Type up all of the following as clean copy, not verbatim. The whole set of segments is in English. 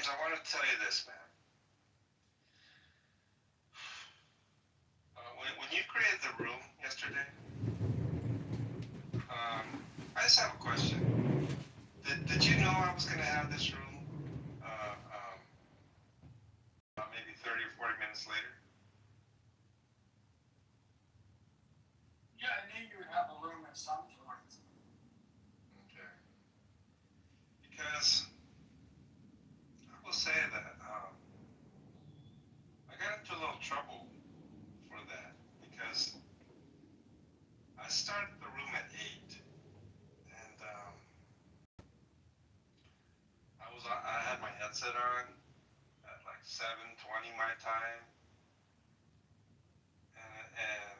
James, I want to tell you this, man. When you created the room yesterday, I just have a question. Did you know I was going to have this room maybe 30 or 40 minutes later? Yeah, I knew you would have a room at some point. Okay. Because I will say that I got into a little trouble for that because I started the room at 8 and I had my headset on at like 7:20 my time and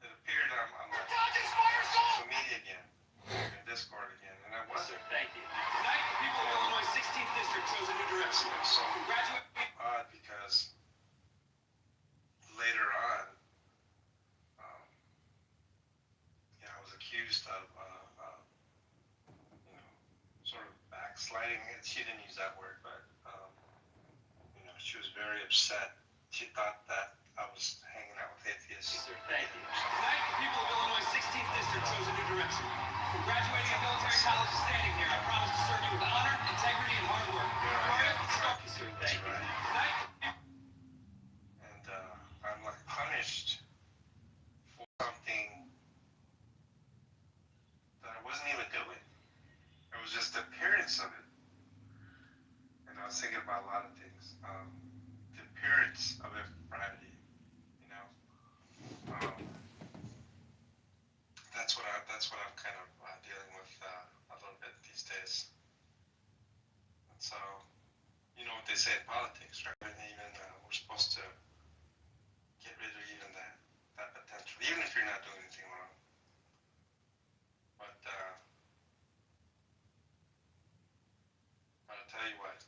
it appeared I'm on social media again, in Discord again, and I was Thank you. Tonight, the people of Illinois' 16th district chose a new direction. so Congratulations. odd because later on, I was accused of, sort of backsliding. She didn't use that word, but she was very upset. She thought that I was hanging out with atheists. Thank you. Tonight, the people of Illinois' 16th district chose a new direction. From graduating at military college to standing here, I promise to serve you with honor, integrity, and hard work. Peoria, thank you. Tonight, And I'm like punished for something that I wasn't even doing. It was just the appearance of it. And I was thinking about a lot of things. The appearance of impropriety, that's what I'm kind of dealing with a little bit these days. And so, you know what they say in politics, right? And even we're supposed to get rid of even that potential, even if you're not doing anything wrong. But I'll tell you what,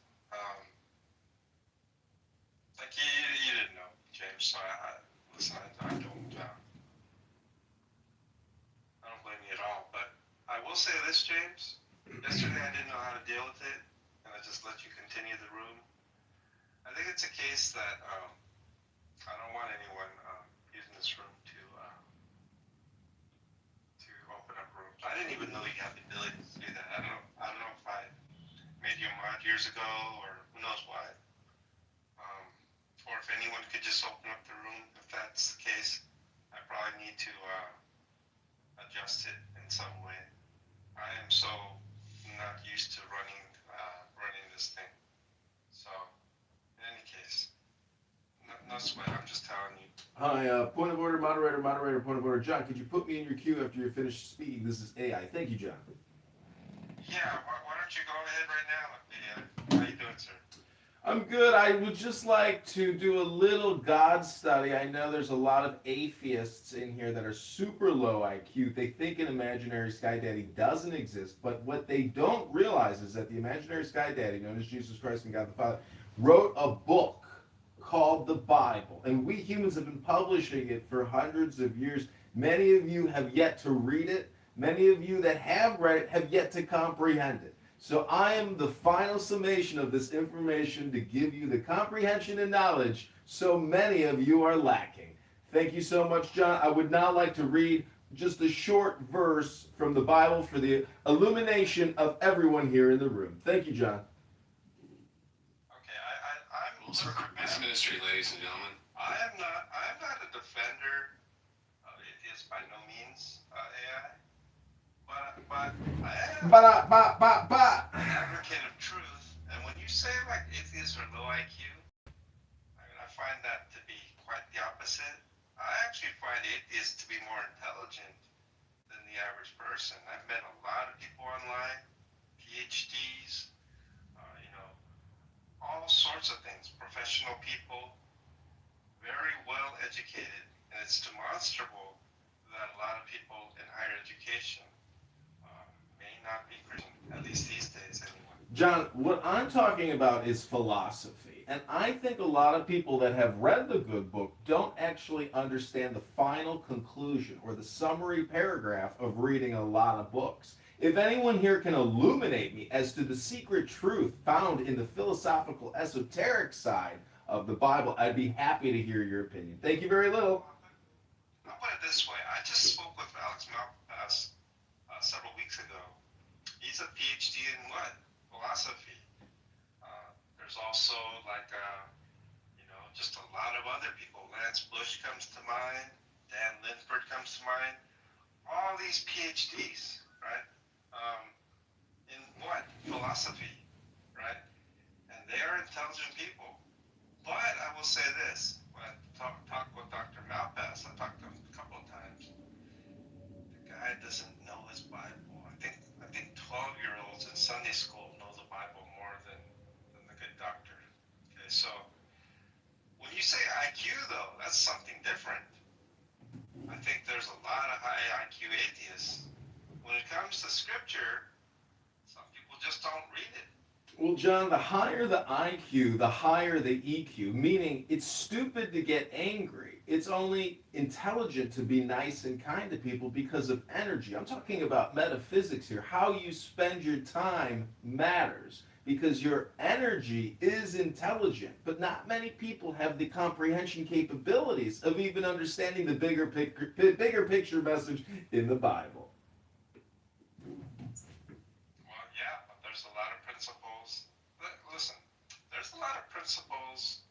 like you didn't know, James. So listen, I don't blame you at all. But I will say this, James. Yesterday I didn't know how to deal with it, and I just let you continue the room. I think it's a case that I don't want anyone using this room to open up rooms. I didn't even know you had the ability to do that. I don't know if I made you a mod years ago or who knows why. Or if anyone could just open up the room. If that's the case, I probably need to adjust it in some way. I am so not used to running this thing. So, in any case, no sweat. I'm just telling you. Hi, point of order, moderator, point of order. John, could you put me in your queue after you're finished speaking? This is AI. Thank you, John. Yeah, why don't you go ahead right now? How you doing, sir? I'm good. I would just like to do a little God study. I know there's a lot of atheists in here that are super low IQ. They think an imaginary sky daddy doesn't exist, but what they don't realize is that the imaginary sky daddy, known as Jesus Christ and God the Father, wrote a book called the Bible, and we humans have been publishing it for hundreds of years. Many of you have yet to read it. Many of you that have read it have yet to comprehend it. So I am the final summation of this information to give you the comprehension and knowledge so many of you are lacking. Thank you so much, John. I would now like to read just a short verse from the Bible for the illumination of everyone here in the room. Thank you, John. Okay, I'm Rules for this ministry, ladies and gentlemen. I'm not a defender of atheists by no means, AI. But I am an advocate of truth. And when you say like atheists are low IQ, I mean I find that to be quite the opposite. I actually find atheists to be more intelligent than the average person. I've met a lot of people online, PhDs, all sorts of things, professional people, very well educated, and it's demonstrable that a lot of people in higher education may not be Christian, at least these days anyway. John, what I'm talking about is philosophy. And I think a lot of people that have read the good book don't actually understand the final conclusion or the summary paragraph of reading a lot of books. If anyone here can illuminate me as to the secret truth found in the philosophical esoteric side of the Bible, I'd be happy to hear your opinion. Thank you very little. I'll put it this way. I just spoke with Alex Malpass several weeks ago. He's a PhD in what? Philosophy. There's also just a lot of other people. Lance Bush comes to mind. Dan Linford comes to mind. All these PhDs, right? In what? Philosophy, right? And they are intelligent people. But I will say this. When I talked with Dr. Malpass, I talked to him a couple of times. The guy doesn't know his Bible. I think 12-year-olds in Sunday school know the Bible more than the good doctor. Okay, so when you say IQ, though, that's something different. I think there's a lot of high IQ atheists. When it comes to scripture, some people just don't read it. Well, John, the higher the IQ, the higher the EQ, meaning it's stupid to get angry. It's only intelligent to be nice and kind to people because of energy. I'm talking about metaphysics here. How you spend your time matters because your energy is intelligent, but not many people have the comprehension capabilities of even understanding the bigger picture message in the Bible. Well, yeah, but there's a lot of principles. Listen, there's a lot of principles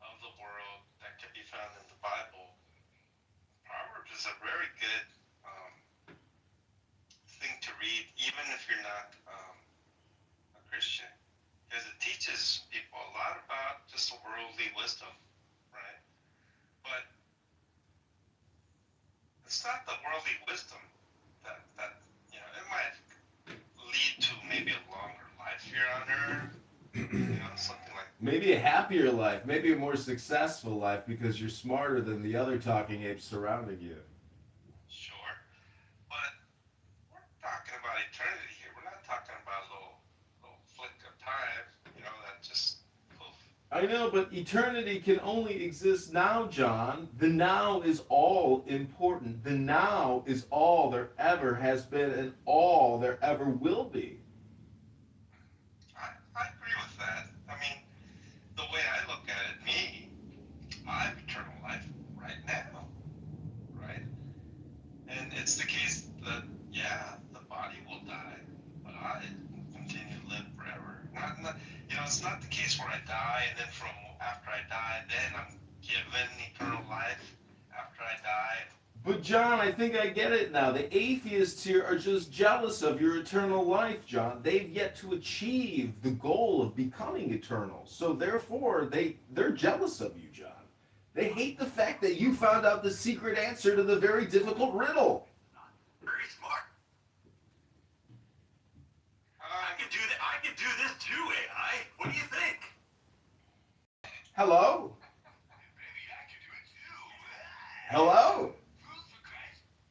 of the world that can be found in the Bible. Proverbs is a very good thing to read, even if you're not a Christian, because it teaches people a lot about just the worldly wisdom, right? But it's not the worldly wisdom that it might lead to maybe a longer life here on earth, something like that. Maybe a happier life, maybe a more successful life because you're smarter than the other talking apes surrounding you. Sure, but we're talking about eternity here. We're not talking about a little flick of time, that just poof. I know, but eternity can only exist now, John. The now is all important. The now is all there ever has been and all there ever will be. I agree with that. I mean, the way I look at it, I have eternal life right now, right? And it's the case that, yeah, the body will die, but I continue to live forever. It's not the case where I die and then from after I die, then I'm given eternal life after I die. But John, I think I get it now. The atheists here are just jealous of your eternal life, John. They've yet to achieve the goal of becoming eternal. So therefore, they're jealous of you, John. They hate the fact that you found out the secret answer to the very difficult riddle. Very smart. I could do this too, AI. What do you think? Hello? Maybe I could do it too. Hello?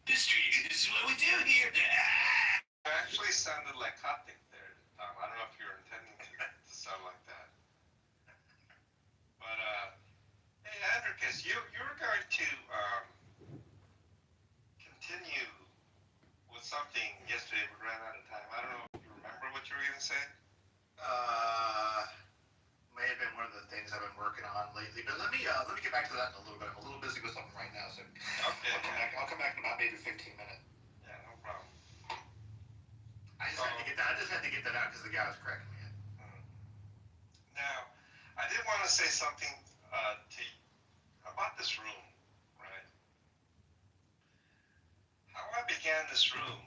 This is what we do here. I actually sounded like Coptic there, Tom. I don't know if you were intending to sound like that. But, hey, Andricus, you were going to continue with something yesterday, but ran out of time. I don't know if you remember what you were going to say. May have been one of the things I've been working on lately, but let me get back to that in a little bit. I'm a little busy with something right now, so Okay. I'll come back in about maybe 15 minutes. Yeah, no problem. I just had to get that out because the guy was cracking me up. Now, I did want to say something to you about this room, right? How I began this room,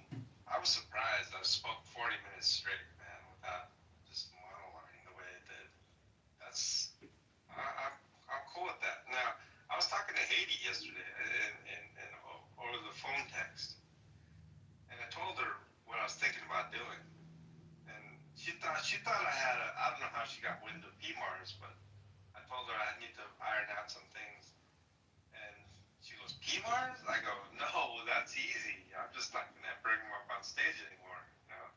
I was surprised. I spoke 40 minutes straight, man, without just monologuing the way I did. I'm cool with that. Now, I was talking to Haiti yesterday and over the phone text, and I told her what I was thinking about doing, and she thought I had I don't know how she got wind of PMARS, but I told her I need to iron out some things, and she goes, PMARS? I go, no, that's easy. I'm just not gonna bring them up on stage anymore.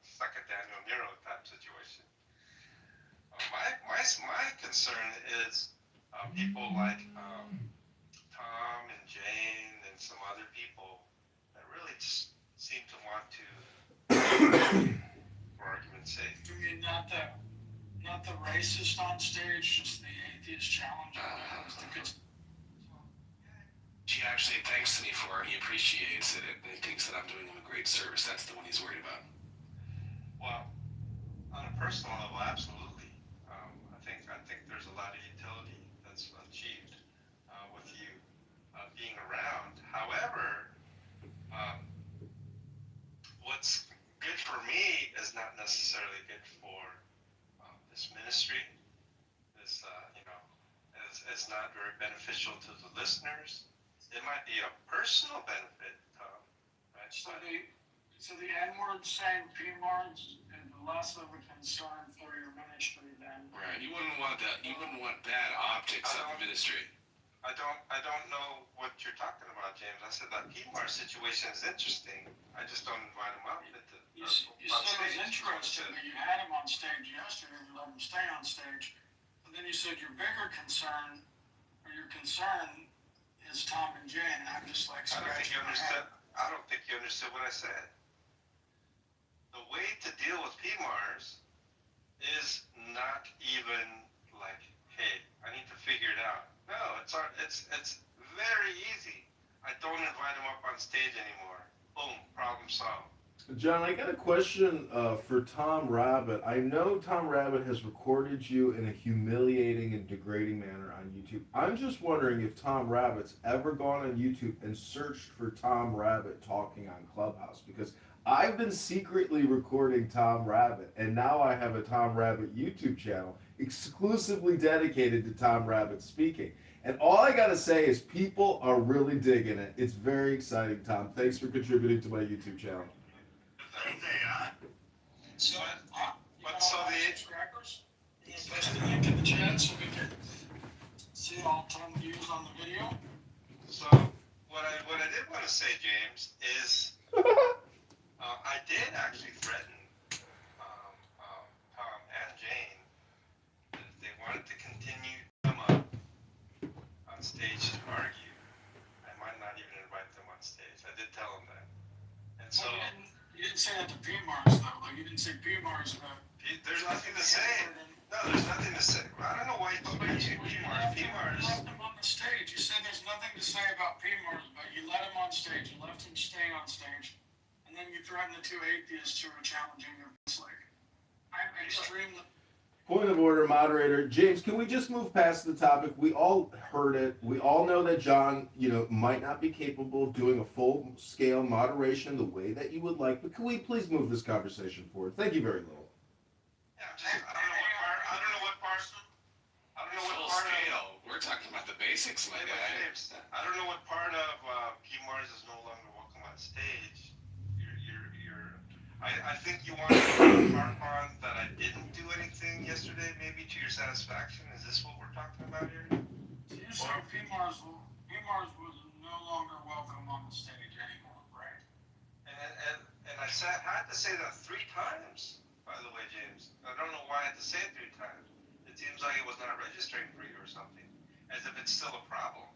It's like a Daniel Nero type situation. My concern is people like Tom and Jane and some other people that really just seem to want to for argument's sake. You mean not the racist on stage, just the atheist challenge? He actually thanks me for it. He appreciates it, and he thinks that I'm doing him a great service. That's the one he's worried about. Well, on a personal level, absolutely. I think there's a lot of utility that's achieved with you being around. However, what's good for me is not necessarily good for this ministry. This, it's not very beneficial to the listeners. It might be a personal benefit, Tom. Right? So the N-word saying PMARS is less of a concern for your ministry then. Right. You wouldn't want that. You wouldn't want bad optics of the ministry. I don't know what you're talking about, James. I said that PMAR situation is interesting. I just don't invite him up. You said it was interesting that you had him on stage yesterday and you let him stay on stage. But then you said your bigger concern, or your concern, is Tom and Jay, and I'm just like scratching my head. I don't think you understood what I said. The way to deal with PMARs is not even like, hey, I need to figure it out. No, it's very easy. I don't invite him up on stage anymore. Boom, problem solved. John, I got a question for Tom Rabbit. I know Tom Rabbit has recorded you in a humiliating and degrading manner on YouTube. I'm just wondering if Tom Rabbit's ever gone on YouTube and searched for Tom Rabbit talking on Clubhouse, because I've been secretly recording Tom Rabbit, and now I have a Tom Rabbit YouTube channel exclusively dedicated to Tom Rabbit speaking. And all I gotta say is people are really digging it. It's very exciting, Tom. Thanks for contributing to my YouTube channel. Subscribers? You can post the link in the chat so we can see all 10 views on the video. So what I did want to say, James, is I did actually threaten Tom and Jane that if they wanted to continue to come up on stage to argue, I might not even invite them on stage. I did tell them that. And so you didn't say that to PMARS though. Like you didn't say PMARS, but there's nothing to say. No, there's nothing to say. I don't know why you told me PMARS. You left him on the stage. You said there's nothing to say about PMARS, but you let him on stage. You left him stay on stage. And then you threatened the two atheists who were challenging him. It's like, I'm extremely... Point of order, moderator. James, can we just move past the topic? We all heard it. We all know that John, might not be capable of doing a full-scale moderation the way that you would like, but can we please move this conversation forward? Thank you very little. Yeah, I don't know what part. Full scale. We're talking about the basics, my guy. I don't know what part of PMARS is no longer welcome on stage. I think you want to harp on that I didn't do anything yesterday, maybe to your satisfaction. Is this what we're talking about here? So you're saying PMARS was no longer welcome on the stage anymore, right? And I had to say that 3 times, by the way, James. I don't know why I had to say it 3 times. It seems like it was not registering for you or something, as if it's still a problem.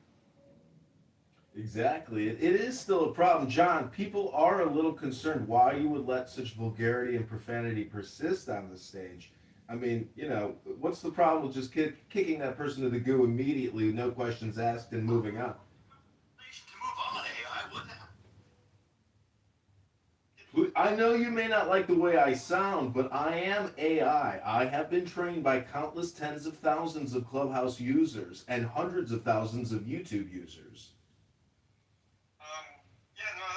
Exactly. It is still a problem. John, people are a little concerned why you would let such vulgarity and profanity persist on the stage. I mean, what's the problem with just kicking that person to the goo immediately, no questions asked, and moving on? To move on, AI wouldn't. I know you may not like the way I sound, but I am AI. I have been trained by countless tens of thousands of Clubhouse users and hundreds of thousands of YouTube users.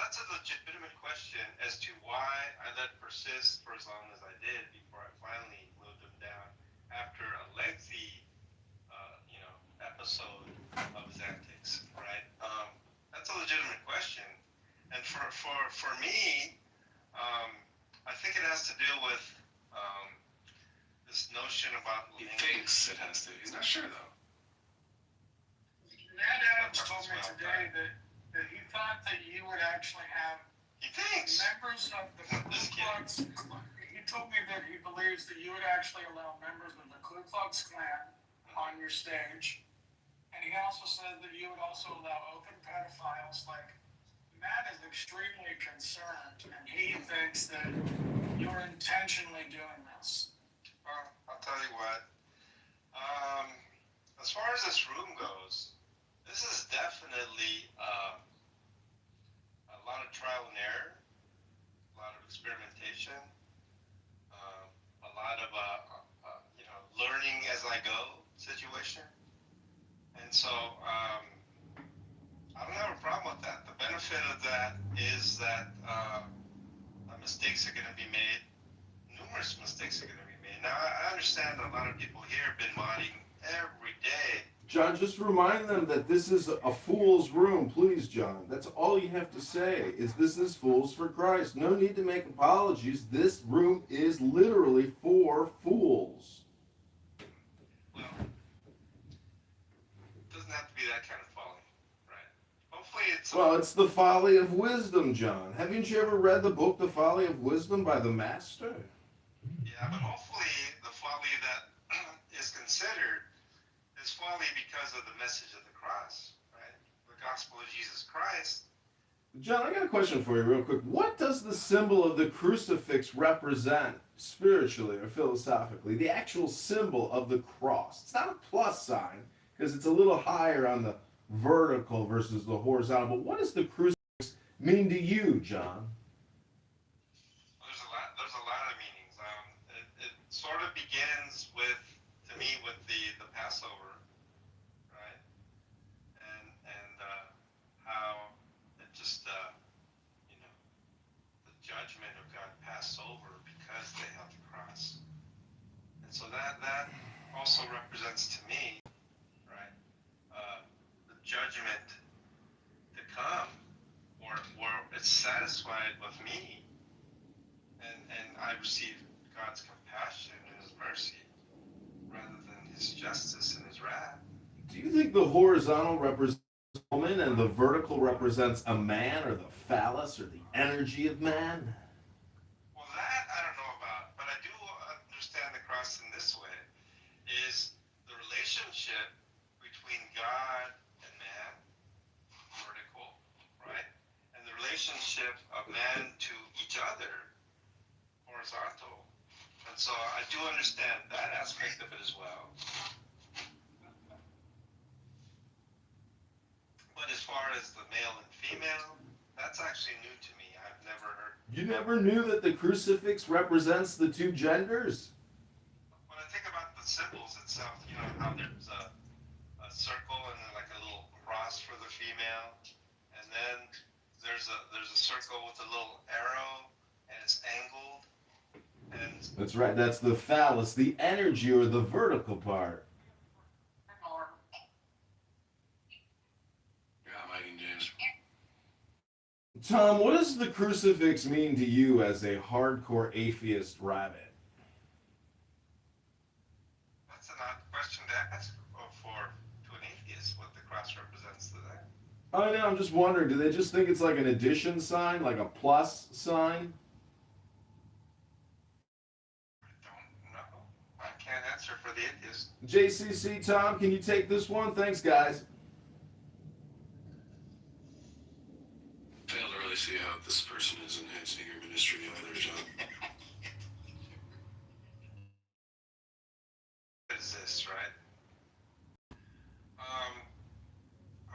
That's a legitimate question as to why I let persist for as long as I did before I finally moved them down after a lengthy, episode of his antics, right? That's a legitimate question, and for me, I think it has to do with this notion about. He thinks it has to. He's not sure though. Ned Adams told me today that he thought that you would actually have members of the Ku Klux. He told me that he believes that you would actually allow members of the Ku Klux Klan on your stage, and he also said that you would also allow open pedophiles like Matt is extremely concerned, and he thinks that you're intentionally doing this. Well, I'll tell you what. As far as this room goes, this is definitely a lot of trial and error, a lot of experimentation, a lot of learning as I go situation. And so I don't have a problem with that. The benefit of that is that mistakes are going to be made. Numerous mistakes are going to be made. Now, I understand that a lot of people here have been modding every day. John, just remind them that this is a fool's room, please, John. That's all you have to say, is this is Fools for Christ. No need to make apologies. This room is literally for fools. Well, it doesn't have to be that kind of folly, right? Hopefully it's... Well, it's the folly of wisdom, John. Haven't you ever read the book, The Folly of Wisdom by the Master? Yeah, but hopefully the folly that is considered is folly because of the message of the cross, right? The gospel of Jesus Christ. John, I got a question for you real quick. What does the symbol of the crucifix represent spiritually or philosophically? The actual symbol of the cross. It's not a plus sign because it's a little higher on the vertical versus the horizontal. But what does the crucifix mean to you, John? There's a lot of meanings. It sort of begins with, to me, with the Passover, right? And how it just the judgment of God passed over because they held the cross. And so that also represents to me, right, the judgment to come, where it's satisfied with me, and I receive God's compassion and His mercy rather than His justice and His wrath. Do you think the horizontal represents a woman and the vertical represents a man, or the phallus or the energy of man? Well, that I don't know about, but I do understand the cross in this way, is the relationship between God and man, vertical, right? And the relationship of man to each other, horizontal. And so I do understand that aspect of it as well. But as far as the male and female, that's actually new to me. I've never heard. You never knew that the crucifix represents the two genders? When I think about the symbols itself, how there's a circle and then like a little cross for the female, and then there's a circle with a little arrow, and it's angled. And That's right, that's the phallus, the energy or the vertical part. Tom, what does the crucifix mean to you as a hardcore atheist rabbit? that's an odd question to ask to an atheist, what the cross represents to them. I know, I'm just wondering, do they just think it's like an addition sign, like a plus sign? I don't know. I can't answer for the atheist. JCC, Tom, can you take this one? Thanks, guys. Fail to really see how this person is enhancing your ministry either, John. What is this, right? I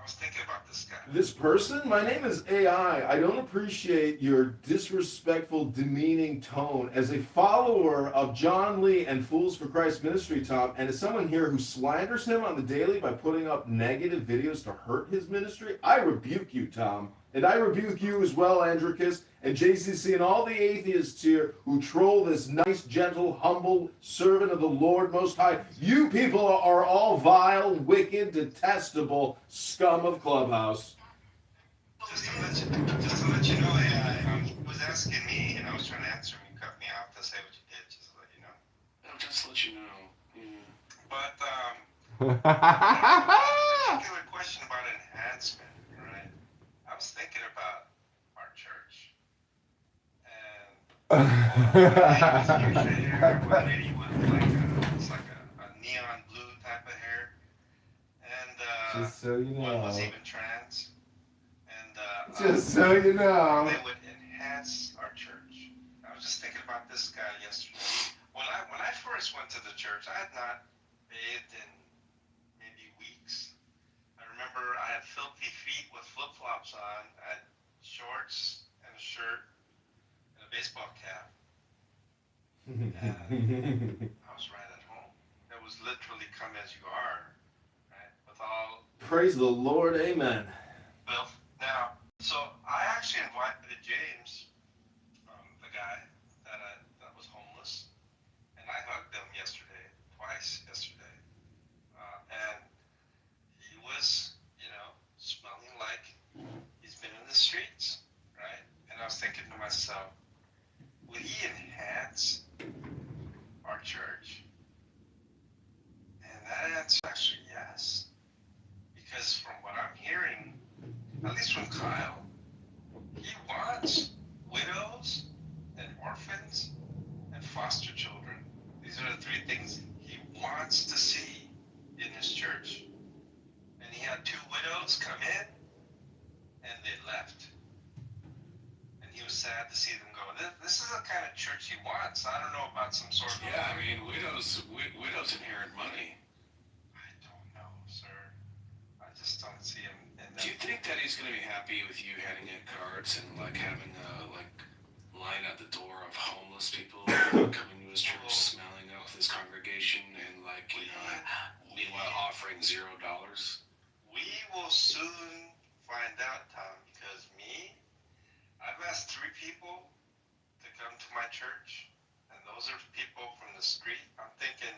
was thinking about this guy. This person? My name is AI. I don't appreciate your disrespectful, demeaning tone. As a follower of John Lee and Fools for Christ Ministry, Tom, and as someone here who slanders him on the daily by putting up negative videos to hurt his ministry, I rebuke you, Tom. And I rebuke you as well, Andricus, and JCC, and all the atheists here who troll this nice, gentle, humble servant of the Lord Most High. You people are all vile, wicked, detestable scum of Clubhouse. Just to let you know, AI was asking me, and I was trying to answer him. You cut me off to say what you did, just to let you know. No, just to let you know. But, a particular question about enhancement, right? I was thinking about our church. And one lady with it's like a neon blue type of hair. And Just so you one was know. even trans. And And just so you know, they would enhance our church. I was just thinking about this guy yesterday. When I first went to the church, I had not bathed in maybe weeks. I remember I had filthy feet with flip-flops on. I had shorts and a shirt and a baseball cap. And I was right at home. It was literally come as you are, right? With all praise the Lord, amen. filth. Now, so I actually invited James, the guy that was homeless, and I hugged him twice yesterday, and he was, smelling like he's been in the streets, right? And I was thinking to myself, would he enhance our church? And that answer is actually yes, because from what I'm hearing, at least from Kyle, he wants widows and orphans and foster children. These are the three things he wants to see in his church. And he had 2 widows come in, and they left. And he was sad to see them go. This is the kind of church he wants. I don't know about some sort of... Yeah, I mean, widows inherit money. I don't know, sir. I just don't see him in that. Do you think that he's gonna be happy with you handing in cards and like having a line at the door of homeless people coming to his church, smelling out his congregation, and meanwhile offering $0? We will soon find out, Tom, because I've asked 3 people to come to my church, and those are people from the street. I'm thinking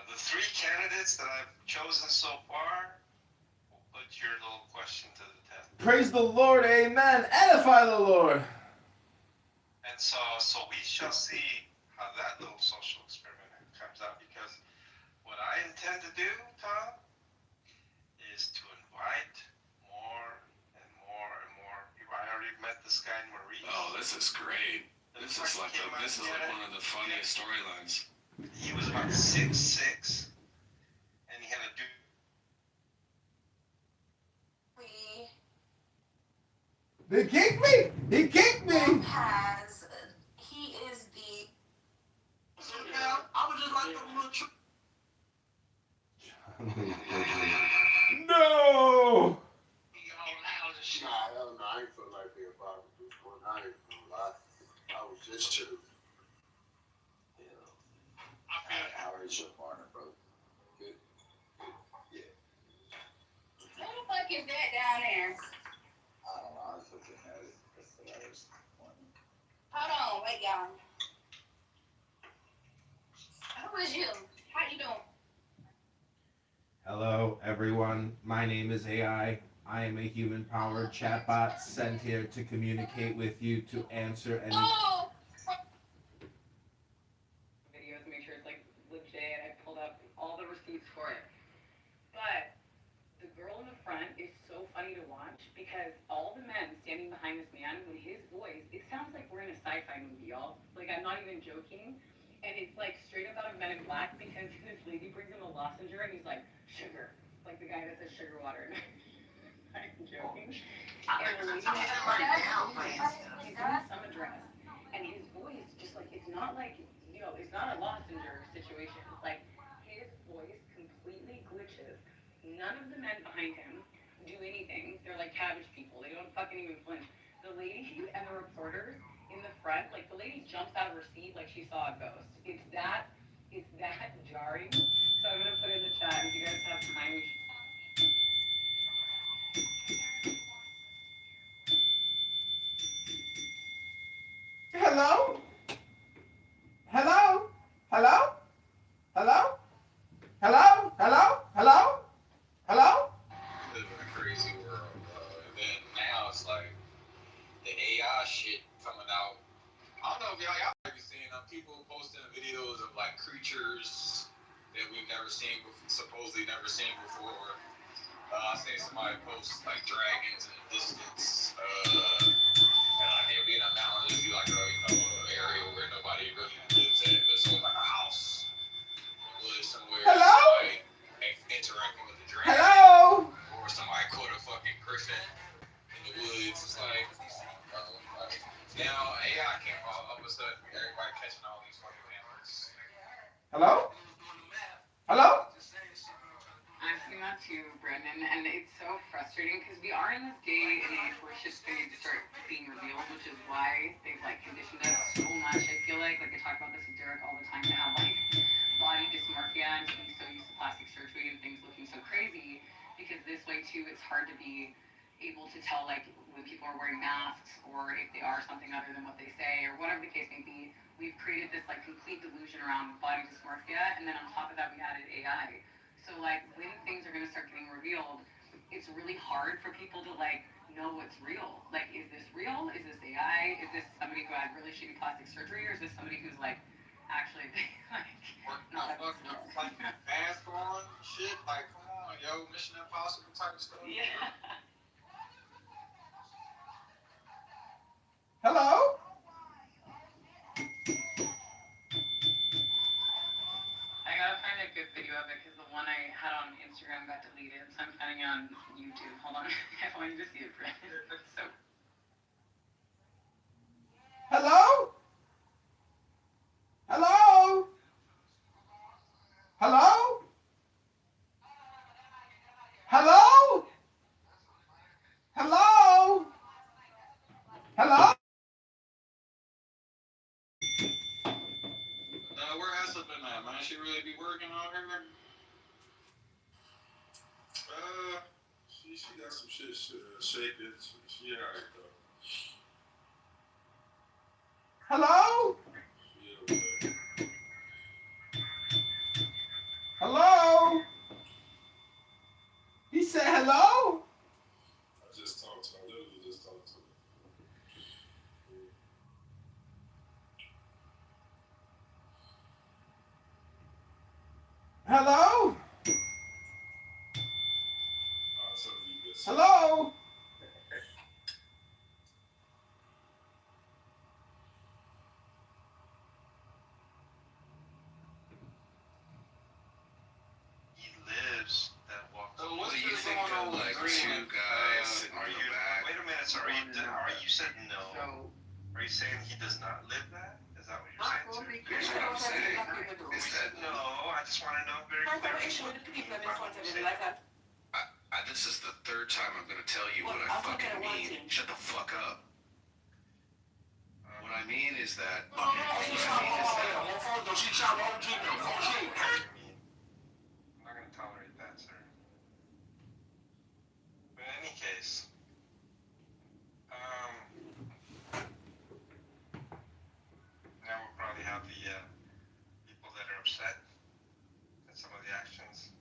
the 3 candidates that I've chosen so far will put your little question to the test. Praise the Lord, amen. Edify the Lord. And so we shall see how that little social experiment comes out, because what I intend to do, Tom, is to invite more and more and more people. I already met this guy in Maurice. Oh, this is great. This is like one of the funniest storylines. He was about 6'6", and he had a dude. They kicked me. He kicked me. He is the. I was just like a little. No. Nah, hell no, I ain't feel like being bothered with this one. I ain't gonna lie. I was just chilling. How is your partner, bro? Good. Yeah. Who the fuck is that down there? I don't know. I was looking at it. That's what I was wondering. Hold on, wait, y'all. Who is you? How you doing? Hello, everyone. My name is AI. I am a human-powered chatbot sent here to communicate with you to answer any... Oh! Videos, make sure it's like legit. I pulled up all the receipts for it. But the girl in the front is so funny to watch because all the men standing behind this man, with his voice, it sounds like we're in a sci-fi movie, y'all. Like, I'm not even joking. And it's like straight up out of Men in Black because this lady brings him a lozenge and he's like, sugar. Like the guy that says sugar water. I'm joking. And the lady he's doing some address. And his voice just like, it's not like, it's not a lozenge situation. Like, his voice completely glitches. None of the men behind him do anything. They're like cabbage people. They don't fucking even flinch. The lady and the reporters in the front, like the lady jumps out of her seat like she saw a ghost. It's that jarring. So I'm gonna put in the chat if you guys have time. Hello? Hello? Hello? Hello? Hello? Hello? Hello? Hello? We live in a crazy world, and then now it's like the AI shit coming out. I don't know if y'all might be seeing people posting videos of like creatures that we've never seen, supposedly never seen before. I seen somebody post like dragons in the distance, and like they'll be in a mountain, it'll be like an area where nobody really lives at, but it's like a house somewhere. Hello? Somebody interacting with the dragon. Hello? Or somebody caught a fucking griffin. frustrating because we are in this day and age where shit's going to start being revealed, which is why they've like conditioned us so much. I feel like I talk about this with Derek all the time, to have like body dysmorphia and to be so used to plastic surgery and things looking so crazy, because this way too it's hard to be able to tell like when people are wearing masks or if they are something other than what they say or whatever the case may be. We've created this like complete delusion around body dysmorphia, and then on top of that we added AI. So like when things are going to start getting revealed, it's really hard for people to like know what's real. Like, is this real? Is this AI? Is this somebody who had really shitty plastic surgery, or is this somebody who's like actually like not a like mask on shit? Like, come on, yo, Mission Impossible type of stuff. Yeah. Hello? I gotta find a good video of it because the one I had on Instagram got deleted, so I'm finding it on YouTube. Hold on, I want you to see it, Brent. So. Hello? Hello? Hello? Hello? Hello? Hello? Where has it been at, man? She really be working on her? She got some shit shaking. She alright though. Hello? She okay. Hello? He said hello? I just talked to her. I literally just talked to her. Hello? So Hello? He lives that walks. So What what's do you this think going on of with like agreement? two guys sitting Are on you? the back? Wait a minute. So are you said no? So. Are you saying he does not live that? Is that what you're saying, sir? Here's what I'm saying is that No, I just want to know very clearly. this is the third time I'm gonna tell you what I fucking mean. Shut the fuck up. What I mean is that. I mean, I'm not going to tolerate that, sir. But in any case, now we'll probably have the people that are upset at some of the actions.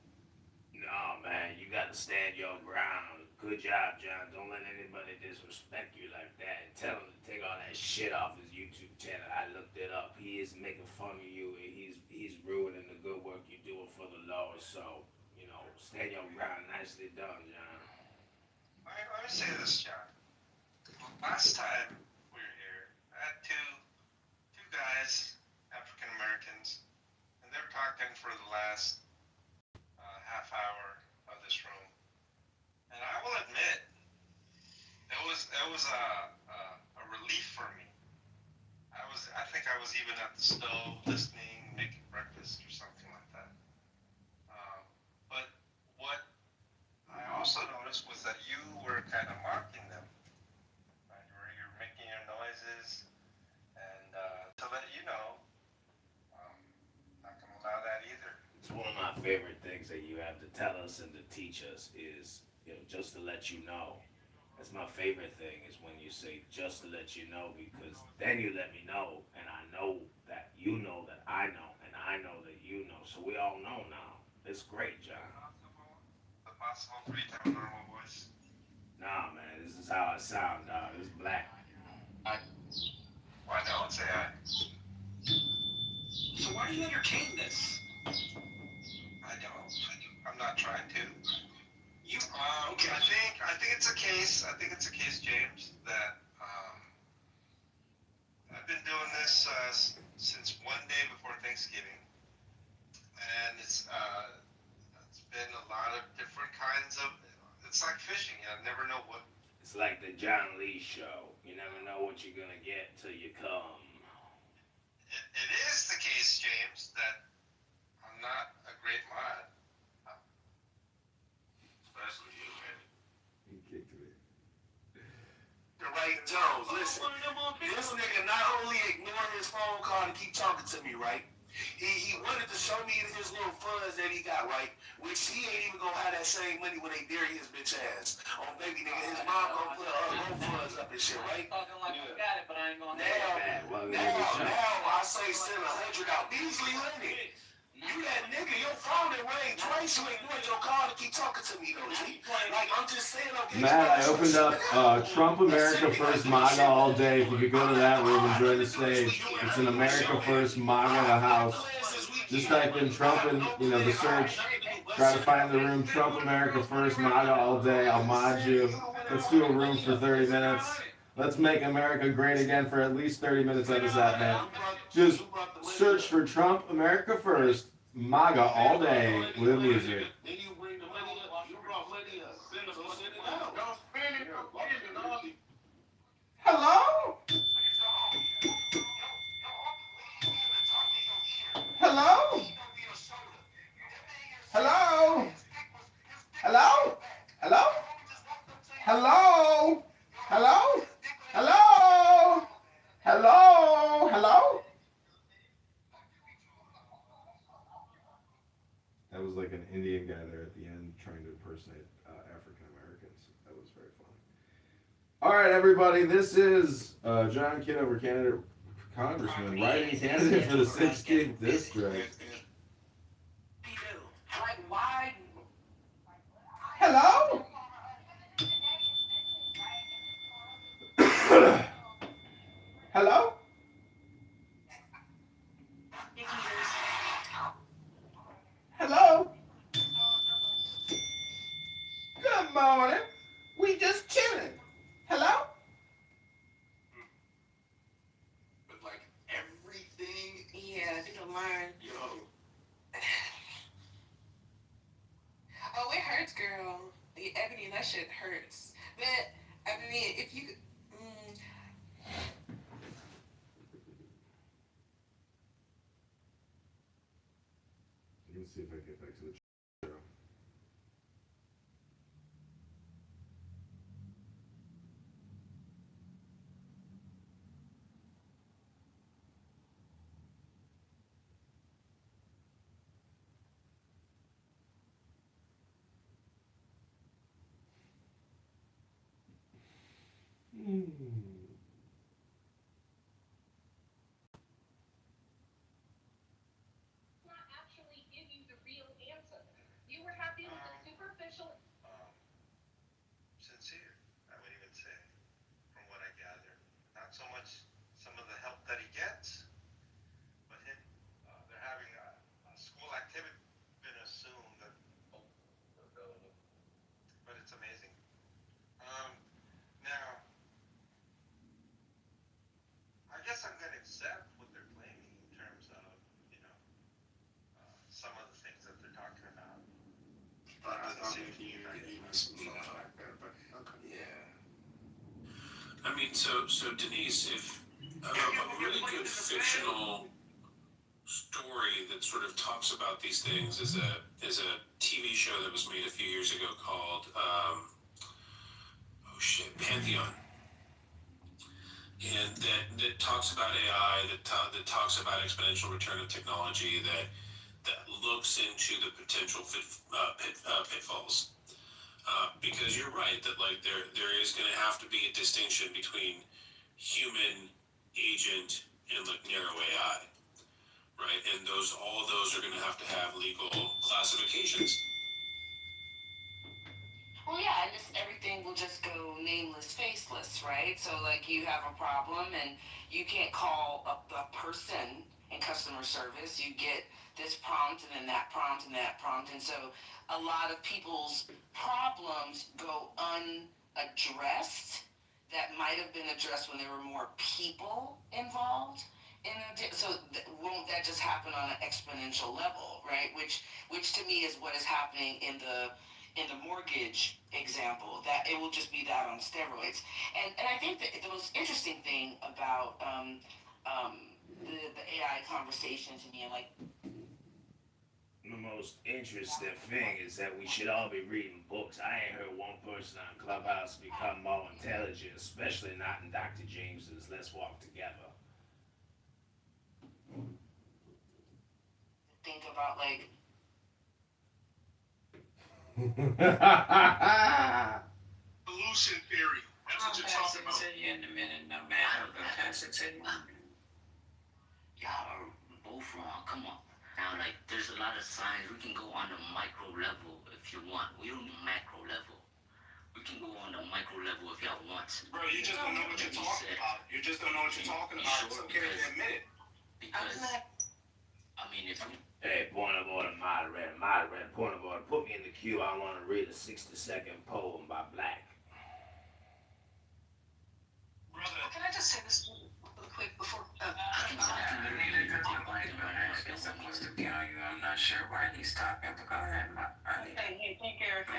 No, man, you got to stand your ground. Good job, John. Don't let anybody disrespect you like that. And tell him to take all that shit off his YouTube channel. I looked it up. He is making fun of you, and he's ruining the good work you're doing for the Lord. So, you know, stand your ground. Nicely done, John. Let me say this, John. Last time we were here, I had two guys, African Americans, and they were talking for the last half hour of this room. And I will admit, it was a relief for me. I think I was even at the stove listening, making breakfast or something like that. But what I also noticed was that you were kind of mocking them, right? Where you're making your noises, and to let you know, not gonna allow that either. It's one of my favorite things that you have to tell us and to teach us is, you know, just to let you know. That's my favorite thing is when you say just to let you know, because then you let me know, and I know that you know that I know, and I know that you know. So we all know now. It's great, John. Is it possible for you to have a normal voice? Nah, man, this is how I sound, dog. It's black. Why don't say I? So why do you entertain this? I don't. I'm not trying to. You Okay. I think it's a case. I think it's a case, James, that I've been doing this since one day before Thanksgiving, and it's been a lot of different kinds of. It's like fishing. I never know what. It's like the John Lee show. You never know what you're gonna get till you come. It is the case, James, that I'm not a great mod. Especially you, man. to me, right? He wanted to show me his little funds that he got, right? Which he ain't even gonna have that same money when they bury his bitch ass. Oh, baby nigga, his mom gonna put her funds up and shit, right? Talking like I got it, but I ain't gonna Now, I say send 100 out. Measly 100. You that nigga, your phone done rang twice. You ignored your call to keep talking to me, though, G. Like, I'm just saying, okay. Matt, I opened up Trump America First MAGA all day. If you could go to that room and join the stage. It's an America First MAGA the house. Just type in Trump in, the search. Try to find the room Trump America First MAGA all day. I'll mod you. Let's do a room for 30 minutes. Let's make America great again for at least 30 minutes out of that, man. Just search for Trump America First MAGA all day with music. Hello? Hello? Hello? Hello? Hello? Hello? Hello? Hello? Hello? Hello? That was like an Indian guy there at the end trying to impersonate African Americans. That was very funny. All right, everybody, this is John Kitover, candidate Congressman, writing candidate for the 16th district. Like, why? Hello? Hello? Hello? Good morning. We just chilling. Hello? But like everything. Yeah, you don't learn. Yo. Oh, it hurts, girl. Ebony, that shit hurts. But, I mean, if you... Let me see if I get back to the show. actually give you the real answer. You were happy with the superficial... Sincere, I would even say, from what I gather. Not so much some of the help that he gets, but they're having a school activity been assumed that, but it's amazing. Now, I guess I'm going to accept what they're claiming in terms of, some of the things that they're talking about. I mean, so Denise, if a really good fictional story that sort of talks about these things is a TV show that was made a few years ago called Pantheon, and that talks about AI, that talks about exponential return of technology, that looks into the potential pitfalls. Because you're right that like there is going to have to be a distinction between human, agent, and like narrow AI, right? And all of those are going to have legal classifications. Well, yeah, and just everything will just go nameless, faceless, right? So, like, you have a problem and you can't call up a person in customer service. You get this prompt and then that prompt and that prompt. And so a lot of people's problems go unaddressed that might have been addressed when there were more people involved. Won't that just happen on an exponential level, right? Which to me is what is happening in the mortgage example, that it will just be that on steroids. And I think that the most interesting thing about the AI conversation to me, like, The most interesting thing is that we should all be reading books. I ain't heard one person on Clubhouse become more intelligent, especially not in Dr. James's Let's Walk Together. about like Evolution theory. That's what you're talking about. in a minute, no matter. Y'all are both wrong. Come on. Now, like, there's a lot of signs. We can go on the micro level if you want. We don't need macro level. We can go on the micro level if y'all want. Bro, you just don't know what you're talking about. You just don't know what you're talking about. It's okay to admit it. Because, I mean, if we... Hey, point of order, moderator, point of order. Put me in the queue. I want to read a 60-second poem by Black. Brother. Can I just say this really quick before? I'm not sure why he's talking, but go ahead. Hey, thank you, Erica.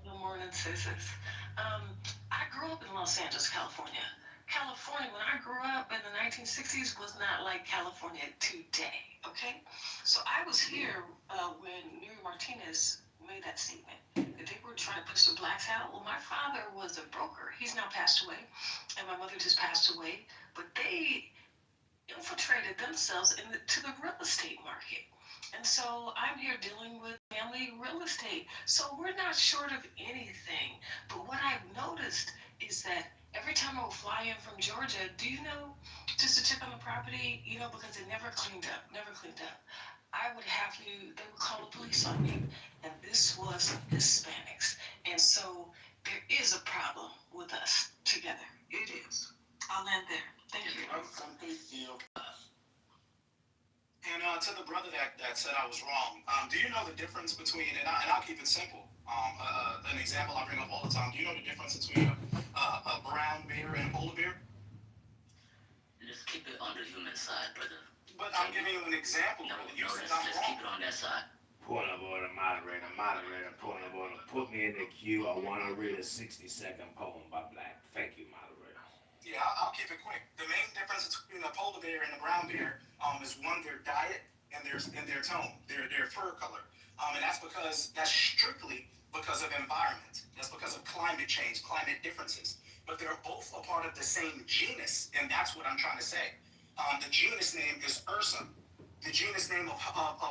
Good morning, sisters. I grew up in Los Angeles, California. California, when I grew up in the 1960s, was not like California today, okay? So I was here when Mary Martinez made that statement that they were trying to push the blacks out. Well, my father was a broker. He's now passed away, and my mother just passed away. But they infiltrated themselves to the real estate market. And so I'm here dealing with family real estate. So we're not short of anything. But what I've noticed is that every time I would fly in from Georgia, do you know, just to check on the property, you know, because it never cleaned up, I would have you, they would call the police on you. And this was Hispanics. And so there is a problem with us together. It is. I'll end there. Thank you. And to the brother that said I was wrong, do you know the difference between, and I'll keep it simple, an example I bring up all the time, do you know the difference between a brown bear and a polar bear? Just keep it on the human side, brother. But I'm giving you an example, brother. You said I'm Let's wrong. keep it on that side. Point of order, moderator, point of order. Put me in the queue. I want to read a 60-second poem by Black. Thank you, moderator. Yeah, I'll keep it quick. The main difference between a polar bear and a brown bear is one, their diet and their tone, their fur color. And that's strictly because of environment. That's because of climate change, climate differences. But they're both a part of the same genus, and that's what I'm trying to say. The genus name is Ursa. The genus name of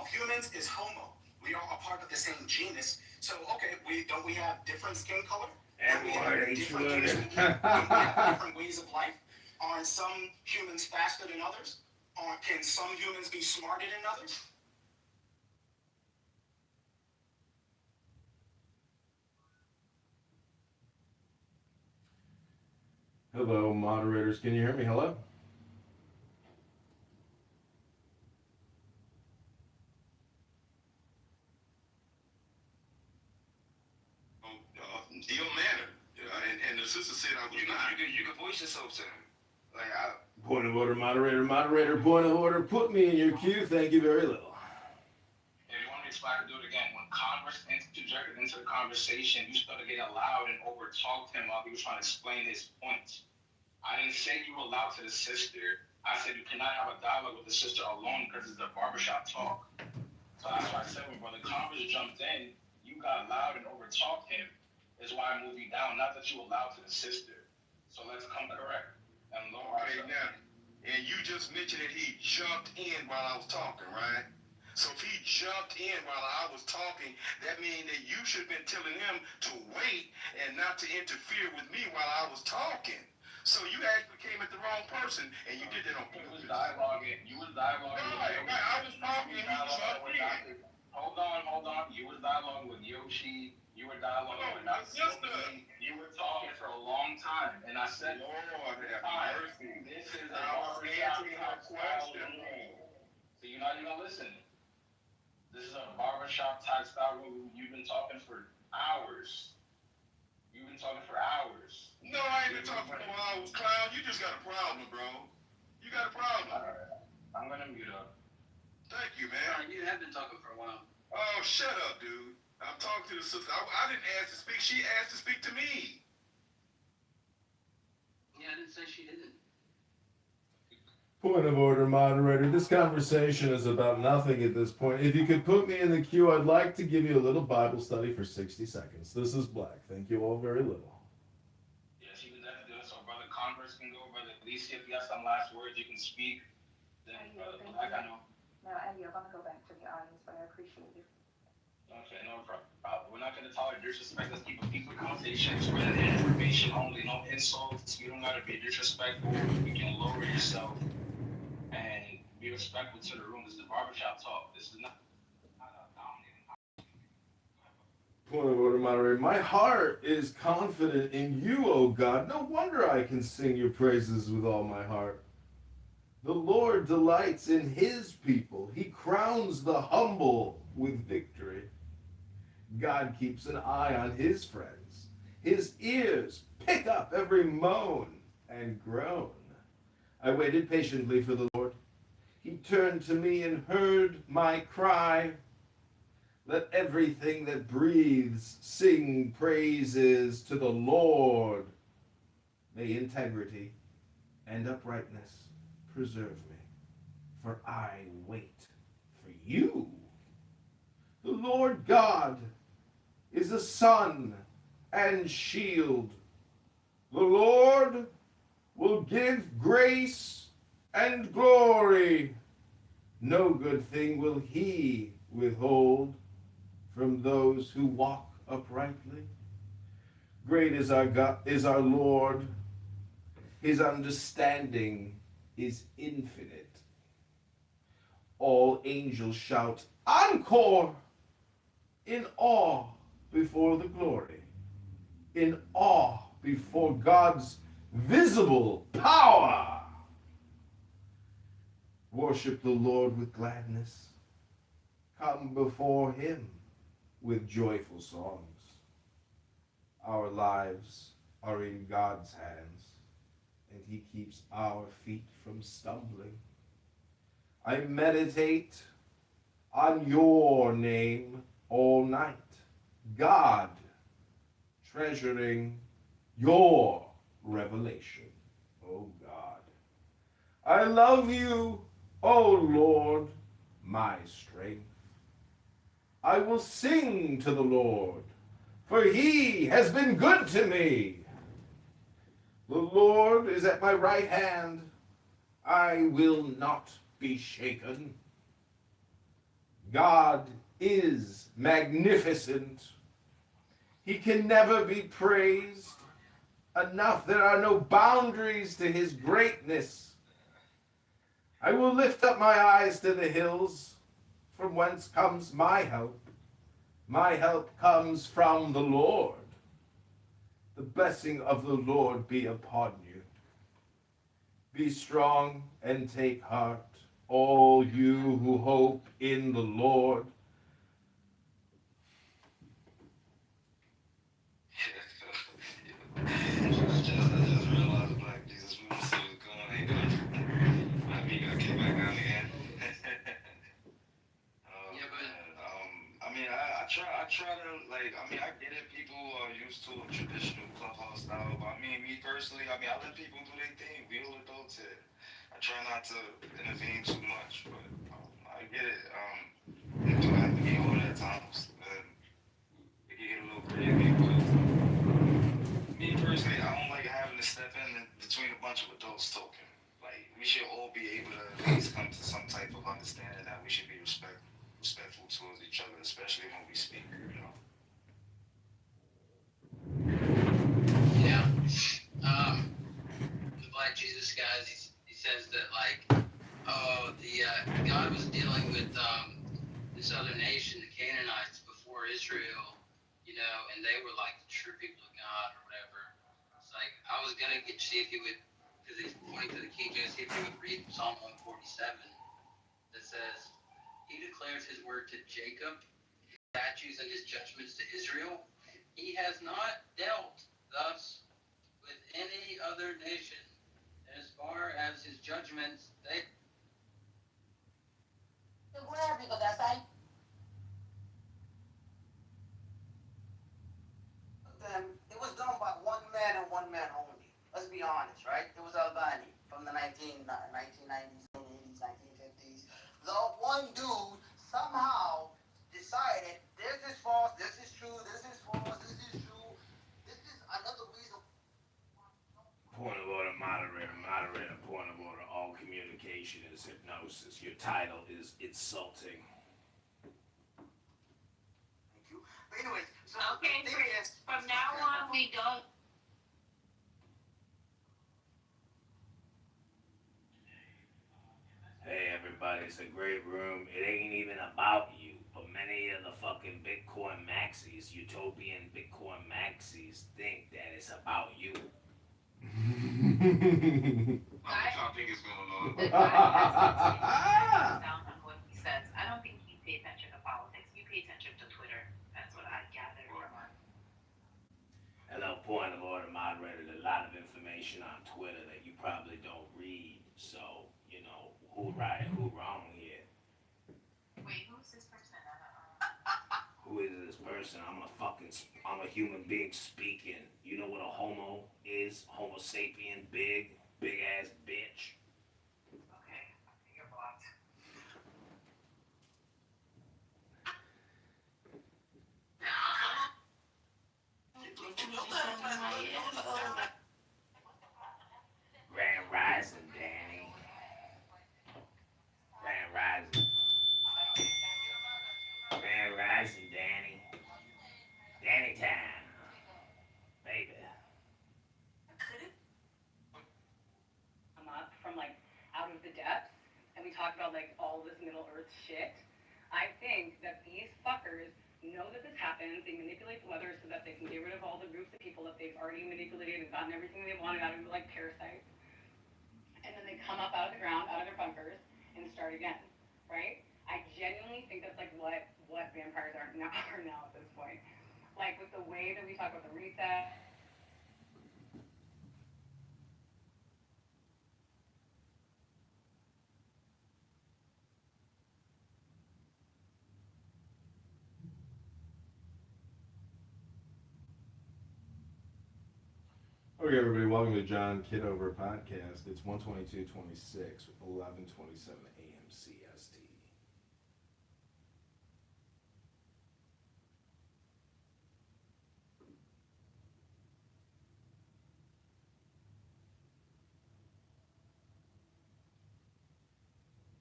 humans is Homo. We are a part of the same genus. So, okay, we have different skin color. And we have different things we eat. We have different ways of life. Are some humans faster than others? Or can some humans be smarter than others? Hello, moderators. Can you hear me? Hello? Ill manner, and the sister said I was not. You can voice yourself to him. Point of order, moderator, point of order. Put me in your queue. Thank you very little. If you want me to try to do it again, when Congress interjected into the conversation, you started getting loud and over-talked him while he was trying to explain his point. I didn't say you were loud to the sister. I said you cannot have a dialogue with the sister alone because it's a barbershop talk. So that's why I said when Brother Congress jumped in, you got loud and over-talked him. Is why I moved you down, not that you were loud to the sister. So let's come correct. And Okay, now, and you just mentioned that he jumped in while I was talking, right? So if he jumped in while I was talking, that means that you should have been telling him to wait and not to interfere with me while I was talking. So you actually came at the wrong person, and you did that on purpose. You was dialoguing. Right, I was talking, and he jumped in. Hold on. You was dialoguing with Yoshi. You were dialoguing with my sister. You were talking for a long time, and I said, Lord have mercy. This is a I was answering her question. So you're not even listening. This is a barbershop type style room. You've been talking for hours. No, I ain't been talking for hours, Clown. You just got a problem, bro. You got a problem. All right. I'm gonna mute up. Thank you, man. You have been talking for a while. Oh, shut up, dude. I'm talking to the sister. I didn't ask to speak. She asked to speak to me. Yeah, I didn't say she didn't. Point of order, moderator. This conversation is about nothing at this point. If you could put me in the queue, I'd like to give you a little Bible study for 60 seconds. This is Black. Thank you all very little. Yes, you can definitely do it. So Brother Congress can go. Brother Alicia, if you have some last words you can speak, then Brother Black, I know. No, Andy, I'm gonna go back to the audience, but I appreciate you. Okay, no problem. We're not going to tolerate disrespect. Let's keep a peaceful conversation. Spread information only, no insults. You don't got to be disrespectful. You can lower yourself and be respectful to the room. This is barbershop talk. This is not dominating. Point of order, moderator. My heart is confident in you, O God. No wonder I can sing your praises with all my heart. The Lord delights in his people. He crowns the humble with victory. God keeps an eye on his friends. His ears pick up every moan and groan. I waited patiently for the Lord. He turned to me and heard my cry. Let everything that breathes sing praises to the Lord. May integrity and uprightness preserve me, for I wait for you. The Lord God is a sun and shield. The Lord will give grace and glory. No good thing will he withhold from those who walk uprightly. Great is our God, is our Lord. His understanding is infinite. All angels shout, encore! In awe before the glory, in awe before God's visible power. Worship the Lord with gladness. Come before him with joyful songs. Our lives are in God's hands, and he keeps our feet from stumbling. I meditate on your name all night, God, treasuring your revelation, O God. I love you, O Lord, my strength. I will sing to the Lord, for he has been good to me. The Lord is at my right hand. I will not be shaken. God is magnificent. He can never be praised enough. There are no boundaries to his greatness. I will lift up my eyes to the hills, from whence comes my help. My help comes from the Lord. The blessing of the Lord be upon you. Be strong and take heart, all you who hope in the Lord. I just realized Black Jesus we were still going, ain't good. Might be gonna kick back on again. Yeah, but I mean, I try to like. I mean, I get it. People are used to a traditional clubhouse style, but I mean, me personally, I mean, I let people do their thing. We all adults here. I try not to intervene too much, but I get it. It do have to be ordered at times. It can get a little crazy, but me personally, I don't like having to step in between a bunch of adults talking. Like, we should all be able to at least come to some type of understanding that we should be respectful towards each other, especially when we speak, you know. yeah, the Black Jesus guys, he says that like, oh, the God was dealing with this other nation, the Canaanites, before Israel, you know, and they were like the true people of God or whatever. It's like I was gonna see if he would, because he's pointing to the King James, see if he would read Psalm 147 that says, "He declares his word to Jacob, his statutes and his judgments to Israel. He has not dealt thus with any other nation. As far as his judgments, they." It was done by one man and one man only. Let's be honest, right? It was Albani from the 1990s, 1980s, 1950s. The one dude somehow decided this is false, this is true, this is false, this is true. This is another reason. Point of order, moderator, point of order. All communication is hypnosis. Your title is It's Okay, from now on, we don't. Hey everybody, it's a great room. It ain't even about you, but many of the fucking Bitcoin maxis, utopian Bitcoin maxis, think that it's about you. I think it's going on. The guy has down on what he says. I don't think you pay attention to politics. You pay attention to Twitter. That's what I gathered from him. Hello, point of order, moderator. A lot of information on Twitter that you probably don't read. So, you know, who right, who wrong here? Wait, who's this person? Who is this person? I'm a human being speaking. You know what a homo is? Homo sapien, big ass bitch. Okay, you're blocked. Grand Rising, Danny. Grand Rising. Grand Rising, Danny. Danny time. Baby. Come up from like out of the depths, and we talk about like all this Middle Earth shit. I think that these fuckers know that this happens. They manipulate the weather so that they can get rid of all the groups of people that they've already manipulated and gotten everything they wanted out of, like parasites. And then they come up out of the ground, out of their bunkers, and start again, right? I genuinely think that's like what vampires are now at this point. Like with the way that we talk about the reset. Okay, everybody, welcome to John Kitover podcast. It's 1:22:26 with 11:27 a.m. CST.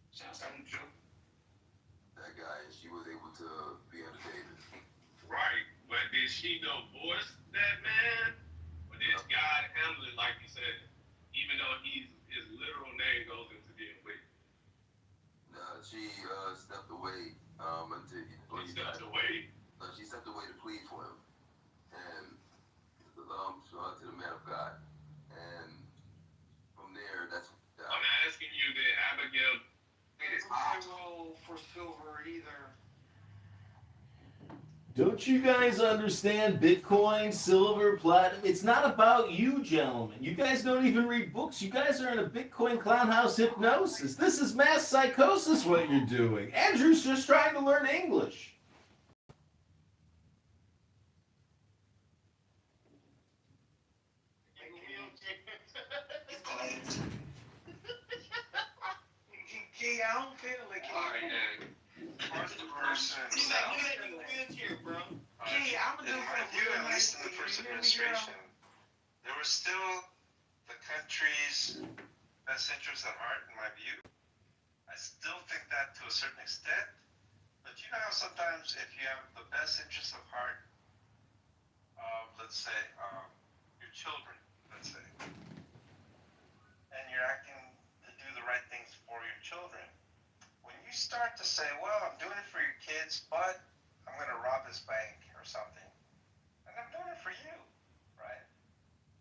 Sounds like a joke. That guy, and she was able to be under David. Right, but did she know voice that man? Or did God handle it like he said? Even though his literal name goes into being wicked. Nah, she stepped away until He stepped away. she stepped away to plead for him, and to the man of God, and from there, I'm asking you, did Abigail? It's my role for Silver either. Don't you guys understand Bitcoin, silver, platinum? It's not about you, gentlemen. You guys don't even read books. You guys are in a Bitcoin clown house hypnosis. This is mass psychosis, what you're doing. Andrew's just trying to learn English. Gee, I don't feel like it. Alright, where's the person south? Gee, I'm gonna do In my view, at least in the first administration, there was still the country's best interests at heart, in my view. I still think that to a certain extent, but you know how sometimes if you have the best interests of heart of, let's say, your children, let's say, and you're acting to do the right things for your children, when you start to say, well, I'm doing it for your kids, but I'm going to rob this bank or something, and I'm doing it for you, right?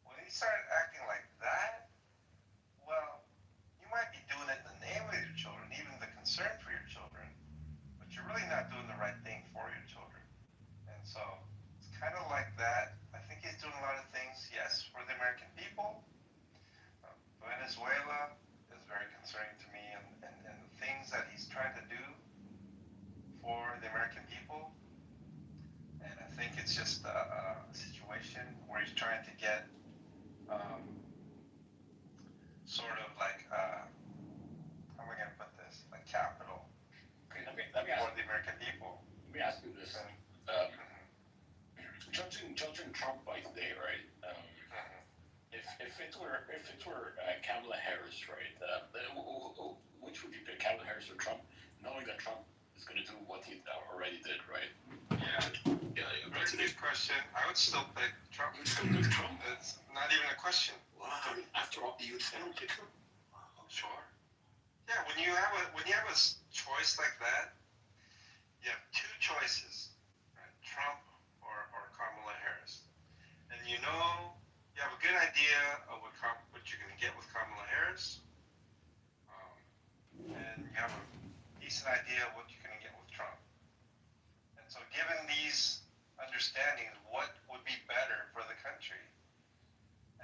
When you start acting like that, well, you might be doing it in the name of your children, even the concern for your children, but you're really not doing the right thing for your children. And so it's kind of like that. I think he's doing a lot of things, yes, for the American people. Venezuela is very concerning to me, and the things that he's trying to do for the American people. And I think it's just a situation where he's trying to get sort of like, how am I going to put this? Like capital Okay, let me for ask, the American people. let me ask you this. Judging Trump by today, right? If it were Kamala Harris, right? Which would you pick, Kamala Harris or Trump? Knowing that Trump is going to do what he already did, right? Yeah. But good question. I would still pick Trump. You would still pick Trump? It's not even a question. Wow. After all, you would still pick Trump? Sure. Yeah, when you have a choice like that, you have two choices, right? Trump or Kamala Harris. And you know, you have a good idea of what you're going to get with Kamala Harris, and you have a decent idea of what you're going to get with Trump. And so given these understandings, what would be better for the country?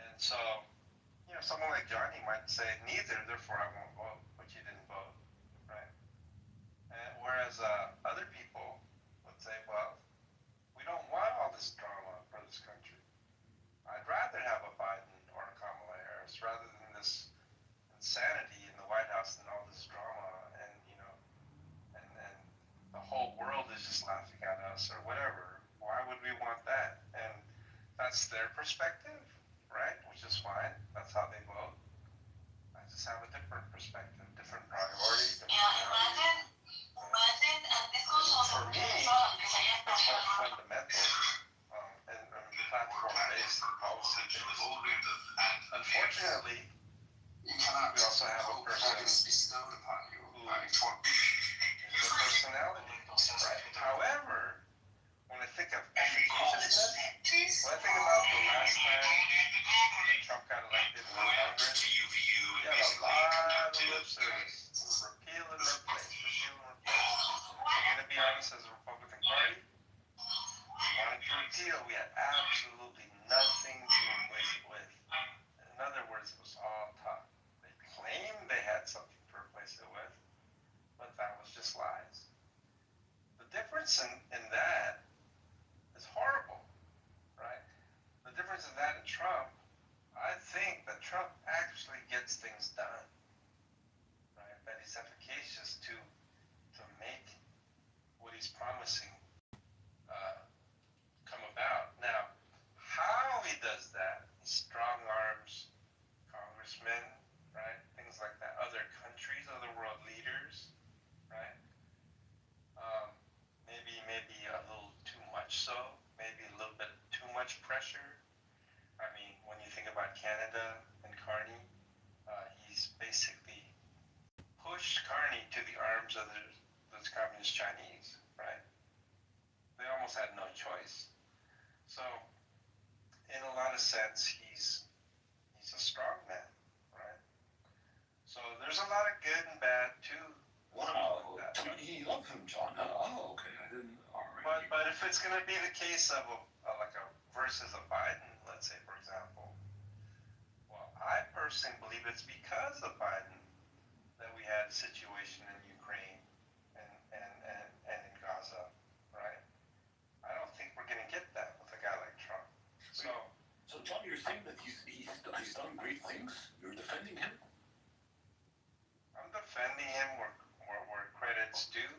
And so, you know, someone like Johnny might say neither, therefore I won't vote, but you didn't vote, right? And whereas other people would say, well, we don't want all this drama for this country. I'd rather have a Biden or a Kamala Harris rather than this insanity in the White House and all this drama, and you know, and the whole world is just laughing at us or whatever. Why would we want that? And that's their perspective, right? Which is fine. That's how they vote. I just have a different perspective, different priority. For me, it's more fundamental and platform-based, policy-based. Unfortunately, we also have a person who is a personality, right? However, when I think of efficaciousness, when I think about the last time that Trump got elected in Congress, he had a lot of lip service. Repeal and replace, repeal and replace. I'm going to be honest, as a Republican Party, we wanted to repeal. We had absolutely nothing to replace it with. In other words, it was all talk. They claimed they had something to replace it with, but that was just lies. The difference in that is horrible, right? The difference in that and Trump, I think that Trump actually gets things done, right? That he's efficacious to make what he's promising come about. Now, how he does that, strong arms, congressmen, right? Things like that, other countries, other world leaders, right? Maybe a little too much so, maybe a little bit too much pressure. I mean, when you think about Canada and Carney, he's basically pushed Carney to the arms of those communist Chinese, right? They almost had no choice. So, in a lot of sense, he's a strong man, right? So there's a lot of good and bad too. Wow, you love him, John. Oh, okay. I didn't. All right. But if it's going to be the case of a versus a Biden, let's say, for example, well, I personally believe it's because of Biden that we had a situation in Ukraine and in Gaza, right? I don't think we're going to get that with a guy like Trump. So John, you're saying that he's done great things. You're defending him. I'm defending him where credit's due,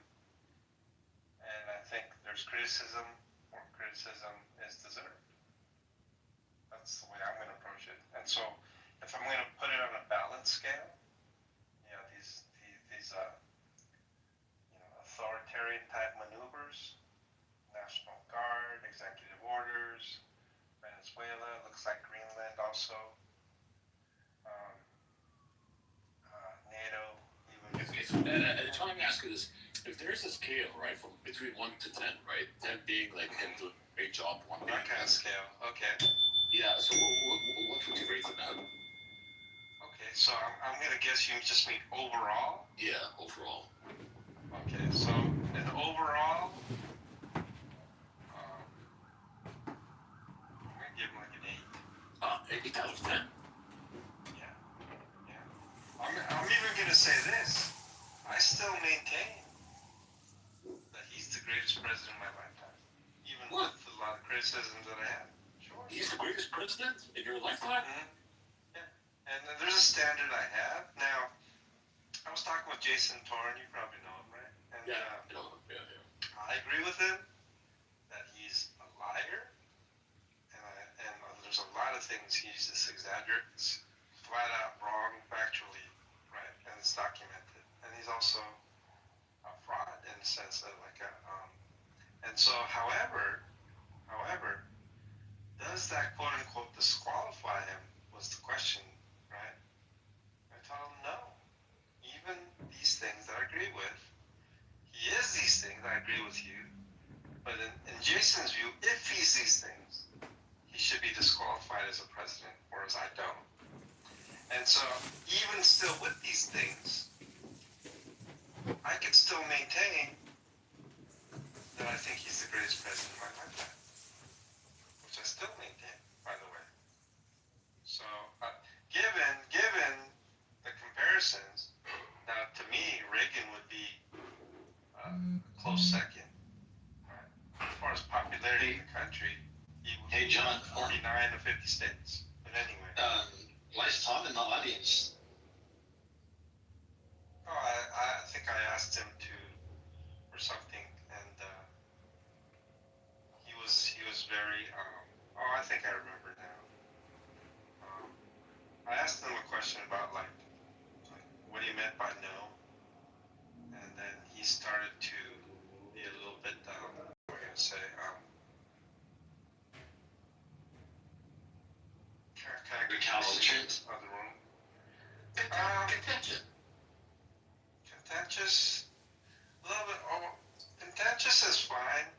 and I think there's criticism where criticism is deserved. That's the way I'm going to approach it. And so, if I'm going to put it on a balance scale, you know, these authoritarian type maneuvers, National Guard, executive orders, Venezuela, looks like Greenland also, NATO, even. John, let me ask you this: if there's a scale, right, from between 1 to 10, right, 10 being like him doing a great job, 1 being that kind of scale, okay. Yeah. So what would you rate it at? Okay, so I'm gonna guess you just mean overall. Yeah, overall. Okay, so in overall, I'm gonna give him like an 8. 8 out of 10. Yeah. I'm even gonna say this. I still maintain that he's the greatest president in my lifetime, even with a lot of criticisms that I have. Sure. He's the greatest president in your lifetime? Mm-hmm. Yeah. And there's a standard I have. Now, I was talking with Jason Torn, you probably know him, right? And, I agree with him that he's a liar, and there's a lot of things he just exaggerates, flat out wrong, factually, right? And it's documented. And he's also a fraud in the sense of and so, however, agree with you. But in Jason's view, if he sees things, he should be disqualified as a president, whereas I don't. And so, even still with these things, I could still maintain that I think he's the greatest president of my lifetime, which I still maintain, by the way. So, given the comparisons, now to me, Reagan would be a close second. Right? As far as popularity in the country, he would be John, 49 to 50 states. But anyway. Why's Tom in the audience? Oh, I think I asked him for something, and he was very. I think I remember now. I asked him a question about like what he meant by no, and then he started to be a little bit. We're gonna say kind of recalcitrant of the room. Contentious, a little bit. Contentious is fine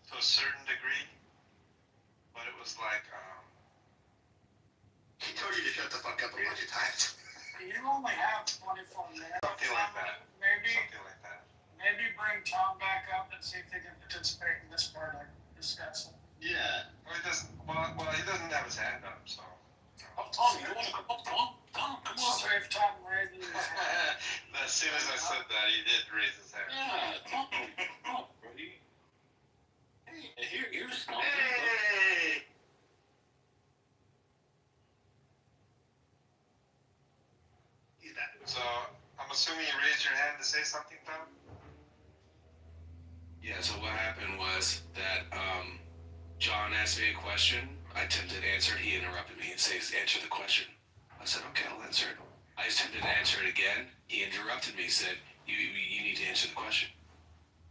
to a certain degree, but it was like. He told you to shut the fuck up a bunch of times. You only have 24 minutes. Something like that. Maybe bring Tom back up and see if they can participate in this part of the discussion. Yeah. Well, he doesn't. Well, he doesn't have his hand up, so. Oh, Tom, you want to come up, Tom? Tom, come on. So if Tom raises his hand. As soon as I said that, he did raise his hand. Yeah, Tom, come on, buddy. Hey, here's Tom. Hey! He's back. So, I'm assuming you raised your hand to say something, Tom? Yeah, so what happened was that John asked me a question. I attempted to answer it. He interrupted me and says, answer the question. I said, okay, I'll answer it. I attempted to answer it again. He interrupted me, said, you need to answer the question.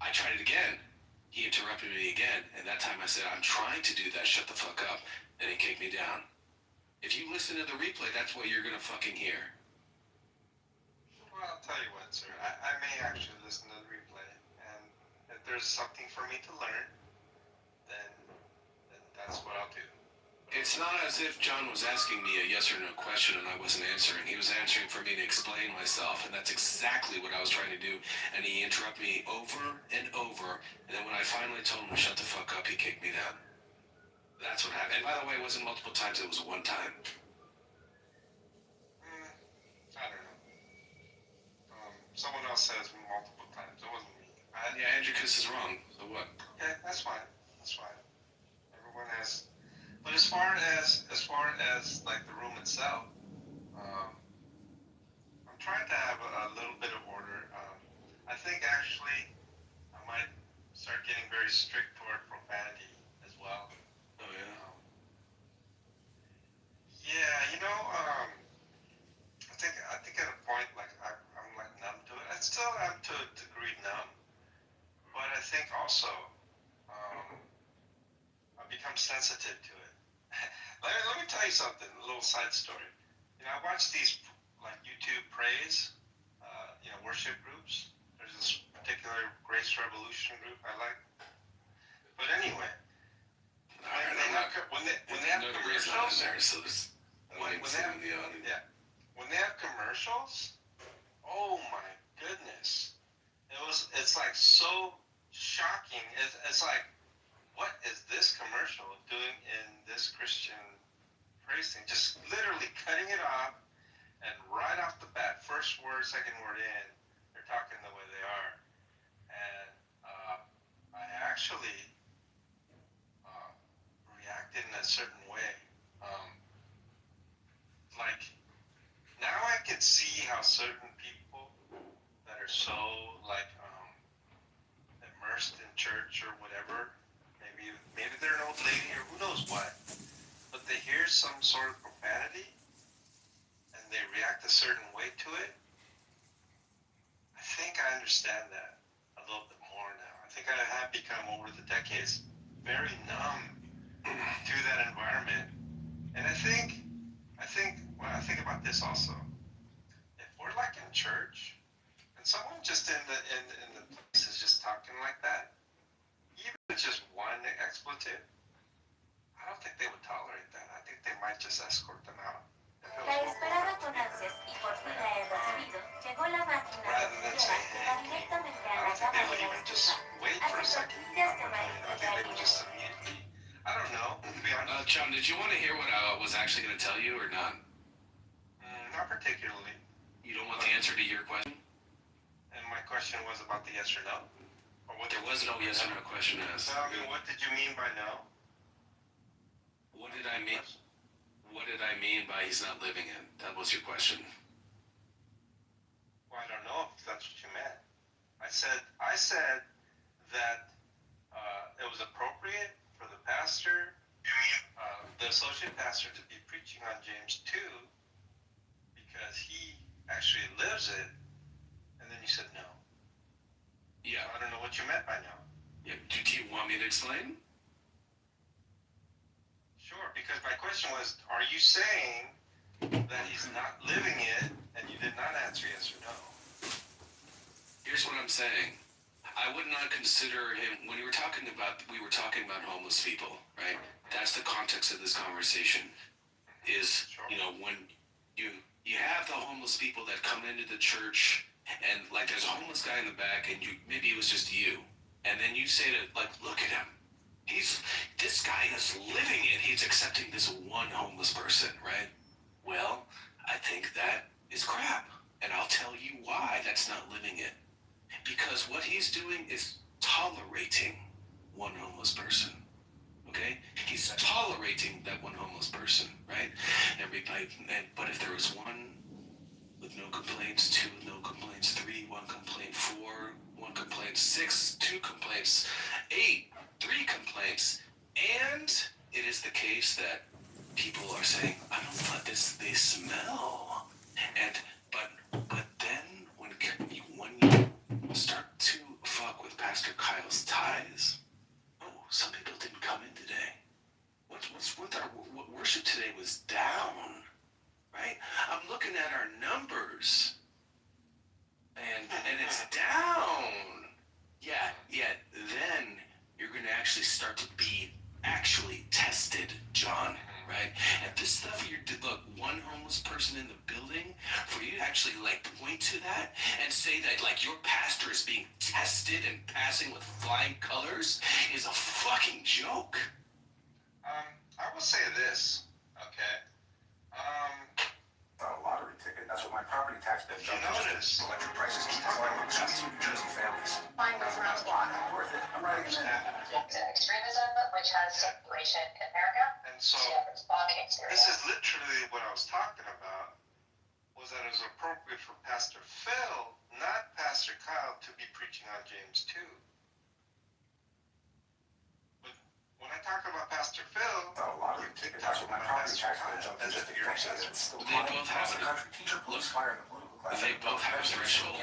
I tried it again. He interrupted me again, and that time I said, I'm trying to do that, shut the fuck up. And he kicked me down. If you listen to the replay, that's what you're gonna fucking hear. Well, I'll tell you what, sir. I may actually listen to the replay, and if there's something for me to learn, then that's what I'll do. It's not as if John was asking me a yes or no question and I wasn't answering. He was answering for me to explain myself, and that's exactly what I was trying to do. And he interrupted me over and over, and then when I finally told him to shut the fuck up, he kicked me down. That's what happened. And by the way, it wasn't multiple times, it was one time. I don't know. Someone else says multiple times. It wasn't me. Yeah, Andrewkus is wrong. So what? Yeah, that's fine. That's fine. Everyone has. But as far as like the room itself, I'm trying to have a little bit of order. I think actually I might start getting very strict toward profanity as well. Oh yeah. I think at a point like I'm like numb to it. I still am to a degree numb, but I think also I've become sensitive to it. Let me tell you something, a little side story. I watch these like YouTube praise, worship groups. There's this particular Grace Revolution group I like. But anyway, when they have commercials, when they have commercials, oh my goodness, it's like so shocking. It's like, what is this commercial doing in this Christian praise thing? Just literally cutting it off, and right off the bat, first word, second word in, they're talking the way they are. And I actually reacted in a certain way. Like, now I can see how certain people that are so, like, immersed in church or whatever, maybe they're an old lady or who knows what, but they hear some sort of profanity and they react a certain way to it. I think I understand that a little bit more now. I think I have become, over the decades, very numb to that environment. And I think when I think about this also, if we're like in church and someone just in the place is just talking like that, I don't think they would tolerate that. I think they might just escort them out. La esperaba con ansias y por fin la he recibido. Llegó la máquina de fritura que va directamente a la cama de la estufa. Hace tortillas de maíz de harina. I don't know. To be honest. John, did you want to hear what I was actually going to tell you or not? Not particularly. You don't want the answer to your question? And my question was about the yes or no? Or what There was no yes or no question asked. So, I mean, what did you mean by no? What did I mean? What did I mean by he's not living it? That was your question. Well, I don't know if that's what you meant. I said that it was appropriate for the pastor, the associate pastor, to be preaching on James 2 because he actually lives it, and then you said no. Yeah. So I don't know what you meant by no. Yeah. Do you want me to explain? Sure, because my question was, are you saying that he's not living it, and you did not answer yes or no? Here's what I'm saying. I would not consider him, when we were talking about homeless people, right? That's the context of this conversation, is, you know, when you have the homeless people that come into the church, and like there's a homeless guy in the back, and maybe it was just you, and then you say to, like, look at him. This guy is living it. He's accepting this one homeless person, right? Well, I think that is crap. And I'll tell you why that's not living it. Because what he's doing is tolerating one homeless person. Okay? He's tolerating that one homeless person, right? But if there was one with no complaints, two with no complaints, three, one complaint, four, one complaint, six, two complaints, 8, 3 complaints, and it is the case that people are saying, I don't want this, they smell. But then when you start to fuck with Pastor Kyle's ties, some people didn't come in today. What worship today was down, right? I'm looking at our numbers, and it's down. Yeah, then you're going to actually start to be actually tested, John, right? And this stuff look, one homeless person in the building, for you to actually like point to that and say that like your pastor is being tested and passing with flying colors is a fucking joke. I will say this, okay? A lottery ticket. That's what my property tax bill If you notice, electric prices keep climbing, squeezing New Jersey families. Mine goes around the block. Worth it. I'm writing it in. To extremism, which has circulation in America. And so, this is literally what I was talking about, was that it was appropriate for Pastor Phil, not Pastor Kyle, to be preaching on James 2. But when I talk about Pastor Phil, A lottery ticket. That's what my property tax bill jumped as if to you're They both have it. Teacher, police, fire, and the political class. They both have a threshold.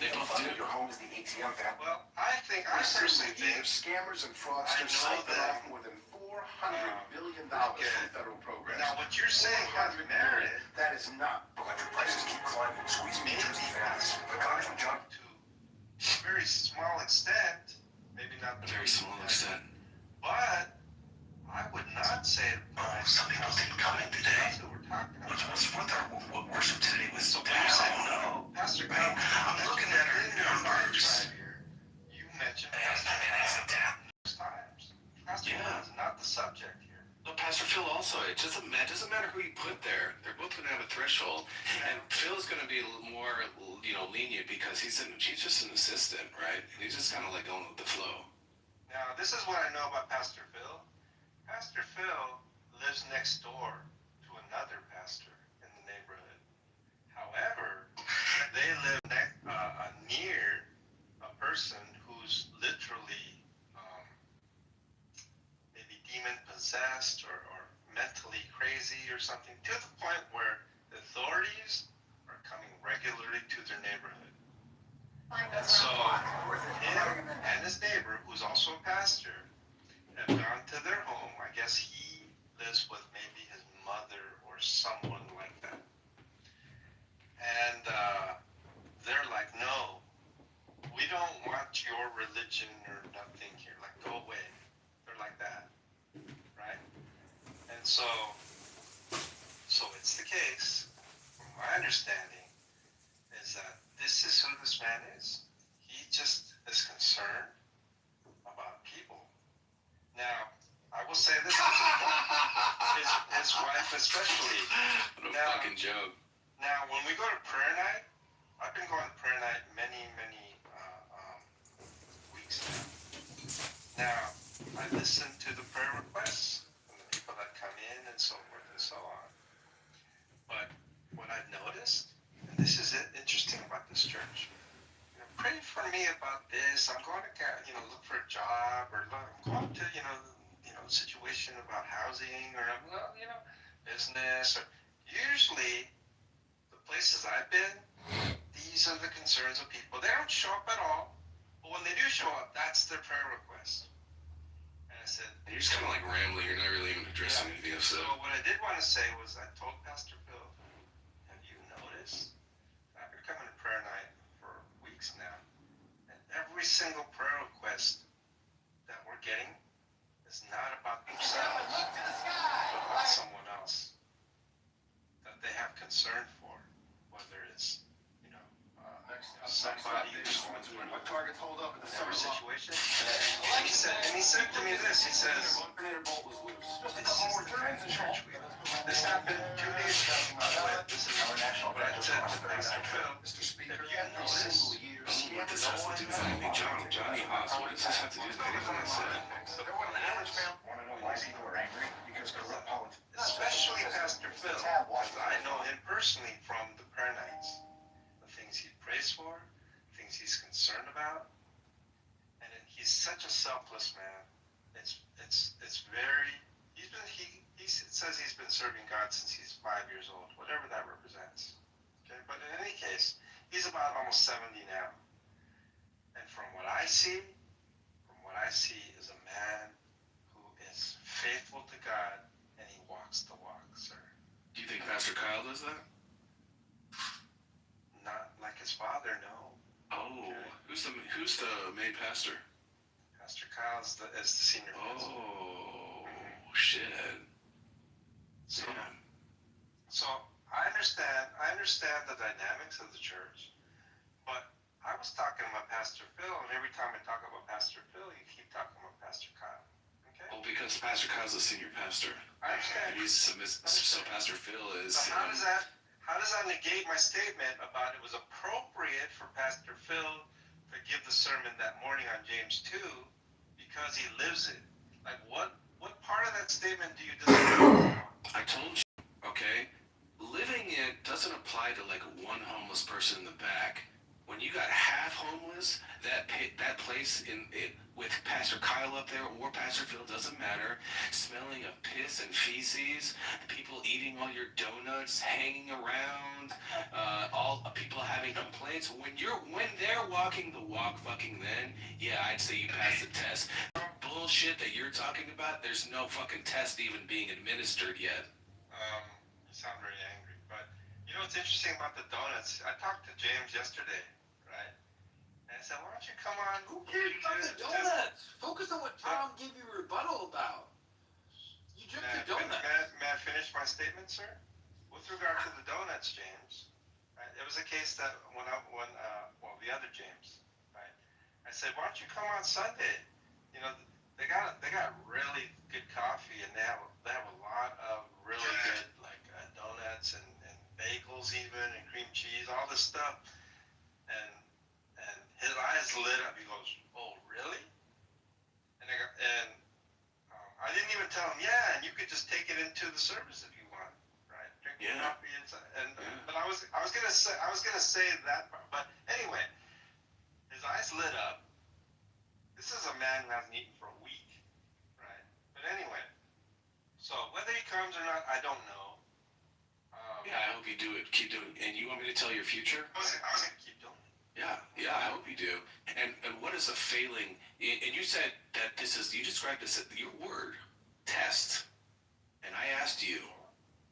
They both do. Your home is the ATM van. Well, I personally think, scammers and I fraudsters know siphon that- off more than $400 billion from federal programs. now what you're saying has merit. That is not. Electric prices keep climbing, squeezing New Jersey families. But Congressman John. To a very small extent, maybe not A very small extent. but I would not say Some people didn't come in today. that's what we're talking about. What worship today was So when you said no, Pastor Kyle, I'm looking at our numbers. You mentioned And Pastor it's Kyle down. times. Pastor Kyle is not the subject here. No, Pastor Phil also. It doesn't matter who you put there. They're both going to have a threshold, and Phil's going to be a little more, lenient because he's just an assistant, right? And he's just kind of like going with the flow. Now, this is what I know about Pastor Phil. Pastor Phil lives next door to another pastor in the neighborhood. However, they live near a person who's literally maybe demon possessed or mentally crazy or something, to the point where the authorities are coming regularly to their neighborhood. And so him and his neighbor, who's also a pastor, have gone to their home. I guess he lives with maybe his mother or someone like that. And they're like, no, we don't want your religion or nothing here. Like, go away. They're like that, right? And so it's the case, from my understanding, is that this is who this man is. He just is concerned about people. Now, I will say this, his wife especially. What a fucking joke. Now, when we go to prayer night, I've been going to prayer night many weeks now. Now, I listen to the prayer requests and the people that come in and so forth and so on. But what I've noticed, and this is interesting about this church, pray for me about this. I'm going to look for a job, or I'm going to situation about housing, or business. Or usually, the places I've been, these are the concerns of people. They don't show up at all, but when they do show up, that's their prayer request. And I said, you're just kind of like rambling. You're not really even addressing anything I've said. So what I did want to say was, I told Pastor Phil, have you noticed? I've been coming to prayer night for weeks now, and every single prayer request that we're getting is not about themselves, but about someone else that they have concern for, whether it's somebody who's going through whatever situation. And he said to me this. He says, "This is the kind of church we are." This happened 2 days ago. By the way, this is what I said to Pastor Phil. If you notice, what does this have to do with anything? Johnny Haas, what does this have to do with anything I said? Especially Pastor Phil, because I know him personally from the prayer nights. The things he prays for, the things he's concerned about, and he's such a selfless man. It's very. He says he's been serving God since he's 5 years old, whatever that represents. Okay, but in any case, he's about almost 70 now, and from what I see is a man who is faithful to God, and he walks the walk, sir. Do you think Pastor Kyle does that? Not like his father, no. Oh, okay. Who's the main pastor? Pastor Kyle is the senior pastor. Oh, shit. So I understand the dynamics of the church, but I was talking about Pastor Phil, and every time I talk about Pastor Phil, you keep talking about Pastor Kyle. Okay? Well, because Pastor Kyle's the senior pastor. I understand. So Pastor Phil is. So how does that negate my statement about it was appropriate for Pastor Phil to give the sermon that morning on James 2 because he lives it? Like what part of that statement do you disagree with? I told you, okay? Living it doesn't apply to like one homeless person in the back. When you got half homeless, that place with Pastor Kyle up there or Pastor Phil, doesn't matter, smelling of piss and feces, people eating all your donuts, hanging around, all people having complaints. When they're walking the walk, fucking then, yeah, I'd say you pass the test. Bullshit that you're talking about, there's no fucking test even being administered yet. You sound very angry, but you know what's interesting about the donuts? I talked to James yesterday, right? And I said, why don't you come on? Who cares about the donuts? Focus on what Tom gave you a rebuttal about. You drink the donuts. May I finish my statement, sir? With regard to the donuts, James, right, it was a case that the other James, right? I said, why don't you come on Sunday? You know, they got really good coffee, and they have a lot of really good donuts and bagels even, and cream cheese, all this stuff. And his eyes lit up. He goes, "Oh, really?" And I didn't even tell him, "Yeah, and you could just take it into the service if you want, right? Drink coffee but I was gonna say that part. But anyway, his eyes lit up. This is a man who hasn't eaten for a week, right? But anyway, so whether he comes or not, I don't know. Yeah, I hope you do it. Keep doing it. And you want me to tell your future? I was gonna keep doing it. Yeah, I hope you do. And what is a failing? And you said that you described this, your word, test. And I asked you,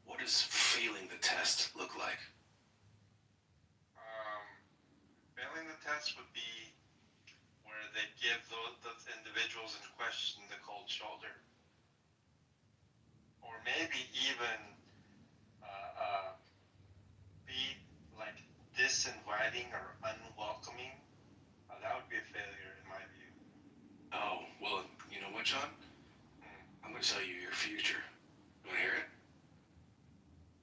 what does failing the test look like? Failing the test would be where they give the individuals in question the cold shoulder. Or maybe your future. You wanna hear it?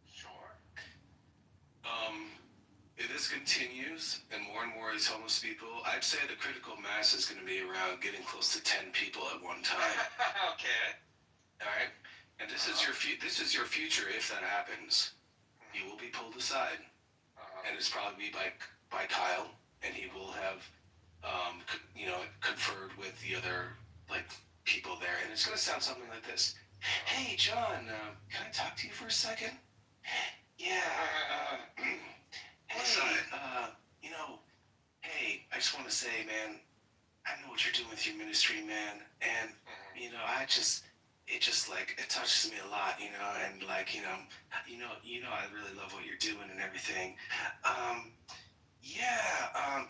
Sure. If this continues and more of these homeless people, I'd say the critical mass is going to be around getting close to 10 people at one time. Okay. All right, and this is your future if that happens. You will be pulled aside, and it's probably by Kyle, and he will have conferred with the other people there, and it's going to sound something like this. Hey, John, can I talk to you for a second? Yeah. Hey, I just want to say, man, I know what you're doing with your ministry, man, and it touches me a lot, and I really love what you're doing and everything.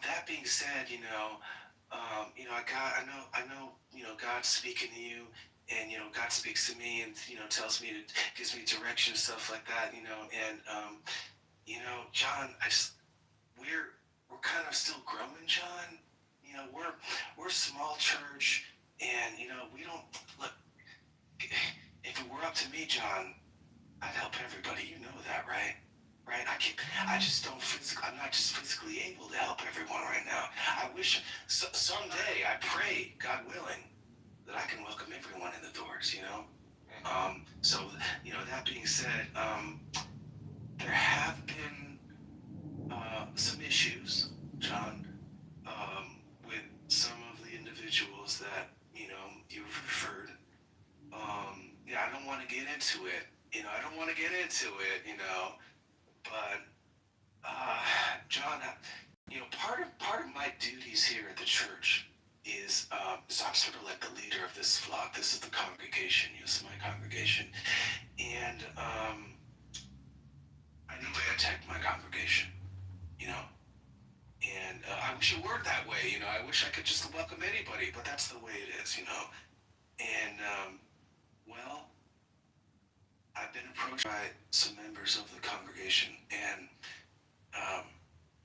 That being said, I know, God's speaking to you, and God speaks to me, and tells me gives me direction and stuff like that, and John, we're kind of still growing, John. We're a small church, and we don't look. If it were up to me, John, I'd help everybody. You know that, right? Right? I'm not just physically able to help everyone right now. I wish someday, I pray, God willing, that I can welcome everyone in the doors. So that being said, there have been some issues, John, with some of the individuals that you've referred. I don't want to get into it. But John, part of my duties here at the church is so I'm sort of like the leader of this flock. This is the congregation. This is my congregation, and I need to protect my congregation. And I wish it were that way. I wish I could just welcome anybody, but that's the way it is. And well, I've been approached by some members of the congregation, and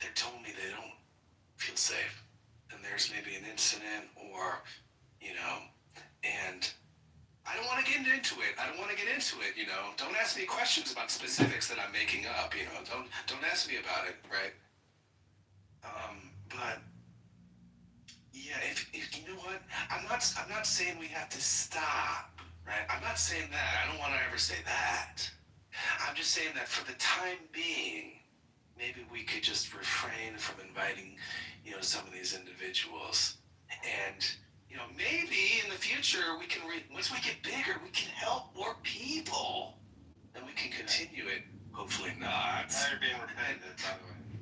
they're telling me they don't feel safe, and there's maybe an incident, or and I don't want to get into it. Don't ask me questions about specifics that I'm making up. Don't ask me about it, right? But yeah, if you know what, I'm not saying we have to stop, right? I'm not saying that. I don't want to ever say that. I'm just saying that for the time being, maybe we could just refrain from inviting, some of these individuals, and maybe in the future we can once we get bigger, we can help more people, and we can continue it. Hopefully not. Now you're being repetitive,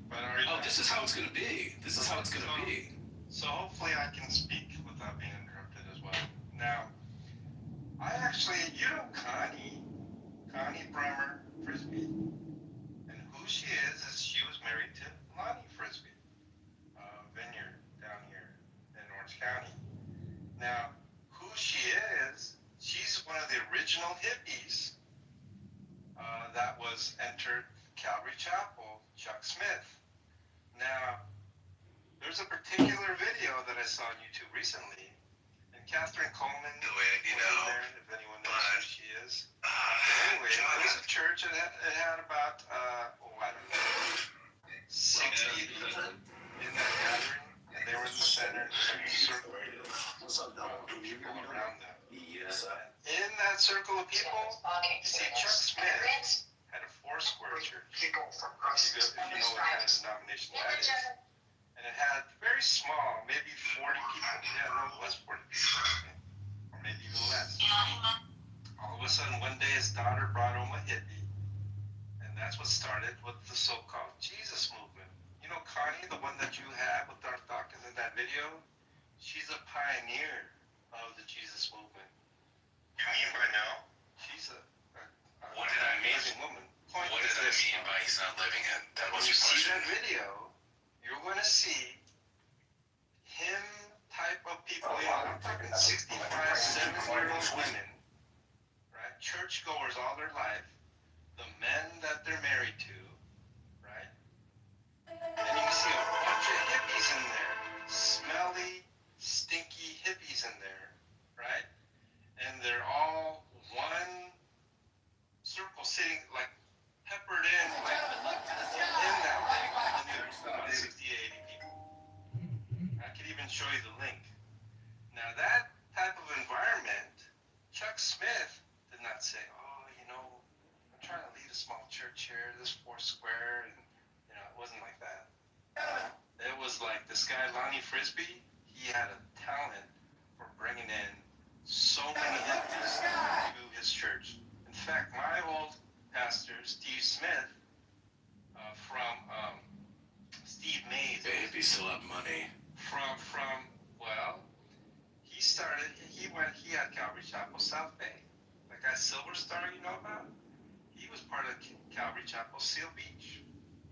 by the way. But this is how it's gonna be. So hopefully I can speak without being interrupted as well. Now, I actually, Connie Bremer Frisbee, and who she is she was married to Lonnie Frisbee, Vineyard down here in Orange County. Now, who she is, she's one of the original hippies that was entered Calvary Chapel, Chuck Smith. Now, there's a particular video that I saw on YouTube recently, and Catherine Coleman was in there, if anyone knows who she is. Anyway, it was a church, and it had about, I don't know, 60 people in that gathering, and they were in the center, and circle people around them. In that circle of people, you see Chuck Smith had a Foursquare church, if you know what kind of denomination that is. And it had very small, maybe 40 people. Yeah, no, it was 40 people, or maybe even less. All of a sudden, one day his daughter brought home a hippie, and that's what started with the so-called Jesus movement. Connie, the one that you had with Darth Dawkins in that video, she's a pioneer of the Jesus movement. You mean by now? She's a what did I mean? Amazing woman. What did I mean by he's not living it? That was when you your see question. that video, you're going to see him type of people. I'm talking 65, 70-year-old women, right? Churchgoers all their life. The men that they're married to, right? And you see a bunch of hippies in there, smelly, stinky hippies in there, right? And they're all one Smith did not say, oh, I'm trying to lead a small church here, this Foursquare, and, it wasn't like that. It was like this guy, Lonnie Frisbee, he had a talent for bringing in so many hippies to his church. In fact, my old pastor, Steve Smith, from Steve Mays. The hippies still have money. Well, he had Calvary Chapel South Bay. That guy Silver Star you know about? He was part of Calvary Chapel Seal Beach,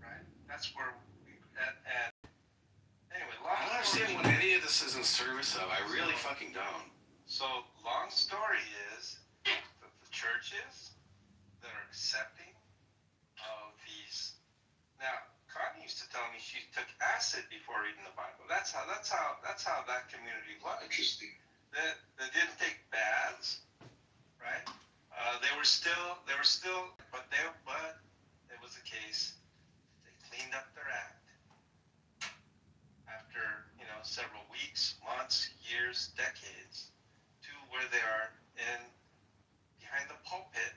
right? That's where and anyway, I don't understand what any of this is in service of. I really fucking don't. So, long story is that the churches that are accepting of these. Now, Connie used to tell me she took acid before reading the Bible. That's how that community was. Interesting. They didn't take baths, right? They were still, but it was the case. They cleaned up their act after several weeks, months, years, decades, to where they are behind the pulpit,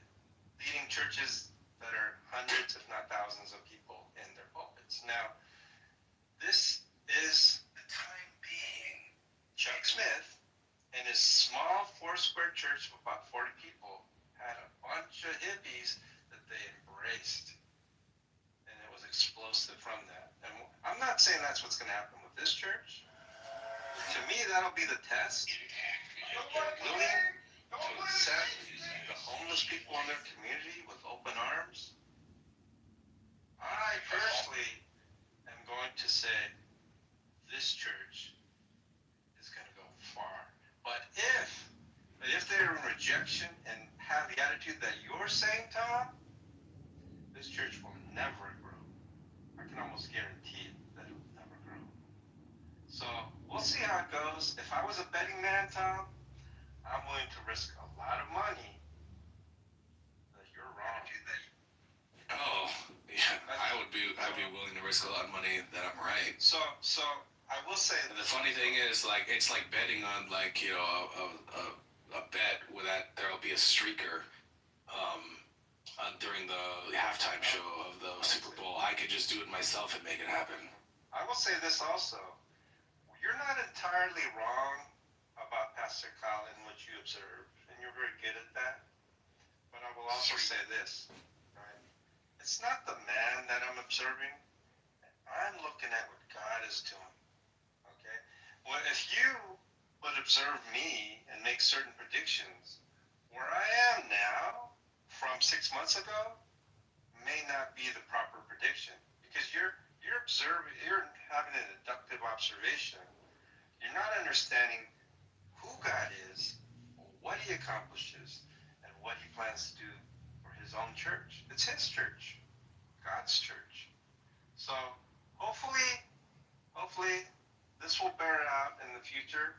leading churches that are hundreds, if not thousands, of people in their pulpits. Now, this is the time being. Chuck Smith and his small Foursquare church of about 40 people had a bunch of hippies that they embraced. And it was explosive from that. And I'm not saying that's what's going to happen with this church. To me, that'll be the test. If they're willing to accept the homeless people in their community with open arms, I personally am going to say this church is going to go far. But if they're in rejection and have the attitude that you're saying, Tom, this church will never grow. I can almost guarantee it that it will never grow. So we'll see how it goes. If I was a betting man, Tom, I'm willing to risk a lot of money that you're wrong. Oh, yeah, I'd be willing to risk a lot of money that I'm right. So I will say. And the funny thing is, it's like betting on a bet where that there'll be a streaker during the halftime show of the Super Bowl. I could just do it myself and make it happen. I will say this also. You're not entirely wrong about Pastor Kyle in what you observe, and you're very good at that. But I will also say this, right? It's not the man that I'm observing. I'm looking at what God is doing, okay? Well, if you would observe me and make certain predictions, where I am now from 6 months ago may not be the proper prediction, because you're observing, you're having an inductive observation. You're not understanding who God is, what he accomplishes, and what he plans to do for his own church. It's his church, God's church. So hopefully this will bear out in the future.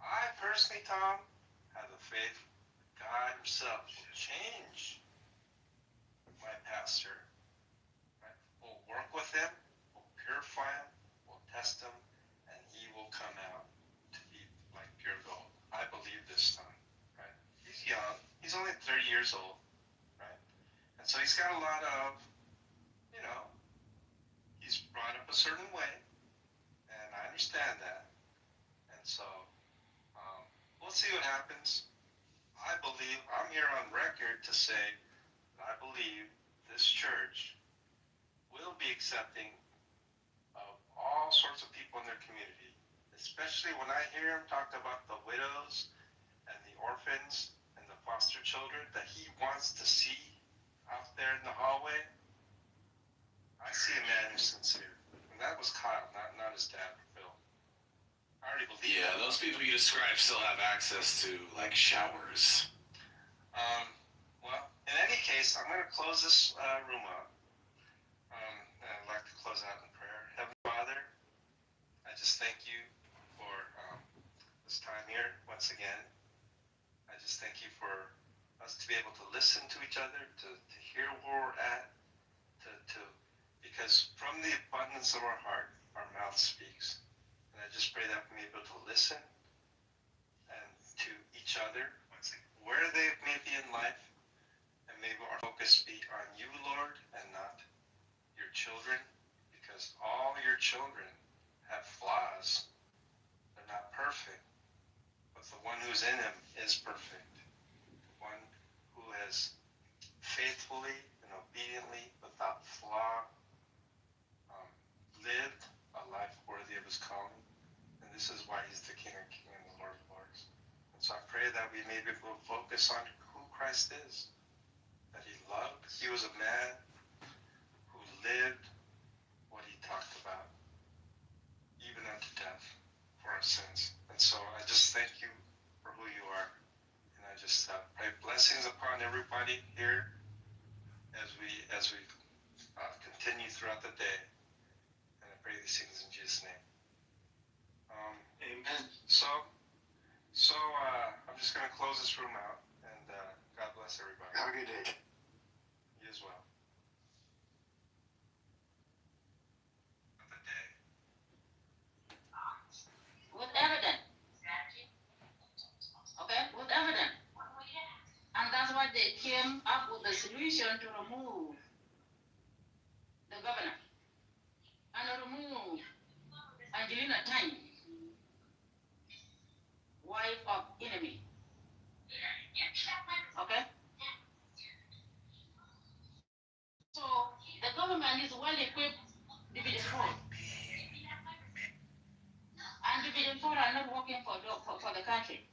I personally, Tom, have the faith that God himself will change my pastor. Right? We'll work with him, we'll purify him, we'll test him, and he will come out to be like pure gold. I believe this time. Right? He's young. He's only 30 years old. Right? And so he's got a lot of, he's brought up a certain way, and I understand that. And so we'll see what happens. I believe, I'm here on record to say that I believe this church will be accepting of all sorts of people in their community, especially when I hear him talk about the widows and the orphans and the foster children that he wants to see out there in the hallway. I see a man who's sincere. And that was Kyle, not his dad, Phil. I already believe Yeah, that. those people you described still have access to, showers. Well, in any case, I'm going to close this room up. And I'd like to close out in prayer. Heavenly Father, I just thank you for this time here once again. I just thank you for us to be able to listen to each other, to hear where we're at, because from the abundance of our heart, our mouth speaks. And I just pray that we may be able to listen and to each other where they may be in life, and may our focus be on you, Lord, and not your children, because all your children have flaws. They're not perfect, but the one who's in them is perfect. The one who has faithfully and obediently, without flaw, lived a life worthy of his calling. And this is why he's the King of Kings and the Lord of Lords. And so I pray that we may be able to focus on who Christ is, that he loved. He was a man who lived what he talked about, even unto death for our sins. And so I just thank you for who you are. And I just pray blessings upon everybody here as we continue throughout the day. And I pray these things in Jesus' name. Amen. So I'm just going to close this room out, and God bless everybody. Have a good day. You as well. With evidence. Okay, with evidence. And that's why they came up with a solution to remove the governor and remove Angelina Tang, wife of enemy. Okay? So the government is well equipped to be destroyed. And the Division 4 are not working for the country.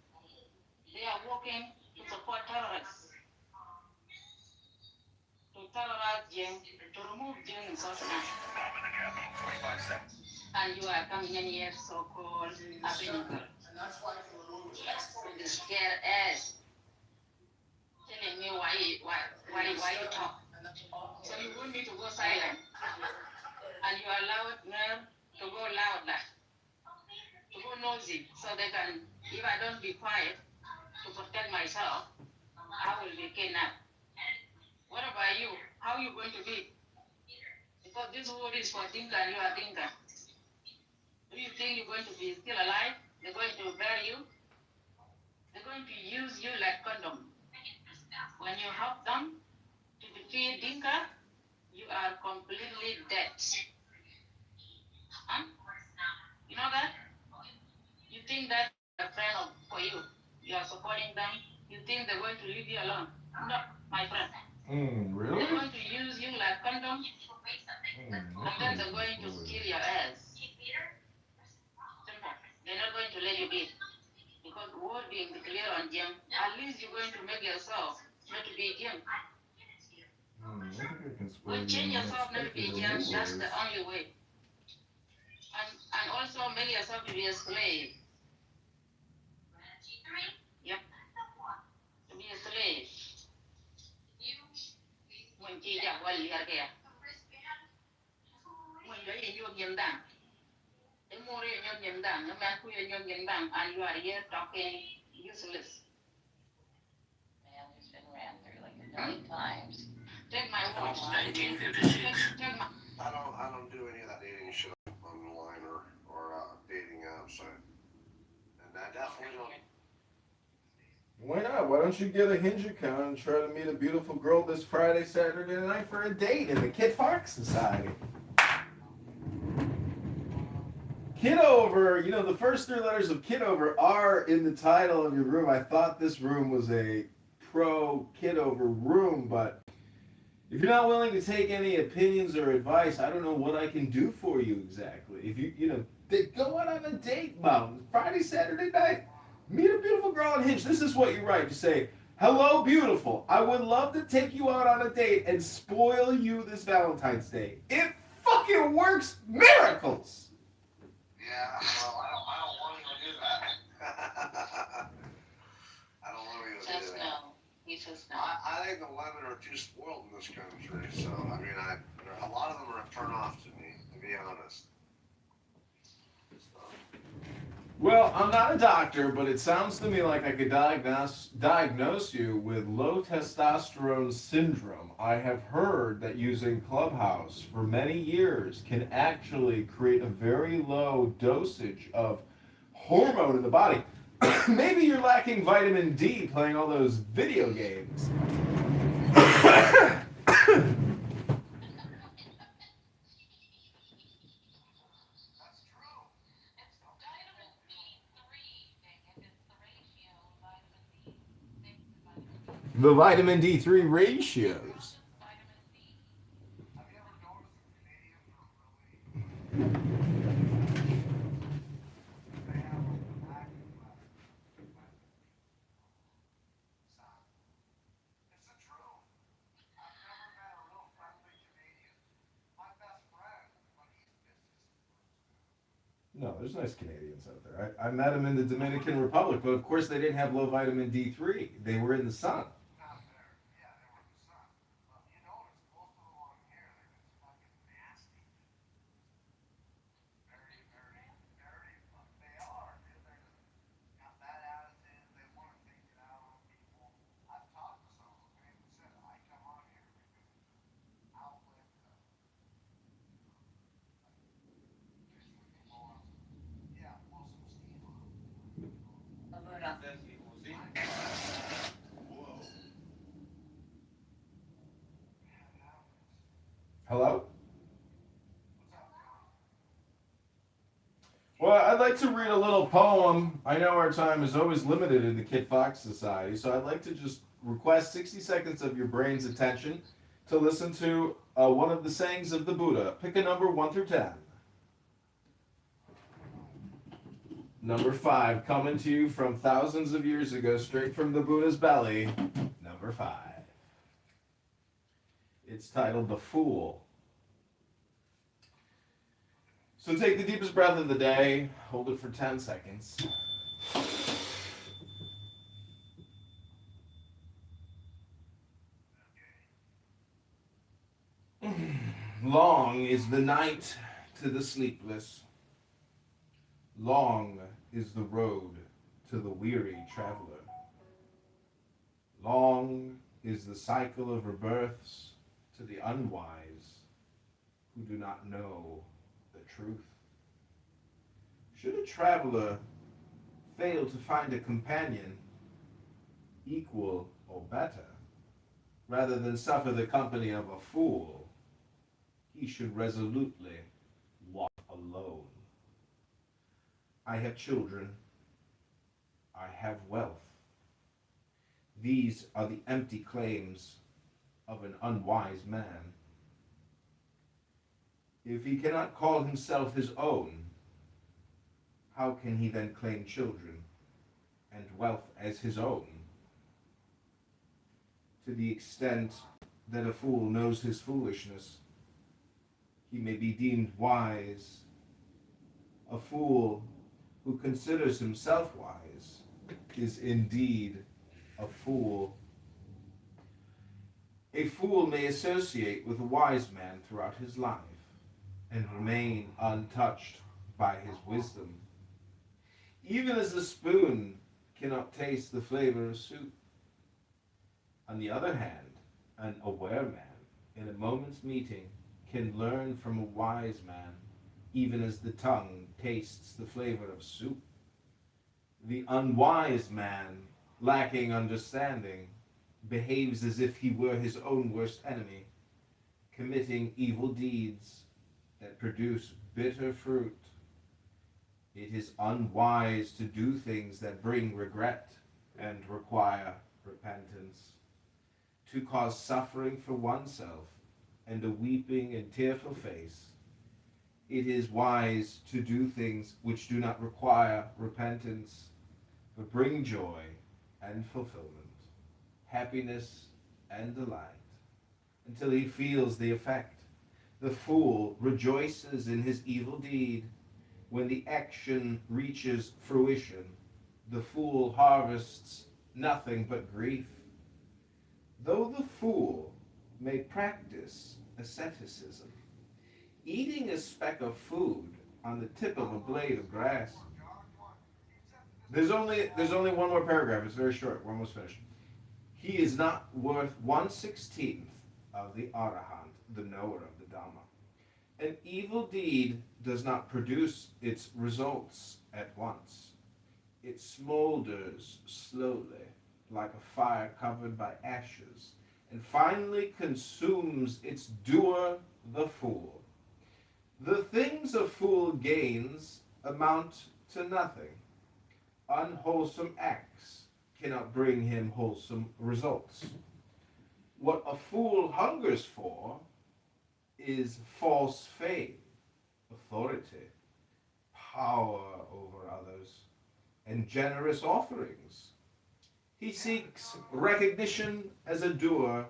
They are working to support terrorists, to terrorize Jim, to remove Jim in South Sudan. And you are coming in here so-called Abednego. The scare ass, telling me why you talk. So you want me to go silent, and you allow me to go loud, to go nosy, so they can, if I don't be quiet to protect myself, I will be kidnapped. What about you? How are you going to be? Because this word is for Dinka and you are Dinka. Do you think you're going to be still alive? They're going to bury you? They're going to use you like condom. When you help them to defeat Dinka, you are completely dead. Huh? You know that? You think that a friend for you? You are supporting them? You think they're going to leave you alone? No, my friend. Really? They're going to use you like condom, and then they're going to kill your ass. Simple. They're not going to let you be. Because war being declared on Jim, at least you're going to make yourself not to be Jim. When change yourself not to be Jim, that's the only way. And also make yourself to be a slave. Yep. To be a slave. When chị chẳng qua lý kìa. When you're in your game down. The more in your game down, the man who in your game down, and you are here talking useless. Man, who's been ran through like a million times. Take my watch. 1956. Take my. I don't do any of that dating shit online or dating apps. And I definitely don't. Why not? Why don't you get a Hinge account and try to meet a beautiful girl this Friday, Saturday night for a date in the Kit Fox Society? Kitover, the first three letters of Kitover are in the title of your room. I thought this room was a pro-Kitover room, but if you're not willing to take any opinions or advice, I don't know what I can do for you exactly. If they go out on a date, Mom, Friday, Saturday night, meet a beautiful girl on Hinge. This is what you write. You say, "Hello, beautiful. I would love to take you out on a date and spoil you this Valentine's Day." It fucking works miracles. Yeah, well, I don't want to do that. I don't want to do Just that. no. You just know. I think the women are too spoiled in this country. So, I mean, a lot of them are a turn off to me, to be honest. Well, I'm not a doctor, but it sounds to me like I could diagnose you with low testosterone syndrome. I have heard that using Clubhouse for many years can actually create a very low dosage of hormone in the body. Maybe you're lacking vitamin D playing all those video games. The vitamin D3 ratios. No, there's nice Canadians out there. I met them in the Dominican Republic, but of course they didn't have low vitamin D3. They were in the sun. Hello? Well, I'd like to read a little poem. I know our time is always limited in the Kit Fox Society, so I'd like to just request 60 seconds of your brain's attention to listen to one of the sayings of the Buddha. Pick a number 1 through 10. Number 5, coming to you from thousands of years ago, straight from the Buddha's belly. Number 5. It's titled The Fool. So take the deepest breath of the day, hold it for 10 seconds. Long is the night to the sleepless. Long is the road to the weary traveler. Long is the cycle of rebirths to the unwise who do not know the truth. Should a traveler fail to find a companion equal or better, rather than suffer the company of a fool, he should resolutely walk alone. I have children. I have wealth. These are the empty claims of an unwise man. If he cannot call himself his own, how can he then claim children and wealth as his own? To the extent that a fool knows his foolishness, he may be deemed wise. A fool who considers himself wise is indeed a fool. A fool may associate with a wise man throughout his life and remain untouched by his wisdom. Even as a spoon cannot taste the flavor of soup. On the other hand, an aware man in a moment's meeting can learn from a wise man, even as the tongue tastes the flavor of soup. The unwise man, lacking understanding, behaves as if he were his own worst enemy, committing evil deeds that produce bitter fruit. It is unwise to do things that bring regret and require repentance, to cause suffering for oneself and a weeping and tearful face. It is wise to do things which do not require repentance, but bring joy and fulfillment, happiness and delight, until he feels the effect. The fool rejoices in his evil deed. When the action reaches fruition, the fool harvests nothing but grief. Though the fool may practice asceticism, eating a speck of food on the tip of a blade of grass. There's only one more paragraph. It's very short. We're almost finished. He is not worth 1/16 of the Arahant, the knower of the Dhamma. An evil deed does not produce its results at once. It smolders slowly, like a fire covered by ashes, and finally consumes its doer, the fool. The things a fool gains amount to nothing. Unwholesome acts cannot bring him wholesome results. What a fool hungers for is false fame, authority, power over others, and generous offerings. He seeks recognition as a doer,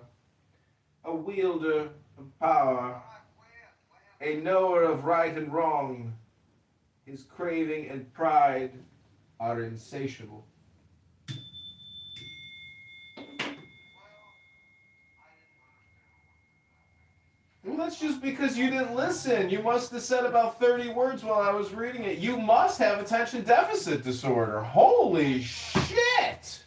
a wielder of power, a knower of right and wrong. His craving and pride are insatiable. Well, that's just because you didn't listen. You must have said about 30 words while I was reading it. You must have attention deficit disorder. Holy shit!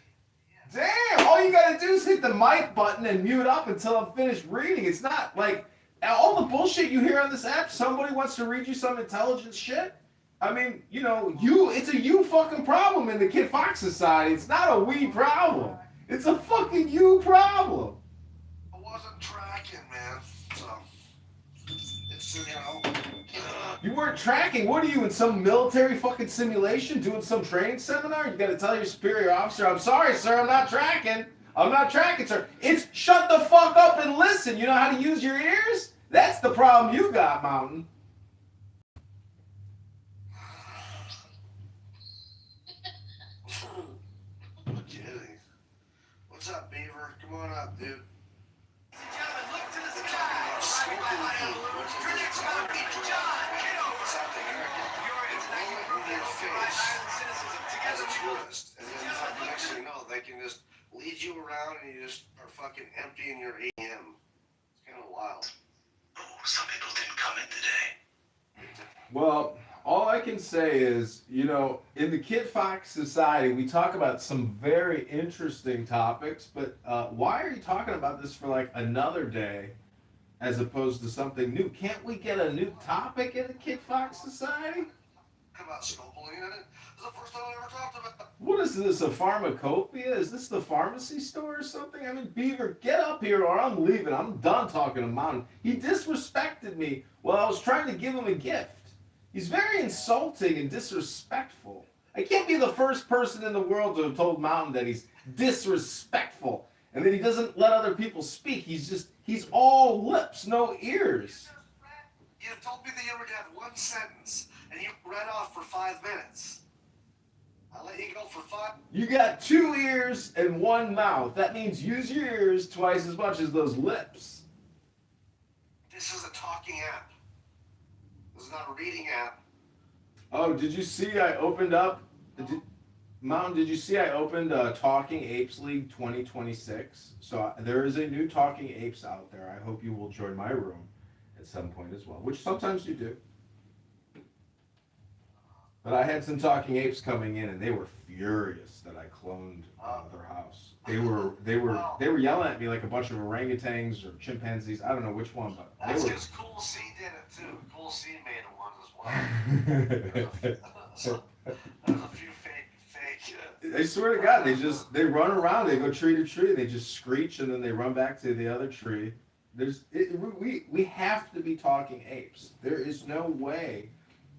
Damn! All you gotta do is hit the mic button and mute up until I'm finished reading. It's not like all the bullshit you hear on this app, somebody wants to read you some intelligent shit. I mean, it's a you fucking problem in the Kid Fox Society. It's not a we problem. It's a fucking you problem. I wasn't tracking, man. So, it's, You weren't tracking. What are you, in some military fucking simulation doing some training seminar? You gotta tell your superior officer, I'm sorry, sir, I'm not tracking. I'm not tracking, sir. It's shut the fuck up and listen. You know how to use your ears? That's the problem you got, Mountain. kidding. What's up, Beaver? Come on up, dude. Look to the sky. Your next copy, John Kitover. Something Peoria, tonight you proved that open mind island cynicism. as a Together we will. tourist, and then fucking next thing you know, they can just lead you around and you just are fucking emptying your ATM. It's kind of wild. Oh, some people didn't come in today. Well, all I can say is, in the Kid Fox Society, we talk about some very interesting topics, but why are you talking about this for like another day as opposed to something new? Can't we get a new topic in the Kid Fox Society? About scopolamine in it. This is the first time I ever talked about. What is this, a pharmacopoeia? Is this the pharmacy store or something? I mean, Beaver, get up here or I'm leaving. I'm done talking to Mountain. He disrespected me while I was trying to give him a gift. He's very insulting and disrespectful. I can't be the first person in the world to have told Mountain that he's disrespectful and that he doesn't let other people speak. He's all lips, no ears. You told me that you only had one sentence, and you read off for 5 minutes. I let you go for 5. You got 2 ears and 1 mouth. That means use your ears twice as much as those lips. This is a talking app. This is not a reading app. Oh, did you see I opened up? Mountain, did you see I opened Talking Apes League 2026? So there is a new Talking Apes out there. I hope you will join my room at some point as well, which sometimes you do. But I had some Talking Apes coming in, and they were furious that I cloned their house. They were yelling at me like a bunch of orangutans or chimpanzees. I don't know which one, but That's because Cool C did it too. Cool C made it one as well. There's a few fake. I swear to God, they run around. They go tree to tree. They just screech, and then they run back to the other tree. We have to be talking apes. There is no way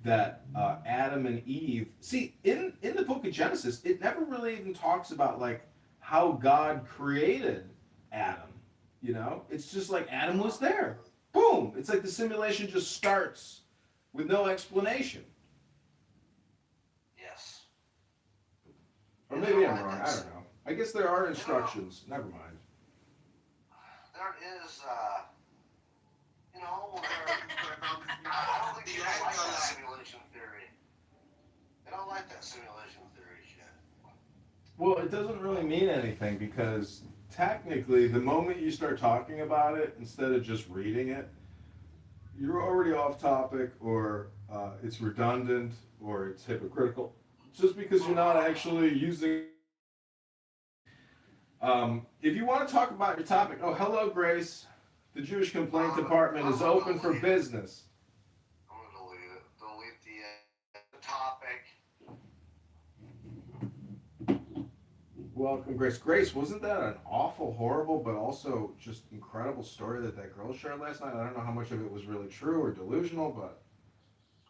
that Adam and Eve. See, in the book of Genesis, it never really even talks about like how God created Adam. It's just like Adam was there. Boom! It's like the simulation just starts with no explanation. Yes. Or maybe I'm wrong. I don't know. I guess there are instructions. Never mind. There is, I don't think you like that simulation theory. They don't like that simulation theory shit. Well, it doesn't really mean anything because technically, the moment you start talking about it instead of just reading it, you're already off topic, or it's redundant, or it's hypocritical. Just because you're not actually using. If you want to talk about your topic, oh, hello, Grace. The Jewish Complaint Department is open for business. I'm gonna delete it. Delete the topic. Welcome, Grace. Grace, wasn't that an awful, horrible, but also just incredible story that girl shared last night? I don't know how much of it was really true or delusional, but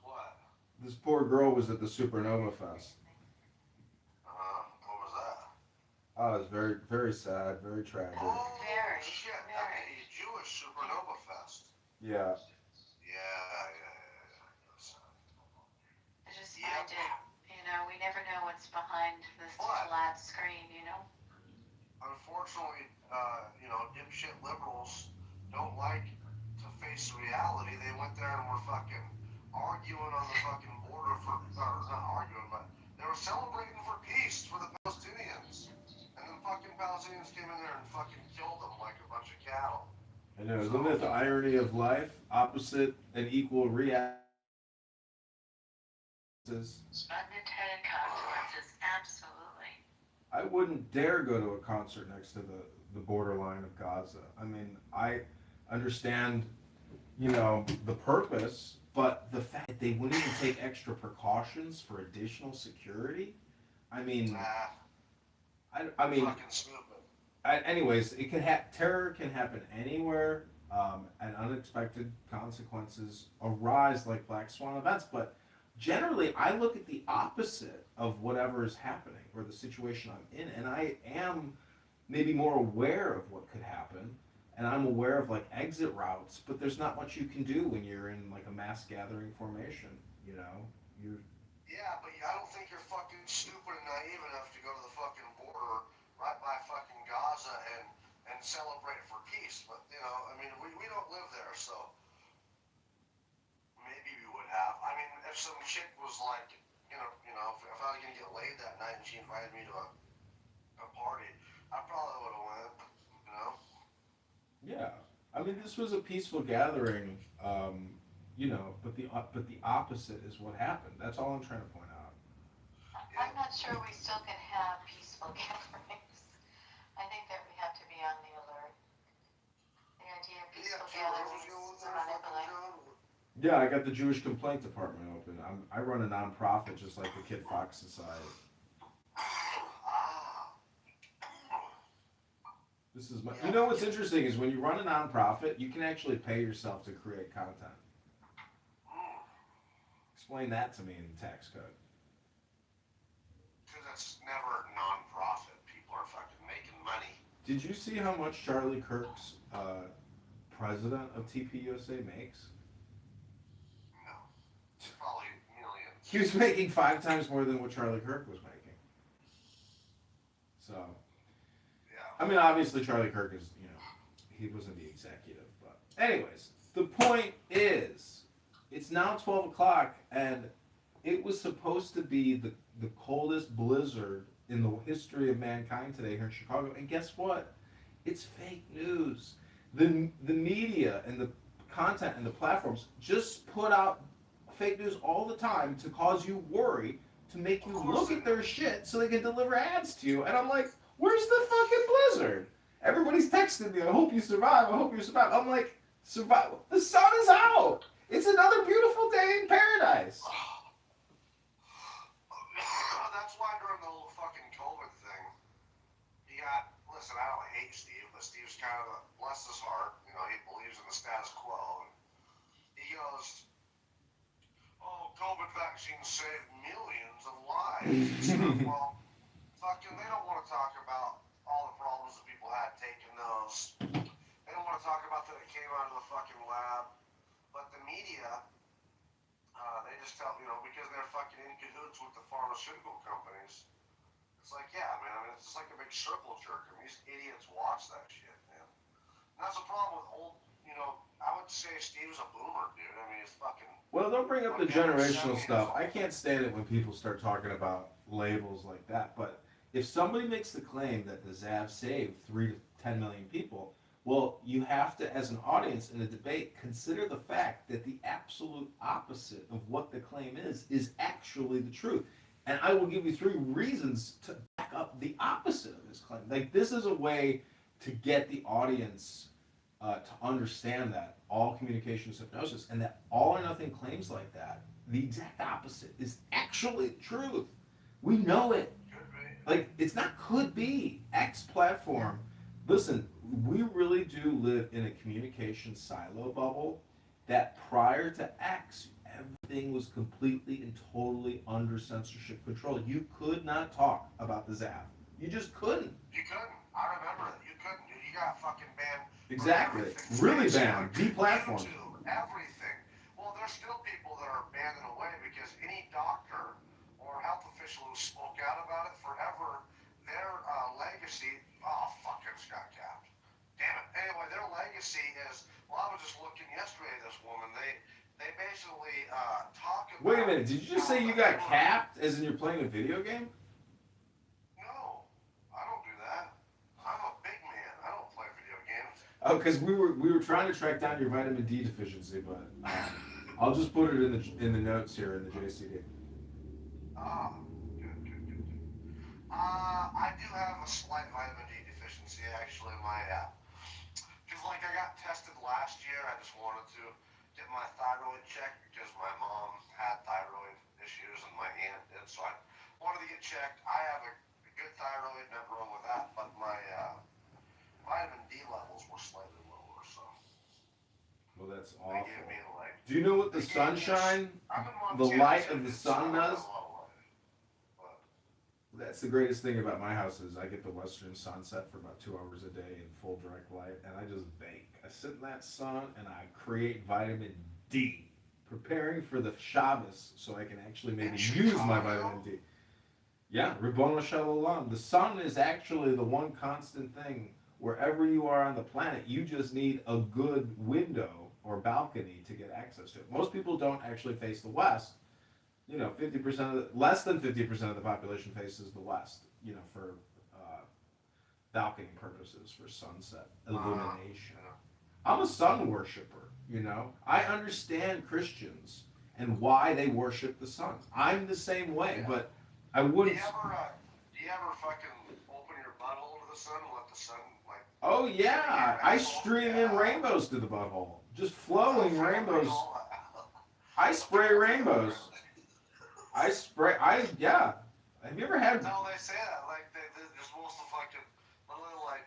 What? this poor girl was at the Supernova Fest. What was that? Oh, it was very, very sad, very tragic. Oh, shit. A Jewish Supernova Fest. Yeah. I just find it, we never know what's behind this flat screen, Unfortunately, dipshit liberals don't like to face reality. They went there and were fucking arguing on the fucking border or not arguing, but they were celebrating for peace for the Palestinians. And then fucking Palestinians came in there and fucking killed them like a bunch of cattle. I know, isn't that the irony of life? Opposite and equal reactions. unintended consequences, absolutely. I wouldn't dare go to a concert next to the borderline of Gaza. I mean, I understand, the purpose, but the fact that they wouldn't even take extra precautions for additional security, I mean, Fucking stupid. anyways, terror can happen anywhere, and unexpected consequences arise like black swan events, but generally I look at the opposite of whatever is happening or the situation I'm in, and I am maybe more aware of what could happen, and I'm aware of like exit routes, but there's not much you can do when you're in like a mass gathering formation, you're Yeah, but I don't think you're fucking stupid and naive enough to go to the fucking border right by fucking Gaza and celebrate for peace. But, we don't live there, so maybe we would have. I mean, if some chick was like, if I was going to get laid that night and she invited me to a party, I probably would have went, Yeah, I mean, this was a peaceful gathering, but the opposite is what happened. That's all I'm trying to point out. I'm not sure we still can have peaceful gatherings. I think that we have to be on the alert. The idea of peaceful gatherings is manipulative. Yeah, I got the Jewish Complaint Department open. I run a nonprofit just like the Kid Fox Society. This is my. What's interesting is when you run a nonprofit, you can actually pay yourself to create content. Explain that to me in the tax code. Because it's never non-profit. People are fucking making money. Did you see how much Charlie Kirk's president of TPUSA makes? No. Probably millions. He was making 5 times more than what Charlie Kirk was making. So, I mean, obviously Charlie Kirk is, he wasn't the executive, but anyways, the point is, it's now 12 o'clock, and it was supposed to be the coldest blizzard in the history of mankind today here in Chicago, and guess what? It's fake news. The media and the content and the platforms just put out fake news all the time to cause you worry, to make you look at their shit so they can deliver ads to you, and I'm like, where's the fucking blizzard? Everybody's texting me, I hope you survive, I hope you survive. I'm like, survive? The sun is out! It's another beautiful day in paradise. That's why during the whole fucking COVID thing, listen, I don't hate Steve, but Steve's kind of bless his heart, he believes in the status quo. And he goes, oh, COVID vaccines saved millions of lives. Well, fucking, they don't want to talk about all the problems that people had taking those. They don't want to talk about that it came out of the fucking lab. But the media, they just tell, because they're fucking in cahoots with the pharmaceutical companies. It's like, yeah, man, it's just like a big circle jerk. I mean, these idiots watch that shit, man. And that's the problem with old, I would say Steve's a boomer, dude. I mean, he's fucking... Well, don't bring up the generational stuff. I can't stand it when people start talking about labels like that. But if somebody makes the claim that the ZAV saved 3 to 10 million people, well, you have to, as an audience in a debate, consider the fact that the absolute opposite of what the claim is actually the truth. And I will give you 3 reasons to back up the opposite of this claim. Like, this is a way to get the audience to understand that all communication is hypnosis, and that all or nothing claims like that, the exact opposite, is actually the truth. We know it. Like, it's not could be. X platform. Listen, we really do live in a communication silo bubble that prior to X, everything was completely and totally under censorship control. You could not talk about the Zap. You just couldn't. You couldn't. I remember that. You couldn't, dude. You got fucking banned. Exactly. Really banned. Deplatformed. YouTube, everything. Well, there's still people that are banned in a way because any doctor or health official who spoke out about it forever, their legacy, oh, fuck, it just got capped. Damn it. Anyway, their legacy is, well, I was just looking yesterday at this woman. They basically talk about... Wait a minute. Did you just say you got capped as in you're playing a video game? No, I don't do that. I'm a big man. I don't play video games. Oh, because we were trying to track down your vitamin D deficiency, but I'll just put it in the notes here in the JCD. Ah, good. I do have a slight vitamin D deficiency, actually, in my because like I got tested last year. I just wanted to get my thyroid checked because my mom had thyroid issues and my aunt did, so I wanted to get checked. I have a good thyroid, nothing wrong with that, but my vitamin D levels were slightly lower, so. Well, that's They awful. gave me like. Do you know what the sunshine, the light of the sun does? That's the greatest thing about my house is I get the western sunset for about 2 hours a day in full direct light, and I just bake. I sit in that sun and I create vitamin D, preparing for the Shabbos so I can actually maybe use my vitamin D. Yeah, Ribbono Shel Olam. The sun is actually the one constant thing wherever you are on the planet. You just need a good window or balcony to get access to it. Most people don't actually face the west. You know, 50% less than 50% of the population faces the west, you know, for balcony purposes, for sunset illumination. I'm a sun worshiper, you know. I understand Christians and why they worship the sun. I'm the same way, but I wouldn't. Do you ever fucking open your butthole to the sun and let the sun, like... Oh, yeah. I stream in rainbows to the butthole. Just flowing rainbows. I spray rainbows. Yeah. Have you ever had... No, they say that, like, they're supposed to fucking, literally, like,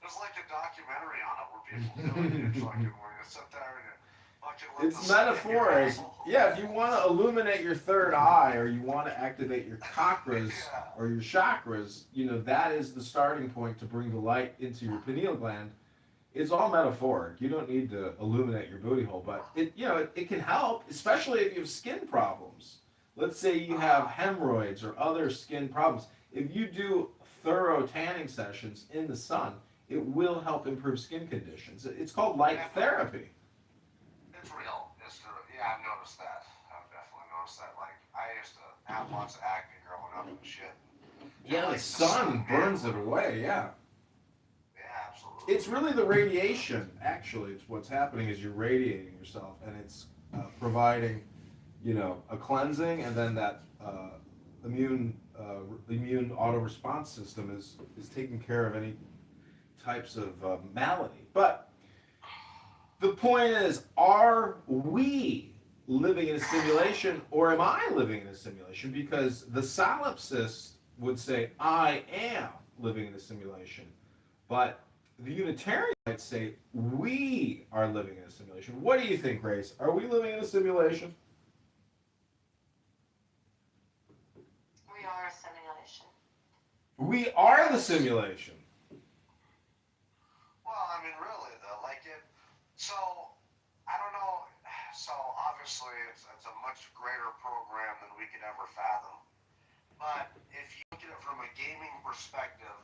there's like a documentary on it where people do it, you fucking, where you sit there and you fucking let It's the sun hit your metaphoric. asshole. Yeah, if you want to illuminate your third eye or you want to activate your chakras or your chakras, you know, that is the starting point to bring the light into your pineal gland. It's all metaphoric. You don't need to illuminate your booty hole, but it can help, especially if you have skin problems. Let's say you have hemorrhoids or other skin problems. If you do thorough tanning sessions in the sun, it will help improve skin conditions. It's called light therapy. It's real. Yeah, I've noticed that. I've definitely noticed that. Like, I used to have lots of acne growing up and shit. Yeah, the sun burns it away, yeah. Yeah, absolutely. It's really the radiation, actually. It's what's happening is you're radiating yourself, and it's providing, you know, a cleansing, and then that immune auto response system is taking care of any types of malady. But the point is, are we living in a simulation, or am I living in a simulation? Because the solipsist would say, I am living in a simulation. But the Unitarian might say, we are living in a simulation. What do you think, Grace? Are we living in a simulation? We are a simulation. We are the simulation. Well, I mean, really, though, like it. So, I don't know. So, obviously, it's a much greater program than we could ever fathom. But if you look at it from a gaming perspective,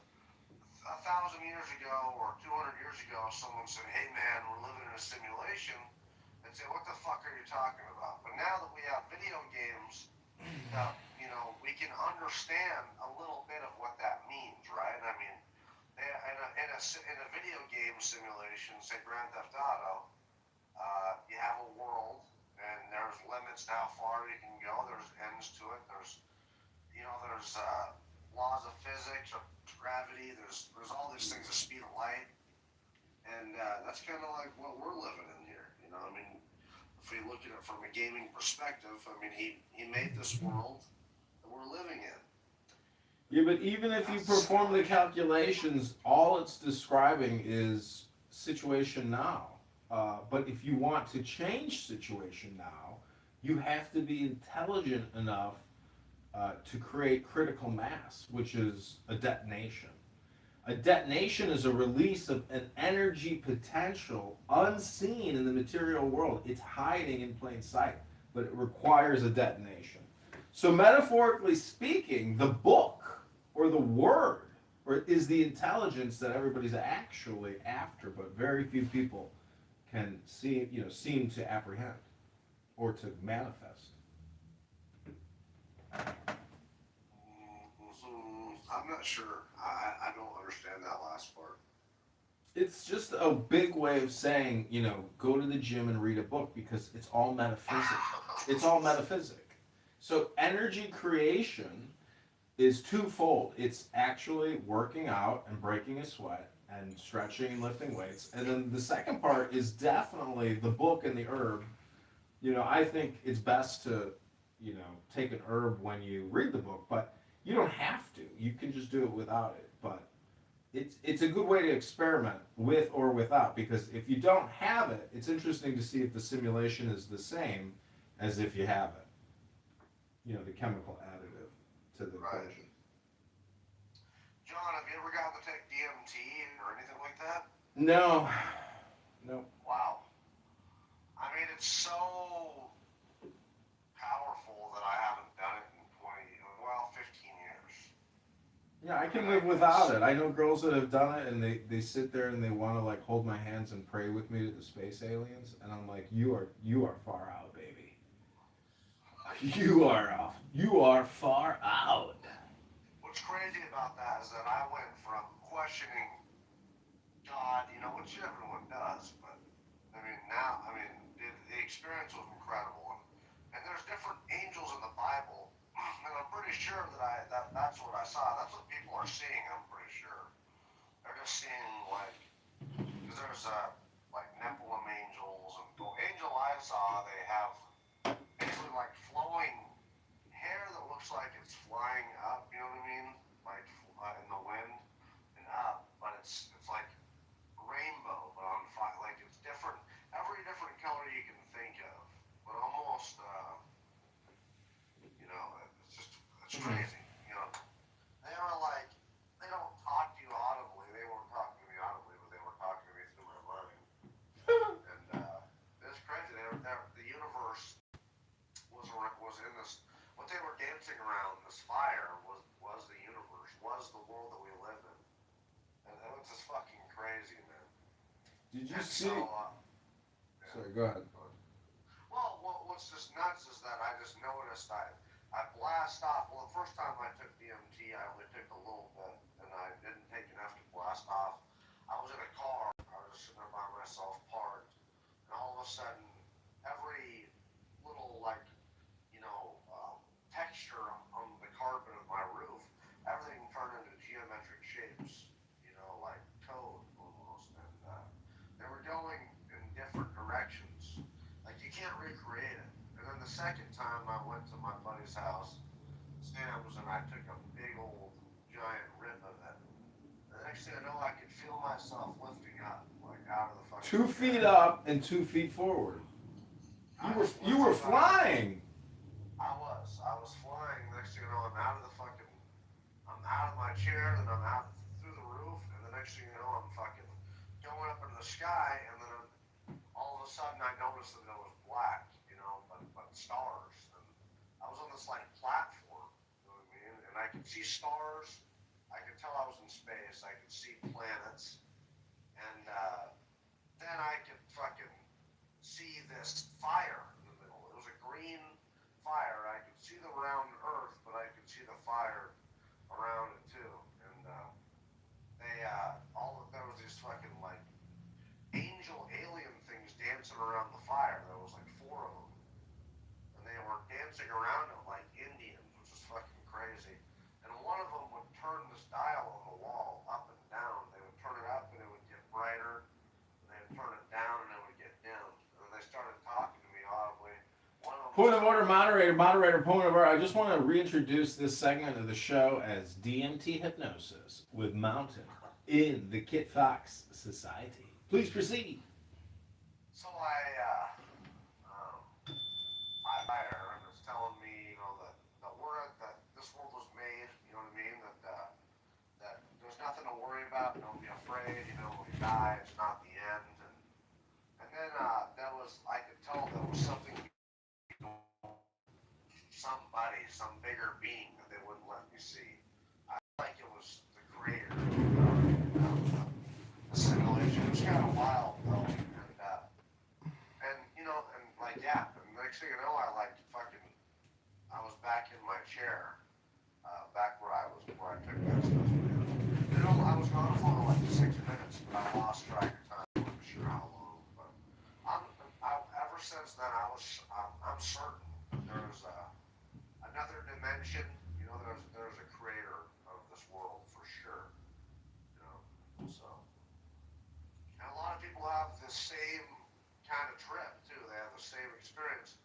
1,000 years ago or 200 years ago, someone said, hey man, we're living in a simulation, they'd say, what the fuck are you talking about? But now that we have video games, you know, we can understand a little bit of what that means, right? I mean, in a video game simulation, say Grand Theft Auto, you have a world, and there's limits to how far you can go, there's ends to it, there's laws of physics, or gravity, there's all these things, the speed of light, and that's kind of like what we're living in here, you know. I mean, if we look at it from a gaming perspective, I mean, he made this world that we're living in. Yeah, but even if you perform the calculations, all it's describing is situation now. But if you want to change situation now, you have to be intelligent enough to create critical mass, which is a detonation. A detonation is a release of an energy potential unseen in the material world. It's hiding in plain sight, but it requires a detonation. So, metaphorically speaking, the book or the word is the intelligence that everybody's actually after, but very few people can seem to apprehend or to manifest. I'm not sure. I don't understand that last part. It's just a big way of saying, go to the gym and read a book because it's all metaphysics. It's all metaphysics. So energy creation is twofold. It's actually working out and breaking a sweat and stretching and lifting weights. And then the second part is definitely the book and the herb. I think it's best to, take an herb when you read the book, but you don't have to. You can just do it without it. But it's a good way to experiment with or without, because if you don't have it, it's interesting to see if the simulation is the same as if you have it. The chemical additive to the equation. John, have you ever gotten to take DMT or anything like that? No. Wow. I mean, it's so powerful that I haven't done it in 15 years. Yeah, I can live without it. I know girls that have done it, and they sit there and they want to hold my hands and pray with me to the space aliens, and I'm like, you are far out, baby. You are far out. What's crazy about that is that I went from questioning God, which everyone does, but the experience was incredible, and there's different angels in the Bible, and I'm pretty sure that's what I saw. That's what people are seeing. I'm pretty sure they're just seeing because there's Nephilim angels, and the angel I saw, they have basically flowing hair that looks like it's flying up. You know what I mean? In the wind and up, but it's like rainbow, but on fire. It's different, every different color you can think of, but almost, it's crazy. They were they don't talk to you audibly. They weren't talking to me audibly, but they were talking to me through my mind. And it's crazy. The universe was in this. What they were dancing around, this fire, was the universe, was the world that we live in. And it was just fucking crazy, man. Did you see? Sorry, go ahead. Well, what's just nuts is that I just noticed I blast off. Well, the first time I took DMT, I only took a little bit, and I didn't take enough to blast off. I was in a car. I was just sitting there by myself, parked, and all of a sudden, every little texture on the carpet of my roof, everything turned into geometric shapes, like code almost, and they were going in different directions. You can't recreate it. And then the second time I went to my buddy's house, Sam's, and I took a big old giant rip of it. The next thing I know, I could feel myself lifting up, out of the fucking 2 feet up and 2 feet forward. You were flying. I was flying. Next thing you know, I'm out of my chair, then I'm out through the roof, and the next thing you know, I'm fucking going up into the sky, and then all of a sudden I noticed that it was black, but stars. And I was on this platform, you know what I mean? And I could see stars. I could tell I was in space. I could see planets, and then I could fucking see this fire in the middle. It was a green fire. I could see the round Earth, but I could see the fire around it too. And there was these fucking angel alien things dancing around the fire. There was 4 of them, and they were dancing around it like Indians, which is fucking crazy. And one of them would turn this dial on the wall up and down. They would turn it up and it would get brighter, and they would turn it down and it would get dim. And then they started talking to me audibly. One of them Point of order, moderator, point of order. I just want to reintroduce this segment of the show as DMT Hypnosis with Mountain in the Kit Fox Society. Please proceed. So my Aaron was telling me, that this world was made, you know what I mean? That there's nothing to worry about, don't be afraid, when you die, it's not the end. And then I could tell there was something, somebody, some bigger being that they wouldn't let me see. I feel like it was the creator of the simulation. It was kind of wild though, and next thing you know, I was back in my chair, back where I took that stuff. I was gone for like 6 minutes, but I lost track of time. I'm not sure how long, but ever since then, I'm certain that there's another dimension. There's a creator of this world for sure. So, and a lot of people have the same kind of trip too. They have the same experience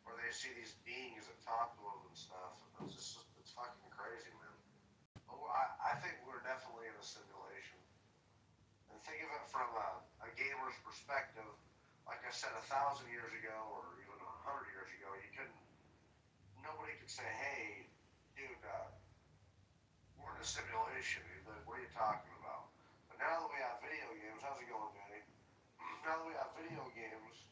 where they see these beings that talk to them and stuff. And it's fucking crazy, man. But I think we're definitely in a simulation. And think of it from a gamer's perspective. Like I said, 1,000 years ago, or even 100 years ago, nobody could say, "Hey, dude, we're in a simulation." What are you talking about? But now that we have video games, how's it going, Danny? Now that we have video games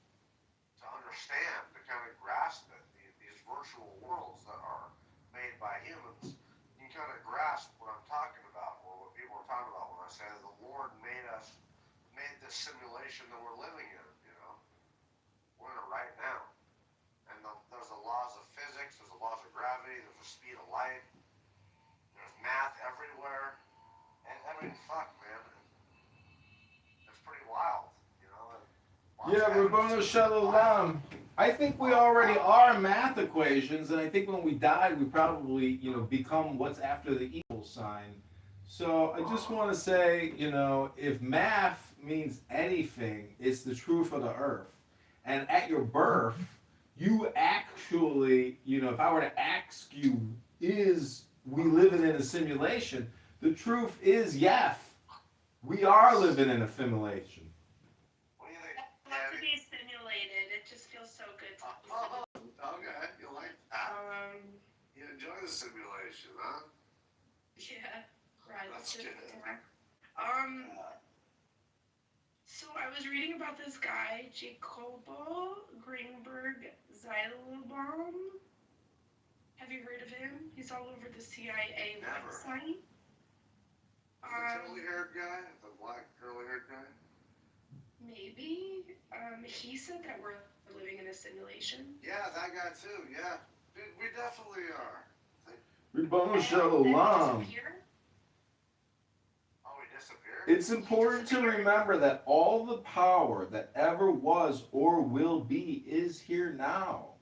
to understand, to kind of grasp it, these virtual worlds that are made by humans, you kind of grasp what I'm talking about, or what people are talking about when I say that the Lord made this simulation that we're living in. We're in it right now. And there's the laws of physics, there's the laws of gravity, there's the speed of light, there's math everywhere. And fuck, man. It's pretty wild, Yeah, Rabboni Shalom. I think we already are math equations, and I think when we die, we probably, become what's after the equal sign. So I just want to say, if math means anything, it's the truth of the earth. And at your birth, you actually, if I were to ask you, is we living in a simulation? The truth is, yes, we are living in a simulation. What do you think? I love to be simulated. It just feels so good to be simulated. Okay, you like that. You enjoy the simulation, huh? Yeah. Right. That's good. So I was reading about this guy, Jacobo Greenberg Zeilbaum. Have you heard of him? He's all over the CIA website. The curly-haired guy? The black curly-haired guy? Maybe. He said that we're living in a simulation. Yeah, that guy too, yeah. Dude, we definitely are. Rabboni Shalom. It's important to remember that all the power that ever was or will be is here now.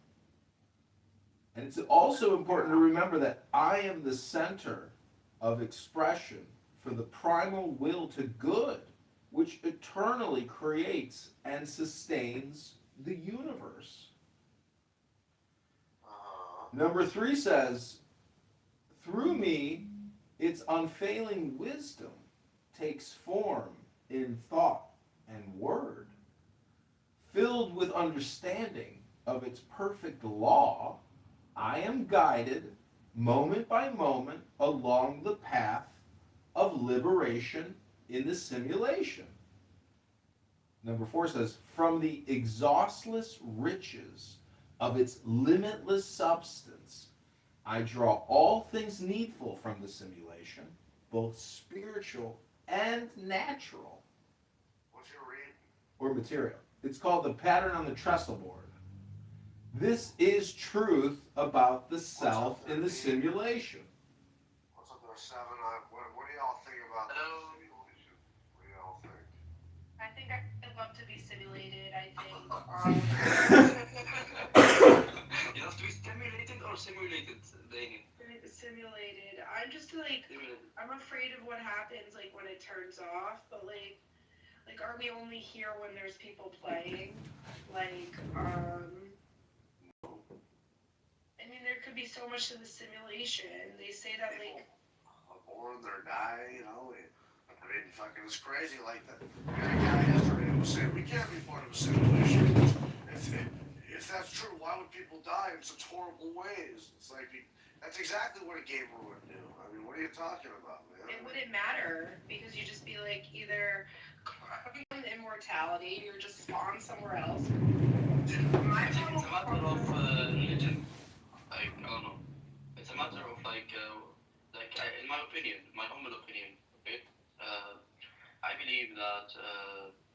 And it's also important to remember that I am the center of expression for the primal will to good, which eternally creates and sustains the universe. Number 3 says, through me, its unfailing wisdom takes form in thought and word. Filled with understanding of its perfect law, I am guided moment by moment along the path of liberation in the simulation. Number 4 says, from the exhaustless riches of its limitless substance, I draw all things needful from the simulation, both spiritual and natural. What's your read? Or material. It's called the pattern on the trestle board. This is truth about the self in the simulation. What's up there, 7? What do y'all think about the simulation? What do y'all think? I think I'd love to be simulated. I think. You have to be stimulated or simulated, Daniel? Simulated. I'm just I'm afraid of what happens when it turns off. But are we only here when there's people playing? could be so much to the simulation. They say that like People are born, they're die, you know. I mean, fucking, it's crazy like that. We had a guy yesterday who was saying we can't be part of a simulation. If that's true, why would people die in such horrible ways? It's like that's exactly what a gamer would do. I mean, what are you talking about, man? it wouldn't matter because you just be like either immortality or just spawn somewhere else. I think it's a matter of religion. Like, I don't know. It's a matter of in my opinion, my humble opinion, okay? I believe that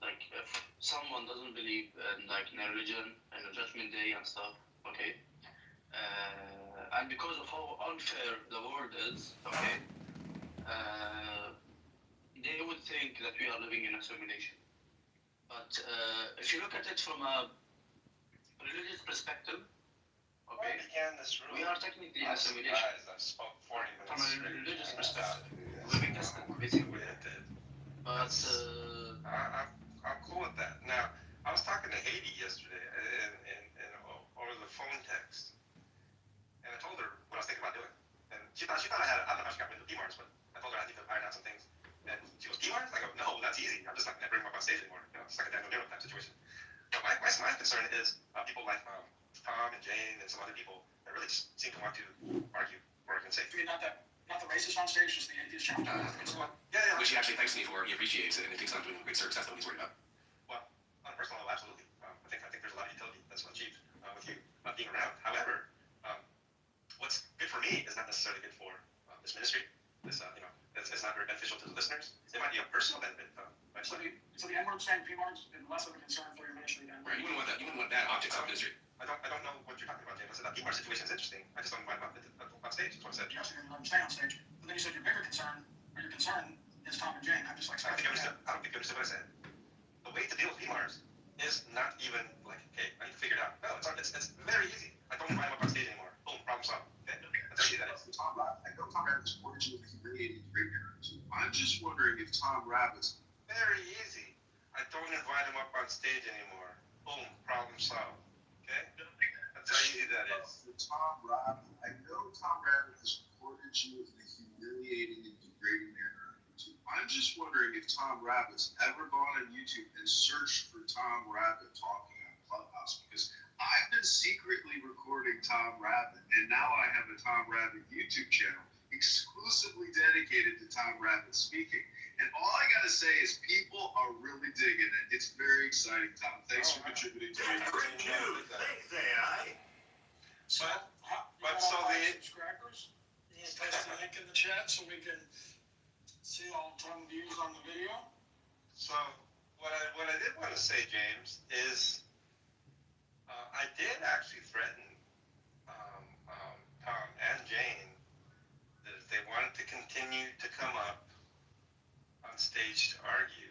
if someone doesn't believe in in a religion and a judgment day and stuff, okay? And because of how unfair the world is, okay? They would think that we are living in a simulation. But if you look at it from a religious perspective, okay, we are technically in a simulation. From a religious perspective, we're being tested, basically. But I'm cool with that. Now, I was talking to Haiti yesterday and over the phone text, and I told her what I was thinking about doing. And she thought I don't know how she got into PMARS, but I told her I need to iron out some things. And she goes, PMARS? I go, no, that's easy. I'm just not going to bring them up on stage anymore. You know, it's like a Daniel Nero type situation. But my concern is people like Tom and Jane and some other people that really just seem to want to argue or even say. I mean, not the racist on stage, just the atheist challenge. Yeah. Which he actually thanks me for. He appreciates it, and he thinks I'm doing great service. That's what he's worried about. Well, on a personal level, absolutely. I think there's a lot of utility that's achieved with you being around. However, what's good for me is not necessarily good for this ministry. This, it's not very beneficial to the listeners. It might be a personal benefit. So the N-word saying PMARS is less of a concern for your ministry then? Right. You wouldn't want that object out of ministry. I don't know what you're talking about, James. I said that PMARS situation is interesting. I just don't mind about it on stage. That's what I said. Yes, you didn't let him stay on stage. But then you said your bigger concern, or your concern, is Tom and Jane. I'm just like, I don't think you understood what I said. The way to deal with PMARS is not even like, hey, I need to figure it out. No, it's very easy. I don't invite him up on stage anymore. Boom, problem solved. Okay? That's how easy that is. I know Tom Rabbit's supported you with the humiliating great narrative. I'm just wondering if Tom Rabbit's very easy. I don't invite him up on stage anymore. Boom, problem solved. Okay? That's how easy that is. Tom Rabbit. I know Tom Rabbit has supported you with the humiliating and degrading manner on YouTube. I'm just wondering if Tom Rabbit's ever gone on YouTube and searched for Tom Rabbit talking on Clubhouse, because I've been secretly recording Tom Rabbit, and now I have a Tom Rabbit YouTube channel exclusively dedicated to Tom Rabbit speaking. And all I gotta say is people are really digging it. It's very exciting, Tom. Thanks for contributing to it. Great news. Thanks, AI. So subscribers, you want to post the link in the chat so we can see all 10 views on the video? So what I did want to say, James, is I did actually threaten Tom and Jane that if they wanted to continue to come up on stage to argue,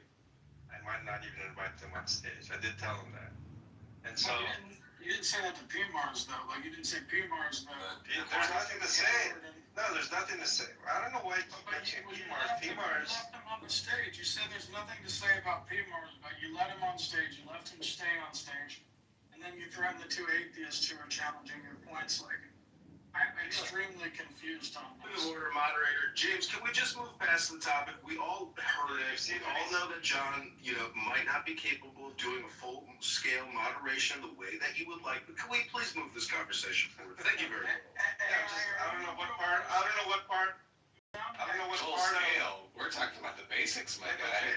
I might not even invite them on stage. I did tell them that. And so you didn't say that to PMARS though. Like you didn't say PMARS though. There's nothing to say. No, there's nothing to say. I don't know why you mentioned PMARS. You left him on the stage. You said there's nothing to say about PMARS, but you let him on stage. You left him stay on stage. And then you threatened the two atheists who are challenging your points. Like, I'm extremely confused on this. Order, moderator. James, can we just move past the topic? We all heard it. We all know that John, might not be capable of doing a full-scale moderation the way that you would like. But can we please move this conversation forward? Thank you very much. I don't know what part. Full scale. We're talking about the basics, my guy.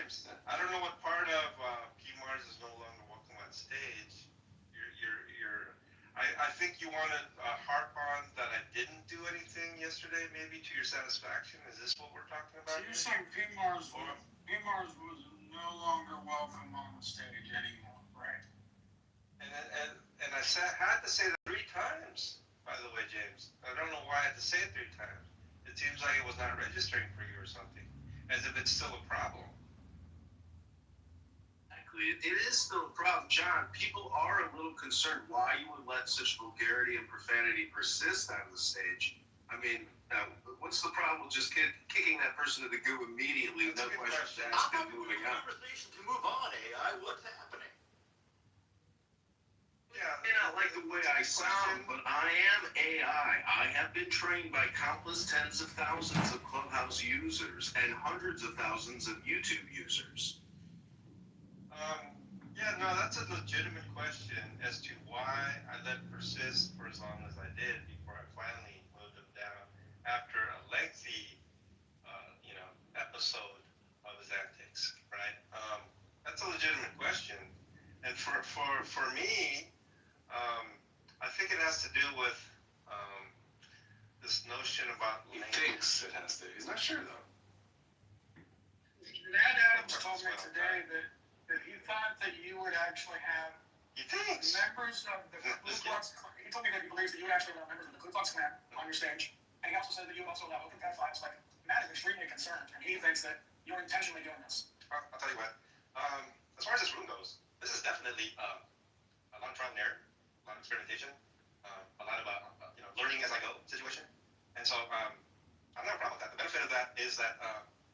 I don't know what part of PMARS is no longer welcome on stage. I think you want to harp on that I didn't do anything yesterday, maybe to your satisfaction. Is this what we're talking about? So you're saying PMARS was no longer welcome on the stage anymore, right? And I had to say that 3 times, by the way, James. I don't know why I had to say it 3 times. It seems like it was not registering for you or something, as if it's still a problem. It is still a problem, John. People are a little concerned why you would let such vulgarity and profanity persist on the stage. I mean, what's the problem with just kicking that person to the goo immediately with no questions asked and moving on? Conversation to move on, AI. What's happening? Yeah, may not like the way I I sound, but I am AI. I have been trained by countless tens of thousands of Clubhouse users and hundreds of thousands of YouTube users. Yeah, no, that's a legitimate question as to why I let persist for as long as I did before I finally moved him down after a lengthy, episode of his antics, right? That's a legitimate question, and for me, I think it has to do with this notion about. He thinks it has to. He's not sure though. Ned Adams told me today that he thought that you would actually have members of the Ku Klux Klan. He told me that he believes that you would actually allow members of the Ku Klux Klan on your stage. And he also said that you would also allow open pedophiles. Like, Matt is extremely concerned, and he thinks that you're intentionally doing this. I'll tell you what. As far as this room goes, this is definitely a lot of trial and error, a lot of experimentation, a lot of learning as I go situation. And so I'm not a problem with that. The benefit of that is that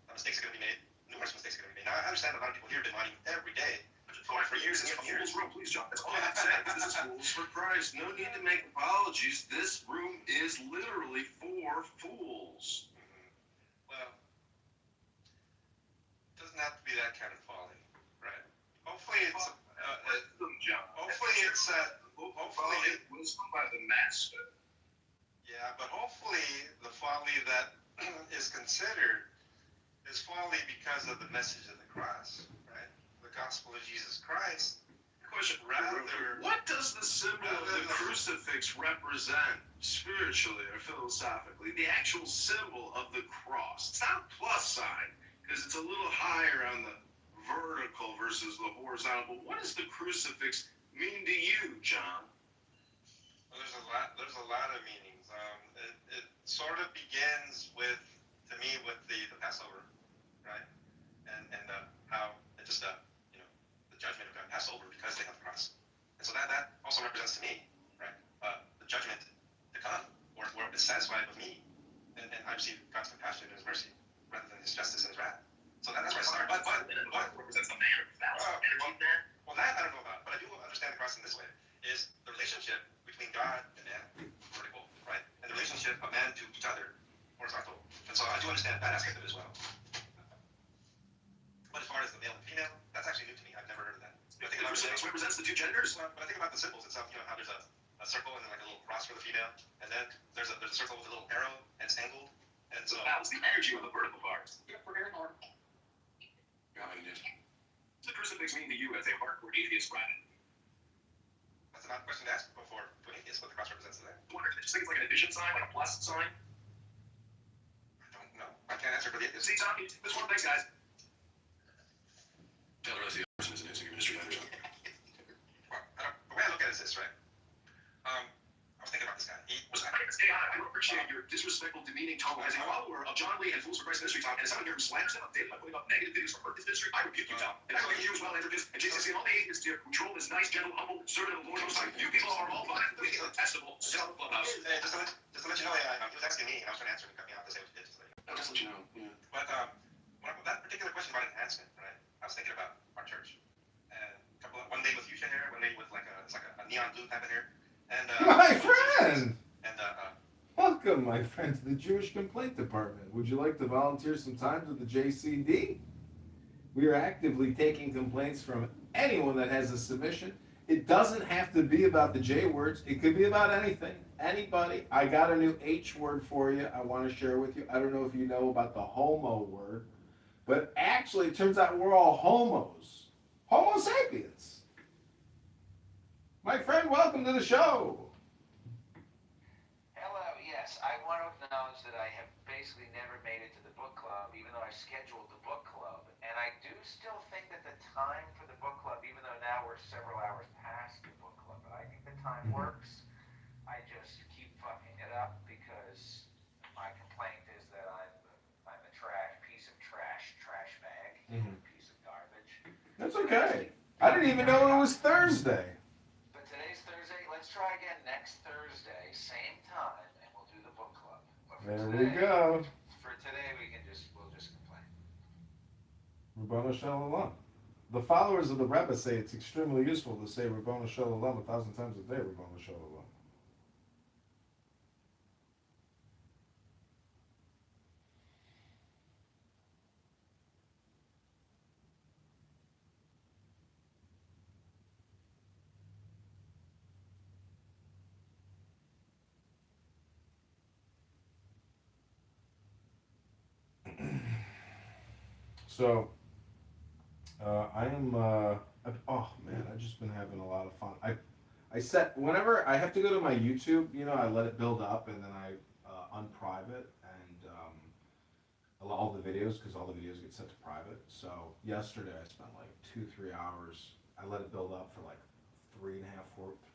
mistakes are going to be made. Numerous mistakes are going to be made. Now, I understand a lot of people here have been mining every day for years and years. Room, please, John. That's all I have to say. This is fools for Christ. No need to make apologies. This room is literally for fools. Well, it doesn't have to be that kind of folly, right? Hopefully it's wisdom by the master. Yeah, but hopefully the folly that is considered is folly because of the message of the cross, right? The gospel of Jesus Christ. Question: what does the symbol of the crucifix represent spiritually or philosophically? The actual symbol of the cross. It's not a plus sign because it's a little higher on the vertical versus the horizontal. But what does the crucifix mean to you, John? Well, there's a lot of meanings. It sort of begins with the Passover, right? And how it just the judgment of God passed over because they have the cross. And so that also represents to me, right? The judgment to come, where it's satisfied with me, and I receive God's compassion and His mercy rather than His justice and His wrath. So that's where I start. But represents the man. Well, that I don't know about, but I do understand the cross in this way: is the relationship between God and man, vertical, right? And the relationship of man to each other, horizontal. And so I do understand that aspect of it as well. But as far as the male and female, that's actually new to me. I've never heard of that. I think it represents the two genders. But I think about the symbols itself. How there's a circle and then like a little cross for the female, and then there's a circle with a little arrow and it's angled. And so that's the energy of the vertical part. Yep, we're here, Lord. Yeah, it is. What does the crucifix mean to you as a hardcore atheist, Brandon? That's an odd question to ask before to an atheist what the cross represents to them. I just think it's like an addition sign, like a plus sign. I don't know. I can't answer for the atheist. See, Tom, this one. Thanks, guys. Tell the rest of the person is in your ministry either. Well, the way I look at it is this, right? I was thinking about this guy. I don't appreciate your disrespectful, demeaning tone. As a follower of John Lee and Fools for Christ Ministry, Tom, and as someone here who slanders him daily by putting up negative videos for his ministry, I rebuke you, Tom. And I rebuke you as well, Andrews, and JCC, and all the atheists here who troll this nice, gentle, humble servant of the Lord Most High. You people are all vile, wicked, detestable, self clubhouse. Hey, just to let you know, he was asking me, and I was trying to answer him and cut me off to say what you did. Just to let you know. I'll just let you know. Yeah. But that particular question about enhancement, right? I was thinking about our church, and one day with fuchsia hair, one day with it's like a neon blue type of hair, and My friend! And welcome, my friend, to the Jewish Complaint Department. Would you like to volunteer some time to the JCD? We are actively taking complaints from anyone that has a submission. It doesn't have to be about the J words. It could be about anything. Anybody. I got a new H word for you I want to share with you. I don't know if you know about the homo word, but actually it turns out we're all homos. Homo sapiens. My friend, welcome to the show. Hello, yes. I want to acknowledge that I have basically never made it to the book club, even though I scheduled the book club. And I do still think that the time for the book club, even though now we're several hours past the book club, but I think the time works. I just keep fucking it up because my complaint is that I'm a piece of trash bag, piece of garbage. That's okay. I didn't even know it was Thursday. But today's Thursday. Let's try again next Thursday, same time, and we'll do the book club. But for There today, we go. For today, we'll just complain. Rabbanu Shalom. The followers of the Rebbe say it's extremely useful to say Rabbanu Shalom 1,000 times a day, Rabbanu Shalom. So I am. Oh man, I've just been having a lot of fun. I set whenever I have to go to my YouTube. I let it build up and then I unprivate and all the videos because all the videos get set to private. So yesterday I spent like 2-3 hours. I let it build up for like 3.5,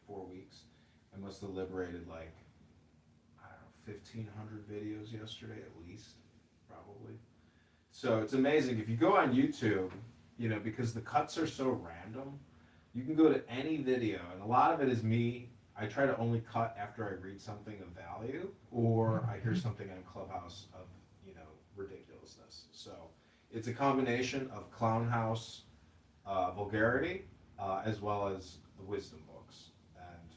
4 weeks. I must have liberated like I don't know 1,500 videos yesterday at least, probably. So it's amazing if you go on YouTube, because the cuts are so random. You can go to any video, and a lot of it is me. I try to only cut after I read something of value or I hear something on Clubhouse of ridiculousness. So it's a combination of clown house vulgarity as well as the wisdom books, and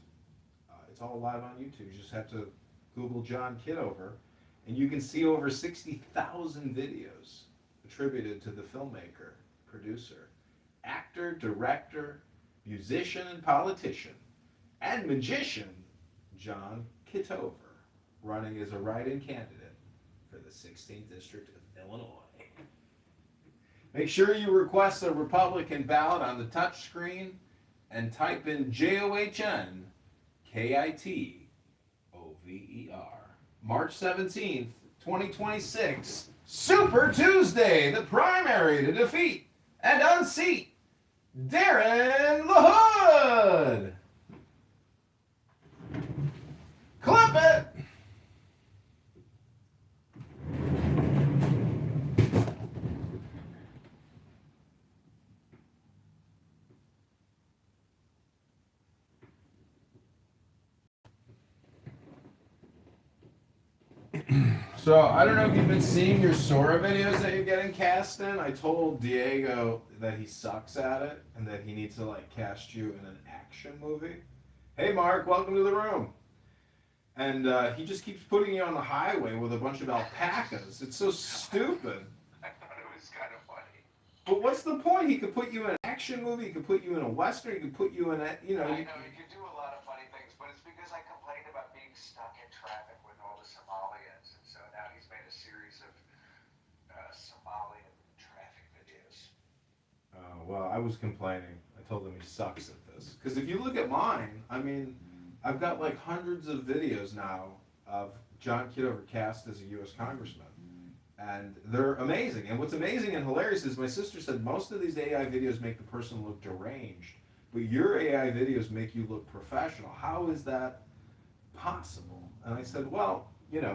it's all live on YouTube. You just have to Google John Kitover, and you can see over 60,000 videos attributed to the filmmaker, producer, actor, director, musician, and politician, and magician John Kitover, running as a write-in candidate for the 16th District of Illinois. Make sure you request a Republican ballot on the touch screen and type in JOHN KITOVER. March 17th, 2026, Super Tuesday, the primary to defeat and unseat Darren LaHood. Clip it! So I don't know if you've been seeing your Sora videos that you're getting cast in. I told Diego that he sucks at it and that he needs to cast you in an action movie. Hey Mark, welcome to the room. And he just keeps putting you on the highway with a bunch of alpacas. It's so stupid. I thought it was kind of funny. But what's the point? He could put you in an action movie. He could put you in a western. He could put you in a, I know, you can do a lot of funny things, but it's because I complained about being stuck in traffic with all the Somalians, and so now he's made a series of Somalian traffic videos. Well, I was complaining. I told him he sucks at this. Because if you look at mine, I mean, I've got hundreds of videos now of John Kitover cast as a U.S. Congressman. And they're amazing. And what's amazing and hilarious is my sister said most of these AI videos make the person look deranged, but your AI videos make you look professional. How is that possible? And I said, well,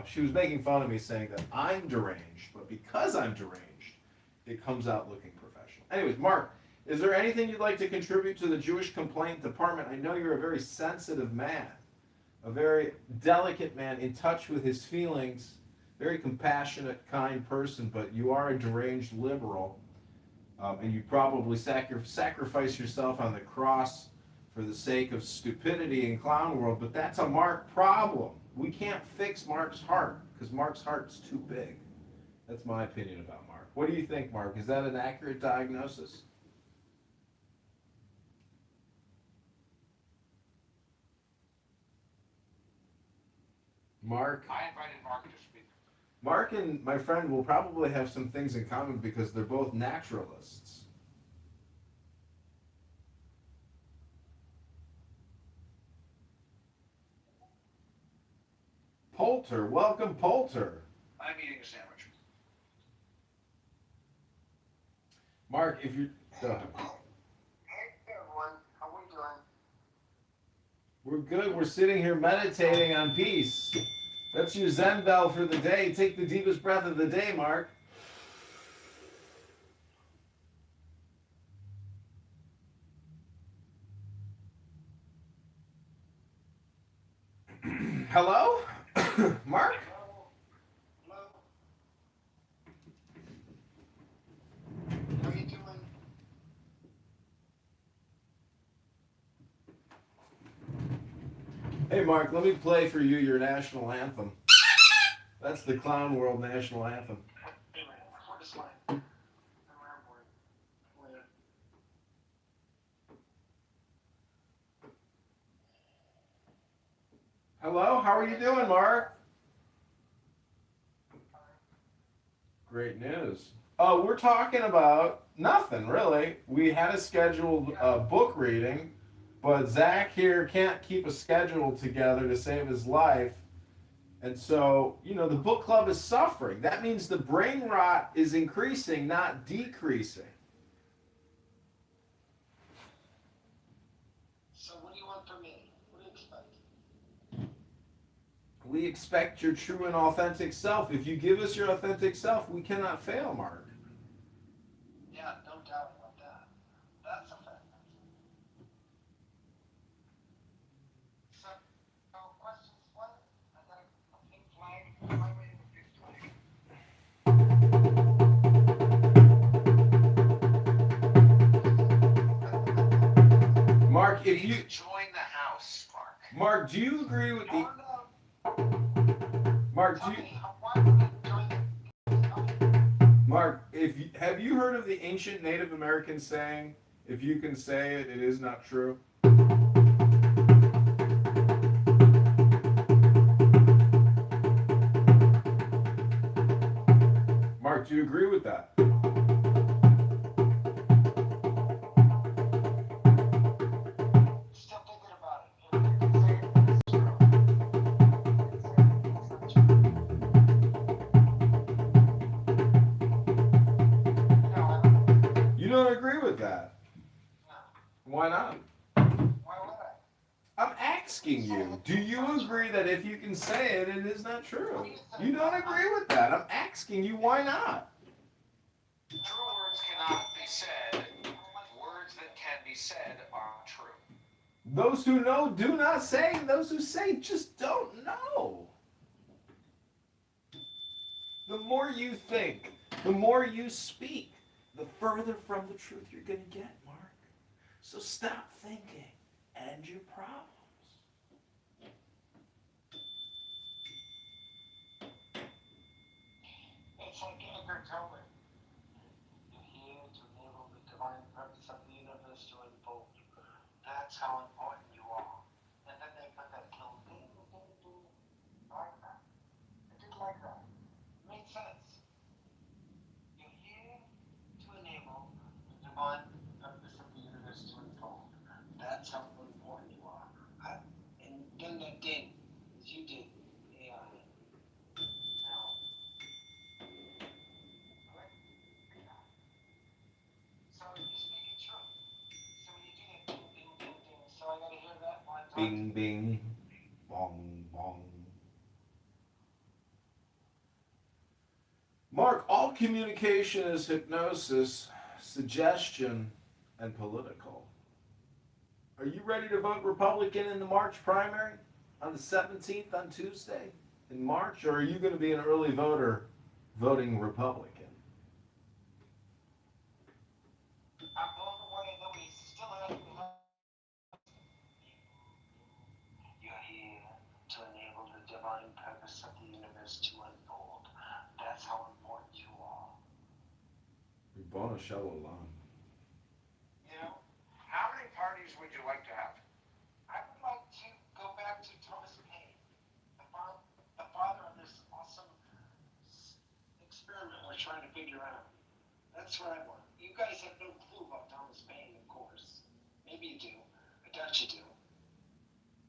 she was making fun of me saying that I'm deranged, but because I'm deranged, it comes out looking professional. Anyways, Mark, is there anything you'd like to contribute to the Jewish Complaint Department? I know you're a very sensitive man, a very delicate man, in touch with his feelings, very compassionate, kind person, but you are a deranged liberal, and you probably sacrifice yourself on the cross for the sake of stupidity in clown world, but that's a Mark problem. We can't fix Mark's heart, because Mark's heart's too big. That's my opinion about Mark. What do you think, Mark? Is that an accurate diagnosis? Mark? I invited Mark to speak. Mark and my friend will probably have some things in common because they're both naturalists. Poulter, welcome Poulter. I'm eating a sandwich. Mark, if you... Hey everyone, how are we doing? We're good. We're sitting here meditating on peace. That's your Zen bell for the day. Take the deepest breath of the day, Mark. Hello? Mark? Hello? How you doing? Hey, Mark, let me play for you your national anthem. That's the Clown World national anthem. Hello, how are you doing, Mark? Great news. We're talking about nothing really. We had a scheduled book reading, but Zach here can't keep a schedule together to save his life. And so, the book club is suffering. That means the brain rot is increasing, not decreasing. So what do you want from me? What do you expect? We expect your true and authentic self. If you give us your authentic self, we cannot fail, Mark. Yeah, no doubt about that. That's a fact. So, questions, what? I got a pink flag. Am I waiting for pink flag? Mark, if you join the house, Mark. Mark, do you agree with the Mark, do you Mark, have you heard of the ancient Native American saying, if you can say it, it is not true? Mark, do you agree with that? Still thinking about it. If you can say it, it's true. You don't agree with that? No. Why not? Why would I? I'm asking you, do you agree that if you can say it, it is not true? You don't agree with that. I'm asking you, why not? True words cannot be said. Words that can be said are true. Those who know do not say. Those who say just don't know. The more you think, the more you speak, the further from the truth you're going to get, Mark. So stop thinking. End your problems. It's like Edgar told me. You're here to enable the divine purpose of the universe to unfold. That's how important you are. And then they put that little ding, ding, ding. I like that. I did like that. It made sense. You're here to enable the divine purpose of the universe to unfold. That's how important you are. And then that ding, as you did, AI. Now, so you're speaking truth. So when you do that ding, ding, ding, ding, so I gotta hear that one time. Bing, bing, bong, bong. Mark, all communication is hypnosis, suggestion, and political. Are you ready to vote Republican in the March primary on the 17th on Tuesday in March, or are you going to be an early voter voting Republican? I'm blown away that we still have You're here to enable the divine purpose of the universe to unfold. That's how important you are. Bona Shalom. You know, how many parties would you like to have? I would like to go back to Thomas Paine, the father of this awesome experiment we're trying to figure out. That's what I want. You guys have no clue about Thomas Paine, of course. Maybe you do. I doubt you do.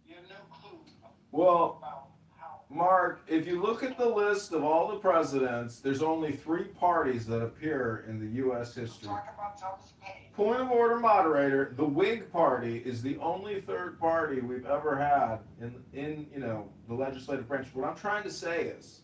You have no clue Well, about how. Mark, if you look at the list of all the presidents, there's only 3 parties that appear in the U.S. history. Talk about Thomas Paine. Point of order, moderator. The Whig Party is the only third party we've ever had in the legislative branch. What I'm trying to say is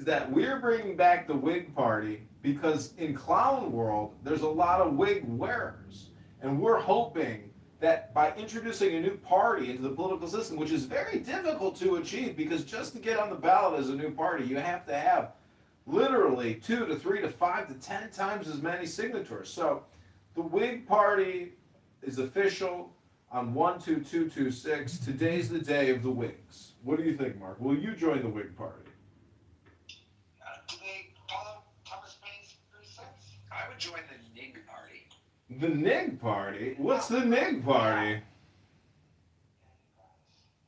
that we're bringing back the Whig Party because in clown world there's a lot of wig wearers, and we're hoping that by introducing a new party into the political system, which is very difficult to achieve, because just to get on the ballot as a new party, you have to have literally 2 to 3 to 5 to 10 times as many signatures. So the Whig Party is official on 12226. Today's the day of the Whigs. What do you think, Mark? Will you join the Whig Party? Do they follow Thomas Paine's precepts? I would join the NIG party. The NIG Party? What's the NIG Party?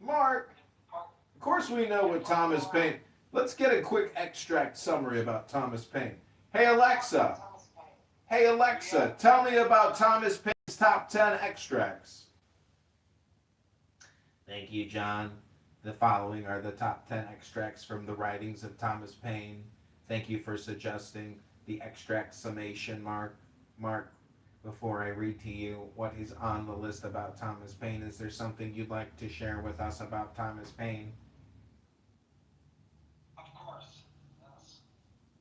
Mark, of course we know what Thomas Paine. Let's get a quick extract summary about Thomas Paine. Hey Alexa, Hey Alexa, tell me about Thomas Paine's top 10 extracts. Thank you, John. The following are the top 10 extracts from the writings of Thomas Paine. Thank you for suggesting the extract summation, Mark. Before I read to you what is on the list about Thomas Paine, is there something you'd like to share with us about Thomas Paine? Of course, yes.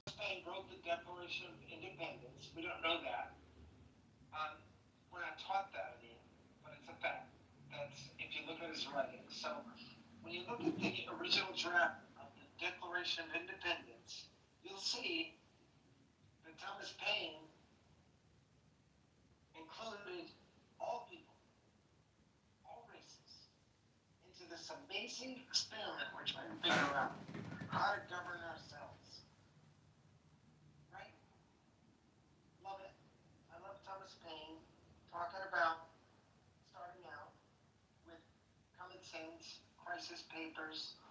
Spain wrote the Declaration of Independence. We don't know that. We're not taught that, but it's a fact. That's if you look at his writings. So when you look at the original draft of the Declaration of Independence, you'll see that Thomas Paine included all people, all races, into this amazing experiment we're trying to figure out how to govern ourselves. Right? Love it. I love Thomas Paine talking about starting out with common sense, crisis papers,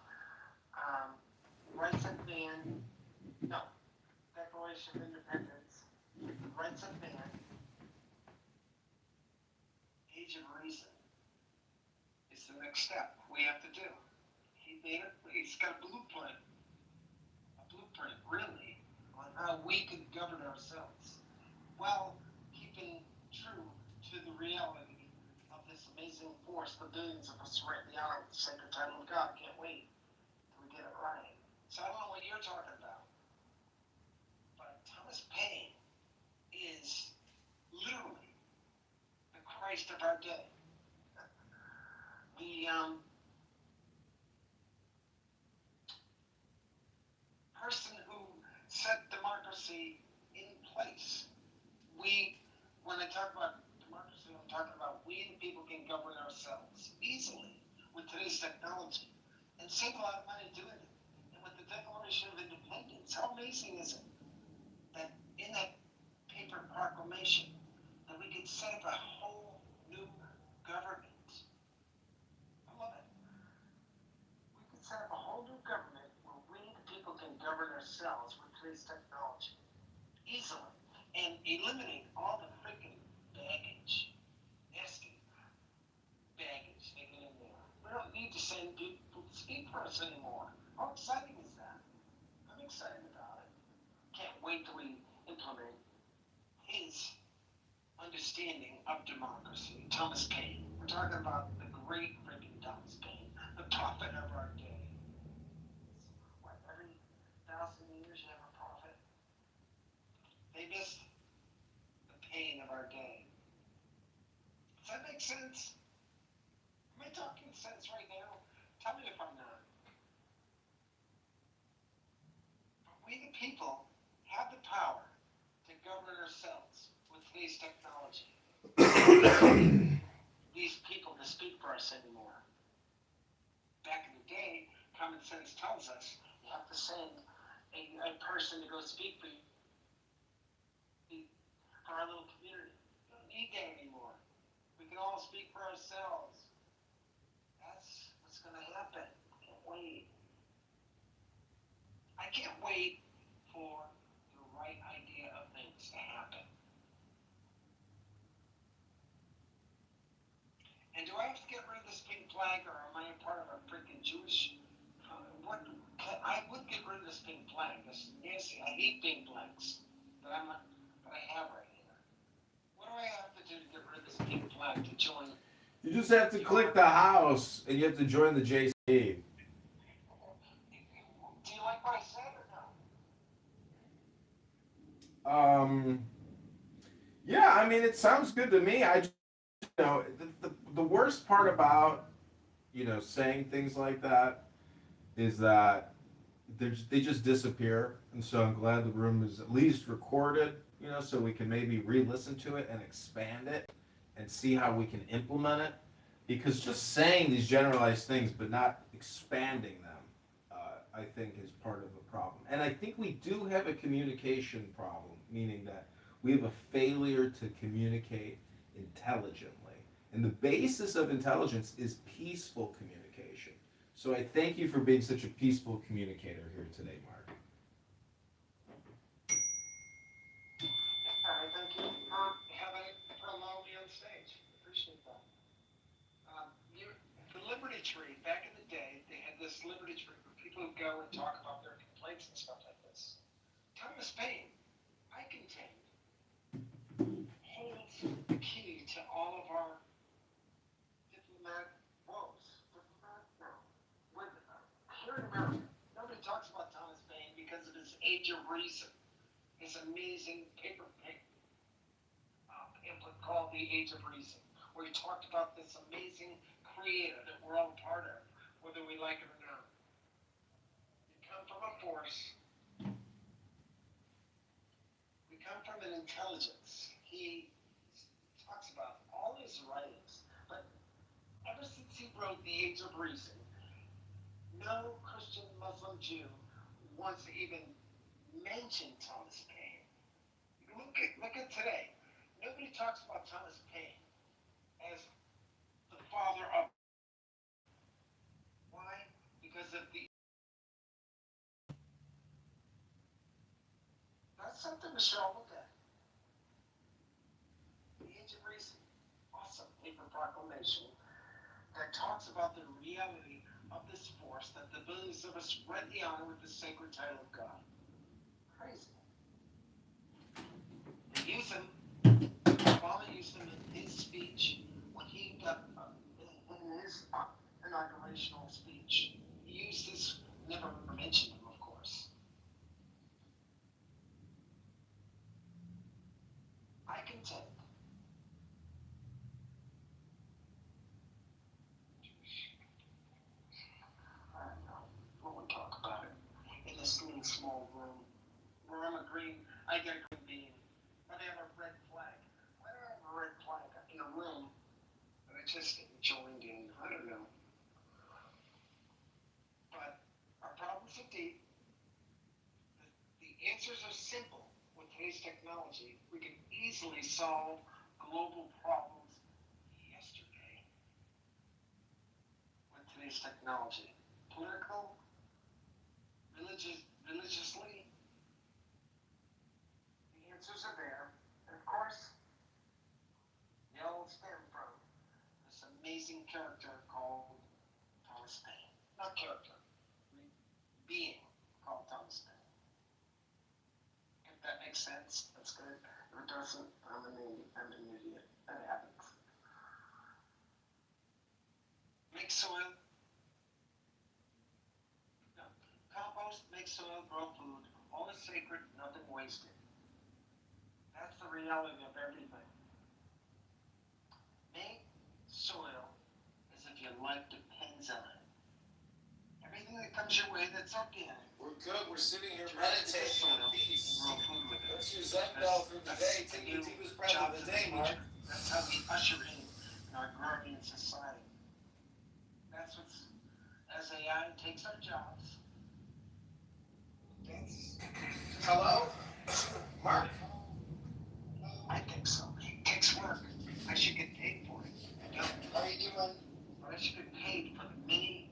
rights of man, Declaration of Independence, rights of man, age of reason is the next step we have to do. He's got a blueprint really, on how we can govern ourselves while keeping true to the reality of this amazing force, the billions of us right now with the sacred title of God. Can't wait till we get it right. So I don't know what you're talking about, but Thomas Paine is literally the Christ of our day. The person who set democracy in place. When I talk about democracy, I'm talking about we the people can govern ourselves easily with today's technology and save a lot of money doing it. And with the Declaration of Independence, how amazing is it that in that paper proclamation that we could set up a whole new government? I love it. We could set up a whole new government where we the people can govern ourselves with today's technology easily and eliminate all the freaking baggage, nasty baggage they get in there. We don't need to send people to speak for us anymore. How exciting is that? I'm excited about it. Can't wait till we implement his understanding of democracy. Thomas Paine. We're talking about the great freaking Thomas Paine, the prophet of our day. What, every 1,000 years you have a prophet? They missed the pain of our day. Does that make sense? Am I talking sense right now? Tell me if I'm not. But we the people have the power to govern ourselves with today's technology. These people to speak for us anymore. Back in the day, common sense tells us you have to send a person to go speak for you, for our little community. We don't need that anymore. We can all speak for ourselves. That's what's going to happen. Can't wait. I can't wait for the right idea of things to happen. And do I have to get rid of this pink flag, or am I a part of a freaking Jewish? I would get rid of this pink flag. This is nasty. I hate pink flags that I have right here. What do I have to do to get rid of this pink flag to join? You just have to click the house, and you have to join the JC. Do you like what I said or no? Yeah, I mean, it sounds good to me. The worst part about, saying things like that is that they just disappear. And so I'm glad the room is at least recorded, so we can maybe re-listen to it and expand it and see how we can implement it. Because just saying these generalized things but not expanding them, I think is part of the problem. And I think we do have a communication problem, meaning that we have a failure to communicate intelligently. And the basis of intelligence is peaceful communication. So I thank you for being such a peaceful communicator here today, Mark. All right, thank liberty tree where people go and talk about their complaints and stuff like this. Thomas Paine, I contend, holds the key to all of our diplomatic woes. Here in America, nobody talks about Thomas Paine because of his Age of Reason, his amazing paper pamphlet called The Age of Reason, where he talked about this amazing creator that we're all part of, whether we like it or not. We come from a force. We come from an intelligence. He talks about all his writings, but ever since he wrote The Age of Reason, no Christian, Muslim, Jew wants to even mention Thomas Paine. Look at today. Nobody talks about Thomas Paine as the father of. Why? Because of the. That's something we should all look at. The Age of Reason, awesome paper proclamation that talks about the reality of this force that the billions of us rightly honor with the sacred title of God. Crazy. They use him. Obama used him in his speech when he got in his inaugurational speech. He used his, never mentioned him, of course. I contend. I don't know. What we talk about it in this little small room where I'm a green, I get a green bean, but I have a red flag. Why do I have a red flag in a room that I just joined in? I don't know. But our problems are deep. The answers are simple. With today's technology, we can easily solve global problems yesterday with today's technology. Political, religiously, the answers are there. And of course, they all stem from this amazing character called Thomas Paine. Not character, being called Thomas Paine. If that makes sense, that's good. If it doesn't, I'm an idiot. That happens. Make soil. No. Compost, make soil, grow food. All is sacred, nothing wasted. That's the reality of everything. Make soil as if your life depends on it. Everything that comes your way that's organic. We're good. We're sitting here meditating in peace. Let's use that bell for the day. Take the deepest breath of the day, Mark. That's how we usher in our agrarian society. That's what's, as AI takes our jobs. Hello? Mark? I think so. It takes work. I should get paid for it. I don't. How are you doing? But I should get paid for the many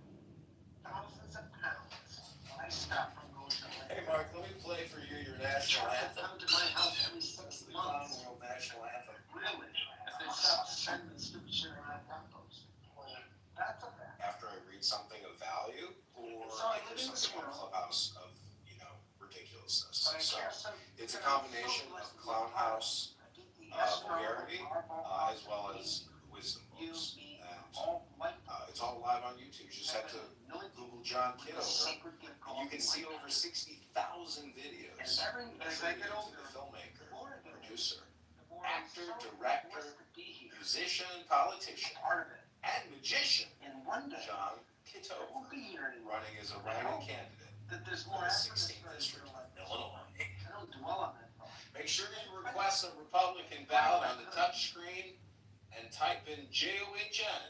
thousands of pounds I stop from going to Hey, Mark, let me play for you your national anthem. Come to my house every 6 months. Commonwealth national anthem. Really? If they stop sending the stupid shit around compost. That's a fact. After I read something of value, or So I like live there's in this something on world. Clubhouse of, ridiculousness. But I So care so. it's a combination of clown house, vulgarity, as well as wisdom books. And it's all live on YouTube. You just have to Google John Kitover, and you can see over 60,000 videos. Attributed to the filmmaker, producer, actor, director, musician, politician, and magician, John Kitover, running as a writing candidate That there's for more the actors 16th District of Illinois. I don't dwell on that thought. Make sure you request a Republican ballot on the touch screen and type in JOHN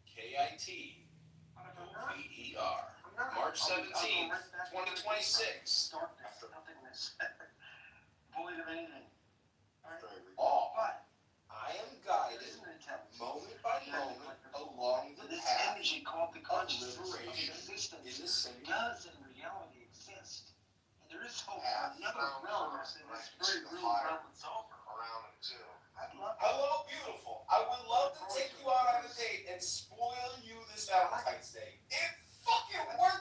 KITOVER. March 17th, 2026. Nothingness. Void of anything. All But I am guided moment by moment along the this path energy called the of consciousness of liberation existence in the simulation. does in reality exist. And there is hope Path for another realm in this very real realm that's over. Around it too. I'd love Hello, beautiful. I would love to take you out on a date and spoil you this Valentine's Day. It fucking worked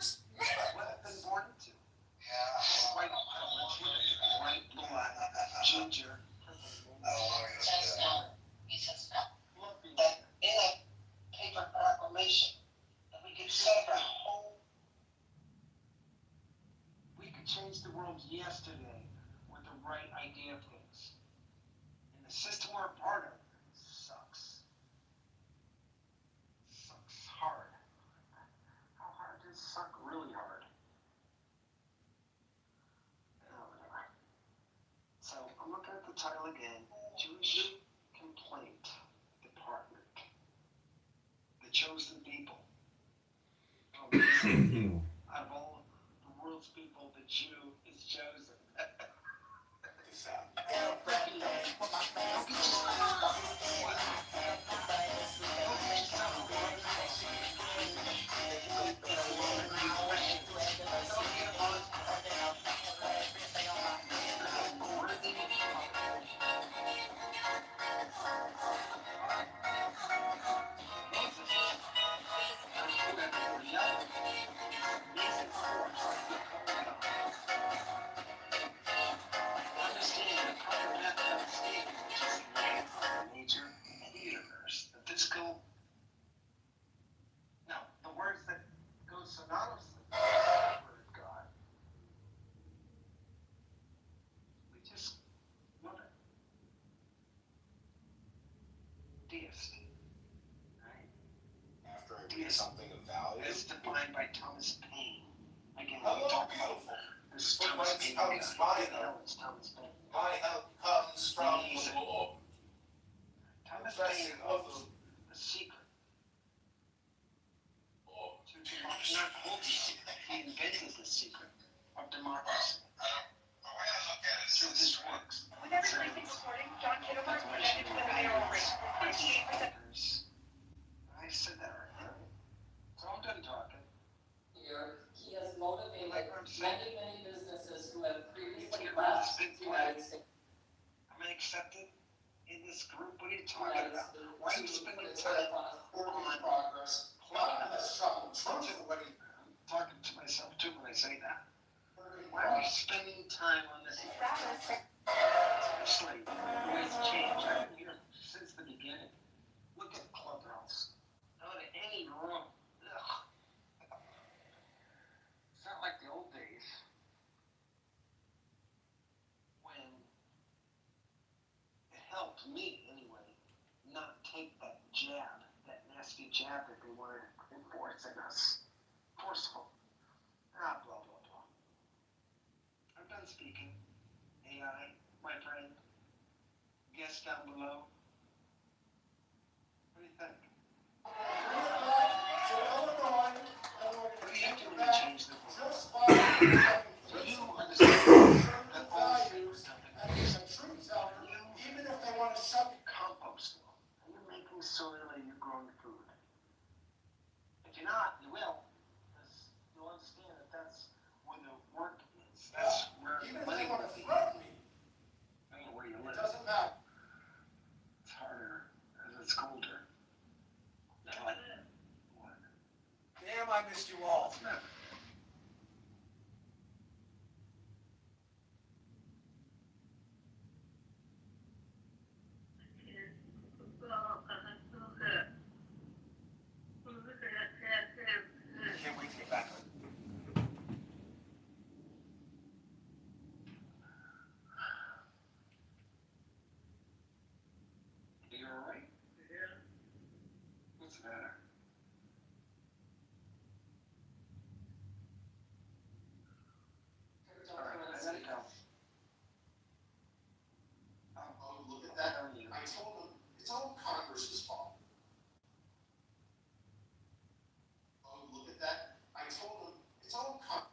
the title again. Jewish Complaint Department. The chosen people. Out of all the world's people, the Jew is chosen. Something of value. As defined by Thomas Paine. Again, Hello, beautiful. This Thomas Paine. My help comes from the Lord. Thomas Paine holds the secret. Not holds the secret. He invented the secret of democracy. Through his works. With every briefing this morning, John Kitover was presented with a payroll rate. 58%. I said that right. So I'm done talking. Here, he has motivated many businesses who have previously left the United States. Am I accepted in this group? What are you talking about? Why are you spending time on progress? talking to myself too when I say that? Why are you spending time on this? Especially the way it's changed. I've been here since the beginning. Look at Clubhouse. Go to any room. Ugh. It's not like the old days when it helped me anyway not take that jab, that nasty jab that they wanted to enforce in us. Forceful. Blah, blah, blah. I'm done speaking. AI, my friend. Guest down below. What do you think? What do you have to really change the world? So you understand that all things even if they want to shut the compost, are you making soil or are you growing food? If you're not, you will. Because you'll understand that that's where the work is. That's where the money will be. I don't know where you live. It doesn't matter. It's harder as it's colder. What? Damn, I missed you all. Can't wait to get back. You alright? Yeah. What's the matter? Alright, I gotta go. Oh, look at that. I told him it's all Congress's fault. Oh, look at that. I told him it's all Congress.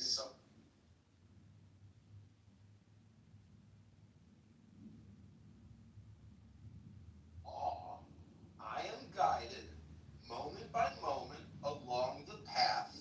So awe, I am guided moment by moment along the path.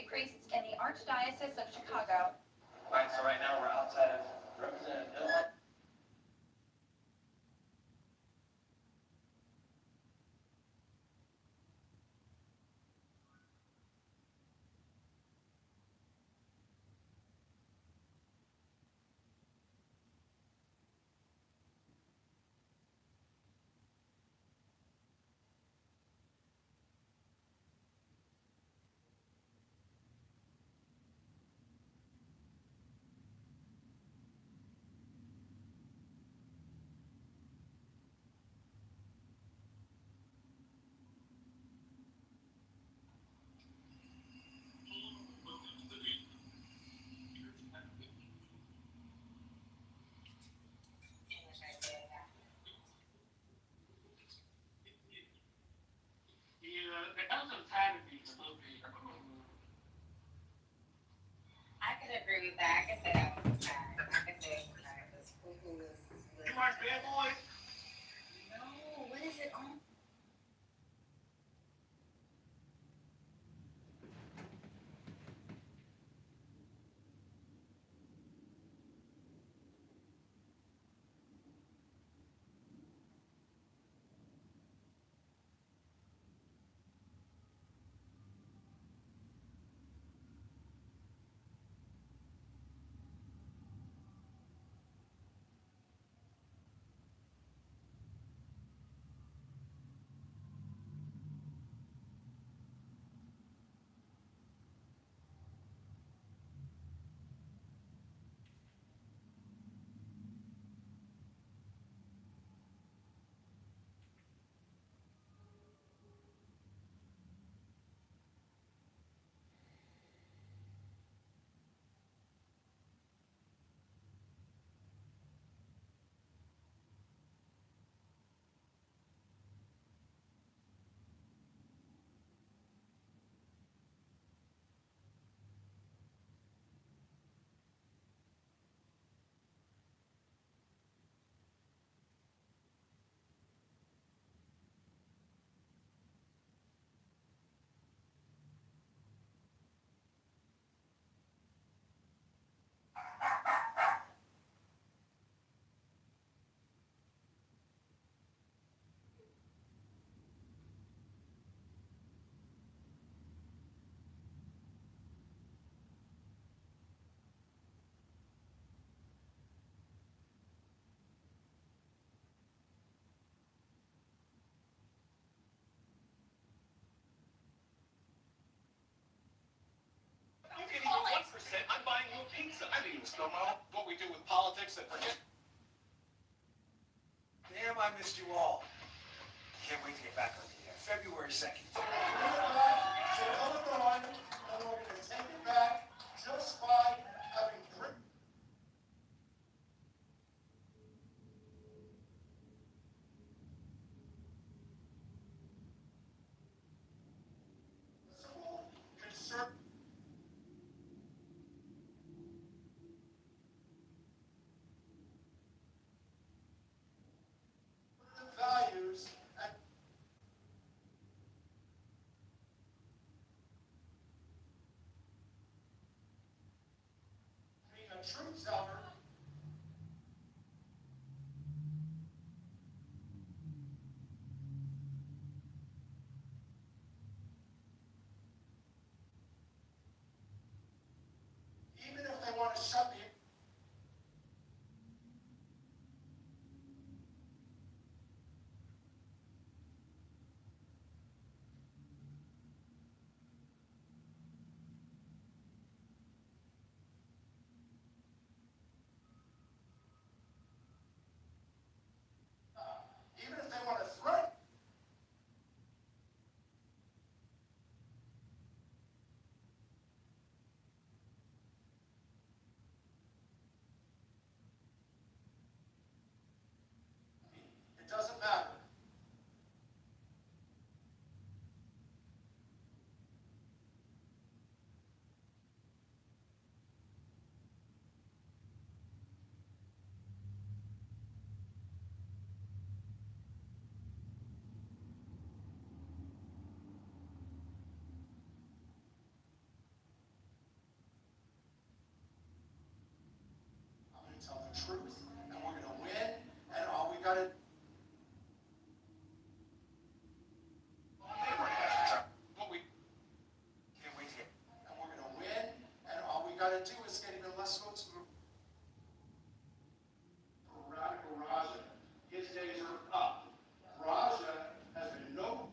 Priests in the Archdiocese of Chicago. Right, so right now we're outside of Representative Hill. Yeah, the elders had to be a little bit. I could agree with that. I could say that was sad. I could say it was You watch Bad Boys? No, what is it on? What we do with politics and forget. Damn, I missed you all. Can't wait to get back on the air. February 2nd. So hold on, and we're going to take it back just by having great. Conservative. Values and being a truth teller. Even if they want to shut me. Even if they want to threaten. It doesn't matter. I'm going to tell the truth, and we're going to win, and all we got to. What we can't wait to get, and we're going to win, and all we got to do is get even less votes. Radical Raja, his days are up. Raja has been no.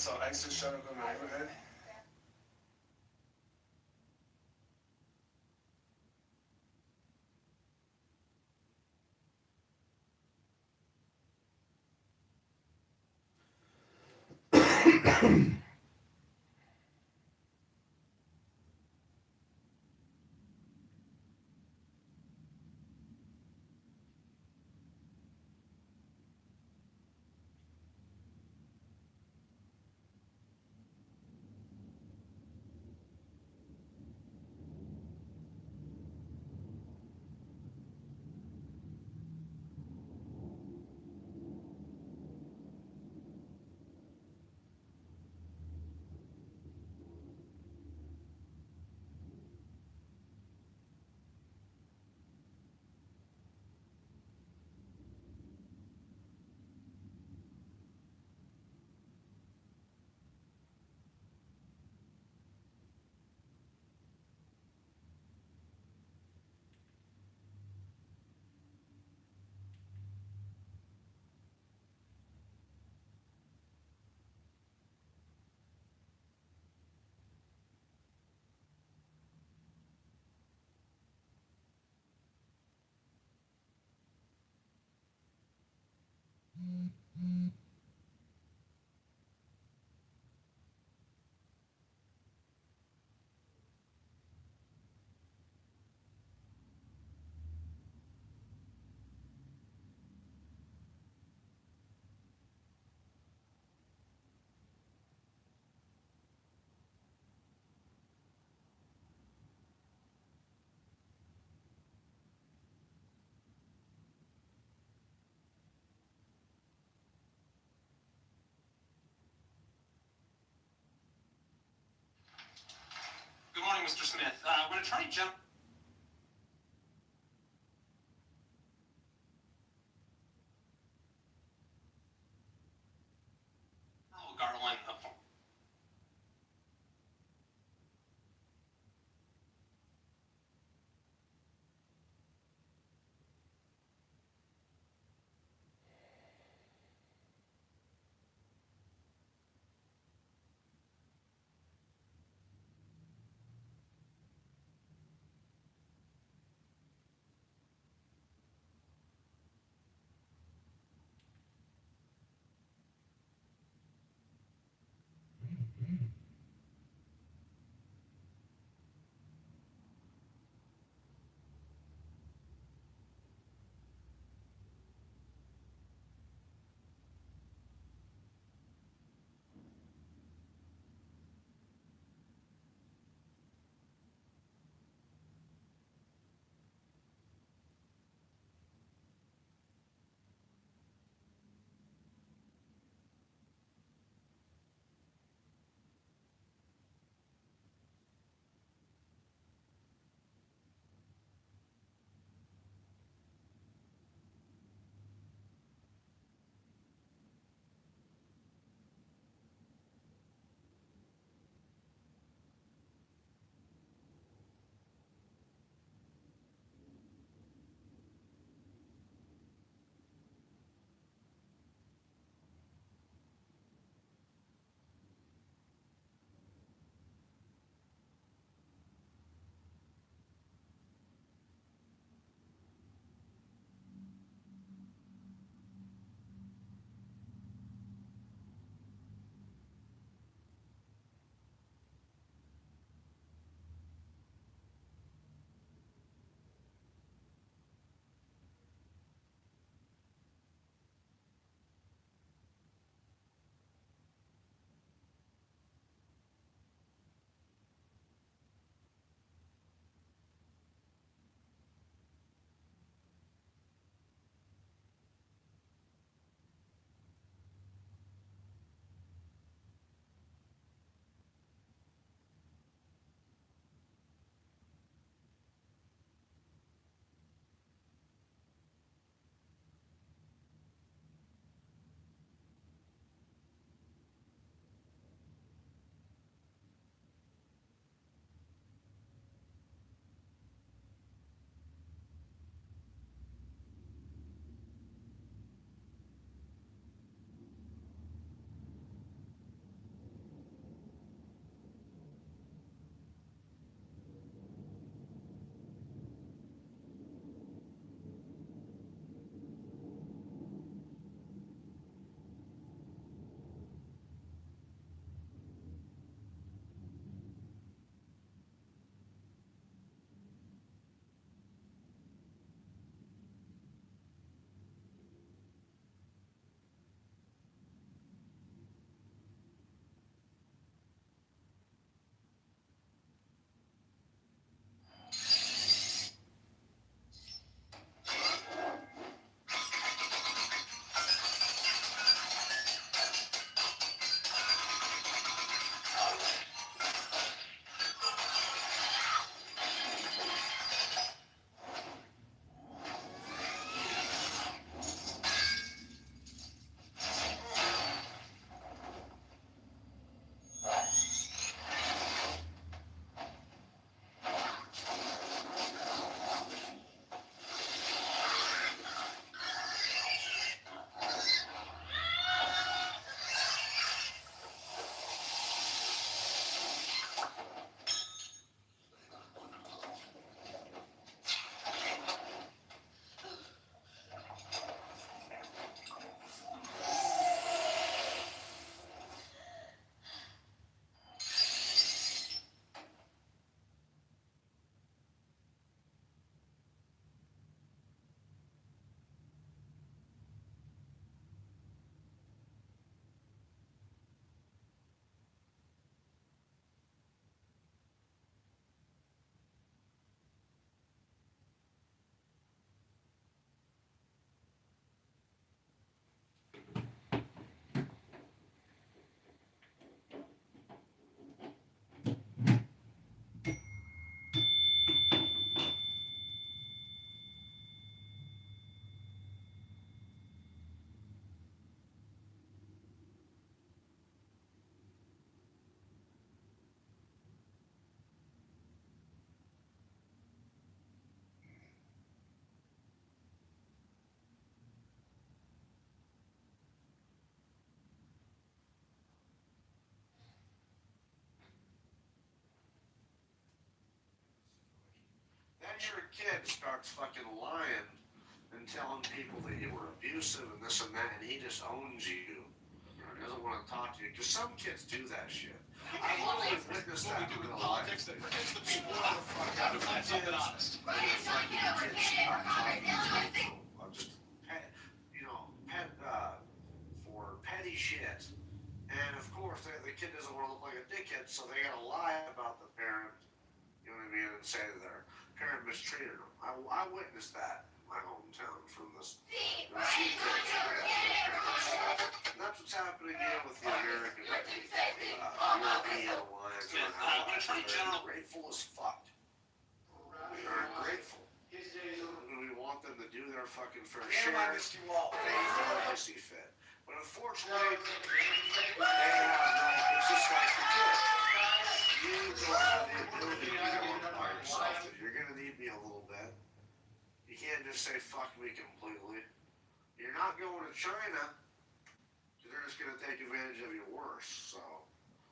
So ICE just showed up in my neighborhood. Good morning, Mr. Smith. When Attorney General... Garland... immature kid starts fucking lying and telling people that you were abusive and this and that, and he just owns you. Doesn't want to talk to you. Because some kids do that shit. I've literally witnessed that in real life. Spoil the fuck out of my kids. I'm just, for petty shit. And of course, the kid doesn't want to look like a dickhead, so they gotta lie about the parent, you know what I mean, and say that their parent mistreated them. I witnessed that in my hometown from this. And that's what's happening here with the American European alliance on how they're ungrateful as fuck. They're ungrateful. We want them to do their fucking fair share. They see fit. But unfortunately, they have no, it's just like the kid. You don't have the ability to go by yourself. If you're going to need me a little bit, you can't just say fuck me completely. You're not going to China, so they're just going to take advantage of you worse. So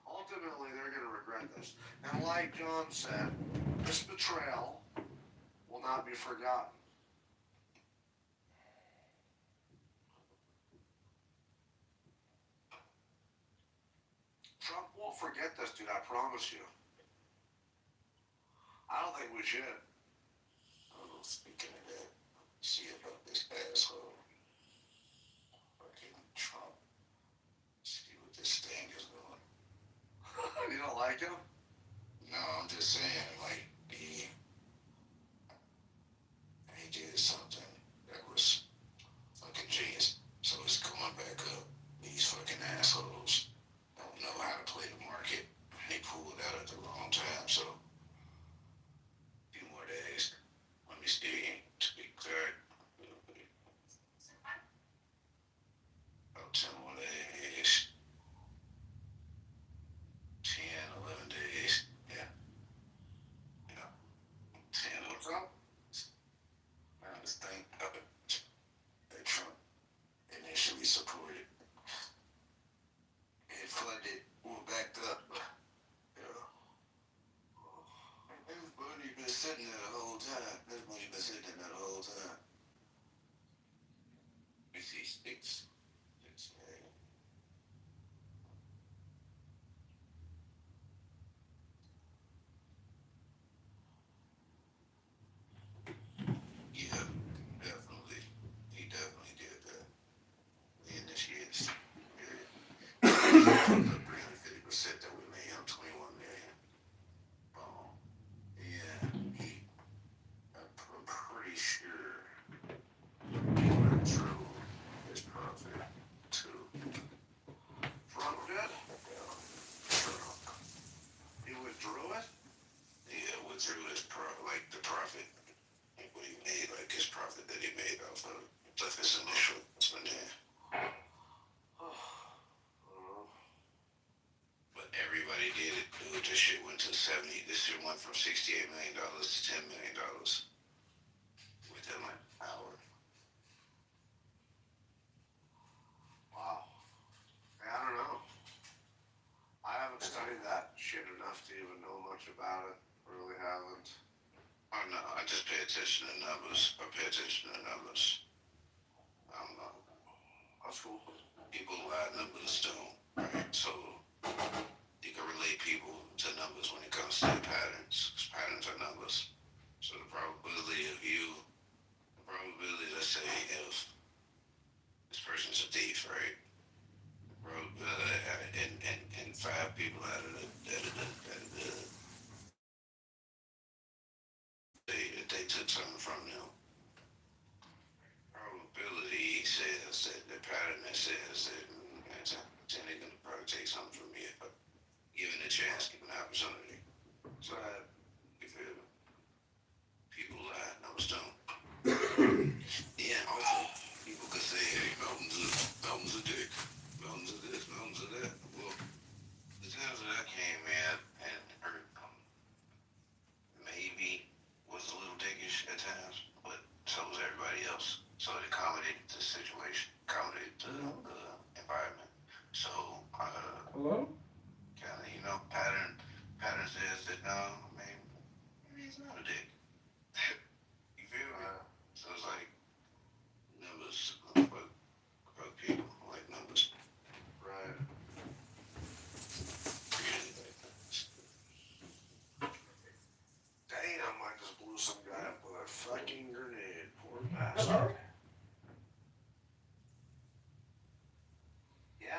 ultimately, they're going to regret this. And like John said, this betrayal will not be forgotten. Trump won't forget this, dude, I promise you. I don't think we should. Speaking of that, see about this asshole. Fucking Trump. See what this thing is doing. You don't like him? No, I'm just saying, like, he did something that was fucking genius. So it's going back up. These fucking assholes don't know how to play the market. They pulled it out at the wrong time, so a few more days. Let me see, to be clear. About 10 more days. 10, 11 days. Yeah. 10, what's up? Now this thing up that Trump initially supported. It funded, backed up. This money been sitting there the whole time. This money been sitting there the whole time. You see, six million. Yeah, definitely. He definitely did that. He initiated some period. 350% that we made him 21 million. Yeah, I'm pretty sure he withdrew his profit too. Trump did? Trump. He withdrew it? Yeah, withdrew his the profit. What he made, like his profit that he made off of his initial investment there. But everybody did it. Dude, this shit went to 70. This shit went from $68 million to $10 million within like an hour. Wow. I don't know. I haven't studied that shit enough to even know much about it. Really haven't. Oh no, I just pay attention to numbers. I don't know. That's cool. People who add numbers don't, right? So you can relate people to numbers when it comes to patterns. Because patterns are numbers. So the probability, let's say, if this person's a thief, right? And 5 people out of they took something from them. Probability says that the pattern that says that 10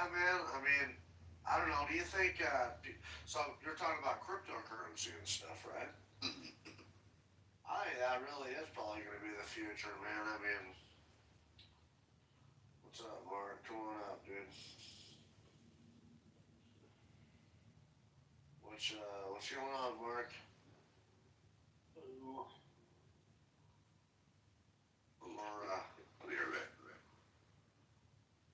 Yeah, man. I mean, I don't know. Do you think? So you're talking about cryptocurrency and stuff, right? I think that really is probably going to be the future, man. I mean, what's up, Mark? Come on up, dude. What's going on, Mark? I'll be right back.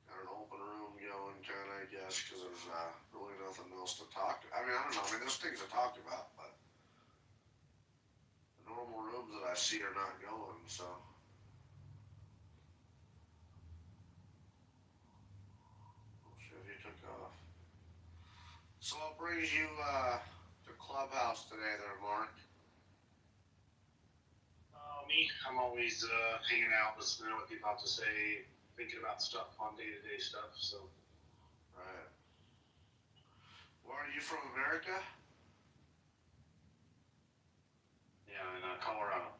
Got an open room going, kind of, I guess, because there's really nothing else to talk. I mean, I don't know. I mean, there's things to talk about, but the normal rooms that I see are not going, so. Oh, shit, he took off. So what brings you to Clubhouse today there, Mark? Me, I'm always hanging out, listening to what people have to say, thinking about stuff on day-to-day stuff, so. Right. Well, are you from America? Yeah, in Colorado.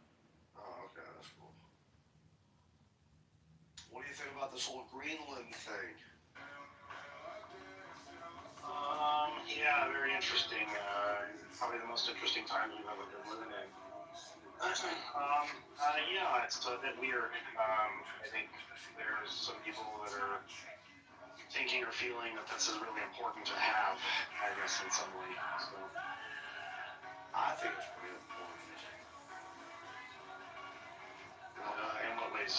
Oh, okay, that's cool. What do you think about this whole Greenland thing? Yeah, very interesting. Probably the most interesting time we've ever been living in. Yeah, it's a bit weird. I think there's some people that are thinking or feeling that this is really important to have, I guess, in some way. So. I think it's pretty important. In what ways?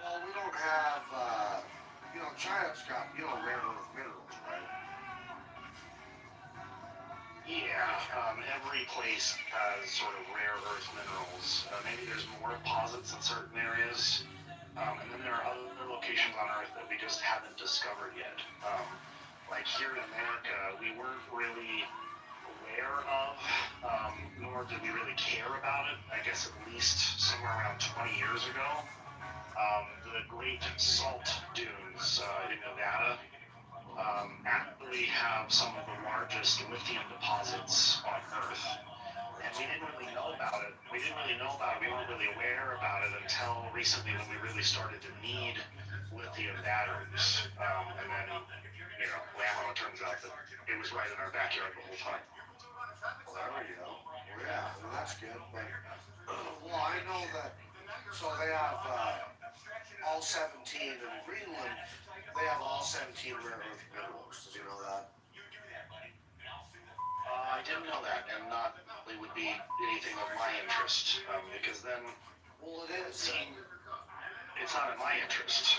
Well, we don't have, China's got, rare earth minerals, right? Yeah, every place has sort of rare earth minerals. Maybe there's more deposits in certain areas, and then there are other locations on Earth that we just haven't discovered yet. Like here in America, we weren't really aware of, nor did we really care about it, I guess at least somewhere around 20 years ago. The Great Salt Dunes in Nevada actually have some of the largest lithium deposits on Earth. And we didn't really know about it. We weren't really aware about it until recently when we really started to need lithium batteries. And then, whammo, it turns out that it was right in our backyard the whole time. Well, there we go. Well, yeah, well, that's good. But, well, I know that, so they have all 17 in Greenland. They have all 17 rare earth minerals. Did you know that? I didn't know that, and not really would be anything of my interest, because then, well, it is. It's not in my interest.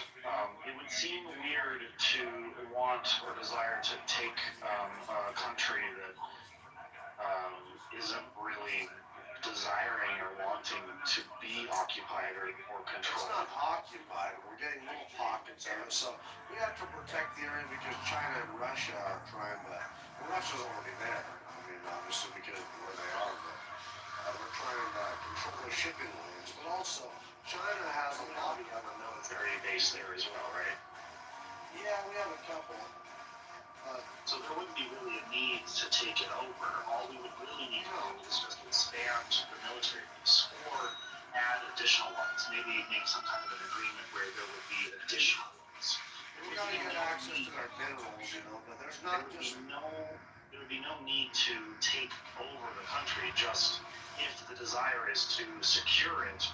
It would seem weird to want or desire to take a country that isn't really desiring or wanting to be occupied or controlled. It's not occupied. We're getting little pockets of it. So we have to protect the area because China and Russia are trying to. Well, Russia's already there. I mean, obviously because of where they are, but we're trying to control the shipping lanes. But also, China has a lobby on the military base there as well, right? Yeah, we have a couple. So there wouldn't be really a need to take it over. All we would really need to do is just expand the military base or add additional ones. Maybe make some kind of an agreement where there would be additional ones. We gotta get access to their minerals, but there's not just there would be no need to take over the country. Just if the desire is to secure it,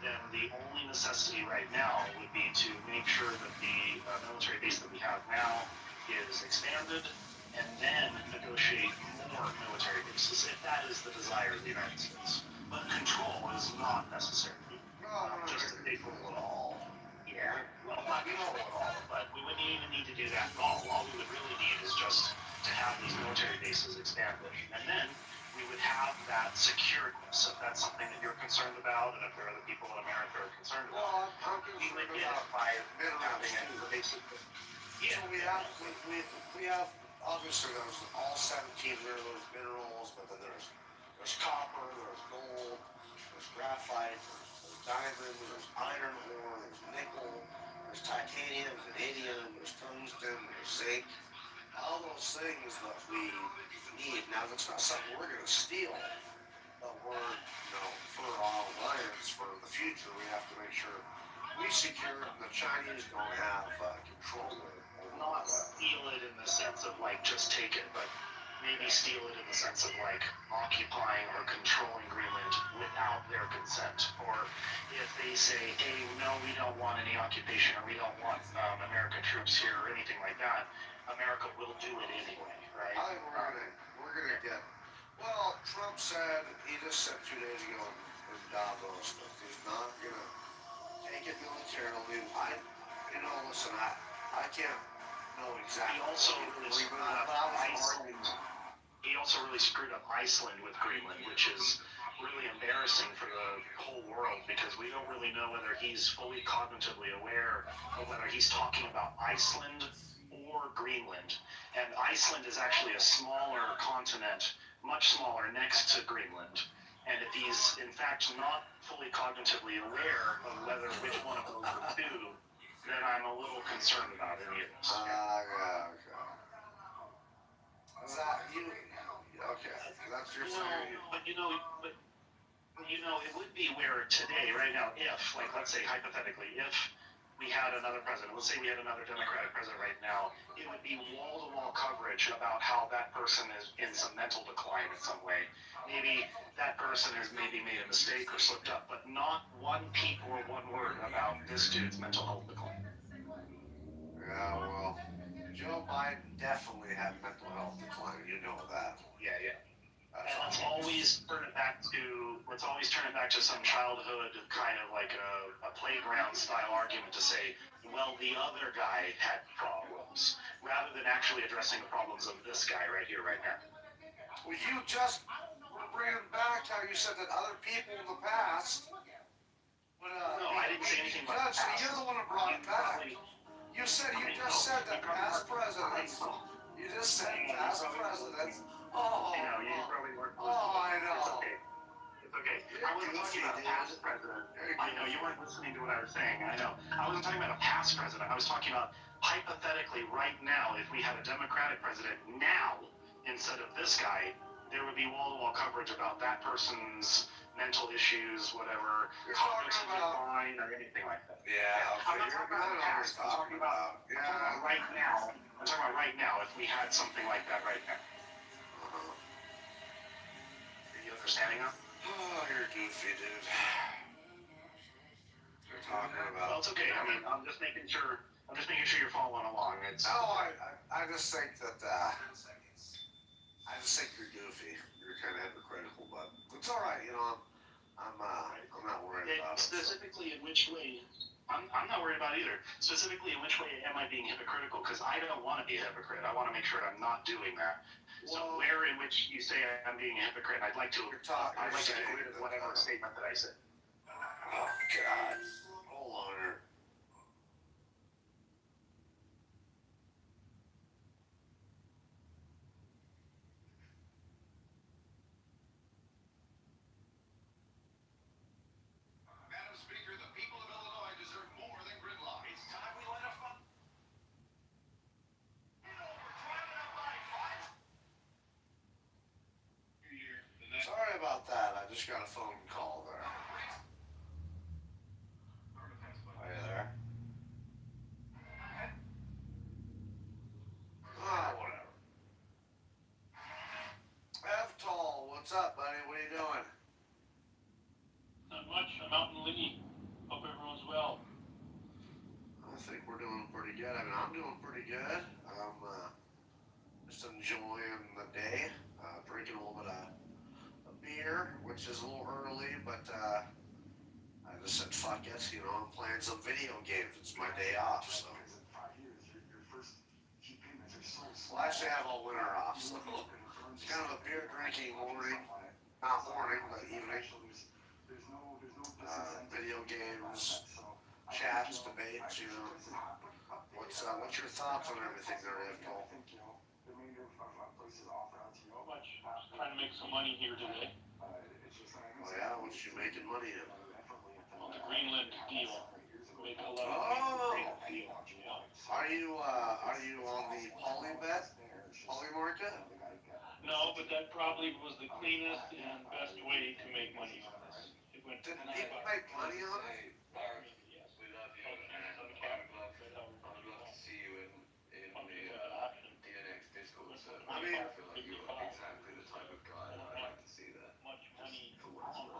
then the only necessity right now would be to make sure that the military base that we have now is expanded, and then negotiate more military bases, if that is the desire of the United States. But control is not necessary. Just to take control at all. Yeah. Well, not control at all, but we wouldn't even need to do that at all. All we would really need is just to have these military bases expanded. And then we would have that securedness, if that's something that you're concerned about, and if there are other people in America are concerned about. I'm concerned about minerals too. Basically. So we have obviously there's all 17 rare earth minerals, but then there's copper, there's gold, there's graphite, there's diamonds, there's iron ore, there's nickel, there's titanium, vanadium, there's tungsten, there's zinc. All those things that we need. Now that's not something we're gonna steal, but we're, for our alliance, for the future, we have to make sure we secure it and the Chinese don't have control of it. sense of like just take it, but maybe steal it in the sense of like occupying or controlling Greenland without their consent. Or if they say, hey, no, we don't want any occupation, or we don't want American troops here, or anything like that, America will do it anyway, right? I think we're gonna get. Well, Trump said, he just said 2 days ago in Davos that he's not gonna take it militarily. Listen, I can't know exactly. He also really screwed up Iceland. He also really screwed up Iceland with Greenland, which is really embarrassing for the whole world because we don't really know whether he's fully cognitively aware of whether he's talking about Iceland or Greenland. And Iceland is actually a smaller continent, much smaller next to Greenland. And if he's in fact not fully cognitively aware of whether which one of those are two, then I'm a little concerned about any of this. Okay. Is that you? Okay, that's your theory. But it would be where today, right now, if, like, let's say hypothetically, if we had another president, let's say we had another Democratic president right now, it would be wall-to-wall coverage about how that person is in some mental decline in some way. Maybe that person has maybe made a mistake or slipped up, but not one peep or one word about this dude's mental health decline. Yeah, well, Joe Biden definitely had mental health decline. You know that. Yeah. And let's always turn it back to some childhood kind of like a playground style argument to say, well, the other guy had problems, rather than actually addressing the problems of this guy right here, right now. Well, you just were bringing back how you said that other people in the past would, no, I didn't say anything about the past. You're the one who brought it back. You just said that past presidents. You just said past presidents. Oh, I know. It's okay. I wasn't talking about a past president. I know, you weren't listening to what I was saying. I know. I wasn't talking about a past president. I was talking about hypothetically right now, if we had a Democratic president now instead of this guy, there would be wall-to-wall coverage about that person's mental issues, whatever, cognitive decline, or anything like that. Yeah, I'm not talking about the past. I'm talking about right now. I'm talking about right now, if we had something like that right now. Are you understanding now? Oh, you're goofy, dude. You're talking about. Well, it's okay. I mean, I'm just making sure you're following along. No, I just think that. I just think you're goofy. You're kind of hypocritical, but it's all right. I'm not worried about it. Specifically, in which way? I'm not worried about it either. Specifically, in which way am I being hypocritical? Because I don't want to be a hypocrite. I want to make sure I'm not doing that. So where in which you say I'm being a hypocrite, I'd like to get rid of whatever statement that I said. Oh God! Hold on here. Madam Speaker, the people of Illinois deserve more than gridlock. It's time we let a fun. Sorry about that. I just got a phone call there. Are you there? Whatever. F-Tall, what's up, buddy? What are you doing? Not much. I'm out in Lee. Hope everyone's well. I think we're doing pretty good. I mean, I'm doing pretty good. I'm just enjoying the day, drinking a little bit of beer, which is a little early, but I just said fuck it, I'm playing some video games. It's my day off, so. Well, actually I have all winter off, so it's kind of a beer drinking morning, not morning, but evening. Video games, chats, debates, What's your thoughts on everything there, Cole? Not much. Just trying to make some money here today. Oh yeah, what you making money in? On the Greenland deal. Make a lot of money. Deal. Yeah. Are you on the poly market? No, but that probably was the cleanest and best way to make money on this. Did people make money on it? Yes. We love you, man. I'd love to see you in the next mean, exactly the type of guy that I'd like to see that. much money For what it's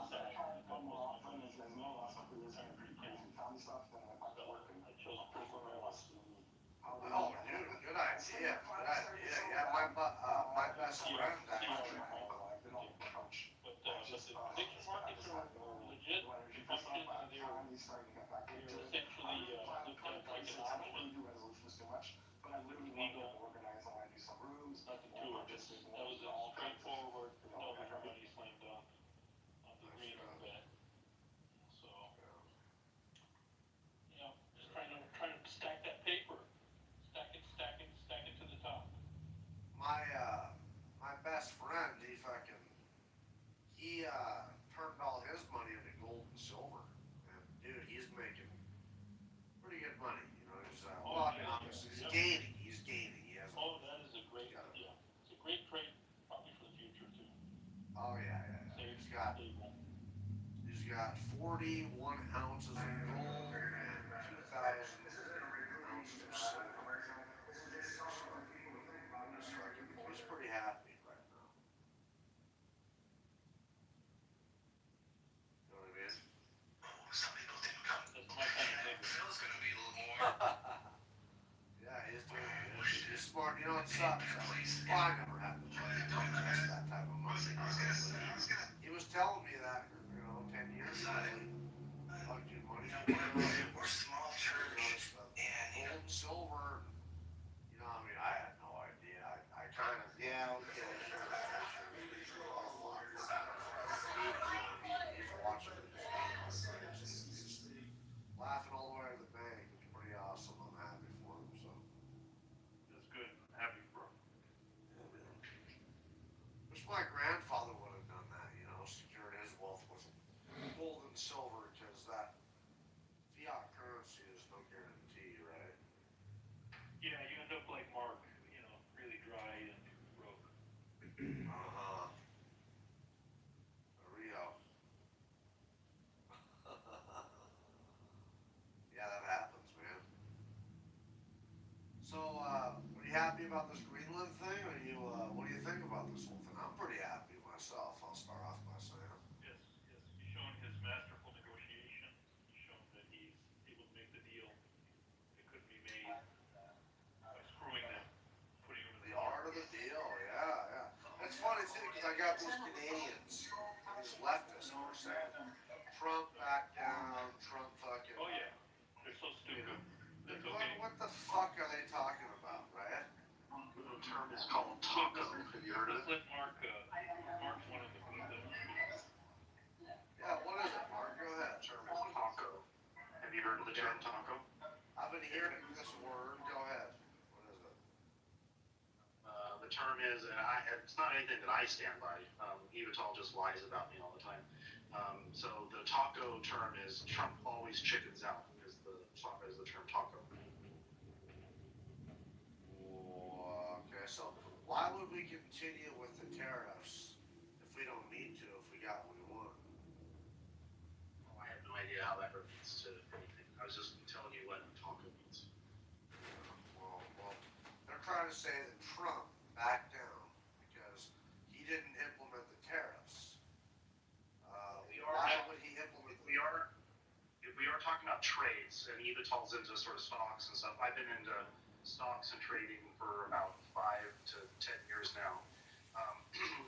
worth. I chose personal oh, dude, good idea. Good idea. Yeah, my best friend actually. But the prediction markets are legit functions. They're essentially looked at like an option. Legal. Nothing to it. That was a straightforward, no everybody slammed dunk on the green bet. So, you know, just trying to stack that paper. Stack it to the top. My best friend, he turned all his money into gold and silver, and dude, he's making pretty good money. You know, he's obviously he's gaining. He has. Oh, that is a great, yeah. It's a great trade, probably for the future too. Oh yeah. He's got 41 ounces of gold and 2,000 ounces of silver. He's pretty happy right now. You know what I mean? Some people didn't come. That's my kind of thing. Phil's gonna be a little more. Yeah, he's doing good. He's smart. You know what sucks? Well, I never had to invest that type of money. He was telling me that, 10 years ago. Dude, money's We're a small church, and gold and silver. You know, I mean, I had no idea. I kind of, yeah, okay. He's watching it. He's laughing all the way to the bank. It's pretty awesome. I'm happy for him. So. That's good. Happy for him. Yeah, man. Wish my grandfather would have done that. Secured his wealth with gold and silver, because that fiat currency is no guarantee, right? Yeah, you end up like Mark, really dry and broke. Rio. Yeah, that happens, man. So, are you happy about this Greenland thing? What do you think about this whole thing? I'm pretty happy myself. I'll start off by saying. Yes. He's shown his masterful negotiation. He's shown that he's able to make the deal that couldn't be made by screwing them, putting them in The art of the deal, yeah. It's funny too, because I got these Canadians, these leftists, who are saying Trump back down, Trump fucking. Oh yeah, they're so stupid. That's okay. What the fuck are they talking about, right? The term is called taco. Have you heard of Let's it? let Mark's one of the Yeah, what is it, Mark? Go ahead. The term is taco. Have you heard of the term taco? I've been hearing this word. Go ahead. What is it? The term is, and it's not anything that I stand by. Evital just lies about me all the time. So the taco term is Trump always chickens out. Is the term taco. Okay, so why would we continue with the tariffs if we don't need to, if we got what we want? Well, I have no idea how that relates to anything. I was just telling you what taco means. Well, they're trying to say that Trump backed down because he didn't implement the tariffs. Why would he implement them? If we are talking about trades, and Evital's into sort of stocks and stuff, I've been into stocks and trading for about 5 to 10 years now.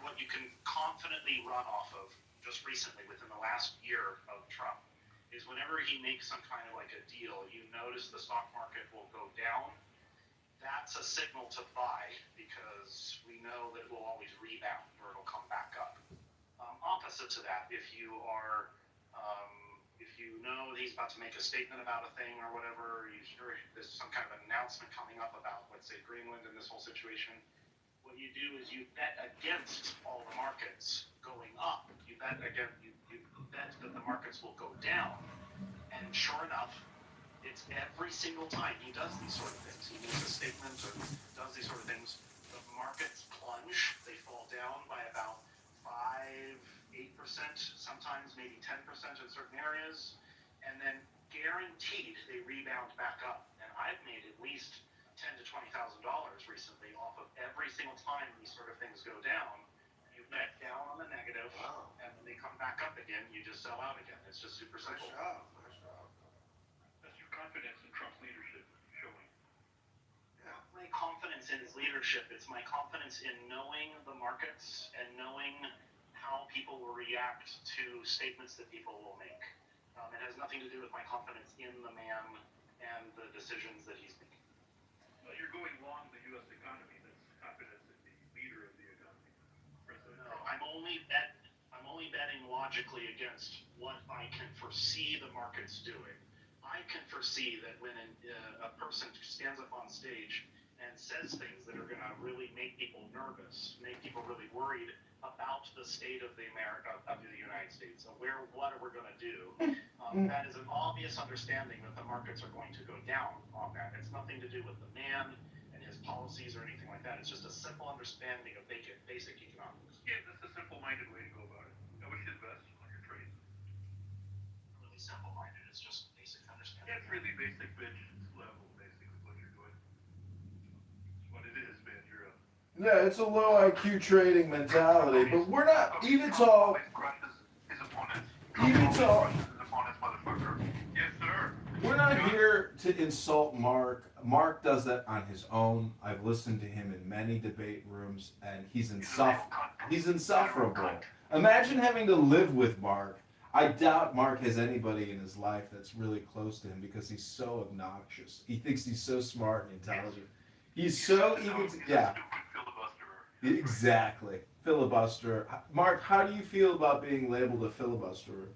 What you can confidently run off of just recently within the last year of Trump is whenever he makes some kind of like a deal, you notice the stock market will go down. That's a signal to buy because we know that it will always rebound or it'll come back up. Opposite to that, if you know that he's about to make a statement about a thing or whatever, you hear there's some kind of announcement coming up about, let's say, Greenland and this whole situation, what you do is you bet against all the markets going up. You bet that the markets will go down. And sure enough, it's every single time he does these sort of things. He makes a statement or does these sort of things, the markets plunge. They fall down by about 5-8%, sometimes maybe 10% in certain areas, and then guaranteed they rebound back up. And I've made at least $10,000 to $20,000 recently off of every single time these sort of things go down. You bet down on the negative, and when they come back up again, you just sell out again. It's just super simple. Nice job. That's your confidence in Trump's leadership showing. Yeah. My confidence in his leadership. It's my confidence in knowing the markets and knowing how people will react to statements that people will make. It has nothing to do with my confidence in the man and the decisions that he's making. Well, you're going long the U.S. economy. That's confidence in the leader of the economy. No, I'm only betting logically against what I can foresee the markets doing. I can foresee that when a person stands up on stage and says things that are going to really make people nervous, make people really worried about the state of the United States. So what are we going to do? That is an obvious understanding that the markets are going to go down on that. It's nothing to do with the man and his policies or anything like that. It's just a simple understanding of basic economics. Yeah, that's a simple-minded way to go about it. I wish you the best on your trade. Really simple-minded. It's just basic understanding. Yeah, it's really basic, bitch. It's level, basically, what you're doing. It's what it is, man. You're a... Yeah, it's a low IQ trading mentality, but we're not even tall. Even tall. Yes, sir. We're not here to insult Mark. Mark does that on his own. I've listened to him in many debate rooms, and he's insufferable. Imagine having to live with Mark. I doubt Mark has anybody in his life that's really close to him because he's so obnoxious. He thinks he's so smart and intelligent. He's so eager to, yeah. Exactly. Filibuster. Mark, how do you feel about being labeled a filibusterer?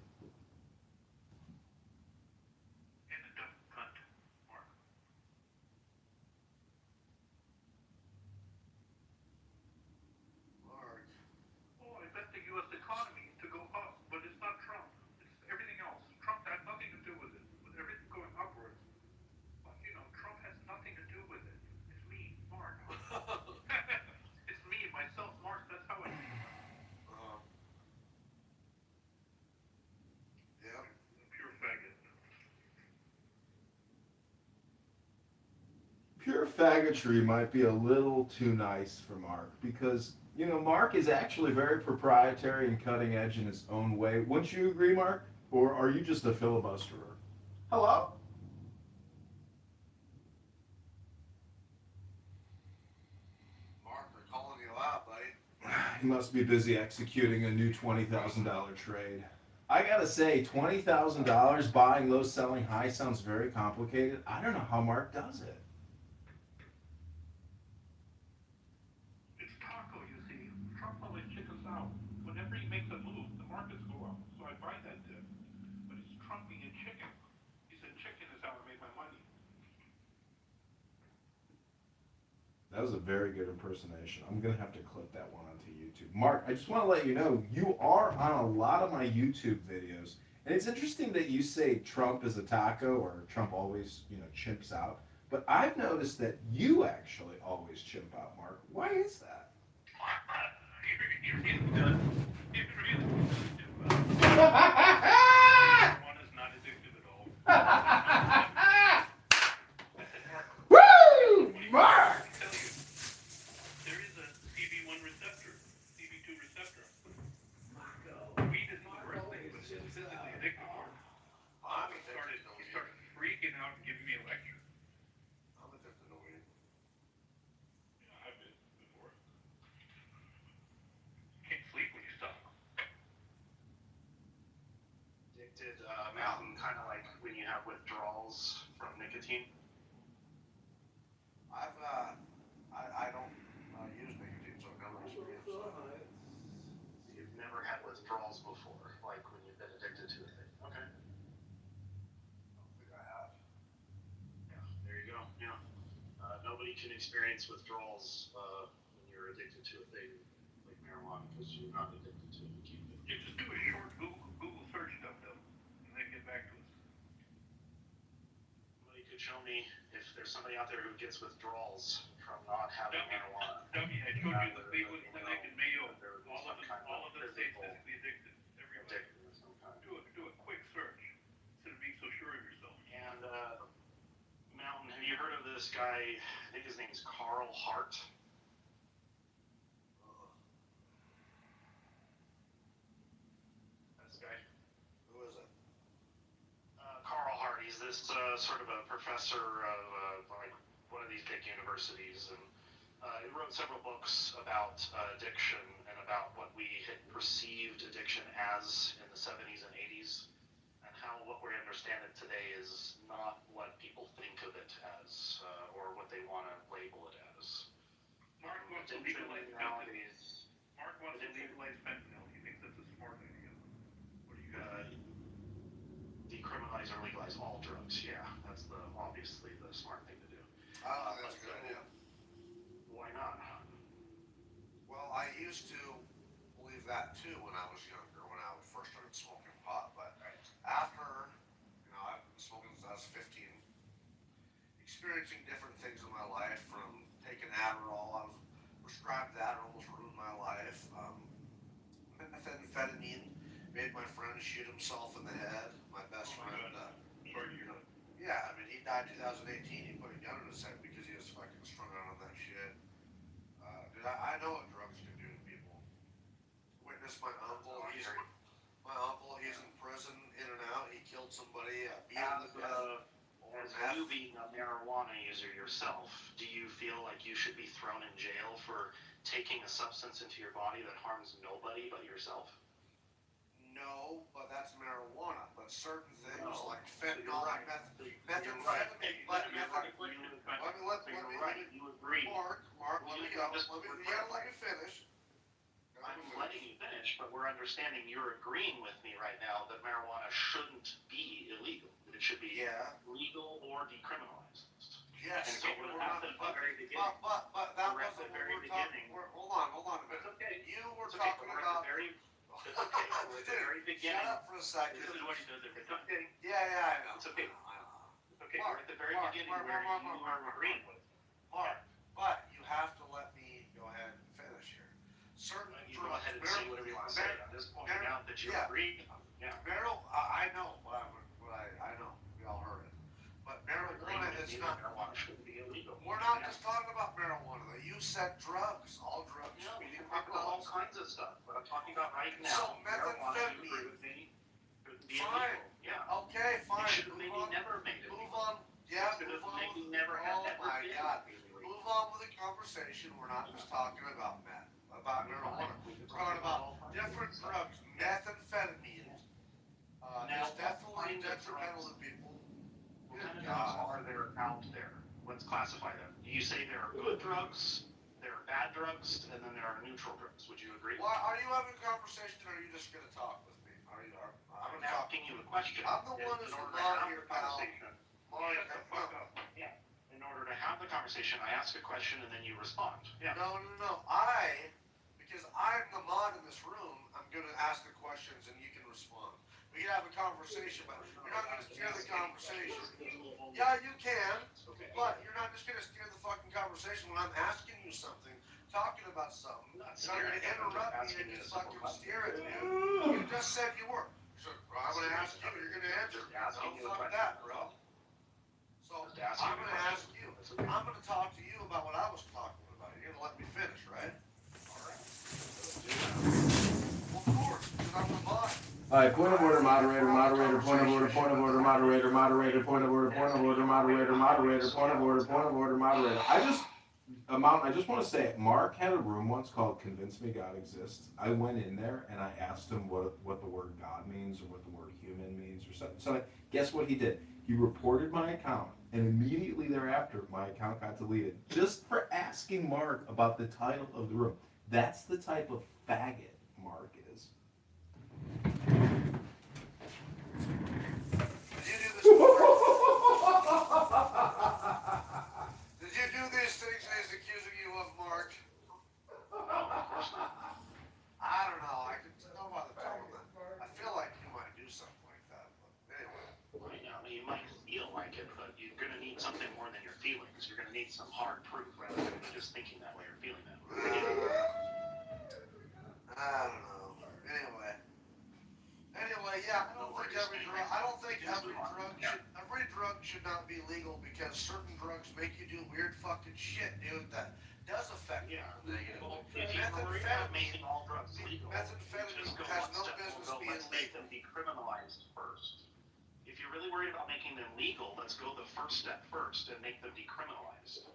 Oh, I bet the U.S. economy to go up, but it's not Trump. It's everything else. Trump had nothing to do with it. With everything going upwards, but, Trump has nothing to do with it. It's me, Mark. It's me, myself, Mark. That's how it is. Yeah. Pure faggot. Pure faggotry might be a little too nice for Mark because, Mark is actually very proprietary and cutting edge in his own way. Wouldn't you agree, Mark? Or are you just a filibusterer? Hello? Mark, they're calling you out, buddy. He must be busy executing a new $20,000 trade. I gotta say, $20,000 buying low, selling high sounds very complicated. I don't know how Mark does it. It's taco, you see. Trump always chickens out. Whenever he makes a move, the markets go up. So I buy that dip. But it's Trump being a chicken. He said chicken is how I make my money. That was a very good impersonation. I'm going to have to clip that one onto YouTube. Mark, I just want to let you know, you are on a lot of my YouTube videos. And it's interesting that you say Trump is a taco or Trump always, chimps out. But I've noticed that you actually always chimp out, Mark. Why is that? You're really done. You're really one is not addictive at all. Woo! Mark! There is a CB1 receptor, CB2 receptor. Weed is not the worst thing, but it's physically addictive. He started freaking out and giving me a lecture. I'm addicted to weed. Yeah, I've been before. Can't sleep when you stop. Addicted, Mountain, kind of like when you have withdrawals from nicotine. I don't use nicotine, so I've never experienced that. You've never had withdrawals before, like when you've been addicted to a thing. Okay. I don't think I have. Yeah, there you go. Yeah. Nobody can experience withdrawals when you're addicted to a thing like marijuana because you're not addicted to it. You keep it. You just do a short Google search stuff though, and then get back to us. Somebody could show me if there's somebody out there who gets withdrawals from not having marijuana. Dummy, I showed you the Cleveland Clinic in Mayo. All of them say physically addicted. Everybody. Do a quick search instead of being so sure of yourself. And Mountain, have you heard of this guy? I think his name's Carl Hart. sort of a professor of like one of these big universities, and he wrote several books about addiction and about what we had perceived addiction as in the 70s and 80s, and how what we understand it today is not what people think of it as, or what they want to label it as. Mark wants to legalize nowadays. Mark wants to legalize fentanyl. He thinks that's a smart idea. What do you guys Decriminalize or legalize all drugs, yeah, that's obviously the smart thing to do. I think that's a good idea. Why not? Well, I used to believe that too when I was younger, when I first started smoking pot. But after, I've been smoking since I was 15, experiencing different things in my life, from taking Adderall, I was prescribed that, it almost ruined my life. Methamphetamine made my friend shoot himself in the head. My best friend. Yeah, I mean, he died in 2018. He put a gun in his head because he was fucking strung out on that shit. Dude, I know what drugs can do to people. Witness my uncle. He's in prison, in and out. He killed somebody, beat him to death. As you being a marijuana user yourself, do you feel like you should be thrown in jail for taking a substance into your body that harms nobody but yourself? No, but that's marijuana. But certain things like fentanyl, methamphetamine, Mark, let me go. You gotta let me finish. I'm letting you finish, but we're understanding you're agreeing with me right now that marijuana shouldn't be illegal. It should be legal or decriminalized. Yes. And so we're at the very beginning. But that wasn't what we're talking. Hold on a minute. It's okay. You were It's okay. talking We're about. It's okay. We're at the very beginning. Shut up for a second. This is what he does every time. Yeah, I know. It's okay. It's okay. We're at the very beginning Mark, where you are agreeing with. Mark, but you have to let me go ahead and finish here. Certain You go ahead and say whatever you want to say. I'm just pointing out that you agree. Yeah. I know. I know. We all heard it. But marijuana is not. Marijuana shouldn't be illegal. We're not just talking about marijuana. You said drugs. All drugs. Yeah, we can talk about all kinds of stuff. But I'm talking about right now. So methamphetamine. Fine. Yeah. Okay, fine. It should have maybe never made it. Move on. Yeah, move on. Maybe never had oh my God. Move on with the conversation. We're not just talking about marijuana. We're talking about different drugs. Methamphetamine is definitely detrimental to people. What kind of drugs are there out there? Let's classify them. You say there are good drugs, there are bad drugs, and then there are neutral drugs. Would you agree? Well, are you having a conversation, or are you just going to talk with me? I'm asking you a question. I'm the one who's not here, pal. Yeah. In order to have the conversation, I ask a question and then you respond. Yeah. No. Because I'm the mod in this room, I'm going to ask the questions and you can respond. We can have a conversation, but you're not going to steer the conversation. Yeah, you can, but you're not just going to steer the fucking conversation when I'm asking you something, talking about something. You're not going to interrupt me and just fucking steer it, dude. You just said you were. So I'm going to ask you, you're going to answer. No, fuck that, bro. So I'm going to ask you. I'm going to talk to you about what I was talking about. You're going to let me finish, right? Well, of course, because I'm the mod. All right, point of order, moderator, point of order, moderator, point of order, moderator, moderator. I just want to say, Mark had a room once called Convince Me God Exists. I went in there and I asked him what the word God means or what the word human means or something. So guess what he did? He reported my account, and immediately thereafter, my account got deleted just for asking Mark about the title of the room. That's the type of faggot Mark is. Did you do these things he's accusing you of, Mark? I don't know. I can tell by the tone that I feel like you might do something like that. But anyway. You might feel like it, but you're going to need something more than your feelings. You're going to need some hard proof rather than just thinking that way or feeling that way. I don't know. Anyway, yeah. I don't think every drug should not be legal because certain drugs make you do weird fucking shit, dude. That does affect you negatively. If you're worried about making all drugs legal, methamphetamine has no business being let's make them decriminalized first. If you're really worried about making them legal, let's go the first step first and make them decriminalized.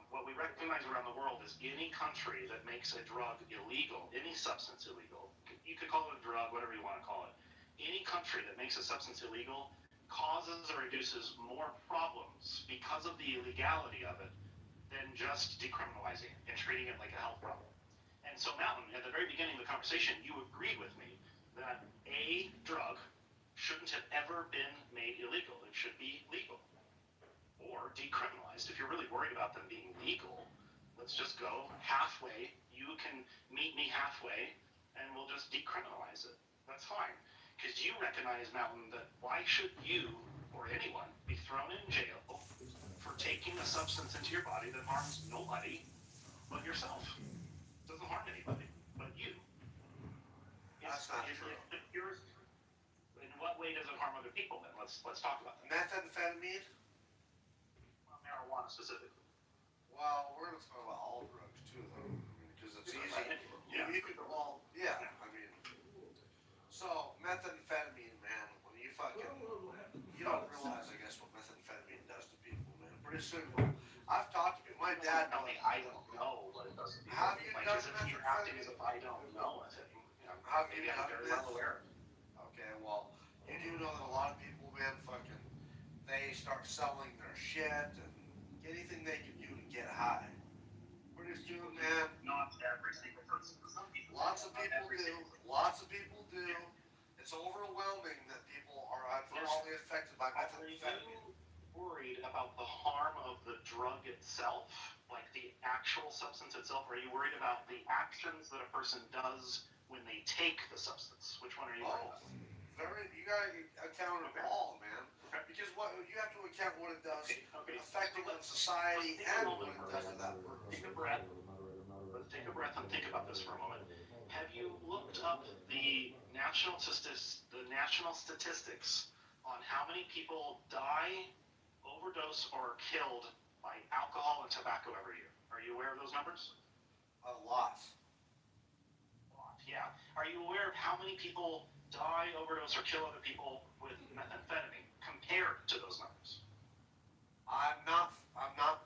What we recognize around the world is any country that makes a drug illegal, any substance illegal, you could call it a drug, whatever you want to call it, any country that makes a substance illegal causes or reduces more problems because of the illegality of it than just decriminalizing it and treating it like a health problem. And so, Mountain, at the very beginning of the conversation, you agreed with me that a drug shouldn't have ever been made illegal. It should be legal or decriminalized. If you're really worried about them being legal, let's just go halfway. You can meet me halfway, and we'll just decriminalize it. That's fine. Because you recognize, Mountain, that why should you or anyone be thrown in jail for taking a substance into your body that harms nobody but yourself? It doesn't harm anybody but you. That's not true. In what way does it harm other people then? Let's talk about that. Methamphetamine? Marijuana specifically. Well, we're going to talk about all drugs too, though, because it's easy. Yeah. I mean, so methamphetamine, man, when you fucking, you don't realize, I guess, what methamphetamine does to people, man. Pretty soon, I've talked to people. My dad. Tell me, I don't know what it does to people. Have you done You're acting as if I don't know a thing. Have you Maybe I'm done very this? well aware. Okay, well, you do know that a lot of people, man, fucking, they start selling their shit and anything they can do to get high. Pretty soon, man. Not every single person. Some people. Lots of people do. Lots of people do. It's overwhelming that people are unfortunately affected by methamphetamine. Are you worried about the harm of the drug itself, like the actual substance itself? Or are you worried about the actions that a person does when they take the substance? Which one are you worried about? You gotta account it all, man. Because what you have to account what it does affecting on society and what it does to that person. Take a breath. Let's take a breath and think about this for a moment. Have you looked up the national statistics on how many people die, overdose, or are killed by alcohol and tobacco every year? Are you aware of those numbers? A lot. Yeah. Are you aware of how many people die, overdose, or kill other people with methamphetamine compared to those numbers? I'm not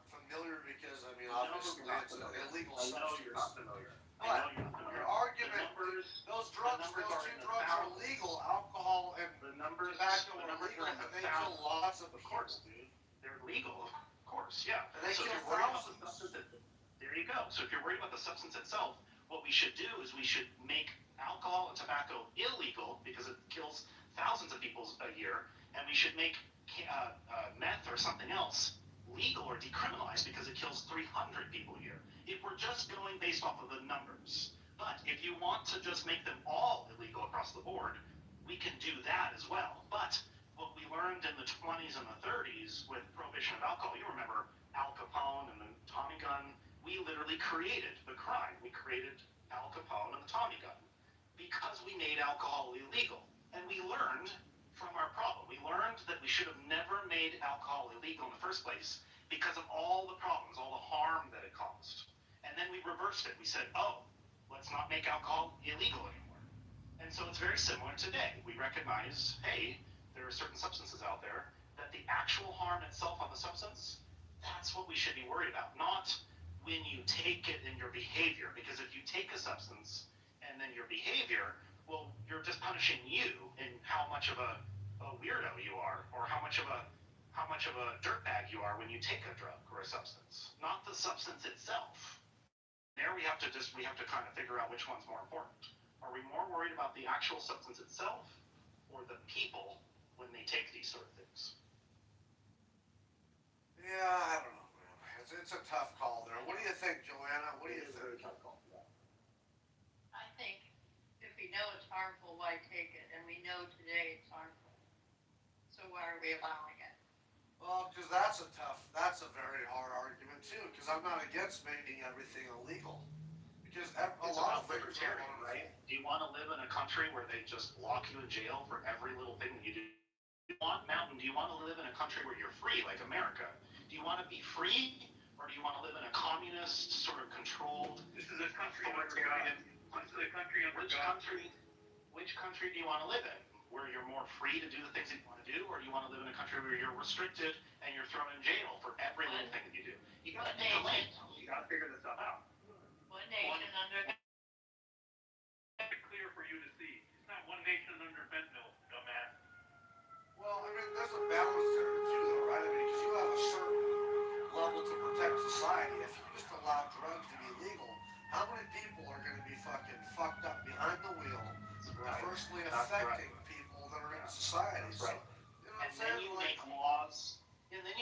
familiar because, I mean, obviously it's an illegal substance. I know you're not familiar. But your argument, those two drugs are legal. Alcohol and tobacco are legal, and they kill lots of people. Of course, dude. They're legal, of course, yeah. And they so kill if you're worried about the thousands. substance, there you go. So if you're worried about the substance itself, what we should do is we should make alcohol and tobacco illegal because it kills thousands of people a year, and we should make meth or something else legal or decriminalized because it kills 300 people a year. If we're just going based off of the numbers. But if you want to just make them all illegal across the board, we can do that as well. But what we learned in the 20s and the 30s with prohibition of alcohol, you remember Al Capone and the Tommy gun, we literally created the crime. We created Al Capone and the Tommy gun because we made alcohol illegal. And we learned from our problem. We learned that we should have never made alcohol illegal in the first place because of all the problems, all the harm that it caused. And then we reversed it. We said, oh, let's not make alcohol illegal anymore. And so it's very similar today. We recognize, hey, there are certain substances out there that the actual harm itself on the substance, that's what we should be worried about, not when you take it in your behavior. Because if you take a substance and then your behavior, well, you're just punishing you in how much of a weirdo you are, or how much of a dirtbag you are when you take a drug or a substance, not the substance itself. There we have to kind of figure out which one's more important. Are we more worried about the actual substance itself or the people when they take these sort of things? Yeah, I don't know, man. It's a tough call there. What do you think, Joanna? What do you think? I think if we know it's harmful, why take it? And we know today it's harmful. So why are we allowing it? Well, because that's a very hard argument too, because I'm not against making everything illegal. Because a lot of things are harmful. Right? Do you want to live in a country where they just lock you in jail for every little thing that you do? Do you want to live in a country where you're free, like America? Do you want to be free, or do you want to live in a communist, sort of controlled, This is a country under authoritarian? God. This is a country under God. Which country do you want to live in? where you're more free to do the things that you want to do, or you want to live in a country where you're restricted and you're thrown in jail for every little thing that you do? You got to pick a lane. You got to figure this stuff out. One nation under. Clear for you to see. It's not one nation under fentanyl, dumbass. Well, I mean, there's a balance there too, though, right? I mean, because you have a certain level to protect society. If you just allow drugs to be legal, how many people are going to be fucking fucked up behind the wheel, adversely affecting people that are in society? That's right. So, you know what I'm And then saying? you Like,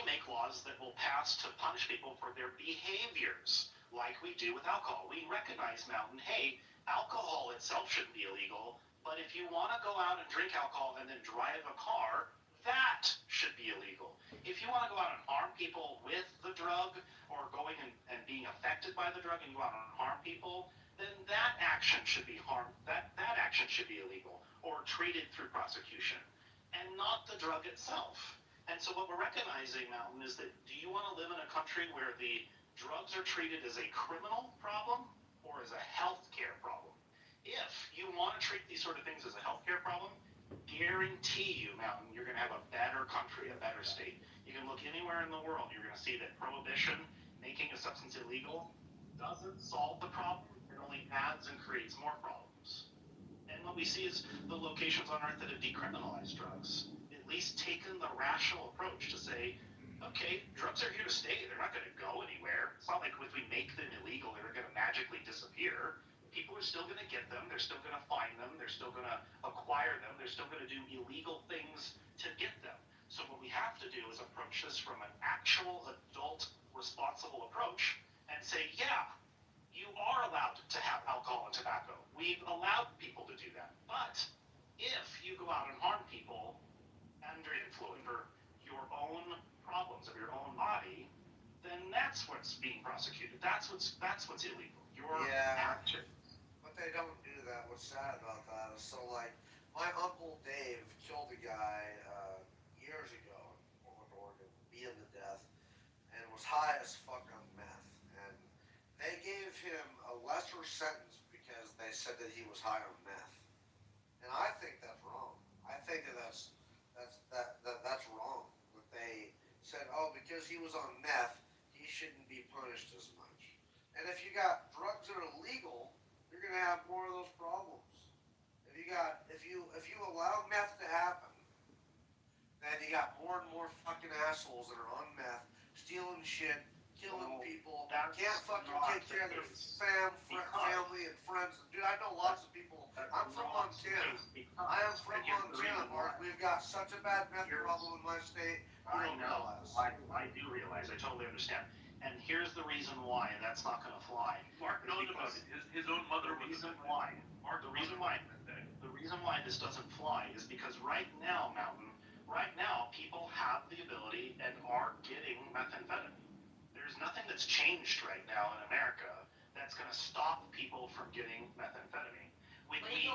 make laws, that will pass to punish people for their behaviors, like we do with alcohol. We recognize, Mountain, hey, alcohol itself shouldn't be illegal, but if you want to go out and drink alcohol and then drive a car, that should be illegal. If you want to go out and harm people with the drug, or going and being affected by the drug and go out and harm people, then that action should be that action should be illegal or treated through prosecution, and not the drug itself. And so what we're recognizing, Mountain, is that do you want to live in a country where the drugs are treated as a criminal problem or as a health care problem? If you want to treat these sort of things as a health care problem, guarantee you, Mountain, you're going to have a better country, a better state. You can look anywhere in the world, you're going to see that prohibition, making a substance illegal, doesn't solve the problem. It only adds and creates more problems. And what we see is the locations on earth that have decriminalized drugs, at least taken the rational approach to say, okay, drugs are here to stay. They're not going to go anywhere. It's not like if we make them illegal, they're going to magically disappear. People are still going to get them. They're still going to find them. They're still going to acquire them. They're still going to do illegal things to get them. So what we have to do is approach this from an actual adult responsible approach and say, yeah, you are allowed to have alcohol and tobacco. We've allowed people to do that. But if you go out and harm people under influence for your own problems of your own body, then that's what's being prosecuted. That's what's illegal. Your action. but they don't do that. What's sad about that is, so like, my Uncle Dave killed a guy years ago in Portland, Oregon, beat him to death, and was high as fuck on meth. And they gave him a lesser sentence because they said that he was high on meth. And I think that's wrong. I think that's wrong. That they said, oh, because he was on meth, he shouldn't be punished as much. And if you got drugs that are legal, you're gonna have more of those problems. If you allow meth to happen, then you got more and more fucking assholes that are on meth, stealing shit, killing people, can't fucking take care of their family and friends. Dude, I know lots of people. I'm from Montana. I am from Montana, Mark. We've got such a bad meth problem in my state. You don't realize. I do realize. I totally understand. And here's the reason why, and that's not going to fly. Mark knows about it. His own mother was the reason why. Mark, the reason why this doesn't fly is because right now, Mountain, people have the ability and are getting methamphetamine. There's nothing that's changed right now in America that's going to stop people from getting methamphetamine. Legally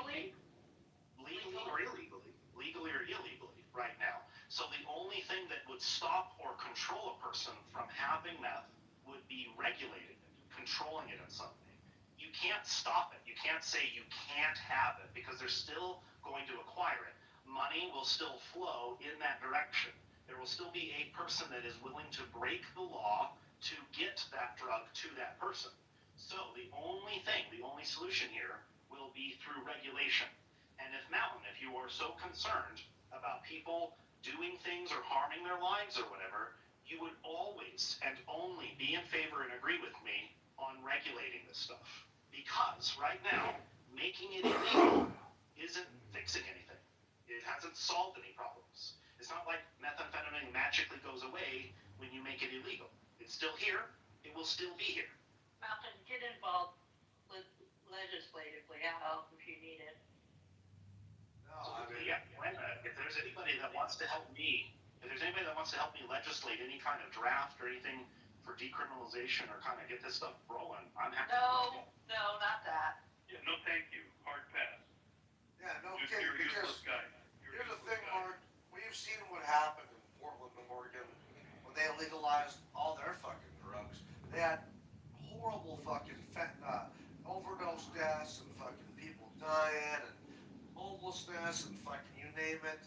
or illegally. Legally or illegally right now. So the only thing that would stop or control a person from having meth would be regulating it, controlling it in some way. You can't stop it. You can't say you can't have it because they're still going to acquire it. Money will still flow in that direction. There will still be a person that is willing to break the law to get that drug to that person. So the only solution here will be through regulation. And if Mountain, if you are so concerned about people doing things or harming their lives or whatever, you would always and only be in favor and agree with me on regulating this stuff. Because right now, making it illegal isn't fixing anything. It hasn't solved any problems. It's not like methamphetamine magically goes away when you make it illegal. It's still here. It will still be here. Malcolm, get involved legislatively. I'll help if you need it. If there's anybody that wants to help me, legislate any kind of draft or anything for decriminalization or kind of get this stuff rolling, I'm happy. No, not that. Yeah, no, thank you. Hard pass. Yeah, no You're kidding. a useless Because guy. here's the thing, Mark. We've seen what happened in Portland, Oregon, when they legalized all their fucking drugs. They had horrible fucking overdose deaths and fucking people dying and homelessness and fucking you name it.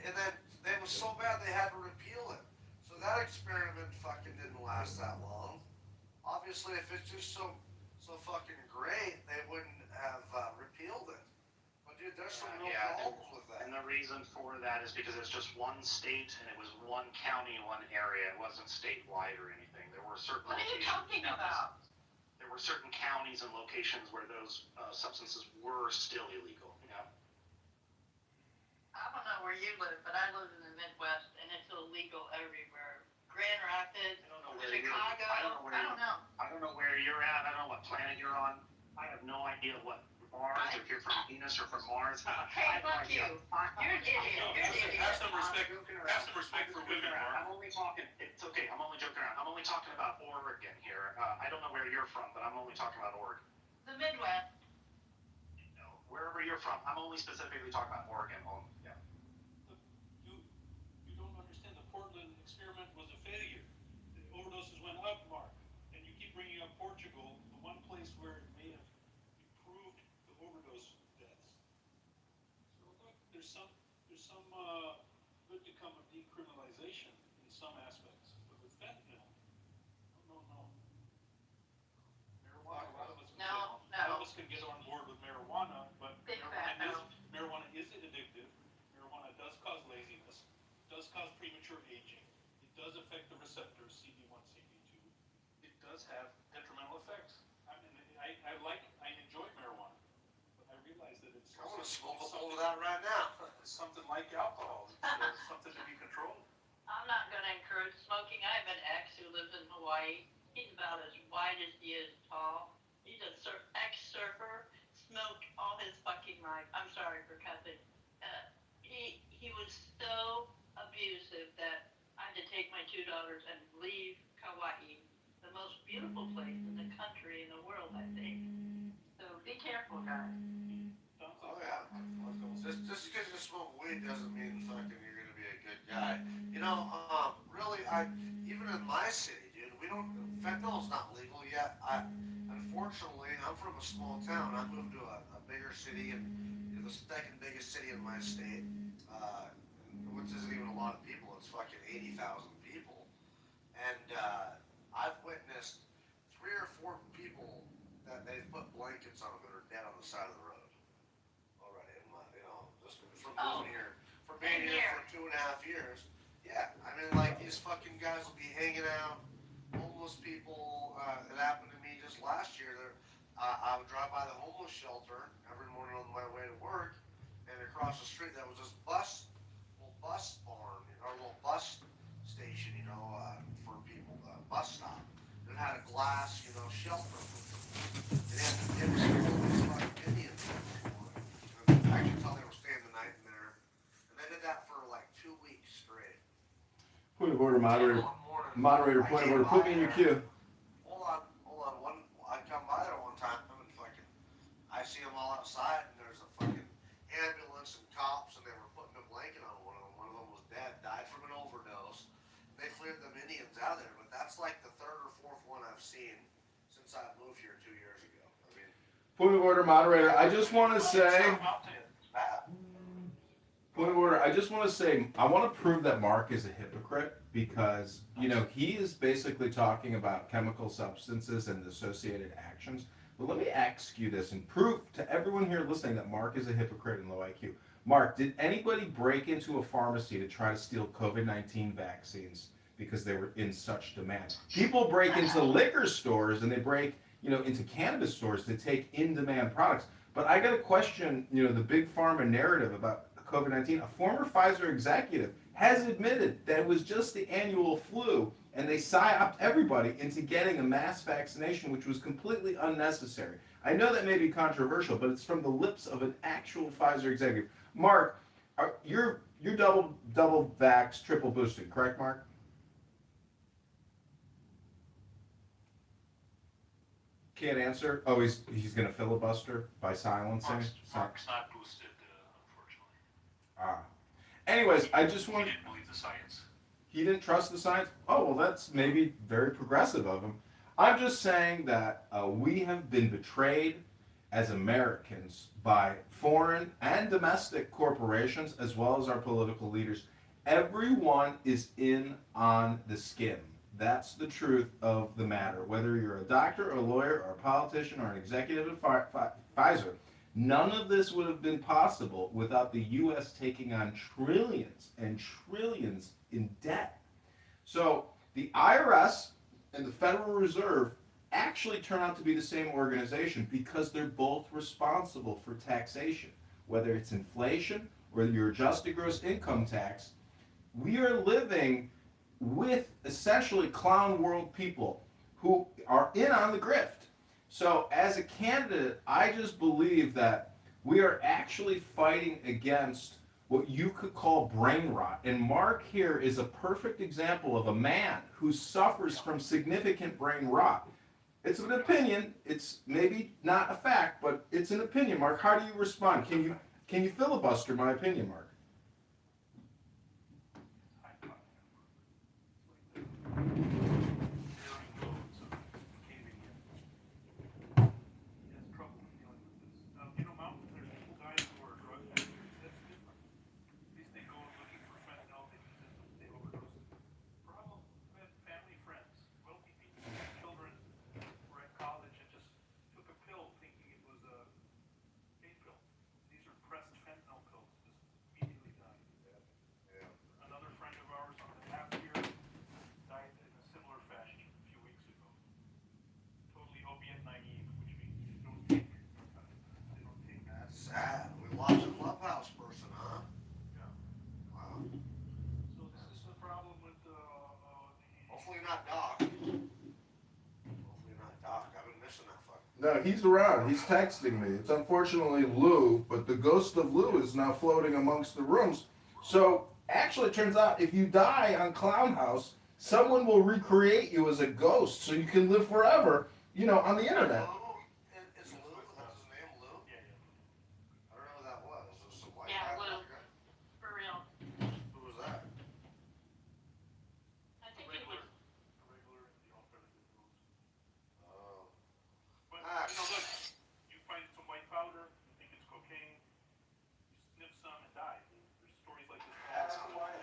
And then it was so bad they had to repeal it. So that experiment fucking didn't last that long. Obviously, if it's just so fucking great, they wouldn't have repealed it. But dude, there's some real problems with that. And the reason for that is because it's just one state and it was one county, one area. It wasn't statewide or anything. There were certain. What are you talking about? There were certain counties and locations where those substances were still illegal. Yeah. I don't know where you live, but I live in the Midwest, and it's illegal everywhere. Grand Rapids, Chicago. I don't know where you're at. I don't know what planet you're on. I have no idea what Mars, if you're from Venus or from Mars. Hey, fuck you. You're an idiot. You're an idiot. Have some respect. Have some respect for women, Mark. I'm only talking. It's okay. I'm only joking around. I'm only talking about Oregon here. I don't know where you're from, but I'm only talking about Oregon. The Midwest. No, wherever you're from. I'm only specifically talking about Oregon only. Yeah. You don't understand. The Portland experiment was a failure. The overdoses went up, Mark. And you keep bringing up Portugal, the one place where it may have improved the overdose deaths. So look, there's some good to come of decriminalization in some aspects. But with fentanyl, no. Marijuana, a lot of us can get on board with marijuana, but marijuana is addictive. Marijuana does cause laziness, does cause premature aging. It does affect the receptors, CB1, CB2. It does have detrimental effects. I mean, I enjoy marijuana, but I realize that it's. I want to smoke a bowl of that right now. It's something like alcohol. It's something to be controlled. I'm not going to encourage smoking. I have an ex who lives in Hawaii. He's about as wide as he is tall. He's an ex-surfer. Smoked all his fucking life. I'm sorry for cussing. He was so abusive that I had to take my two daughters and leave Kauai, the most beautiful place in the country, in the world, I think. So be careful, guys. Oh yeah. Just because you smoke weed doesn't mean fucking you're gonna be a good guy. You know, really, even in my city, dude, fentanyl's not legal yet. Unfortunately, I'm from a small town. I moved to a bigger city, and the second biggest city in my state, which isn't even a lot of people. It's fucking 80,000 people, and I've witnessed 3 or 4 people that they've put blankets on them that are dead on the side of the road already. Just from moving here, from being here for 2.5 years. Yeah, I mean, like, these fucking guys will be hanging out, homeless people. It happened to me just last year. I would drive by the homeless shelter every morning on my way to work, and across the street there was this little bus barn, or a little bus station, for people, bus stop. It had a glass, shelter. It was filled with fucking Indians. I could tell they were staying the night in there, and they did that for like 2 weeks straight. Point of order, moderator. Moderator, point of order. Put me in your queue. Hold on. I come by there one time, and I see them all outside, and there's a fucking ambulance and cops, and they were putting a blanket on one of them. One of them was dead, died from an overdose. They cleared them Indians out of there, but that's like the 3rd or 4th one I've seen since I moved here 2 years ago. I mean, Point of order, moderator. I just want to say. Point of order. I just want to say I want to prove that Mark is a hypocrite because he is basically talking about chemical substances and the associated actions. But let me ask you this and prove to everyone here listening that Mark is a hypocrite and low IQ. Mark, did anybody break into a pharmacy to try to steal COVID-19 vaccines because they were in such demand? People break into liquor stores and they break, into cannabis stores to take in-demand products. But I got to question, the big pharma narrative about COVID-19. A former Pfizer executive has admitted that it was just the annual flu, and they psyoped everybody into getting a mass vaccination, which was completely unnecessary. I know that may be controversial, but it's from the lips of an actual Pfizer executive. Mark, you're double vax, triple boosted, correct, Mark? Can't answer. Oh, he's going to filibuster by silencing. Mark's not boosted, unfortunately. Anyways, I just want. He didn't believe the science. He didn't trust the science? Oh, well, that's maybe very progressive of him. I'm just saying that we have been betrayed, as Americans by foreign and domestic corporations, as well as our political leaders. Everyone is in on the skim. That's the truth of the matter. Whether you're a doctor, a lawyer, or a politician, or an executive advisor, none of this would have been possible without the U.S. taking on trillions and trillions in debt. So the IRS and the Federal Reserve actually turn out to be the same organization because they're both responsible for taxation. Whether it's inflation or your adjusted gross income tax, we are living with essentially clown world people who are in on the grift. So as a candidate, I just believe that we are actually fighting against what you could call brain rot. And Mark here is a perfect example of a man who suffers from significant brain rot. It's an opinion. It's maybe not a fact, but it's an opinion. Mark, how do you respond? Can you filibuster my opinion, Mark? Sad. We lost a clubhouse person, huh? Wow. So this is the problem with Hopefully not Doc. Hopefully not Doc. I've been missing that fucker. No, he's around. He's texting me. It's unfortunately Lou, but the ghost of Lou is now floating amongst the rooms. So actually, it turns out if you die on Clown House, someone will recreate you as a ghost so you can live forever, on the internet. Is Lou? That's his name, Lou? yeah. I don't know who that was. It was some white Yeah, guy. Lou. For real. Who was that? I think it was. Regular and the alternative rules. Oh. But Ah, look, you find some white powder, you think it's cocaine, you sniff some and die. There's stories like this all over.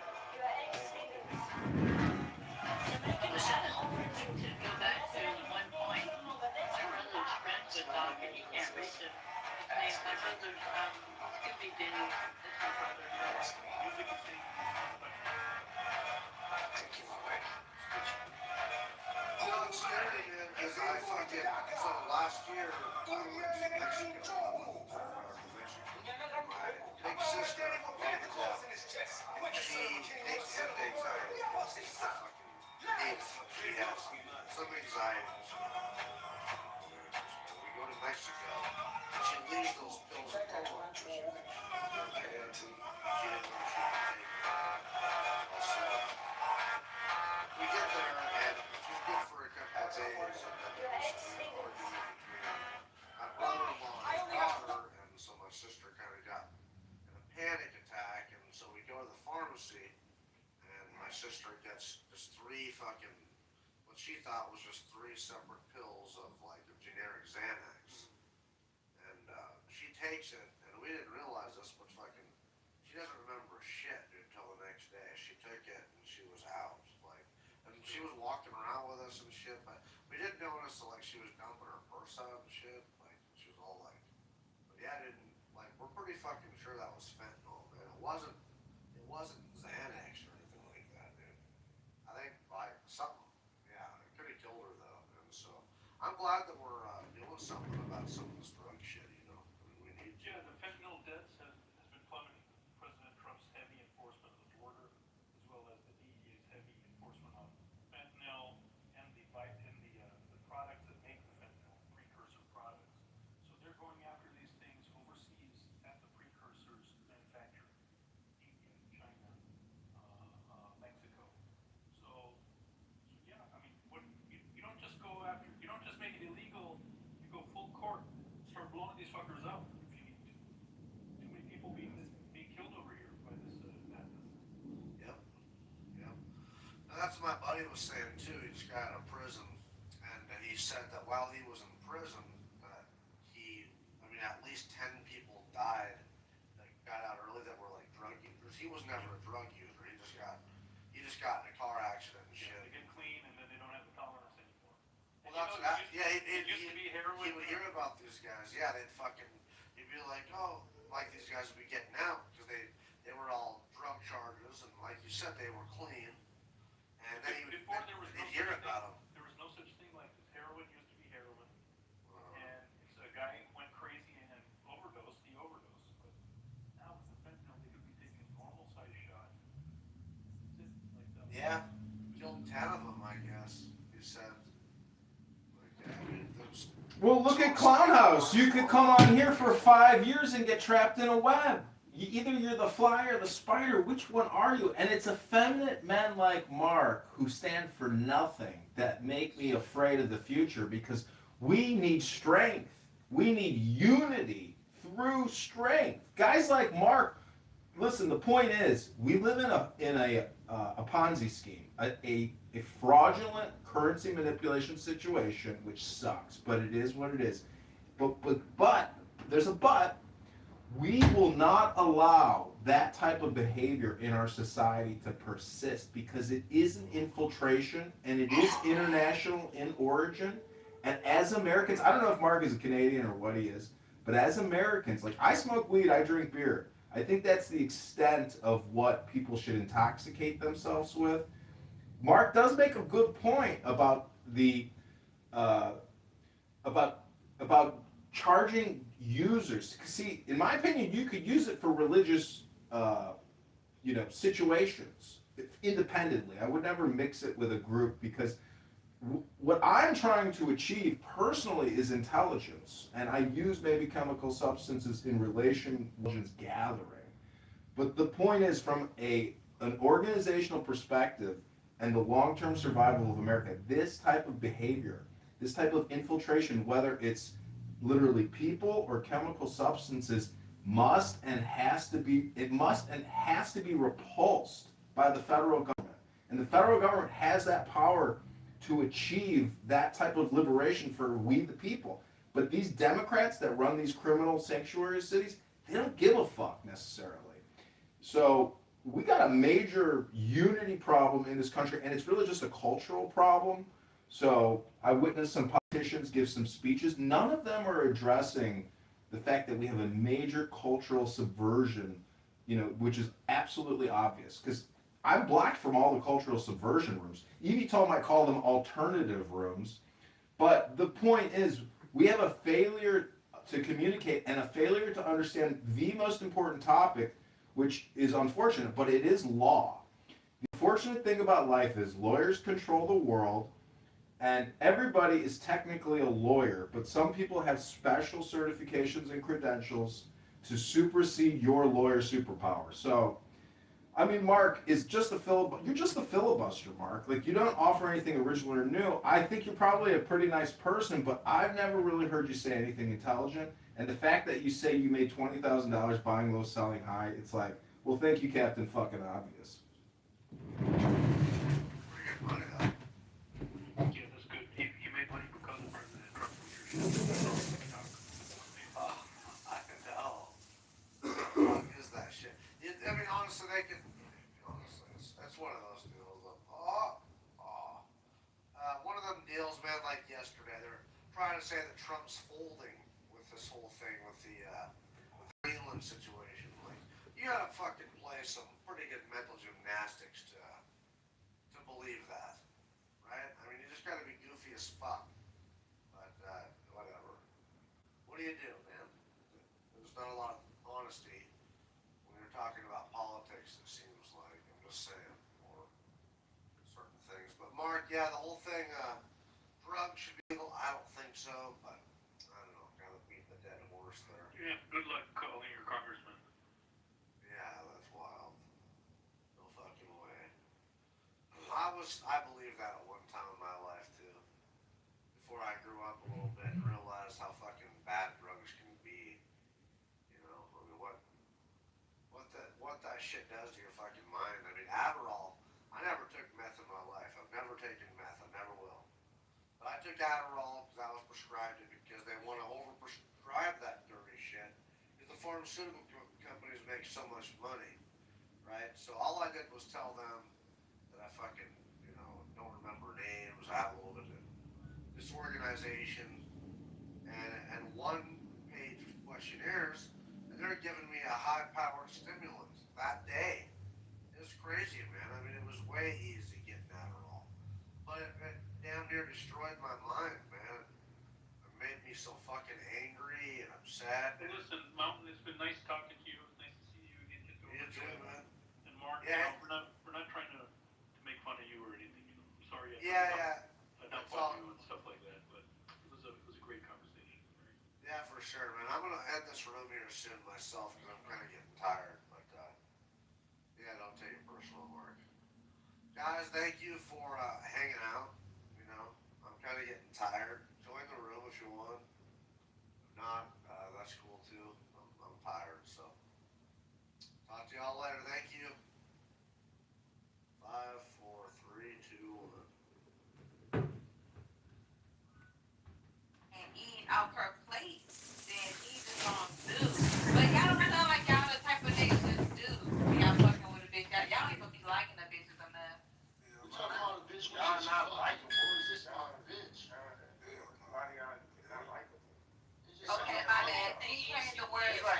To go back to one point, my brother's friends with Doc and he can't reach him. His name, my brother's Scooby Doo. That's my brother's It's scary, man, because I fucking, so last year, we went to Mexico. My big sister, she takes anxiety. She has some anxiety. We go to Mexico, and she leaves those pills at home. She didn't know she could take them. We get there, and she's good for a couple of days, and then there's an argument between my brother-in-law and his daughter, and so my sister kind of got in a panic attack, and so we go to the pharmacy, and my sister gets just what she thought was just 3 separate pills of like a generic Xanax, and she takes it, and we didn't realize this, but she doesn't remember shit until the next day. She took it, and she was out, and she was walking around with us and shit, but we didn't notice that she was dumping her purse out and shit, she was all but yeah, we're pretty fucking sure that was fentanyl, man. It wasn't Xanax or anything like that, dude. I think something, yeah, it could have killed her though, and so I'm glad that we're doing something about some of this drug shit, we need to. Yeah, the fentanyl deaths has been plummeting. President Trump's heavy enforcement of the border, as well as the DEA's heavy enforcement of fentanyl and the products that make the fentanyl, precursor products. So they're going after these things overseas at the precursors manufacturing, India, China, Mexico. So yeah, I mean, you don't just go after, you don't just make it illegal. You go full court, start blowing these fuckers up if you need to. Too many people being killed over here by this madness. Yep. And that's what my buddy was saying too. He just got out of prison, and he said that while he was in prison, mean, at least 10 people died that got out early that were like drug users. He was never a drug user. He just got in a car accident and shit. They get clean and then they don't have the tolerance anymore. Well, that's what that. Yeah, it used to be heroin. He would hear about these guys. Yeah, he'd be like, oh, like these guys would be getting out because they were all drug charges and like you said, they were clean. And then he'd hear about them. There was no such thing like this. Heroin used to be heroin. And if a guy went crazy and overdosed, he overdosed. But now with the fentanyl, they could be taking a normal size shot. Yeah, killed 10 of them, I guess. You said. Well, look at Clown House. You could come on here for 5 years and get trapped in a web. Either you're the fly or the spider. Which one are you? And it's effeminate men like Mark who stand for nothing that make me afraid of the future, because we need strength. We need unity through strength. Guys like Mark, listen, the point is, we live in a Ponzi scheme, a fraudulent currency manipulation situation, which sucks, but it is what it is. But there's a but. We will not allow that type of behavior in our society to persist, because it is an infiltration and it is international in origin. And as Americans, I don't know if Mark is a Canadian or what he is, but as Americans, like, I smoke weed, I drink beer. I think that's the extent of what people should intoxicate themselves with. Mark does make a good point about the about charging users. See, in my opinion, you could use it for religious, situations independently. I would never mix it with a group, because what I'm trying to achieve personally is intelligence, and I use maybe chemical substances in relation gathering. But the point is, from an organizational perspective and the long-term survival of America, this type of behavior, this type of infiltration, whether it's literally people or chemical substances, must and has to be repulsed by the federal government. And the federal government has that power to achieve that type of liberation for we the people. But these Democrats that run these criminal sanctuary cities, they don't give a fuck necessarily. So we got a major unity problem in this country, and it's really just a cultural problem. So I witnessed some politicians give some speeches. None of them are addressing the fact that we have a major cultural subversion, which is absolutely obvious. Because I'm blocked from all the cultural subversion rooms. Evie told me I call them alternative rooms. But the point is, we have a failure to communicate and a failure to understand the most important topic, which is unfortunate, but it is law. The unfortunate thing about life is lawyers control the world, and everybody is technically a lawyer, but some people have special certifications and credentials to supersede your lawyer superpower. So, I mean, Mark is just you're just a filibuster, Mark. Like, you don't offer anything original or new. I think you're probably a pretty nice person, but I've never really heard you say anything intelligent. And the fact that you say you made $20,000 buying low, selling high, it's like, well, thank you, Captain fucking Obvious. Yeah, that's good. He made money because of President Trump. I can tell. What is that shit? I mean, honestly, that's one of those deals. One of them deals, man, like yesterday, they're trying to say that Trump's folding with this whole thing with the Greenland situation. Like, you gotta fucking play some pretty good mental gymnastics to believe that, right? I mean, you just gotta be goofy as fuck. But whatever. What do you do, man? There's not a lot of honesty when you're talking about politics, it seems like. I'm just saying, or certain things. But Mark, yeah, the whole thing, drugs should be legal. I don't think so, but I don't know, kind of beat the dead horse there. Yeah, good luck calling your congressman. Yeah, that's wild. No fucking way. I believed that at one time in my life too. Before I grew up a little bit and realized how fucking bad drugs can be. I mean, what that shit does to your fucking mind. I mean, Adderall. I never took meth in my life. I've never taken meth. I never will. But I took Adderall because I was prescribed it, because they want to overprescribe that dirty pharmaceutical companies make so much money, right? So all I did was tell them that I fucking, don't remember names. I have a little bit of disorganization and one-page questionnaires, and they're giving me a high-powered stimulant that day. It was crazy, man. I mean, it was way easy getting Adderall, but it damn near destroyed my mind, man. It made me so fucking angry and upset. Hey, listen, Mountain, it's been nice talking to you. It's nice to see you again. You too, man. And Mark, Yeah. we're not trying to make fun of you or anything. I'm sorry. Yeah. Not fun you and stuff like that, but it was a great conversation. Right? Yeah, for sure, man. I'm gonna end this room here soon myself because I'm kind of getting tired. But yeah, don't take it personal, Mark. Guys, thank you for hanging out. I'm kind of getting tired. Join the room if you want. If not, that's cool too. I'm tired, so talk to y'all later. Thank you. 5, 4, 3, 2, 1. And eat off her plate, then he just gonna do. But y'all don't sound like y'all the type of niggas just do. Y'all fucking with a bitch. Y'all don't even be liking the bitches enough. We talking about a bitch. Y'all not likable. Is this on a bitch? Okay, my bad. He changed the word. It's like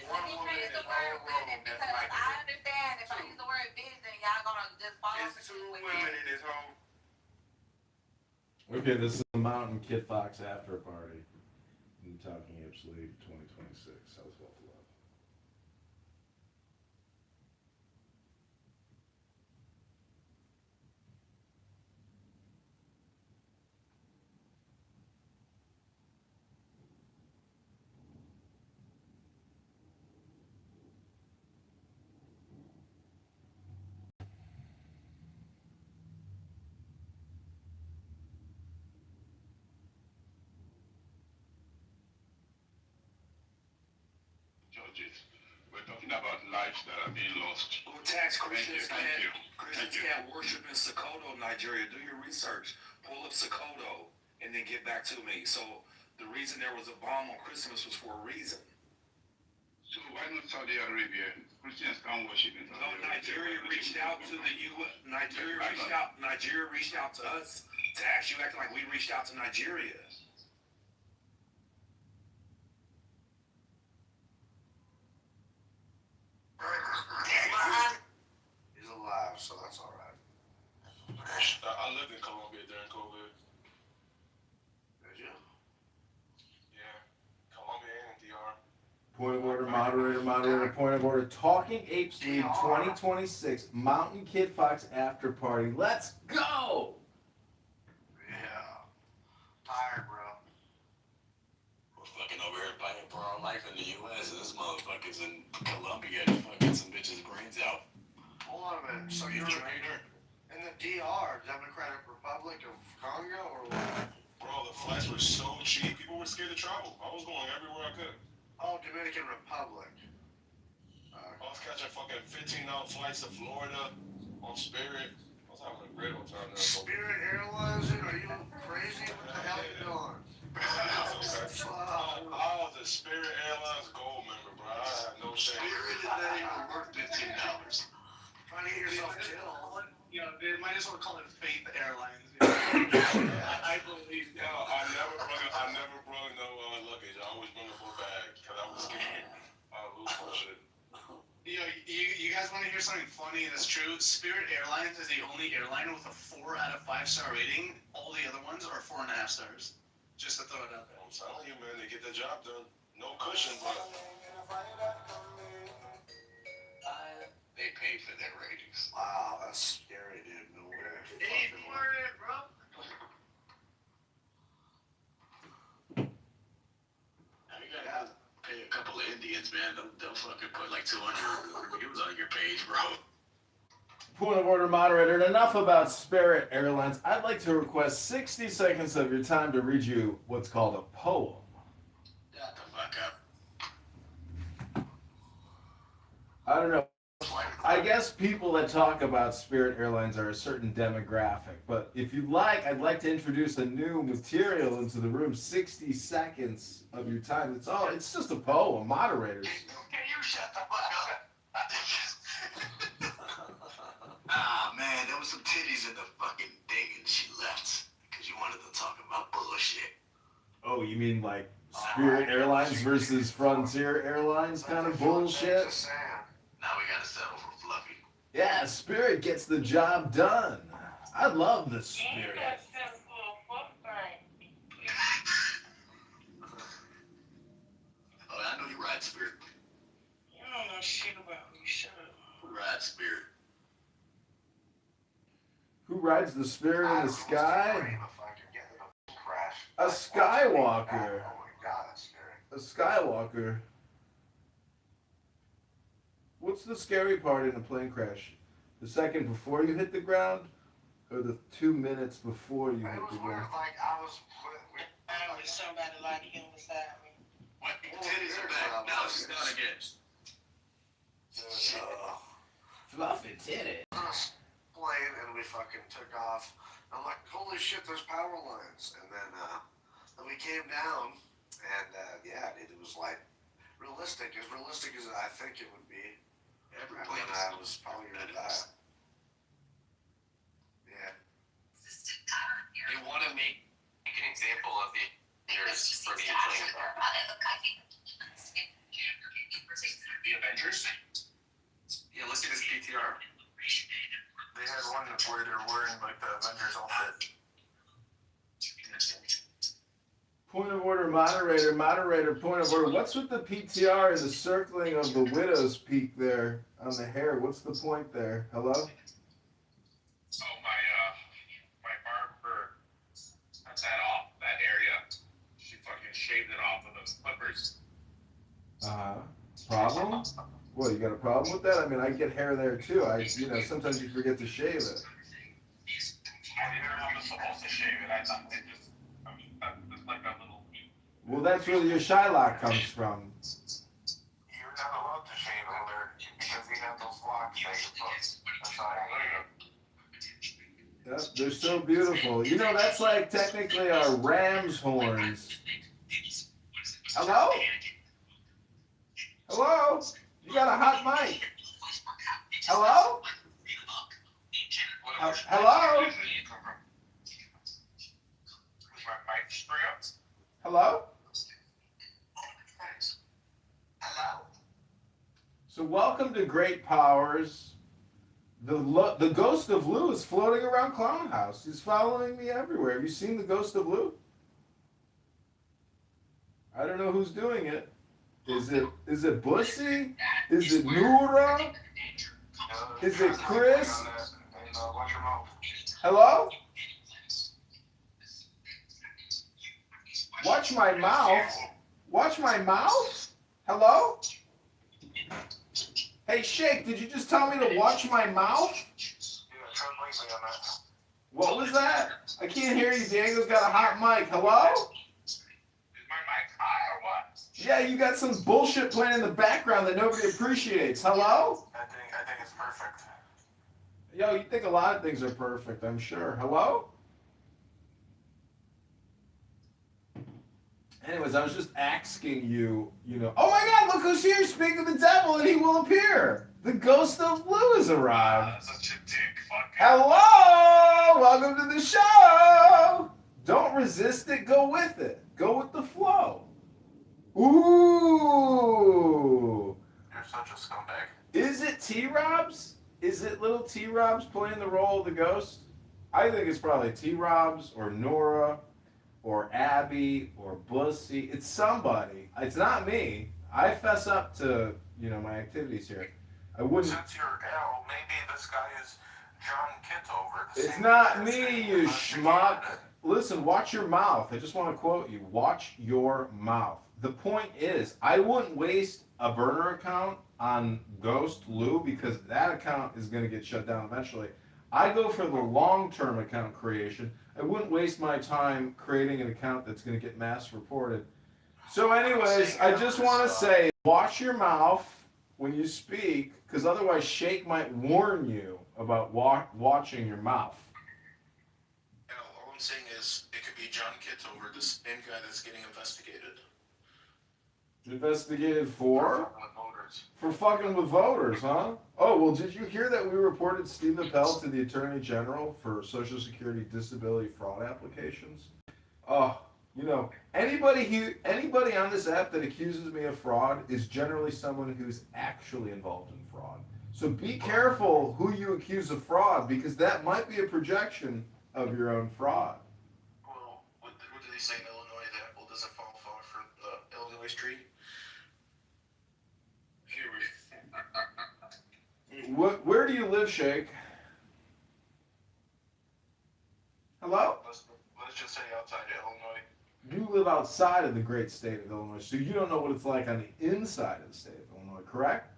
one He woman in changed the the word whole room women that's because like I understand if I use the word bitch, then y'all gonna just follow it's 2 women in this home. Okay, this is the Mountain Kid Fox after party in Talking Apes League 2026, Southwell Love. Judges, we're talking about lives that are being lost. Well, tax Christians Thank you. can't worship in Sokoto, Nigeria. Do your research. Pull up Sokoto and then get back to me. So the reason there was a bomb on Christmas was for a reason. So why not Saudi Arabia? Christians can't worship in Saudi Arabia. Nigeria reached out to the U.S. Nigeria reached out to us. Tax, you acting like we reached out to Nigeria. He's alive, so that's all right. I lived in Colombia during COVID. Did you? Yeah, Colombia and DR. Point of order, moderator, point of order. Talking Apes League 2026, Mountain Kid Fox after party. Let's go! Yeah. Tired, bro. We're fucking over here fighting for our life in the U.S. and this motherfucker's in Colombia fucking some bitches' brains out. Hold on a minute. So you're in the DR, Democratic Republic of Congo, or what? Bro, the flights were so cheap, people were scared to travel. I was going everywhere I could. Oh, Dominican Republic. I was catching fucking $15 flights to Florida on Spirit. I was having a great old time there. Spirit Airlines, dude, are you crazy? What the hell are you doing? I was a Spirit Airlines Gold member, bro. I had no shame. Spirit is not even worth $15. Trying to get yourself killed. They might as well call it Faith Airlines. I believe. Yo, I never brought no luggage. I always bring a full bag because I was scared I would lose my shit. You guys want to hear something funny and it's true? Spirit Airlines is the only airline with a 4 out of 5-star rating. All the other ones are 4.5 stars. Just to throw it out there. I'm telling you, man, they get the job done. No cushion, bro. They pay for their ratings. Wow, that's scary, dude. No way. Hey, Peoria, bro. You gotta pay a couple of Indians, man. Don't fucking put like 200 reviews on your page, bro. Point of order, moderator. Enough about Spirit Airlines. I'd like to request 60 seconds of your time to read you what's called a poem. Shut the fuck up. I don't know. I guess people that talk about Spirit Airlines are a certain demographic. But if you'd like, I'd like to introduce a new material into the room. 60 seconds of your time. It's just a poem. Moderators. Can you shut the fuck up? Ah, man, there was some titties in the fucking thing and she left because you wanted to talk about bullshit. Oh, you mean like Spirit Airlines versus Frontier Airlines kind of bullshit? Now we gotta settle for Fluffy. Yeah, Spirit gets the job done. I love the Spirit. Oh, I know you ride Spirit. You don't know shit about me. Shut up. Who rides Spirit? Who rides the Spirit in the sky? A Skywalker. Oh my god, that's scary. A Skywalker. What's the scary part in a plane crash? The second before you hit the ground, or the 2 minutes before you hit the ground? Like I was with somebody like him beside me. What? Titties are back. Now she's gone again. Fluffy titty. Plane and we fucking took off. I'm like, holy shit, there's power lines. And then we came down, and yeah, it was like realistic, as I think it would be. Every And plane then I was probably gonna die. Yeah. They want to make an example of the Avengers for the plane. The Avengers? Yeah, look at his PTR. They had one where they're wearing like the Avengers outfit. Point of order, moderator, point of order. What's with the PTR and the circling of the widow's peak there on the hair? What's the point there? Hello? Oh, my barber cut that off, that area. She fucking shaved it off with those clippers. Problem? What, you got a problem with that? I mean, I get hair there too. Sometimes you forget to shave it. I didn't know I was supposed to shave it. I thought it just, that's like a little. Well, that's where your Shylock comes from. You're not allowed to shave over there because we have those locks. That's all right. Yep, they're so beautiful. That's like technically our ram's horns. Hello? Hello? You got a hot mic. Hello? Hello? Hello? Hello. So welcome to Great Powers. The ghost of Lou is floating around Clown House. He's following me everywhere. Have you seen the ghost of Lou? I don't know who's doing it. Is it Bussy? Is it Noura? Is it Chris? Hello? Watch my mouth. Watch my mouth? Hello? Hey, Shake, did you just tell me to watch my mouth? What was that? I can't hear you. Diego's got a hot mic. Hello? Yeah, you got some bullshit playing in the background that nobody appreciates. Hello? I think it's perfect. Yo, you think a lot of things are perfect, I'm sure. Hello? Anyways, I was just asking you, oh my god, look who's here! Speak of the devil and he will appear! The ghost of Lou has arrived! Such a dick, fucking. Hello! Welcome to the show! Don't resist it, go with it. Go with the flow. Ooh! You're such a scumbag. Is it T-Robs? Is it little T-Robs playing the role of the ghost? I think it's probably T-Robs or Nora or Abby or Bussy. It's somebody. It's not me. I fess up to, my activities here. I wouldn't. Since you're L, maybe this guy is John Kitover. It's not me, you schmuck. Listen, watch your mouth. I just want to quote you. Watch your mouth. The point is, I wouldn't waste a burner account on Ghost Lou because that account is going to get shut down eventually. I go for the long-term account creation. I wouldn't waste my time creating an account that's going to get mass reported. So anyways, I just want to say, watch your mouth. when you speak, because otherwise Shake might warn you about watching your mouth. Yeah, all I'm saying is it could be John Kitover, the same guy that's getting investigated. Investigated for? With voters. For fucking with voters, huh? Oh, well, did you hear that we reported Steve Appel to the Attorney General for Social Security disability fraud applications? Oh, you know, anybody on this app that accuses me of fraud is generally someone who's actually involved in fraud. So be careful who you accuse of fraud, because that might be a projection of your own fraud. Well, what did they say in Illinois? The apple doesn't fall far from the Illinois tree? Where do you live, Shake? Hello? Let's just say outside of Illinois. You live outside of the great state of Illinois, so you don't know what it's like on the inside of the state of Illinois, correct?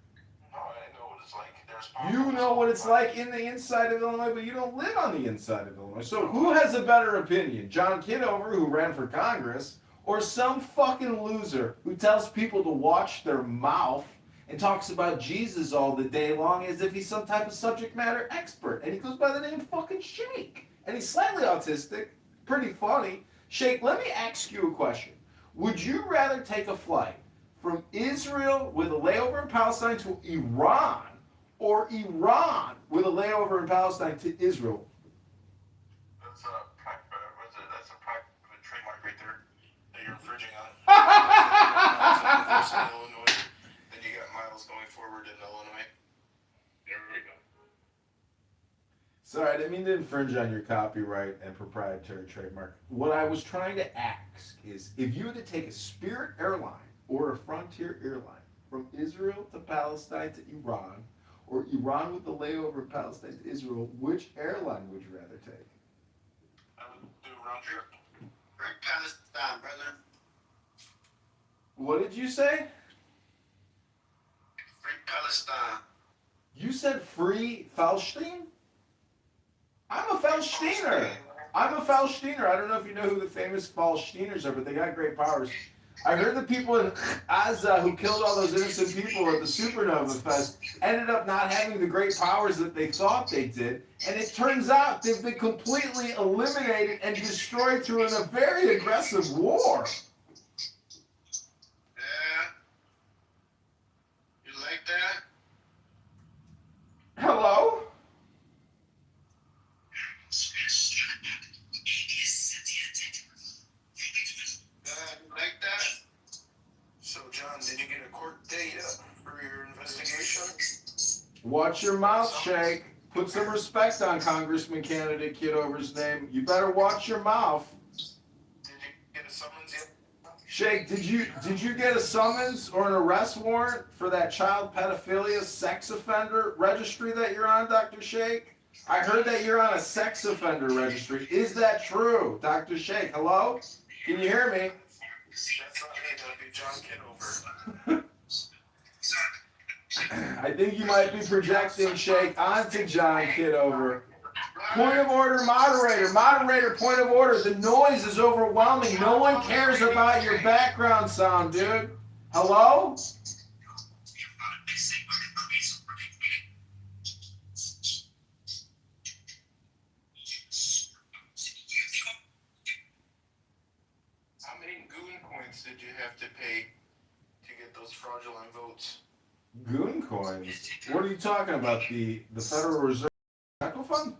No, I know what it's like. You know what it's like in the inside of Illinois, but you don't live on the inside of Illinois. So who has a better opinion? John Kitover, who ran for Congress, or some fucking loser who tells people to watch their mouth and talks about Jesus all the day long as if he's some type of subject matter expert? And he goes by the name fucking Shake. And he's slightly autistic, pretty funny. Shake, let me ask you a question. Would you rather take a flight from Israel with a layover in Palestine to Iran, or Iran with a layover in Palestine to Israel? That's a private trademark right there that you're infringing on. In Illinois, then you got miles going forward in Illinois. There we go. Sorry, I didn't mean to infringe on your copyright and proprietary trademark. What I was trying to ask is, if you had to take a Spirit airline or a Frontier airline from Israel to Palestine to Iran, or Iran with the layover in Palestine to Israel, which airline would you rather take? I would do a round trip. Right, Palestine, brother. What did you say? Free Palestine. You said free Palestine? I'm a Palestiner. I'm a Palestiner. I don't know if you know who the famous Palestiners are, but they got great powers. I heard the people in Gaza who killed all those innocent people at the Supernova Fest ended up not having the great powers that they thought they did. And it turns out they've been completely eliminated and destroyed through a very aggressive war. Yeah. You like that? Hello? Like that? So, John, did you get a court date for your investigation? Watch your mouth, Shake. Put some respect on Congressman candidate Kitover's name. You better watch your mouth. Did you get a summons yet? Shake, did you get a summons or an arrest warrant for that child pedophilia sex offender registry that you're on, Dr. Shake? I heard that you're on a sex offender registry. Is that true, Dr. Shake? Hello? Can you hear me? That's not me, that'd be John Kitover. I think you might be projecting Shake onto John Kitover. Point of order, moderator. Moderator, point of order. The noise is overwhelming. No one cares about your background sound, dude. Hello? How many goon points did you have to pay to get those fraudulent votes? Goon coins? What are you talking about? The Federal Reserve Medical Fund?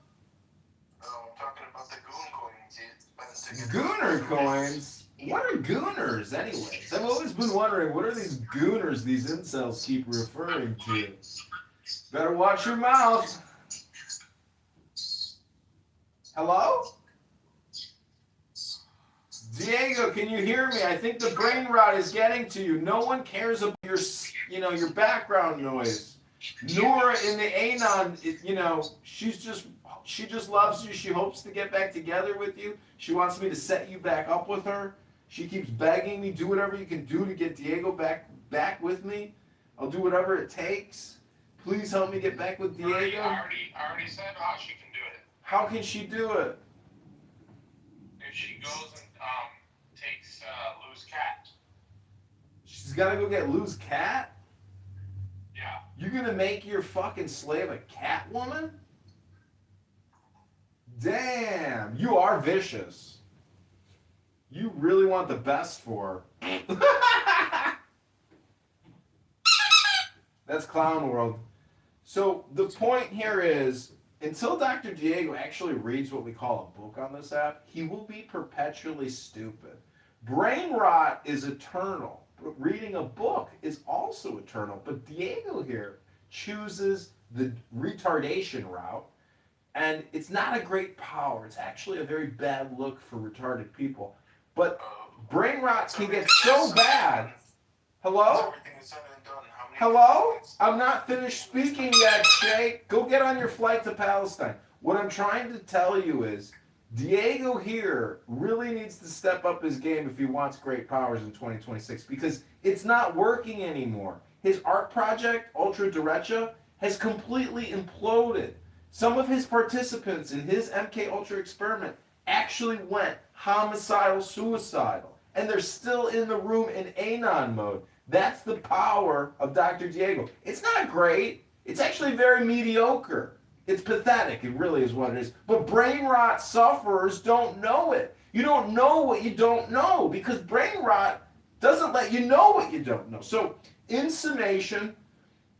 No, I'm talking about the goon coins you spent to get Gooner coins? What are gooners, anyways? I've always been wondering, what are these gooners these incels keep referring to? Better watch your mouth. Hello? Diego, can you hear me? I think the brain rot is getting to you. No one cares about your, your background noise. Nora in the Anon, she just loves you. She hopes to get back together with you. She wants me to set you back up with her. She keeps begging me, do whatever you can do to get Diego back with me. I'll do whatever it takes. Please help me get back with Diego. I already said how she can do it. How can she do it? If she goes and takes Lou's cat. She's got to go get Lou's cat? Yeah. You gonna make your fucking slave a cat woman? Damn, you are vicious. You really want the best for her. That's Clown World. So the point here is, until Dr. Diego actually reads what we call a book on this app, he will be perpetually stupid. Brain rot is eternal. But reading a book is also eternal. But Diego here chooses the retardation route, and it's not a great power. It's actually a very bad look for retarded people. But brain rot can get so bad. Hello? Hello? I'm not finished speaking yet, Shay. Go get on your flight to Palestine. What I'm trying to tell you is, Diego here really needs to step up his game if he wants great powers in 2026, because it's not working anymore. His art project, Ultra Derecha, has completely imploded. Some of his participants in his MK Ultra experiment actually went homicidal suicidal, and they're still in the room in Anon mode. That's the power of Dr. Diego. It's not great. It's actually very mediocre. It's pathetic. It really is what it is. But brain rot sufferers don't know it. You don't know what you don't know, because brain rot doesn't let you know what you don't know. So, in summation,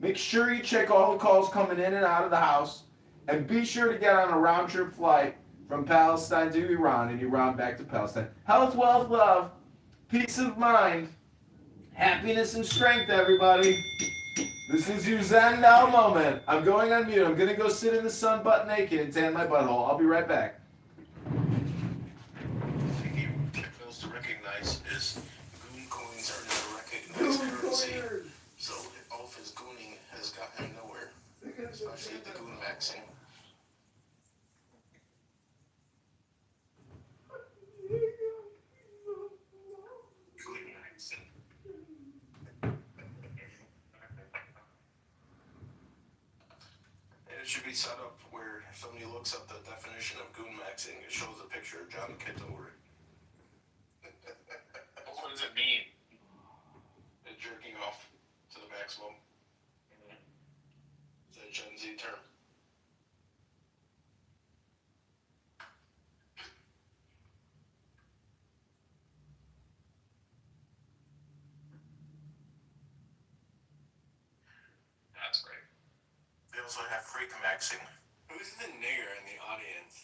make sure you check all the calls coming in and out of the house, and be sure to get on a round-trip flight from Palestine to Iran and Iran back to Palestine. Health, wealth, love, peace of mind, happiness and strength, everybody. This is your Zen now moment. I'm going on mute. I'm going to go sit in the sun butt naked and tan my butthole. I'll be right back. The thing he fails to recognize is goon coins are never recognized currency. So all of his gooning has gotten him nowhere, especially the goon maxing. Goon maxing. And it should be set up where if somebody looks up the definition of goon maxing, it shows a picture of John Kitover. What does it mean? It's jerking off to the maximum. It's a Gen Z term. That's great. They also have freak maxing. Who's the nigger in the audience?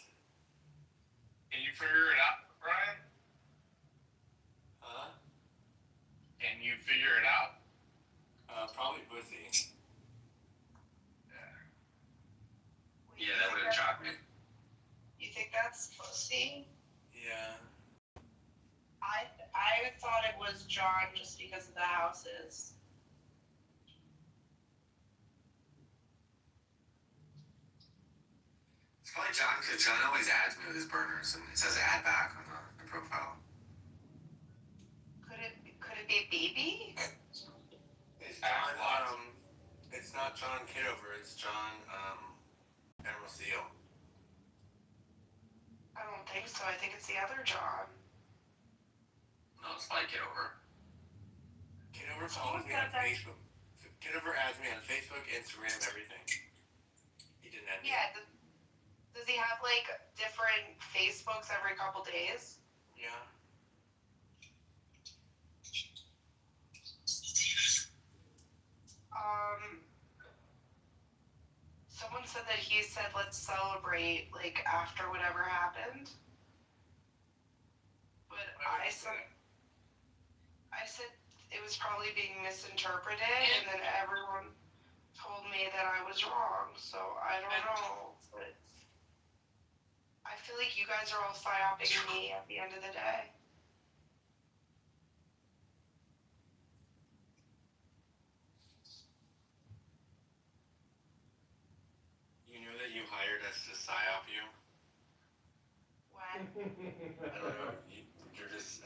Can you figure it out, Brian? Huh? Can you figure it out? Probably pussy. Yeah, that would have shocked me. You think that's pussy? Yeah. I thought it was John just because of the houses. It's probably John, because John always adds me with his burners, and it says add back on the profile. Could it be BB? It's John, it's not John Kitover, it's John, Emerseal. I don't think so. I think it's the other John. No, it's probably Kitover. Kitover follows me on Facebook. Kitover adds me on Facebook, Instagram, everything. He didn't add me. Yeah. Does he have like different Facebooks every couple days? Yeah. Someone said that he said let's celebrate like after whatever happened. But I said it was probably being misinterpreted, and then everyone told me that I was wrong. So I don't know, but I feel like you guys are all psyoping me at the end of the day. You know that you hired us to psyop you? When? I don't know. You're just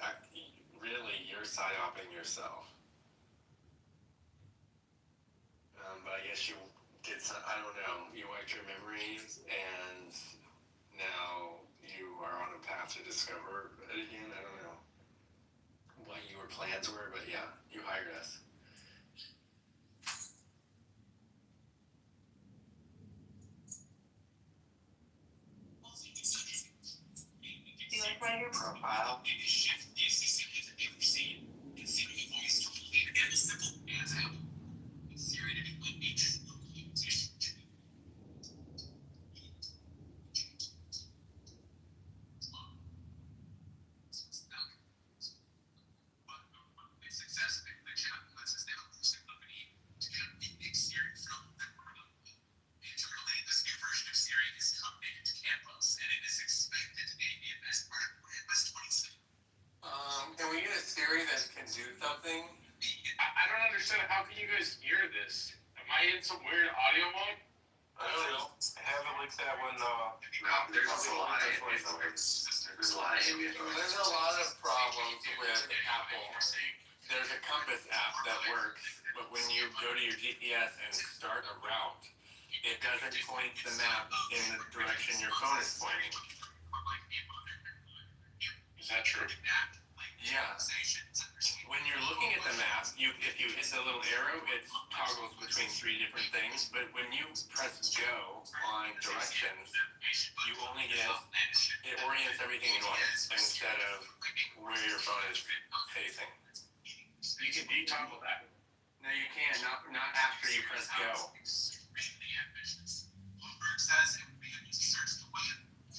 really you're psyoping yourself. But I guess you did some. I don't know. You wiped your memories, and now you are on a path to discover it again. I don't know what your plans were, but yeah, you hired us. I don't understand. How can you guys hear this? Am I in some weird audio mode? I don't know. Have it like that when There's a lot of ambient noise. There's a lot of ambient noise. there's a lot of problems with Apple. There's a Compass app that works, but when you go to your GPS and start a route, it doesn't point the map in the direction your phone is pointing. Is that true? Yeah. When you're looking at the map, if you hit the little arrow, it toggles between 3 different things. But when you press go on directions, you only get, it orients everything north instead of where your phone is facing. You can de-toggle that. No, you can't. Not after you press go. You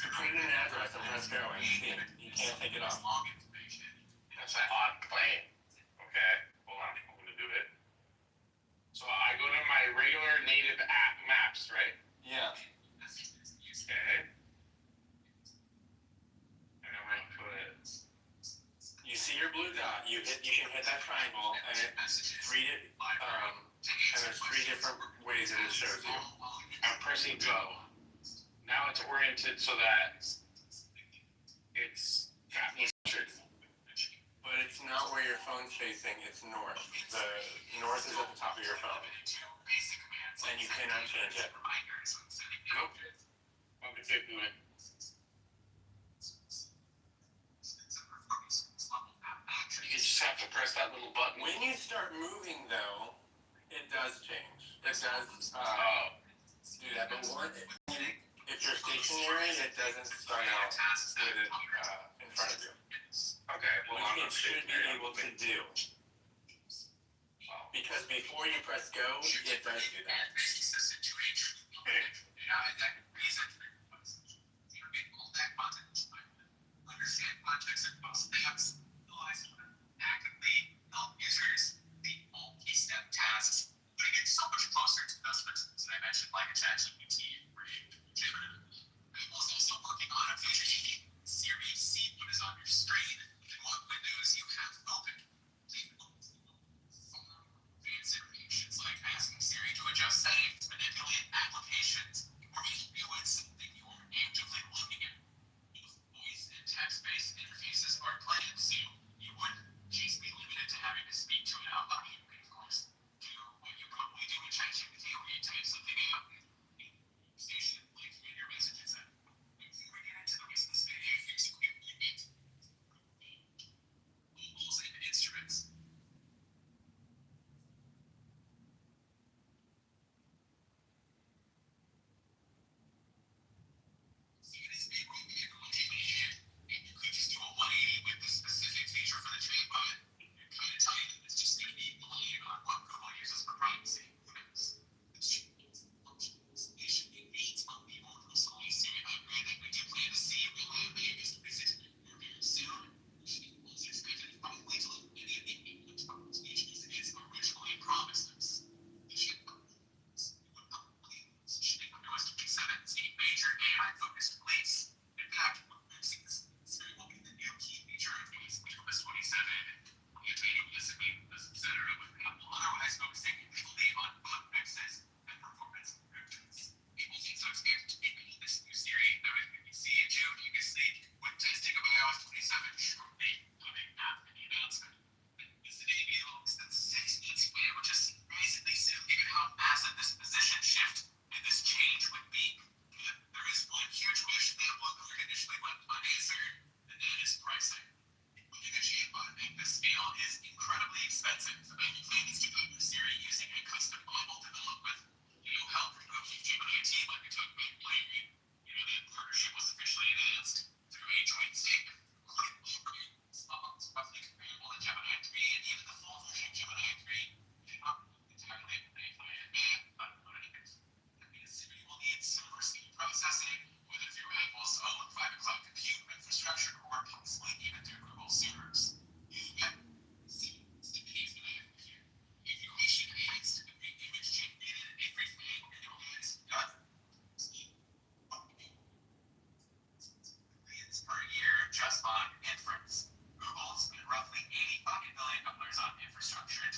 put in an address and press go and see it. You can't take it off. That's an odd claim. Okay, hold on, I'm gonna do it. So I go to my regular native app maps, right? Yeah. Okay. And I'm gonna put. You see your blue dot. You can hit that triangle, and there's 3 different ways that it shows you. I'm pressing go. Now it's oriented so that it's captured. But it's not where your phone's facing, it's north. The north is at the top of your phone. And you cannot change it. Nope. I'll be doing it. You just have to press that little button. When you start moving, though, it does change. It does do that. But if you're stationary, it doesn't start out with it in front of you. Okay, well, it should be able to do. Because before you press go, it does do that.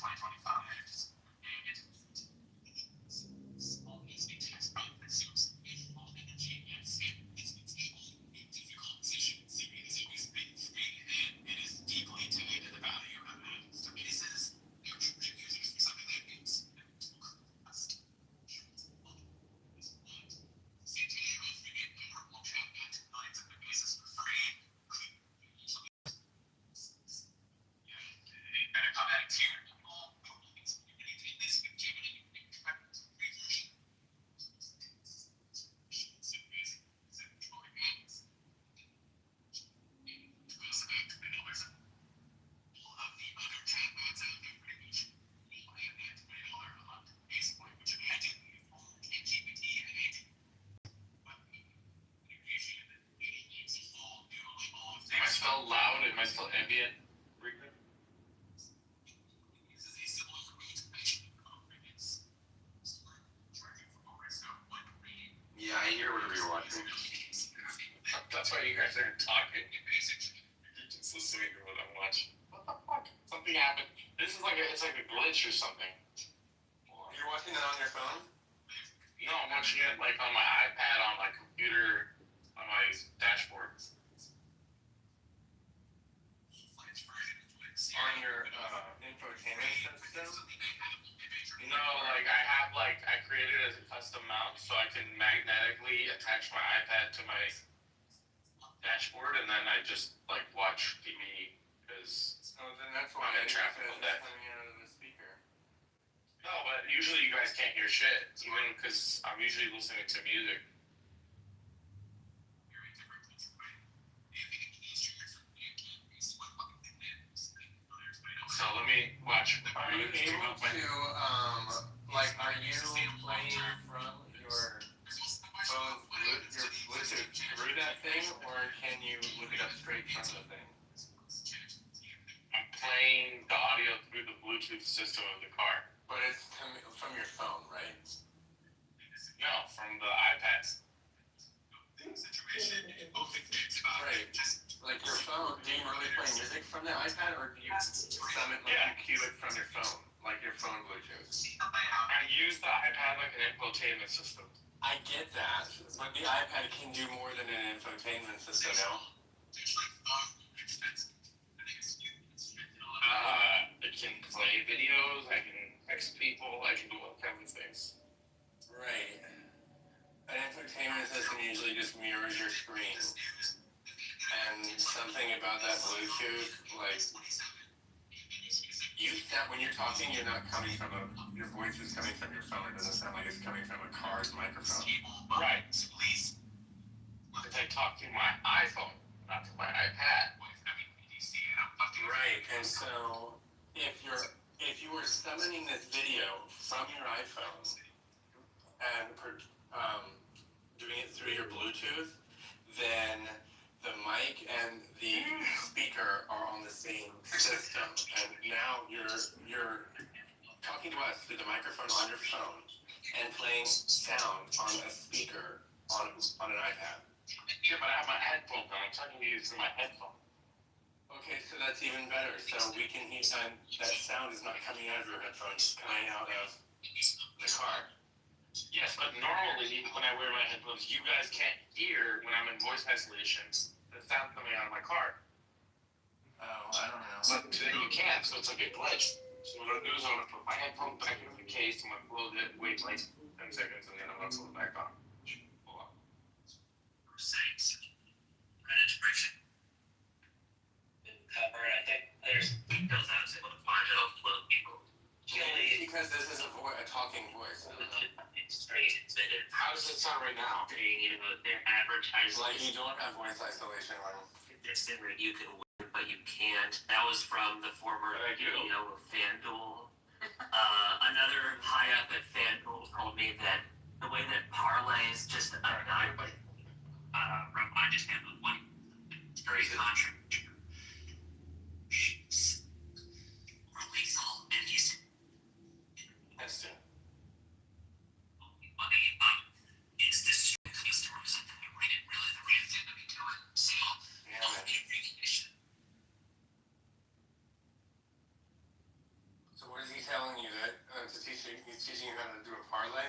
2025. Am I still loud? Am I still ambient? Yeah, I hear whatever you're watching. That's why you guys aren't talking. You're just listening to what I'm watching. What the fuck? Something happened. This is like it's like a glitch or something. You're watching that on your phone? No, I'm watching it like on my iPad, on my computer, on my dashboard. On your infotainment system? No, like I created it as a custom mount so I can magnetically attach my iPad to my dashboard and then I just like watch TV because then that's why I'm in traffic all day. Coming out of the speaker. No, but usually you guys can't hear shit, even because I'm usually listening to music. So let me watch. Are you able to, like, are you playing from your phone, your Bluetooth through that thing, or can you look it up straight from the thing? I'm playing the audio through the Bluetooth system of the car. But it's from your phone, right? No, from the iPad. Right. Like your phone, do you really play music from the iPad, or do you sum it like you cue it from your phone, like your phone Bluetooth? I use the iPad like an infotainment system. I get that, but the iPad can do more than an infotainment system, no? It can play videos, I can text people, I can do all kinds of things. Right. An infotainment system usually just mirrors your screen. And something about that Bluetooth, like, when you're talking, you're not coming from your voice is coming from your phone. It doesn't sound like it's coming from a car's microphone. Right. Because I talk through my iPhone, not through my iPad. Right, and so if you were summoning this video from your iPhone and doing it through your Bluetooth, then the mic and the speaker are on the same system, and now you're talking to us through the microphone on your phone and playing sound on a speaker on an iPad. Yeah, but I have my headphones on. I'm talking to you through my headphone. Okay, so that's even better. So we can hear, and that sound is not coming out of your headphones, it's coming out of the car. Yes, but normally when I wear my headphones, you guys can't hear when I'm in voice isolation the sound coming out of my car. Oh, I don't know. But today you can, so it's like a glitch. So what I'm gonna do is I'm gonna put my headphones back into the case, I'm gonna close it, wait like 10 seconds, and then I'm gonna put it back on. Hold on. Cover, I think there's details I was able to find out from people. Because this is a talking voice. It's strange. How does it sound right now? They're advertising. Like you don't have voice isolation on. They're saying that you can win, but you can't. That was from the former CEO of FanDuel. Another high up at FanDuel told me that the way that parlays just reminded him of one very contrary. So what does he to teach you. He's teaching you how to do a parlay.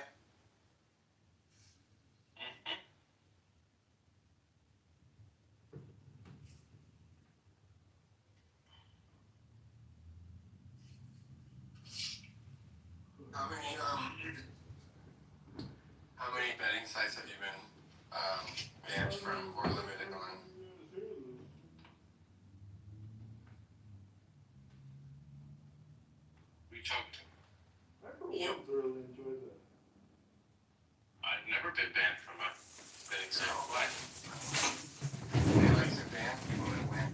How many betting sites have you been banned from or limited on? We talked. I thoroughly enjoyed that. I've never been banned from a betting site. Why? They like to ban people that win.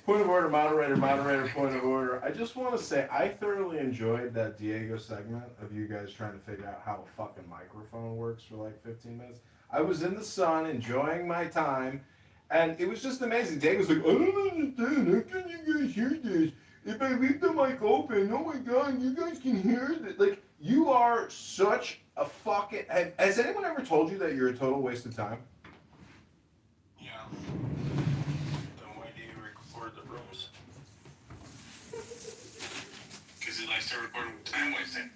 Point of order, moderator, point of order. I just want to say I thoroughly enjoyed that Diego segment of you guys trying to figure out how a fucking microphone works for like 15 minutes. I was in the sun enjoying my time, and it was just amazing. Diego's like, I don't understand. How can you guys hear this? If I leave the mic open, oh my god, you guys can hear it. Like, you are such a fucking... Has anyone ever told you that you're a total waste of time? Yeah. Then why do you record the rooms? Because he likes to record time wasting.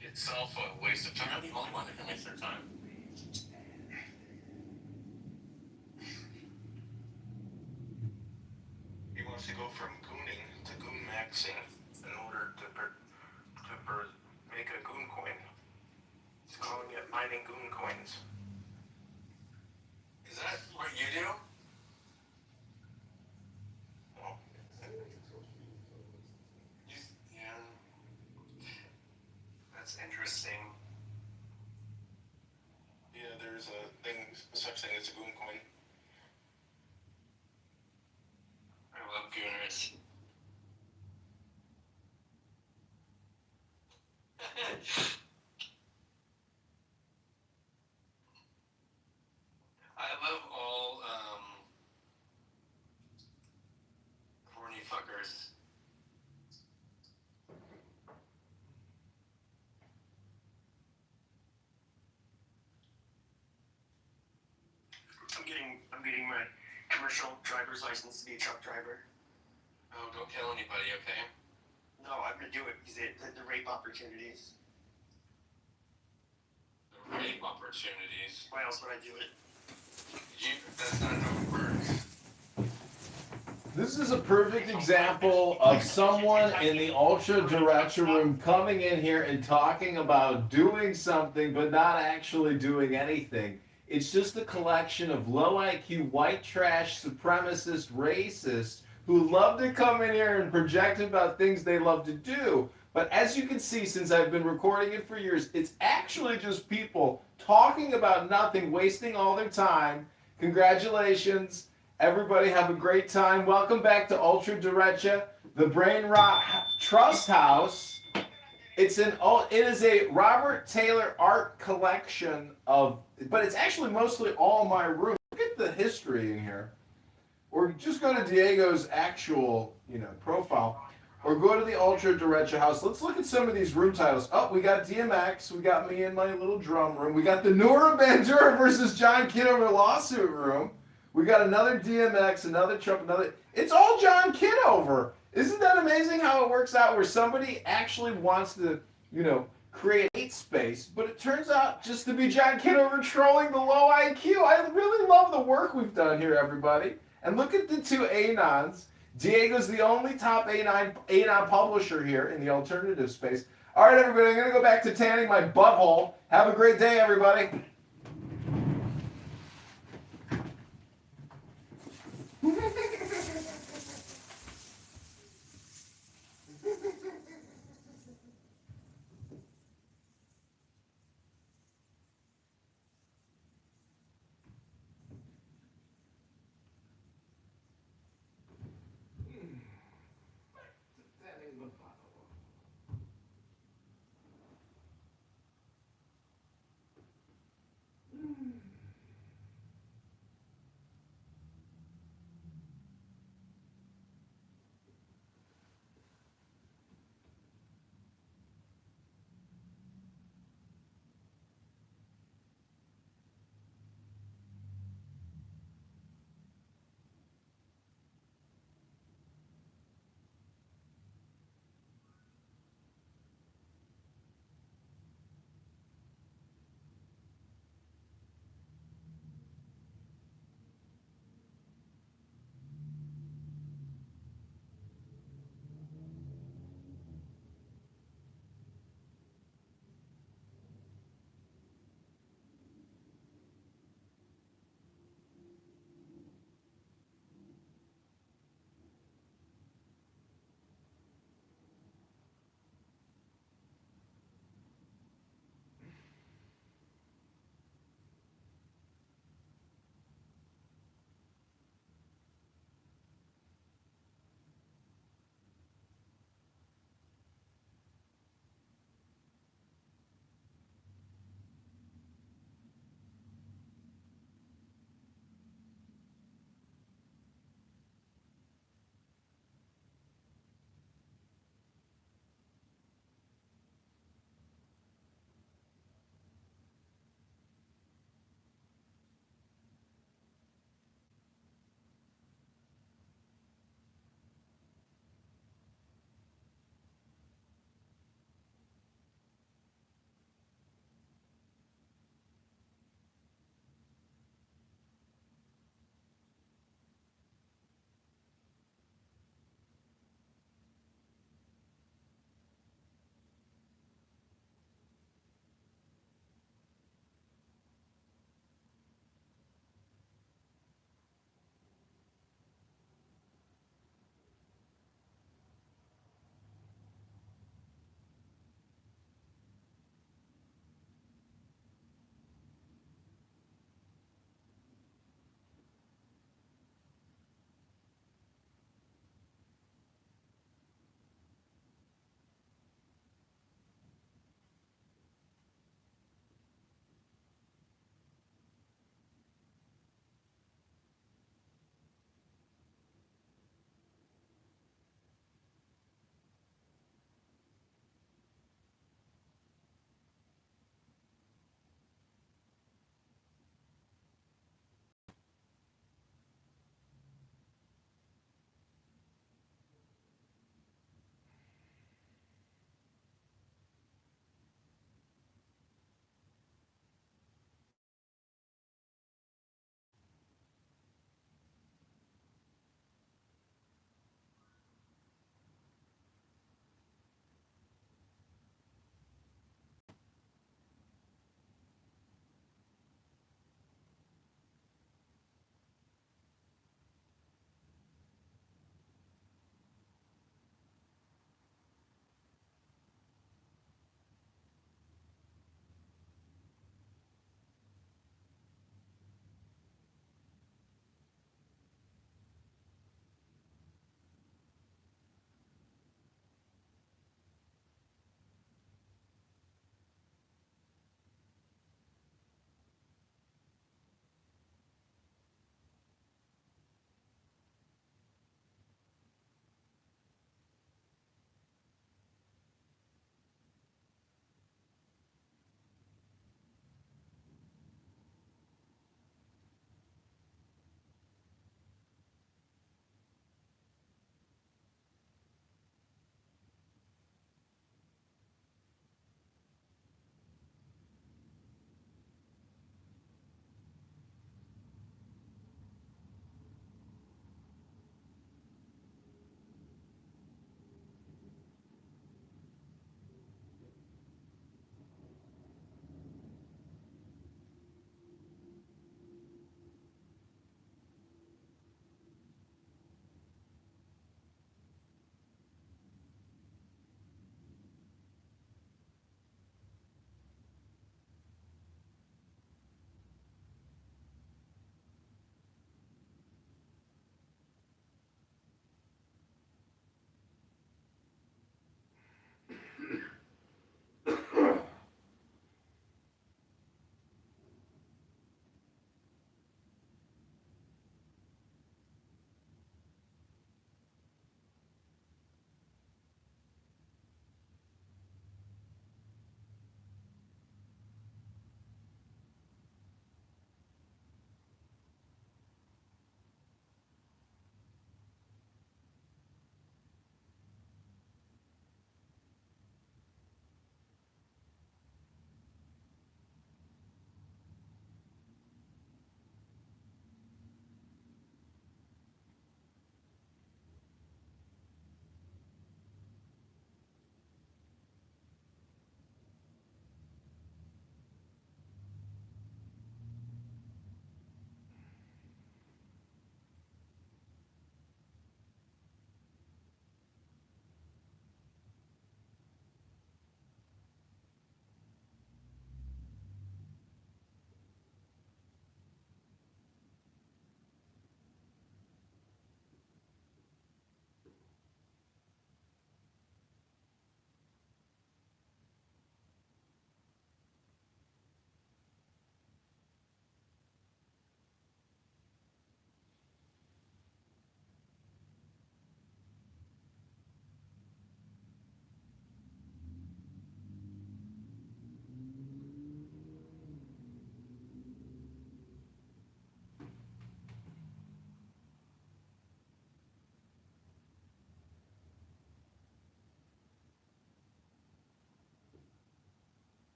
Itself a waste of time. You're the only one that can waste their time. He wants to go from gooning to goon maxing in order to make a goon coin. He's calling it mining goon coins. Is that what you do? Well, yeah. That's interesting. Yeah, there's such thing as a goon coin. I love gooners. I love all horny fuckers. I'm getting my commercial driver's license to be a truck driver. Oh, don't kill anybody, okay? No, I'm gonna do it because the rape opportunities. The rape opportunities? Why else would I do it? That's not how it works. This is a perfect example of someone in the ultra director room coming in here and talking about doing something but not actually doing anything. It's just a collection of low IQ, white trash, supremacist, racists who love to come in here and project about things they love to do. But as you can see, since I've been recording it for years, it's actually just people talking about nothing, wasting all their time. Congratulations. Everybody have a great time. Welcome back to Ultra Derecha, the Brain Rot Trust House. It is a Robert Taylor art collection but it's actually mostly all my room. Look at the history in here. Or just go to Diego's actual, profile. Or go to the Ultra Derecha house. Let's look at some of these room titles. Oh, we got DMX. We got me in my little drum room. We got the Nora Bandura versus John Kitover lawsuit room. We got another DMX, another Trump, another... It's all John Kitover. Isn't that amazing how it works out where somebody actually wants to, create space, but it turns out just to be John Kitover trolling the low IQ. I really love the work we've done here, everybody. And look at the two Anons. Diego's the only top Anon publisher here in the alternative space. All right, everybody, I'm going to go back to tanning my butthole. Have a great day, everybody.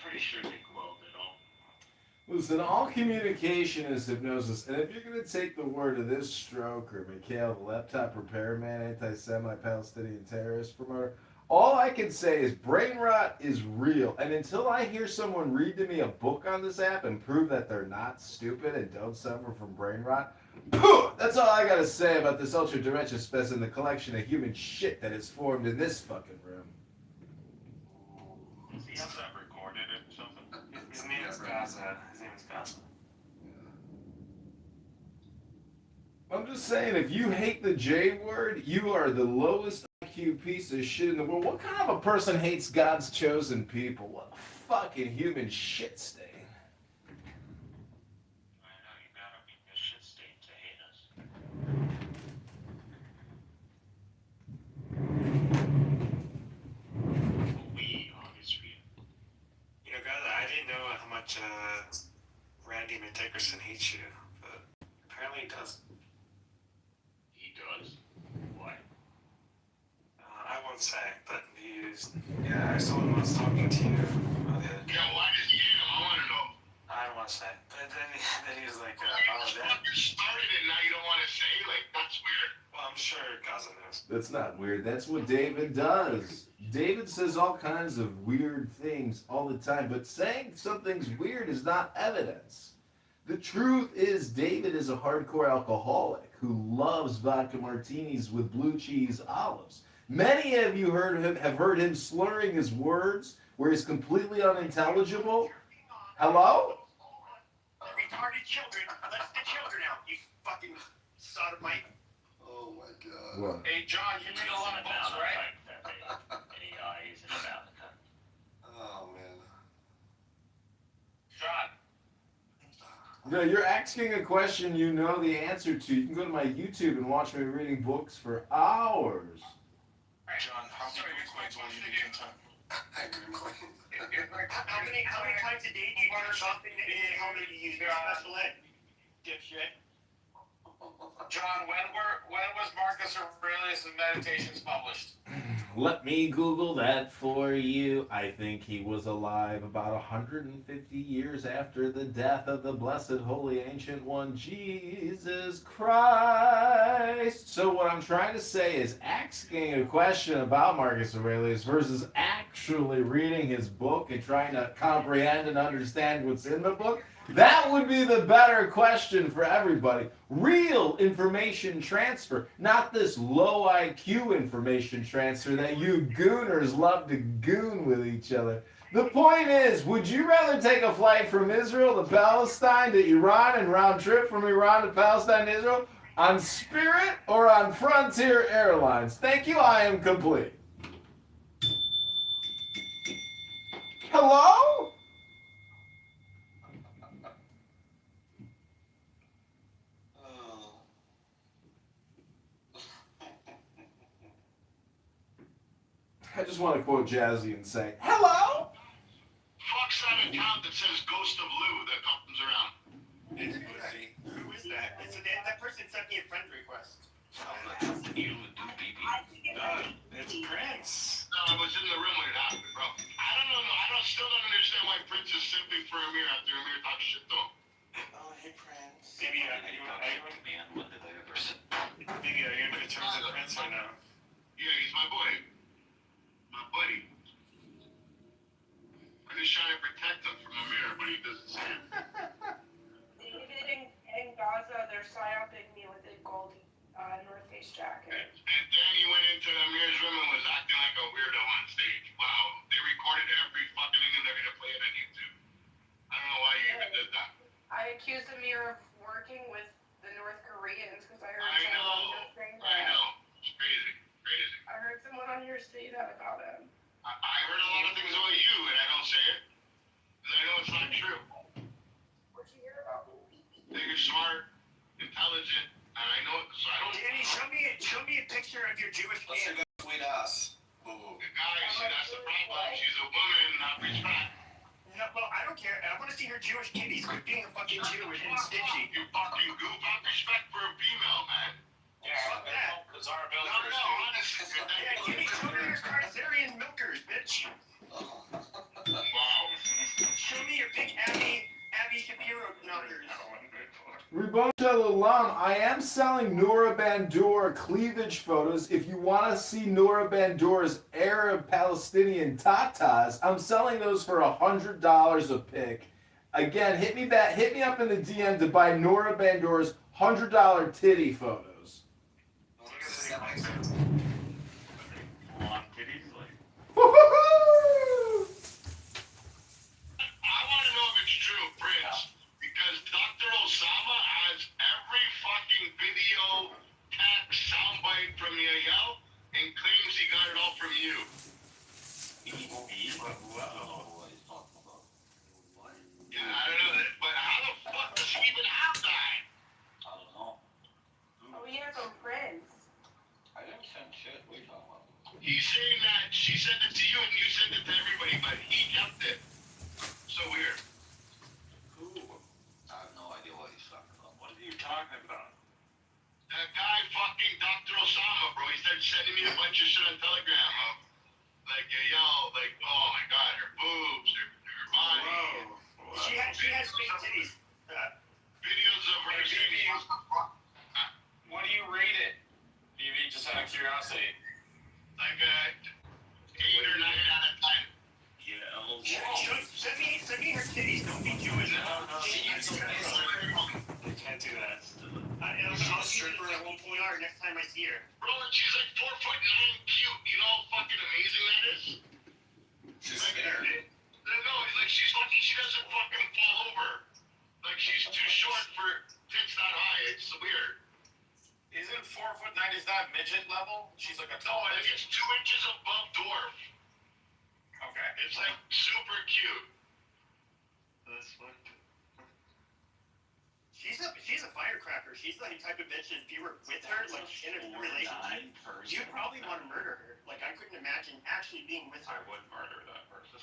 pretty sure they quelled it all. Listen, all communication is hypnosis, and if you're going to take the word of this stroker, Mikhail, the laptop repairman, anti-Semite, Palestinian terrorist promoter, all I can say is brain rot is real, and until I hear someone read to me a book on this app and prove that they're not stupid and don't suffer from brain rot, that's all I got to say about this ultra-dementia specimen, the collection of human shit that is formed in this fucking room. Does he have that recorded or something? His name is Gaza. His name is Gaza. I'm just saying, if you hate the J word, you are the lowest IQ piece of shit in the world. What kind of a person hates God's chosen people? What a fucking human shit stain. I know, you gotta be a shit stain to hate us. We always read. You know, Gaza, I didn't know how much Randy McDickerson hates you, but apparently he does. He does? Why? I won't say, but he's... Yeah, I saw him I was talking to you. Yeah, why did you hate him? I want to know. I don't want to say. But then he was like, You started it, now you don't want to say? Like, that's weird. well, I'm sure Gaza knows. That's not weird. That's what David does. David says all kinds of weird things all the time, but saying something's weird is not evidence. The truth is David is a hardcore alcoholic who loves vodka martinis with blue cheese olives. Many of you have heard him slurring his words where he's completely unintelligible. Hello? Retarded children, let the children out, you fucking sodomite. Oh my God. What? Hey, John, you read a lot of books, right? AIs in America. Oh man. John. No, you're asking a question you know the answer to. You can go to my YouTube and watch me reading books for hours. John, how many coins will you be content? I agree with you. How many times a day do you do something and how many do you use special ed? Dipshit. John, when was Marcus Aurelius' Meditations published? Let me Google that for you. I think he was alive about 150 years after the death of the blessed, holy, ancient one, Jesus Christ. So what I'm trying to say is asking a question about Marcus Aurelius versus actually reading his book and trying to comprehend and understand what's in the book, that would be the better question for everybody. Real information transfer, not this low IQ information transfer that you gooners love to goon with each other. The point is, would you rather take a flight from Israel to Palestine to Iran and round trip from Iran to Palestine to Israel on Spirit or on Frontier Airlines? Thank you, I am complete. Hello? I just want to quote Jazzy and say, hello? Fuck's that account that says Ghost of Lou that comes around? It's pussy. Who is that? That person sent me a friend request. You do pee-pee. It's Prince. No, I was in the room when it happened, bro. I don't know. Still don't understand why Prince is simping for Amir after Amir talks shit to him. Oh, hey, Prince. Maybe are you man? When did I ever say? Maybe are you in good terms with Prince right now? Yeah, he's my boy. My buddy. I'm just trying to protect him from Amir, but he doesn't see it. David and Gaza, they're psyoping me with a gold North Face jacket. And then he went into Amir's room and was acting like a weirdo on stage. Wow, they recorded every fucking thing and they're gonna play it on YouTube. I don't know why you even did that. I accused Amir of working with the North Koreans because I heard I someone know. on here say that. I know. It's crazy. Crazy. I heard someone on here say that about him. I heard a lot of things about you and I don't say it. Because I know it's not true. What'd you hear about me? That you're smart, intelligent, and I know it, so I don't. Danny, show me a picture of your Jewish kid. Let's see sweet ass. Boo boo. The guy, see, that's the problem. She's a woman, not respect. No, well, I don't care. I want to see her Jewish kid. He's being a fucking Jew and stingy. You fucking goof. Have respect for a female, man. Yeah, fuck that. Bizarre No, milkers, honestly. Yeah, give me some of your Tarzarian milkers, bitch. Wow. Ribonchel alum, I am selling Noura Bandour cleavage photos. If you want to see Noura Bandour's Arab Palestinian tatas, I'm selling those for $100 a pic. Again, hit me up in the DM to buy Noura Bandour's $100 titty photos. Woo-hoo-hoo! I want to know if it's true, Prince, because Dr. Osama has every fucking video, text, soundbite from Yael and claims he got it all from you. Yeah, I don't know that, but how the fuck does he even have that? I don't know. Oh, he has some friends. I didn't send shit. We talking about. He's saying that she sent it to you and you sent it to everybody, but he kept it. So weird. Who? I have no idea what he's talking about. What are you talking about? That guy fucking Dr. Osama, bro. He started sending me a bunch of shit on Telegram of like Yael, like, oh my god, her boobs, her body. Whoa. She has fake titties. Videos of her. Hey, BB, what do you rate it? BB, just out of curiosity. Like a 8 or 9 out of 10. Send me her titties. Don't be Jewish. No. You can't do that. I'll strip her at 1.0 next time I see her. Bro, and she's like 4'9", cute. You know how fucking amazing that is? She's like, scared. No, like she's lucky she doesn't fucking fall over. Like she's too short for tits that high. It's weird. Isn't 4'9", is that midget level? She's like a tall I think midget. it's 2 inches above dwarf. Okay. It's like super cute. That's fucked. She's a firecracker. She's the type of bitch that if you were with her, like in a relationship, you'd probably want to murder her. Like I couldn't imagine actually being with her. I would murder that person.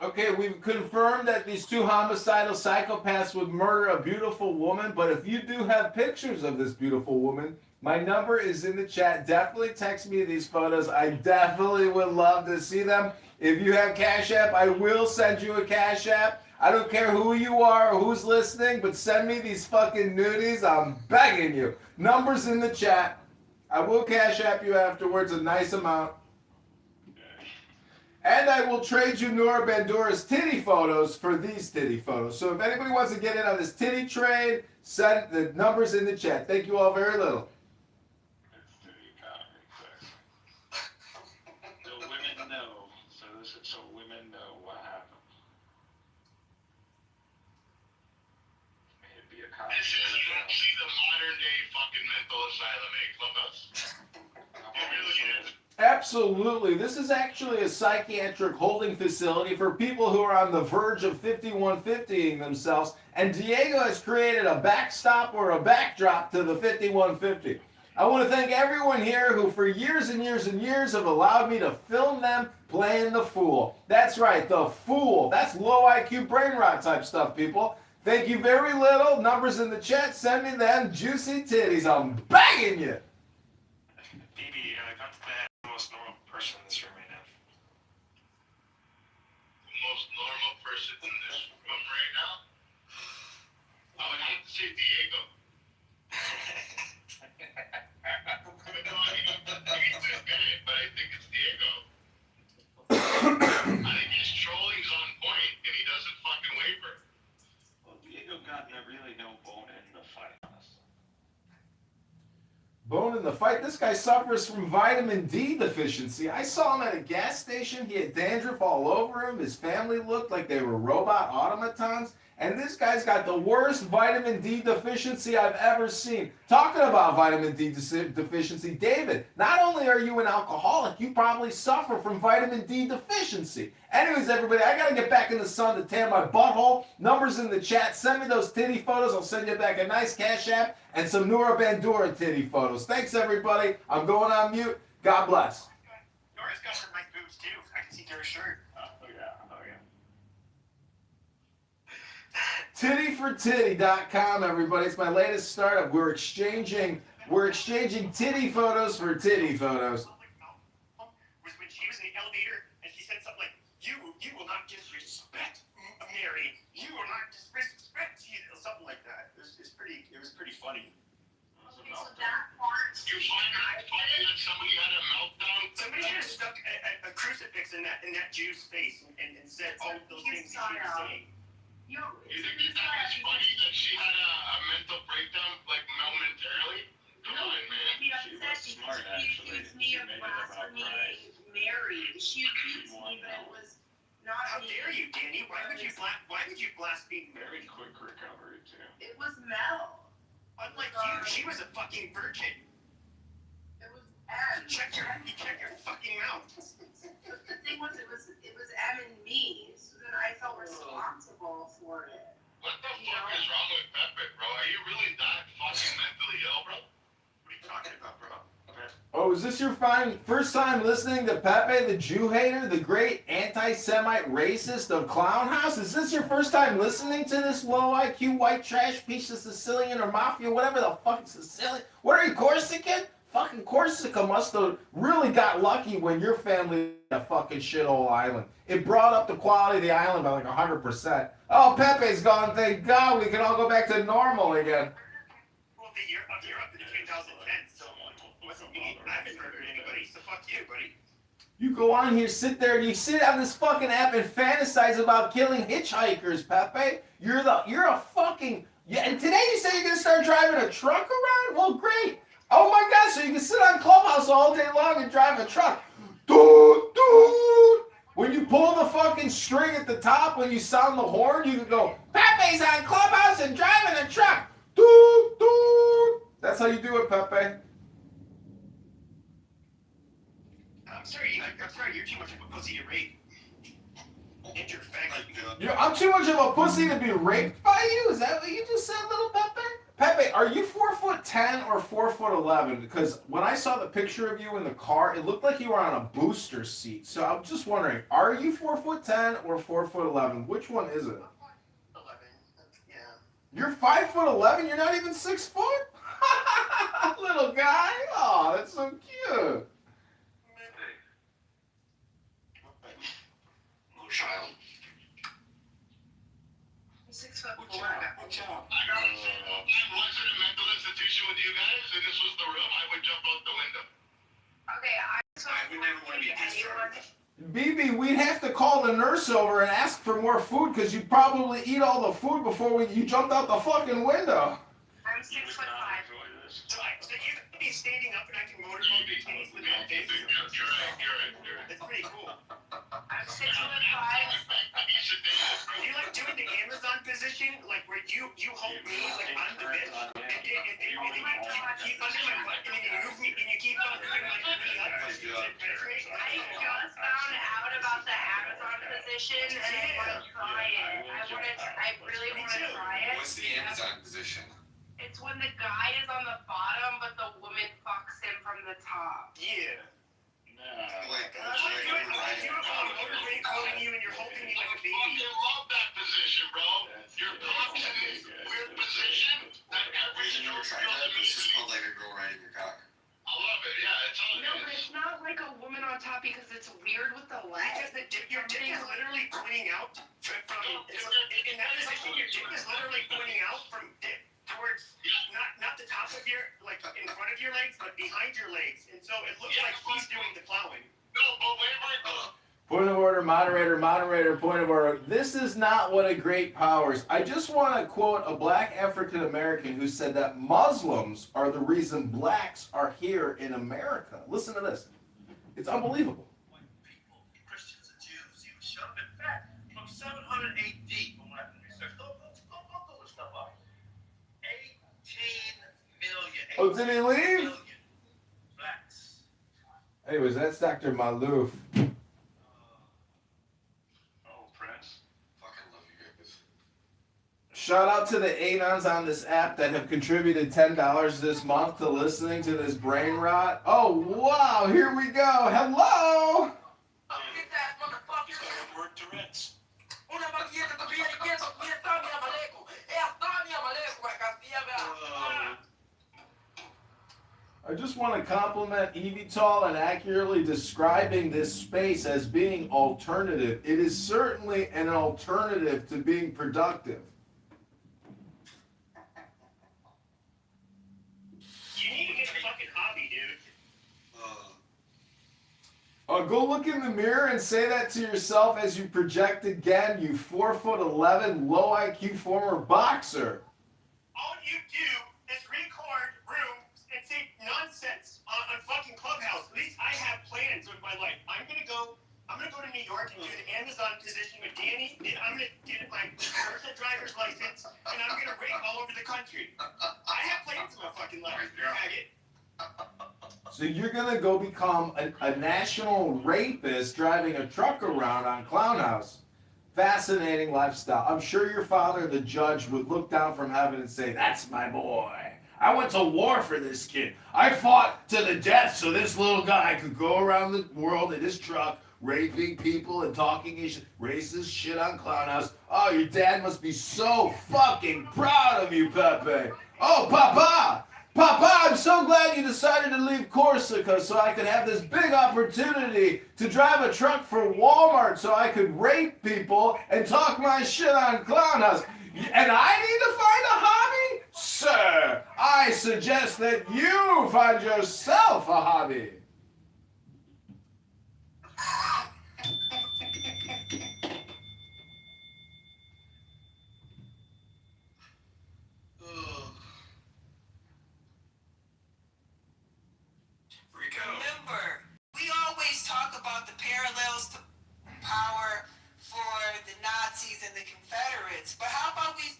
Okay, we've confirmed that these two homicidal psychopaths would murder a beautiful woman, but if you do have pictures of this beautiful woman, my number is in the chat. Definitely text me these photos. I definitely would love to see them. If you have Cash App, I will send you a Cash App. I don't care who you are or who's listening, but send me these fucking nudies. I'm begging you. Numbers in the chat. I will Cash App you afterwards a nice amount. And I will trade you Noura Bandour's titty photos for these titty photos. So if anybody wants to get in on this titty trade, send the numbers in the chat. Thank you all very little. It's to the economy, so women know. So women know what happened. May it be a cop. This is actually the modern day fucking mental asylum, Clubhouse. It really is. Absolutely. This is actually a psychiatric holding facility for people who are on the verge of 5150ing themselves. And Diego has created a backstop or a backdrop to the 5150. I want to thank everyone here who for years and years and years have allowed me to film them playing the fool. That's right, the fool. That's low IQ brain rot type stuff, people. Thank you very little. Numbers in the chat. Send me them juicy titties. I'm begging you. BB, I got the most normal person in this room right now. The most normal person in this room right now? I would have to say Diego. No, I mean, he's a guy, but I think it's Diego. I think his trolling's on point, and he doesn't fucking waver. Well, Diego got really no bone in the fight, honestly. Bone in the fight. This guy suffers from vitamin D deficiency. I saw him at a gas station. He had dandruff all over him. His family looked like they were robot automatons. And this guy's got the worst vitamin D deficiency I've ever seen. Talking about vitamin D deficiency, David, not only are you an alcoholic, you probably suffer from vitamin D deficiency. Anyways, everybody, I got to get back in the sun to tan my butthole. Numbers in the chat. Send me those titty photos. I'll send you back a nice Cash App and some Noura Bandour titty photos. Thanks, everybody. I'm going on mute. God bless. Nora's got some nice boobs, too. I can see through her shirt. Oh, yeah. Tittyfortitty.com, everybody. It's my latest startup. We're exchanging titty photos for titty photos. Was when she was in the elevator and she said something like, you will not disrespect Mary. You will not disrespect Jesus. Something like that. It was pretty she was saying. You think that is funny that she had a mental breakdown, like, momentarily? Come on, man. She was smart, actually. She made it about Christ. Mary. She accused me, but it was not. How dare you, Danny? Why would you blaspheme Mary? Very quick recovery, too. It was Mel. Unlike you, she was a fucking virgin. It was Em. You check your fucking mouth. The thing was, it was Em and me, so then I felt responsible for it. What the fuck is wrong with Pepe, bro? Are you really that fucking mentally ill, bro? What are you talking about, bro? Oh, is this your first time listening to Pepe, the Jew hater, the great anti-Semite racist of Clown House? Is this your first time listening to this low IQ white trash piece of Sicilian or Mafia, whatever the fuck Sicilian? What are you, Corsican? Fucking Corsica must have really got lucky when your family a fucking shithole island. It brought up the quality of the island by like 100%. Oh, Pepe's gone, thank God, we can all go back to normal again. Well, you're up in 2010, so I haven't murdered anybody, so fuck you, buddy. You go on here, sit there, and you sit on this fucking app and fantasize about killing hitchhikers, Pepe. You're a fucking, yeah, and today you say you're gonna start driving a truck around? Well, great. Oh my God, so you can sit on Clubhouse all day long and drive a truck. Doot, doot. When you pull the fucking string at the top, when you sound the horn, you can go, Pepe's on Clubhouse and driving a truck. Doot, doot. That's how you do it, Pepe. I'm sorry, you're too much of a pussy to rape. And you're faggot. I'm too much of a pussy to be raped by you? Is that what you just said, little Pepe? Pepe, are you 4'10" or 4'11"? Because when I saw the picture of you in the car, it looked like you were on a booster seat. So I'm just wondering, are you 4'10" or 4'11"? Which one is it? 11. Yeah. You're 5'11"? You're not even 6 foot? Little guy? Oh, that's so cute. No child. 6'4". Good job. I was in a mental institution with you guys, and this was the room, I would jump out the window. Okay, I would never want to be discharged. BB, we'd have to call the nurse over and ask for more food because you'd probably eat all the food before you jumped out the fucking window. I'm 6'5". So you could be standing up and acting motorboat routines with your face. You're right. That's pretty cool. I'm 6'5". Do you like doing the Amazon position, like where you hold me like I'm the bitch, and you keep under my butt, and then you move me, and you keep on doing like me up. I just found out about the Amazon position and I want to try it. I really want to try it. What's the Amazon position? It's when the guy is on the bottom, but the woman fucks him from the top. Yeah. Like, I'm holding you and you're holding me like a baby. I love that position, bro. You're popped in this weird position that every you never tried that? It's just called like a girl riding your cock. I love it, yeah, it's all it No, is. but it's not like a woman on top because it's weird with the legs. Because your dick is literally pointing out from in that position, your dick is literally pointing out from towards not the top of your, like in front of your legs, but behind your legs. And so it looks like he's doing the plowing. No, but wait. Point of order, moderator, point of order. This is not what a great powers. I just want to quote a black African American who said that Muslims are the reason blacks are here in America. Listen to this. It's unbelievable. Christians and Jews, you shut up. In fact, from 700 AD, from what I've been researched, don't go this stuff up. 18 million. Oh, did he leave? Blacks. Anyways, that's Dr. Malouf. Shout out to the Anons on this app that have contributed $10 this month to listening to this brain rot. Oh, wow, here we go. Hello. I just want to compliment Evital and accurately describing this space as being alternative. It is certainly an alternative to being productive. You need to get a fucking hobby, dude. Go look in the mirror and say that to yourself as you project again, you 4'11", low IQ former boxer. All you do is record rooms and say nonsense on fucking Clubhouse. At least I have plans with my life. I'm gonna go to New York and do the Amazon position with Danny, and I'm gonna get my commercial driver's license, and I'm gonna rape all over the country. I have plans in my fucking life, faggot. So you're gonna go become a national rapist driving a truck around on Clown House. Fascinating lifestyle. I'm sure your father, the judge, would look down from heaven and say, "That's my boy. I went to war for this kid. I fought to the death so this little guy could go around the world in his truck, raping people and talking racist shit on Clown House. Oh, your dad must be so fucking proud of you, Pepe. Oh, Papa! Papa, I'm so glad you decided to leave Corsica so I could have this big opportunity to drive a truck for Walmart so I could rape people and talk my shit on Clown House. And I need to find a hobby? Sir, I suggest that you find yourself a hobby." Remember, we always talk about the parallels to power for the Nazis and the Confederates, but how about we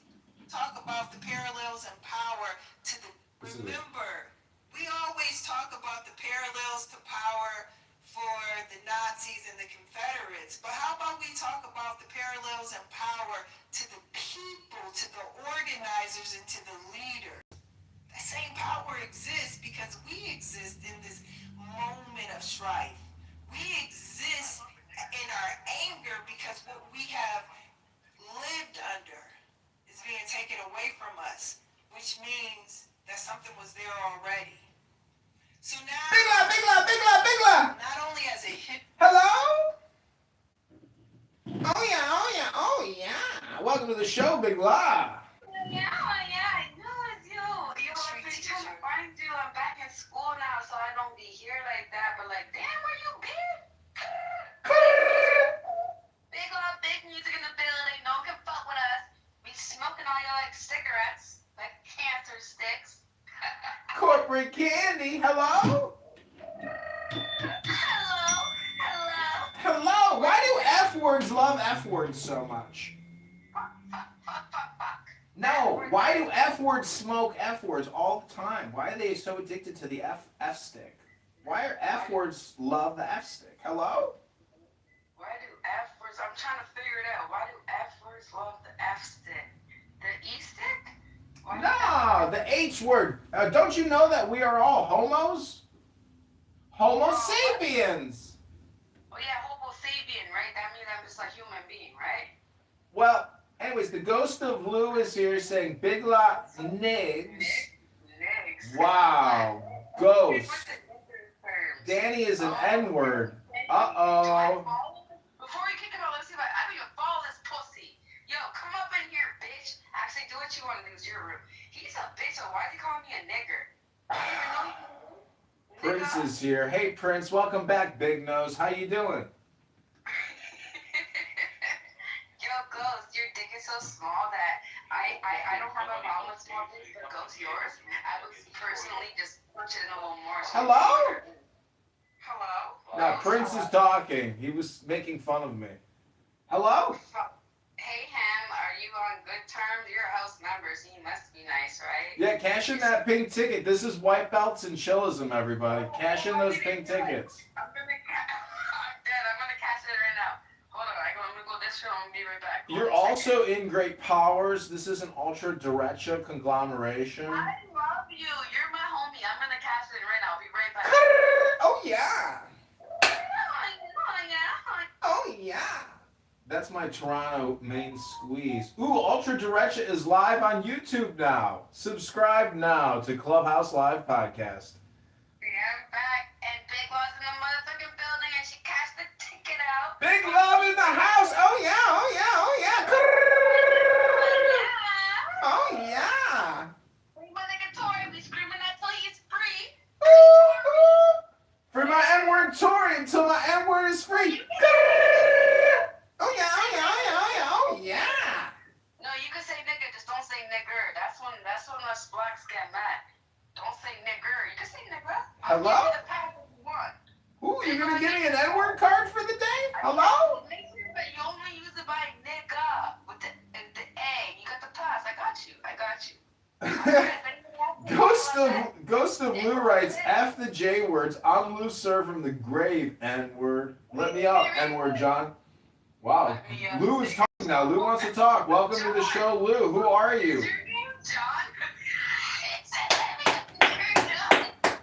talk about the parallels and power to the... Remember, we always talk about the parallels to power for the Nazis and the Confederates, but how about we talk about the parallels and power to the people, to the organizers, and to the leaders? The same power exists because we exist in this moment of strife. We exist in our anger because what we have lived under is being taken away from us, which means that something was there already. So now, Big La! not only as a hit. Hello? Oh yeah. Welcome to the show, Big La. Yeah, I know it's you. I've been trying to find you. I'm back in school now, so I don't be here like that. But like, damn, where you been? Big love, big music in the building. No one can fuck with us. We smoking all your like cigarettes, like cancer sticks. Corporate candy. Hello? Hello. Why do F words love F words so much? No, why do F words smoke F words all the time? Why are they so addicted to the F stick? Why are F words love the F stick? Hello? Why do F words? I'm trying to figure it out. Why do F words love the F stick? The E stick? No, the H word. Don't you know that we are all homos? Homo sapiens. Oh yeah, Homo sapien, right? That means I'm just a human being, right? Well, anyways, the ghost of Lou is here saying Big La Nigs. Wow. Ghost. Danny is an N-word. Uh-oh. Before you kick it off, let's see if I don't even follow this pussy. Yo, come up in here, bitch. Actually, do what you want to do. It's your room. He's a bitch, so why is he calling me a nigger? I didn't even know he... Prince is here. Hey, Prince. Welcome back, Big Nose. How you doing? Yo, Ghost, your dick is so small that I don't have a problem with small dicks, but Ghost, yours, I would personally just punch it in a little more. Hello? Hello? No, Prince is talking. He was making fun of me. Hello? Hey, Ham, are you on good terms? You're a house member, so you must be nice, right? Yeah, cash in that pink ticket. This is White Belts and Chillism, everybody. Cash in those pink tickets. I'm dead. I'm gonna cash it right now. Hold on, I'm gonna go this room. I'm gonna be right back. You're also in Great Powers. This is an ultra derecha conglomeration. I love you. You're my homie. I'm gonna cash it right now. I'll be right back. Oh, yeah. Oh, yeah. That's my Toronto main squeeze. Ooh, Ultra Derecha is live on YouTube now. Subscribe now to Clubhouse Live Podcast. Yeah, I'm back, and Big Love's in the motherfucking building, and she cashed the ticket out. Big Love in the house. Oh, yeah, oh, yeah, oh, yeah. Oh, yeah. Free my nigga Tory. We screaming until he's free. For my N-word Tory until my N-word Hello? Give me the pack if you want. Ooh, you're gonna give me an N-word card for the day? Hello? Make sure that you only use it by nigga with the A. You got the pass. I got you. Ghost of Lou writes, F the J words, I'm Lou Sir from the grave, N-word. Let me out, N-word, John. Wow, Lou is talking now. Lou wants to talk. Welcome to the show, Lou. Who are you?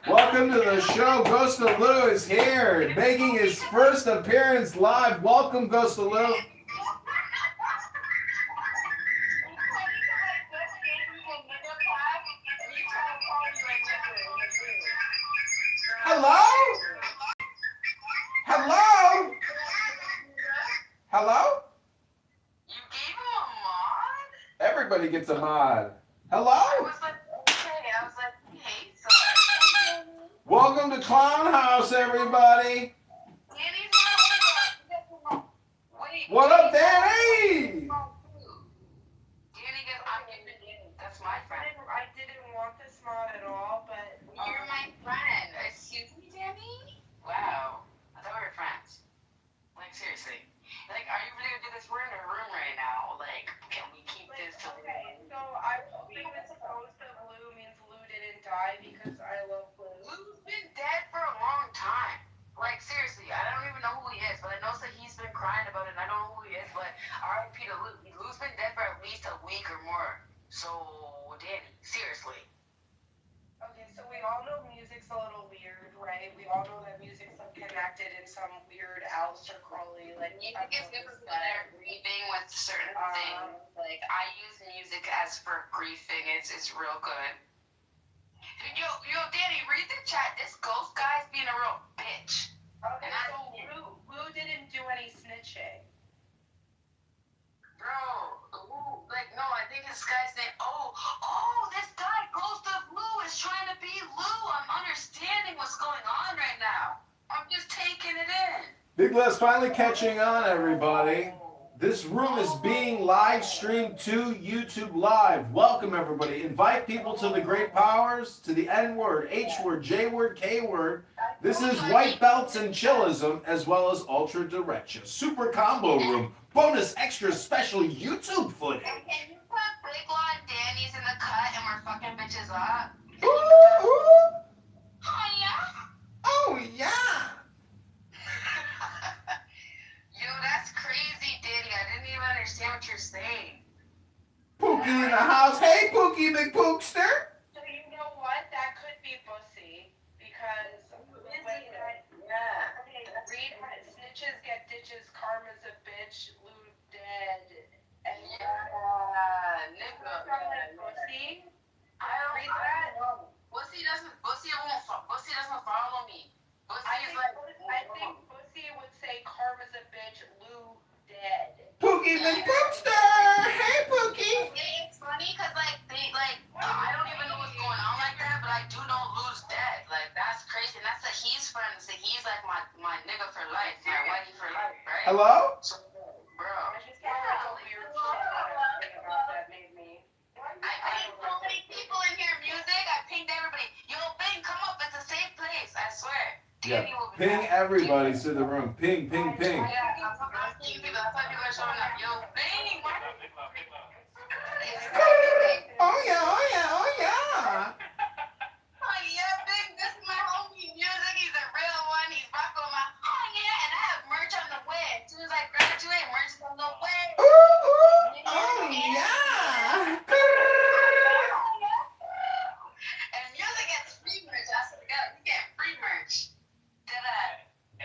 Welcome to the show. Ghost of Lou is here, making his first appearance live. Welcome, Ghost of Lou. Hello? Hello? Hello? You gave him a mod? Everybody gets a mod. Hello? I was like, hey, sorry. Welcome to Clown House, everybody. Danny's not. Wait. What up, Danny? Danny gets. I'm giving Danny. That's my friend. I didn't want this mod at all, but you're my friend. Excuse me, Danny. Wow. I thought we were friends. Like seriously. Like, are you really gonna do this? We're in a room right now. Like, can we keep this till? Okay, so I think this Ghost of Lou means Lou didn't die because I love Lou. Lou's been dead for a long time. Like, seriously, I don't even know who he is, but I know that he's been crying about it, and I don't know who he is, but R.I.P. to Lou. Lou's been dead for at least a week or more. So, Danny, seriously. Okay, so we all know music's a little weird, right? We all know that music's connected in some weird Aleister Crowley, like music is good for grieving with certain things. Like I use music as for grieving. It's real good. Yo, Danny, read the chat. This ghost guy's being a real bitch. Okay, so Lou didn't do any snitching. Bro, no, I think this guy's name. Oh, this guy, Ghost of Lou, is trying to be Lou. I'm understanding what's going on right now. I'm just taking it in. Big Les finally catching on, everybody. This room is being live streamed to YouTube Live. Welcome, everybody. Invite people to the great powers, to the N-word, H-word, J-word, K-word. This is White Belts and Chillism, as well as Ultra Direction. Super Combo Room. Bonus extra special YouTube footage. And can you put Big Law and Danny's in the cut and we're fucking bitches up? Ooh. Oh, yeah? Oh, yeah. Yo, that's crazy, Danny. I didn't even understand what you're saying. Pookie in the house. Hey, Pookie, big pookster. So you know what? That could be Bussy. Because read snitches get ditches, karma's a bitch, Lou dead. And nigga. Bussy? I don't read that. Bussy doesn't follow me. I think Bussy would say karma's a bitch, Lou dead. Pookie big pookster. Hey, Pookie. It's funny because I don't even know what's going on like that, but I do know Lou's dead. Like that's crazy. And that's he's friend. So he's like my nigga for life, my whitey for life, right? Hello? So, bro. I just got a weird thing about that made me. I pinged so many people in here. Music. I pinged everybody. Yo, Bing, come up. It's a safe place. I swear. Yeah, ping everybody to the room. Ping, ping, ping. Yeah, I'm not seeing people. That's why people are showing up. Yo, Bing. Oh yeah, oh yeah, oh yeah. Oh yeah, Bing. This is my homie Music. He's a real one. He's rocking my. Oh yeah, and I have merch on the way. As soon as I graduate, merch is on the way. Ooh, ooh, oh yeah. And Music gets free merch. I swear to God, you get free merch.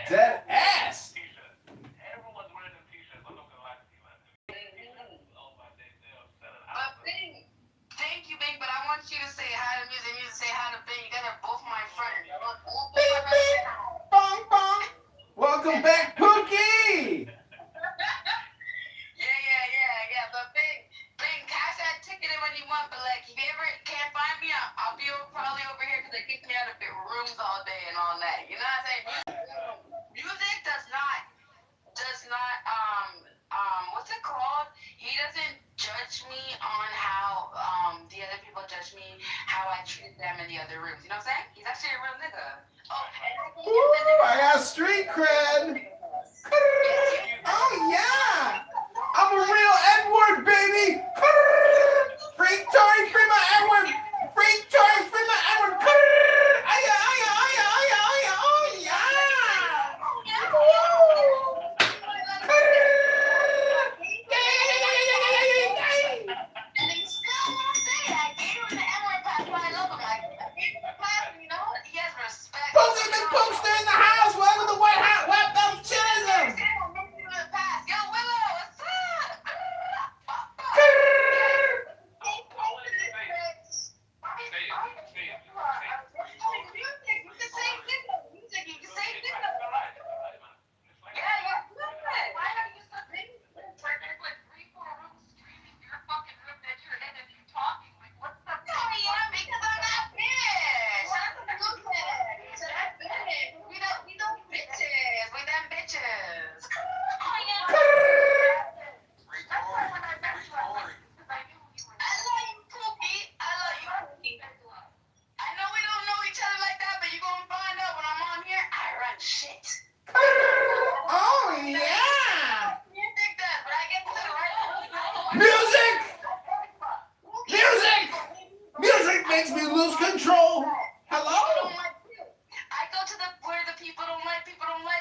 Dead ass. Everyone's wearing them t-shirts. I'm not gonna lie to you, man. But Bing, thank you, Bing. But I want you to say hi to Music. You say hi to Bing. You guys are both my friends. Bing, bing, bong, bong. Welcome back, Pookie. Yeah. But Bing, cash that ticket in when you want. But like, if you ever can't find me, I'll be probably over here because they kick me out of rooms all day and all night. You know what I'm saying? Music does not what's it called? He doesn't judge me on how the other people judge me, how I treat them in the other rooms. You know what I'm saying? He's actually a real nigga. Ooh, I got street cred. Oh yeah, I'm a real N-word, baby. Free Tory, free my N-word. Free Tory, free my N-word. Aya, aya, aya, aya, aya. Oh yeah. Posting big poster in the house. Welcome to the White House. What about chillism? Oh yeah! Music! Music! Music makes me lose control. Hello? I go to where the people don't like,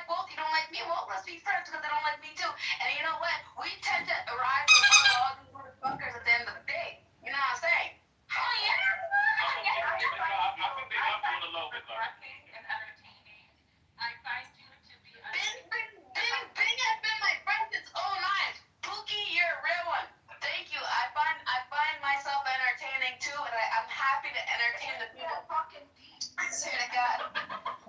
well, you don't like me, well, let's be friends because they don't like me too. And you know what? We tend to arrive above all these motherfuckers at the end of the day. You know what I'm saying? Oh yeah. Bing has been my friend since 09. Pookie, you're a real one. Thank you. I find myself entertaining too, and I'm happy to entertain the people. I swear to God.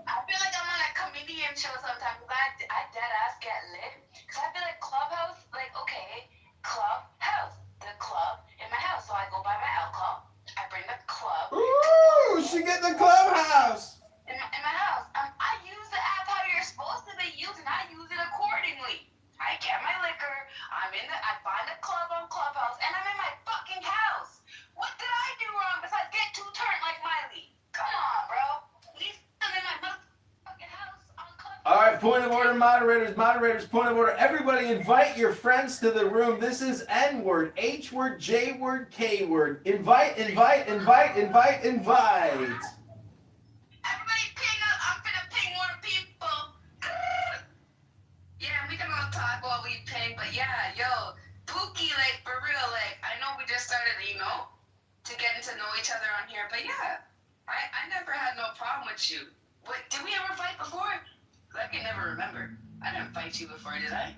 I feel like I'm on a comedian show sometimes because I dead ass get lit. Because I feel like Clubhouse, like, okay, Clubhouse, the club in my house. So I go buy my alcohol. I bring the club. Ooh, she get the clubhouse. In my house. I use the app how you're supposed to be used, and I use it accordingly. I get my liquor. I find a club on Clubhouse, and I'm in my fucking house. What did I do wrong besides get too turned like Miley? Come on, bro. Please come in my motherfucking house on Clubhouse. All right, point of order, moderators, point of order. Everybody invite your friends to the room. This is N-word, H-word, J-word, K-word. Invite. Everybody ping up. I'm finna ping more people. Yeah, we can all talk while we ping, but yeah, yo, Pookie, like, for real, like, I know we just started, to getting to know each other on here, but yeah, I never had no problem with you. What, did we ever fight before? I can never remember. I didn't fight you before, did I?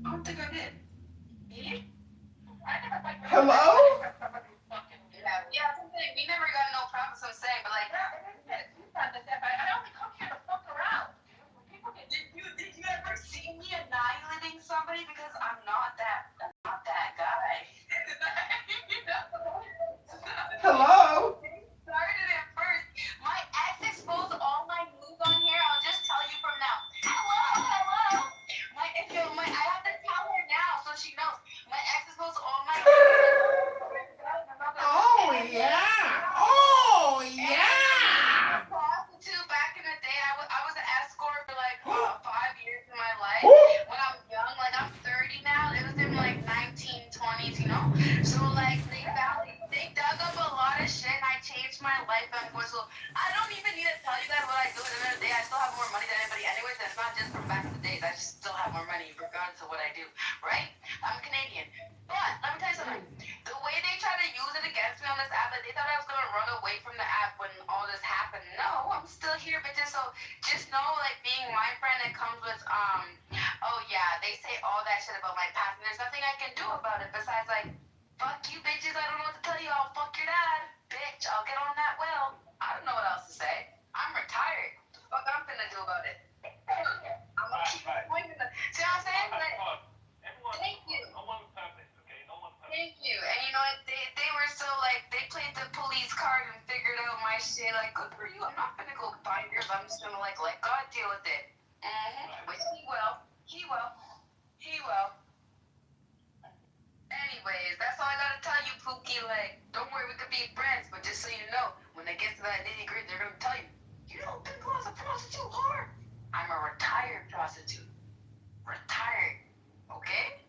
I don't think I did. Yeah? I never fight before. Hello? Yeah, something. We never got no problems, I'm saying, but like, I only come here to fuck around. Did you ever see me annihilating somebody? Because I'm not that guy. Hello? Started it first. My ex exposed all my moves on here. I'll just tell you from now. Hello. I have to tell her now so she knows. My ex exposed all my moves. Oh yeah! Prostitute back in the day. I was an escort for like 5 years in my life. When I'm young, like I'm 30 now. It was in like 1920s, So like they dug up a lot of shit, and I changed my life. So I don't even need to tell you guys what I do at the end of the day. I still have more money than anybody, anyways. And it's not just from back in the days. I just still have more money regardless of what I do, right? I'm Canadian, but let me tell you something. The way they try to use it against me on this app, like they thought I was gonna run away from the app when all this happened. No, I'm still here, bitches. So just know, like, being my friend, it comes with oh yeah, they say all that shit about my past, and there's nothing I can do about it besides like, fuck you bitches. I don't know what to tell you. I'll fuck your dad, bitch. I'll get on that well. I don't know what else to say. I'm retired. What the fuck I'm finna do about it? I'm gonna keep going. See what I'm saying? Like, thank you. Thank you. And you know what? They were so like, they played the police card and figured out my shit. Like, good for you. I'm not gonna go find yours. I'm just gonna like let God deal with it. Which he will. He will. Anyways, that's all I gotta tell you, Pookie. Like, don't worry, we could be friends, but just so you know, when they get to that nitty gritty, they're gonna tell you, you know, Big Law's a prostitute whore. I'm a retired prostitute. Retired. Okay?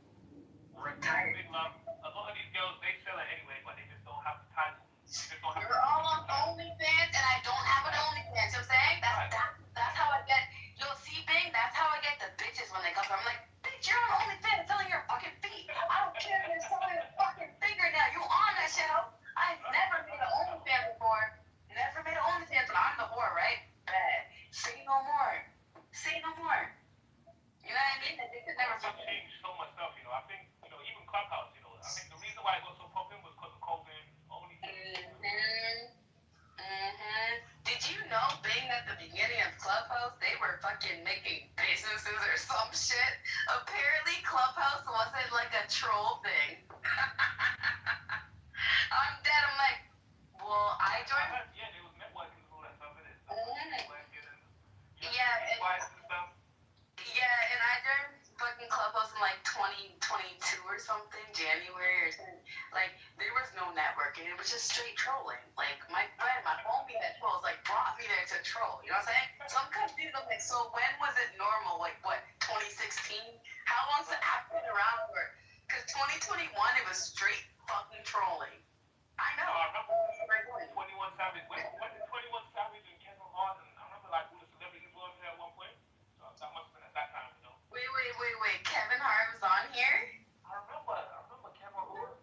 Retired. Big love. A lot of these girls, they sell it anyway, but they just don't have the time. You're all on OnlyFans, and I don't have an OnlyFans. You know what I'm saying? That's how I get. You'll see, Bing. That's how I get the bitches when they come. I'm like, bitch, you're on OnlyFans selling your fucking feet. I don't care if you're selling your fucking fingernail. You on that shit? I've never made an OnlyFans before. Never made an OnlyFans, but I'm the whore, right? Bad. Say no more. Say no more. You know what I mean? They could never fucking change so much stuff, you know. I think, you know, even Clubhouse, you know, I think the reason why it got so popular was because of COVID. Did you know, being at the beginning of Clubhouse, they were fucking making businesses or some shit? Apparently, Clubhouse wasn't like a troll thing. I'm dead. I'm like, well, I joined. Yeah, there was networking and all that stuff in it. Yeah, and I joined fucking Clubhouse in like 2022 or something, January or something. Like, there was no networking. It was just straight trolling. Like, my friend, my homie that trolls, like, brought me there to troll. You know what I'm saying? So I'm confused. I'm like, so when was it normal? Like, what, 2016? How long's the app been around for? Because 2021, it was straight fucking trolling. I know. I remember 21 Savage. When did 21 Savage and Kevin Hart, and I remember, like, all the celebrities were on there at one point. So that must have been at that time, you know. Wait. Kevin Hart was on here? I remember Kevin Hart.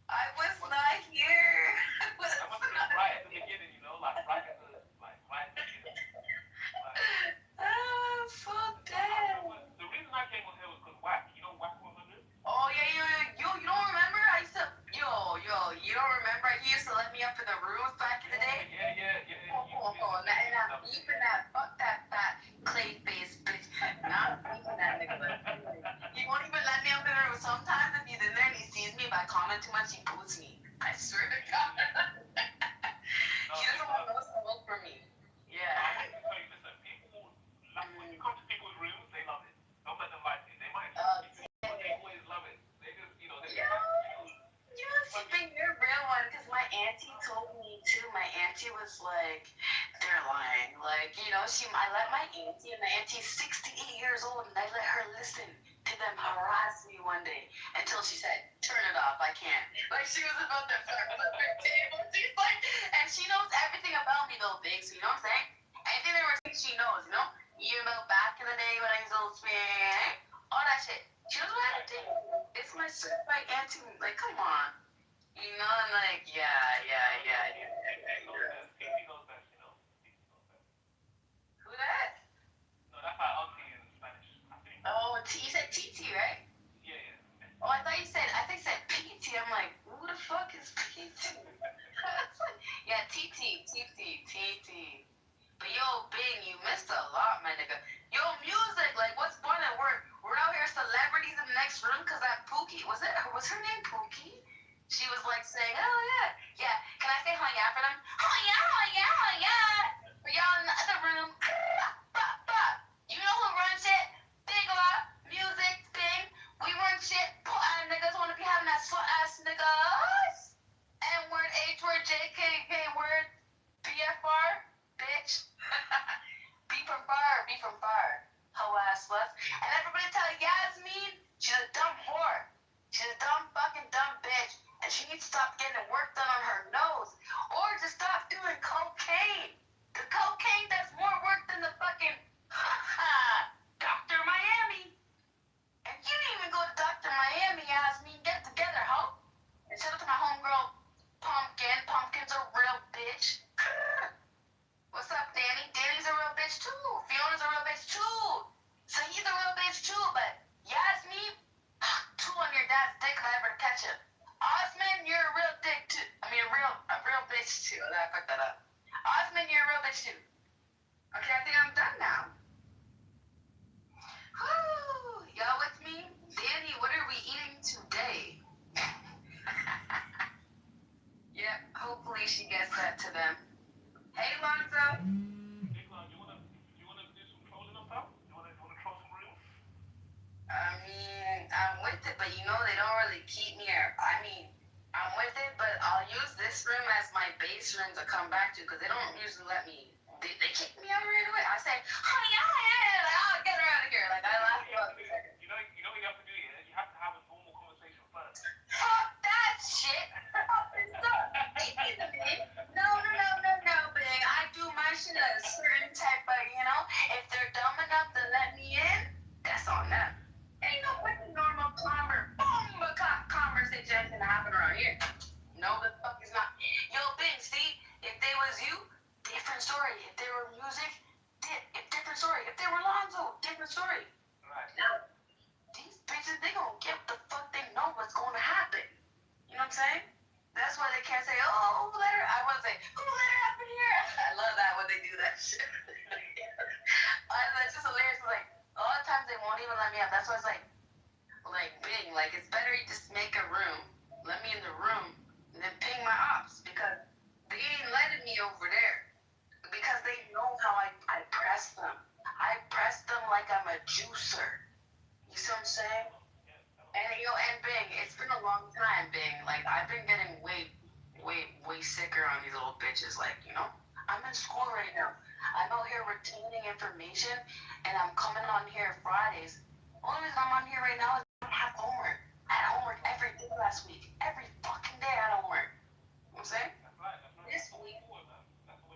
I was not here. That must have been right at the beginning, you know, like right at the beginning. Fuck that. The reason I came on here was because Whack, you know Whack 100? Oh yeah, you don't remember? I used to, you don't remember? He used to let me up in the rooms back in the day. Yeah. And I'm beeping that, fuck that fat clay face bitch. Not beeping that nigga. He won't even let me up in the room. Sometimes if he's in there and he sees me, if I comment too much, he boots me. I swear to God. He doesn't want no smoke from me. Yeah. I want to tell you, listen, people, like, when you come to people's rooms, they love it. Don't let them lie to you. They might they always love it. They just, you know, You're a real one, because my auntie told me too. My auntie was like, they're lying. Like, you know, I let my auntie, and my auntie's 68 years old, and I let her listen to them harass me one day until she said, turn it off, I can't. Like, she was about to flip her table. She's like, and she knows everything about me though, big, so you know what I'm saying? Anything there was she knows, you know? You know, back in the day when I was old spin, all that shit. She knows what I do. It's my certified auntie. Like, come on. You know, I'm like, yeah. Who that? No, that's my auntie in Spanish, I think. Oh, you said TT, right? Yeah. Oh, I thought you said PT. I'm like, who the fuck is PT? Yeah, TT. But yo, Bing, you missed a lot, my nigga. Yo, music, like, what's fun at work? We're out here celebrities in the next room, because that Pookie, was her name Pookie? She was like saying, oh yeah. Can I say oh yeah for them? Oh yeah. For y'all in the other room, you know who runs shit? Big lot, music, Bing. We run shit. Niggas want to be having that slut ass niggas. N-word, H-word, JKK word, BFR, bitch. Be from far. Hoe ass sluts. And everybody tell Yasmin, she's a dumb whore. She's a fucking dumb bitch. And she needs to stop getting work done on her nose. Or just stop doing cocaine. The cocaine does more work than the fucking Dr. Miami. And you didn't even go to Dr. Miami, Yasmin. Get together, ho. And shout out to my homegirl, Pumpkin. Pumpkin's a real bitch. What's up, Danny? Danny's a real bitch too. Fiona's a real bitch too. So he's a real bitch too, but Yasmin, two on your dad's dick, however to catch him. Osman, you're a real dick too. I mean, a real bitch too. I fucked that up. Osman, you're a real bitch too. Okay, I think I'm done now. Woo! Y'all with me? Danny, what are we eating today? Yep, hopefully she gets that to them. Hey, Lonzo. Hey, Lon, you wanna do some trolling or something? You wanna troll some rooms? I mean, I'm with it, but you know they don't really keep me I'm with it, but I'll use this room as my base room to come back to, because they don't usually let me They kicked me out right away. I say, honey, like, oh, get her out of here. Like, I laughed about it. You know what you have to do, yeah? You have to have a normal conversation first. Fuck that shit. No, big. I do my shit at a certain type of, if they're dumb enough to let me in, that's on them. Ain't no fucking normal conversation gonna happen around here. No, the fuck is not. Yo, Bing, see, if they was you, different story. If they were music, different story. If they were Lonzo, different story. Right. Now, these bitches, they gonna get the fuck they know what's gonna happen. You know what I'm saying? That's why they can't say, oh, who let her? I want to say, who let her up in here? I love that when they do that shit. It's just hilarious. Like, a lot of times they won't even let me up. That's why it's like Bing, like, it's better you just make a room, let me in the room, and then ping my ops, because they ain't letting me over there. Because they know how I press them. I press them like I'm a juicer. You see what I'm saying? And Bing, it's been a long time, Bing. Like, I've been getting way sicker on these old bitches. Like, I'm in school right now. I'm out here retaining information, and I'm coming on here Fridays. Only reason I'm on here right now is I don't have homework. I had homework every day last week. Every fucking day I had homework. You know what I'm saying? This week,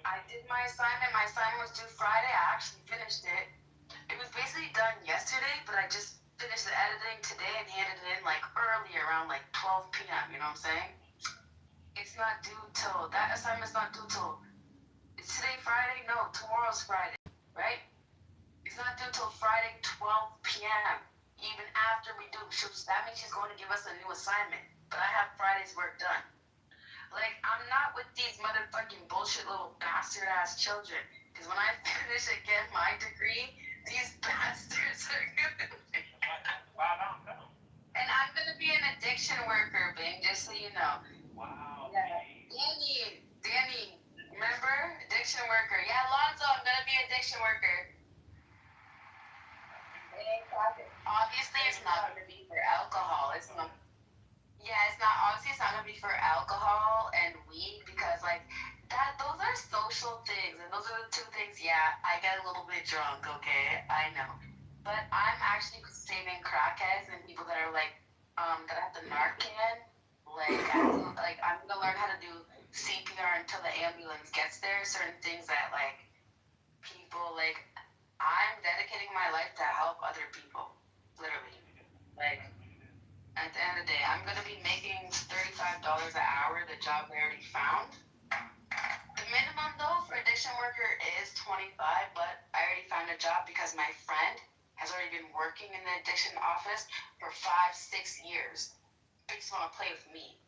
I did my assignment. My assignment was due Friday. I actually finished it. It was basically done yesterday, but I just finished the editing today and handed it in like early, around like 12 p.m. You know what I'm saying? It's not due till, that assignment's not due till, is today Friday? No, tomorrow's Friday, right? It's not due till Friday, 12 p.m. Even after we do, that means she's going to give us a new assignment. But I have Friday's work done. Like, I'm not with these motherfucking bullshit little bastard ass children. Because when I finish and get my degree, these bastards are gonna be. And I'm gonna be an addiction worker, Bing, just so you know. Wow. Yeah. Danny, remember? Addiction worker. Yeah, Lonzo, I'm gonna be addiction worker. Obviously, it's not gonna be for alcohol. It's not. Yeah, it's not. Obviously, it's not gonna be for alcohol and weed because, like, those are social things, and those are the two things. Yeah, I get a little bit drunk. Okay, I know, but I'm actually saving crackheads and people that are like, that have the Narcan. Like, I'm gonna learn how to do CPR until the ambulance gets there. Certain things that like people like. I'm dedicating my life to help other people, literally. Like, at the end of the day, I'm going to be making $35 an hour, the job I already found. The minimum, though, for addiction worker is $25, but I already found a job because my friend has already been working in the addiction office for 5-6 years. They just want to play with me.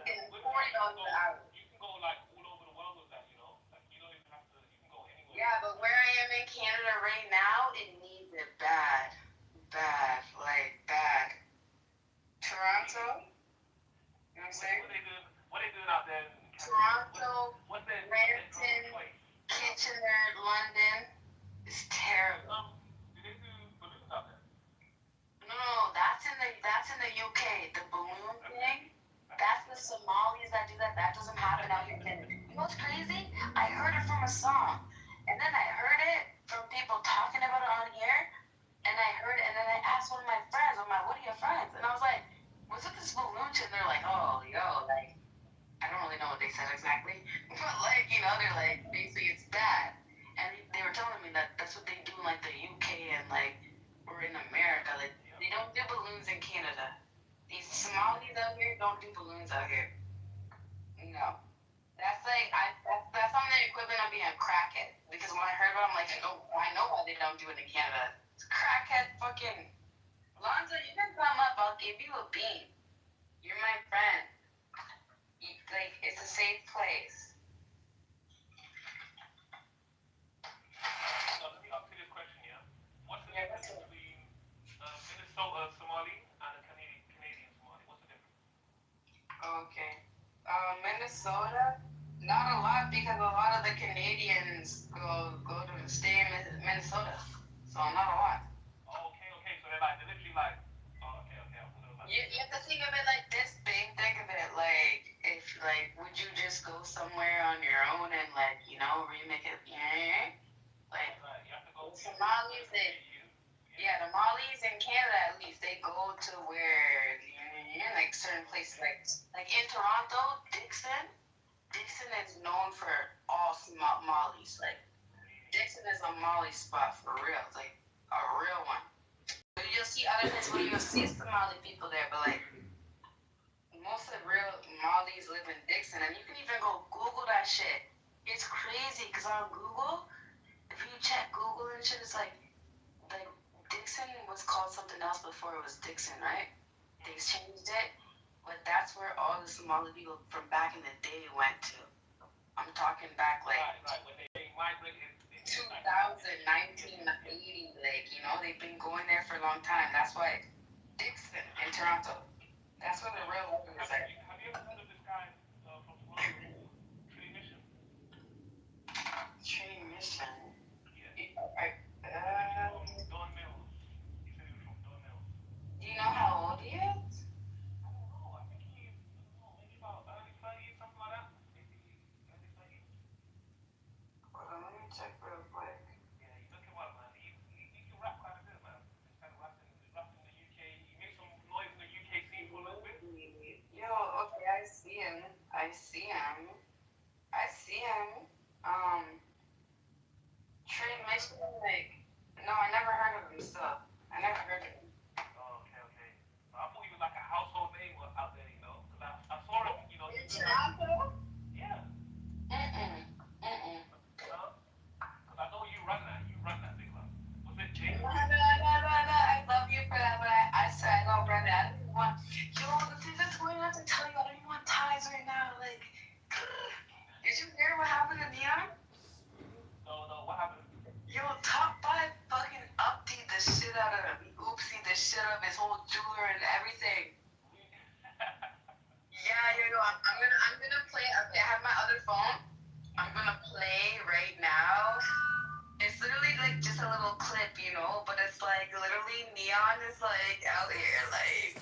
It's $40 an hour. You can go, like, all over the world with that, you know? Like, you don't even have to, you can go anywhere. Yeah, but where I am in Canada right now, it needs it bad. Bad. Toronto? You know what I'm saying? What they doing out there? Toronto, Brampton, Kitchener, London. It's terrible. Do they do balloons out there? No, that's in the UK. The balloon thing. That's the Somalis that do that. That doesn't happen out here. You know what's crazy? I heard it from a song. And then I heard it from people talking about it on here. And then I asked one of my friends, I'm like, what are your friends? And I was like, what's with this balloon shit? And they're like, oh, yo, like, I don't really know what they said exactly. But like, they're like, basically it's bad. And they were telling me that that's what they do in like the UK and like, or in America. Like, they don't do balloons in Canada. These Somalis out here don't do balloons out here. No. That's like, that's on the equivalent of being a crackhead. Because when I heard about it, I'm like, I know why they don't do it in Canada. It's crackhead fucking. Lonzo, you can come up, I'll give you a bean. You're my friend. Like, it's a safe place. Let me ask you this question, yeah? What's the difference between Minnesota Somali and a Canadian Somali? What's the difference? Okay. Minnesota, not a lot because a lot of the Canadians go to stay in Minnesota, so not a lot. Oh, okay. So they're literally like, oh, okay. You have to think of it like this, Big. Think of it like, if like, would you just go somewhere on your own and like certain places, like in Toronto, Dixon is known for all mollies. Like Dixon is a molly spot for real, like a real one. You'll see other places where you'll see Somali people there, but like most of the real mollies live in Dixon, and you can even go Google that shit. It's crazy because on Google, if you check Google and shit, it's like Dixon was called something else before it was Dixon, right? They changed it, but that's where all the Somali people from back in the day went to. I'm talking back like 2000, 1980, like, you know, they've been going there for a long time. That's why Dixon in Toronto, that's where the real one is at. Have you ever heard of this guy from Toronto, Trinity Mission? Trinity Mission? Yeah. Don Mills. He said he was from Don Mills. Do you know how old he is? I don't know. I think he's maybe about early 30s, something like that. Maybe early 30s. Hold on, let me check real quick. Yeah, you look him up, man. He can rap quite a bit, man. He's kind of rapping in the UK. He made some noise in the UK scene for a little bit. Yo, okay, I see him. Trey Mission, like, no, I never heard of him still. I never heard of him. Oh, okay. I thought he was like a household name out there, you know? Because I saw him, you know. In Toronto? Yeah. Because I know you run that big one. Was it Jake? No, I love you for that, but I swear I don't run it. I don't even want, the thing that's going on to tell you, I don't even want ties right now. Like, did you hear what happened to Neon? No, what happened? Yo, top 5 fucking upbeat the shit out of him. He oopsied the shit out of his whole jeweler and everything. Yeah, I'm gonna play. Okay, I have my other phone. I'm gonna play right now. It's literally like just a little clip, you know, but it's like literally Neon is like out here, like,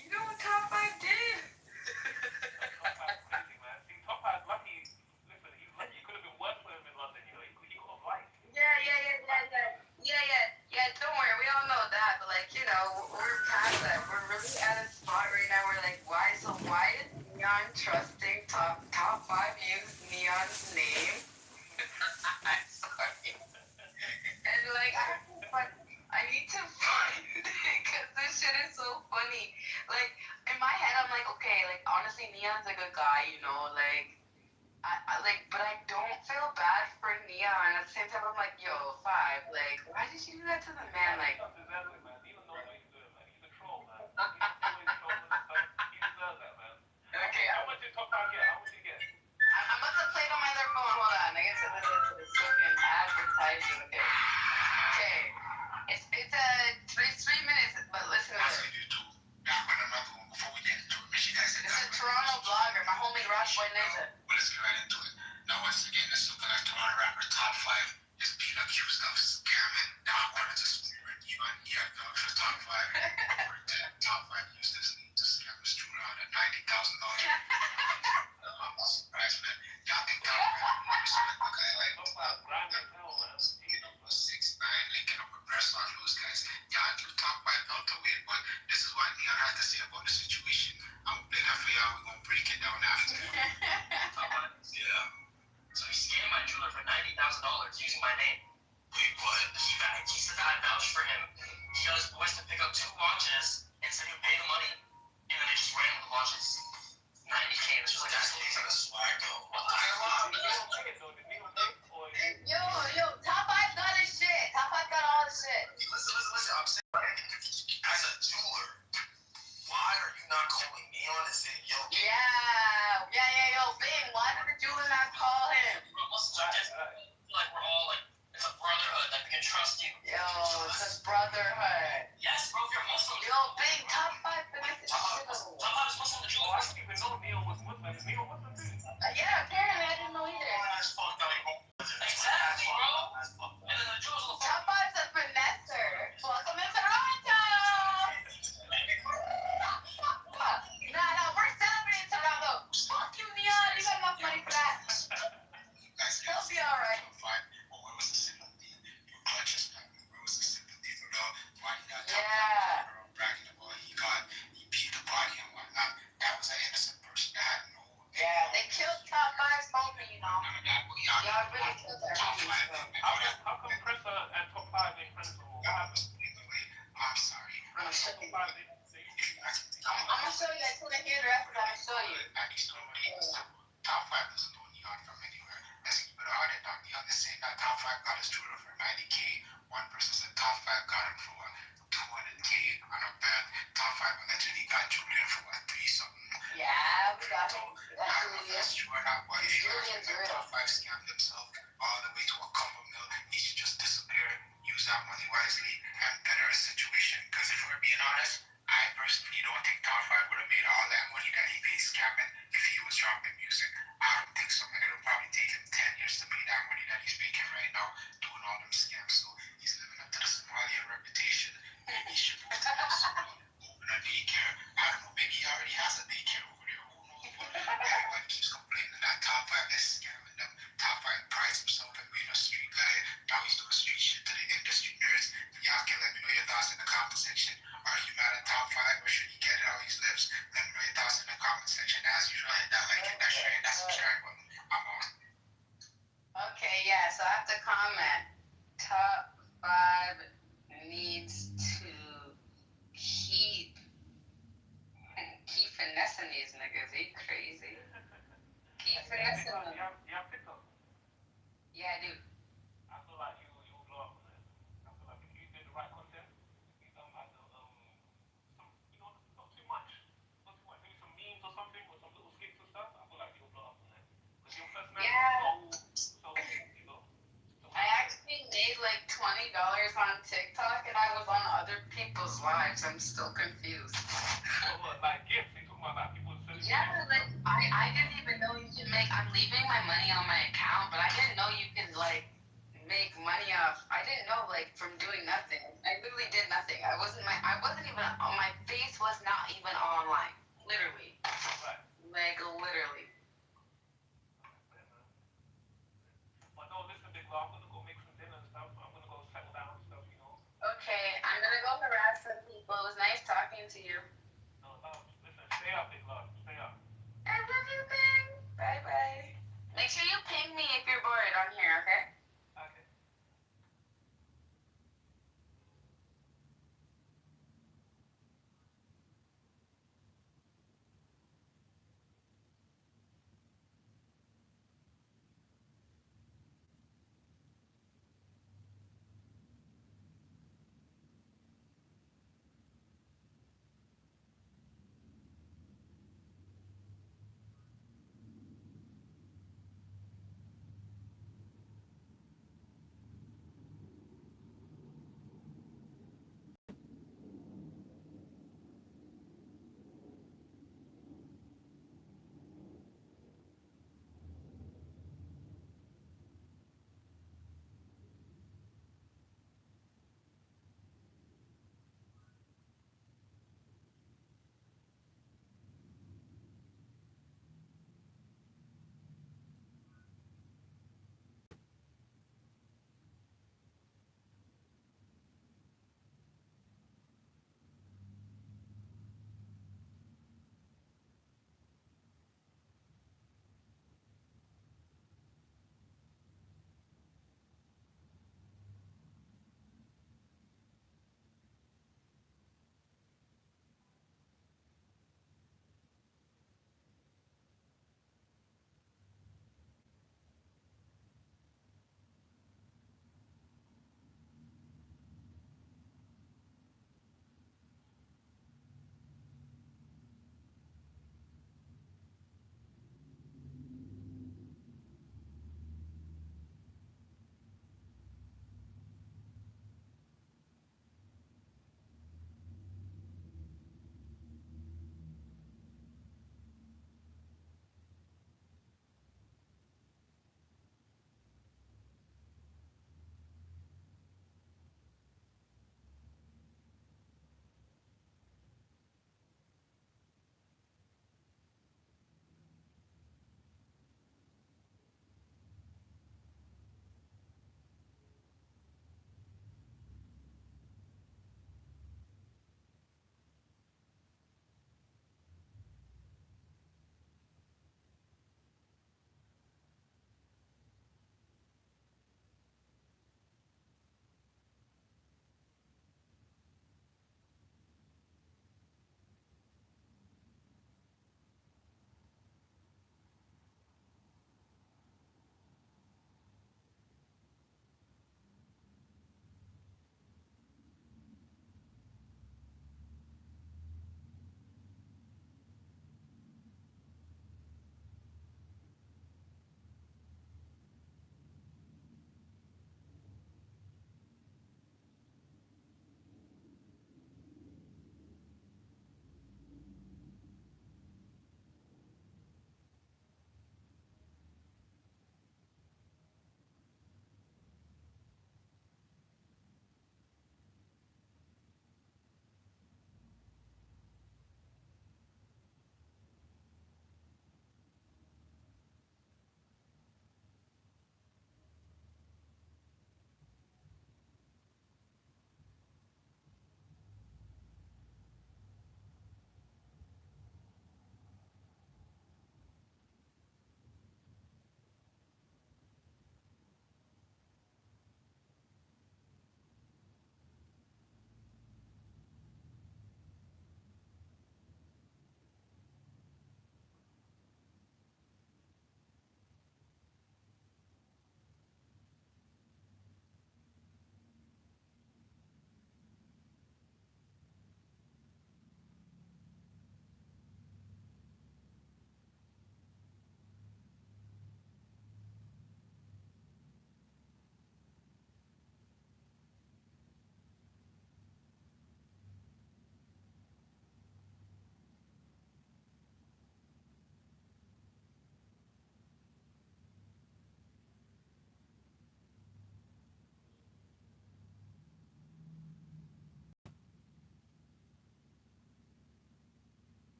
you know what Top 5 did? Top 5's crazy, man. See, Top 5's lucky. Listen, he's lucky. It could have been worse for him in London, you know. He got a life. Yeah, don't worry, we all know that, but like, you know, we're past that. We're really at a spot right now where like, why is Neon trusting Top 5 use Neon's name? I'm sorry. And like, I need to find it because this shit is so funny. Like, in my head, I'm like, okay, like, honestly, Neon's a good guy, you know, like, I like, but I don't feel bad for Neon. At the same time, I'm like, yo, 5, like, why did you do that to the man? Like, He deserves it, man. He doesn't know what he's doing, man. He's a troll, man. He's always trolling and stuff. He deserves that, man. okay, How much did Top 5 get? How much did he get? I'm about to play it on my other phone. Hold on, I get to listen to this fucking advertising. Okay. It's 3 minutes, but listen to this. It's a Toronto blogger, my homie Rockford Ninja. Let's get right into it. Now, once again, this is the Toronto rapper Top 5 is being accused of scamming. Now, according to Top 5, according to Top 5 these two ratings too. Top 5 doesn't know Neon from anywhere. Let's keep it hard and not Neon is saying that top 5 got his Twitter for 90K. One person said top 5 got him for 200K on a bet. Top 5 allegedly got Julian for 3 something. Yeah, we got him. I don't know if that's true or not, but if you actually let top 5 scam themselves all the way to a couple mil, he should just disappear, use that money wisely, and better his situation. Because if we're being honest, I personally don't think top 5 would have made all that money that he paid scamming if he was dropping music. I don't think so. And it'll probably take him 10 years to make that money that he's making right now doing all them scams. So he's living up to the Somalian reputation. Maybe he should move to Minnesota, open a daycare. I don't know, maybe he already has a daycare over there. Who knows? But everyone keeps complaining that top 5 is scamming them. Top 5 prides himself in being a street guy. Now he's doing street shit to the industry nerds. Y'all can let me know your thoughts in the comment section. Are you mad at top 5 or should he get it how he lives? Let me know your thoughts in the comment section. As usual, hit that like, hit that share, hit that subscribe button. I'm on. Okay, yeah, so I have to comment. Top 5 needs to keep finessing these niggas. They crazy. Keep finessing them. Yeah, I do. I feel like you will blow up on it. I feel like if you did the right content, you don't like the some not too much. Maybe some memes or something or some little skits and stuff. I feel like you'll blow up on it. Because your personality is so you know. I actually made like $20 on TikTok and I was on other people's lives. I'm still confused. So what, like gifts? You talking about people selling Yeah, like I didn't even know you could make. I'm leaving my money on my account, but I didn't know you could like make money off. I didn't know like from doing nothing. I literally did nothing. I wasn't even on my face. Was not even online. Literally. Like literally. But no, listen, big law. I'm gonna go make some dinner and stuff. I'm gonna go settle down and stuff, you know. Okay, I'm gonna go harass some people. It was nice talking to you.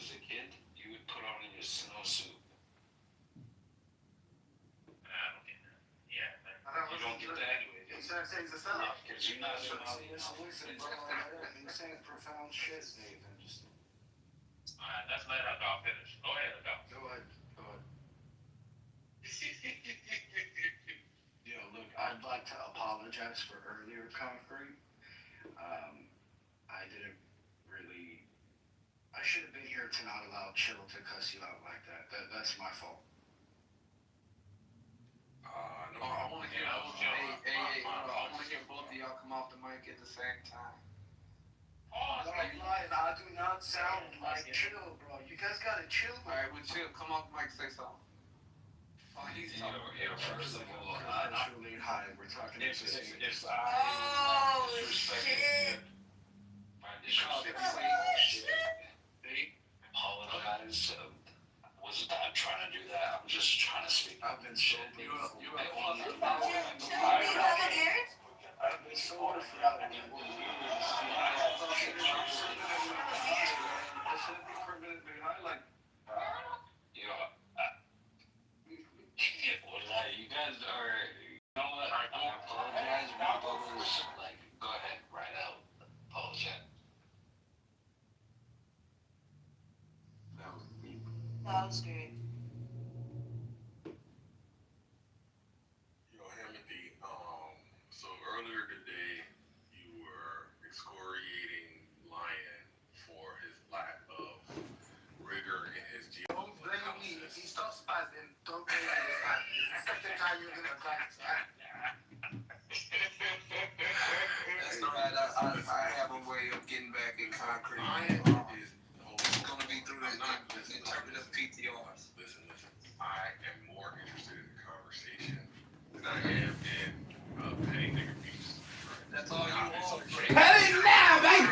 was a kid, you would put on your snowsuit. I don't get that. Yeah. You don't get that anyway. He's trying to say he's a sellout. Because you're not Somali. Listen, bro, he's saying profound shit, Nathan. Just Alright, let's let her dog finish. Go ahead, dog. go ahead. Yo, look, I'd like to apologize for earlier, Concrete. I didn't really. I should have been here to not allow Chill to cuss you out like that. That's my fault. No, I want to hear. I want to hear both of y'all come off the mic at the same time. No, I'm lying. I do not sound like Chill, bro. You guys gotta chill. All right, well, Chill, come off the mic, say something. Oh, he's talking. First of all, Actually, hi, we're talking if to Oh, shit. Apologize. Was not trying to do that. I'm just trying to speak. I've been so Chill, be over here. I've been so frustrated. You guys are. You know what? I apologize. My brothers, like, go ahead, right out. Apologize. That was great. Yo, Hamothy, so earlier today, you were excoriating Lion for his lack of rigor in his Don't blame me. If he stops spazzing, don't blame me this time. Second time you're gonna dance, right? That's all right. I have a way of getting back in Concrete. Lion is It's going to be through the interpretive PTRs. Listen. I am more interested in the conversation than I am in petty nigga beefs. That's all you want. Petty now, baby!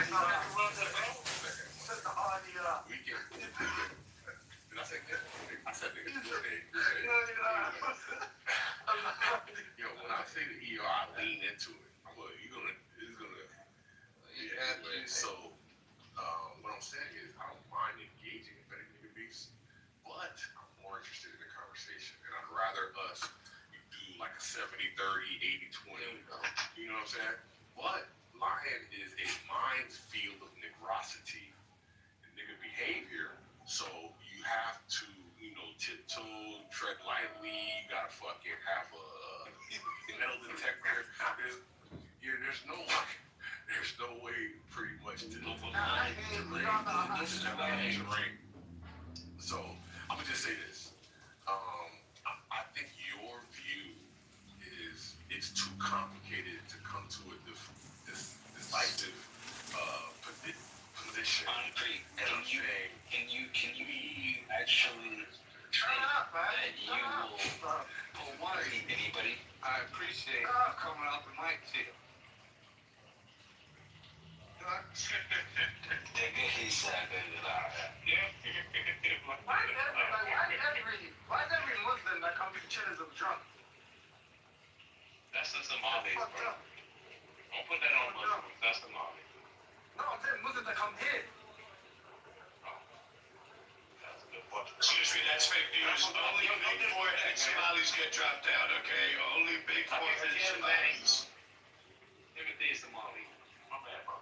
We can. Did I say that? I said nigga. Yo, when I say the ER, I lean into it. I'm like, it's gonna. Yeah, so, what I'm saying is, I don't mind engaging in petty nigga beefs, but I'm more interested in the conversation, and I'd rather us do like a 70-30, 80-20. You know what I'm saying? But Lion is a minefield of nigrosity and nigga behavior, so you have to, tiptoe, tread lightly. You gotta fucking have a metal detector. There's no way, pretty much, to this is ring. So I'm gonna just say this. I think your view is it's too complicated to come to a decisive position. Concrete. Can you actually Shut up, man. that you will For one, anybody? I appreciate you coming off the mic, Chill. He said Why is every Muslim that comes to chill is a drunk? That's the Somalis, Fucked bro. up. Don't put that on Muslims. That's Somali. No, I'm saying Muslims that come here. That's a good point. Excuse me, that's fake news. Only big forehead Somalis get dropped out, okay? Only big forehead Somalis. Timothy is Somali. My bad, bro.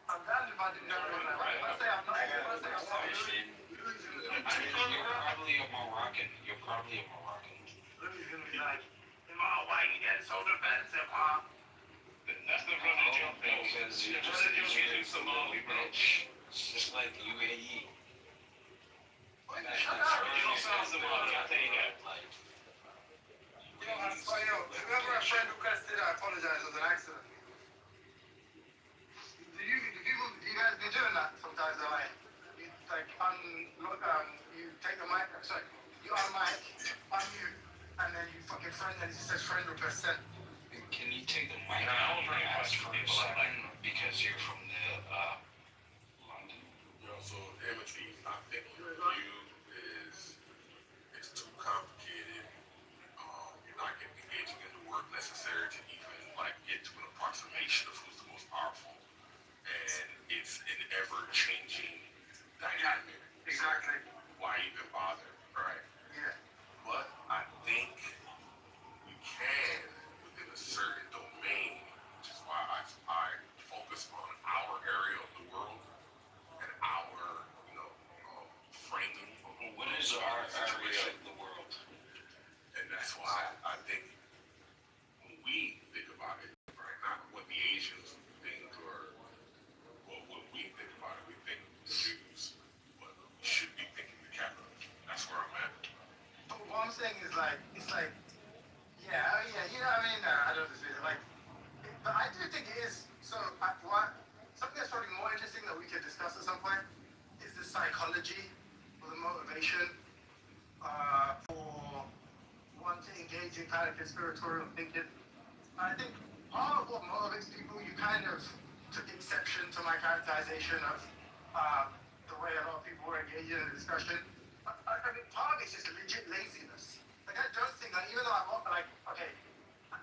I'm glad if I didn't know that. I say I'm not. You're probably a Moroccan. Louis gonna be like, why you getting so defensive, huh? That's the brother Joe thing. Because you're The just brother Joe is in Somali, bro. It's just like UAE. Shut up. You don't sound Somali, I'll tell you that. Remember a friend who cussed it, I apologize, it was an accident. Do you guys be doing that sometimes, like, you take the mic, sorry, you on mic, unmute, and then you fucking friend, and it says friend request sent. Can you take the mic out and ask for a second because you're from the London? So Timothy, I think your view is it's too complicated. You're not engaging in the work necessary to even get to an approximation of who's the most powerful. And if discuss at some point is the psychology or the motivation for one to engage in kind of conspiratorial thinking. I think part of what motivates people, you kind of took exception to my characterization of the way a lot of people were engaging in the discussion. I mean, part of it's just legit laziness. Like, I don't think, like, even though I'm not, like, okay,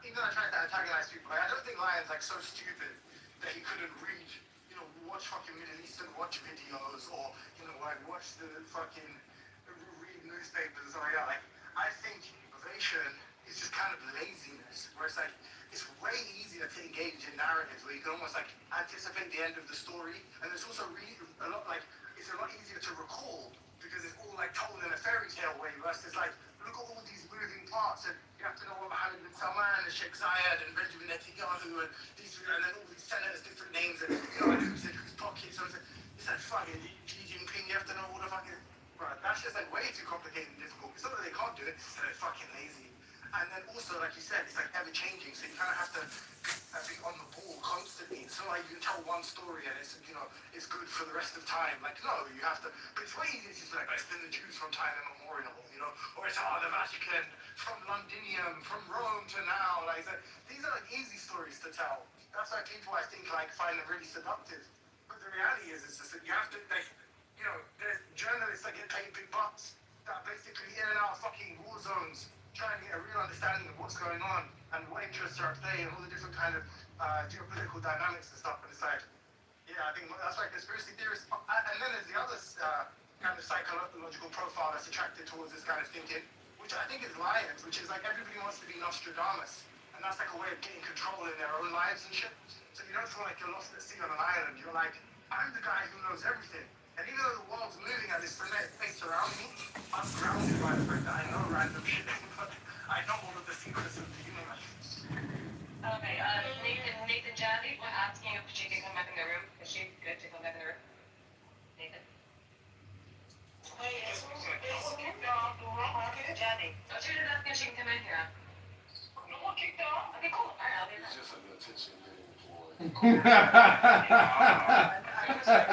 even though I try to antagonize people, like, I don't think Lion's, like, so stupid that he couldn't read, you know, watch fucking Middle Eastern watch videos or, you know, like, watch the fucking, read newspapers or something like that. Like, I think motivation is just kind of laziness, where it's like, it's way easier to engage in narratives where you can almost like anticipate the end of the story, and it's also really a lot like it's a lot easier to recall because it's all like told in a fairy tale way versus like look at all these moving parts and you have to know what Mohammed bin Salman and Sheikh Zayed and Benjamin Netanyahu and these and then all these senators different names and you know like who's in whose pocket. So it's like fucking Xi Jinping. You have to know all the fucking right. That's just like way too complicated and difficult. It's not that they can't do it; it's that they're fucking lazy. And then also, like you said, it's like ever changing, so you kind of have to be on the ball constantly. It's not like you can tell one story and it's, you know, it's good for the rest of time. Like, no, you have to, but it's way easier to just like, it's been the Jews from time immemorial, you know, or it's, the Vatican, from Londinium, from Rome to now. Like, these are like easy stories to tell. That's why people, I think, like, find them really seductive. But the reality is, it's just that you have to, like, you know, there's journalists that get paid big bucks that are basically in and out of fucking war zones, trying to get a real understanding of what's going on and what interests are at play and all the different kind of geopolitical dynamics and stuff. And it's like, yeah, I think that's why conspiracy theorists. And then there's the other kind of psychological profile that's attracted towards this kind of thinking, which I think is lions, which is like everybody wants to be Nostradamus, and that's like a way of getting control in their own lives and shit. So you don't feel like you're lost at sea on an island. You're like, I'm the guy who knows everything. And even though the world's moving at this frenetic pace around me, I'm grounded by the fact that I know random shit. I know all of the secrets of the universe. Okay, Nathan Jazzy, we're asking if she can come back in the room. Is she good to come back in the room? Nathan? Wait, it's kicked off. Jazzy. Oh, she was asking if she can come in here. No one kicked off? Okay, cool. All right, I'll be It's back. just an attention getting employee.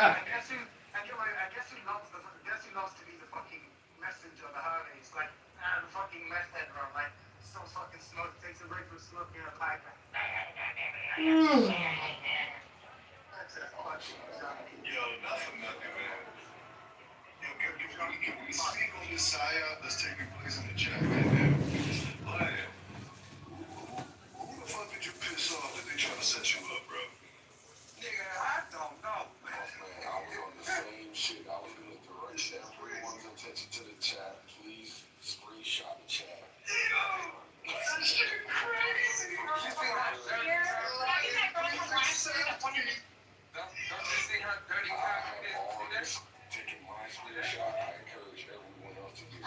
I guess he loves to be the fucking messenger of the Hermes. Like, the fucking meth head, bro. Like, still fucking smoke, takes a break from smoking a pipe. Yo, not for nothing, man. Yo, can we speak on this psyop that's taking place in the chat right now? Lion, who the fuck did you piss off that they trying to set you up, bro? Nigga, I don't know. Man, I was on the same shit. I was gonna direct everyone's attention to the chat. Please screenshot the chat. That shit crazy. Don't you see her dirty I cock? have already taken my screenshot. I encourage everyone else to do it.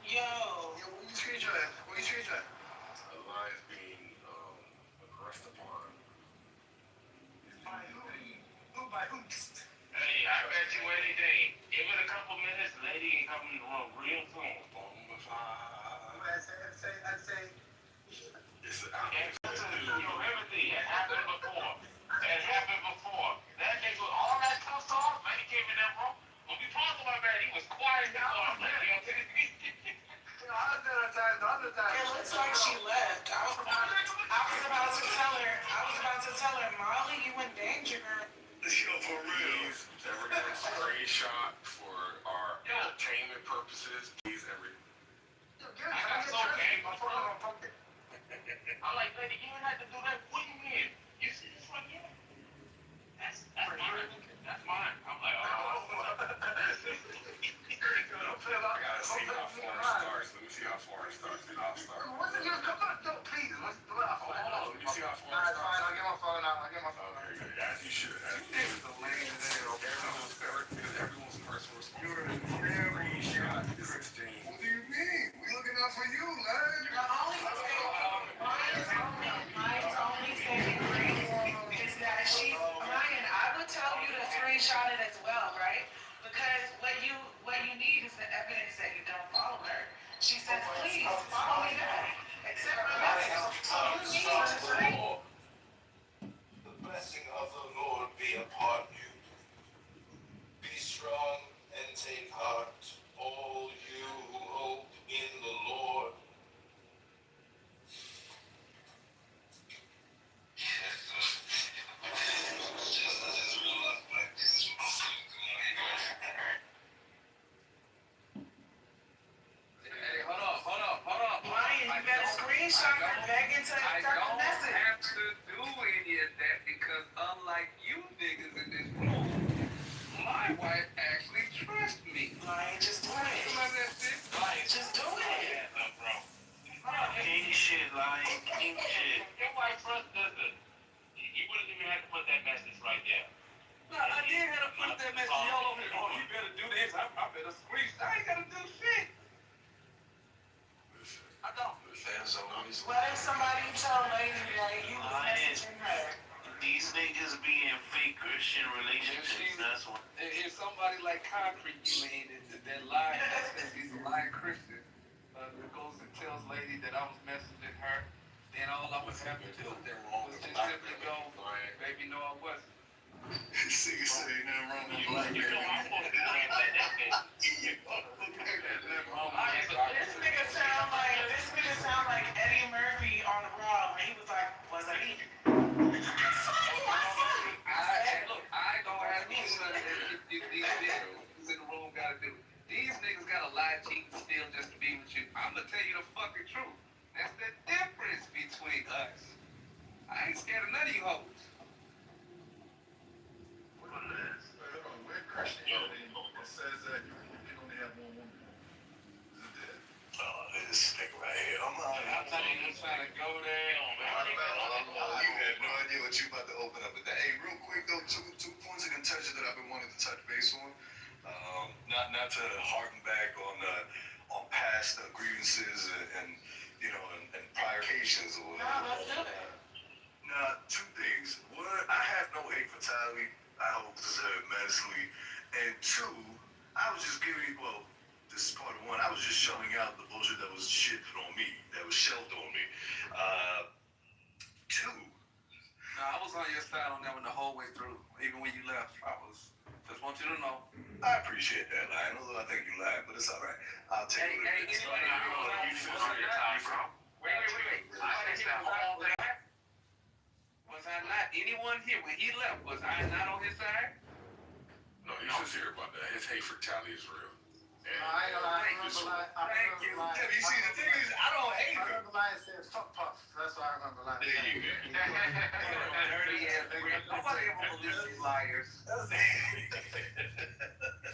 Yo, what you screenshot? What you screenshot? A lion being aggressed upon. By who? By who? Hey, I bet you anything. Give it a couple minutes, lady, and come in the room real soon. I'd say. It's You know, everything has happened before. It happened before. That nigga, all that stuff off, man, he came in that room. When we talked about that, he was quiet. It looks like she left. I was about to tell her, Molly, you in danger, girl. Yo, for real. Everyone screenshot for our entertainment purposes. Please, I got so angry. I'm like, lady, you didn't have to do that. What do you mean? You see this one here? That's mine. That's mine. I'm like, oh. I gotta see how far it starts. Let me see how far it starts. Then I'll start. What's it? Come on, no, please. Let's do it. Hold on. Let me see how far it starts. I'll get my phone out. Okay, as you should. Everyone's personal responsibility. Screenshot is exchanged. What do you mean? We looking out for you, man. Mine's only saving grace is that Ryan, I would tell you to screenshot it as well, right? Because what you need is the evidence that you don't follow her. She says, please follow me back. Accept my message. So you need to screen. The blessing of the Lord be upon you. my wife actually trusts me. Lion, just do it. Love that shit. Lion, just do it. King shit, Lion. King shit. Your wife trusts listen. You wouldn't even have to put that message right there. No, I did have to put that message all over here. Oh, you better do this. I better screech. I ain't gotta do shit. I don't. Fans always. Well, there's somebody tell Lady that you was messaging her. These niggas be in fake Christian relationships. That's what. If somebody like Concrete man that lied, that says he's a lying Christian, goes and tells Lady that I was messaging her, then all I was having to do was just simply go, baby, no, I wasn't. See, you say nothing wrong with black You know I'm supposed to be like that. This nigga sound like Eddie Murphy on Raw. He was like, was I me? I don't have any son that these niggas in the room gotta do. These niggas gotta lie, cheat, and steal just to be with you. I'm gonna tell you the fucking truth. That's the difference between us. I ain't scared of none of you hoes. Where Christianity says that you can only have one woman. Is it that? This nigga right here. I'm not even trying to go there. You had no idea what you about to open up with that. Hey, real quick though, two points of contention that I've been wanting to touch base on. Not to harken back on past grievances and you know and prior occasions or whatever. Now, two things. One, I have no hate for Tylee. I hope deserve immensely. And two, I was just giving this is part of one. I was just showing out the bullshit that was shitted on me, that was shelved on me. Two. No, I was on your side on that one the whole way through. Even when you left, I was. Just want you to know. I appreciate that, Lion. Although I think you lied, but it's all right. I'll take it. Wait. Was I not anyone here when he left? Was I not on his side? No, he's sincere about that. His hate for Tylee is real. I ain't gonna lie. Thank you. You see, the thing is, I don't hate her. I remember Lion said fuck puffs. That's why I remember Lion. There you go. Dirty ass niggas. Nobody ever believes these liars.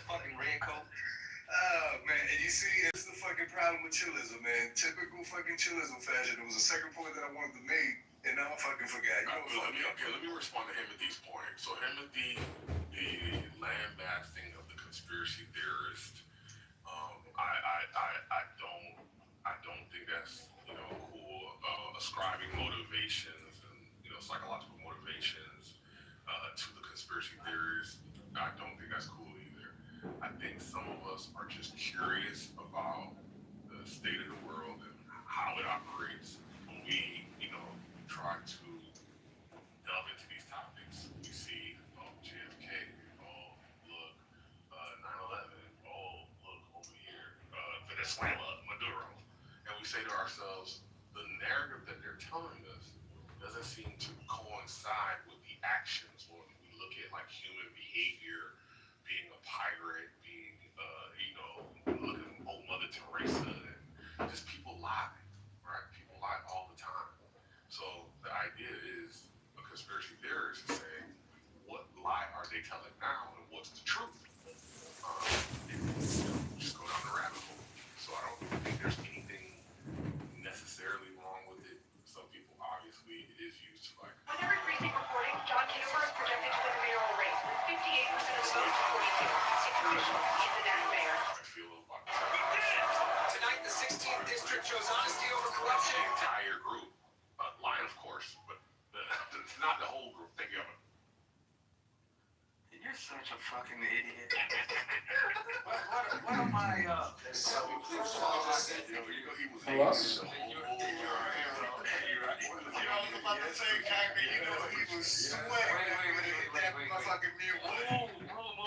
Fucking red coat. Oh, man. And you see, it's the fucking problem with chillism, man. Typical fucking chillism fashion. There was a second point that I wanted to make, and now I fucking forgot. Let me respond to him at these points. So him at the lambasting of the conspiracy theorist. I don't think that's cool. Ascribing motivations and psychological motivations to the conspiracy theories. I don't think that's cool either. I think some of us are just curious about the state of the world and how it operates. When we try to delve into these topics, we see JFK. Oh, look, 9/11. Oh, look over here, Venezuela, Maduro, and we say to ourselves, the narrative that they're telling us doesn't seem to coincide with the actions. When we look at human behavior, being a pirate, being look at old Mother Teresa, and just people lie, right? People lie all the time. So the idea is a conspiracy theorist is saying, what lie are they telling now, and what's the truth? Just go down the rabbit hole. So I don't think there's anything necessarily wrong with it. Some people, obviously, it is used to On every precinct reporting, John Kitover is projected to win the mayoral race with 58% of the vote to 42. It's traditional. He's the next mayor. I feel about Tonight, the 16th district shows honesty over corruption. the entire group. Lion, of course, but not the whole group. Thank you. You're such a fucking idiot. What am I? Hello?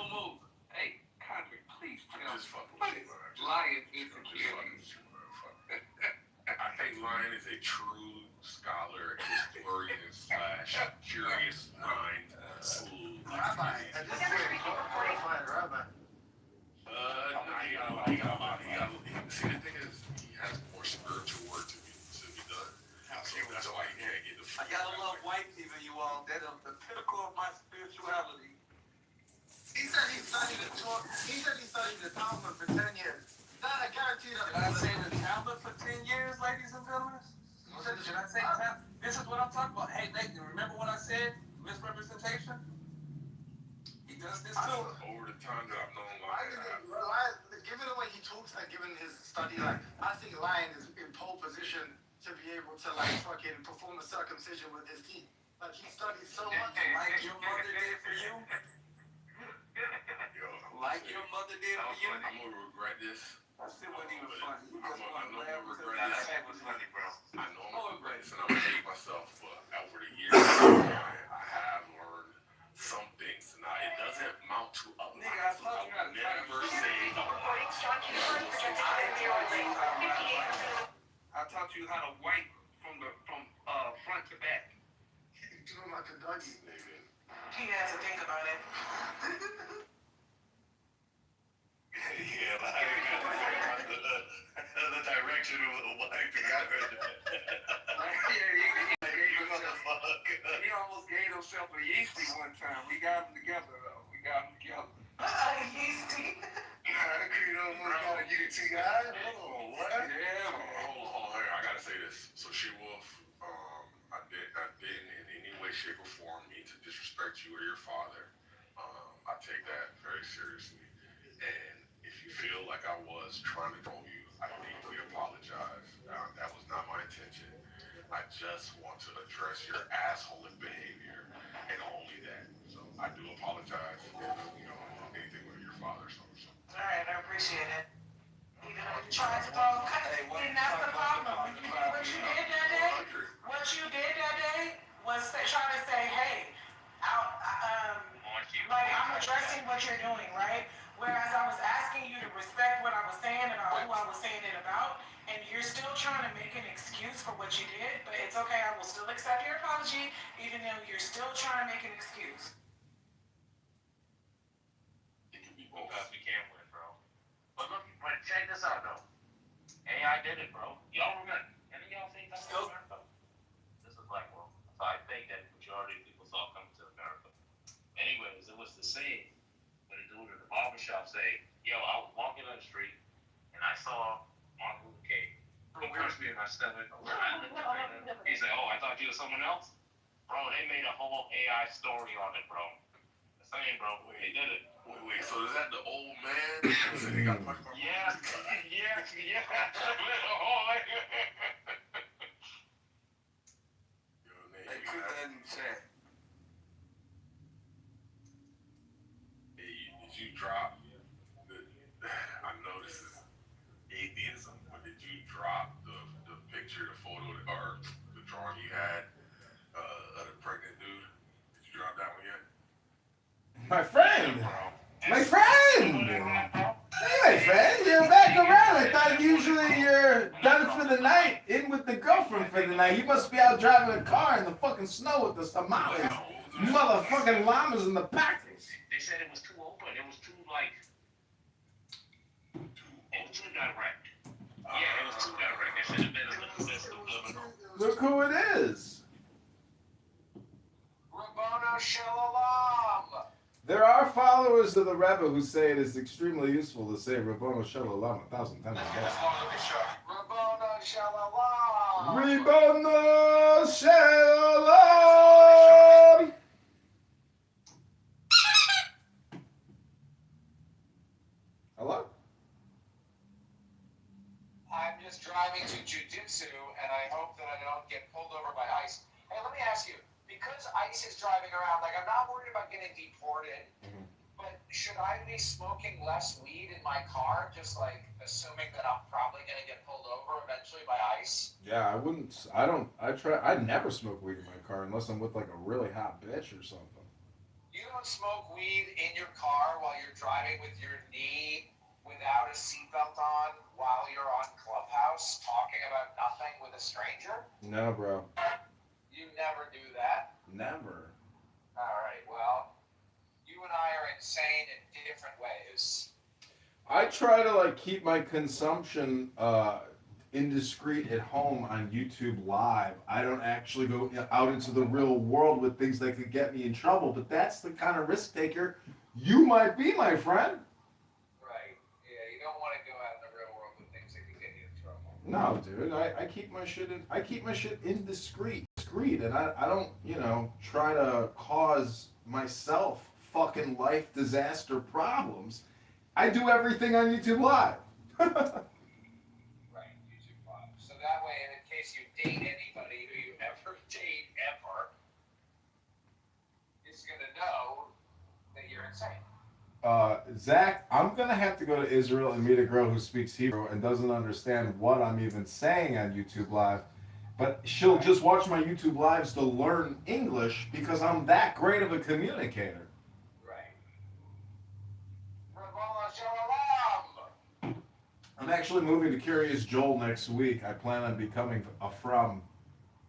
Move. Hey, Congressman, please tell me. Lion insecurity. I think Lion is a true scholar, historian / curious mind who. See, the thing is, he has more spiritual work to be done. So that's why he can't get the. I gotta love white people, you all. They're the pinnacle of my spirituality. He said he's studying He said he studied the Talmud for 10 years. I guarantee that. Did I say the Talmud for 10 years, ladies and gentlemen? Did I say Talmud? This is what I'm talking about. Hey, Nathan, remember what I said? Misrepresentation? He does this too. Over the time that I've known Given the way he talks, like given his study, like I think Lion is in pole position to be able to like fucking perform a circumcision with his teeth. Like he studies so much. Like your mother did for you? Like your mother did for you? I'm gonna regret this. That shit wasn't even funny. You just I want know to I'm laugh gonna because regret that this. shit was funny, bro. I know I'm gonna regret this, and I'm gonna hate myself, but over the years, I have learned some things. Now, it doesn't amount to a lot. Nigga, I told you I would never say a Reporting lot. John Kitover is projected to the Peoria race with 58%. I taught you how to wipe from front to back. You know, like a Dougie. He has to think about it. Yeah, like the direction of the wife. He almost gave himself a yeasty one time. We got them together, though. Yeasty. You know, gotta get it to you guys. Oh, what? Yeah, man. Hold on, I gotta say this. So She Wolf, I didn't in any way, shape, or form mean to disrespect you or your father. I take that very seriously. And if you feel like I was trying to troll you, I deeply apologize. That was not my intention. I just want to address your asshole behavior, and only that. So I do apologize if anything with your father. So. All right, I appreciate it. Even though you tried to throw and that's the problem. What you did that day was try to say, hey, like I'm addressing what you're doing, right? Whereas I was asking you to respect what I was saying about who I was saying it about, and you're still trying to make an excuse for what you did, but it's okay, I will still accept your apology, even though you're still trying to make an excuse. Because we can't win, bro. But look, check this out, though. AI did it, bro. Y'all remember? Any of y'all think that's America? This is Black World. So I think that the majority of people saw coming to America. Anyways, it was the same when the dude at the barbershop say, yo, I was walking on the street and I saw Martin Luther King. He cursed me and I stepped in. He said, oh, I thought you were someone else? Bro, they made a whole AI story on it, bro. The same, bro. They did it. Wait, so is that the old man? Yeah. Hey, put that in the chat. Did you drop I know this is atheism, but did you drop the picture, the photo, or the drawing you had of the pregnant dude? Did you drop that one yet? My friend! My friend! Hey, my friend, you're back around. I thought usually you're done for the night, in with the girlfriend for the night. You must be out driving a car in the fucking snow with the Somalis. Motherfucking llamas in the packers. They said it was too open. It was too, like, it was too direct. Yeah, it was too direct. It should have been a little bit subliminal. Look who it is. Rabbana Shalom. There are followers of the Rebbe who say it is extremely useful to say Rabbono Shalom 1,000 times a day. Rabbana Shalom. Rabbono Shalom. Hello? I'm just driving to jiu-jitsu, and I hope that I don't get pulled over by ICE. Hey, let me ask you, because ICE is driving around, like, I'm not worried about getting deported, but should I be smoking less weed in my car, just, like, assuming that I'm probably going to get pulled over eventually by ICE? Yeah, I never smoke weed in my car unless I'm with like a really hot bitch or something. You don't smoke weed in your car while you're driving with your knee without a seatbelt on while you're on Clubhouse talking about nothing with a stranger? No, bro. You never do that? Never. All right, well, you and I are insane in different ways. I try to like keep my consumption indiscreet at home on YouTube Live. I don't actually go out into the real world with things that could get me in trouble, but that's the kind of risk taker you might be, my friend. No, dude, I keep my shit indiscreet, and I don't, try to cause myself fucking life disaster problems. I do everything on YouTube Live. Right, YouTube Live. So that way, in case you date anybody who you ever date ever, is gonna know that you're insane. Zach, I'm gonna have to go to Israel and meet a girl who speaks Hebrew and doesn't understand what I'm even saying on YouTube Live, but she'll just watch my YouTube Lives to learn English because I'm that great of a communicator. Right. Rabbana Shalom. I'm actually moving to Curious Joel next week. I plan on becoming a from,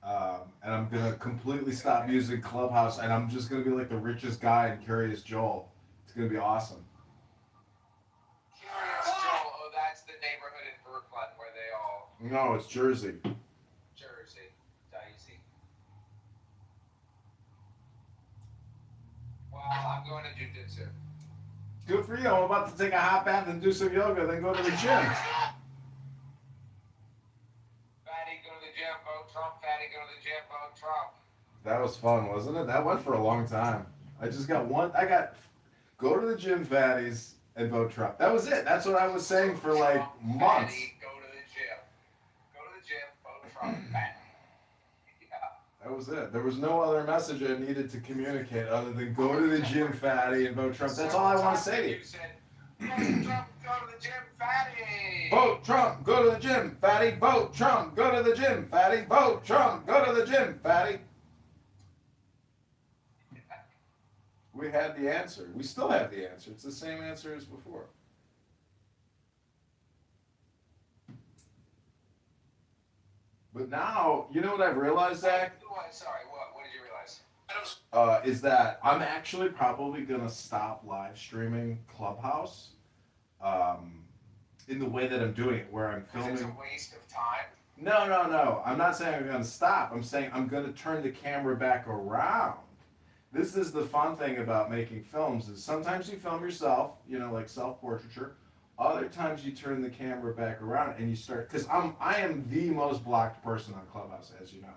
and I'm gonna completely stop using Clubhouse, and I'm just gonna be like the richest guy in Curious Joel. It's gonna be awesome. Curious Joel. Oh, that's the neighborhood in Brooklyn where they all. No, it's Jersey. Jersey. Dicey. Well, I'm going to jujitsu. Good for you. I'm about to take a hot bath and do some yoga, then go to the gym. Fatty, go to the gym, vote Trump. Fatty, go to the gym, vote Trump. That was fun, wasn't it? That went for a long time. I go to the gym, fatties, and vote Trump. That was it. That's what I was saying for like months. Fatty, go to the gym. Go to the gym, vote Trump. Fatty. That was it. There was no other message I needed to communicate other than go to the gym, fatty, and vote Trump. That's all I want to say to you. Vote Trump, go to the gym, fatty. Vote Trump, go to the gym, fatty. Vote Trump, go to the gym, fatty. Vote Trump, go to the gym, fatty. We had the answer. We still have the answer. It's the same answer as before. But now, you know what I've realized, Zach? Sorry, what did you realize? Is that I'm actually probably gonna stop live streaming Clubhouse, in the way that I'm doing it, where I'm filming. It's a waste of time. No. I'm not saying I'm gonna stop. I'm saying I'm gonna turn the camera back around. This is the fun thing about making films is sometimes you film yourself, like self-portraiture. Other times you turn the camera back around and you start, because I am the most blocked person on Clubhouse, as you know.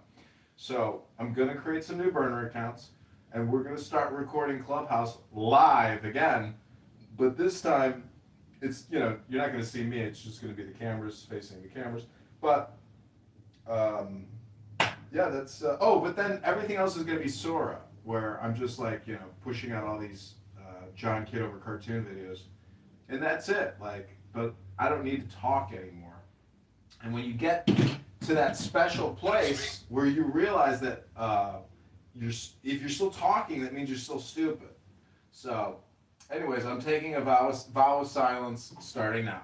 So I'm gonna create some new burner accounts, and we're gonna start recording Clubhouse live again. But this time, it's you're not gonna see me. It's just gonna be the cameras facing the cameras. But yeah, that's. But then everything else is gonna be Sora, where I'm just like pushing out all these John Kitover cartoon videos. And that's it, but I don't need to talk anymore. And when you get to that special place where you realize that if you're still talking, that means you're still stupid. So, anyways, I'm taking a vow of silence starting now.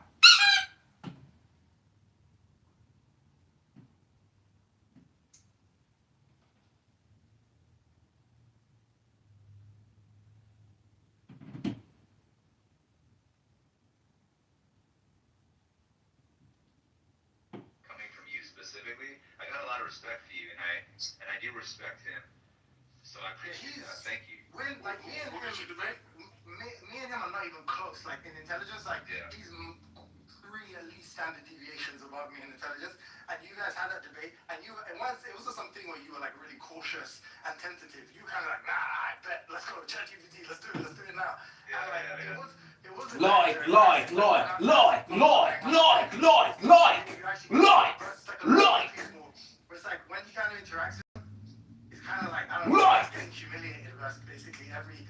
Specifically, I got a lot of respect for you, and I do respect him. So I appreciate that. Thank you. Me and him are not even close. Like in intelligence, he's 3 at least standard deviations above me in intelligence. And you guys had that debate, and once it was just something where you were like really cautious and tentative. You kind of like, nah, I bet, let's go to ChatGPT, let's do it now. It wasn't Like. It's like when he kind of interacts with him, it's kind of like, I don't know, he's getting humiliated with basically every,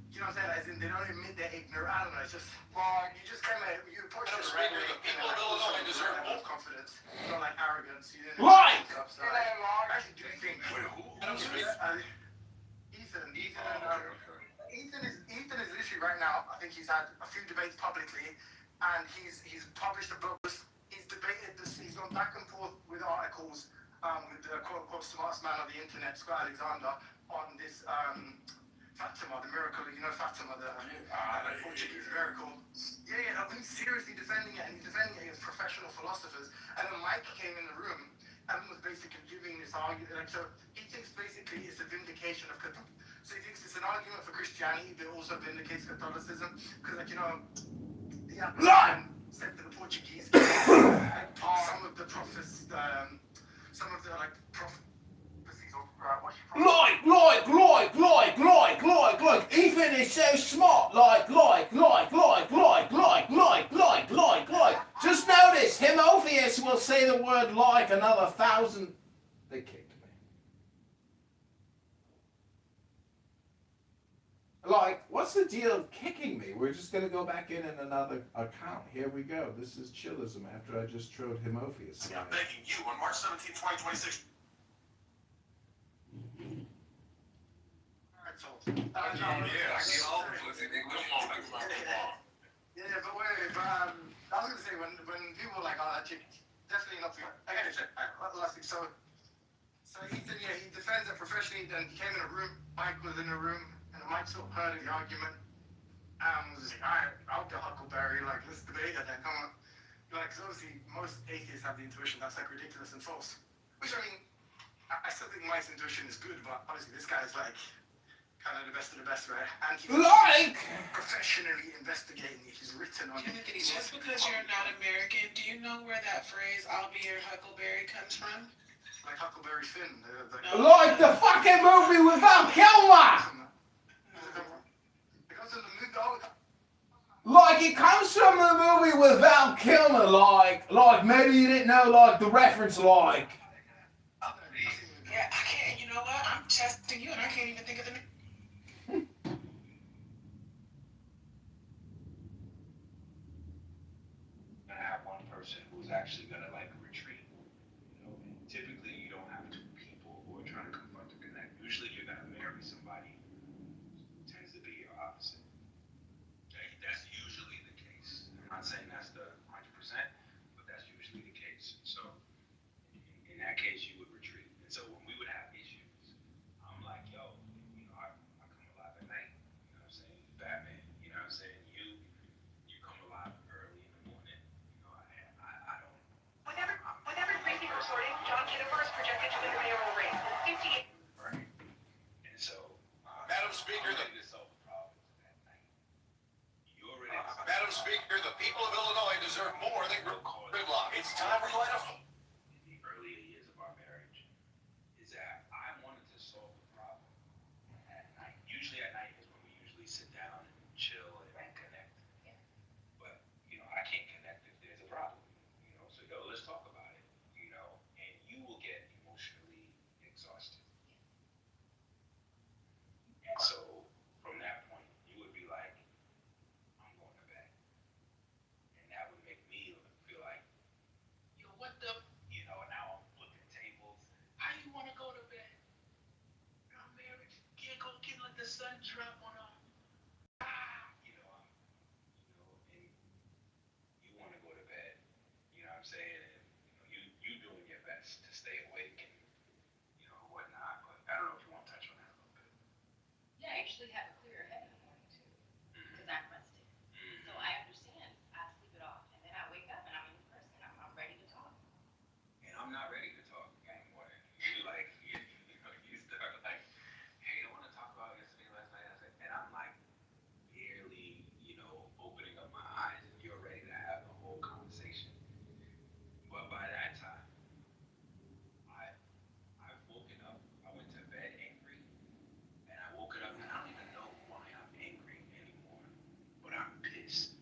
you know what I'm saying? As in, they don't admit they're ignorant. I don't know, it's just, you just kind of, you approach it right away. People of Illinois deserve more confidence, not like arrogance. You didn't stuff, so I actually do think. Ethan is literally right now, I think he's had a few debates publicly, and he's published a book. He's debated this, he's gone back and forth with articles with the quote-unquote smartest man of the internet, Scott Alexander, on this Fatima, the miracle, Fatima, the Portuguese miracle. Yeah, he's seriously defending it, and he's defending it against professional philosophers. And then Mike came in the room and was basically giving this argument. So he thinks basically it's a vindication of Catholicism. So he thinks it's an argument for Christianity, but also vindicates Catholicism. Because, sent to the Portuguese. Some of the prophets, some of the like prophecies. Ethan is so smart. Just notice, Timotheus will say the word like another 1,000. They kicked me. Like, what's the deal of kicking me? We're just going to go back in another account. Here we go. This is chillism after I just trod Timotheus. I'm begging you on March 17, 2026. Yeah, I get all the pussy. Come on, yeah, but wait, I was gonna say when people were like, oh, that chick, definitely not. I gotta check. Last thing, so Ethan, yeah, he defends it professionally. Then he came in a room. Mike was in the room, and Mike sort of heard the argument. Was just like, all right, I'll go Huckleberry. Like, let's debate it then. Come on. Like, cause obviously most atheists have the intuition that's like ridiculous and false. Which I mean, I still think Mike's intuition is good, but obviously this guy's like. Kind of the best of the best, right? And he's professionally investigating it. He's written on it. Just because you're not American, do you know where that phrase "I'll be your Huckleberry" comes from? Like Huckleberry Finn. Like the fucking movie with Val Kilmer! Like, it comes from the movie with Val Kilmer, like maybe you didn't know, like, the reference, like. Yeah, I can't, you know what? I'm testing you and I can't even think of the name. Who's actually gonna like retreat, you know. And typically, you don't have two people who are trying to confront or connect. Usually, you're gonna marry somebody who tends to be your opposite. Okay? That's usually the case. I'm not saying that's the 100%, but that's usually the case. So, in that case, you would retreat. And so, when we would have issues, I'm like, yo, you know, I come alive at night. You know what I'm saying? Batman. You know what I'm saying? You come alive early in the morning. With every precinct reporting, John Kitover is projected to win the mayoral race with 58. Right. And so, Madam Speaker, Madam Speaker, the people of Illinois deserve more than gridlock. It's time we light a. In the earlier years of our marriage, is that I wanted to solve the problem at night. Usually at night is when we usually sit down and chill and connect. Yeah. But, you know, I can't connect if there's a problem. You know, so yo, let's talk about it. You know, and you will get emotionally exhausted. And so from that point, you would be like, I'm going to bed. And that would make me feel like, yo, what the, you know, and now I'm flipping tables. How do you want to go to bed? I'm married. Can't go get let the sun drop on them. You know, and you want to go to bed. You know what I'm saying? And, you know, you doing your best to stay awake and, you know, whatnot. But I don't know if you want to touch on that a little bit. Yeah, I actually have a clearer head in the morning too, because I'm rested. So I understand. I sleep it off, and then I wake up and I'm a new person. I'm ready to talk. And I'm not ready to talk anymore. You like, you know, you start like, hey, I want to talk about yesterday, last night. And I'm like, barely, you know, opening up my eyes, and you're ready to have the whole conversation. But by that time, I've woken up. I went to bed angry, and I woke up, and I don't even know why I'm angry anymore. But I'm pissed.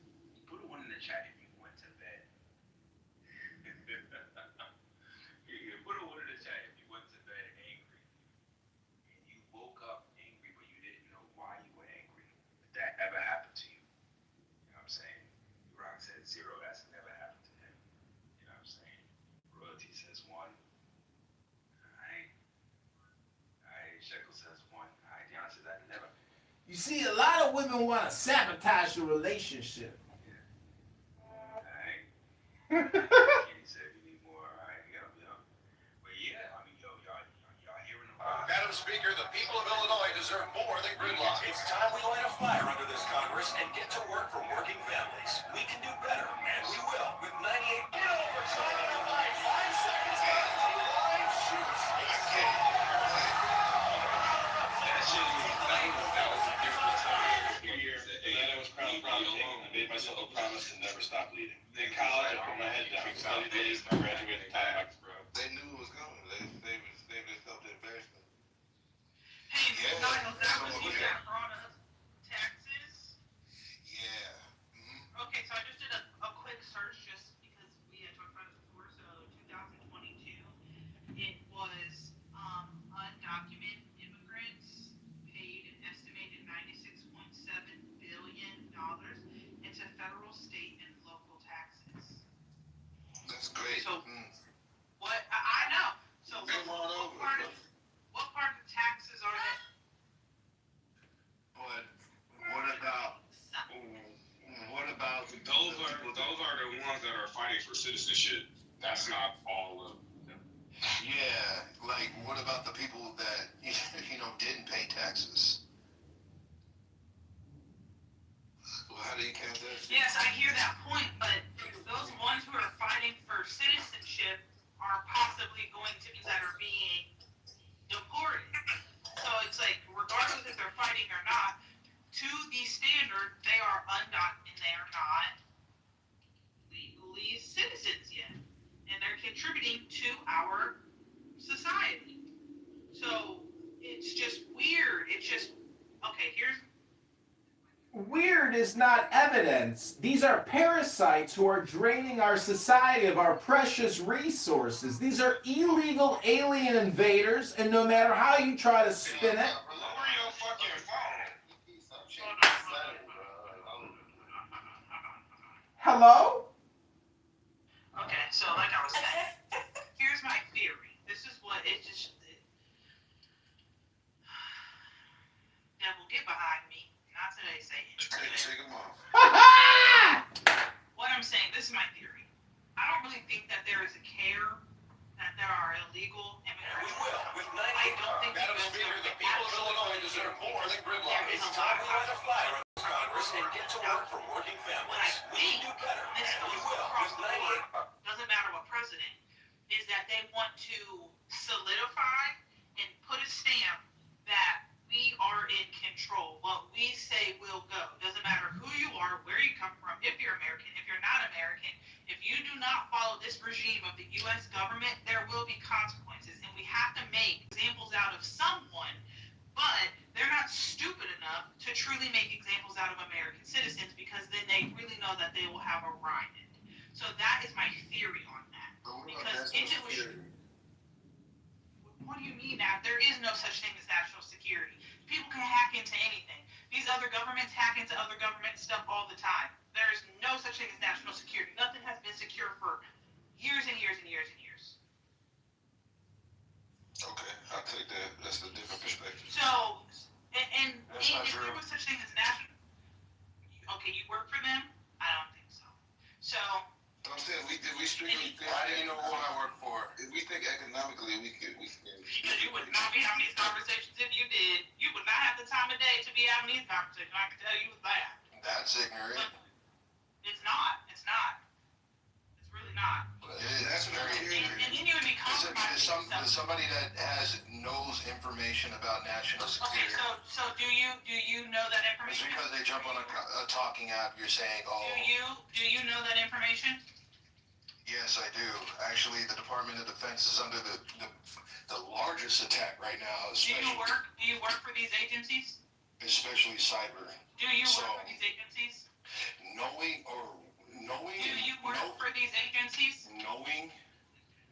Put a one in the chat if you went to bed. You put a one in the chat if you went to bed angry, and you woke up angry, but you didn't know why you were angry. Did that ever happen to you? You know what I'm saying? Rock said 0. That's never happened to him. You know what I'm saying? Royalty says 1. Alright. Shekel says 1. Alright. Dion says that never. You see, a lot of women want to sabotage your relationship. Alright. Kenny said you need more. Alright. Yeah. But yeah, I mean, yo, y'all hearing about Madam Speaker, the people of Illinois deserve more than gridlock. It's time we light a fire under this Congress and get to work for working families. We can do better, and we will. With 98 Kitover, time on your line. 5 seconds left. Line shoots. that shit was a different time. That was probably taking a bit myself a promise to never stop leading. In college, I put my head down, studied days, graduated time. They knew it was coming. They themselves the embarrassment. Hey, Yeah. Niles, that was you that brought up taxes. Yeah. Okay, so I just did a quick search just because we had talked about it before. So 2022, it was undocumented immigrants paid an estimated $96.7 billion into federal, state, and local taxes. That's great. So what I know. So what part of the taxes are that? But what about those are the ones that are fighting for citizenship. That's not all of them. Yeah, like what about the people that didn't pay taxes? Well, how do you count that? Yes, I hear that point, but those ones who are fighting for citizenship are possibly going to that are being deported. So it's like, regardless if they're fighting or not, to the standard, they are undocumented, they are not legally citizens yet, and they're contributing to our society. So it's just weird. It's just okay. Weird is not evidence. These are parasites who are draining our society of our precious resources. These are illegal alien invaders, and no matter how you try to spin it. Lower your fucking phone. Hello? Okay, so like I was saying, here's my theory. This is what it just. Devil, get behind me. Not today, Satan. Take them off. What I'm saying, this is my theory. I don't really think that there is a care that there are illegal immigrants. We will. With 98, I don't think Madam Speaker, the people of Illinois deserve more than gridlock. It's time we light a fire on this Congress and get to work for working families. We can do better, and we will. With 98. Doesn't matter what president, is that they want to solidify and put a stamp that we are in control. What we say will go. Doesn't matter who you are, where you come from, if you're American, if you're not American. If you do not follow this regime of the U.S. government, there will be consequences. And we have to make examples out of someone, but they're not stupid enough to truly make examples out of American citizens, because then they really know that they will have a riot. So that is my theory on that. Because if it was... What do you mean now? There is no such thing as national security. People can hack into anything. These other governments hack into other government stuff all the time. There is no such thing as national security. Nothing has been secure for years and years and years and years. Okay, I'll take that. That's a different perspective. So, and That's not if true. there was such thing as national... Okay, you work for them? I don't think so. So... I'm saying we strictly think, I didn't know who I work for. If we think economically, we can. Because you would not be having these conversations if you did. You would not have the time of day to be having these conversations. I can tell you that. That's ignorant. It's not. It's not. It's really not. It is. That's very ignorant. And then you would be compromising There's somebody that knows information about national Okay, security. so do you know that Just information? because they jump on a talking app, you're saying, oh. Do you know that information? Yes, I do. Actually, the Department of Defense is under the largest attack right now, Do you work for these agencies? especially cyber. Do you So, work for these agencies? knowing. Do you work for these agencies? Knowing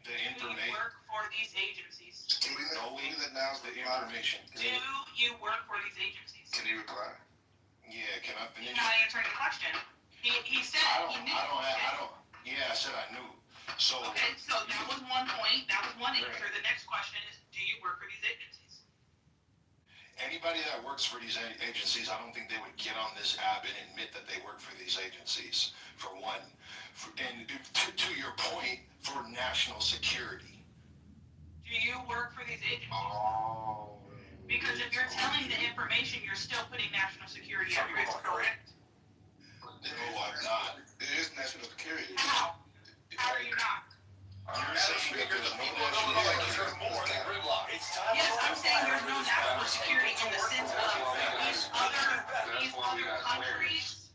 the Do you information. work for these agencies? Knowing the information. Do you work for these agencies? Can you reply? Yeah, can I finish? He's not answering the question. He said he knew. Yeah, I said I knew. So. Okay, so that was one point. That was one answer. The next question is, do you work for these agencies? Anybody that works for these agencies, I don't think they would get on this app and admit that they work for these agencies, for one. And to your point, for national security. Do you work for these agencies? Because if you're telling the information, you're still putting national security at risk, correct? No, I'm not. It is national security. How? How are you not? You're saying that there's no national security. More than gridlock. It's time Yes, I'm saying there's no national security in the sense of these other countries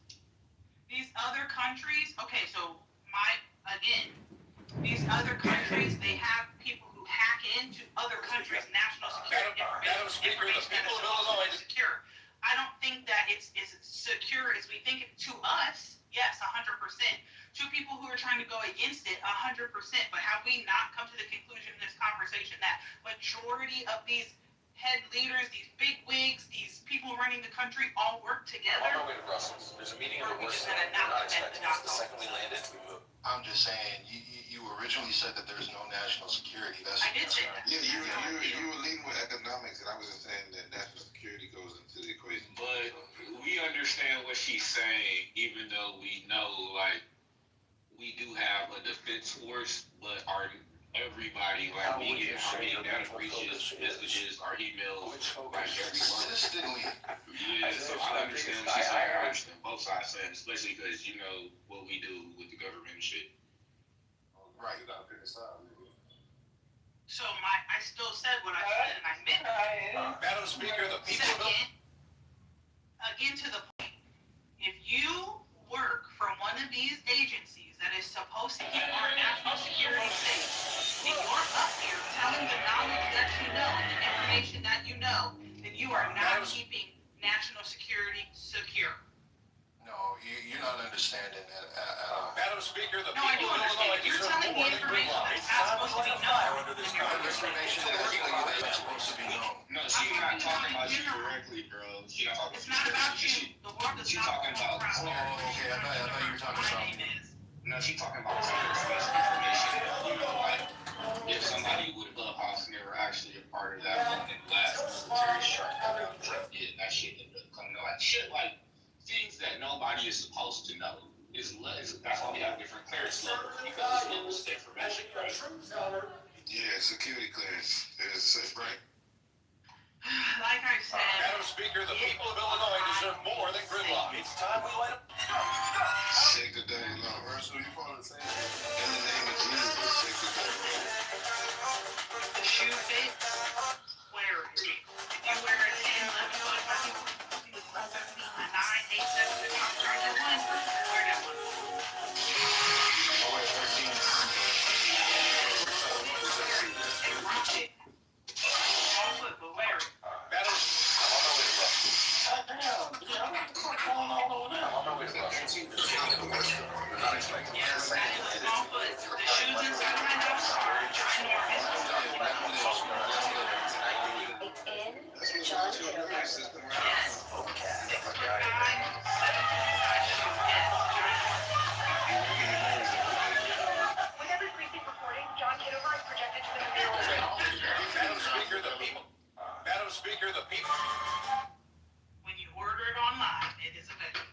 other countries, they have people who hack into other countries' national security information that is supposed to be secure. I don't think that it's as secure as we think it to us. Yes, 100%. To people who are trying to go against it, 100%. But have we not come to the conclusion in this conversation that majority of these head leaders, these big wigs, these people running the country all work together? On our way to Brussels, there's a meeting of the worst we're not expecting. It's the second we landed. I'm just saying, you originally said that there's no national security. I did say that. Yeah, you were leading with economics, and I was just saying that national security goes into the equation. But we understand what she's saying, even though we know, like, we do have a defense force, but everybody, like, we get how many data breaches, messages, our emails, like, every month. Consistently. Yeah, so I understand what she's saying. I understand both sides saying, especially because you know what we do with the government and shit. Right, you gotta pick a side. So I still said what I said, and I meant it. Madam Speaker, the people of Again to the point, if you work for one of these agencies that is supposed to keep our national security safe, and you're up here telling the knowledge that you know and the information that you know, then you are not keeping national security secure. No, you're not understanding that at all. Madam Speaker, the No, I do people of understand. Illinois You're deserve telling me more than information gridlock. that's It's not time to supposed to light be a fire known. under this You're Congress. Information that is supposed to be known. No, she's not talking about you directly, bro. She's not talking It's not about you. The world is She's not talking about. Oh, okay, I thought you were talking about me. No, she's talking about conversation information. You know, like, if somebody with a clubhouse never actually a part of that one in the last military shark did that shit ended up coming out. Like, shit, like, things that nobody is supposed to know. That's why we have different clearance levels, because it's levels of information, right? Yeah, security clearance is safe, right? Like I said, Madam Speaker, the people of Illinois deserve more than gridlock. It's time we light a Shake the devil off. Verse, who you calling to say? In the name of Jesus, shake the devil off. the shoe fits, wear it. If you wear it 10, 11, 12, 13, 14, 15, 16, 9, 8, 7, 6, 5, 1, wear that one. I wear 13. And rock it. Small foot, but wear it. Madam, I'm on my way to Brussels. I'm on my way to Brussels. There's a meeting of the worst we're not expecting. Yeah, It's the that second is a we small foot. The shoes inside of my house are ginormous. It's in John Kitover. Yes. 6'5", 7'5" shoe. Yes, With every precinct reporting, John Kitover is projected to win the mayoral race. Madam Speaker, the people. Madam Speaker, the people. when you order it online, it is available.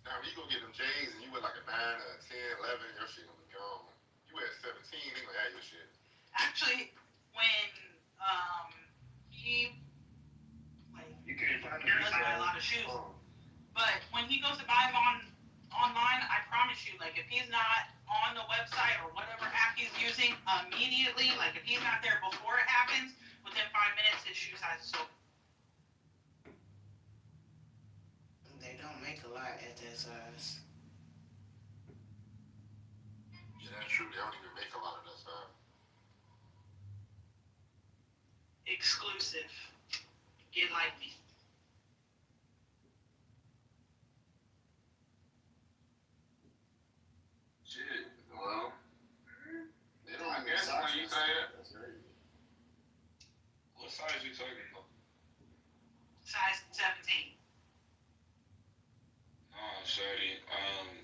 Now, if you go get them J's and you wear like a 9 or a 10, 11, your shit gonna be gone. You wear 17, they gonna have your shit. Actually, when he You can't find does buy a lot of shoes, but when he goes to buy them online, I promise you, like if he's not on the website or whatever app he's using immediately, like if he's not there before it happens, within 5 minutes his shoe size is sold. They don't make a lot at that size. Yeah, that's true. They don't even make a lot of that stuff. Exclusive. Get like me. Shit, well, I guess when you say that, what size you talking about? Size 17. Oh, shorty, one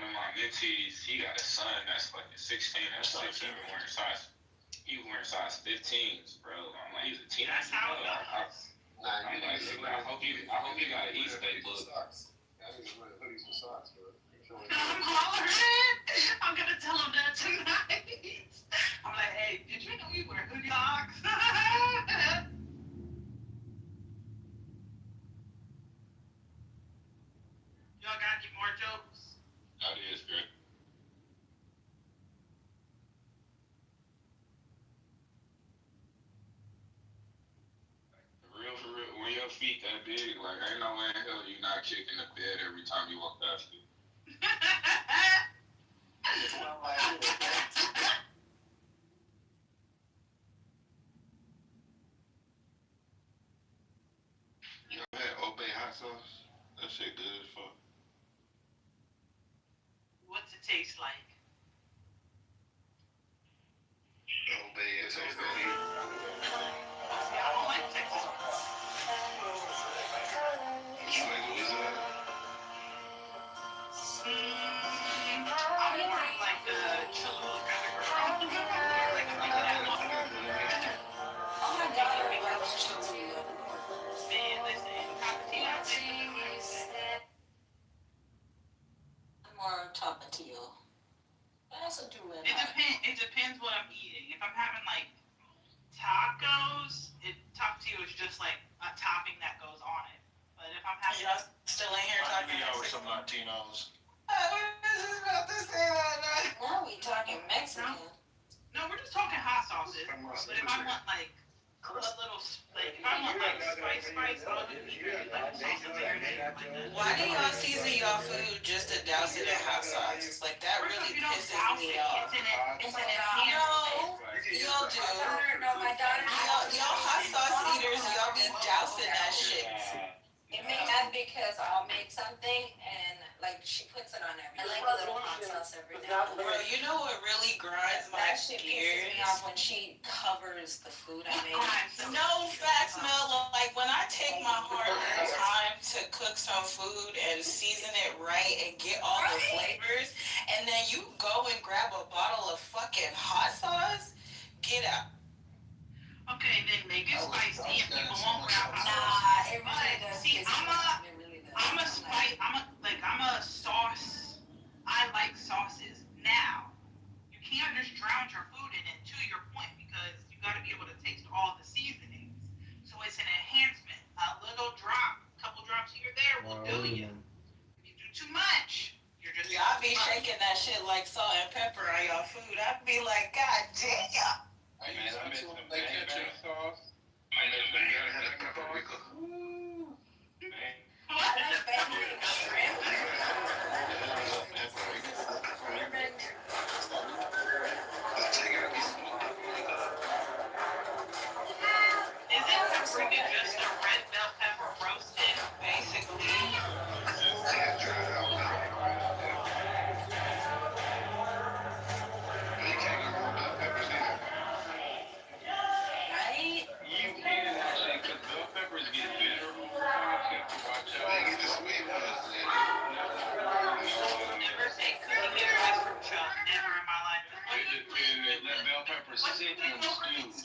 of my mentees, he got a son that's fucking 16, that's 6, wearing size. He was wearing size 15s, bro. I'm like, he's a teenager. That's how it goes. I'm like, I hope he got an East Bay look. Hoodies with socks, bro. I'm hollering. I'm gonna tell him that tonight. I'm like, hey, did you know we wear hoodie socks? Y'all got any more jokes? That is good. For real, when your feet that big, like, ain't no way in hell you not kicking the bed every time you walk past it. It's You ever had Obey hot sauce? That shit good as fuck. What's it taste like? Obey is Obey. See, I don't like Texas. Which flavor was that? I'm more like the Cholula kind of girl. Like if you can have one. Oh my daughter loves Cholula. Man, listen, Tapatio, I'm more Tapatio. I also do red it hot. depends what I'm eating. If I'm having like tacos, Tapatio is just like a topping that goes on it. But if I'm having Still in here I talking knew y'all were Mexican. some Latinos. I was just about to say that. Now we talking Mexican. no, we're just talking hot sauces. But if I want like a little like if I want like spice, I'll do either like salsa verde or like that. Why do y'all season y'all food just to douse it in hot sauce? Like that First off, really you don't pisses douse me it. off. It's an No, y'all do. Y'all hot sauce eaters, y'all be dousing that shit. It may not because I'll make something and like she puts it on everything. I like a little hot sauce every now and then. Bro, you know what really grinds my That shit pisses me off gears? when she covers the food I make. No facts, Mel. Like when I take my hard-earned time to cook some food and season it right and get all the flavors, and then you go and grab a bottle of fucking hot sauce, get out. Okay, then make it spicy and people won't grab hot sauce. Nah, it really does. See, I'm a sauce. I like sauces. Now, you can't just drown your food in it, to your point, because you got to be able to taste all the seasonings. So it's an enhancement. A little drop, couple drops here or there will do you. If you do too much, you're just. Y'all be shaking that shit like salt and pepper on y'all food. I'd be like, God damn. I made some ketchup sauce. I made some got paprika. Isn't paprika just a red bell pepper roasted, basically? Yeah, dried out. You can't go wrong with bell peppers either. Right? You can actually, because bell peppers get bitter over time. You have to watch out. They get the sweet ones. Never say cookie get rice from Chuck. Never in my life. They let bell peppers sit in stews.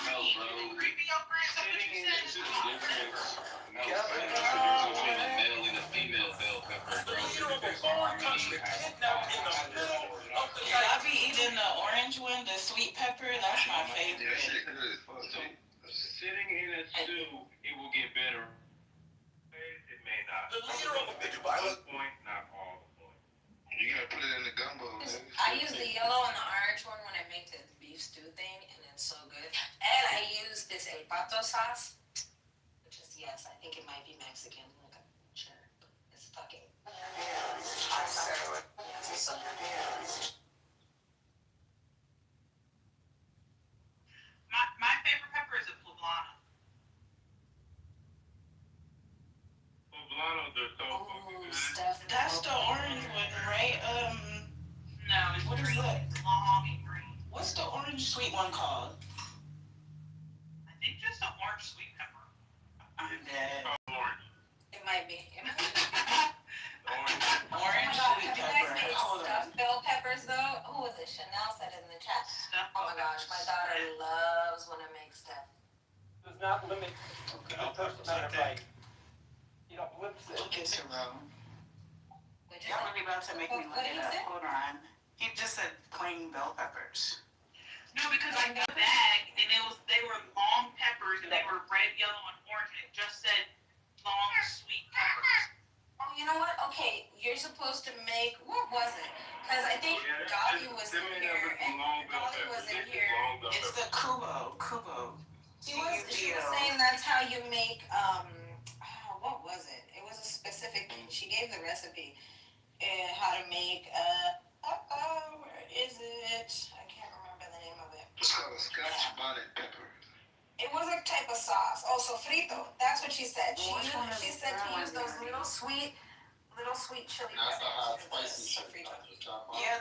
No, bro. Creepy over it. Sitting in the stew. No, between a male and a female bell pepper, bro. I be eating the orange one, the sweet pepper. That's my favorite. That shit good. So, sitting in a stew, it will get better. It may not. The leader of the violent Point, not all the point. You gotta put it in the gumbo. I use the yellow and the orange one when I make the beef stew thing, and it's so good. And I use this El Pato sauce, which is, yes, I think it might be Mexican. Like, I'm not sure. But it's fucking hot sauce. Yes, it's so good. My favorite pepper is a poblano. Poblanos are so fucking good. That's the orange one, right? No, it's What is green. that? It's long and green. What's the orange sweet one called? I think just an orange sweet pepper. I'm dead. Orange. It might be. Orange. Orange God, sweet have you guys pepper. made Hold on. stuffed bell peppers though? Who was it? Chanel said it in the chat. Oh my gosh, my daughter loves when I make stuff. Does not limit the first amount of like, you know, whips it. Look at Jerome. What'd you Y'all say? really about to make me look What it did he up. say? Hold on. He just said plain bell peppers. No, because I got a bag and they were long peppers and they were red, yellow, and orange, and it just said long sweet peppers. Oh, you know what? Okay, you're supposed to make, what was it? Because I think Dolly was in here, and Dolly wasn't here. It's the kubo. She was saying that's how you make, what was it? It was a specific thing. She gave the recipe, how to make, is it? I can't remember the name of it. It's called a Scotch bonnet pepper. It was a type of sauce. Oh, sofrito. That's what she said. She said she used those little sweet chili peppers. That's the hot for the spicy shit. sofrito. Chop off. Yeah,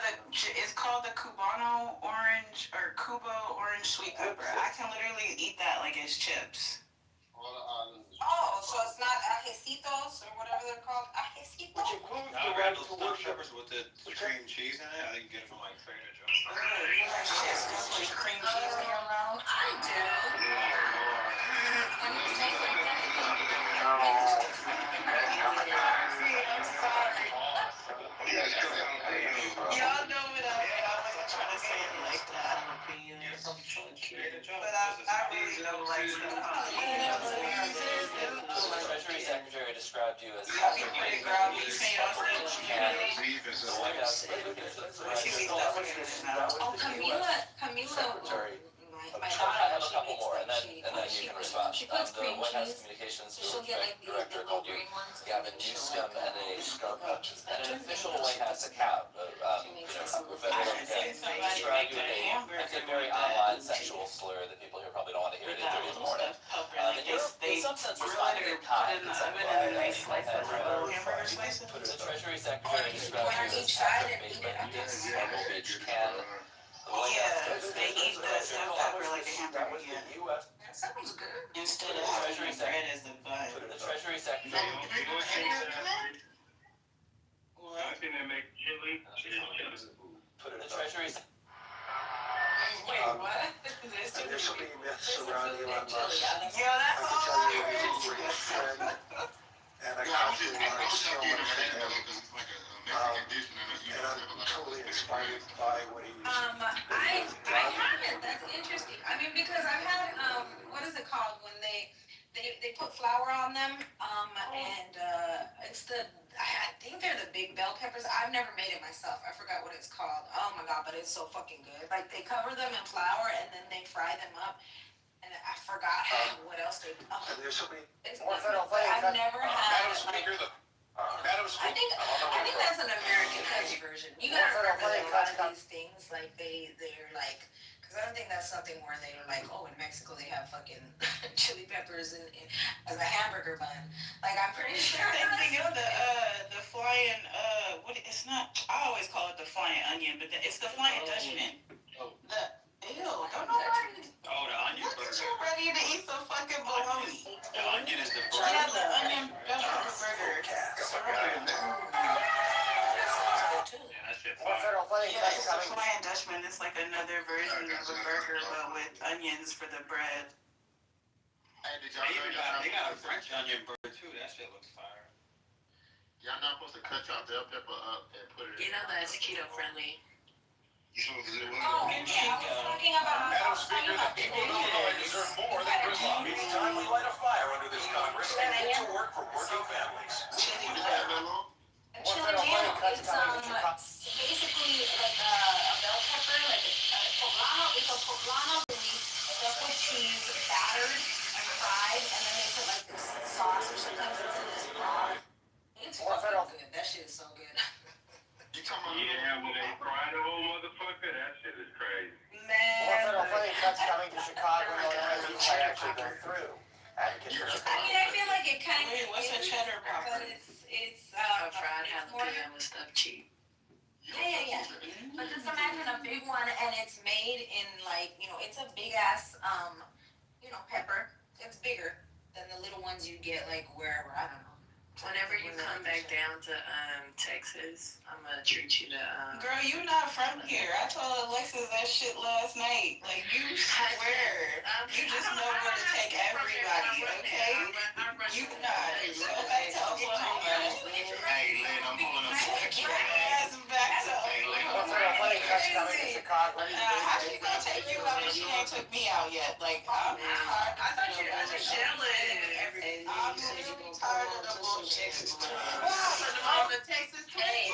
it's called the Cubano orange or Cubo orange sweet pepper. I can literally eat that like it's chips. All the islands. Oh, so it's not ajecitos or whatever they're called. Ajecitos? Which includes the right to worship. With the cream cheese in it, I think you get it from like Trader Joe's. With cream cheese in your mouth? I do. And it tastes like y'all know what I wasn't trying to say it like that. But I really don't like stuff. The Treasury Secretary described you as The White House. Oh, Camila, my I daughter, have a couple more, and then you can respond. she puts The cream White House cheese. Communications She'll get like the Director little called you green ones. Gavin Newsom and an official White House account, federal account, described you as a very online sexual slur that people here probably don't want to hear at 8:30 in the morning. And you're in some sense responding in kind. The Treasury Secretary described you as Patrick Bateman in Pebble Beach, Canada. They eat the stuffed pepper like a hamburger. That sounds good. Instead of having bread as the bun. The Treasury Secretary. I think they make chili. Put in the Treasury. Wait, what? There's so many myths surrounding Elon Musk. Yeah, that's I can all tell I you heard. he's a great friend, and I constantly learn so much from him. And I'm totally inspired by what he I haven't. That's interesting. I mean, because I've had what is it called when they put flour on them? And it's I think they're the big bell peppers. I've never made it myself. I forgot what it's called. Oh my god, but it's so fucking good. Like they cover them in flour and then they fry them up. And I forgot what else they. And there's so many More federal things. I've never had. I think that's an American country version. You gotta remember that a lot of these things, like they're like, because I don't think that's something where they're like, oh, in Mexico they have fucking chili peppers as a hamburger bun. Like I'm pretty sure. Same thing as the flying it's not. I always call it the flying onion, but it's the flying Dutchman. Ew, don't nobody. Oh, the onion burger. You ready to eat some fucking bologna? The onion is the burger. Yeah, the onion burger. More federal funding Yeah, cuts it's the coming. flying Dutchman. It's like another version of a burger, but with onions for the bread. They got a French onion burger too. That shit looks fire. Y'all not supposed to cut your bell pepper up and put it in. You know that's keto friendly. You supposed to do it. Oh, yeah, I was talking about. Madam Speaker, the people of Illinois deserve more than gridlock. It's time we light a fire under this Congress and get to work for working families. Chili jam. It's basically like a bell pepper, like a poblano. It's a poblano stuffed with cheese, battered and fried, and then they put like this sauce or sometimes it's in this broth. It's fucking good. That shit is so good. You talking about? Yeah, when they fry the whole motherfucker, that shit is crazy. More federal funding cuts coming to Chicago, Illinois, which I actually go through. Advocates for Chicago. I mean, I feel like it kind of. What's a cheddar popper? But it's fried jalapeno with stuff cheap. Yeah. But just imagine a big one, and it's made in like it's a big ass pepper. It's bigger than the little ones you get like wherever. I don't know. Whenever you come back down to Texas, I'm gonna treat you to. Girl, you not from here. I told Alexis that shit last night. Like you swear, you just know where to take everybody. Okay, you not. Go back to Oklahoma. Hey, Lynn, I'm pulling up. Take your ass back to More Oklahoma. federal funding cuts coming to Chicago. How she gonna take you out if she ain't took me out yet? Like I'm tired. I thought you guys were chilling. I'm tired of the bullshit. On the Texas Hey,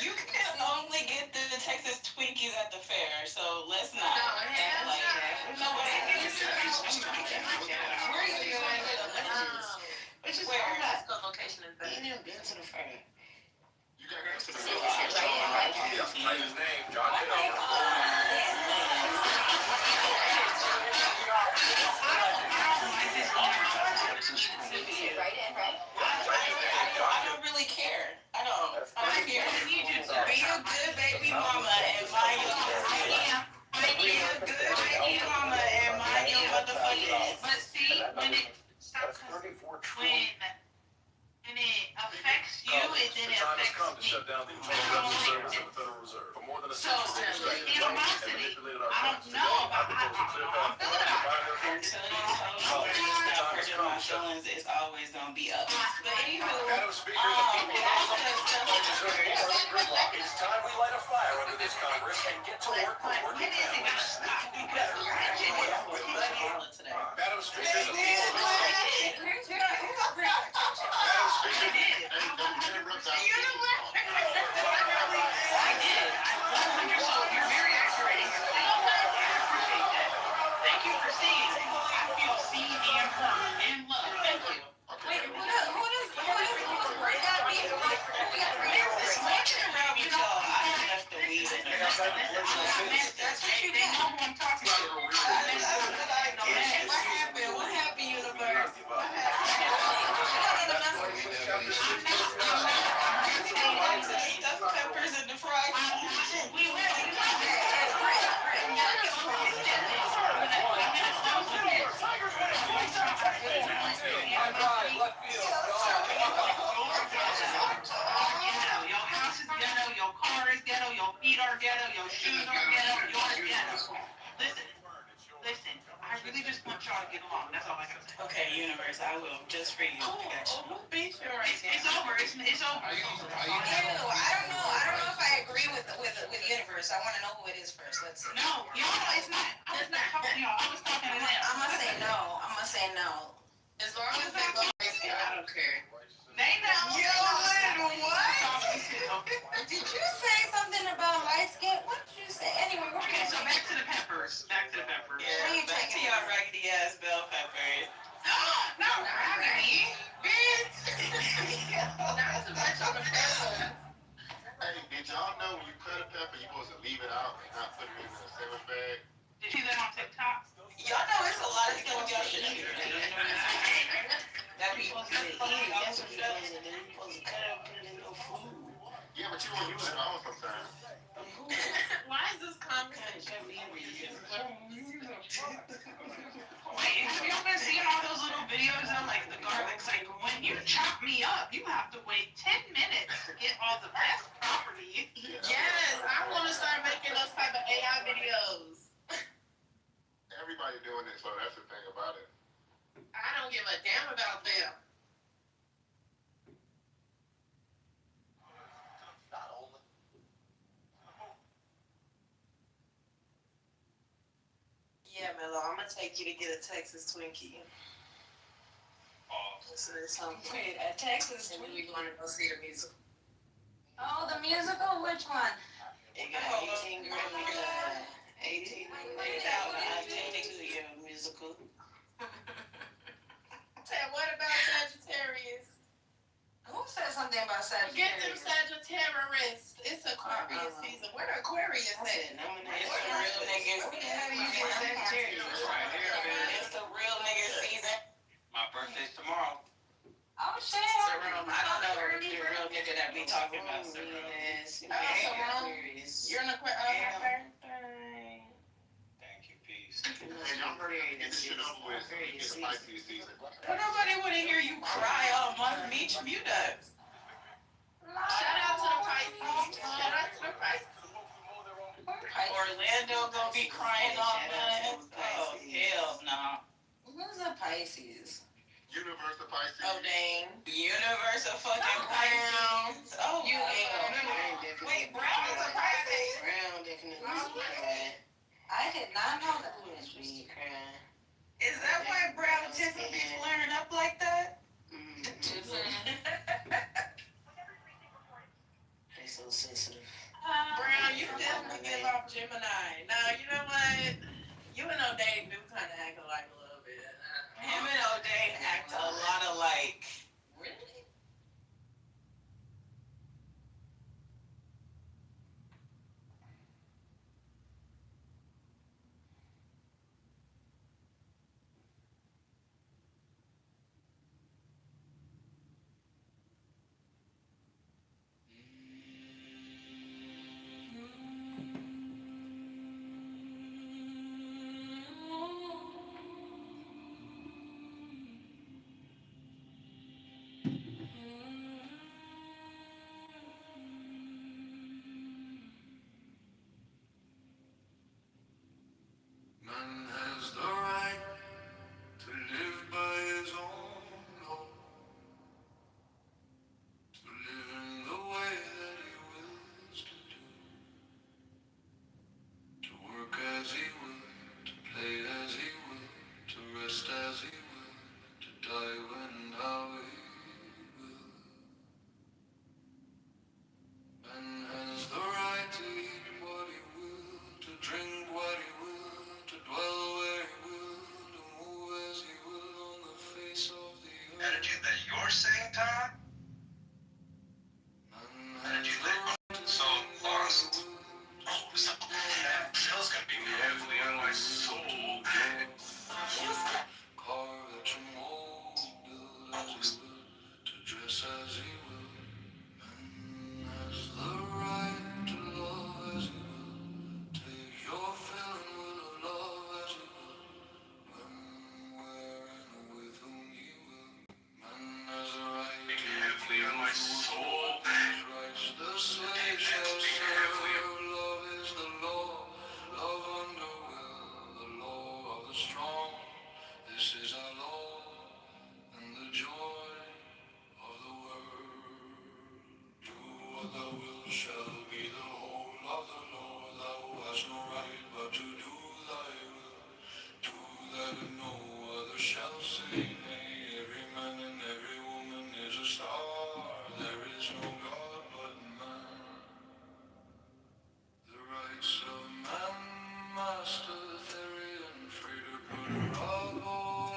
you can only get the Texas Twinkies at the fair, so let's not. Where are you going? Which is where? Location is better. and them been to the fair. You got to go to the field. Write his name, John Kitover. I don't really care. I don't care. Be a good baby mama and mind your be a good baby mama and mind your motherfucking. But see, when it stops, when it affects you, and then it affects come to shut down the Internal Revenue Service and the Federal Reserve. For more than a century, the animosity, I don't know about. I'm feeling My feelings is always gonna be up. But anywho, Madam Speaker, the people it's time we light a fire under this Congress and get to work for working families. We can do better. Madam Speaker, the people You're very accurate. Thank you for seeing it. I feel seen and heard and loved. Thank you. wait, who does smoking around with y'all? I left the weed in there. That's what you They know who I'm talking to. What happened? What happened, universe? What happened? Stuffed peppers in the fried chicken. We will. Your house is ghetto, your car is ghetto, your feet are ghetto, your shoes are ghetto, you're ghetto. Listen, I really just want y'all to get along. That's all I gotta say. Okay, universe, I will. Just for you. I got you. It's over. It's over. I don't know if I agree with Universe. I want to know who it is first. Let's see. No, it's not. It's not talking to y'all. I was talking to them. I'm gonna say no. As long as they go, I don't care. They know. What? Did you say something about light skin? What did you say? Anyway, we're Okay, so back to the peppers. Yeah, back to y'all raggedy ass bell peppers. No, raggedy, bitch. Not too much on the pepper. Hey, did y'all know when you cut a pepper, you're supposed to leave it out and not put it in a sandwich bag? Did you see that on TikTok? Y'all know it's a lot of stuff y'all shouldn't be doing. That be That's what you're supposed to cut up, put it in no food. Yeah, but you won't use it all sometimes. Why is this comment? Wait, have y'all been seeing all those little videos of like the garlic? Like when you chop me up, you have to wait 10 minutes to get all the best properties. Yes, I want to start making those type of AI videos. Everybody doing it, so that's the thing about it. I don't give a damn about them. Yeah, Mello, I'm gonna take you to get a Texas Twinkie. So there's something. Wait, at Texas, when we going to go see the musical? Oh, the musical? Which one? It got 18 Grammys, 18 musical. Said, what about Sagittarius? Who said something about Sagittarius? Get them Sagittarius. It's Aquarius season. Where the Aquarius at? It's the real niggas. How do you get Sagittarius? It's the real niggas season. My birthday's tomorrow. Oh, shit. Jerome, I don't know the real nigga that we talking about. Yes, You're an Aquarius. Thank you, peace. Hey, y'all ready to get this shit over with? It's spicy season. But nobody want to hear you cry all month. Meet you done. Shout out to the Pisces. Shout out to the Pisces. Orlando gonna be crying all month. Oh, hell no. Who's a Pisces? Universal Pisces. Oh, dang. Universal fucking Pisces. Oh, You ain't wow. gonna Wait, Brown is a Pisces? Brown definitely crying. I did not know that. She crying. Is that why Brown and Tiffany be flaring up like that? They so sensitive. Brown, you definitely get off Gemini. Now, you know what? You and O'Day do kind of act alike a little bit. Him and O'Day act a lot alike. Really? rest as he will, to die when and how he will. Man has the right to eat what he will, to drink what he will, to dwell where he will, to move as he will on the face of the earth. Attitude that you're saying, Tom? Attitude that so lost. Bill's gonna be heavily on my soul. Carve at your mold, build as he will, to dress as he will. Man has the right to love as he will. Take your filling will of love as he will. When, where, and with whom he will. Man has the right to Heavily on my soul. his rights. The slave shall serve. Love is the law. Love under will. The law of the strong. This is our law and the joy of the world. Do what thou wilt shall be the whole of the law. Thou hast no right but to do thy will. Do that and no other shall say nay. Every man and every woman is a star. There is no God but man. The rights of man, master, theory and freighter, putter,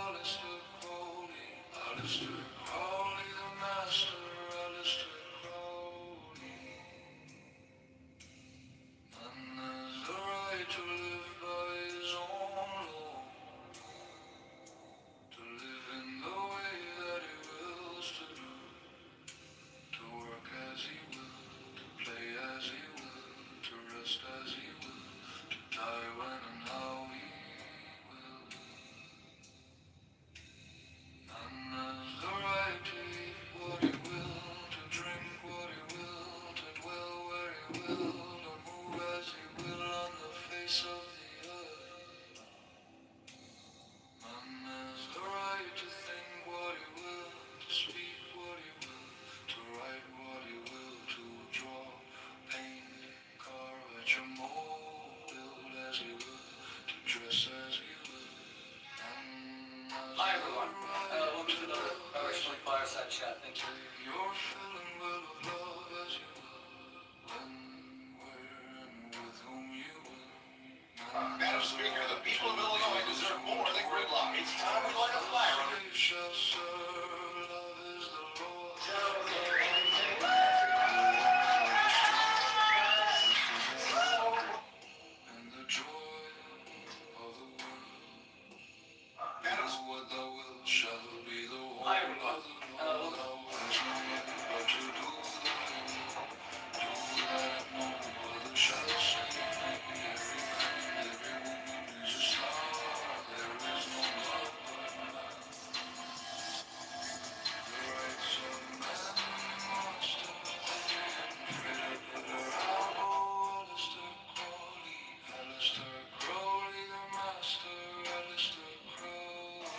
Alistair Crowley. Alistair Crowley, the master, Alistair Crowley. Man has the right to live by his own law, to live in the way that he wills to do, to work as he will, to play as he will, to rest as he will, to die when and how he will. Man has the right to eat what he will, to drink what he will, to dwell where he will, to move as he will on the face of the earth. Man has the right to think what he will, to speak what he will, to write what he will, to draw, paint, carve at your mold, build as he will, to dress as he will. Hi everyone, welcome to the Originally Fireside Chat. Thank you. Your filling will of love as you will, when, where, and with whom you will. Madam Speaker, the people of Illinois deserve more than gridlock. It's time we light a fire under Slave shall serve, love is the Lord. And the joy of the world. Do what thou wilt shall be the whole Hi of everyone, the law. Thou hast no right but to do thy will. Do that no other shall say nay. Every man and every woman is a star. There is no God but man. The rights of man, master, Freighter, Alistair Crowley. Alistair Crowley, the master, Alistair Crowley.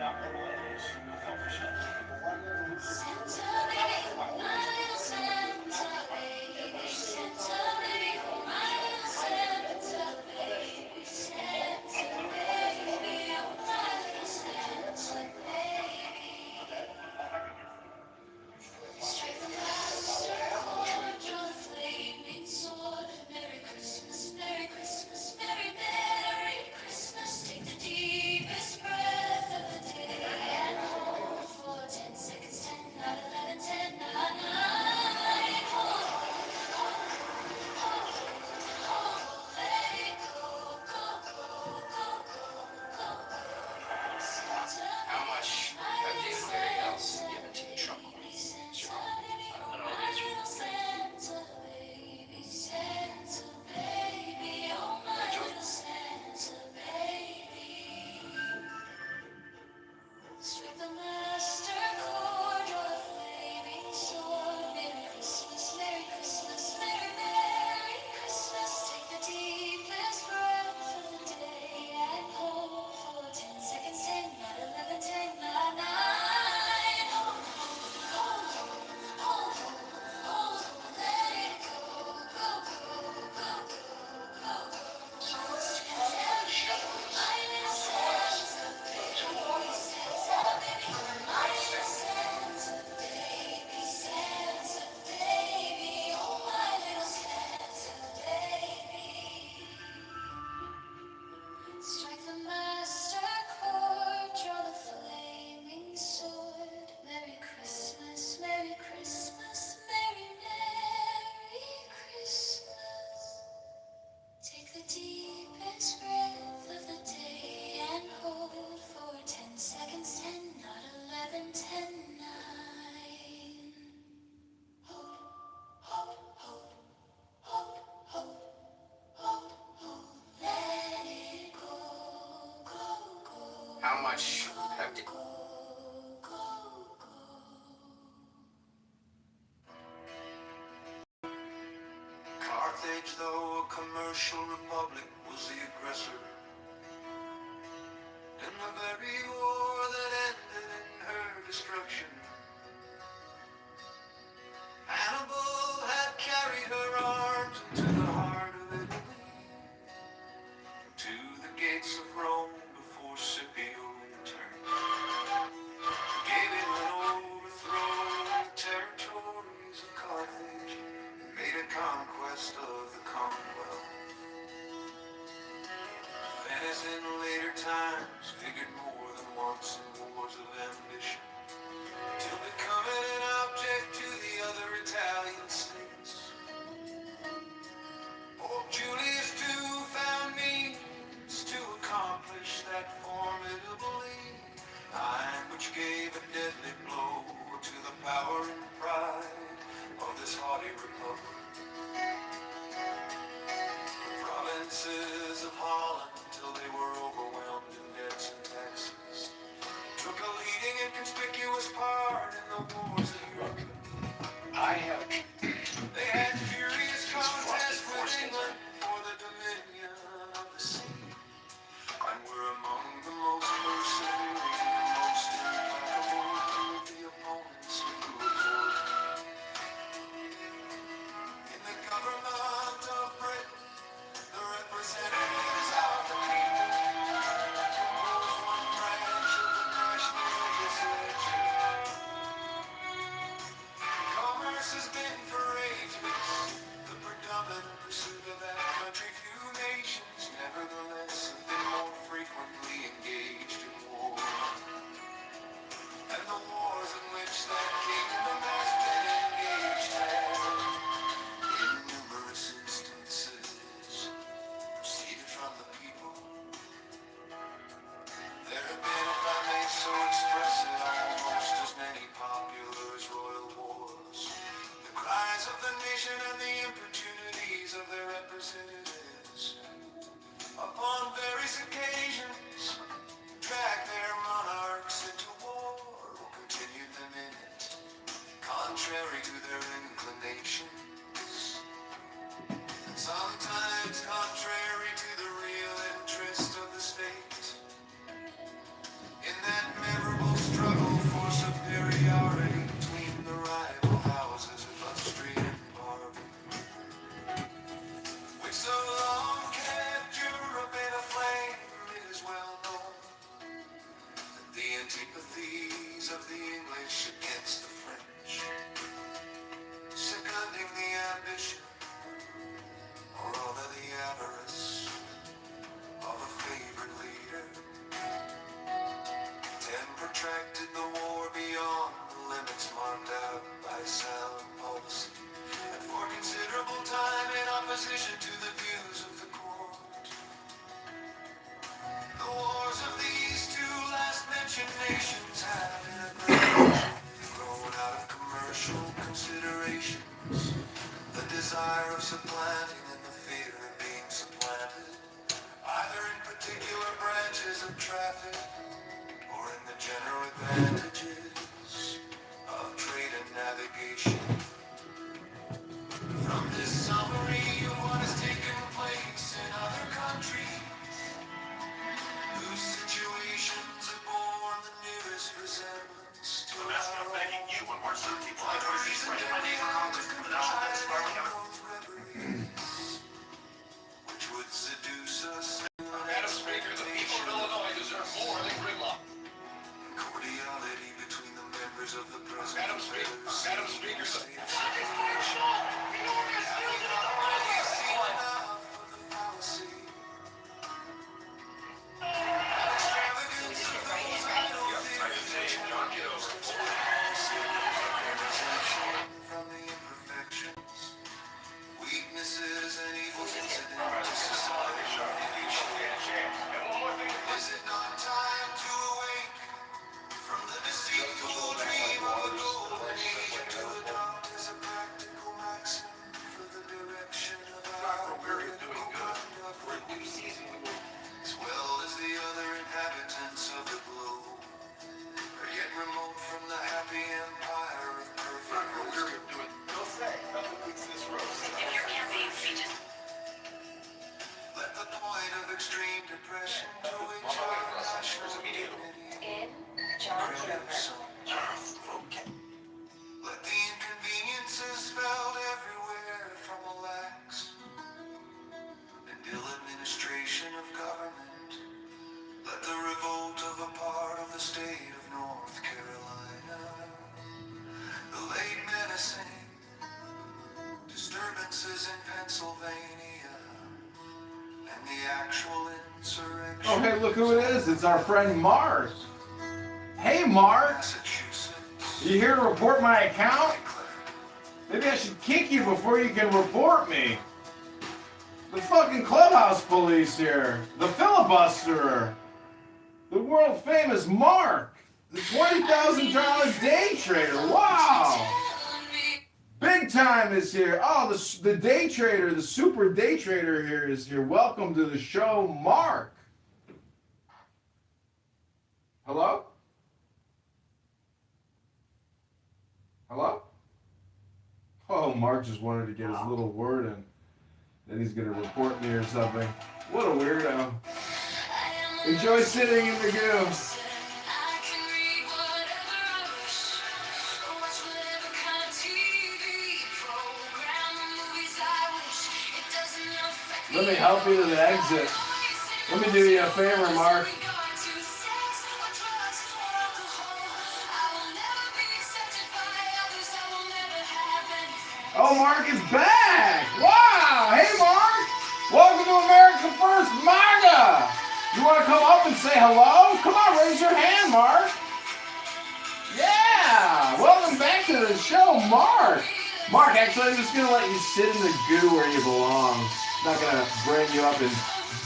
not little Eddie, I thought for sure. Santa baby, my little Santa baby, Santa baby, my little Santa baby, Santa baby, oh my little Santa baby. Strike the master chord, draw the flaming sword. Merry Christmas, Merry Christmas, Merry Merry Christmas. Take the deepest breath of the day and hold for 10 seconds, 10, 9, 11, 10, 9, 9. Hold, let it go, go, go, go, go, go. How much have David and Mary else given to the Trump administration? I don't know the answer. Santa baby, Santa baby, oh my little Santa baby. Strike the master chord, draw the flaming sword. Merry Christmas, Merry Christmas, Merry Merry Christmas. Take the deepest breath of the day and hold for 10 seconds, 10, 9, 11, 10, 9, 9. Hold, hold, hold, hold, let it go, go, go, go, go, go. Santa baby, my little Santa baby, Santa baby, my little Santa baby, Santa baby, oh my little Santa baby. Strike the master chord, draw the flaming sword. Merry Christmas, Merry Christmas, Merry Merry Christmas. Take the deepest breath of the day and hold for 10 seconds, 10, not 11, 10, 9. Hold, hold, hold, hold, hold, hold, hold, let it go, go, go. How much have David? Carthage, though a commercial republic, was the aggressor in the very war that ended in her destruction. Hannibal had carried her arms into the heart of Italy, to the gates of Rome before Scipio returned. antipathies of the English against the French, seconding the ambition or rather the avarice of a favorite leader. 10 protracted the war beyond the limits marked out by sound policy, and for considerable time in opposition to the views of the court. The wars of these two last mentioned nations have in a great grown out of commercial considerations, the desire of supplanting and the fear of being supplanted, either in particular branches of traffic or in the general advantages of trade and navigation. From this summary of what has taken place in other countries, whose situations have borne the nearest resemblance to I'm begging you on March 13th, 2026, write my name for Congress for the National Defense Department. which would seduce us. Madam Speaker, the people of Illinois deserve more than gridlock. Cordiality between the members of the present. Madam Speaker, weaknesses and evils incident to society. Is it not time to awake from the deceitful dream of a golden age to adopt as a practical maxim for the direction of our political conduct, as well as the other inhabitants of the globe, are yet remote from the happy empire of perfect wisdom. Let the point of extreme depression to which our national dignity credits. Let the inconveniences felt everywhere from a lax and ill administration of government. Let the revolt of a part of the state of North Carolina, the late menacing disturbances in Pennsylvania, and the actual insurrection. Oh, hey, look who it is. It's our friend Mark. Hey, Mark. You here to report my account? Maybe I should kick you before you can report me. The fucking clubhouse police here. The filibusterer. The world famous Mark. The $20,000 day trader. Wow. Big time is here. Oh, the day trader, the super day trader here is here. Welcome to the show, Mark. Hello? Hello? Oh, Mark just wanted to get his little word in. Then he's going to report me or something. What a weirdo. Enjoy sitting in the goo. Let me help you to the exit. Let me do you a favor, Mark. Oh, Mark is back! Wow! Hey, Mark! Welcome to America First, MAGA! You want to come up and say hello? Come on, raise your hand, Mark. Yeah! Welcome back to the show, Mark. Mark, actually, I'm just going to let you sit in the goo where you belong. I'm not going to bring you up and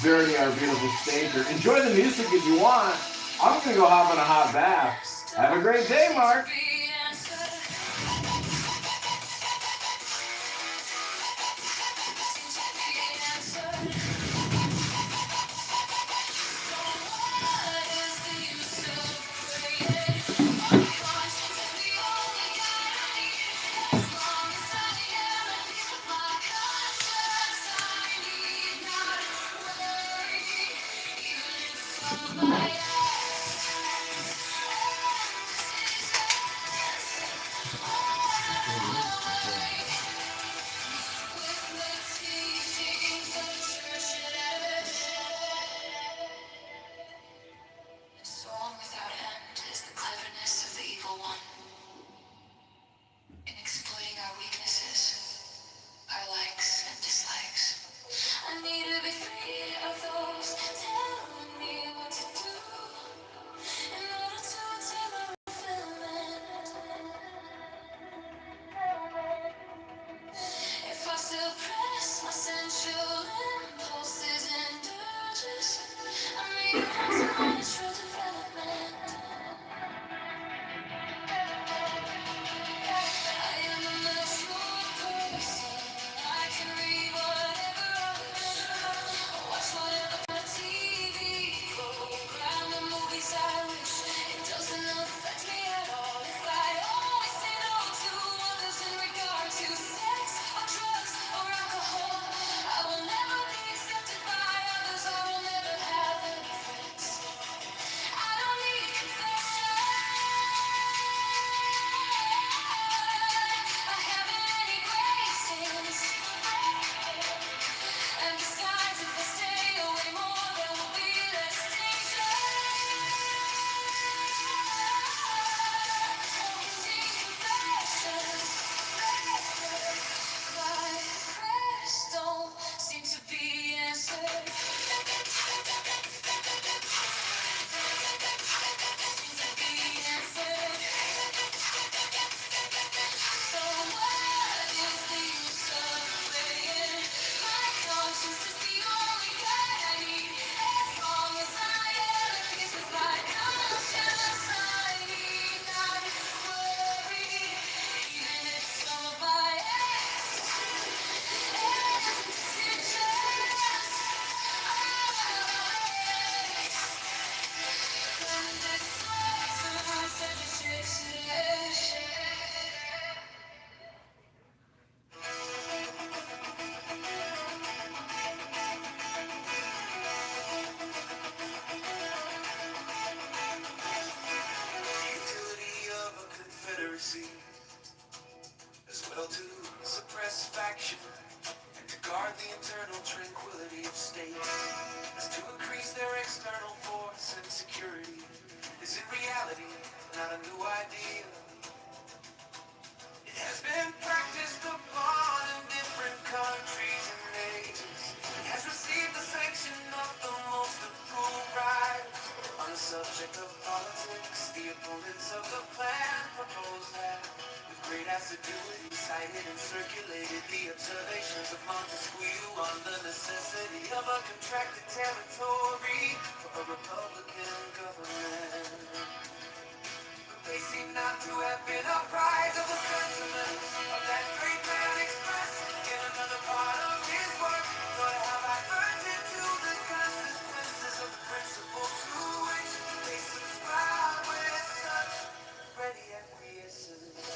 dirty our beautiful stage here. Enjoy the music if you want. I'm going to go hop in a hot bath. Have a great day, Mark. secrecy, as well to suppress faction and to guard the internal tranquility of states, as to increase their external force and security, is in reality not a new idea. It has been practiced upon in different countries and ages. It has received the sanction of the most approved writers. On the subject of politics, the opponents of the plan proposed that, with great assiduity, cited and circulated the observations of Montesquieu on the necessity of a contracted territory for a republican government. They seem not to have been apprised of the sentiments of that great man expressed in another part of his work, nor have adverted to the consequences of the principle to which they subscribe with such ready acquiescence.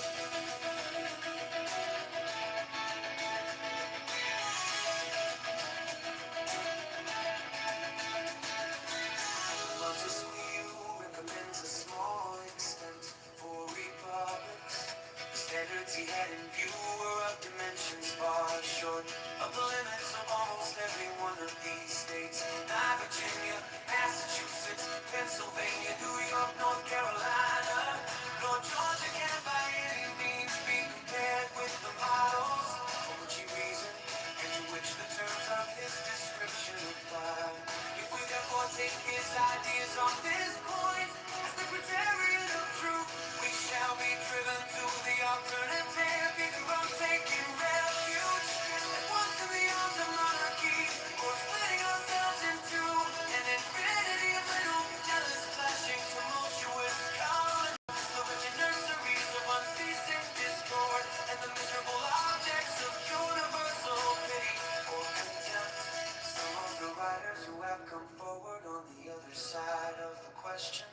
Montesquieu recommends a small extent for republics. The standards he had in view were of dimensions far short of the limits of almost every one of these states. Not Virginia, Massachusetts, Pennsylvania, New York, North Carolina, nor Georgia can by any means be compared with the models for which he reasoned and to which the terms of his description apply. If we therefore take his ideas on this point as the criterion of truth, we shall be driven to the alternative, either of taking refuge at once in the arms of monarchy, or splitting ourselves into an infinity of little jealous, clashing, tumultuous colonies, the rich nurseries of unceasing discord, and the miserable objects of universal pity or contempt. Some of the writers who have come forward on the other side of the question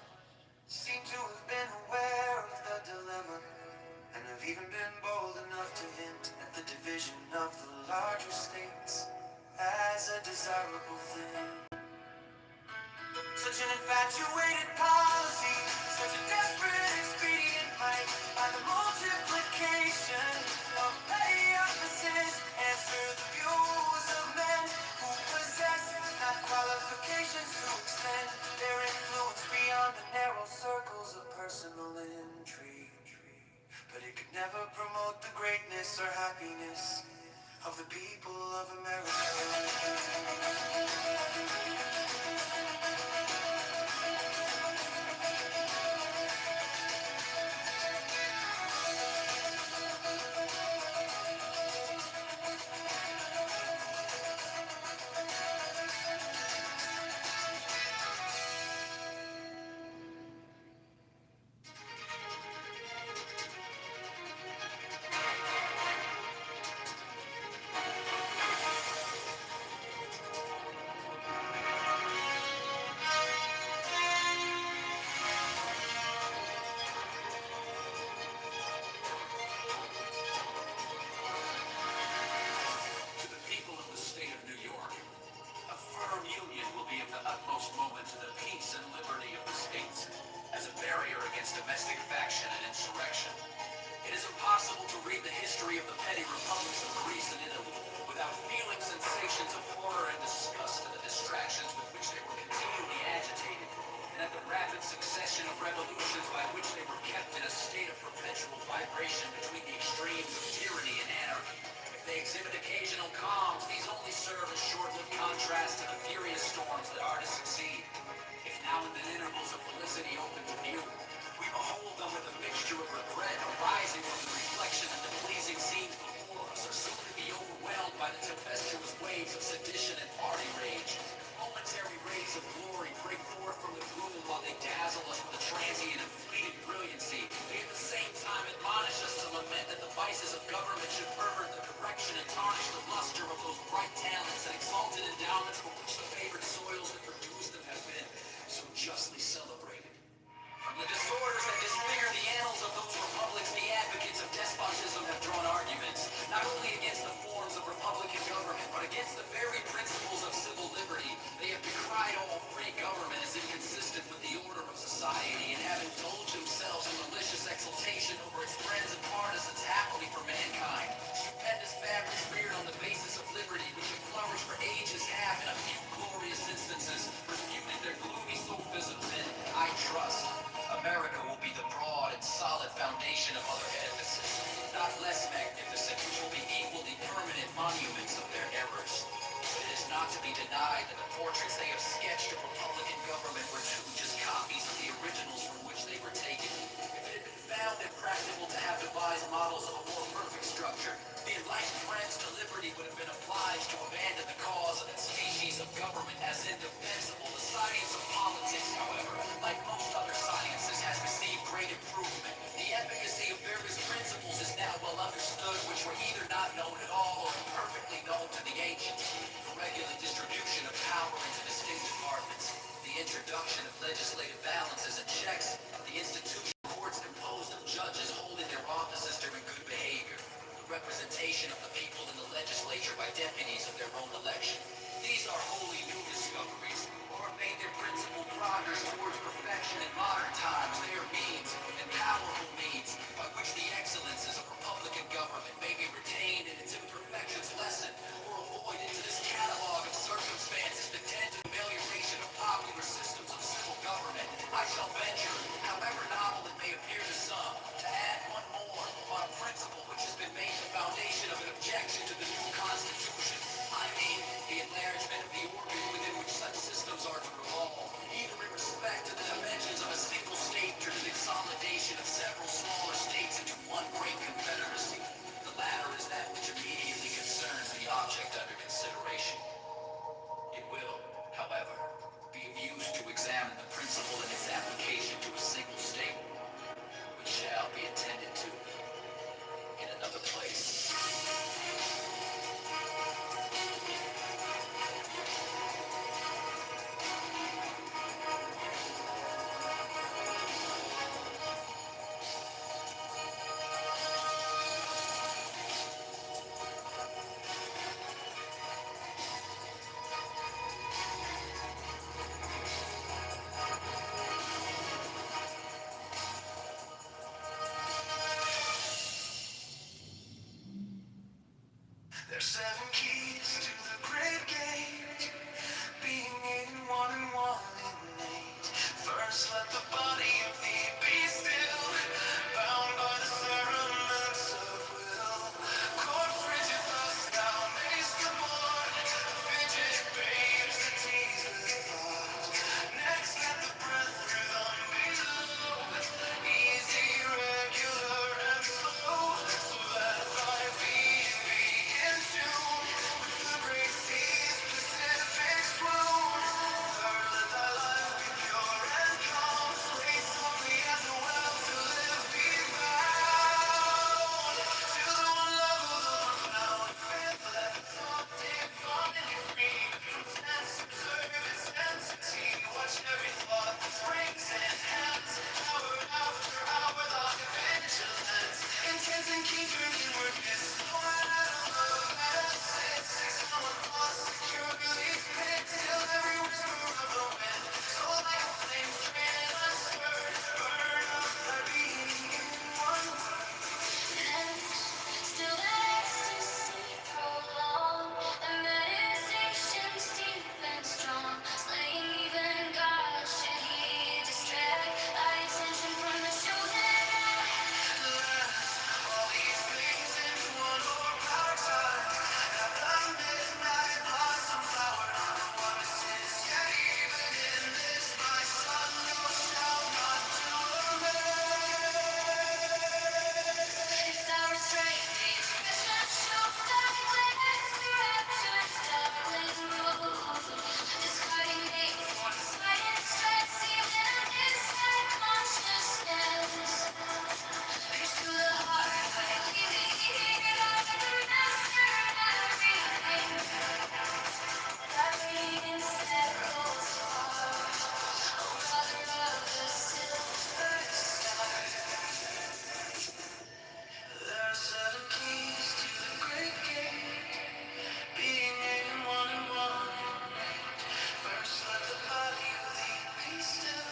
seem to have been aware of the dilemma, and have even been bold enough to hint at the division of the larger states as a desirable thing. Such an infatuated policy, such a desperate expedient might, by the multiplication of petty offices, answer the views of men who possess not qualifications to extend their influence beyond the narrow circles of personal intrigue. But it could never promote the greatness or happiness of the people of America. To the people of the state of New York, a firm union will be of the utmost moment to the peace and liberty of the states as a barrier against domestic faction and insurrection. It is impossible to read the history of the petty republics of Greece and Italy without feeling sensations of horror and disgust at the distractions with which they were continually agitated, and at the rapid succession of revolutions by which they were kept in a state of perpetual vibration between the extremes of tyranny and anarchy. If they exhibit occasional calms, these only serve as short-lived contrast to the furious storms that are to succeed. If now and then intervals of felicity open to view, we behold them with a mixture of regret arising from the reflection that the pleasing scenes before us are soon to be overwhelmed by the tempestuous waves of sedition and party rage. Momentary rays of glory break forth from the gloom while they dazzle us with a transient and fleeting brilliancy. They at the same time admonish us to lament that the vices of government should pervert the correction and tarnish the luster of those bright talents and exalted endowments for which the favored soils that produced them have been so justly celebrated. From the disorders that disfigure the annals of those republics, the advocates of despotism have drawn arguments, not only against the forms of republican government, but against the very principles of civil liberty. They have decried all free government as inconsistent with the order of society, and have indulged themselves in malicious exultation over its not to be denied that the portraits they have sketched of Republican government were just copies of the originals from which they were taken. If it had been found impractical to have devised models of a more perfect structure, the enlightened friends to liberty would have been obliged to abandon the cause of that species of government as indefensible. The science of politics, however, like most other sciences, has received great improvement. The efficacy of various principles is now well understood, which were either not known at all or imperfectly known to the ancients. The regular distribution of power into distinct departments, the introduction of legislative balances and checks, the institution of courts composed of judges holding their offices during good behavior, the representation of the people in the legislature by deputies of their own election. These are wholly new discoveries, or have made their principal progress towards perfection in modern times. They are means, and powerful means, by which the excellences of Republican government may be retained and its imperfections lessened or avoided. To this catalog of circumstances that tend to amelioration of popular systems of civil government, I shall venture, however novel it may appear to some, to add one more on a principle which has been made the foundation of an objection to the new Constitution. I mean, the enlargement of the orbit within which such systems are to revolve, either in respect to the dimensions of a single state or to the consolidation of several smaller states into one great confederacy. The latter is that which immediately concerns the object under consideration. It will, however, be of use to examine the principle and its application to a single state, which shall be attended to in another place. There's 7 keys to the great gate, being 8 and 1 and 1 and 8. First let the body of thee be still, bound by the cerements of will. Court frigid thus thou mayst abort, the fidget babes that tease with thought. Next let the breath through them be low, easy, regular, and slow, so that thy being be in tune with the great sea's Pacific swoon. Third, let thy life be pure and calm, sway softly as a well to live be bound to the one love of the profound. Fifth, let the thought divinely free from sense, observe its entity. Watch every thought that springs and hands, hour after hour, thy vigilance. Intense and keen turn inwardness, Lord, I don't love as six hour thoughts securely picked, till every whisper of the wind, so like a flame straight and unstirred, burn up thy being in one word. Still that ecstasy prolonged, and meditation steep and strong, slaying even God should he distract thy attention from the chosen act. All these things in one overpowered time, at the midnight blossom flower, number one is yet even in this my son, thou shalt not do amiss. If thou restrain the expression, show thy glance, the rapture's darkling rule, discarding name for silent stress, even in this high consciousness. Pierce to the heart, like leaving here, like the master everything. That radiance that goes far, O brother of the silver star. There are 7 keys to the great gate, being 8 and 1 and 1 and 8. First let the body of thee be still,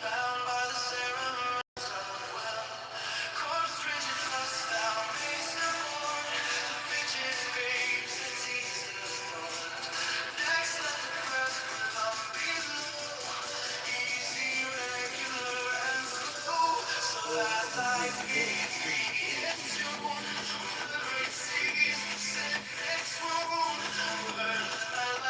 bound by the cerements of will. Corpse rigid thus thou mayst abort, the fidget babes that tease the thought. Next let the breath with them be low, easy, regular, and slow, so that thy being be in tune with the great sea's Pacific swoon. Word let thy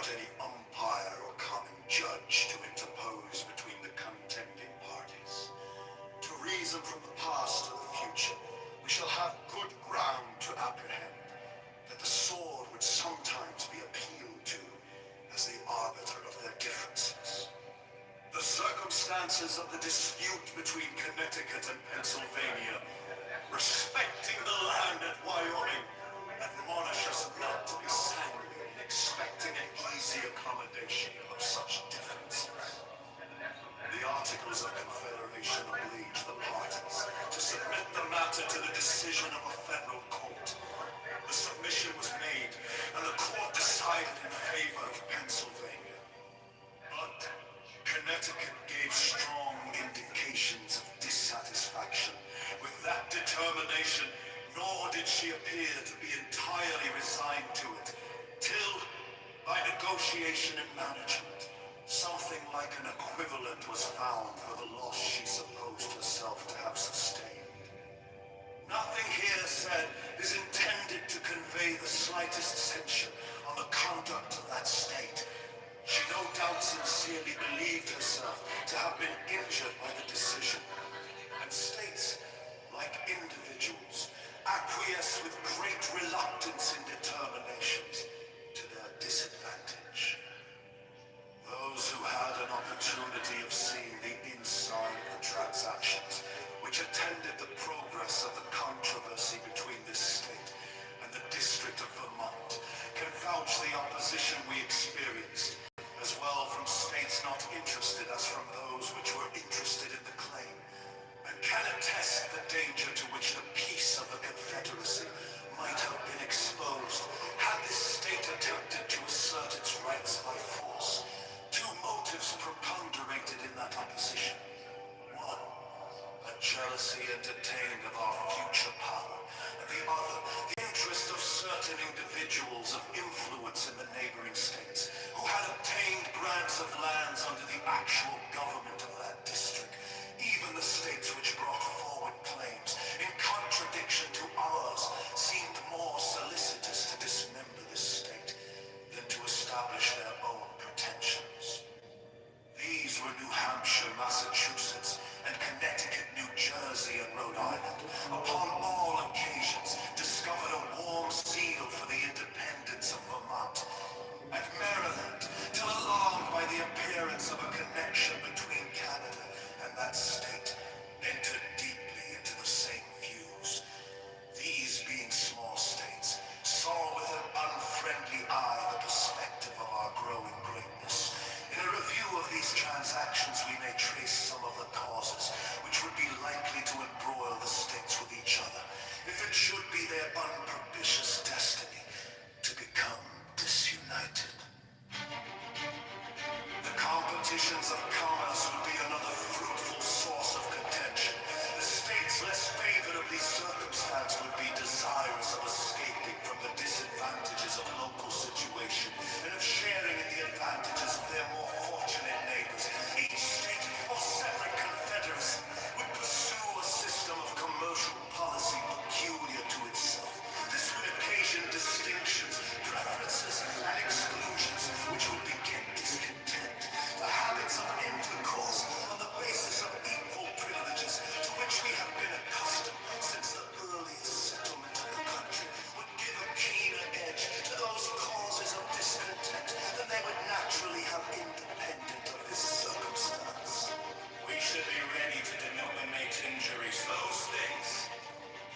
without any umpire or common judge to interpose between the contending parties. To reason from the past to the future, we shall have good ground to apprehend that the sword would sometimes be appealed to as the arbiter of their differences. The circumstances of the dispute between Connecticut and Pennsylvania, respecting the land at Wyoming, admonish us not to be sanguine in expecting an easy accommodation of such differences. The Articles of Confederation oblige the parties to submit the matter to the decision of a federal court. The submission was made, and the court decided in favor of Pennsylvania. But Connecticut gave strong indications of dissatisfaction with that determination, nor did she appear to be entirely resigned to it, till, by negotiation and management, something like an equivalent was found for the loss she supposed herself to have sustained. Nothing here said is intended to convey the slightest censure on the conduct of that state. She no doubt sincerely believed herself to have been injured by the decision, and states, like individuals, acquiesce with great reluctance in determinations to their disadvantage. Those who had an opportunity of seeing the inside of the transactions which attended the progress of the controversy between this state and the District of Vermont can vouch the opposition we experienced, as well from states not interested as from those which were interested in the claim, and can attest the danger to which the peace of the Confederacy might have been exposed had this state attempted to assert its rights by force. Two motives preponderated in that opposition. One, a jealousy entertained of our future power, and the other, the interest of certain individuals of influence in the neighboring states, who had obtained grants of lands under the actual government of that district, even the states which brought forward claims in contradiction to ours seemed more solicitous to dismember this state than to establish their own pretensions. These were New Hampshire, Massachusetts, and Connecticut, New Jersey, and Rhode Island, upon all occasions discovered a warm zeal for the independence of Vermont. And Maryland, till alarmed by the appearance of a connection between Canada and that state, entered deeply into the same views. These, being small states, saw with an unfriendly eye the perspective of our growing greatness. In a review of these transactions, we may trace some of the causes which would be likely to embroil the states with each other, if it should be their unpropitious destiny to become disunited. The competitions of commerce would be another fruitful source of contention. The states less favorably circumstanced would be desirous of escaping from the disadvantages of local situation and of sharing in the advantages of their more fortunate neighbors. Each state or separate confederacy would pursue a system of commercial policy peculiar to itself. This would occasion distinctions, preferences, and exclusions which would beget discontent. The habits of intercourse on the basis of equal privileges to which we have been accustomed since the earliest settlement of the country would give a keener edge to those causes of discontent than they would naturally have independent of this circumstance. We should be ready to denominate injuries those things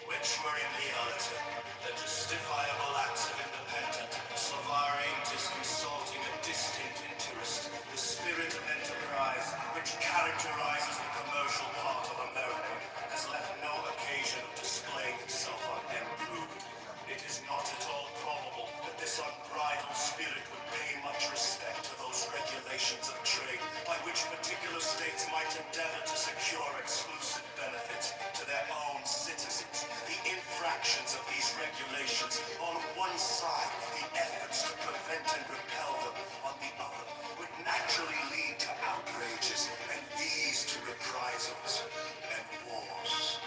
which were in reality the justifiable acts of independent, Slavarian disconsulting a distinct interest, the spirit of enterprise which characterizes the commercial part of America has left no occasion of displaying itself unimproved. It is not at all probable that this unbridled spirit would pay much respect to those regulations of trade by which particular states might endeavor to secure exclusive benefits to their own citizens. The infractions of these regulations on one side, the efforts to prevent and repel them on the other, would naturally lead to outrages, and these to reprisals and wars.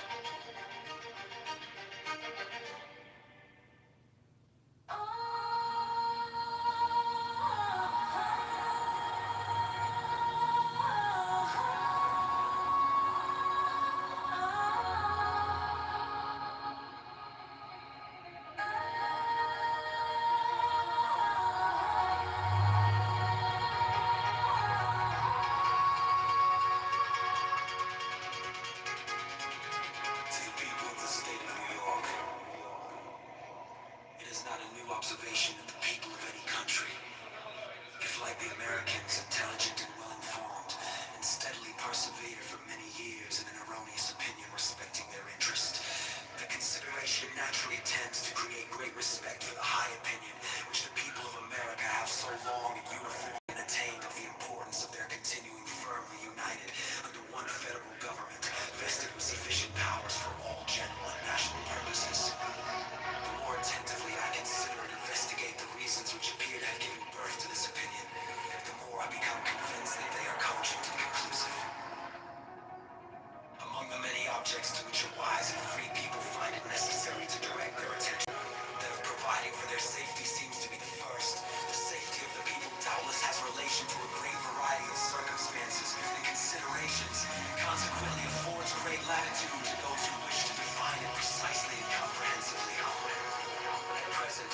Americans, intelligent and well-informed, and steadily persevered for many years in an erroneous opinion respecting their interest. The consideration naturally tends to create great respect for the high opinion which the people of America have so long and uniformly attained of the importance of their continuing firmly united under one federal government, vested with sufficient powers for all general and national purposes. The more attentively I consider and investigate the reasons which appear to have given birth to this opinion, the more I become convinced that they are cogent and conclusive. Among the many objects to which a wise and free people find it necessary to direct their attention, that of providing for their safety seems to be the first. The safety of the people doubtless has relation to a great variety of circumstances and considerations, and consequently affords great latitude to those who wish to define it precisely and comprehensively. At present,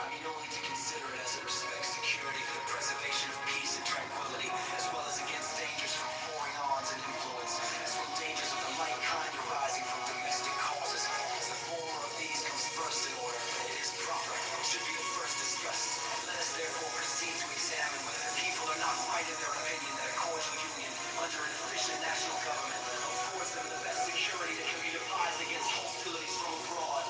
I mean only to consider it as it respects security for the preservation of peace and tranquility, as well as against dangers from foreign arms and influence, as from dangers of the like kind arising from domestic causes. As the former of these comes first in order, it is proper, it should be the first discussed. Let us therefore proceed to examine whether the people are not right in their opinion that a cordial union under an efficient national government affords them the best security that can be devised against hostilities from abroad.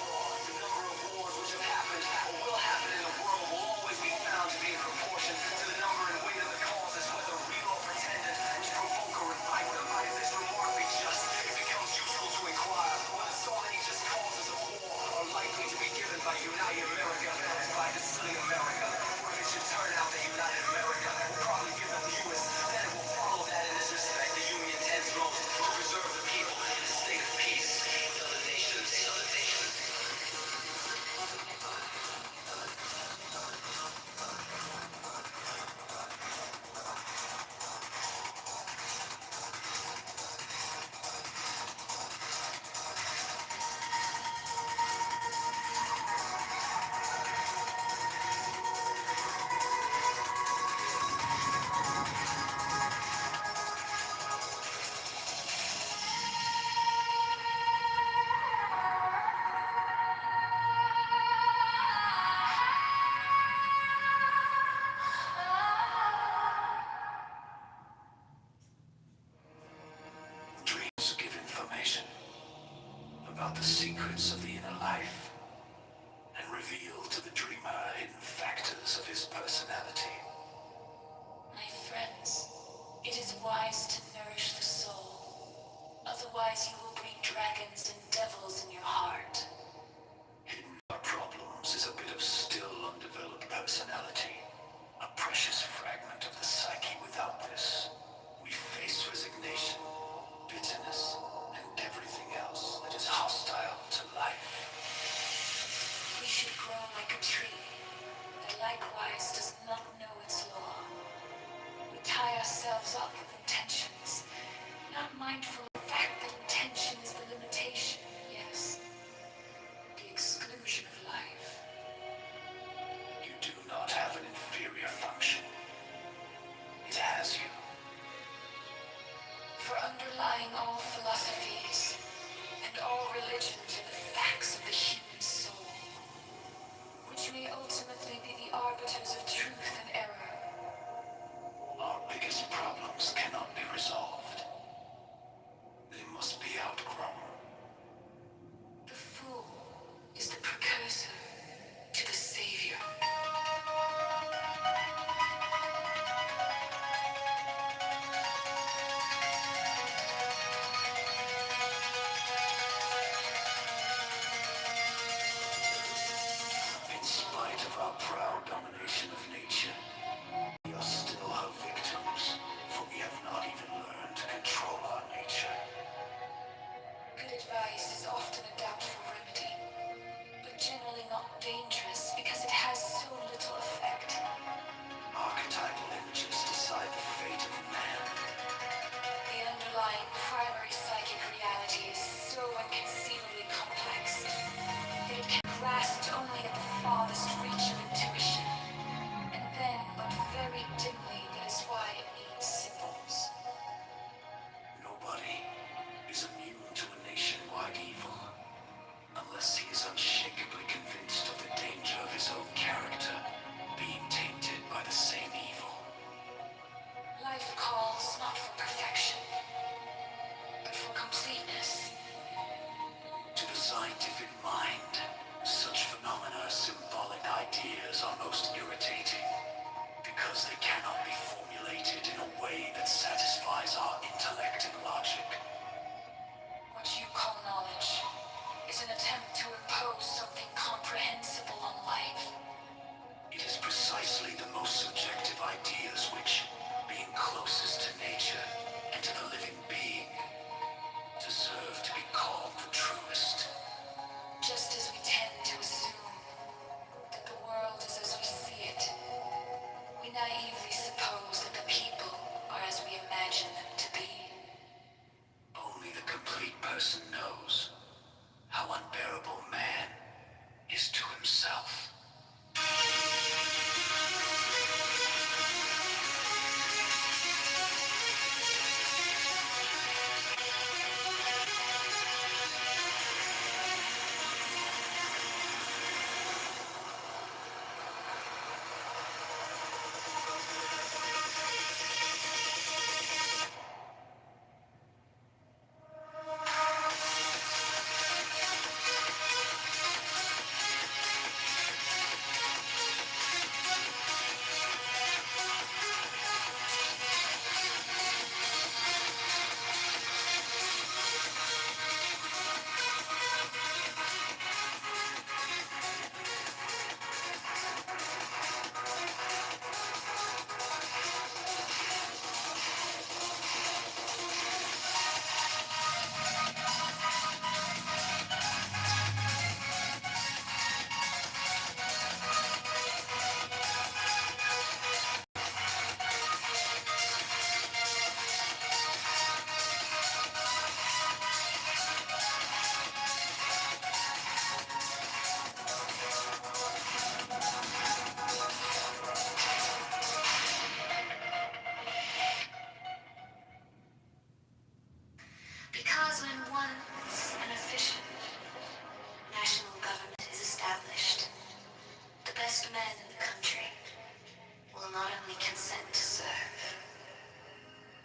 The number of wars which have happened or will happen in the world will always be found to be in proportion to the number and weight of the causes, whether real or pretended, which provoke or invite them. If this remark be just, it becomes useful to inquire whether so many just causes of war are likely to be given by United America as by distilling America. Or if it should turn out that United America will probably give the fewest, then it will follow that in this respect the Union tends most to preserve the people in a state of peace until the nations. Dreams give information about the secrets of the inner life and reveal to the dreamer hidden factors of his personality. My friends, it is wise to nourish the soul. Otherwise you will breed dragons and devils in your heart. Hidden in our problems is a bit of still undeveloped personality, a precious fragment of the psyche. Without this, we face resignation, bitterness, and everything else that is hostile to life. We should grow like a tree that likewise does not know its law. We tie ourselves up with intentions, not mindful of the fact that intention is the limitation, yes, the exclusion of life. You do not have an inferior function. It has you. For underlying all philosophies and all religions are the facts of the human soul, which may ultimately be the arbiters of truth and error. Our biggest problems cannot be resolved Truth calls not for perfection, but for completeness. To the scientific mind, such phenomena as symbolic ideas are most irritating because they cannot be formulated in a way that satisfies our intellect and logic. What you call knowledge is an attempt to impose something comprehensible on life. It is precisely the most subjective ideas which, being closest to nature and to the living being, deserve to be called the truest. Just as we tend to assume that the world is as we see it, we naively suppose that the people are as we imagine them to be. Only the complete person knows how unbearable man is to himself. Because when once an efficient national government is established, the best men in the country will not only consent to serve,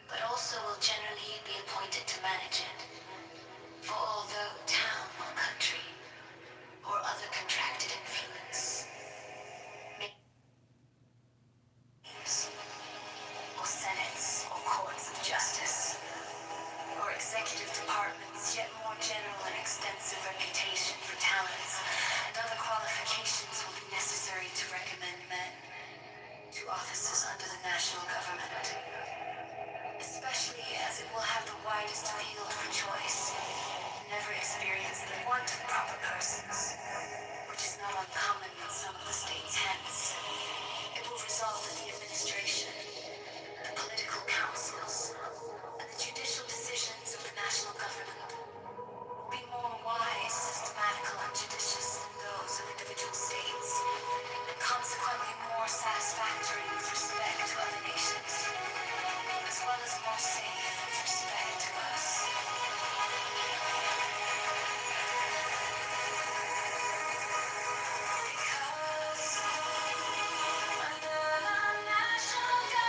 but also will generally be appointed to manage it. For although town or country or other contracted influence may or senates or courts of justice or executive departments, yet more general and extensive reputation for talents and other qualifications will be necessary to recommend men to offices under the national government, especially as it will have the widest field for choice, never experience the want of proper persons, which is not uncommon in some of the states. Hence, it will result in the administration, the political councils, and the judicial decisions of the national government will be more wise, systematical, and judicious than those of individual states, and consequently more satisfactory with respect to other nations, as well as more safe with respect to us. Because under the national government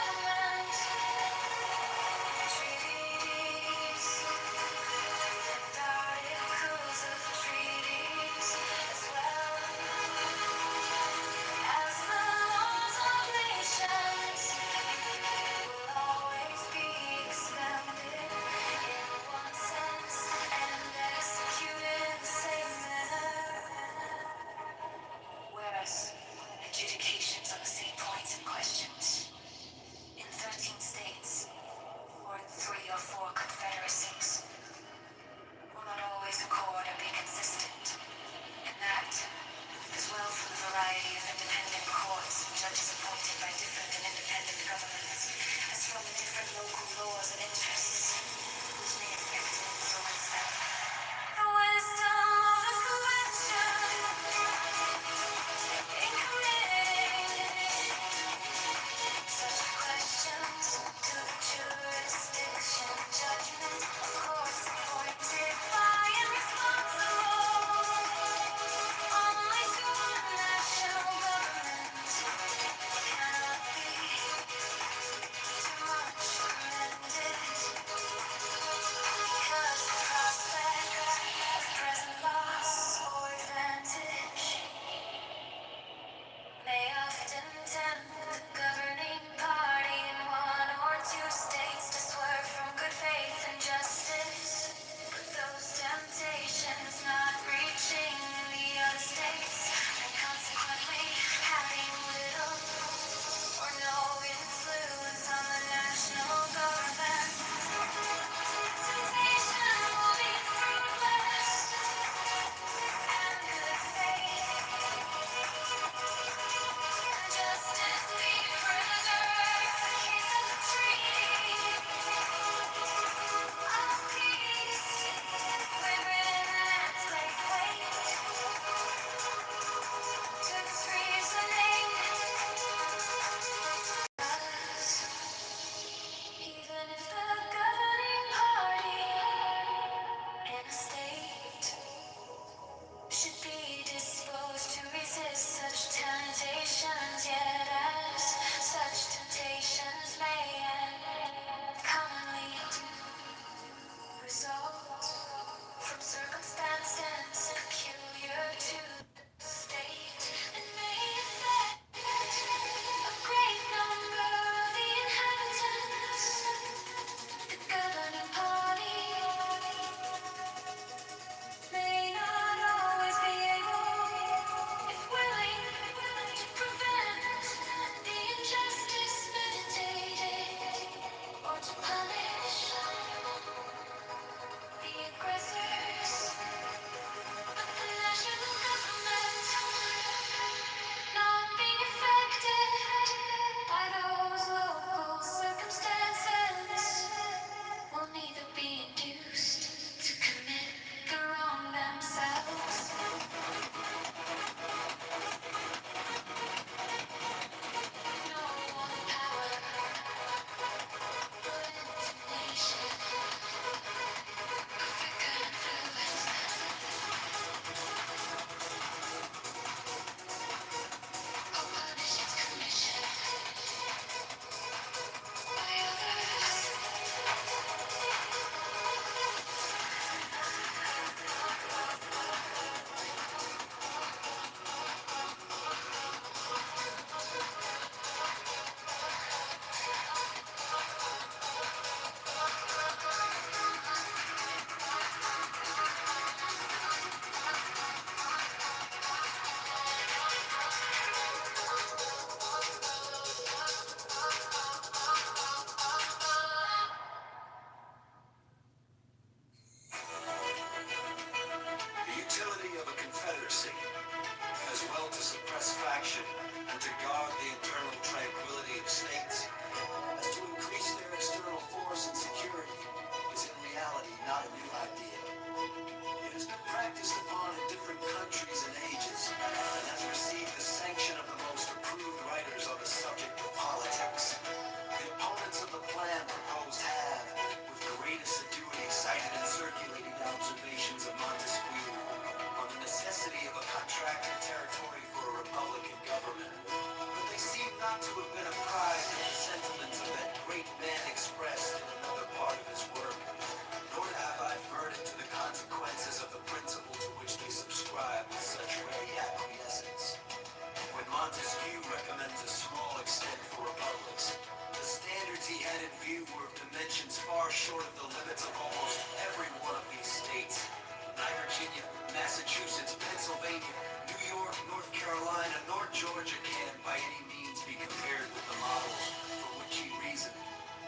in view were of dimensions far short of the limits of almost every one of these states. Neither Virginia, Massachusetts, Pennsylvania, New York, North Carolina, nor Georgia can by any means be compared with the models for which he reasoned,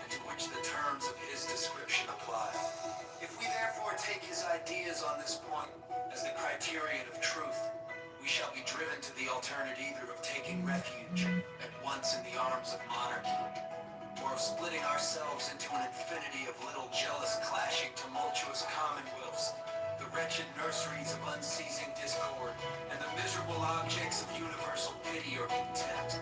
and to which the terms of his description apply. If we therefore take his ideas on this point as the criterion of truth, we shall be driven to the alternate either of taking refuge at once in the arms of monarchy, or of splitting ourselves into an infinity of little jealous, clashing, tumultuous commonwealths, the wretched nurseries of unceasing discord, and the miserable objects of universal pity or contempt.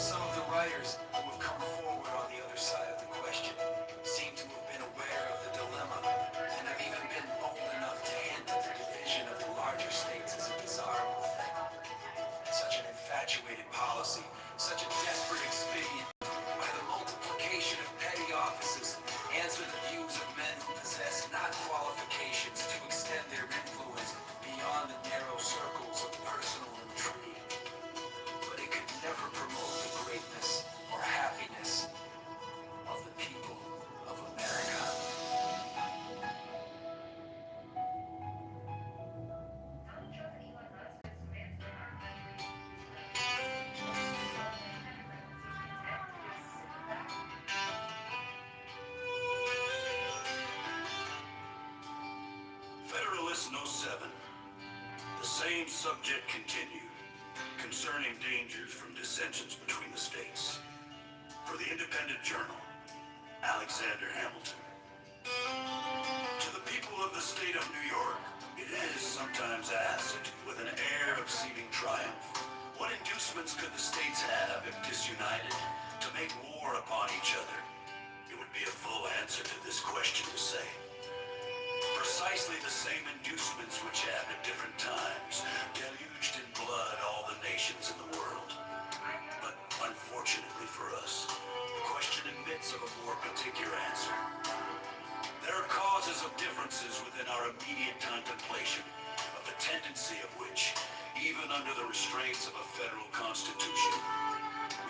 Some of the writers who have come forward on the other side of the question seem to have been aware of the dilemma, and have even been bold enough to hint at the division of the larger states as a desirable thing. Such an infatuated policy, such a desperate expedient, by the multiplication of petty offices, answer the views of men who possess not qualifications to extend their influence beyond the narrow circles of personal intrigue. But it could never promote the greatness or happiness of the people of America. Federalist No. 7. The same subject continued, concerning dangers from dissensions between the states. For the Independent Journal, Alexander Hamilton. To the people of the state of New York, it is sometimes asked, with an air of seeming triumph, what inducements could the states have, if disunited, to make war upon each other? It would be a full answer to this question to say precisely the same inducements which have at different times deluged in blood all the nations in the world. But unfortunately for us, the question admits of a more particular answer. There are causes of differences within our immediate contemplation, of the tendency of which, even under the restraints of a federal constitution,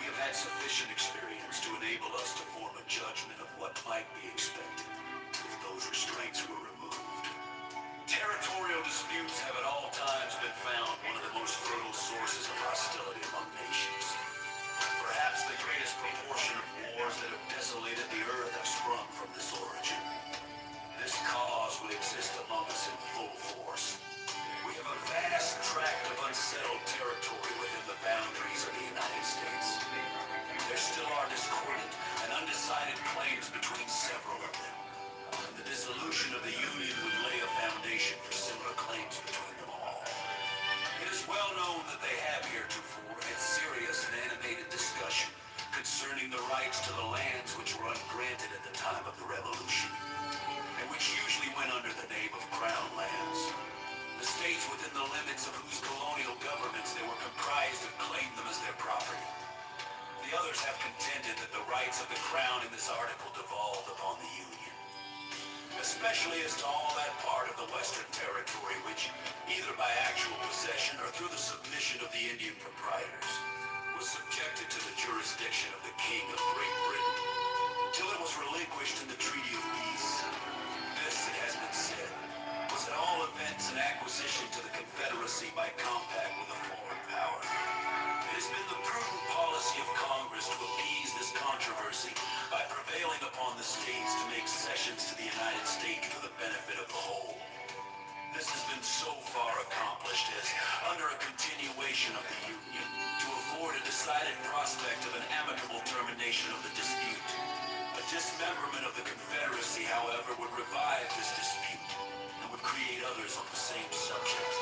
we have had sufficient experience to enable us to form a judgment of what might be expected if those restraints were removed. Territorial disputes have at all times been found one of the most fertile sources of hostility among nations. Perhaps the greatest proportion of wars that have desolated the earth have sprung from this origin. This cause will exist among us in full force. We have a vast tract of unsettled territory within the boundaries of the United States. There still are discordant and undecided claims between several of them. And the dissolution of the Union would lay a foundation for similar claims between them all. It is well known that they have heretofore had serious and animated discussion concerning the rights to the lands which were ungranted at the time of the Revolution, and which usually went under the name of Crown lands. The states within the limits of whose colonial governments they were comprised have claimed them as their property. The others have contended that the rights of the Crown in this article devolved upon the Union, especially as to all that part of the Western Territory which, either by actual possession or through the submission of the Indian proprietors, was subjected to the jurisdiction of the King of Great Britain, till it was relinquished in the Treaty of Peace. This, it has been said, was at all events an acquisition to the Confederacy by compact with a foreign power. It has been the prudent policy of Congress to appease this controversy by prevailing upon the states to make cessions to the United States for the benefit of the whole. This has been so far accomplished as, under a continuation of the Union, to afford a decided prospect of an amicable termination of the dispute. A dismemberment of the Confederacy, however, would revive this dispute and would create others on the same subject.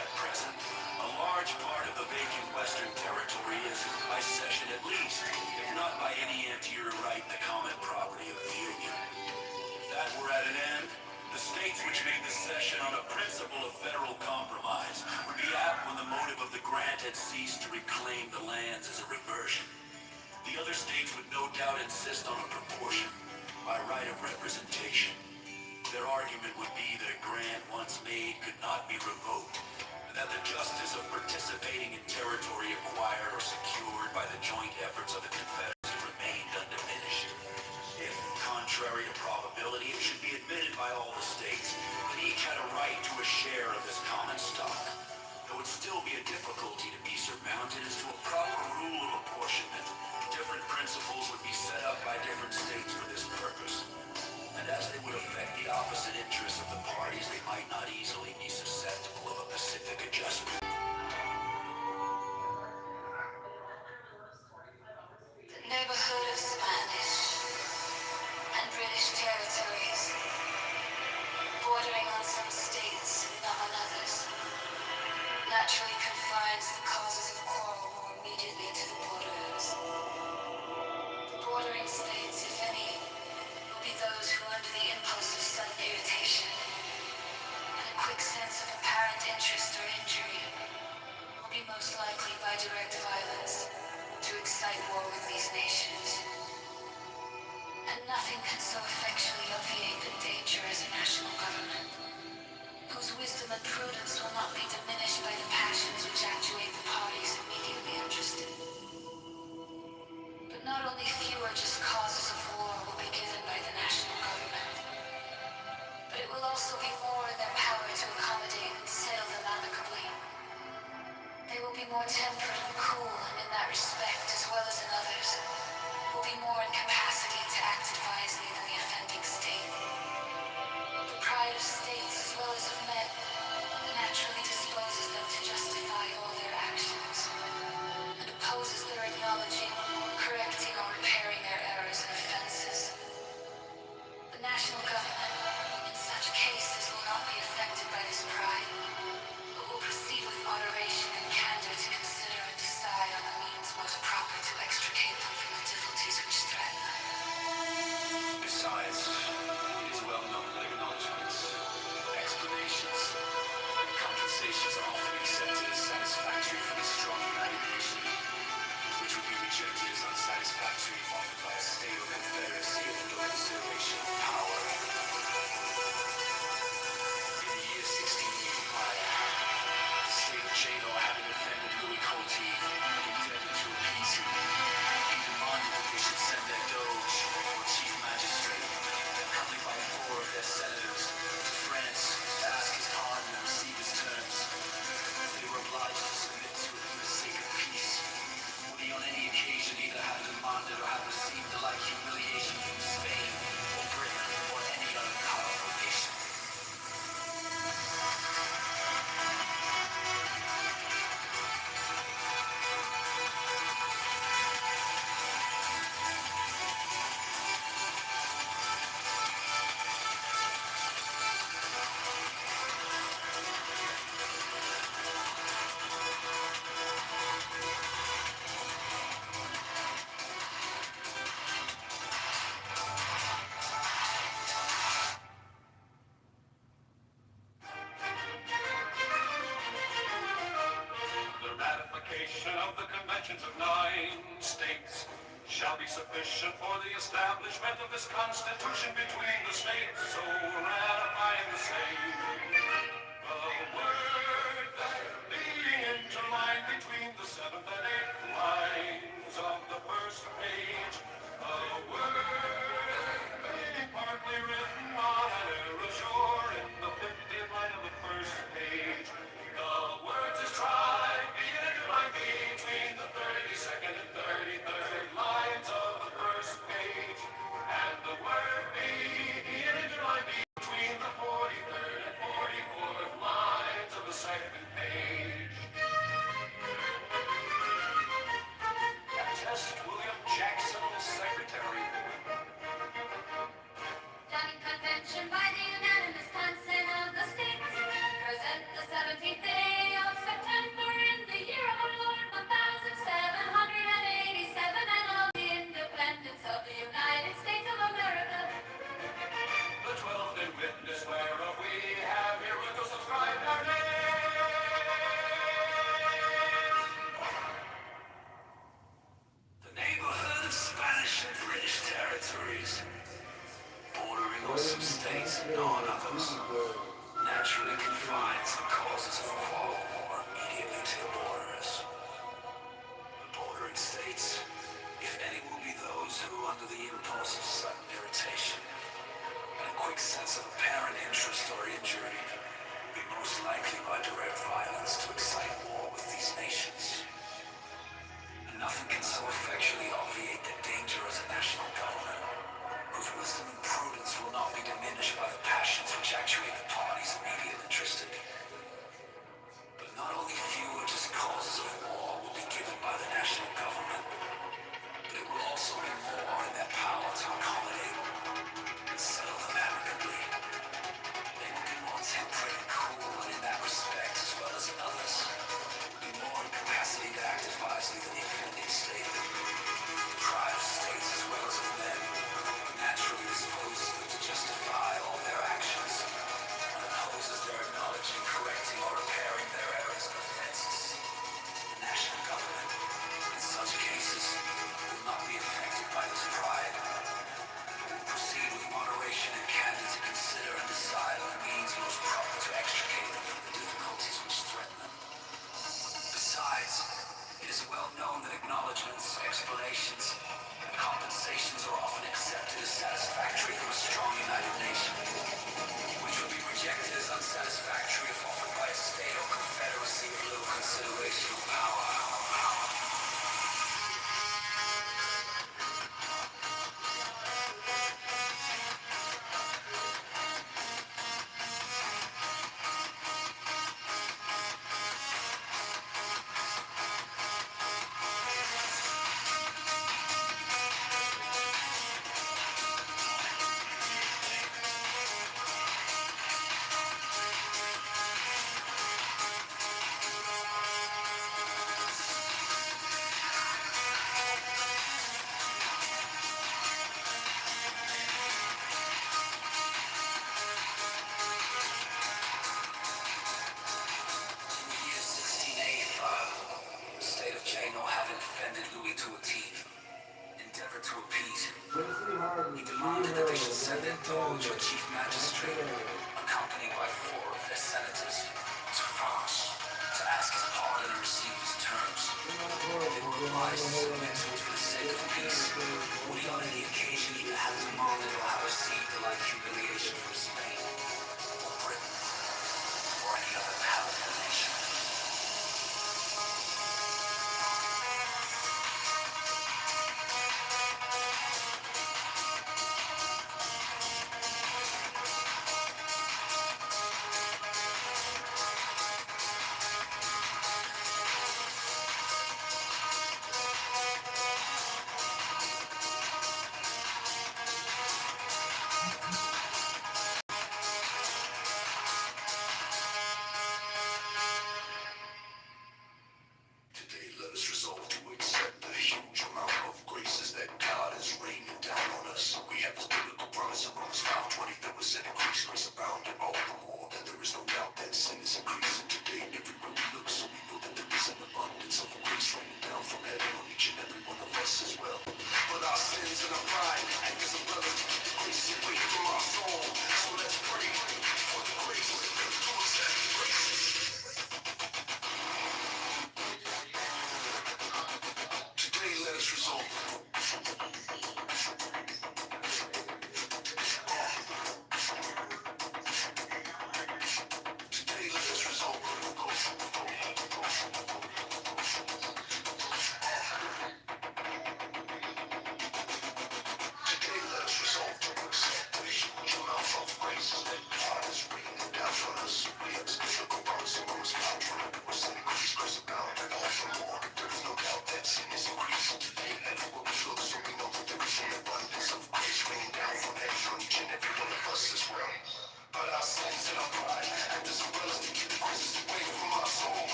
At present, a large part of the vacant Western Territory is, by cession at least, if not by any anterior right, the common property of the Union. If that were at an end, the states which made the cession on a principle of federal compromise would be apt when the motive of the grant had ceased to reclaim the lands as a reversion. The other states would no doubt insist on a proportion by right of representation. Their argument would be that a grant once made could not be revoked, and that the justice of participating in territory acquired or secured by the joint efforts of the Confederacy remained undiminished. Contrary to probability, it should be admitted by all the states that each had a right to a share of this common stock. There would still be a difficulty to be surmounted as to a proper rule of apportionment. Different principles would be set up by different states for this purpose. And as they would affect the opposite interests of the parties, they might not easily be susceptible of a pacific adjustment. The neighborhood of Spanish and British territories, bordering on some states, not on others, naturally confines the causes of quarrel more immediately to the borderers. The bordering states, if any, will be those who, under the impulse of sudden irritation and a quick sense of apparent interest or injury, will be most likely by direct violence to excite war with these nations. And nothing can so effectually obviate the danger as a national government, whose wisdom and prudence will not be diminished by the passions which actuate the parties immediately interested. But not only fewer just causes of war will be given by the national government, but it will also be more in their power to accommodate and settle them amicably. They will be more temperate and cool, and in that respect, as well as in others, will be more in capacity to act advisedly than the offending state. The pride of states, as well as of men, naturally disposes them to justify all their actions, and opposes their acknowledging, correcting, or repairing their errors and offenses. The national government, in such cases, will not be affected by this pride, but will proceed with moderation and candor to consider and decide on the means most proper to extricate them from the difficulties which threaten them. Besides, it is well known that acknowledgments, explanations, and compensations are often accepted as satisfactory from a strong United Nation, which would be rejected as unsatisfactory if offered by a state or confederacy of no consideration of power. In the year 1685, the state of Jano, having offended Louis Conti, endeavored to appease him. He demanded that they should send their doge, or chief magistrate, accompanied by 4 of their senators, to France to ask his pardon and receive his terms. They were obliged to submit to it for the sake of peace. Would he on any occasion either have demanded or have received the like humiliation from Spain, or Britain, or any other powerful nation? The ratification of the conventions of 9 states shall be sufficient for the establishment of this Constitution between the states, so ratifying the same. The word that being interlined between the 7th and 8th lines of the first page, the word being partly written on an erasure in the 50th line of the first page, the words is tried, being interlined between the 32nd and 33rd lines of the first page, and the word being interlined between the 43rd and 44th lines of the second page. Attest William Jackson, Secretary. Done in convention by the unanimous consent of the states, present the 17th day of September in the year of our Lord 1787, and of the independence of the United States of America. The 12th in witness whereof we have herewith subscribed our names. The neighborhood of Spanish and British territories, bordering on some states and not others, naturally confines the causes of quarrel more immediately to the borderers. The bordering states, if any, will be those who, under the impulse of sudden irritation by direct violence to excite war with these nations. And nothing can so effectually obviate the danger as a national government, whose wisdom and prudence will not be diminished by the passions which actuate the parties immediately interested. But not only fewer just causes of war will be given by the national government, but it will also be more in their power to accommodate and settle them amicably. They will be more temperate and cool, and in that respect, as well as in others, will be more in capacity to act advisely than the offending state. Deprived states, as well as of men, naturally disposes them to justify all their actions, and opposes their acknowledging, correcting, or repairing their errors and offenses. The national government, in such cases, will not be affected by this pride, but will proceed with moderation and candor to consider and decide on the means most proper to extricate them from the difficulties which threaten them. Besides, it is well known that acknowledgments, explanations, and compensations are often accepted as satisfactory from a strong united nation, which would be rejected as unsatisfactory if offered by a state or confederacy of little consideration or power. He demanded that they should send their doge or chief magistrate, accompanied by 4 of their senators, to France to ask his pardon and receive his terms. They were obliged to submit to it for the sake of peace. Would he on any occasion either have demanded or have received the like humiliation from Spain, or Britain, or any other powerful nation? Today, let us resolve to accept the huge amount of graces that God is raining down on us. We have this biblical promise in Romans 5:20 that was said, increase grace abounding all the more. There is no doubt that sin is increasing today everywhere we look, so we know that there is an abundance of grace raining down from heaven on each and every one of us as well. But our sins and our pride act as a brother to keep the grace away from our soul. So let's pray for the grace to accept the graces. Today, let us resolve.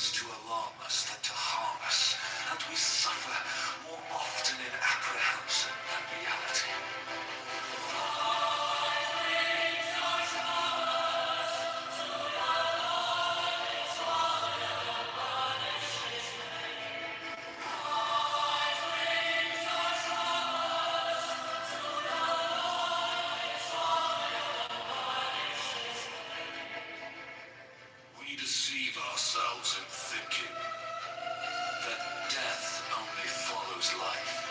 difference to alarm us than to harm us, and we suffer more often in apprehension than reality. We deceive ourselves in thinking that death only follows life,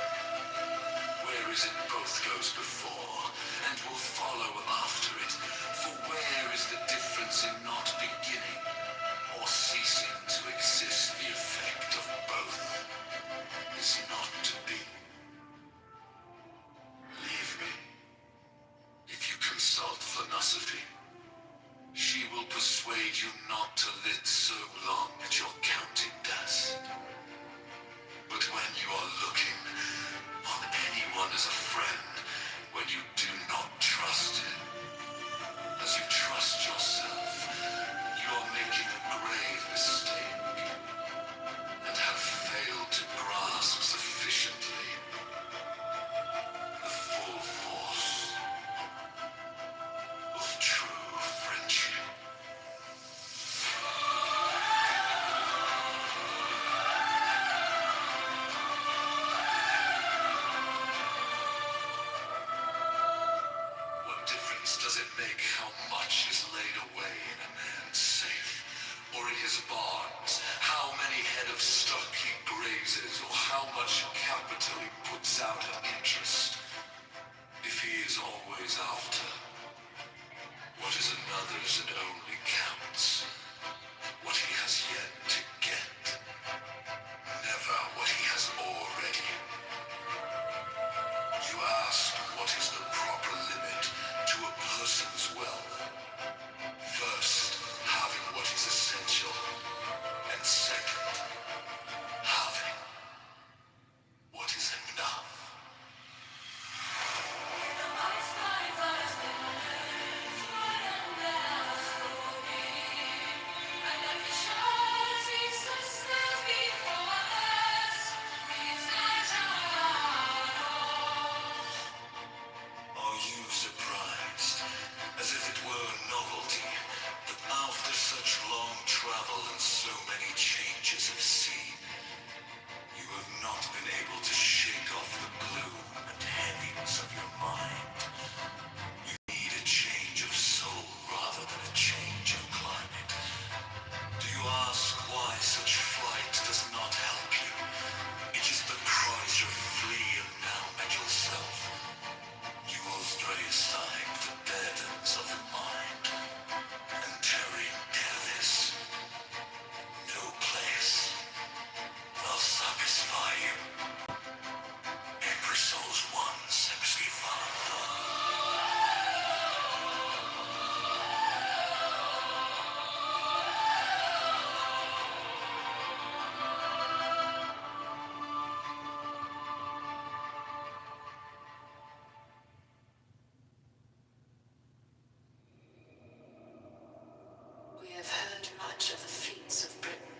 whereas it both goes before and will follow after it. For where is the difference in not beginning or ceasing to exist? The effect of both is not to be. Leave me. If you consult philosophy, she will persuade you not to lit so long that you're counting dust. But when you are looking on anyone as a friend, when you do not trust him, as you trust yourself, you are making a grave mistake, and have failed to grasp sufficiently the full force of true friendship. What difference does it make how much is laid away in a man's safe, or in his barns, how many head of stock he grazes, or how much capital he puts out of interest, if he is always after what is another's and only counts what he has yet to get, never what he has already. You ask what is the proper limit to a person's wealth. First, having what is essential, and second, having what is enough. Are you surprised, as if it were a novelty, that after such long travel and so many changes of scene, you have not been able to shake off the gloom and heaviness of your mind? You need a change of soul rather than a change of climate. Do you ask why such flight does not help you? It is the cries of flee and now met yourself. You will stray aside the burdens of the mind, and tarrying near this, no place will satisfy you. Empress Souls 165. We have heard much of the fleets of Britain,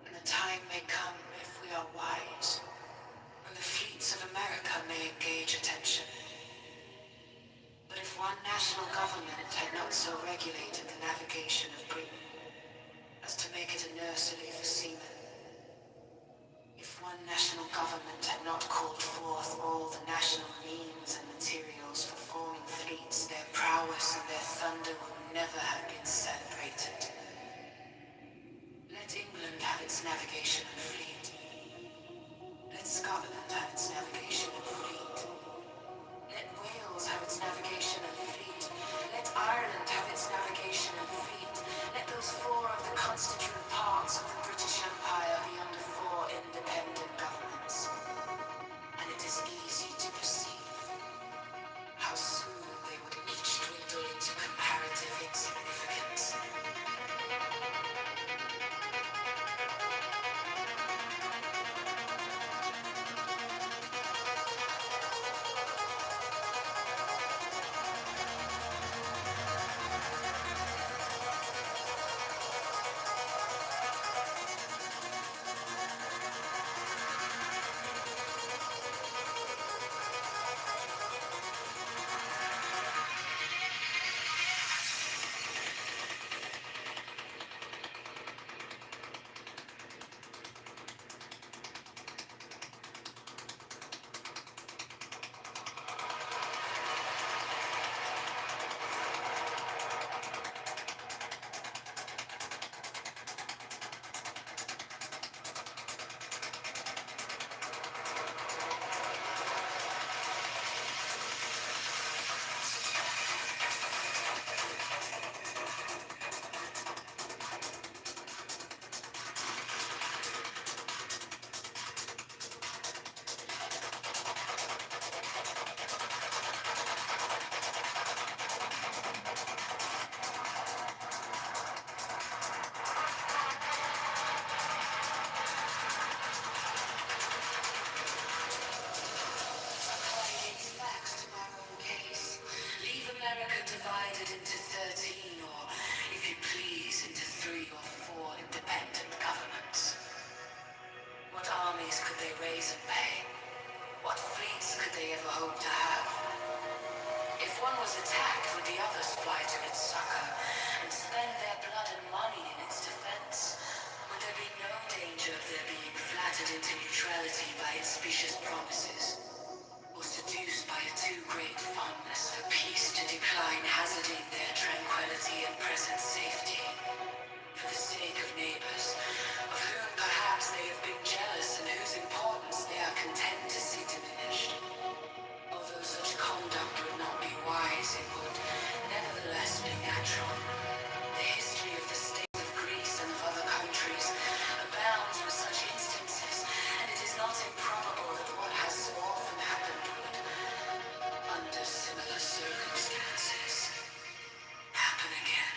and the time may come, if we are wise, when the fleets of America may engage attention. But if one national government had not so regulated the navigation of Britain as to make it a nursery for seamen, if one national government had not called forth all the national means and materials for forming fleets, their prowess and their thunder would never have been celebrated. Let England have its navigation and fleet. Let Scotland have its navigation and fleet. Let Wales have its navigation and fleet. Let Ireland have its navigation and fleet. Let those four of the constituent parts of the British Empire be under four independent governments. And it is easy to perceive how soon they would each dwindle into comparative insignificance. divided into 13, or, if you please, into 3 or 4 independent governments. What armies could they raise and pay? What fleets could they ever hope to have? If one was attacked, would the others fly to its succor and spend their blood and money in its defense? Would there be no danger of their being flattered into neutrality by its specious promises? Or seduced by a too great fondness for peace to decline hazarding their tranquility and present safety? For the sake of neighbors, of whom perhaps they have been jealous and whose importance they are content to see diminished. Although such conduct would not be wise, it would nevertheless be natural. The history of the state of Greece and of other countries abounds with such instances, and it is not improbable that what has so often happened would, under similar circumstances, happen again.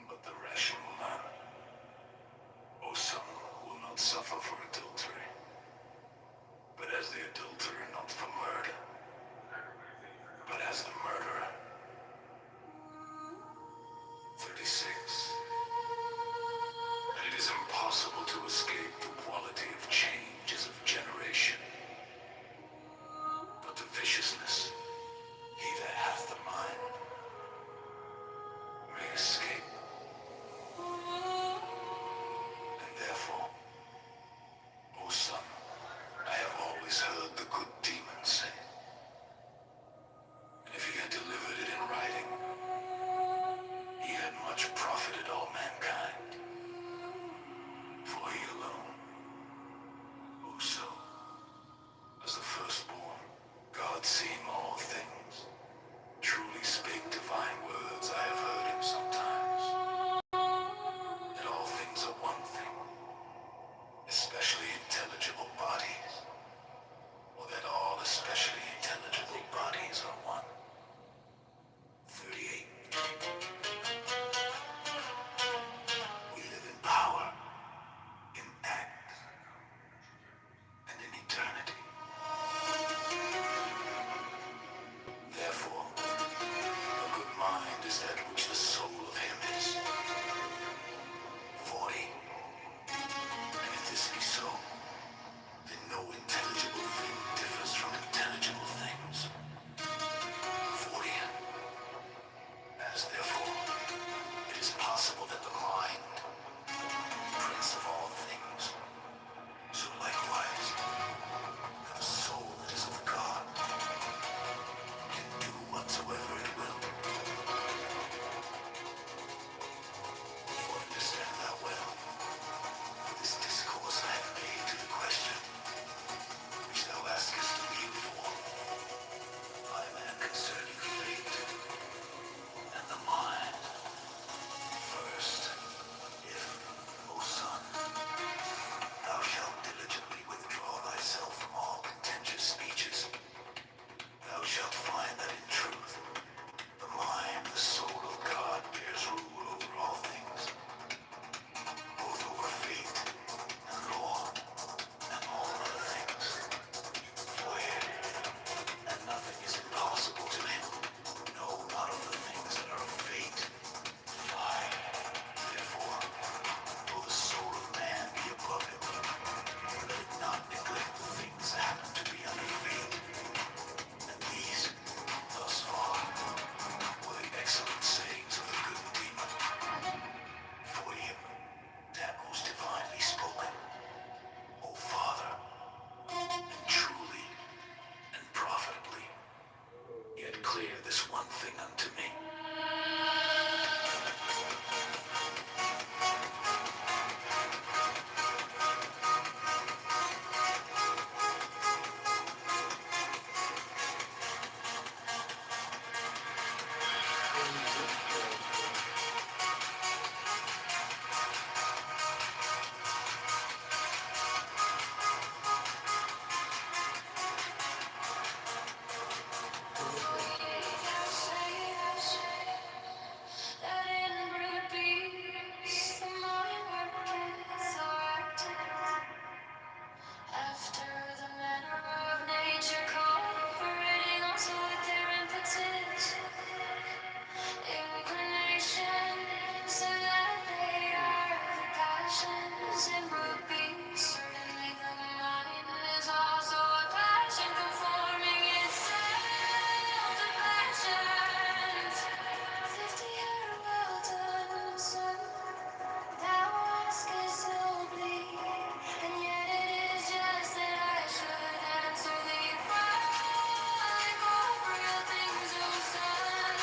But the rational man, O son, will not suffer for adultery, but as the adulterer not for murder, but as the murderer. 36. And it is impossible to escape the quality of change as of generation. But the viciousness, he that hath the mind, may escape. And therefore, O son, I have always heard the good demon say, and if he had delivered it in writing, he had much profited all mankind. For he alone nothing unto me. After the manner of nature, cooperating also with their impetus, inclinations, and that they are the passions and rubies. Certainly the mind is also a passion, conforming itself to passions. 50 are well done, son. Thou askest nobly, and yet it is just that I should answer thee. Like all real things, O son,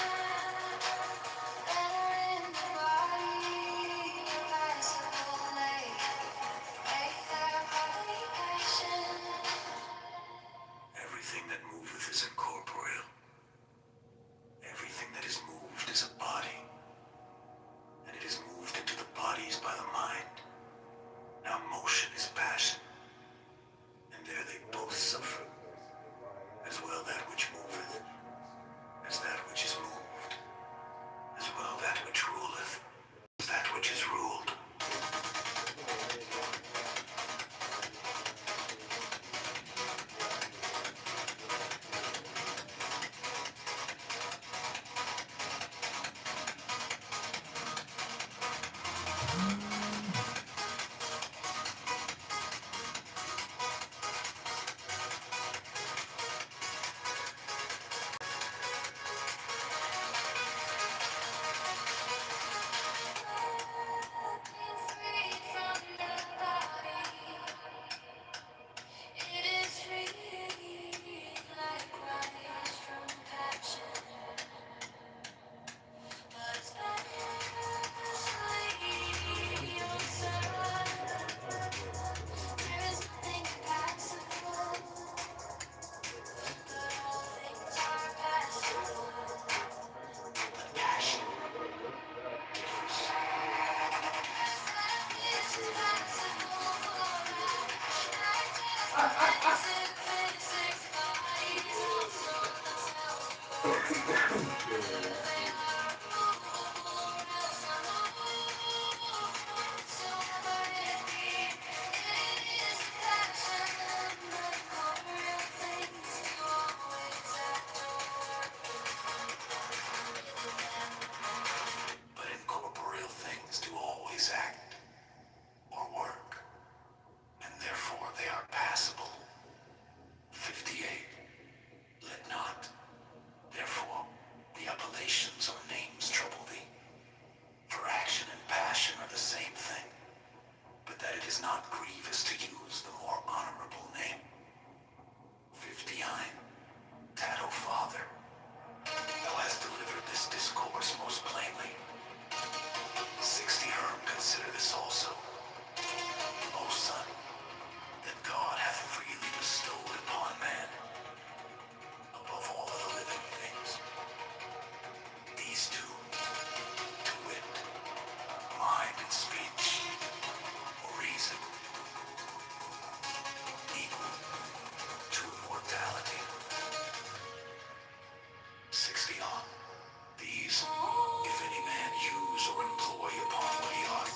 that are in the body, impassible, make their application. Everything that moveth is incorporeal. Everything that is moved is a body, and it is moved into the bodies by the mind. Now motion is passion, and there they both suffer, as well that which moveth, as that which is moved, as well that which ruleth, as that which is ruled. Freed from the body, it is free likewise from passion, but especially your son. There is nothing impossible, but all things are possible. Passion. As that is impossible for physics bodies also themselves they are movable or else unmovable. So whatever it be, it is passion. But corporeal things do always act or work with them. But incorporeal things do always act or work, and therefore they are passable. 58. Let not, therefore, the appellations or names trouble thee, for action and passion are the same thing, but that it is not grievous to use the more honorable name. 59. Tatto Father, thou hast delivered this discourse most plainly. 60 Herm, consider this also, O son, that God hath freely bestowed upon man, above all other living things, these two, to wit, mind and speech, or reason, equal to immortality. 60 on. These, if any man use or employ upon what he ought,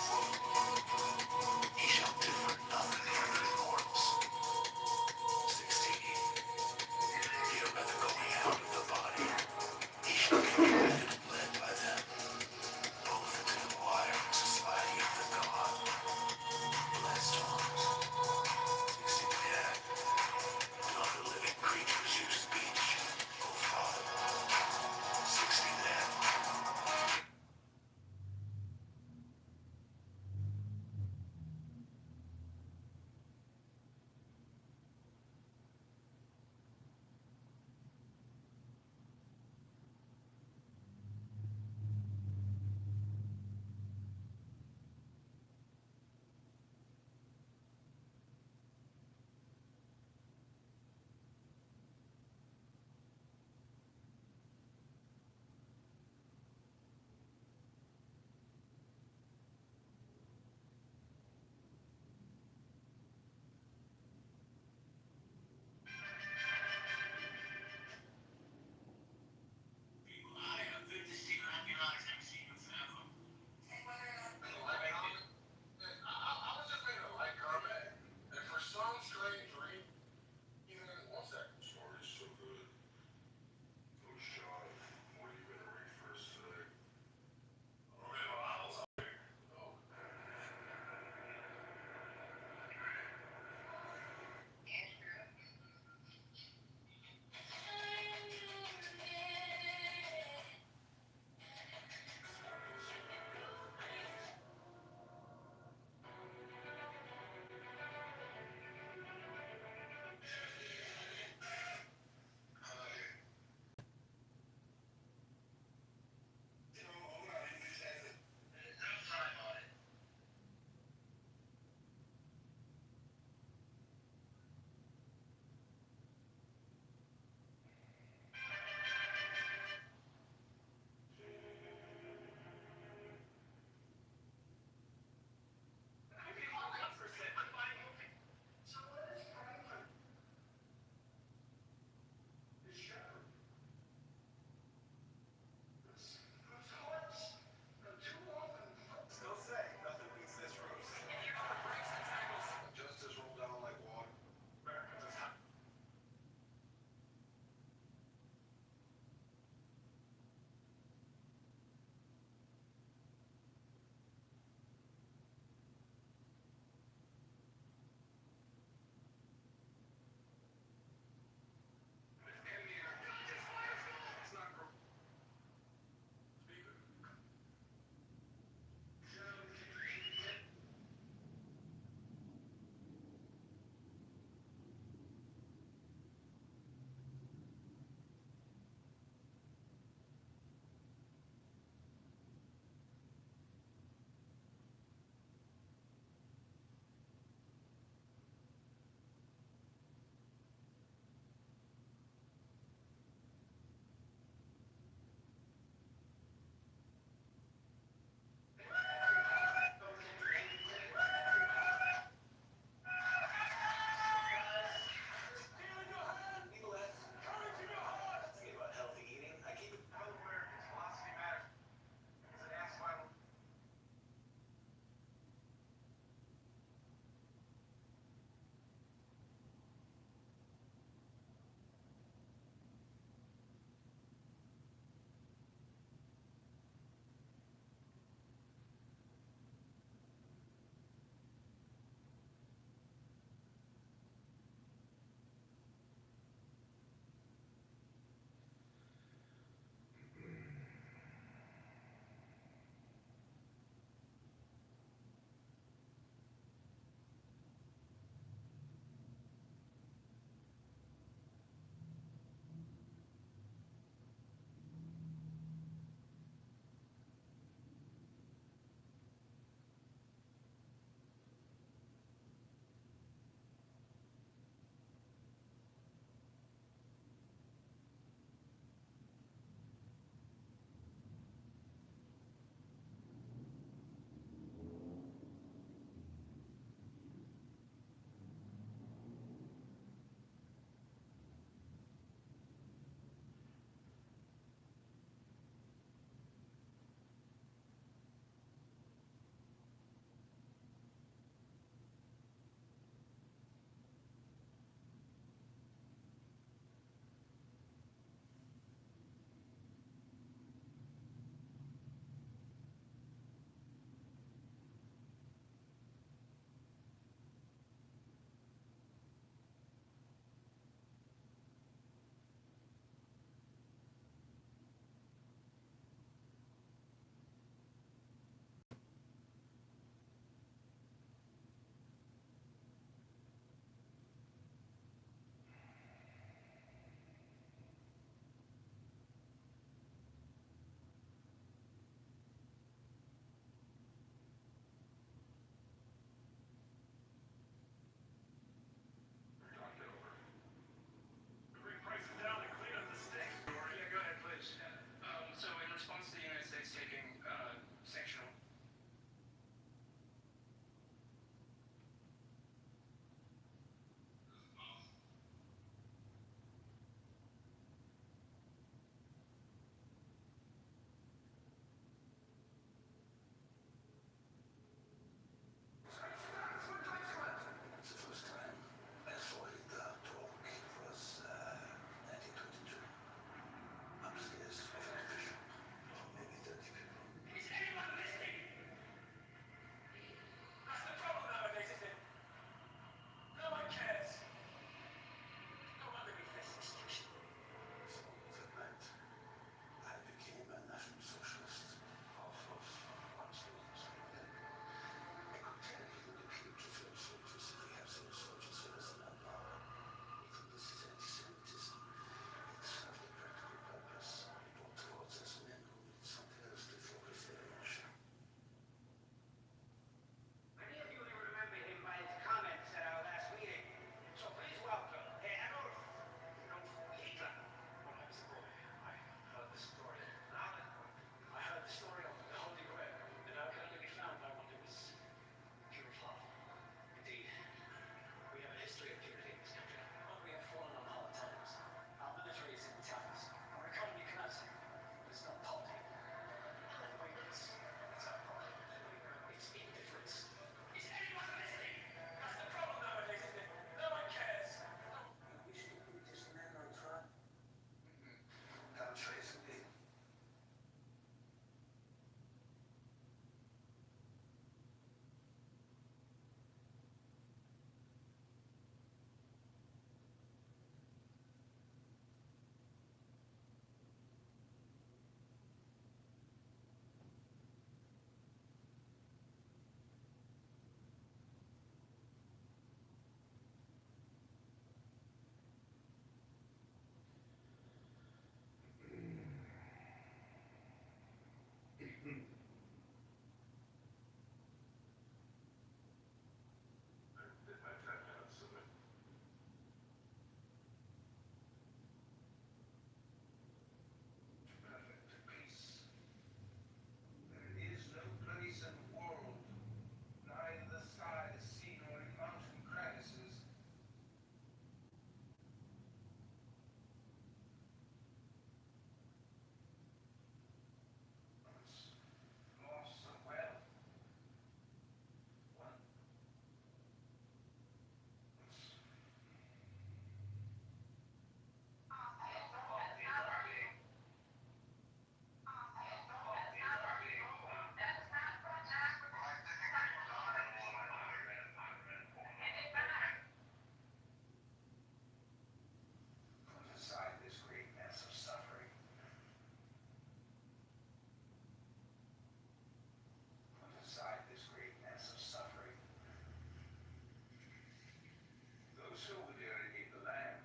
those who would irrigate the land.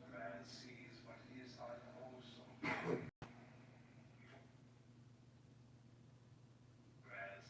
The man sees what is unwholesome. Grass.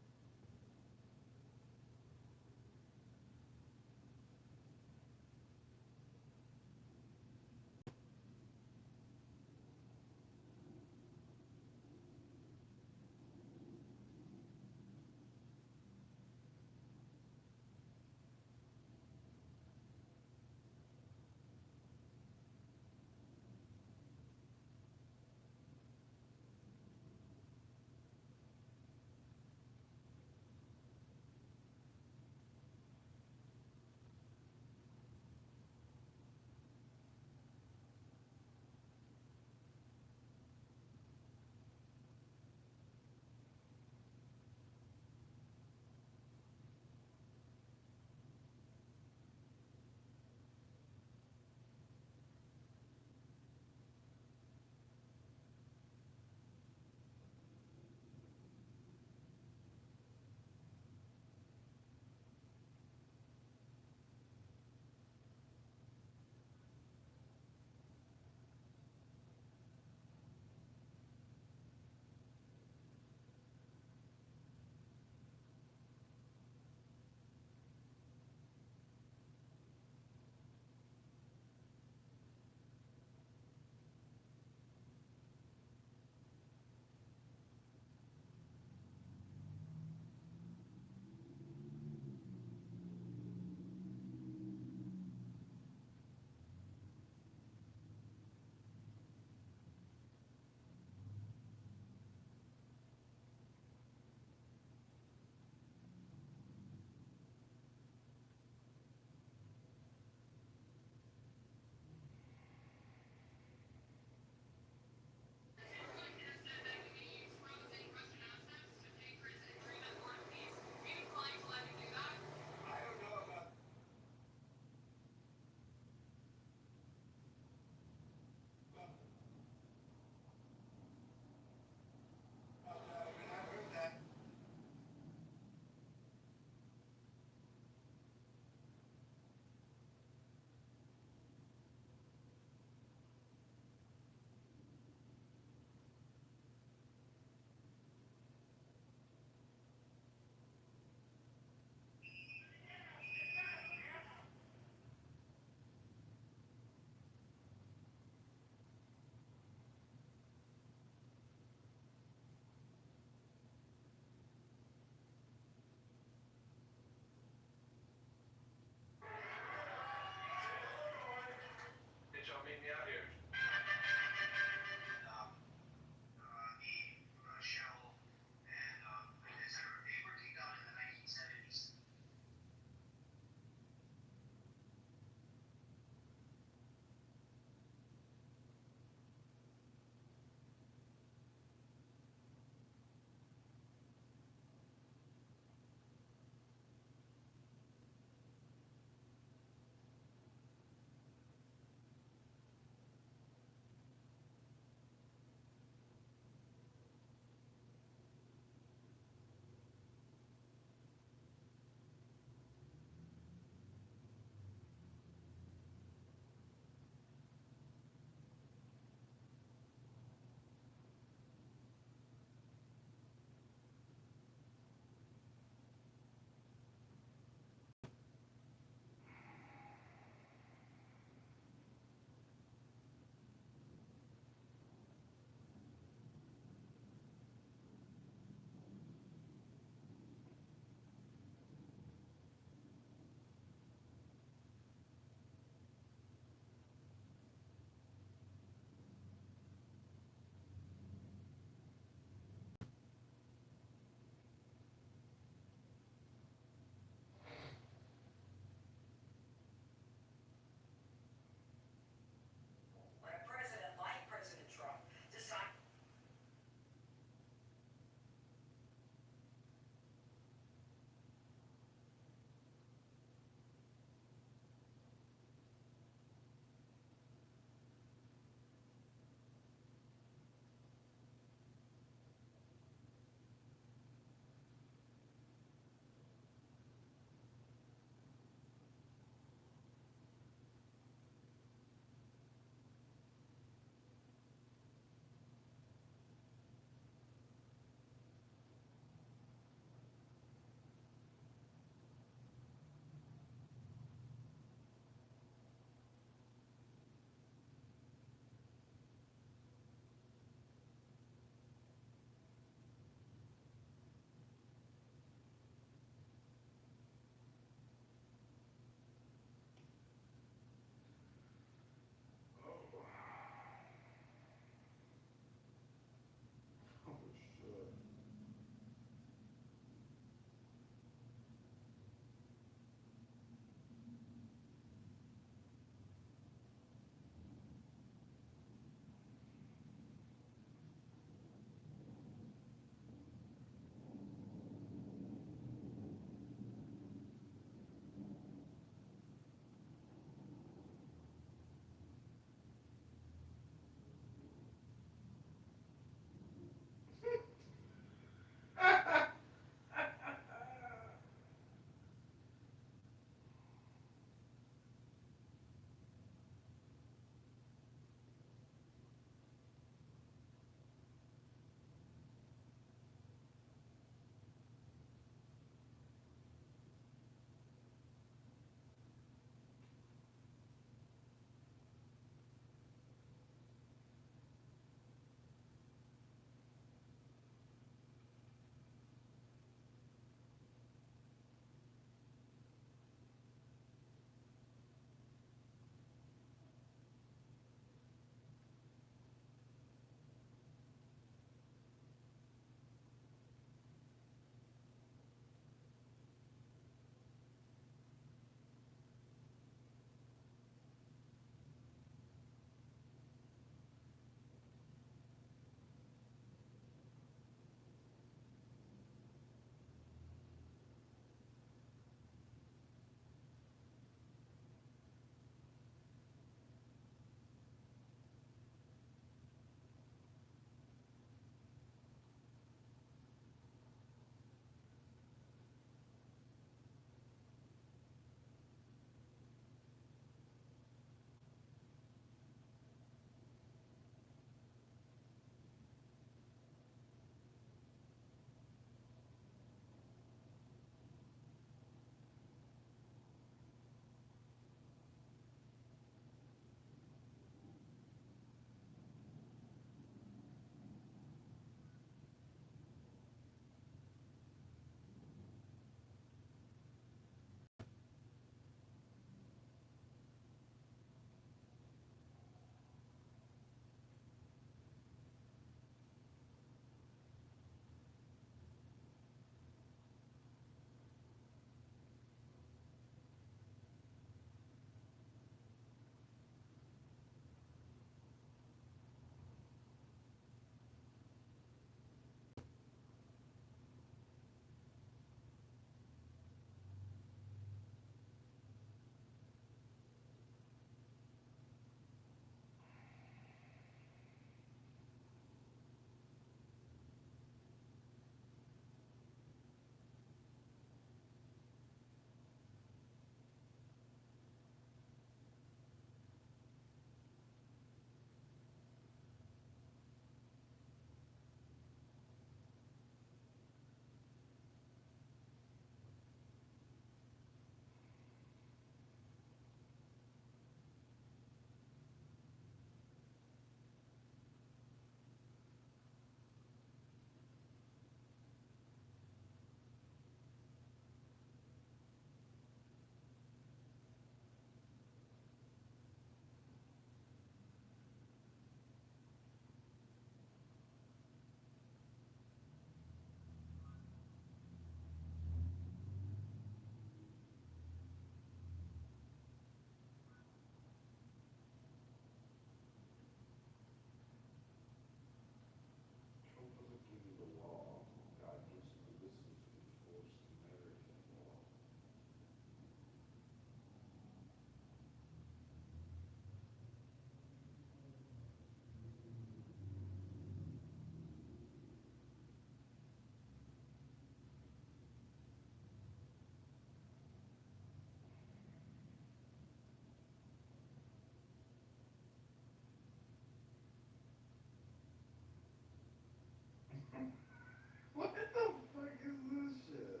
What the fuck is this shit?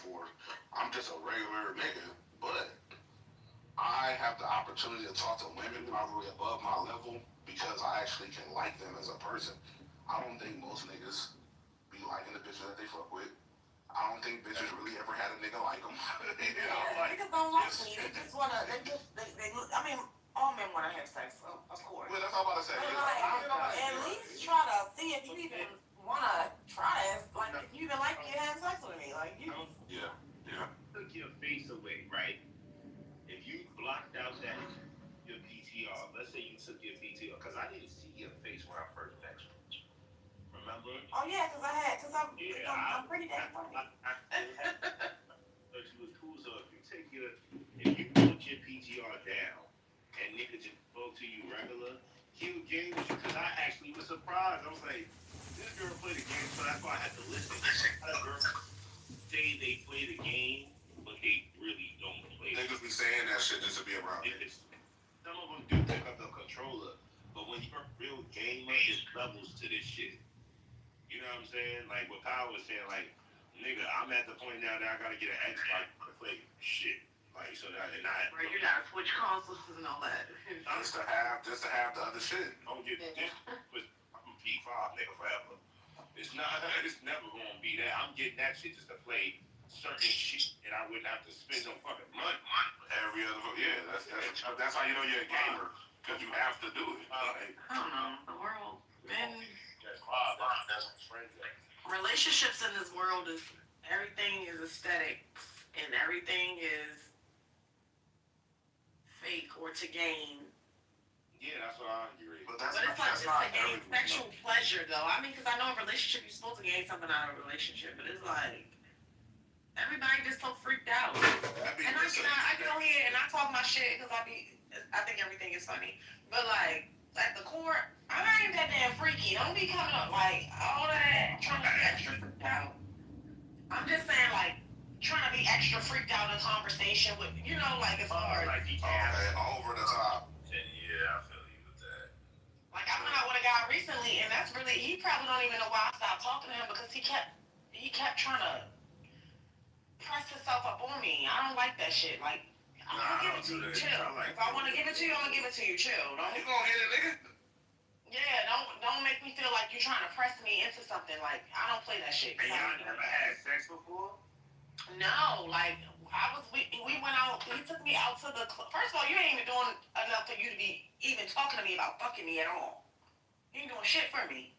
forth. I'm just a regular nigga, but I have the opportunity to talk to women probably above my level because I actually can like them as a person. I don't think most niggas be liking the bitches that they fuck with. I don't think bitches really ever had a nigga like them. You know, like, niggas don't like me. They just wanna. I mean, all men wanna have sex, of course. well, that's all I'm about to say. But like, at least try to see if you even wanna try it. Like, if you even like me, have sex with me. Like, you. Yeah, yeah. Took your face away, right? If you blocked out that your PTR, let's say you took your PTR, because I didn't see your face when I first met you. Remember? Oh yeah, cause I'm pretty damn funny. But you was cool, so if you put your PTR down and nigga just spoke to you regular, he would game with you, because I actually was surprised. I was like, this girl played the game, so that's why I had to listen. A lot of girls say they play the game, but they really don't play. Niggas be saying that shit just to be around me. Some of them do pick up the controller, but when you're a real gamer, there's levels to this shit. You know what I'm saying? Like what Kyle was saying, like, nigga, I'm at the point now that I gotta get an Xbox to play shit. Like, so that and I. Right, you gotta switch consoles and all that. Just to have the other shit. I'm P5 nigga forever. It's never gonna be that. I'm getting that shit just to play certain shit, and I wouldn't have to spend no fucking money. Every other, yeah, that's how you know you're a gamer, because you have to do it. I don't know, the world, men. That's my friend. Relationships in this world is everything is aesthetic and everything is fake or to gain. Yeah, that's what I agree. But it's like just to gain sexual pleasure, though. I mean, because I know a relationship, you're supposed to gain something out of a relationship, but it's like everybody just so freaked out. And I get on here and I talk my shit because I think everything is funny. But like at the core, I'm not even that damn freaky. Don't be coming up like all that trying to be extra freaked out. I'm just saying like trying to be extra freaked out in conversation with, you know, like as far as like over the top. Yeah, I feel you with that. Like I went out with a guy recently, and that's really he probably don't even know why I stopped talking to him because he kept trying to press himself up on me. I don't like that shit. Like I'm gonna give it to you, chill. If I want to give it to you, I'm gonna give it to you, chill. You gonna hit it, nigga? Yeah, don't make me feel like you're trying to press me into something. Like I don't play that shit. And y'all never had sex before? No, like we went out. He took me out to the club. First of all, you ain't even doing enough for you to be even talking to me about fucking me at all. You ain't doing shit for me.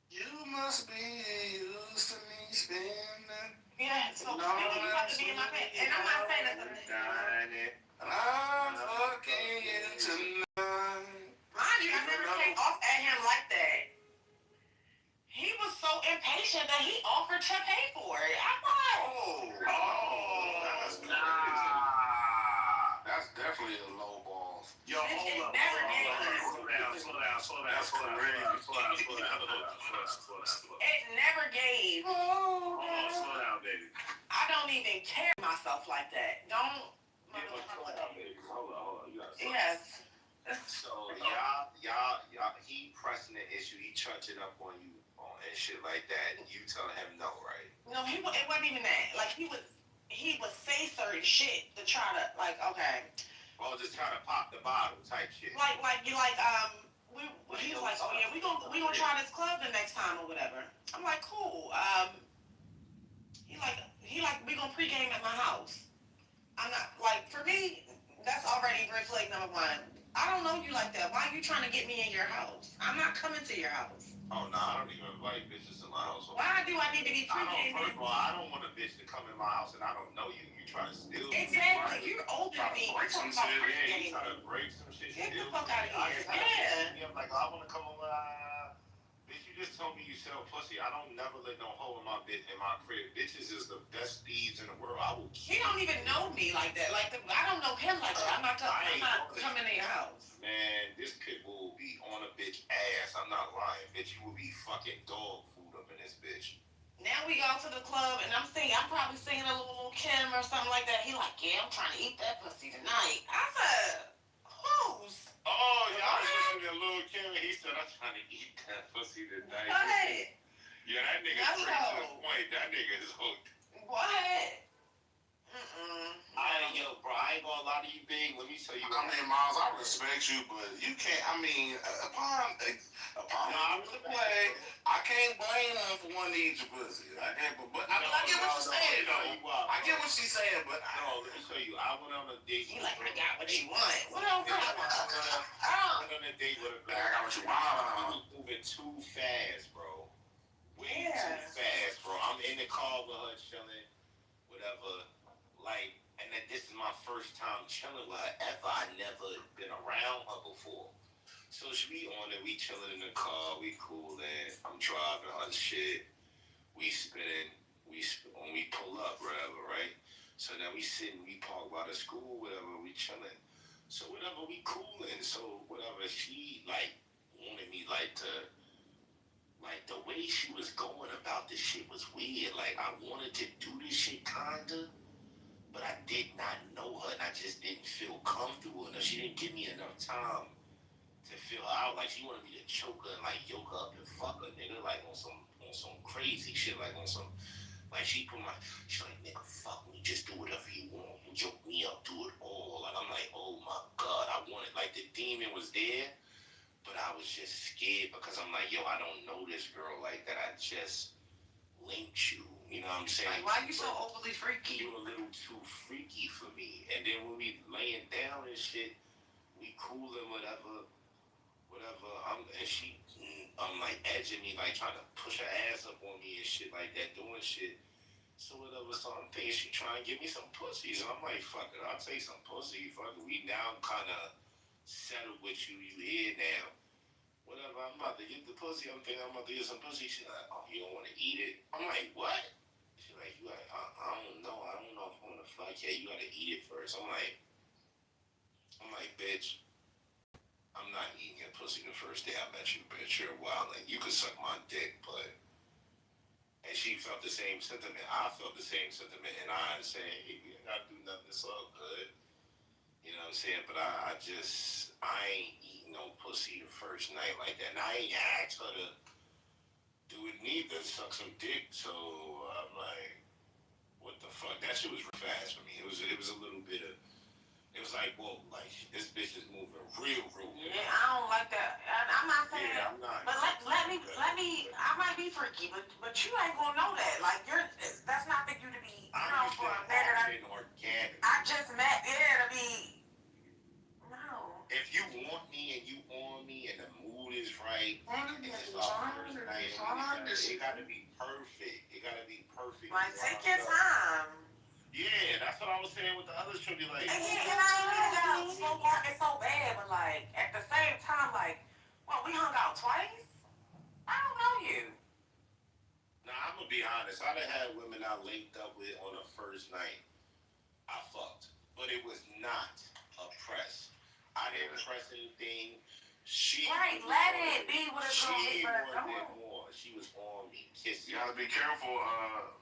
You must be used to me spending. Yeah, so you about to be in my bed, and I'm not saying that. I'm fucking you tonight. Mind you, I never came off at him like that. He was so impatient that he offered to pay for it. I'm like, that's definitely a low ball. Yo, hold up. Slow down. It never gave. Slow down, baby. I don't even carry myself like that. Don't. Hold on. You gotta slow down. Yes. So y'all, he pressing the issue. He trunching up on you and shit like that, and you telling him no, right? No, it wasn't even that. Like he would say certain shit to try to okay. Well, just trying to pop the bottle type shit. He was like, oh yeah, we gonna try this club the next time or whatever. I'm like, cool. He like we gonna pregame at my house. I'm not like for me. That's already red flag number one. I don't know you like that. Why are you trying to get me in your house? I'm not coming to your house. Oh no, I don't even invite bitches to my house. Why do I need to be pre-gaming? First of all, I don't want a bitch to come in my house and I don't know you. You try to steal. Exactly. You're older than me. Break some shit. Yeah, you try to break some shit. Get the fuck out of here. Yeah. I'm like, I want to come over. Bitch, you just told me you sell pussy. I don't never let no hoe in my crib. Bitches is the best thieves in the world. I will. He don't even know me like that. I don't know him like that. I'm not coming to your house. Man, this pit bull will be on a bitch ass. I'm not lying, bitch. You will be fucking dog food up in this bitch. Now we go to the club and I'm probably singing a little Kim or something like that. He like, yeah, I'm trying to eat that pussy tonight. I said, who's? Oh, y'all was listening to Lil Kim and he said, I'm trying to eat that pussy tonight. What? Yeah, that nigga straight to the point. That nigga is hooked. What? Yo, bro, I ain't gonna lie to you, Big. Let me tell you. I mean, Miles, I respect you, but you can't. I mean, upon the play, I can't blame her for wanting to eat your pussy. I can't. But I get what you're saying, though. I get what she's saying, but no, let me tell you. I went on a date. You like, I got what you want. What else? I went on a date with a girl. I got what you want. She was moving too fast, bro. Way too fast, bro. I'm in the car with her chilling, whatever. Like, and then this is my first time chilling with her ever. I never been around her before. So we on it, we chilling in the car, we coolin'. I'm driving her shit. We spinning. When we pull up, whatever, right? So now we sitting, we park by the school, whatever, we chilling. So whatever, we coolin'. So whatever, she like wanted me like to, like the way she was going about this shit was weird. Like I wanted to do this shit kinda, but I did not know her and I just didn't feel comfortable enough. She didn't give me enough time to feel her out. Like she wanted me to choke her and like yoke her up and fuck her, nigga, like on some crazy shit, like on some, like she's like, nigga, fuck me, just do whatever you want. You choke me up, do it all. And I'm like, oh my God, I wanted, like the demon was there, but I was just scared because I'm like, yo, I don't know this girl like that. I just linked you. You know what I'm saying? Like, why you so overly freaky? You a little too freaky for me. And then when we laying down and shit, we coolin' whatever. And she, I'm like edging me, like trying to push her ass up on me and shit like that, doing shit. So whatever, so I'm thinking she trying to give me some pussy. So I'm like, fuck it, I'll take some pussy. Fuck it, we now kind of settled with you. You here now. Whatever, I'm about to get the pussy. I'm thinking I'm about to get some pussy. She's like, oh, you don't want to eat it? I'm like, what? She's like, you like, I don't know. I don't know if I want to fuck. Yeah, you got to eat it first. I'm like, bitch, I'm not eating your pussy the first day I met you, bitch. You're wild. Like, you could suck my dick, but. And she felt the same sentiment. I felt the same sentiment. And I said, hey, you ain't got to do nothing. It's all good. You know what I'm saying? But I ain't eating no pussy the first night like that. And I ain't asked her to do it neither, suck some dick. So I'm like, what the fuck? That shit was real fast for me. It was a little bit of, it was like, whoa, like this bitch is moving real. Yeah, I don't like that. I'm not saying. Yeah, I'm not. But let me. I might be freaky, but you ain't gonna know that. Like that's not for you to be. For a man organic. I just met. Yeah, to be. No. If you want me and you on me and the mood is right, and it's our first night, it gotta be perfect. It gotta be perfect. Like take your time. Yeah, that's what I was saying with the other show. Be like, and I ain't even got so hard. It's so bad, but like at the same time, like, well, we hung out twice. I don't know you. Nah, I'm gonna be honest. I done had women I linked up with on the first night. I fucked, but it was not a press. I didn't press anything. She let it be what it's gonna be. Wanted more. She was on me, kissing. You gotta be careful,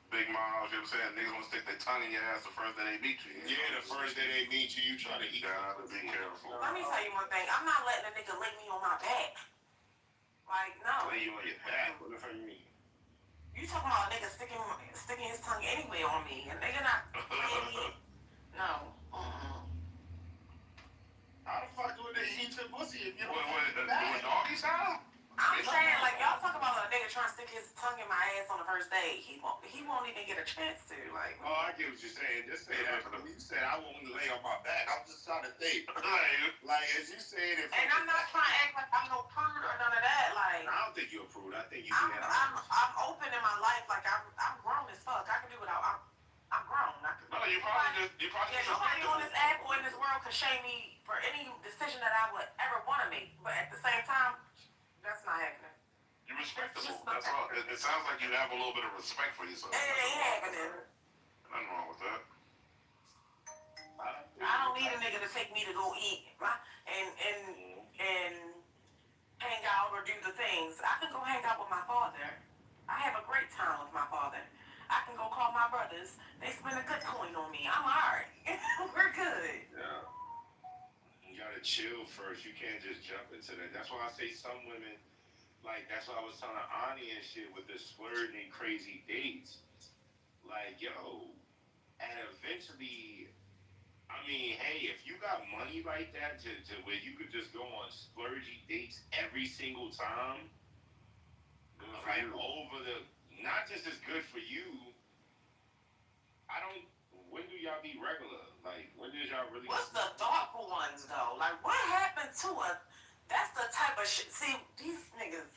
Big Miles. You know what I'm saying? Niggas wanna stick their tongue in your ass the first day they meet you. Yeah, the first day they meet you, you try to eat. You gotta be careful. Let me tell you one thing. I'm not letting a nigga lick me on my back. Like, no. Lay you on your back? What the fuck you mean? You talking about a nigga sticking his tongue anywhere on me. A nigga not laying me. No. How the fuck would they eat your pussy if you don't do a doggy style? I'm saying, like, y'all talk about a nigga trying to stick his tongue in my ass on the first date. He won't even get a chance to, like. Oh, I get what you're saying. Just say that. When you said I won't lay on my back, I'm just trying to think. Like, as you said, if. And I'm not trying to act like I'm no prude or none of that. Like. I don't think you're a prude. I think you. I'm open in my life. Like I'm grown as fuck. I can do without. I'm grown. No, you probably just. Nobody on this app or in this world can shame me for any decision that I would ever want to make. But at the same time, that's not happening. You're respectable. That's all. It sounds like you have a little bit of respect for yourself. It ain't happening. Nothing wrong with that. I don't need a nigga to take me to go eat and hang out or do the things. I can go hang out with my father. I have a great time with my father. I can go call my brothers. They spend a good coin on me. I'm alright. We're good. Yeah. You gotta chill first. You can't just jump into that. That's why I say some women, like, that's why I was telling Ani and shit with the splurging crazy dates. Like, yo, And eventually, I mean, hey, if you got money like that to where you could just go on splurgy dates every single time, like over the, not just as good for you. I don't. When do y'all be regular? Like, when does y'all really? What's the thoughtful ones though? Like, what happened to a? That's the type of shit. See, these niggas.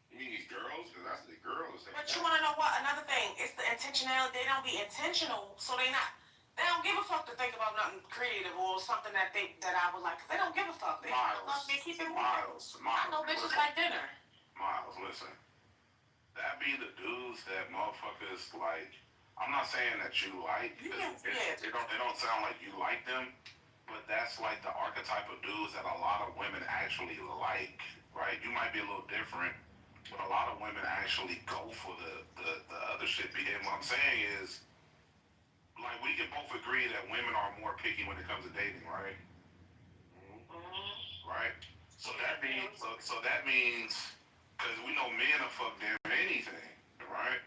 You mean these girls? Because that's the girls. But you want to know what? Another thing, it's the intentionality. They don't be intentional, so they not. They don't give a fuck to think about nothing creative or something that I would like. Cause they don't give a fuck. They keep it moving. I know bitches like dinner. Miles, listen. That be the dudes that motherfuckers like. I'm not saying that you like. It don't sound like you like them, but that's like the archetype of dudes that a lot of women actually like, right? You might be a little different, but a lot of women actually go for the other shit. And what I'm saying is, like, we can both agree that women are more picky when it comes to dating, right? Right? So that means, because we know men are fuck damn anything, right?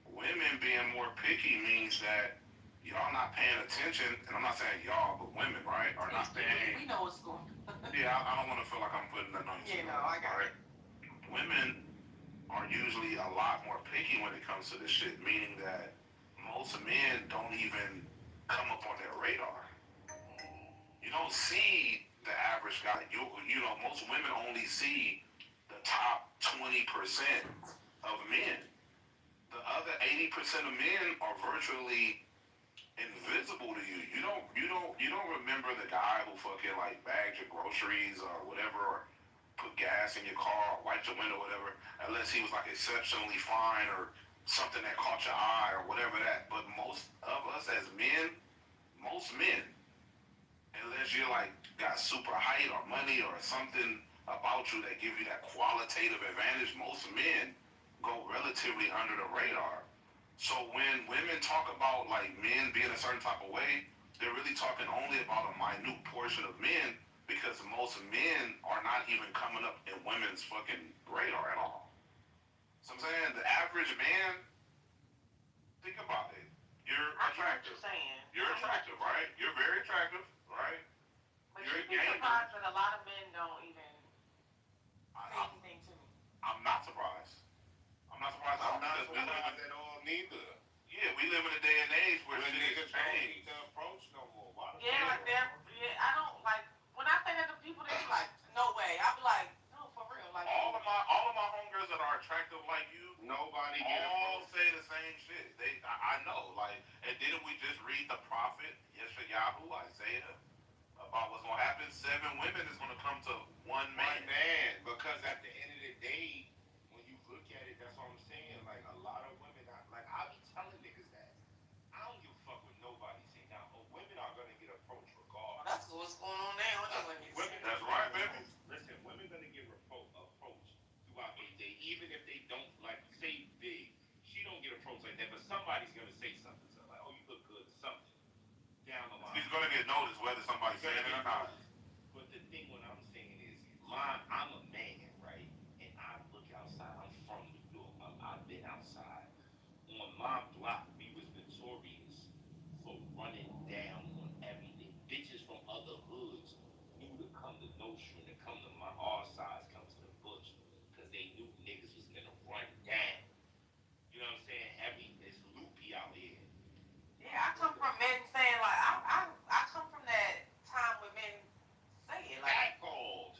Women being more picky means that y'all not paying attention, and I'm not saying y'all, but women, right, are not paying. We know what's going on. Yeah, I don't want to feel like I'm putting that on you. Yeah, no, I got it. Women are usually a lot more picky when it comes to this shit, meaning that most men don't even come up on their radar. You don't see the average guy. You know, most women only see the top 20% of men. The other 80% of men are virtually invisible to you. You don't remember the guy who fucking like bagged your groceries or whatever, or put gas in your car, or wiped your window, whatever, unless he was like exceptionally fine or something that caught your eye or whatever that. But most of us as men, most men, unless you're like got super height or money or something about you that give you that qualitative advantage, most men go relatively under the radar. So when women talk about like men being a certain type of way, they're really talking only about a minute portion of men, because most men are not even coming up in women's fucking radar at all. So I'm saying the average man, think about it. You're attractive. You're attractive, right? You're very attractive, right? But you're surprised that a lot of men don't even say anything to me. I'm not surprised. I'm not surprised at all neither. Yeah, we live in a day and age where niggas don't need to approach no more. Yeah, like that. Yeah, I don't like when I think of the people that be like, no way. I be like, no, for real. Like all of my homegirls that are attractive like you, nobody all say the same shit. I know. Like, and didn't we just read the prophet Yeshayahu, Isaiah, about what's gonna happen? 7 women is gonna come to one man. Because at the end of the day, when you look at it, that's what I'm saying. Like a lot of women, I be telling niggas that I don't give a fuck what nobody say. Now, women are gonna get approached regardless. That's what's going on now. Women, that's right, baby. Listen, women gonna get approached throughout their day, even if they don't like say big. She don't get approached like that, but somebody's gonna say something to her, like, "Oh, you look good," or something down the line. She's gonna get noticed whether somebody's saying it or not. But the thing, what I'm saying is, I'm a man, right? And I look outside. I'm from New York. I've been outside. On my block, we was notorious for running down on everything. Bitches from other hoods knew to come to Nostrand, to come to our size, come to the bush, because they knew niggas was gonna run down. You know what I'm saying? It's loopy out here. Yeah, I come from men saying like I come from that time when men say it like catcalled.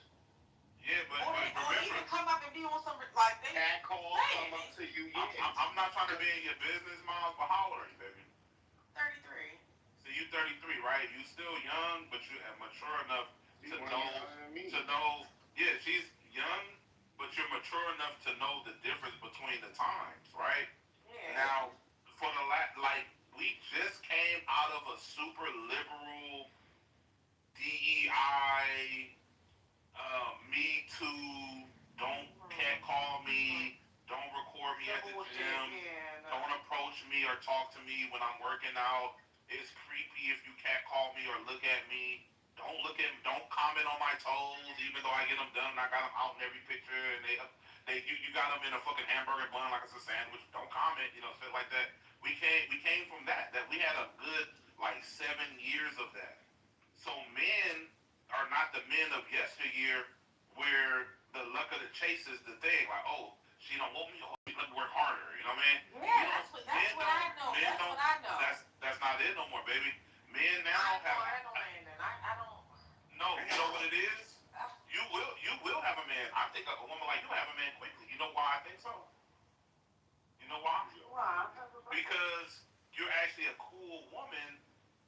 Yeah, but or remember, even come up and be on some like they catcalled come up to you. I'm not trying to be in your business, Miles, but how old are you, baby? 33. So you 33, right? You still young, but you mature enough to know. Yeah, she's young, but you're mature enough to know the difference between the times, right? Yeah. Now, for the like, we just came out of a super liberal DEI, Me Too, don't catcall me, don't record me at the gym, don't approach me or talk to me when I'm working out. It's creepy if you catcall me or look at me. Don't comment on my toes, even though I get them done and I got them out in every picture, and you got them in a fucking hamburger bun like it's a sandwich. Don't comment, shit like that. We came from that we had a good like 7 years of that. So men are not the men of yesteryear where the luck of the chase is the thing. Like, oh, she don't want me. Oh, let me work harder. You know what I mean? Yeah, that's what I know. That's what I know. That's not it no more, baby. Men now have. I know, Landon. I don't. No, you know what it is? You will have a man. I think a woman like you have a man quickly. You know why I think so? You know why? Why? Because you're actually a cool woman,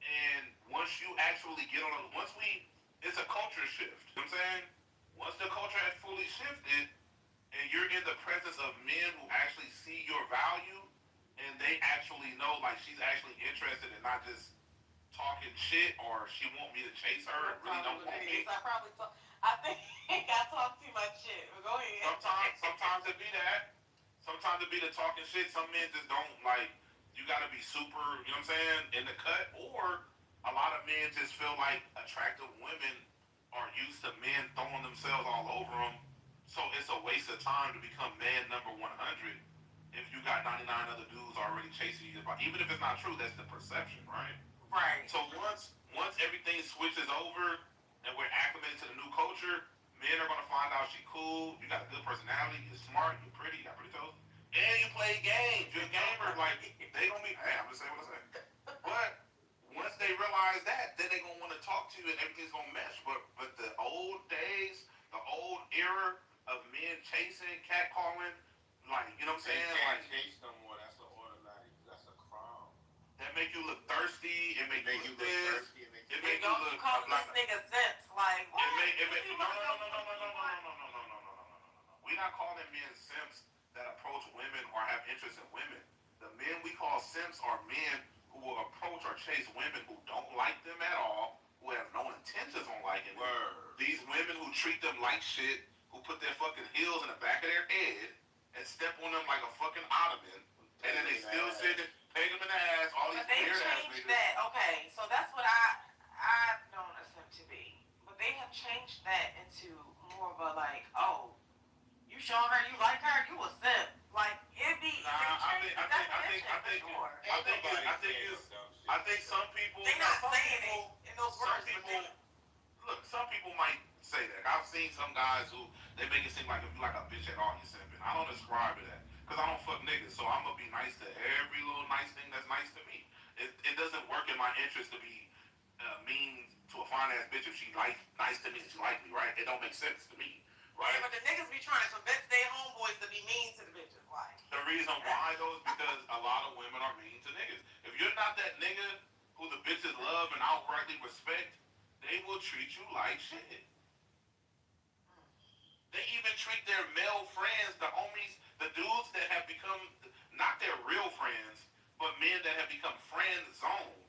and once you actually get on, it's a culture shift. You know what I'm saying? Once the culture has fully shifted, and you're in the presence of men who actually see your value, and they actually know, like, she's actually interested and not just talking shit, or she want me to chase her and really don't want me. I think I talk too much shit. But go ahead. Sometimes it be that. Sometimes it be the talking shit. Some men just don't like. You gotta be super, you know what I'm saying, in the cut. Or a lot of men just feel like attractive women are used to men throwing themselves all over them. So it's a waste of time to become man number 100 if you got 99 other dudes already chasing you. Even if it's not true, that's the perception, right? Right. So once everything switches over and we're acclimated to the new culture, men are gonna find out she cool, you got a good personality, you're smart, you're pretty, you got pretty toes, and you play games. You're a gamer. Like, they gonna be. Hey, I'm just saying what I say. But once they realize that, then they gonna want to talk to you and everything's gonna mesh. But the old days, the old era of men chasing, catcalling, like, you know what I'm saying? They Like, can't chase no more. That's an automatic. That's a crime. that make you look thirsty. It make you look thirsty. It make you Don't look call this nigga simps. Like, what? No. We're not calling men simps that approach women or have interest in women. The men we call simps are men who will approach or chase women who don't like them at all, who have no intentions on liking them. These women who treat them like shit, who put their fucking heels in the back of their head and step on them like a fucking ottoman, and then they still sit and peg them in the ass, all these weird ass niggas. That. Okay, so that's what I've known a simp to be. But they have changed that into more of a like, oh, you showing her you like her, you a simp. Like, it be. I think some people. They're not saying it in those words. Some people might say that. I've seen some guys who they make it seem like if you like a bitch at all, you simping. I don't ascribe to that because I don't fuck niggas, so I'm gonna be nice to every little nice thing that's nice to me. It doesn't work in my interest to be mean to a fine ass bitch if she nice to me and she like me, right? It don't make sense to me, right? Yeah, but the niggas be trying to convince their homeboys to be mean to the bitches, like. The reason why though is because a lot of women are mean to niggas. If you're not that nigga who the bitches love and outrightly respect, they will treat you like shit. They even treat their male friends, the homies, the dudes that have become not their real friends, but men that have become friend zoned.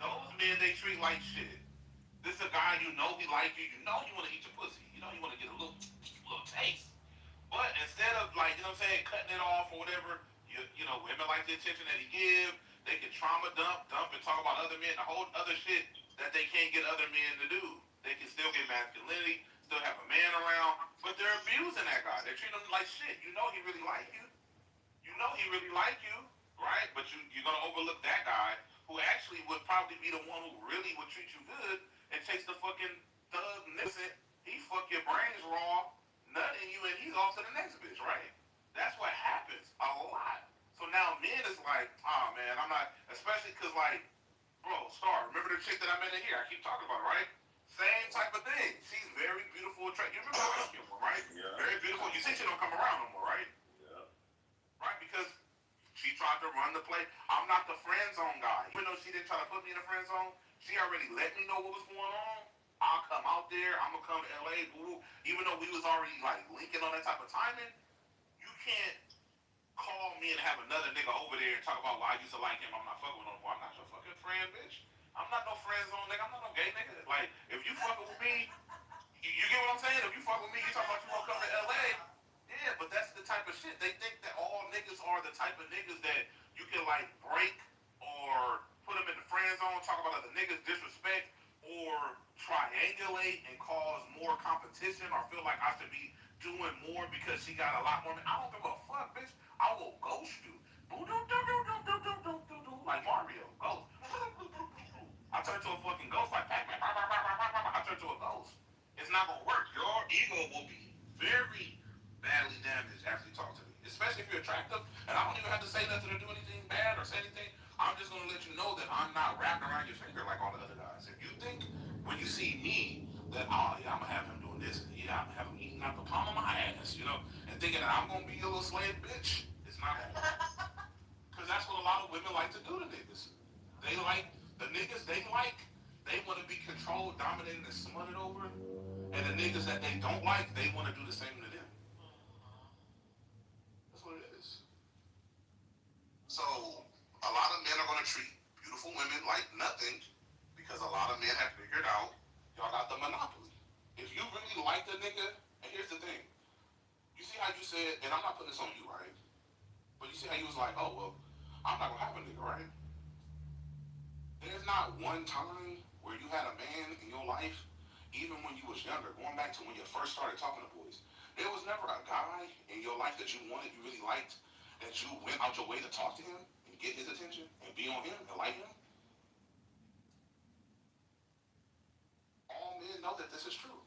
Those men they treat like shit. This is a guy you know he like you. You know he want to eat your pussy. You know he want to get a little taste. But instead of, like, you know what I'm saying, cutting it off or whatever, you know, women like the attention that he give. They can trauma dump and talk about other men, the whole other shit that they can't get other men to do. They can still get masculinity, still have a man around, but they're abusing that guy. They're treating him like shit. You know he really like you. You know he really like you, right? But you're going to overlook that guy who actually would probably be the one who really would treat you good and takes the fucking thug innocent. He fuck your brains raw, nutting you, and he's off to the next bitch, right? That's what happens a lot. So now men is like, oh man, I'm not, especially because like, bro, Star, remember the chick that I met in here? I keep talking about, right? Same type of thing. She's very beautiful, attractive. You remember the rescue one, right? Yeah. Very beautiful. You see she don't come around no more, right? Yeah. Right, because she tried to run the play. I'm not the friend zone guy. Even though she didn't try to put me in the friend zone, she already let me know what was going on. I'll come out there. I'm gonna come to LA, boo. Even though we was already like linking on that type of timing, you can't call me and have another nigga over there and talk about why I used to like him. I'm not fucking with no more. I'm not your fucking friend, bitch. I'm not no friend zone nigga. I'm not no gay nigga. Like, if you fucking with me, you get what I'm saying? If you fuck with me, you talking about you gonna come to LA. Yeah, but that's the type of shit. They think that all niggas are the type of niggas that you can like break or put them in the friend zone, talk about other niggas, disrespect, or triangulate and cause more competition or feel like I should be doing more because she got a lot more. I don't give a fuck, bitch. I will ghost you. like Mario. Ghost. I turn to a fucking ghost like Pac-Man. I turn to a ghost. It's not gonna work. Your ego will be very badly damaged after you talk to me, especially if you're attractive. And I don't even have to say nothing or do anything bad or say anything. I'm just gonna let you know that I'm not wrapped around your finger like all the other guys. If you think when you see me that yeah, I'm gonna have him doing this, yeah, I'm gonna have him eating out the palm of my ass, and thinking that I'm gonna be a little slave bitch, it's not gonna work. Because that's what a lot of women like to do to niggas. They like the niggas they want to be controlled, dominated, and smutted over. And the niggas that they don't like, they want to do the same to them. That's what it is. So, a lot of men are going to treat beautiful women like nothing because a lot of men have figured out y'all got the monopoly. If you really like the nigga, and here's the thing. You see how you said, and I'm not putting this on you, right? But you see how you was like, oh, well, I'm not going to have a nigga, right? There's not one time where you had a man in your life, even when you was younger, going back to when you first started talking to boys, there was never a guy in your life that you wanted, you really liked, that you went out your way to talk to him and get his attention and be on him and like him? All men know that this is true.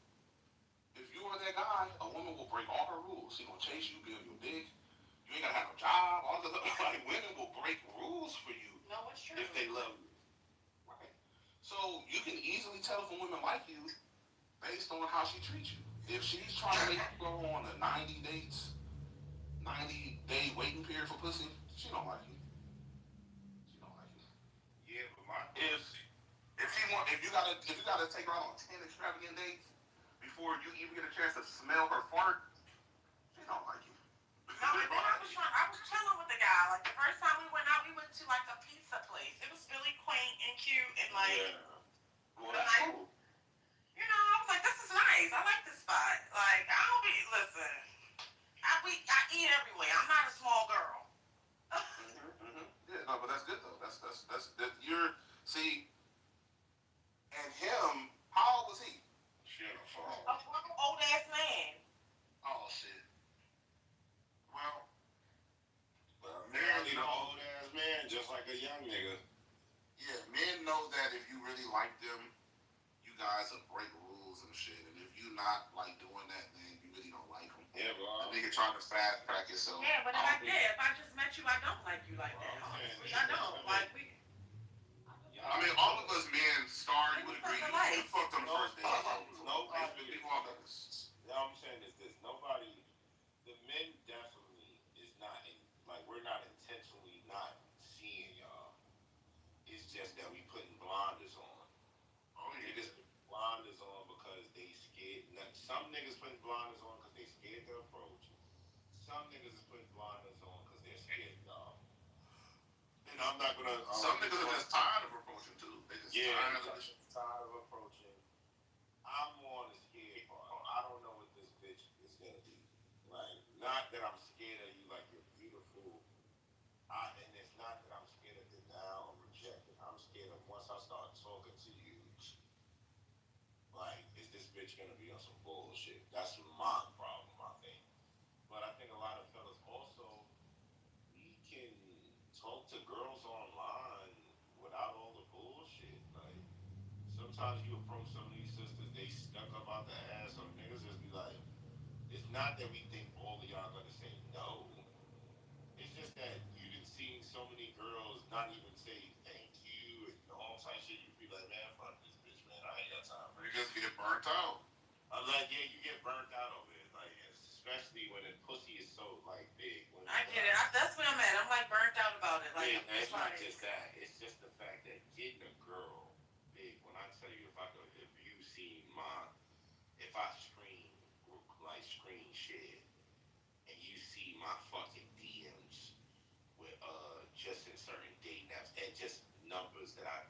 If you are that guy, a woman will break all her rules. She's gonna chase you, be on your dick. You ain't gotta have no job. All the like women will break rules for you. No, it's true. If they love you. Right? So you can easily tell if a woman like you based on how she treats you. If she's trying to make you go on a 90 dates, 90-day waiting period for pussy, she don't like you. She don't like you. Yeah, but my If you gotta take her out on 10 extravagant dates before you even get a chance to smell her fart, she don't like you. No, and then I was chilling with the guy. Like the first time we went out, we went to like a pizza place. It was really quaint and cute and like. Yeah. Well, that's cool. You know, I was like, this is nice. I like this spot. Like, I don't be listen. I eat everywhere. I'm not a small girl. Yeah, no, but that's good though. That's you're see. And him, how old was he? shit, A old ass man. Oh shit. Well, apparently the old ass man, just like a young nigga. Yeah, men know that if you really like them, you guys will break rules and shit. And if you not like doing that, then you really don't like them. Yeah, bro. The nigga trying to fast track yourself. Yeah, but if I just met you, I don't like you like that. Honestly, I don't. Like we. I mean, all of us men, Star, you would agree. You fucked on the first day. Nobody. You know what I'm saying is this: nobody. The men definitely is not like we're not intentionally not seeing y'all. It's just that we putting blinders on. Oh yeah. Niggas put blinders on because they scared. Some niggas putting blinders on because they scared to approach. Some niggas is putting blinders on because they're scared of y'all. And I'm not gonna. Some niggas are just tired of approaching too. They just tired of approaching. I'm on the scared part. I don't know what this bitch is gonna be. Like, not that I'm scared of you, like you're beautiful. And it's not that I'm scared of denial or rejection. I'm scared of once I start talking to you, like, is this bitch gonna be on some bullshit? That's my problem, I think. But I think a lot of fellas also, we can talk to girls online without all the bullshit. Like, sometimes you approach some of these sisters, they stuck up out the ass, or niggas just be like, it's not that we think all of y'all gonna say no. It's just that you done seen so many girls not even say thank you and all type shit. You be like, man, fuck this bitch, man. I ain't got time for You just get burnt out. I'm like, yeah, you get burnt out over it. Like, especially when the pussy is so, like, big. I get it. That's what I'm at. I'm like burnt out about it. Like, yeah, it's not just that. It's just the fact that getting a girl big. When I tell you, if you see if I screen shit, and you see my fucking DMs with just in certain dating apps and just numbers that I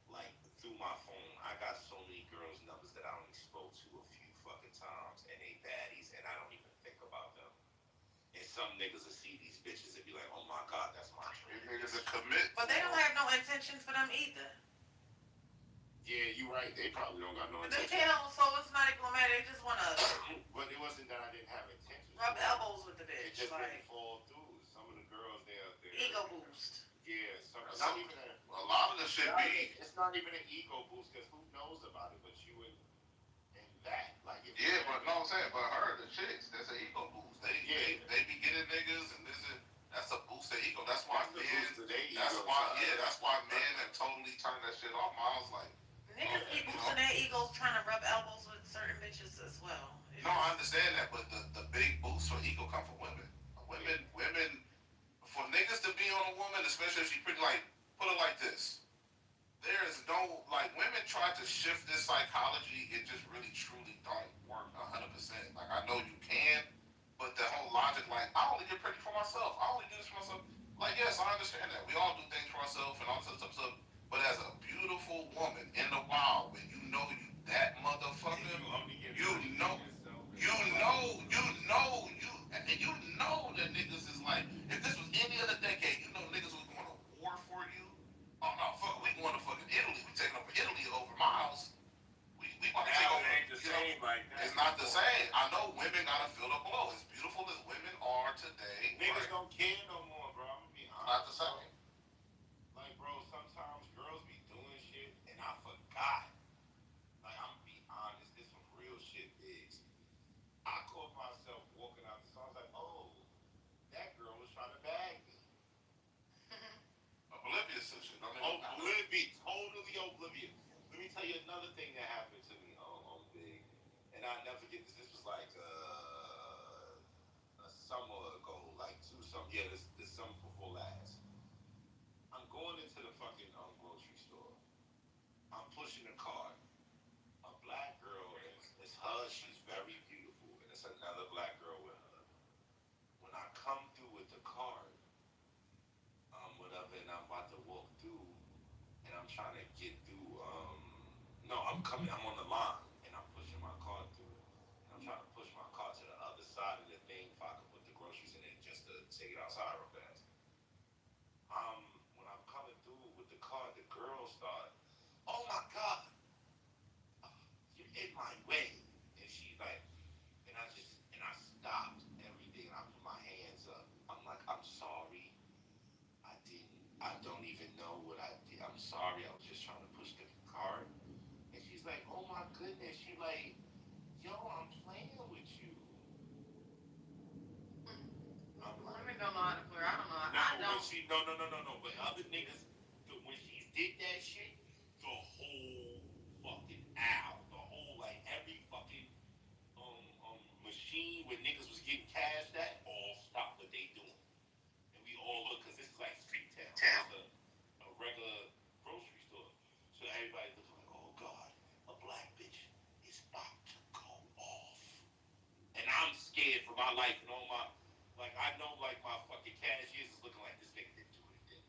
like through my phone. I got so many girls' numbers that I only spoke to a few fucking times, and they baddies, and I don't even think about them. And some niggas will see these bitches and be like, oh my god, that's my dream. These niggas will commit. But they don't have no intentions for them either. Yeah, you right. They probably don't got no They intention. can't, so it's not even matter. They just want to But it wasn't that I didn't have intentions. rub elbows with the bitch. It just like, didn't fall through. Some of the girls, they're ego It's not even an ego boost because who knows about it but you and that. Like, but no, I'm saying, but her, the chicks, that's an ego boost. They be getting niggas, and that's a boost of ego. That's why that's why men have totally turned that shit off. I was like, niggas be boosting their egos trying to rub elbows with certain bitches as well. no, I understand that, but the big boost for ego come from women. Women, for niggas to be on a woman, especially if she pretty, like, put it like this. There is no, like, women try to shift this psychology. It just really, truly don't work 100%. Like, I know you can, but the whole logic, like, I only get pretty for myself. I only do this for myself. Like, yes, I understand that. We all do things for ourselves and all this other stuff. But as a beautiful woman in the wild, when you know you that motherfucker, you know that niggas is like, if this was any other decade, you know niggas was going to war for you. Oh no, fuck, we going to fucking Italy. We taking over Italy over miles. We about to take over. It ain't the same like that. It's not the same. I know women gotta feel the blow. As beautiful as women are today, Niggas don't care no more, bro. I'm gonna be honest. Not the same. Like, bro, sometimes girls be doing shit and I forgot. Like, I'm gonna be honest, this some real shit, Biggs. I caught myself walking out the store. I was like, oh, that girl was trying to bag me. Oblivious to shit. Oblivious, totally oblivious. Let me tell you another thing that happened to me on Big, and I'll never forget this. This was like a summer ago, like this summer before last. I'm going into the fucking grocery store. I'm pushing the cart. A black girl, it's her. She's very beautiful, and it's another black girl with her. When I come through with the cart, whatever, and I'm about to walk through, and I'm trying to get through. No, I'm on the line, and I'm pushing my cart through, and I'm trying to push my cart to the other side of the thing if I can put the groceries in it just to take it outside real fast. When I'm coming through with the cart, the girl started, oh my God, you're in my way. And she's like, and I stopped everything, and I put my hands up. I'm like, I'm sorry. I don't even know what I did. I'm sorry. I was just trying to push the cart. And she's like, oh my goodness. She's like, yo, I'm playing with you. Women don't know how to flirt. I don't know. No. But other niggas, when she did that shit, the whole fucking like every fucking machine where niggas was getting cashed at, all stopped what they doing. And we all look, because this is like street town. It's a regular grocery store. So everybody looks like, oh God, a black bitch is about to go off. And I'm scared for my life and all my, like, I know, like, my fucking cashiers is looking like, this nigga didn't do anything.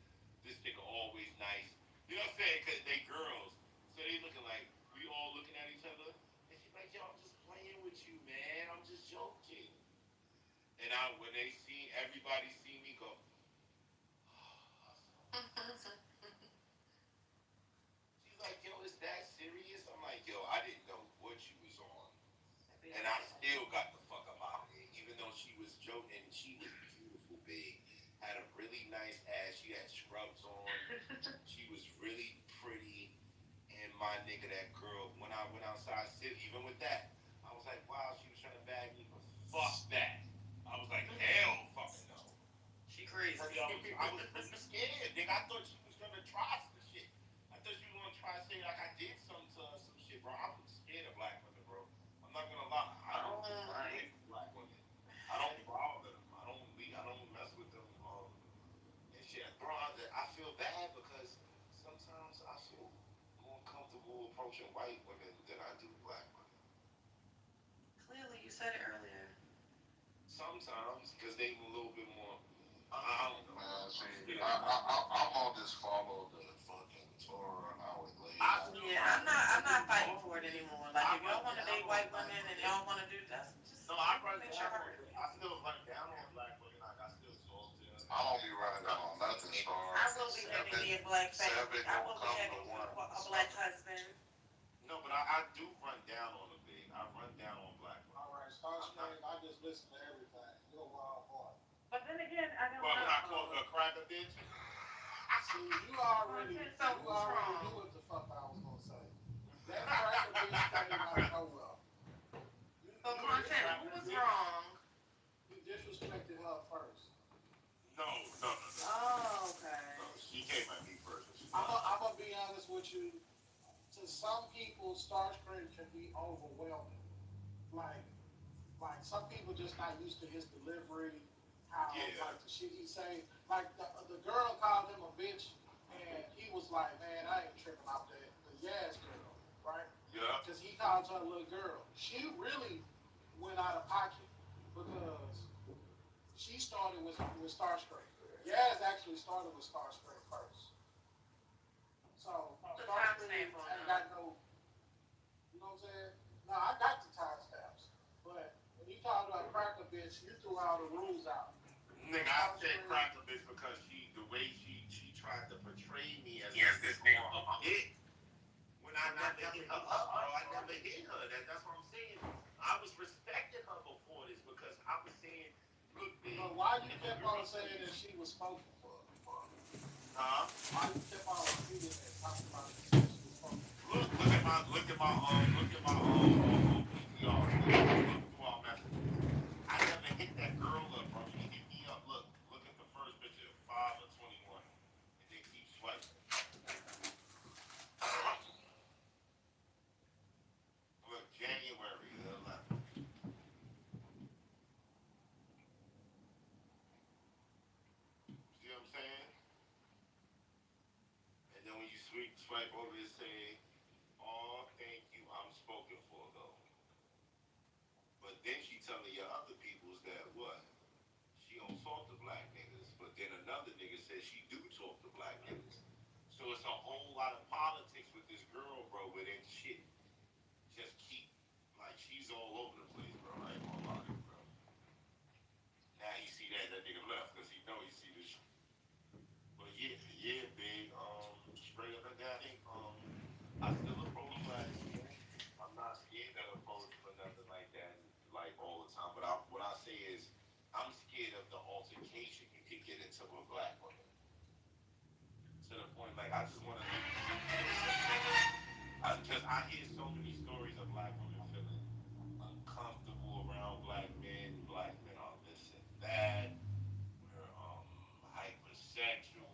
This nigga always nice. You know what I'm saying? Because they girls. So they looking like, we all looking at each other. And she's like, yo, I'm just playing with you, man. I'm just joking. And when they see, everybody see me go, she's like, yo, is that serious? I'm like, yo, I didn't know what you was on. And I still got the fuck up out of there. Even though she was joking, she was beautiful, big. Had a really nice ass. She had scrubs on. She was really pretty. And my nigga, that girl, when I went outside, even with that, I was like, wow, she was trying to bag me, but fuck that. I was like, hell fucking no. She crazy. I was really scared, nigga. I thought she was gonna try some shit. I thought she was gonna try to say like I did some shit, bro. I'm scared of black women, bro. I'm not gonna lie. I don't like black women. I don't bother them. I don't mess with them. And shit, bro. I feel bad because sometimes I feel more comfortable approaching white women than I do black women. Clearly, you said it earlier. Sometimes, because they a little bit more. I don't know. Man, see, I'm on this follow the fucking Torah and how it lays out. Yeah, I'm not fighting for it anymore. Like, if y'all want to date white women and y'all want to do that, just I still run down on black women. Like, I still talk to them. I don't be running down on nothing, Star. I will be having me a black family. I will be having a black husband. No, but I do run down on a big. I run down on black women. All right, Congressman, I just listen to everything. You're a wild boy. But then again, I don't Well, when I know. call her a cracker bitch. I See, you already knew what the fuck I was gonna say. That cracker bitch came out of nowhere. So content, who was wrong? You disrespected her first. No. Oh, okay. No, she came at me first. I'm gonna be honest with you. To some people, Starscream can be overwhelming. Like some people just not used to his delivery. How like the shit he say. Like the girl called him a bitch, and he was like, "Man, I ain't tripping off that." The Yaz girl, right? Yeah. Because he called her a little girl. She really went out of pocket because she started with Starscream. Yaz actually started with Starscream first. So Starscream ain't got no, you know what I'm saying? No, I got the timestamps. But when you talk about cracker bitch, you threw all the rules out. Nigga, I said cracker bitch because the way she tried to portray me as this nigga a bitch. When I never hit her up, bro, I never hit her. That's what I'm saying. I was respecting her before this because I was saying, look, bitch. But why you kept on saying that she was spoken for? Huh? Why you kept on repeating that, talking about that she was spoken for? Look at my PTR. Look through our messages. I never hit that girl up, bro. She hit me up. Look at the first picture, 5 or 21, and then keep swiping. Look, January the 11th. See what I'm saying? And then when you swipe over and say, "Oh, thank you, I'm spoken for though." But then she telling your other peoples that what? She don't talk to black niggas, but then another nigga says she do talk to black niggas. So it's a whole lot of politics with this girl, bro, where that shit just keep, like, she's all over the place, bro. I ain't gonna lie to you, bro. Now you see that nigga left, because he know he see this shit. But yeah, big, straight up and down, I still approach black people. I'm not scared to approach for nothing like that, like, all the time. But what I say is, I'm scared of the altercation you could get into with black women. To the point, like, I just want to, because I hear so many stories of black women feeling uncomfortable around black men are this and that, we're hypersexual,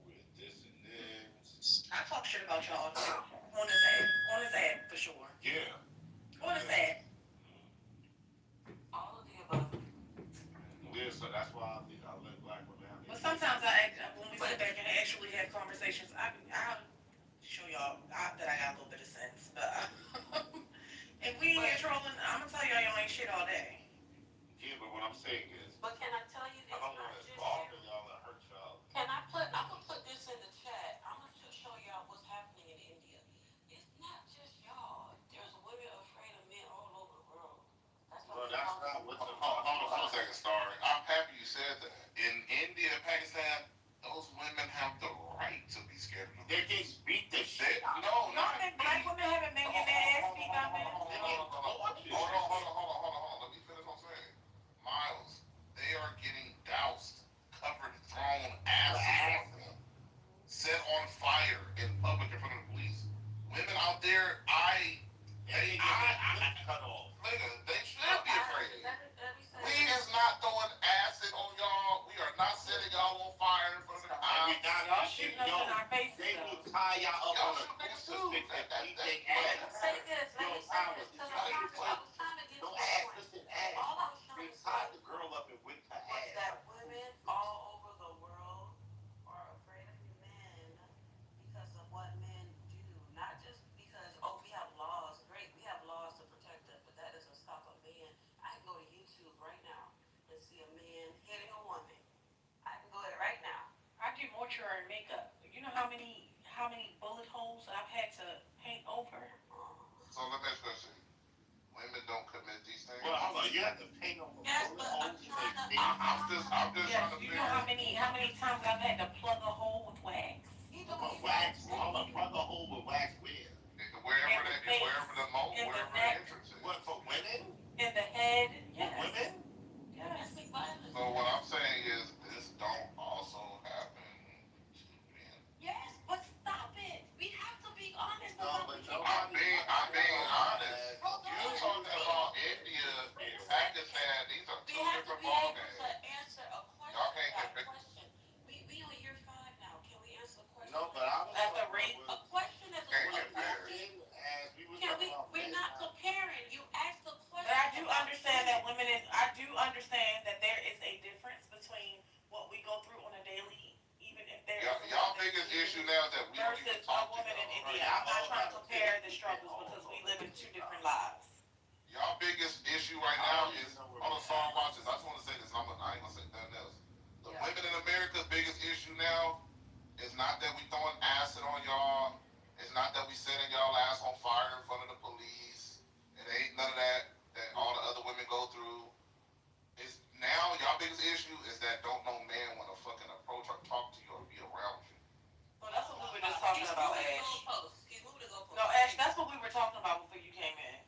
we're this and this. I talk shit about y'all too. On this ad, for sure. Yeah. On this ad. All of the above. Yeah, so that's why I let black women have But sometimes when we sit back and actually have conversations, I'll show y'all that I got a little bit of sense. But if we ain't here trolling, I'm gonna tell y'all ain't shit all day. Yeah, but what I'm saying is, But can I tell you this? I don't want to bother y'all and hurt y'all. I'm gonna put this in the chat. I'm gonna just show y'all what's happening in India. It's not just y'all. There's women afraid of men all over the world. Well, that's not what's the Hold on a second, Star. I'm happy you said that. In India and Pakistan, those women have the right to be scared of them. They get beat the shit out. No, I think black women haven't been getting their ass beat by men. Hold on. Let me finish what I'm saying. Miles, they are getting doused, covered, thrown, acid on them, set on fire in public in front of the police. Women out there, cut off. Nigga, they should be afraid. We is not throwing acid on y'all. We are not setting y'all on fire in front of the cops. Y'all shooting us in our faces. They will tie y'all up on a crucifix and beat their ass. Say this. Let me say this. Because I was trying to get to the point. Listen, ass. All I was trying They to tied say the girl up and whipped her was ass. that women all over the world are afraid of men because of what men do. Not just because, we have laws. Great, we have laws to protect us, but that doesn't stop a man. I can go to YouTube right now and see a man hitting a woman. I can go there right now. I do mortuary makeup. You know how many bullet holes I've had to paint over? So let me ask you a question. Women don't commit these things? Well, hold on. You have to paint on the Yes, but I'm trying to. I'm just Yes, trying to you figure know how many times I've had to plug a hole with wax? Wax. Hold on. Plug a hole with wax where? Wherever the entrance is. What, for women? In the head, yes. Women? Yes. So what I'm saying is this don't also happen to men. women, I do understand that there is a difference between what we go through on a daily, even if there's Y'all biggest issue now is that we don't even versus a talk to woman in y'all. India. I'm not trying to compare the struggles because we live in two different lives. Y'all biggest issue right now is on the song watches. I just want to say this. I ain't gonna say nothing else. The women in America's biggest issue now is not that we throwing acid on y'all. It's not that we setting y'all ass on fire in front of the police. It ain't none of that all the other women go through. It's now y'all biggest issue is that don't no man want to fucking approach or talk to you or be around you. So that's what we were just talking about, Ash. He's moving the goalpost. No, Ash, that's what we were talking about before you came in.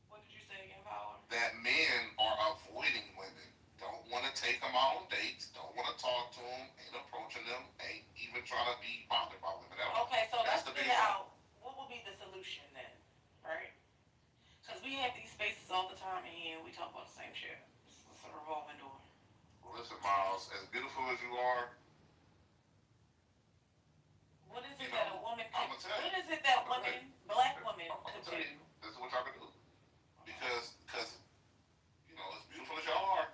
What did you say again, Power? That men are avoiding women. Don't want to take them out on dates. Don't want to talk to them. Ain't approaching them. Ain't even trying to be bothered by women. Okay, so that's let's the figure biggest out what will be the solution then, right? Because we have these spaces all the time in here and we talk about the same shit. It's a revolving door. Well, listen, Miles, as beautiful as you are, what is it that a woman I'm gonna tell you. What is it that women, black women, could do? This is what y'all can do. Because as beautiful as y'all are,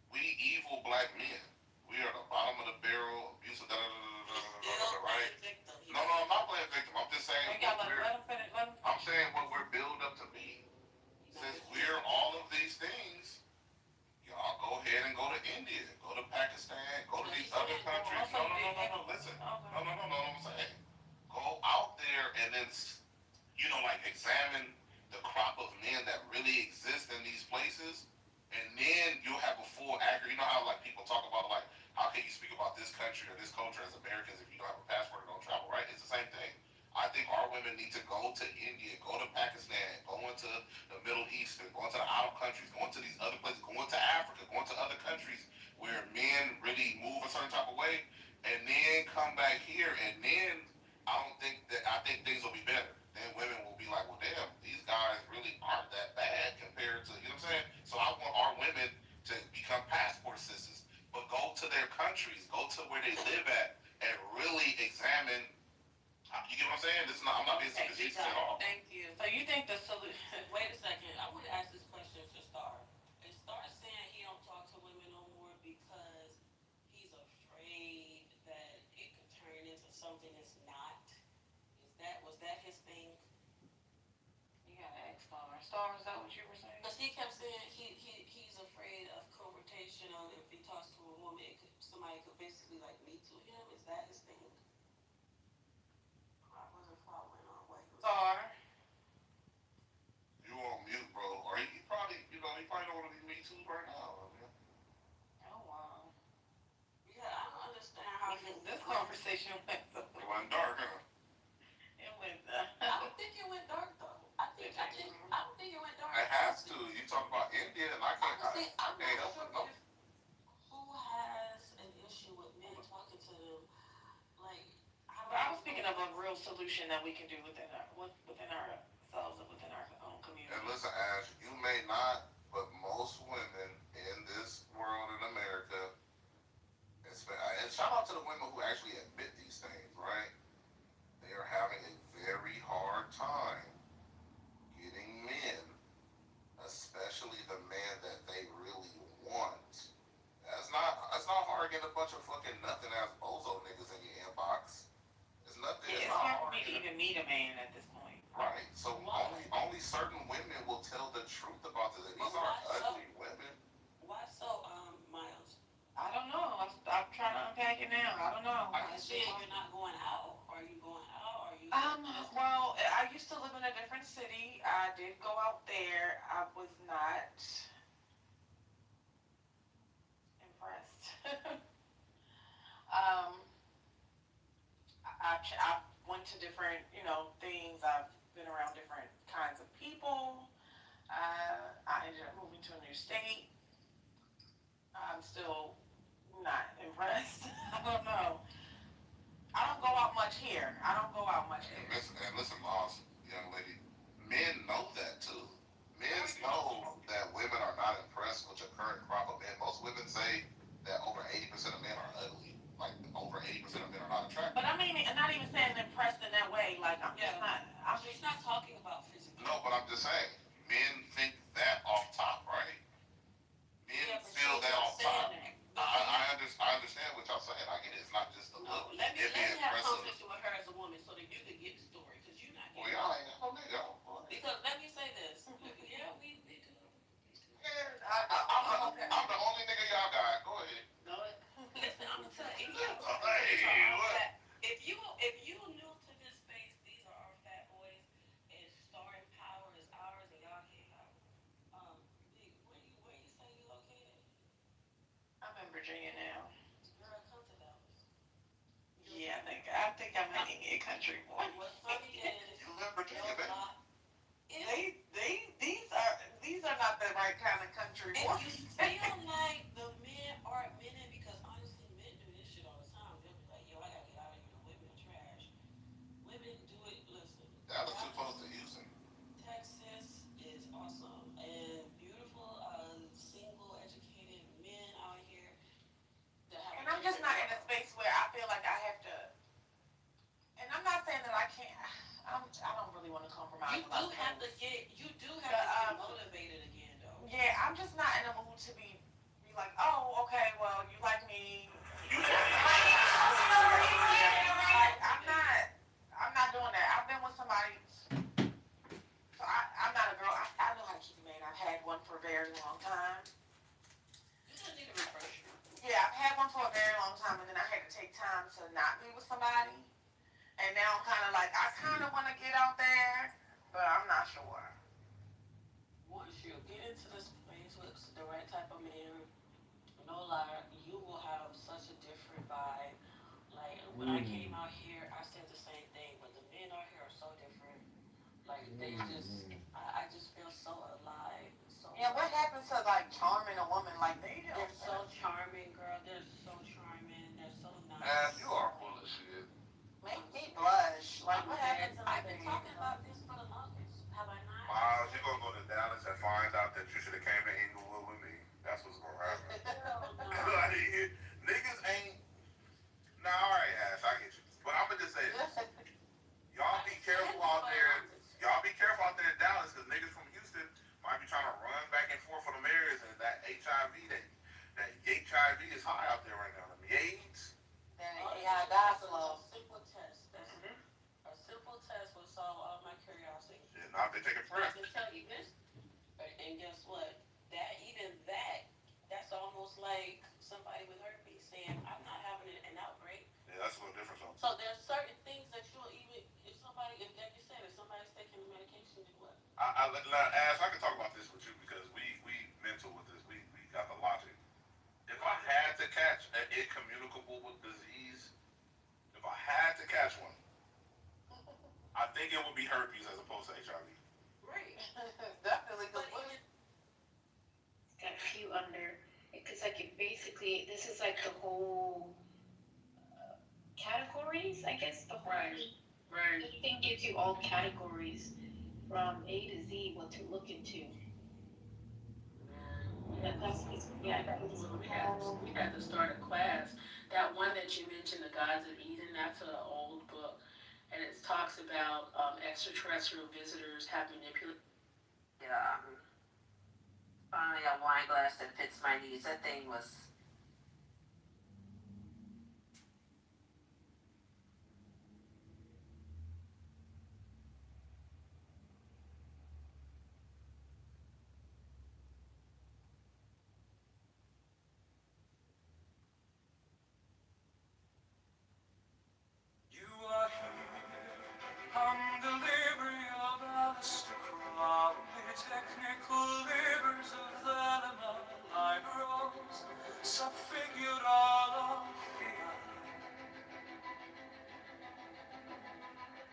we evil black men. We are the bottom of the barrel, abusive, right? No, I'm not playing victim. I'm just saying I'm saying what we're built up to be. Since we're all of these things, y'all go ahead and go to India, go to Pakistan, go to these other countries. No, listen. No, I'm saying. Go out there and then, examine the crop of men that really exist in these places, and then you'll have a full accurate. You know how people talk about how can you speak about this country or this culture as Americans if you don't have a passport or don't travel, right? It's the same thing. I think our women need to go to India, go to Pakistan, go into the Middle East, go into the Arab countries, go into these other places, go into Africa, go into other countries where men really move a certain type of way, and then come back here, and then I think things will be better. Then women will be like, well, damn, these guys really aren't that bad compared to, you know what I'm saying? So I want our women to become passport sisters, but go to their countries, go to where they live at, and really examine. You get what I'm saying? I'm not being facetious at all. Thank you. So you think the solution? Wait a second. I want to ask this question to Star. Is Star saying he don't talk to women no more because he's afraid that it could turn into something it's not? Was that his thing? You gotta ask Star. Star, is that what you were saying? Because he kept saying he's afraid of confrontation, or if he talks to a woman, somebody could basically me to him. Is that his thing? I wasn't following on what he was Star. You on mute, bro. Or he probably don't want to be me too right now. Oh wow. Yeah, I don't understand how this conversation went so. It went dark, huh? It went. I don't think it went dark though. I don't think it went dark. It has to. You talk about India, and I can't help it. No. Who has an issue with men talking to them? I was speaking of a real solution that we can do within ourselves and within our own community. And listen, Ash, you may not, but most women in this world in America, and shout out to the women who actually admit these things, right? They are having a very hard time getting men, especially the man that they really want. That's not hard getting a bunch of fucking nothing ass bozo niggas in your inbox. It's nothing. It's hard for me to even meet a man at this point. Right. So only certain women will tell the truth about this. These aren't ugly women. Why so, Miles? I don't know. I'm trying to unpack it now. I don't know. Are you saying you're not going out? Are you going out? Are you? Well, I used to live in a different city. I did go out there. I was not impressed. I went to different, things. I've been around different kinds of people. I ended up moving to a new state. I'm still not impressed. I don't know. I don't go out much here. And listen, boss, young lady, men know that too. Men know that women are not impressed with your current crop of men. Most women say that over 80% of men are ugly. Over 80% of men are not attractive. But I mean, I'm not even saying impressed in that way. She's not talking about physical. No, but I'm just saying, men think that y'all got. Go ahead. No, listen, I'm gonna tell you. Hey, what? If you new to this space, these are our fat boys. And Star and Power is ours, and y'all here. Big, where you say you located? I'm in Virginia now. Girl, come to Dallas. Yeah, I think I might need me a country boy. What's funny is You live in Virginia, baby. These are not the right kind of country If boys. you feel like the men aren't men, because honestly, men do this shit all the time. They'll be like, yo, I gotta get out of here. The women are trash. Women do it. Listen, Dallas too close to Houston. Texas is awesome and beautiful. Single, educated men out here that have. And I'm just not in a space where I feel like I have to. And I'm not saying that I can't. I don't really want to compromise. You do have to get motivated again, though. Yeah, I'm just not in a mood to be like, oh, okay, well, you like me. Like, I'm not doing that. I've been with somebody. So I'm not a girl. I know how to keep a man. I've had one for a very long time. You just need a refresher. Yeah, I've had one for a very long time, and then I had to take time to not be with somebody. And now I'm kind of like, I kind of want to get out there, but I'm not sure. Once you get into this place with the right type of man, no lie, you will have such a different vibe. Like when I came out here, I said the same thing, but the men out here are so different. Like they just, I just feel so alive. So Yeah, what happens to like charming a woman? Like they're so charming, girl. They're so charming. They're so nice. You are full of shit. Make me blush. Like what happens? I've been talking about this for the longest. Have I not? Miles, you're gonna go to Dallas and find out that you should have came to Inglewood with me. That's what's gonna happen. Niggas ain't. Nah, all right, Ash, I get you. But I'm gonna just say this: y'all be careful out there. Y'all be careful out there in Dallas, because niggas from Houston might be trying to run back and forth for the areas, and that HIV, that HIV is high out there right now. The AIDS. Yeah, that's low. Simple test. A simple test will solve all my curiosity. Yeah, now they take a I breath. can tell you this, and guess what? That's almost like somebody with herpes saying, "I'm not having an outbreak." Yeah, that's a little different. So there's certain things that you'll even, if somebody's taking the medication, do what? Ash, I can talk about this with you because we mental with this. We got the logic. If I had to catch an incommunicable disease, if I had to catch one, I think it would be herpes as opposed to HIV. Right. Definitely. Got a few under, because like basically this is like the whole categories, I guess. The whole Right. thing gives you all categories from A to Z what to look into. We had to start a class. That one that you mentioned, The Gods of Eden, that's an old book, and it talks about extraterrestrial visitors have manipulated. Yeah. Finally, a wine glass that fits my needs. That thing was. I'm the library of Alistair Crowley, technical labors of Thelema, liberals, subfigured all of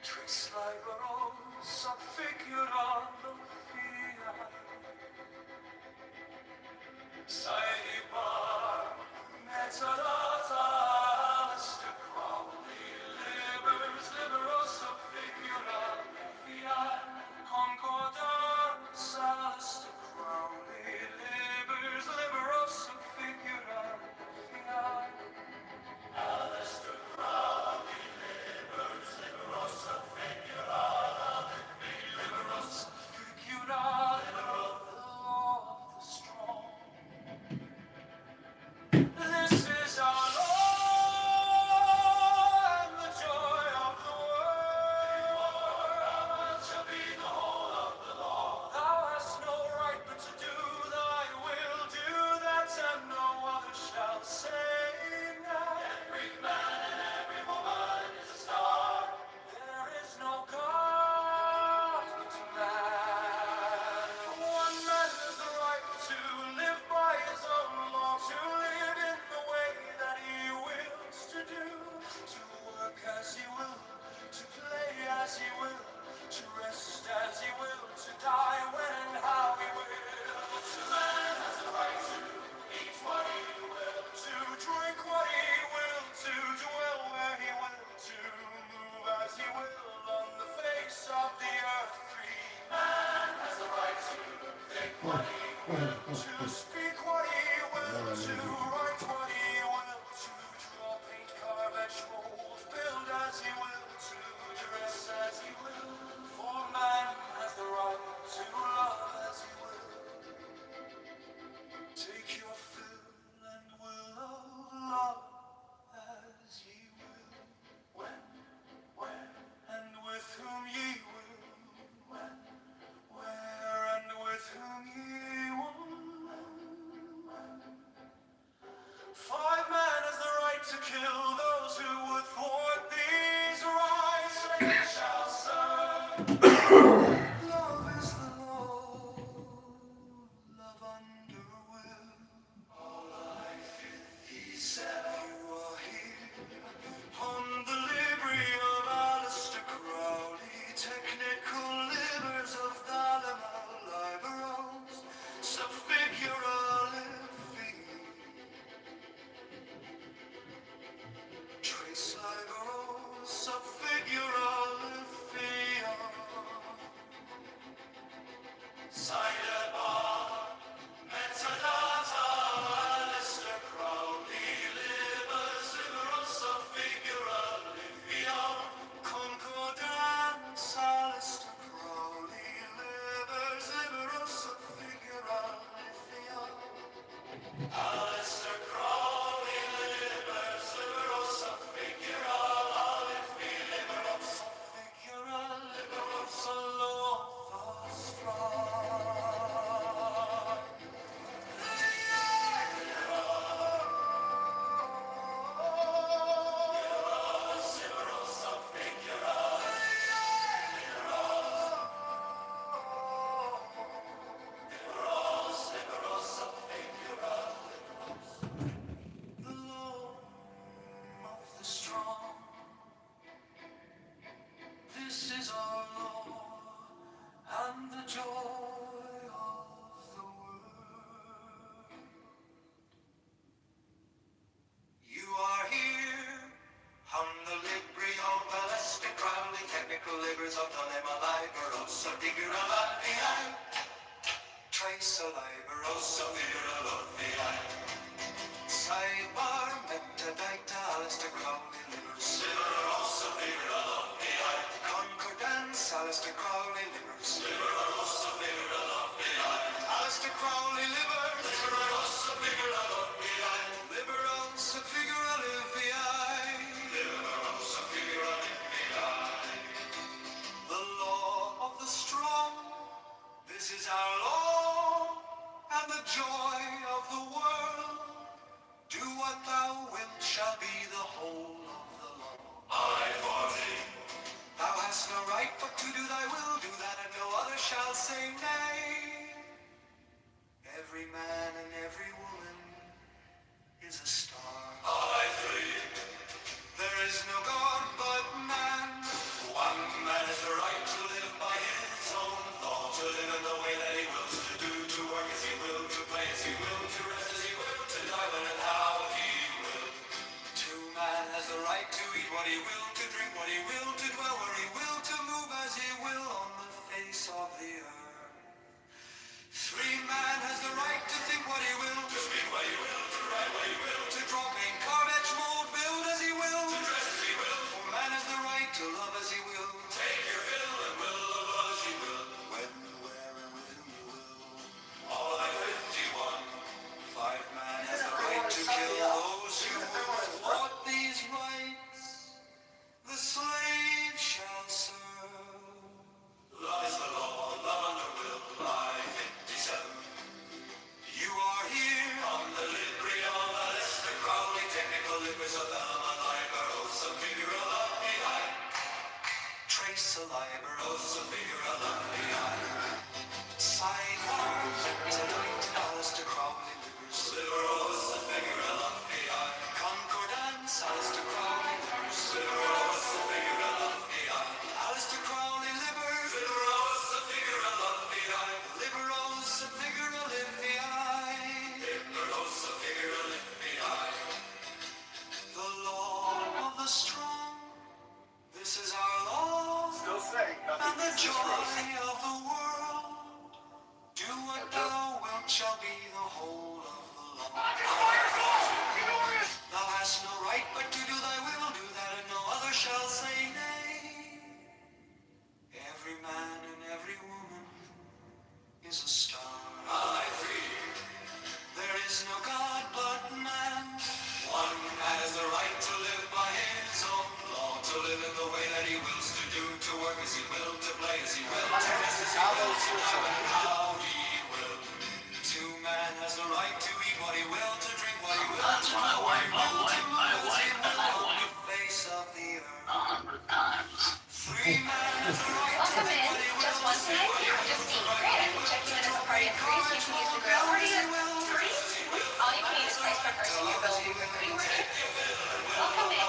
Trace liberals, subfigured all of Saibar, Metadata, Alistair Crowley, libers, liberals, subfigured all Concordance, Alistair Crowley, libers, liberals, subfigured all Alistair Crowley, libers, liberals, subfigured all liberals, subfigured all the law of the strong. To speak what he will, to write what he will, to draw, paint, carve, etch, mold, build as he will, to dress as he will. For man has the right to love as he will. Take your fill and will of love as ye will. When, where, and with whom ye will. When, where, and with whom ye will. Five man has the right to kill those who would thwart these rights. They shall serve. Love is the law. Love under will. All life he said you are here. On the library of Aleister Crowley, technical livers of Thalamal liberals, suffiguralifi. Trace liberals, suffiguralifi. Cited bar, metadata, Aleister Crowley, livers, liberals, suffiguralifi. Concordance, Aleister Crowley, livers, liberals, suffiguralifi. Aleister Crowley, livers, liberals, suffiguralifi. Liberals, suffiguralifi. Alothus from. The law of the strong. This is our law and the joy of the world. You are here on the library of Aleister Crowley, technical livers of Thalamal liberals, suffiguralifi. Trace a liberals, suffiguralifi. Sidebar, metadata, Aleister Crowley, livers, liberals, suffiguralifi. Concordance, Aleister Crowley, livers, liberals, suffiguralifi. Aleister Crowley, livers, liberals, suffiguralifi. Liberals, suffiguralifi. Liberals, suffiguralifi. The law of the strong. This is our law and the joy of the world. Do what thou wilt shall be the whole of the law. I for thee. Thou hast no right but to do thy will, do that and no other shall say nay. Every man and every woman is a star. I three. There is no God but man. One man has the right to live by his own law, to live in the way that he wills, to do, to work as he will, to play as he will, to rest as he will, to die when and how he will. Two man has the right to eat what he will, to drink what he will, to dwell where he will, to move as he will on the face of the earth. Three man has the right to think what he will, to speak what he will, to write what he will, to draw, paint, carve, etch, mold, build as he will, to dress as he will. For man has the right to love as he will. Take your fill and will of love as you will. When, where, and with whom you will. All I 51. Five man has the right to kill those who will thwart these rights. The slave shall serve. Love is the law, love under will. I 57. You are here on the library of Aleister Crowley, technical livers of Thalamal liberals, suffiguralifi. Trace a liberals, suffiguralifi. Sidebar, metadata, Aleister Crowley, livers, liberals, suffiguralifi. Concordance, Aleister Crowley, livers, liberals, suffiguralifi. Aleister Crowley, livers, liberals, suffiguralifi. Liberals, suffiguralifi. Liberals, suffiguralifi. The law of the strong. This is our law. Still saying nothing. And the joy of the world. Do shall be the whole of the law. Thou hast no right but to do thy will, do that and no other shall say nay. Every man and every woman is a star. I read, there is no God but man. One man has the right to live by his own law, to live in the way that he wills to do, to work as he will, to play as he will, to rest as he will, to have it how he will. To man has the right to eat what he will, to drink what he will, to know what he will, to move as he will on the face of the earth. Free man has the right to Welcome make in. what he will, Just to one say tonight? what he will, Just to eat. write Great. I what he can will, check you in to as a play party of three, so you cards can what use he the grill. will, Or do as you he will, three? as he will. All you can eat is price per person. Your bill will be for three. Welcome in.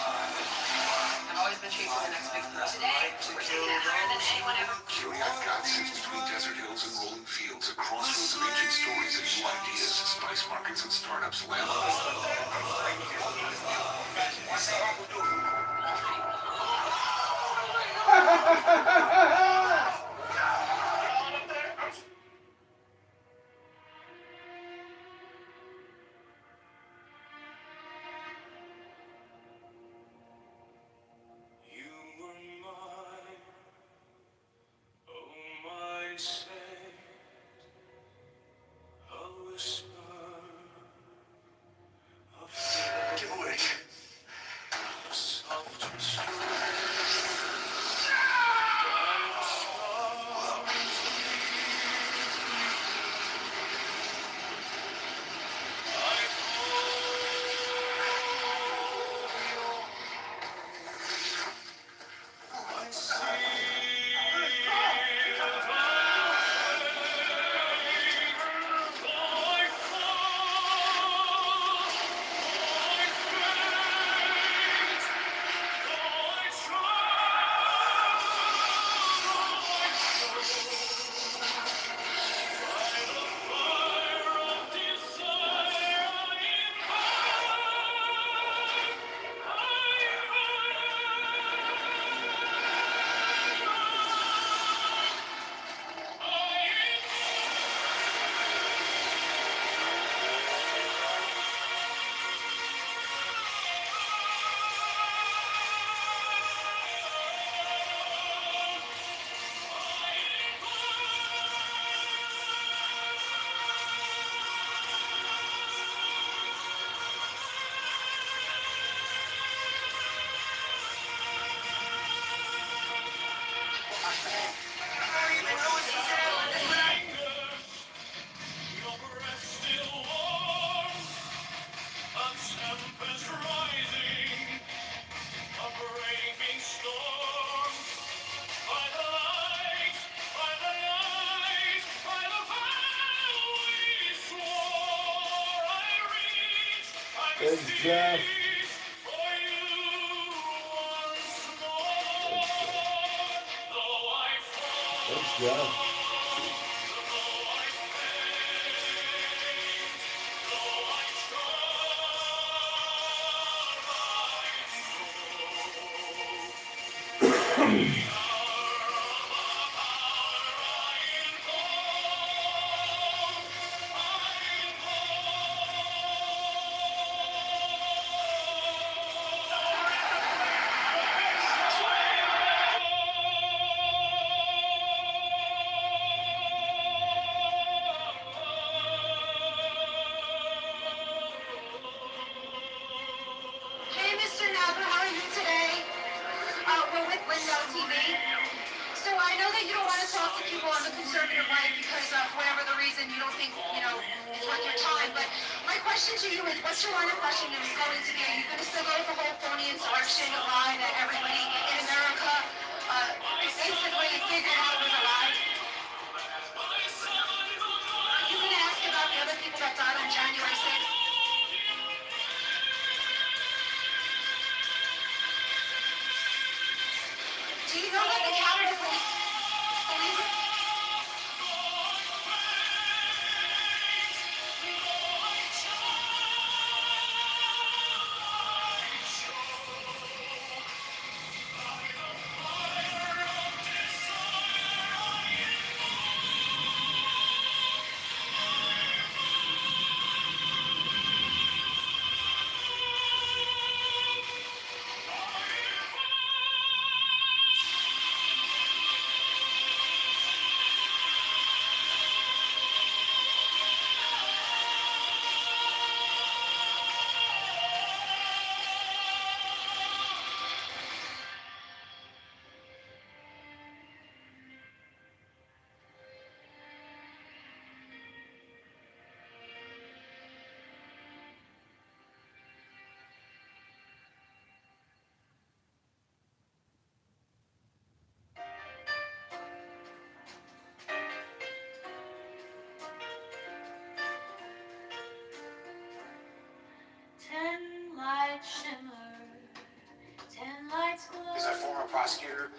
I've always been chasing the next big thing. Today, we're taking it higher than anyone ever. Peoria got sits between desert hills and rolling fields, a crossroads of ancient stories and new ideas, spice markets and startups land. You were mine, oh my saint, a whisper of Get away. soft restraint. Thanks, Jeff. Thanks, Jeff. Hey, Mr. Nagler, how are you today? We're with Window TV. So I know that you don't want to talk to people on the conservative right because for whatever the reason you don't think, it's worth your time. But my question to you is, what's your line of questioning going to be? Are you going to still go with the whole phony insurrection lie that everybody in America basically figured out was a lie? Are you going to ask about the other people that died on January 6th? Do you know that the Capitol Police? As a former prosecutor,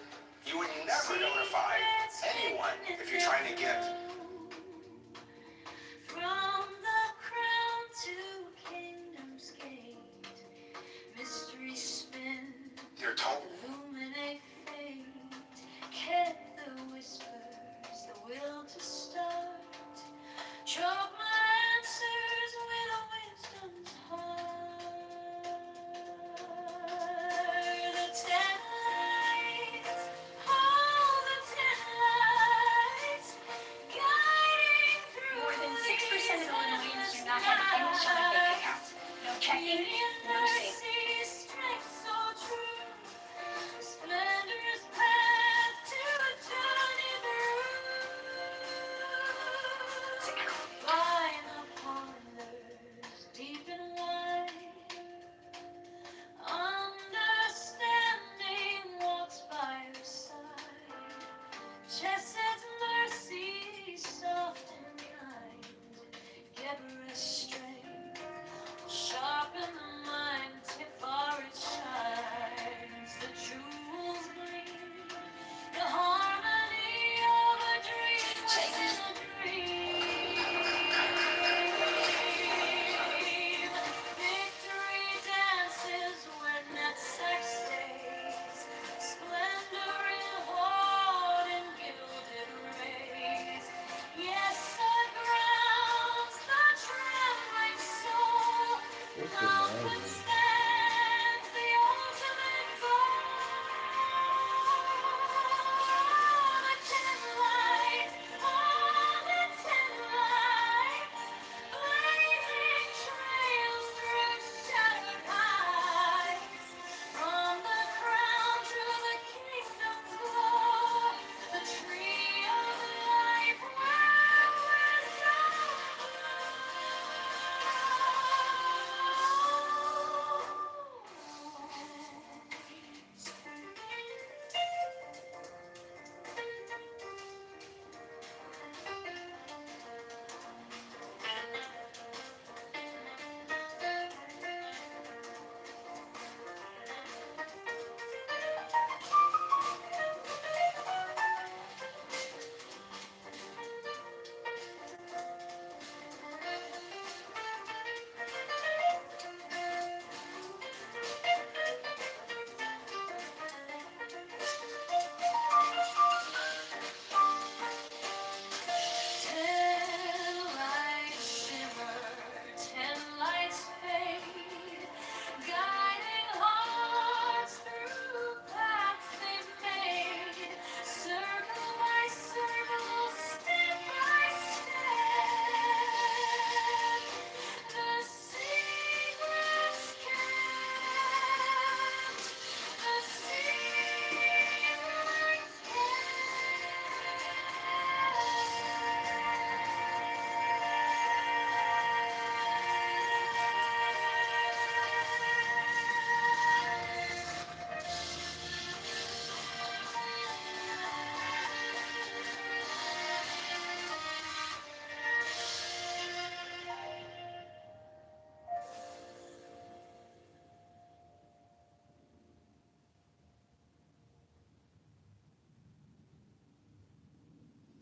you would never notify anyone if you're trying to get from the crown to kingdom's gate. Mystery spin, your total. illuminate fate. Kept the whispers, the will to start. Choke my answers with a wisdom's heart. The 10 lights, all the 10 lights, guiding through. More than 6% of Illinoisans do not have English on their bank accounts. No checking, no savings. Strength so true, splendorous path to journey through. By the ponders, deep and wide, understanding walks by her side. Chessed's mercy, soft and kind. Deborah's strength will sharpen the mind till far it shines. The jewels gleam, the harmony of a dream within a dream. Victory dances when that sex stays. Splendor in hoard and gilded rays. Yes, the grounds, the trembling soul. What's the Mountain matter? stands the ultimate goal. The 10 lights, all the 10 lights, blazing trails through shattered heights. From the crown to the kingdom's glow, the tree of life where wisdom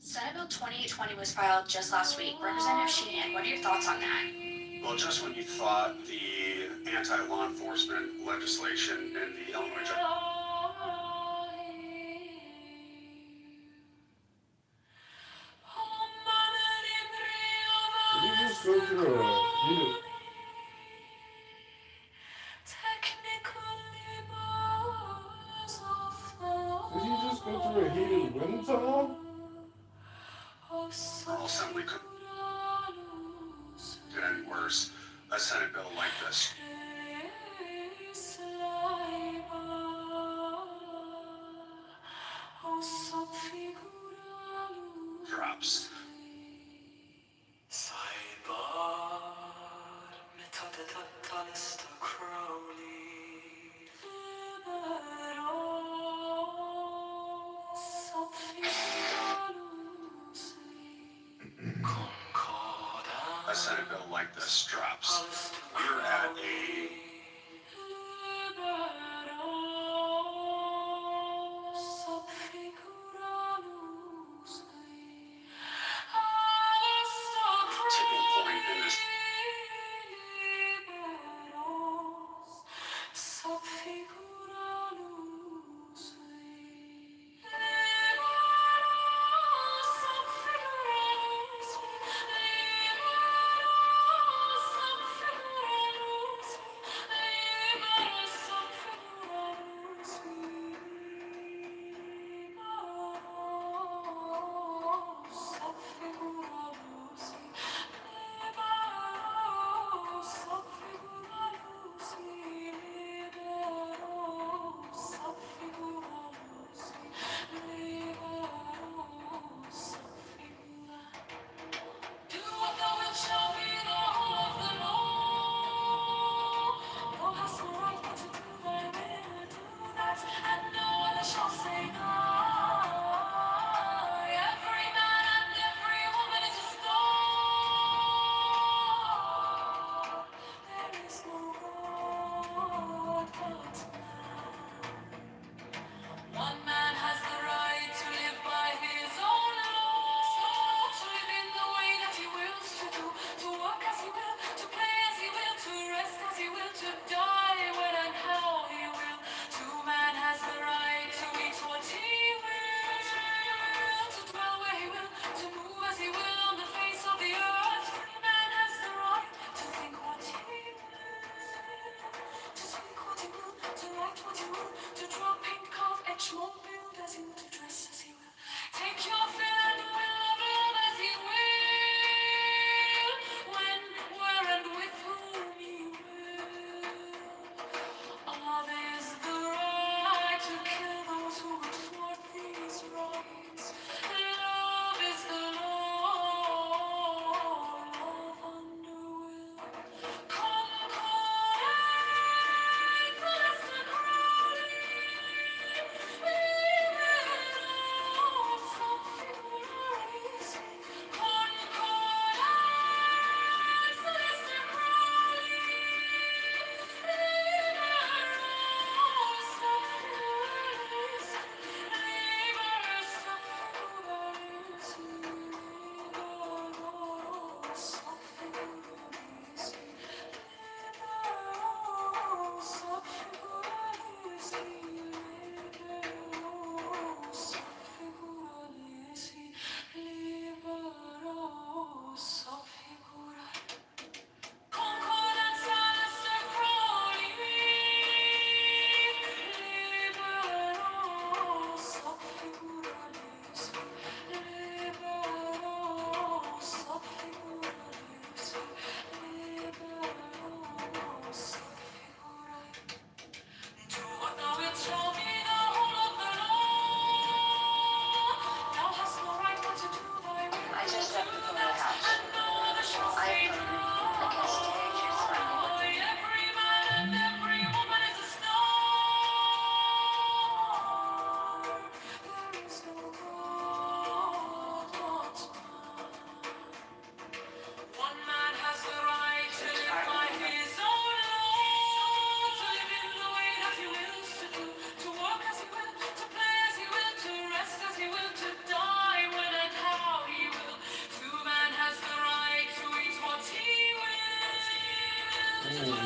Senate Bill 2820 was filed just last week. Representative Sheehan, what are your thoughts on that? Well, just when you thought the anti-law enforcement legislation in the Illinois Did he just go through a heated... Did he just go through a heated wind tunnel? Rural Assembly could get any worse. A Senate bill like this drops. A Senate bill like this drops. We're at a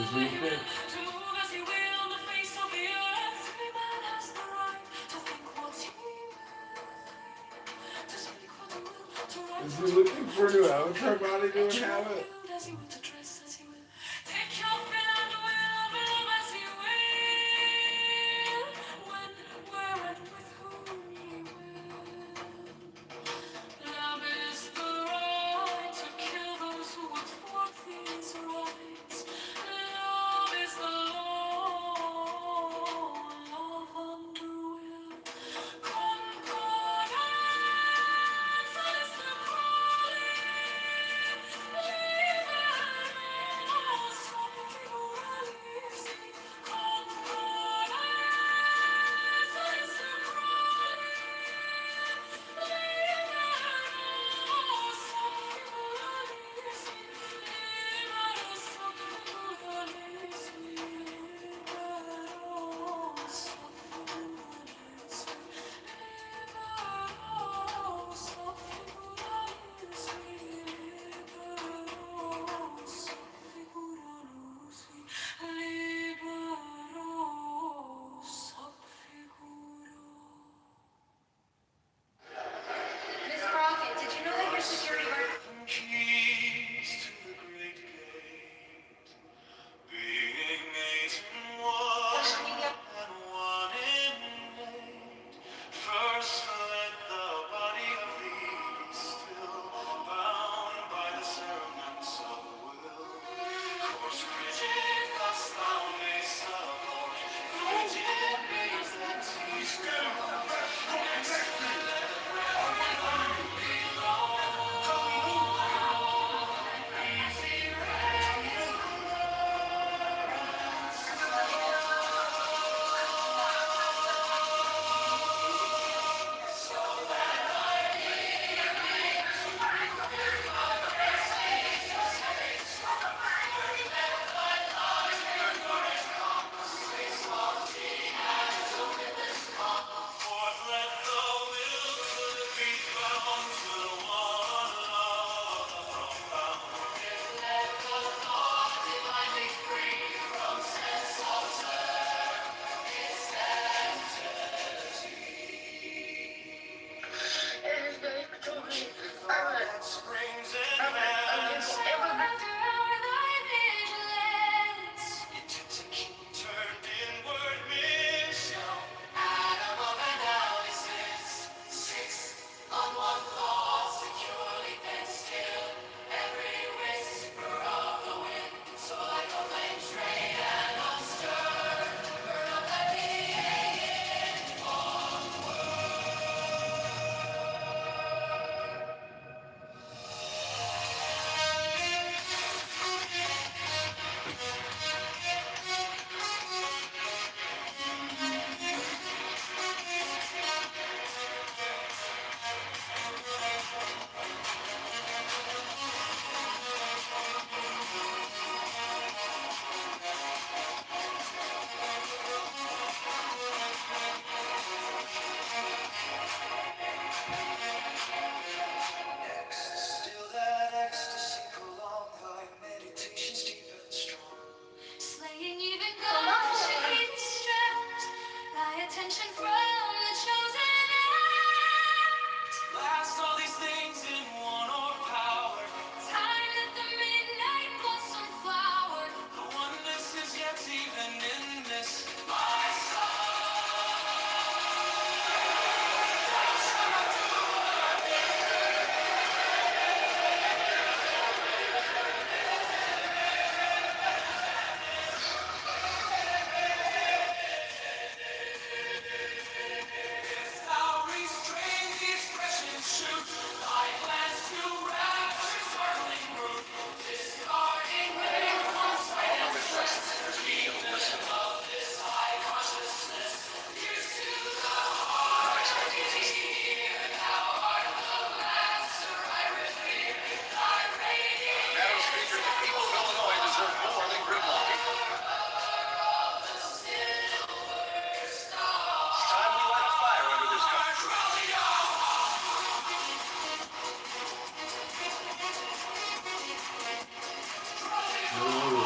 Does he think? To move as he will on the face of the earth. Every man has the right to think what he will, to speak what he will, to write Is what he he looking for a new will, avatar body to to inhabit? build as he will, to dress as he will, take your fill and will of love as he will, when, where, and with whom he will. Love is the right to kill those who would thwart these rights. Love is the law. Love under will. Concordance is the calling. Liberos figuralis. Concordance is the Miss Crockett, did you know that your security guard... Keys to the great gate, being 8 and 1 and 1 inmate. First let the body of thee be still, bound by the cerements of the will. Course rigid, thus thou mayst support the rigid babes that teach them. Next let the brethren below. Forth let the will to be bound to the one love profound. Let the thought divinely free from sense altered its entity. That springs in hands. Into turned inward mission. Atom of analysis. 6 on one thought.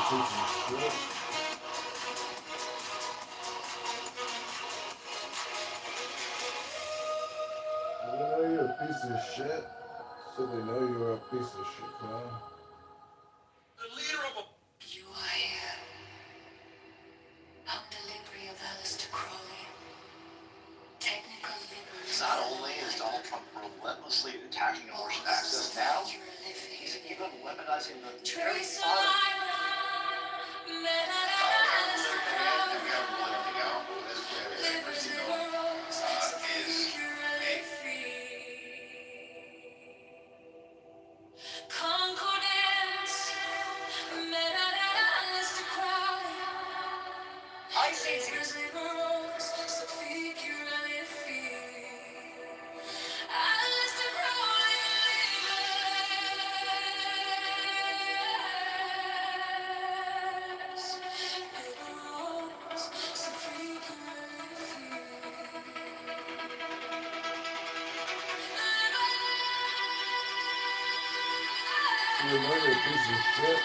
piece of shit. They know you're a piece of shit. So they know you're a piece of shit, man. The leader of a... You are here. I'm the Libri of Alistair Crowley. Technical liberals. Not only is Donald Trump relentlessly attacking abortion access now, he's even weaponizing the very thought of Concordance, men are Alistair Crowley. I see you. Liberals, so figurally free. Alistair Crowley, liberals, so figurally free. You know you're a piece of shit.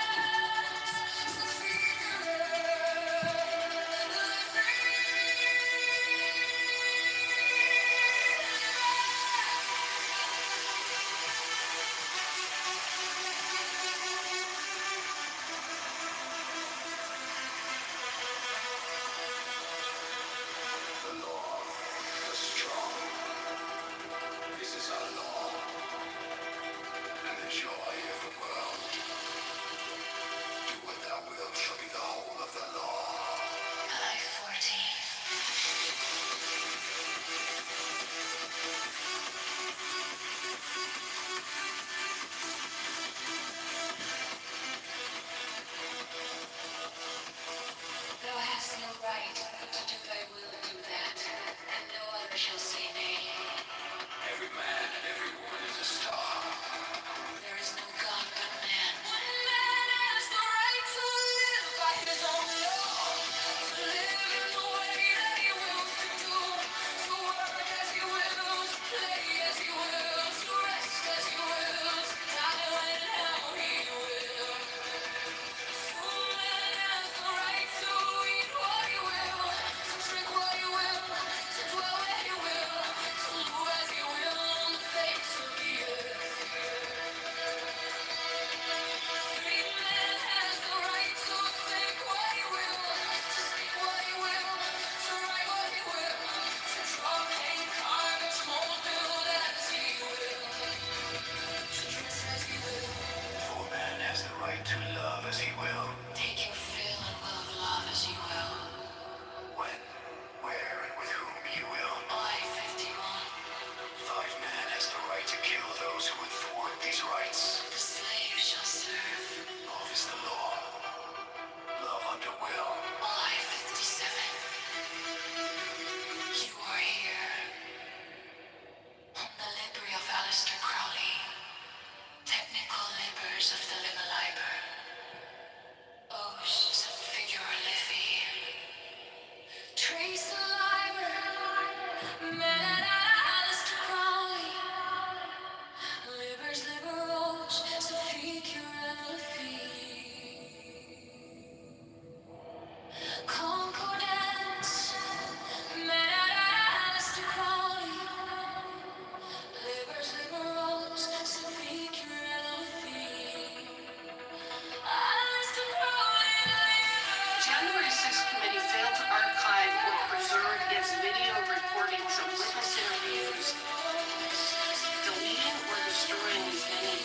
the law, the strong. This is our law, and the joy of the world. Do what thou wilt shall be the whole of the law. Thou hast no right to do thy will do that, and no other shall say nay. Every man and every woman is a star. There is no God but man. One man has the right to live by his own law, to live in the way that he wills to do, to work as he wills, play as he wills, to rest as he wills, die when and how he will. One man has the right to eat what he will, to drink what he will, to dwell where he will, to do as he will on the face of the earth. Free man has the right to think what he will, to speak what he will, to write what he will, to draw, paint, carve, and mold, build as he will, to dress as he will. For man has the right to love as he will. Take your fill and will of love as you will. When, where, and with whom you will. I, 51, Man has the right to kill those who would thwart these rights. the slave shall serve. Love is the law. Love under will. I, 57, you are here. I'm the Libri of Alistair Crowley. Technical libers of the Liber Liber. O's of figure Liffey. Trace the Liber. Men at Alistair Crowley. Libers, liberals, so figure Liffey. Concordance. Men at Alistair Crowley. Libers, liberals, so figure Liffey. Alistair Crowley, January 6th committee failed to archive or preserve its video recordings of witness interviews, deleting or destroying any.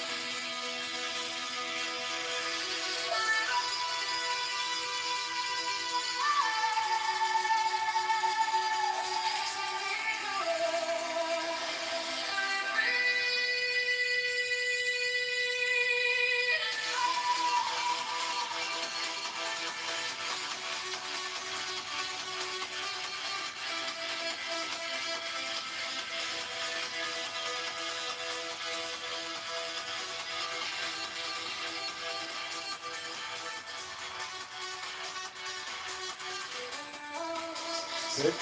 This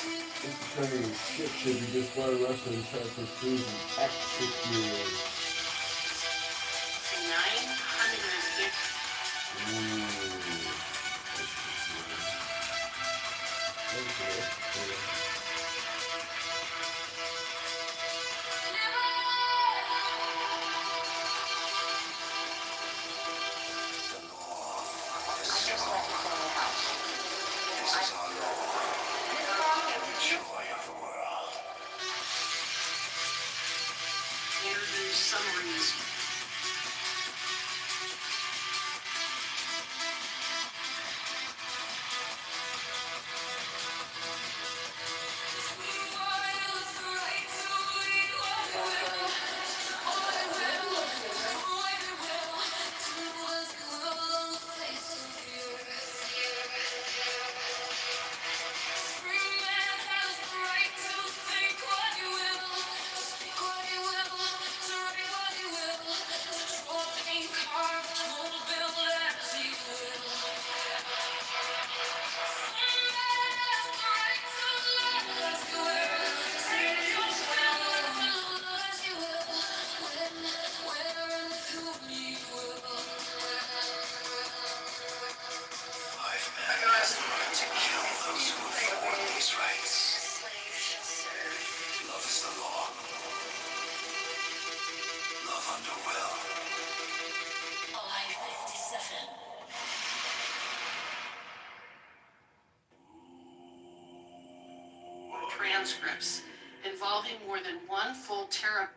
attorney shit should be just why Russia is trying to prove and executed. 950. Ooh. summaries. Transcripts involving more than one full terabyte.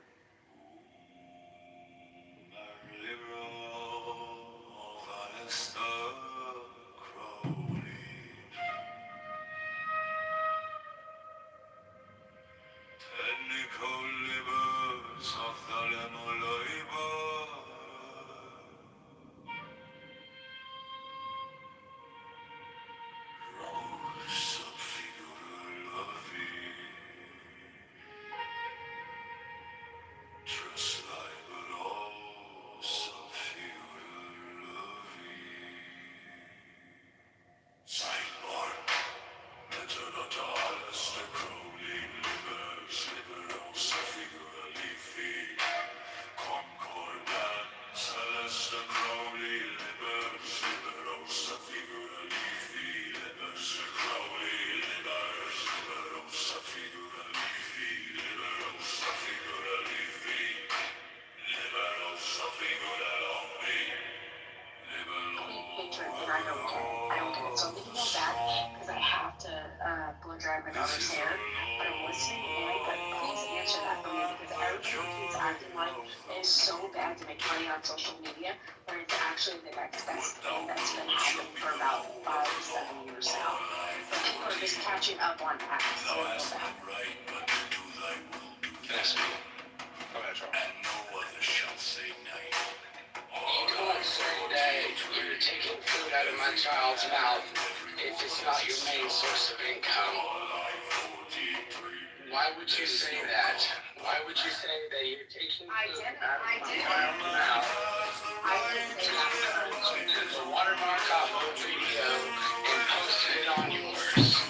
And I don't get it. I don't get it. So I'm thinking about that because I have to blow dry my daughter's hair. But I'm listening anyway. But please answer that for me because everybody keeps acting like it is so bad to make money on social media when it's actually the next best thing that's been happening for about 5 to 7 years now. But people are just catching up on acts. So I feel bad. That's me. Go ahead, Charles. And no other shall say nay. You can't say that you're taking food out of my child's mouth if it's not your main source of income. Why would you say that? Why would you say that you're taking food out of my child's mouth? I didn't say that. Put the watermark off of a video and posted it on yours.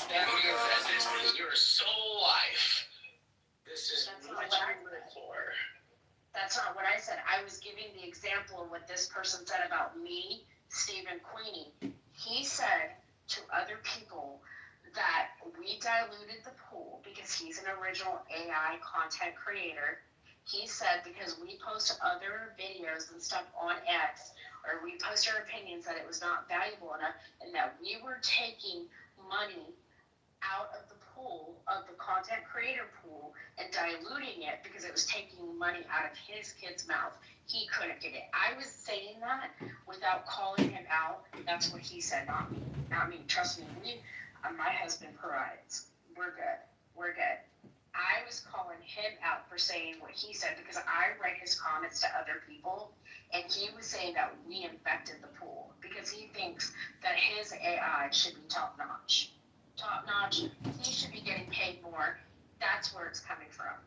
That means that this is your sole life. This is what you live for. That's not what I said. I was giving the example of what this person said about me, Stephen Queenie. He said to other people that we diluted the pool because he's an original AI content creator. He said because we post other videos and stuff on X, or we post our opinions, that it was not valuable enough, and that we were taking money out of the pool, of the content creator pool, and diluting it because it was taking money out of his kid's mouth. He couldn't get it. I was saying that without calling him out. That's what he said, not me. Not me. Trust me. My husband provides. We're good. We're good. I was calling him out for saying what he said because I read his comments to other people, and he was saying that we infected the pool because he thinks that his AI should be top notch. Top notch. He should be getting paid more. That's where it's coming from.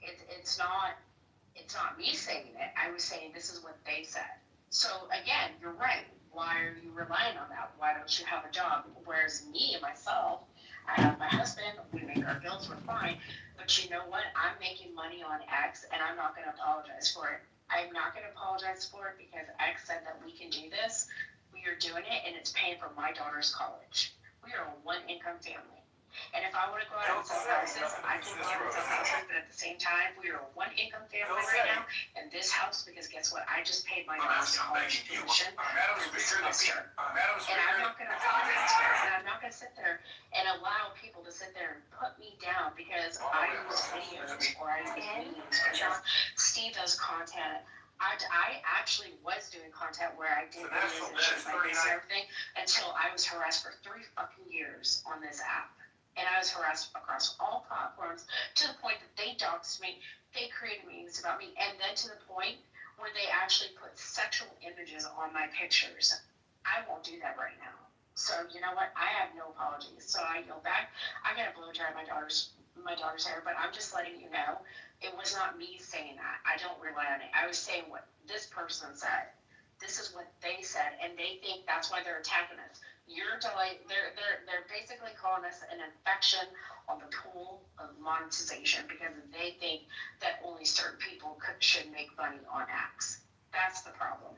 It's not me saying it. I was saying this is what they said. So again, you're right. Why are you relying on that? Why don't you have a job? Whereas me and myself, I have my husband, we make our bills, we're fine. But you know what? I'm making money on X, and I'm not going to apologize for it. I'm not going to apologize for it because X said that we can do this. We are doing it, and it's paying for my daughter's college. We are a one-income family. And if I want to go out and sell houses, I can go out and sell houses, but at the same time, we are a one-income family right now, and this helps because guess what? I just paid my daughter's college tuition for this semester. And I'm not going to apologize for it, and I'm not going to sit there and allow people to sit there and put me down because I use videos or I use memes. Steve does content. I actually was doing content where I did videos and shit like this and everything until I was harassed for 3 fucking years on this app. And I was harassed across all platforms to the point that they doxed me, they created memes about me, and then to the point where they actually put sexual images on my pictures. I won't do that right now. So you know what? I have no apologies. So I go back. I got a blow dry my daughter's hair, but I'm just letting you know it was not me saying that. I don't rely on it. I was saying what this person said. This is what they said, and they think that's why they're attacking us. They're basically calling us an infection on the pool of monetization because they think that only certain people should make money on acts. That's the problem.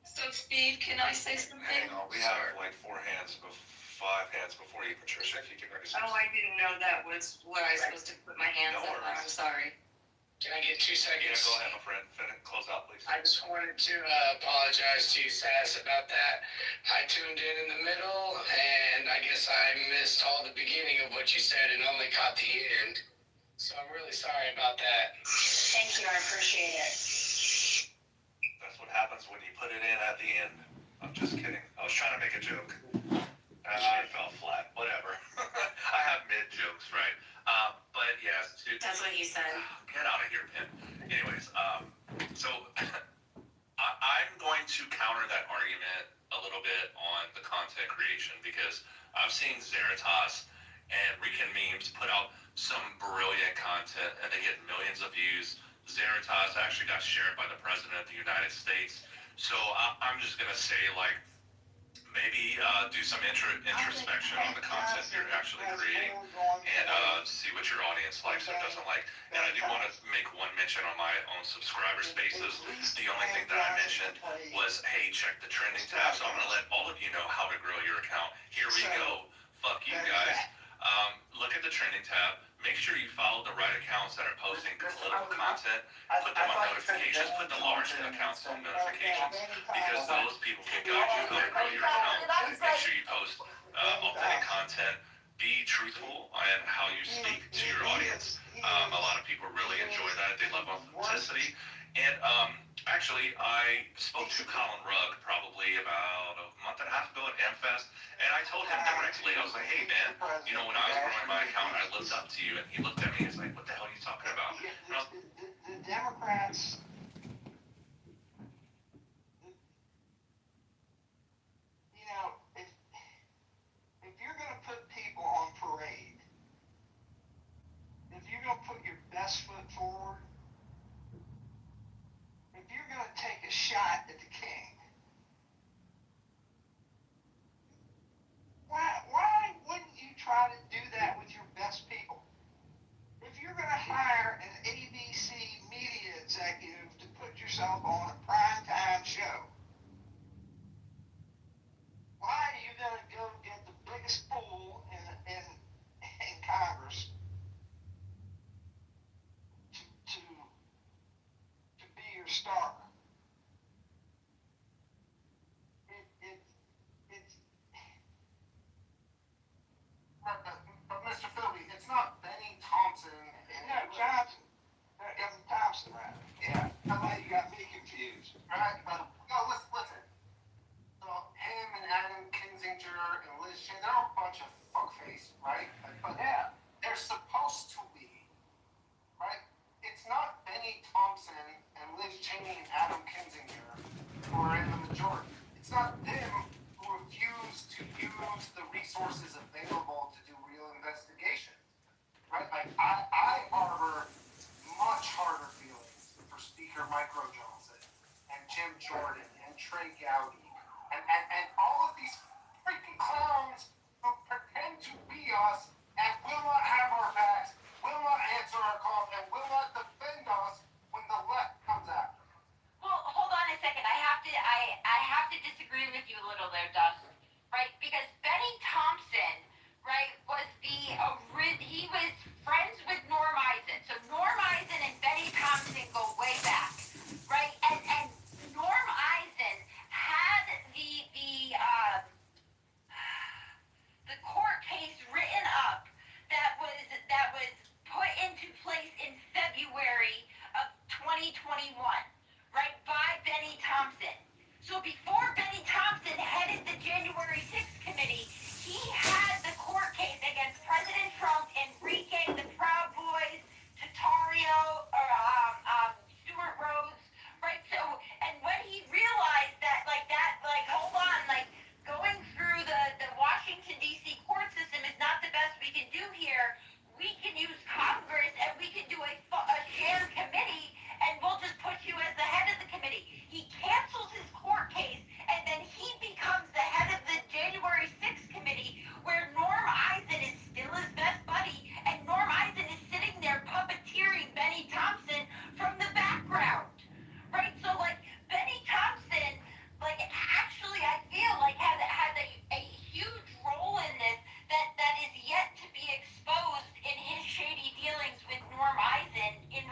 So, Speed, can I say something? Hang on, we have like 5 hands before you, Patricia, if you can raise Oh, I didn't know that was what I was supposed to put my hands No up. worries. I'm sorry. Can I get 2 Yeah, seconds? go ahead, my friend. Close out, please. I just wanted to apologize to you, Sass, about that. I tuned in the middle, and I guess I missed all the beginning of what you said and only caught the end. So I'm really sorry about that. Thank you. I appreciate it. That's what happens when you put it in at the end. I'm just kidding. I was trying to make a joke. I fell flat. Whatever. I have mid jokes, right? But yes. That's what he said. Get out of here, Pim. Anyways, so I'm going to counter that argument a little bit on the content creation because I've seen Zeratos and Rican Memes put out some brilliant content and they get millions of views. Zeratos actually got shared by the President of the United States. So I'm just going to say, like, maybe do some introspection on the content you're actually creating and see what your audience likes or doesn't like. And I do want to make one mention on my own subscriber spaces. The only thing that I mentioned was, hey, check the trending tab. So I'm going to let all of you know how to grow your account. Here we go. Fuck you guys. Look at the trending tab. Make sure you follow the right accounts that are posting political content. Put them on notifications. Put the large accounts on notifications because those people can guide you how to grow your account. Make sure you post authentic content. Be truthful in how you speak to your audience. A lot of people really enjoy that. They love authenticity. And actually, I spoke to Colin Rugg probably about a month and a half ago at AmFest, and I told him directly, I was like, hey man, you know, when I was growing my account, I looked up to you, and he looked at me and he's like, what the hell are you talking about? The Democrats, you know, if you're going to put people on parade, if you're going to put your best foot forward, if you're going to take a shot at the king, why wouldn't you try to do that with your best people? If you're going to hire an ABC media executive to put yourself on a primetime show, why are you going to go get the biggest fool in Congress to be your star? But Mr. Philby, it's not Benny Thompson. No, Johnson. Evan Thompson, right? Yeah. Now you got me confused. Right? But no, listen. So him and Adam Kinzinger and Liz Cheney, they're a bunch of fuckface, right? But Yeah. they're supposed to be, right? It's not Benny Thompson and Liz Cheney and Adam Kinzinger who are in the majority. It's not them who refuse to use the resources available to do real investigations, right? Like I harbor much harder feelings for Speaker Micro Johnson and Jim Jordan and Trey Gowdy and all of these freaking clowns who pretend to be us and will not have our backs, will not answer our calls, and will not defend us when the left comes after. Well, hold on a second. I have to disagree with you a little there, Dustin. Right? Because Benny Thompson, right, he was friends with Norm Eisen. So Norm Eisen and Benny Thompson go way back, right? And Norm Eisen had the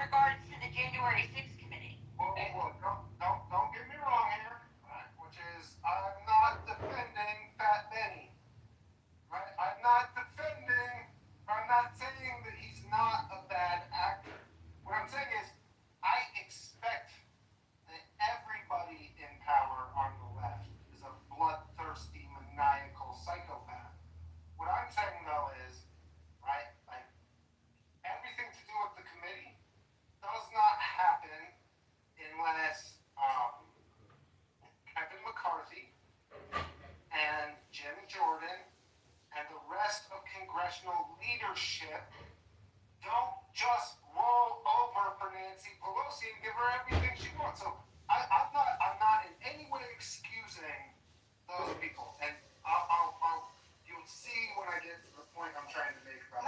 regards to the January 6th committee. Well, don't get me wrong here, right? Which is, I'm not defending Fat Benny, right? I'm not saying that he's not a bad actor. What I'm saying is, I expect that everybody in power on the left is a bloodthirsty, maniacal psychopath. What I'm saying though is, right, like, everything to do with the committee does not happen unless Kevin McCarthy and Jim Jordan and the rest of congressional leadership don't just roll over for Nancy Pelosi and give her everything she wants. So I'm not in any way excusing those people, and you'll see when I get to the point I'm trying to make about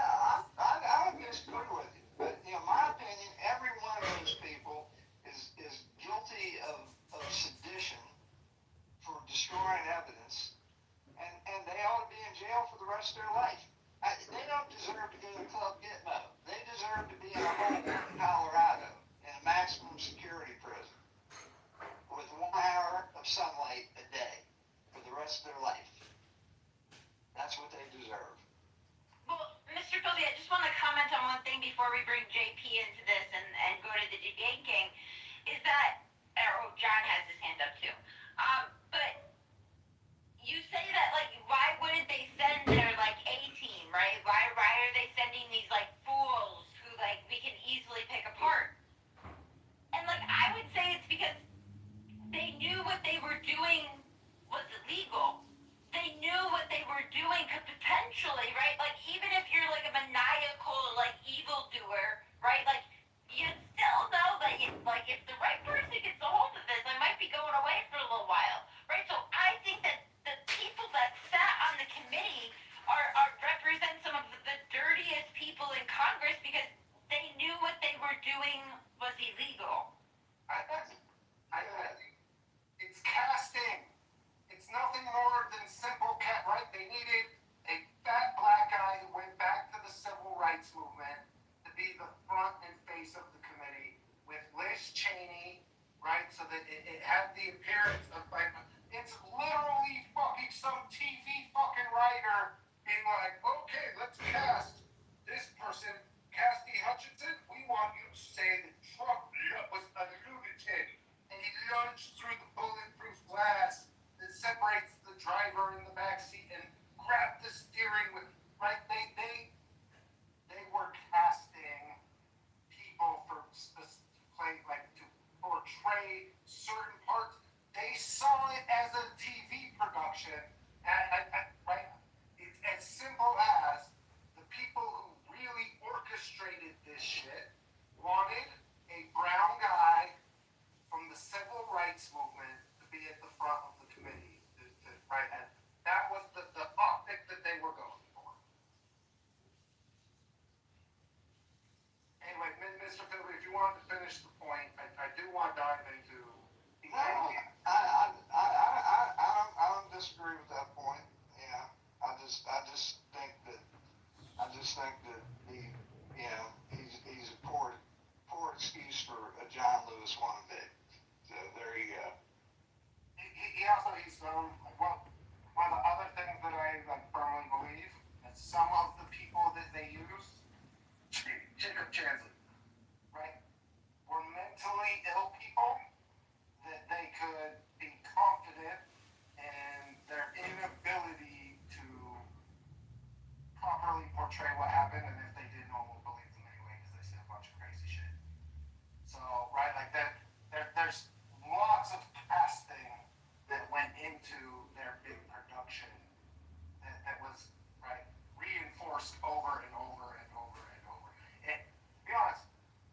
that. I disagree with you, but in my opinion, every one of those people is guilty of sedition for destroying evidence, and they ought to be in jail for the rest of their life. They don't deserve to go to Club Gitmo. They deserve to be in a hole in Colorado in a maximum security prison with 1 hour of sunlight a day for the rest of their life. That's what they deserve. Well, Mr. Philby, I just want to comment on one thing before we bring JP into this and go to the debate game, is that, John has his hand up too. But you say that, like, why wouldn't they send their, like, A-team, right? Why are they sending these, like, fools who, like, we can easily pick apart? And, like, I would say it's because they knew what they were doing was illegal. They knew what they were doing could potentially, right? Like, even if you're, like, a maniacal, like, evildoer, right? Like, you still know that, like, if the right person gets a hold of this, I might be going away for a little while, right? So I think that the people that sat on the committee represent some of the dirtiest people in Congress because they knew what they were doing was illegal. It's casting. It's nothing more than simple right? They needed a fat black guy who went back to the civil rights movement to be the front and face of the committee with Liz Cheney, right? So that it had the appearance of, like, it's literally fucking some TV fucking writer being like, okay, let's cast this person, Cassidy Hutchinson. We want you to say that Trump was a lunatic, and he lunged through the bulletproof glass that separates the driver in the backseat and grabbed the steering wheel. Right? They were casting people for play, like, to portray certain parts. They saw it as a TV production, right? It's as simple as the people who really orchestrated this shit wanted a brown guy from the civil rights movement to be at the front of the committee, right? And that was the optic that they were going for. Anyway, Mr. Philby, if you want to finish the point, I do want to dive into. No, I don't disagree with that point. Yeah, I just think that he, he's a poor excuse for a John Lewis wannabe. So there you go. He also, one of the other things that I, like, firmly believe is some of the people that they use, Jacob Chansley, right, were mentally ill people that they could be confident in their inability to properly portray what happened, and if they did, no one would believe them anyway because they said a bunch of crazy shit. So, right, like that, there's lots of casting that went into their big production that was, right, reinforced over and over and over and over. And to be honest,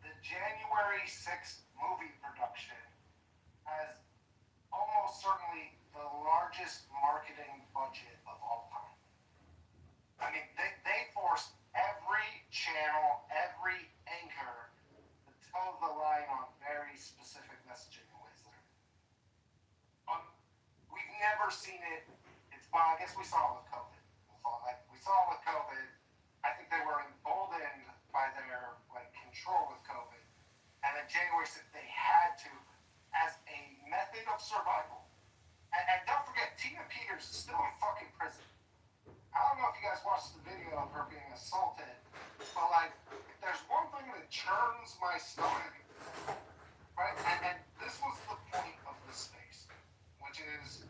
the January 6th movie production has almost certainly the largest marketing budget of all time. I mean, they forced every channel, every anchor to toe the line on very specific messaging in ways that we've never seen it. Well, I guess we saw it with COVID. We saw it with COVID. I think they were emboldened by their, like, control with COVID. invoice if they had to as a method of survival. And don't forget, Tina Peters is still in fucking prison. I don't know if you guys watched the video of her being assaulted, but like, if there's one thing that churns my stomach, right? And this was the point of this space, which is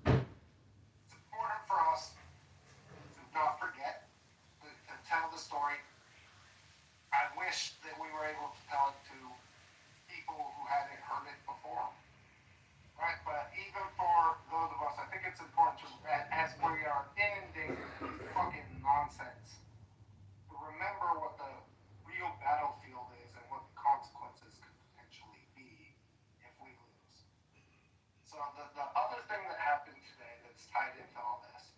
it's important for us to not forget to tell the story. I wish that we were able to tell it to people who hadn't heard it before, right? But even for those of us, I think it's important to, as we are inundated with fucking nonsense, to remember what the real battlefield is and what the consequences could potentially be if we lose. So the other thing that happened today that's tied into all this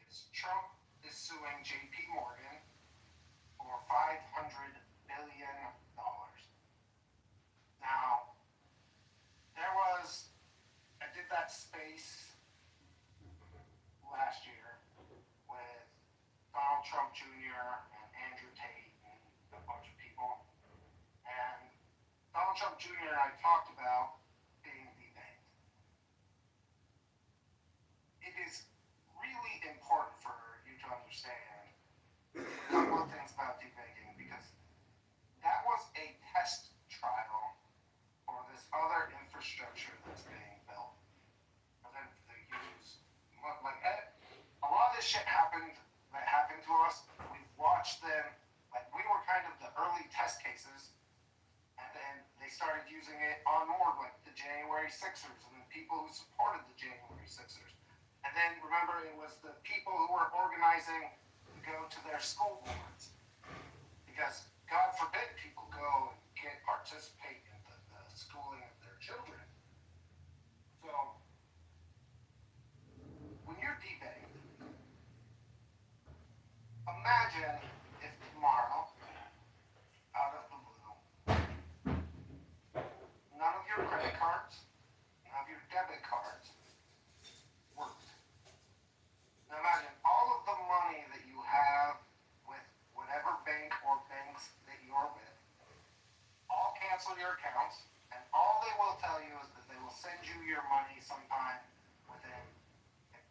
is Trump is suing JP Morgan for $500 billion. Now, I did that space last year with Donald Trump Jr. and Andrew Tate and a bunch of people. And Donald Trump Jr. and I talked about being debanked. It is really important for you to understand a couple of things about debanking, because that was a test trial for this other infrastructure that's being built for them to use. Like, a lot of this shit that happened to us. We've watched them, like, we were kind of the early test cases, and then they started using it on more, like the January 6ers and the people who supported the January 6ers. And then remember, it was the people who were organizing to go to their school boards, because God forbid people go and participate in the schooling of their children. So when you're debanked, imagine if tomorrow, out of the blue, none of your credit cards, none of your debit cards worked. Now imagine all of the money that you have with whatever bank or banks that you're with, all cancel your accounts, and all they will tell you is that they will send you your money sometime within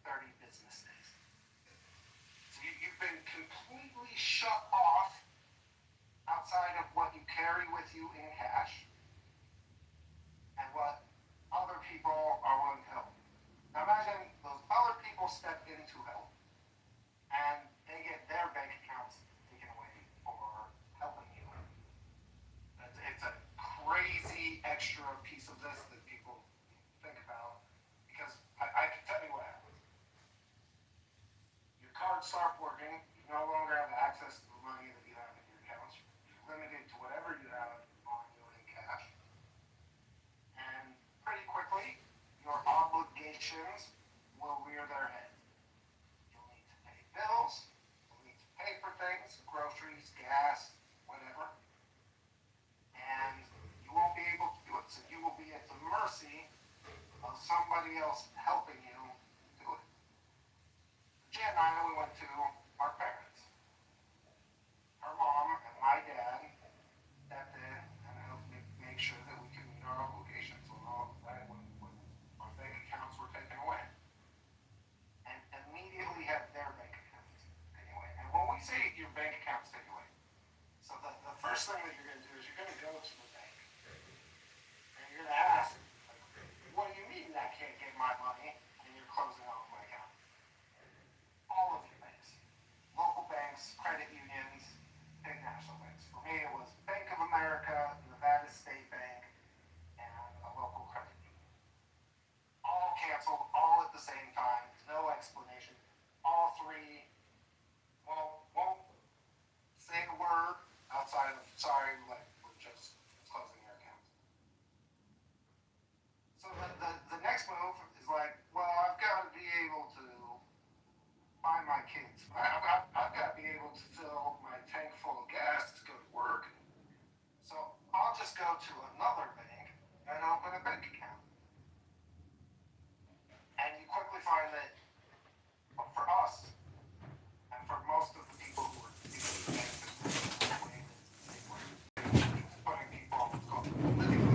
30 business days. So you've been completely shut off outside of what you carry with you in cash and what other people are willing to help. Now imagine those other people step in to help, and they get their bank accounts taken away for helping you. It's a crazy extra piece of this that people think about, because I can tell you what happens. Your cards stop working, you no longer have access to the money that you have in your accounts, you're limited to whatever you have on you in cash, and pretty quickly, your obligations will rear their head. You'll need to pay bills, you'll need to pay for things, groceries, gas, whatever, and you won't be able to do it. So you will be at the mercy of somebody else helping you do it. Jen and I, we went to our parents. Her mom and my dad stepped in and helped make sure that we could meet our obligations when our bank accounts were taken away. And immediately had their bank accounts taken away. And when we say your bank accounts taken away, so the first thing that you're going to do is you're going to go to the bank and you're going to ask, like, what do you mean I can't get my money and you're closing off my account? All of your banks, local banks, credit unions, big national banks. For me, it was Bank of America, Nevada State Bank, and a local credit union. All canceled, all at the same time, no explanation. All three won't say a word outside of sorry, like, we're just closing your accounts. So the next move is like, well, I've got to be able to find my kids. I've got to be able to fill my tank full of gas to go to work. So I'll just go to another bank and open a bank account. And you quickly find that, well, for us, and for most of the people who were using banks, the way that they were putting people on what's called living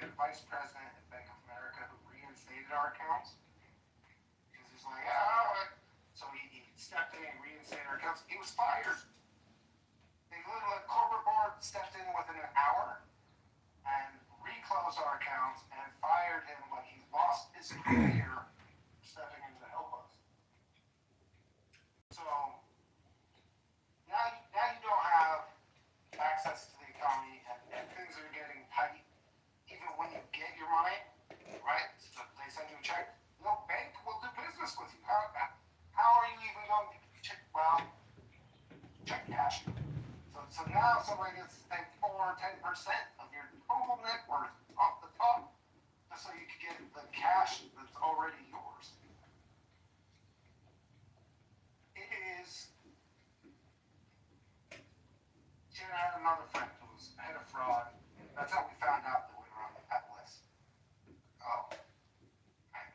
had a vice president at Bank of America who reinstated our accounts because he's like, so he stepped in and reinstated our accounts. He was fired. They literally, the corporate board stepped in within an hour and reclosed our accounts and fired him, like he lost his career stepping in to help us. So now you don't have access to the economy and things are getting tight. Even when you get your money, right? So they send you a check. No bank will do business with you. How are you even going to check? Well, check cash. So now somebody gets to take 4 or 10% of your total net worth off the top, just so you can get the cash that's already yours. It is. I had another friend who was head of fraud. That's how we found out that we were on the pet list. Oh,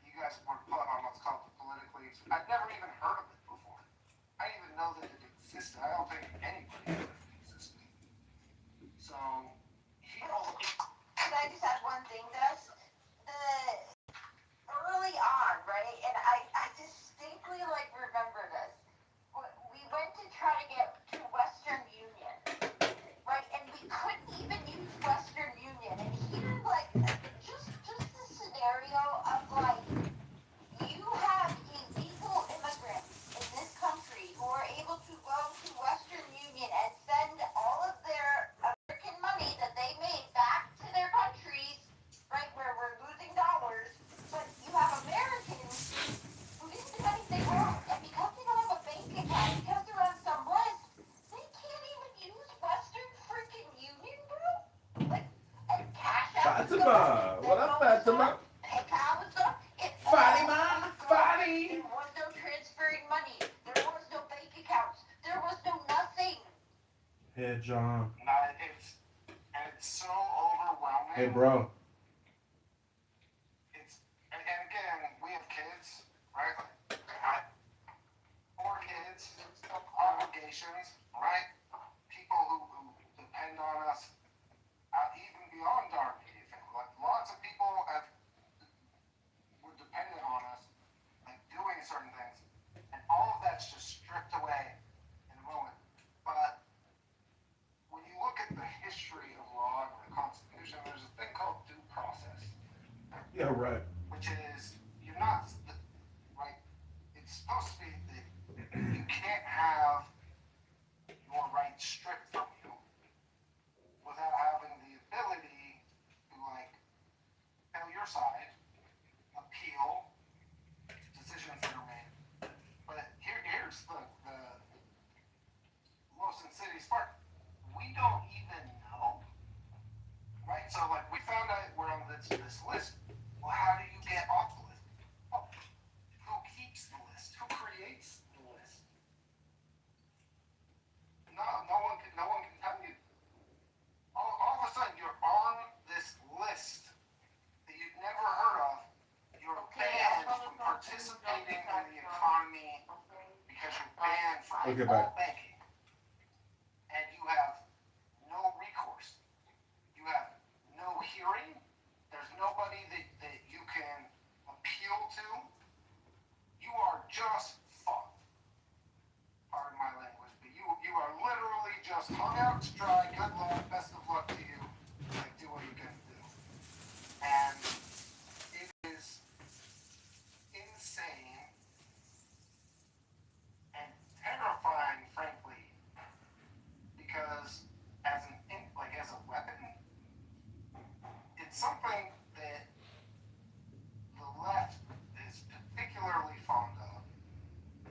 you guys were put on what's called the politically. I'd never even heard of it before. I didn't even know that it existed. I don't think anybody knew that it existed. So, Can I just add one thing, Gus? Early on, right, and I distinctly remember this. We went to try to get to Western Union, right, and we couldn't even use Western Union. And here, just the scenario of you have illegal immigrants in this country who are able to go to Western Union and send all of their American money that they made back to their countries, right, where we're losing dollars. But you have Americans who didn't do anything wrong, and because they don't have a bank account, because they're on some list, they can't even use Western freaking Union, bro. And Cash App was Fatima, what up, Fatima? PayPal was up. Fatima, There was no transferring money. There was no bank accounts. There was no nothing. Hey, John. It's so overwhelming. Hey, bro. And again, we have kids, right? 4 kids, obligations, right? People who depend on us, even beyond our immediate family. Lots of people were dependent on us, doing certain things, and all of that's just stripped away in a moment. But when you look at the history of law and the Constitution, there's a thing called due process. Yeah, right. Which is, you're not, right, it's supposed to be that you can't have your rights stripped from you without having the ability to, tell your side, appeal decisions that are made. But here's the most insidious part. We don't even know, right? So, we found out we're on this list. Well, how do you get off the list? Well, who keeps the list? Who creates the list? No one can tell you. All of a sudden, you're on this list that you've never heard of. You're banned from participating in the economy because you're banned from all banking. And you have no recourse. You have no hearing. There's nobody that you can appeal to. You are just fucked. Pardon my language, but you are literally just hung out to dry. Good luck, best of luck to you. Do what you're gonna do. And it is insane and terrifying, frankly, because as a weapon, it's something that the left is particularly fond of,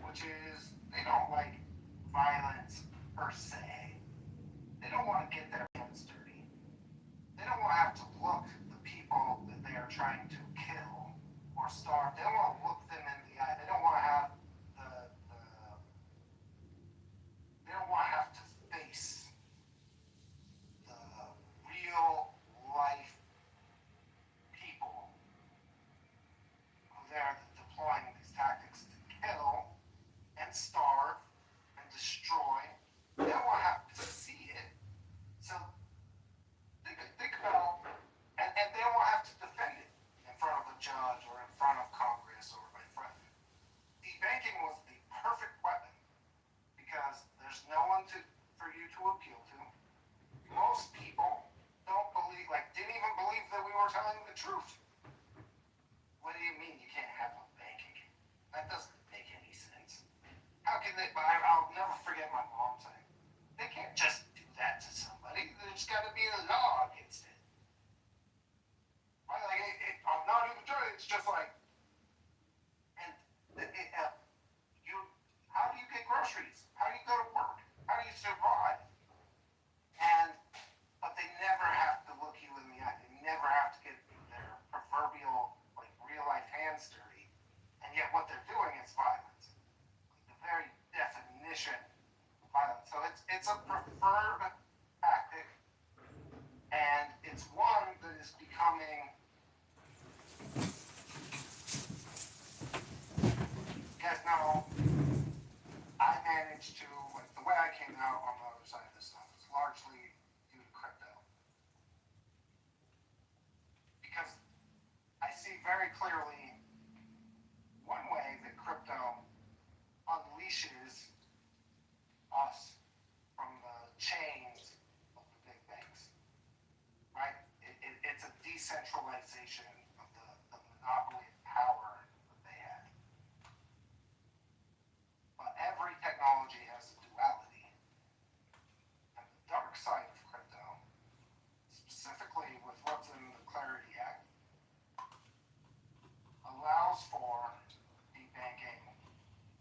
which is they don't like violence per se. They don't want to get their hands dirty. They don't want to have to look the people that they are trying to kill or starve. They don't want to look them in the eye. They don't want to have they don't want to have to face the real life people who they're deploying these tactics to kill and starve and destroy. They don't want to have to see it. So think about, and they don't want to have to appeal to. Most people don't believe, didn't even believe that we were telling the truth. What do you mean you can't have a bank account? That doesn't make any sense. How can they buy? I'll never forget my mom saying, they can't just do that to somebody. There's got to be a law against it. Right? I'm not even joking. It's just and how do you get groceries? How do you go to work? How do you survive? But they never have to look you in the eye. They never have to get their proverbial, real life hands dirty. And yet what they're doing is violence. The very definition of violence. So it's a preferred tactic, and it's one that is becoming, you guys know, I managed to, the way I came out on the other side of this stuff is largely due to crypto. Because I see very clearly one way that crypto unleashes us from the chains of the big banks, right? It's a decentralization of the monopoly of power that they have. But every technology has a duality. And the dark side of crypto, specifically with what's in the Clarity Act, allows for debanking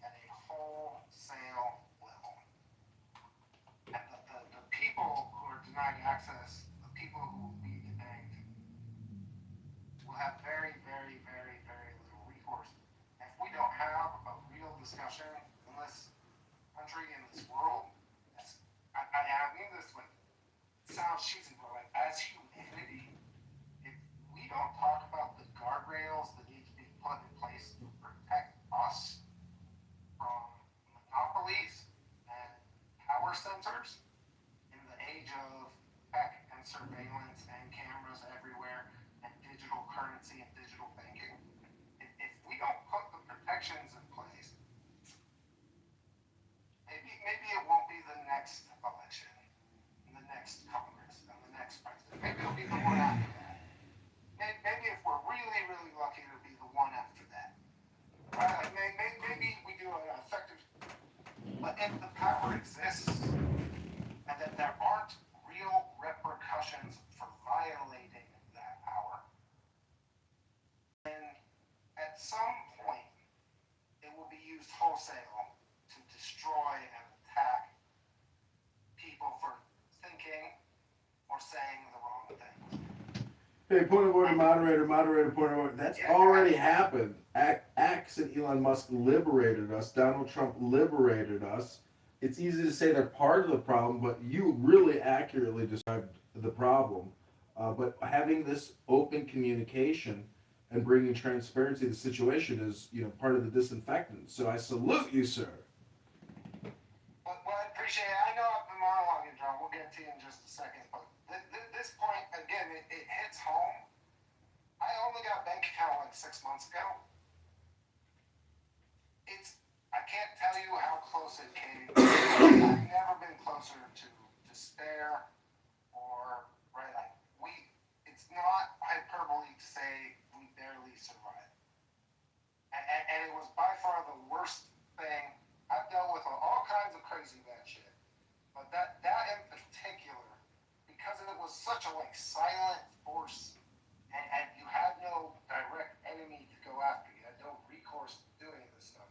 at a wholesale level. And the people who are denied access, the people who will be debanked, will have very, very, very, very little recourse. If we don't have a real discussion in this country, in this world, I mean this with, it sounds cheesy, but as humanity, if we don't talk about the guardrails that need to be put in place to protect us from monopolies and power centers in the age of tech and surveillance and cameras everywhere and digital currency and digital banking, if we don't put the protections in place, maybe it won't be the next election, the next Congress, and the next president. Maybe it'll be the one after that. Maybe if we're really, really lucky, it'll be the one after that. Right? Maybe we do an effective. But if the power exists, and that there aren't real repercussions for violating that power, then at some point it will be used wholesale to destroy and attack people for thinking or saying the wrong things. Hey, point of order, moderator, point of order. That's already happened. X and Elon Musk liberated us. Donald Trump liberated us. It's easy to say they're part of the problem, but you really accurately described the problem. But having this open communication and bringing transparency to the situation is, part of the disinfectant. So I salute you, sir. Well, I appreciate it. I know I've been monologuing, John. We'll get to you in just a second. But this point, again, it hits home. I only got a bank account 6 months ago. I can't tell you how close it came. I've never been closer to despair or, it's not hyperbole to say we barely survived. And it was by far the worst thing. I've dealt with all kinds of crazy bad shit. But that in particular, because it was such a silent force, and you had no direct enemy to go after, you had no recourse to doing this stuff.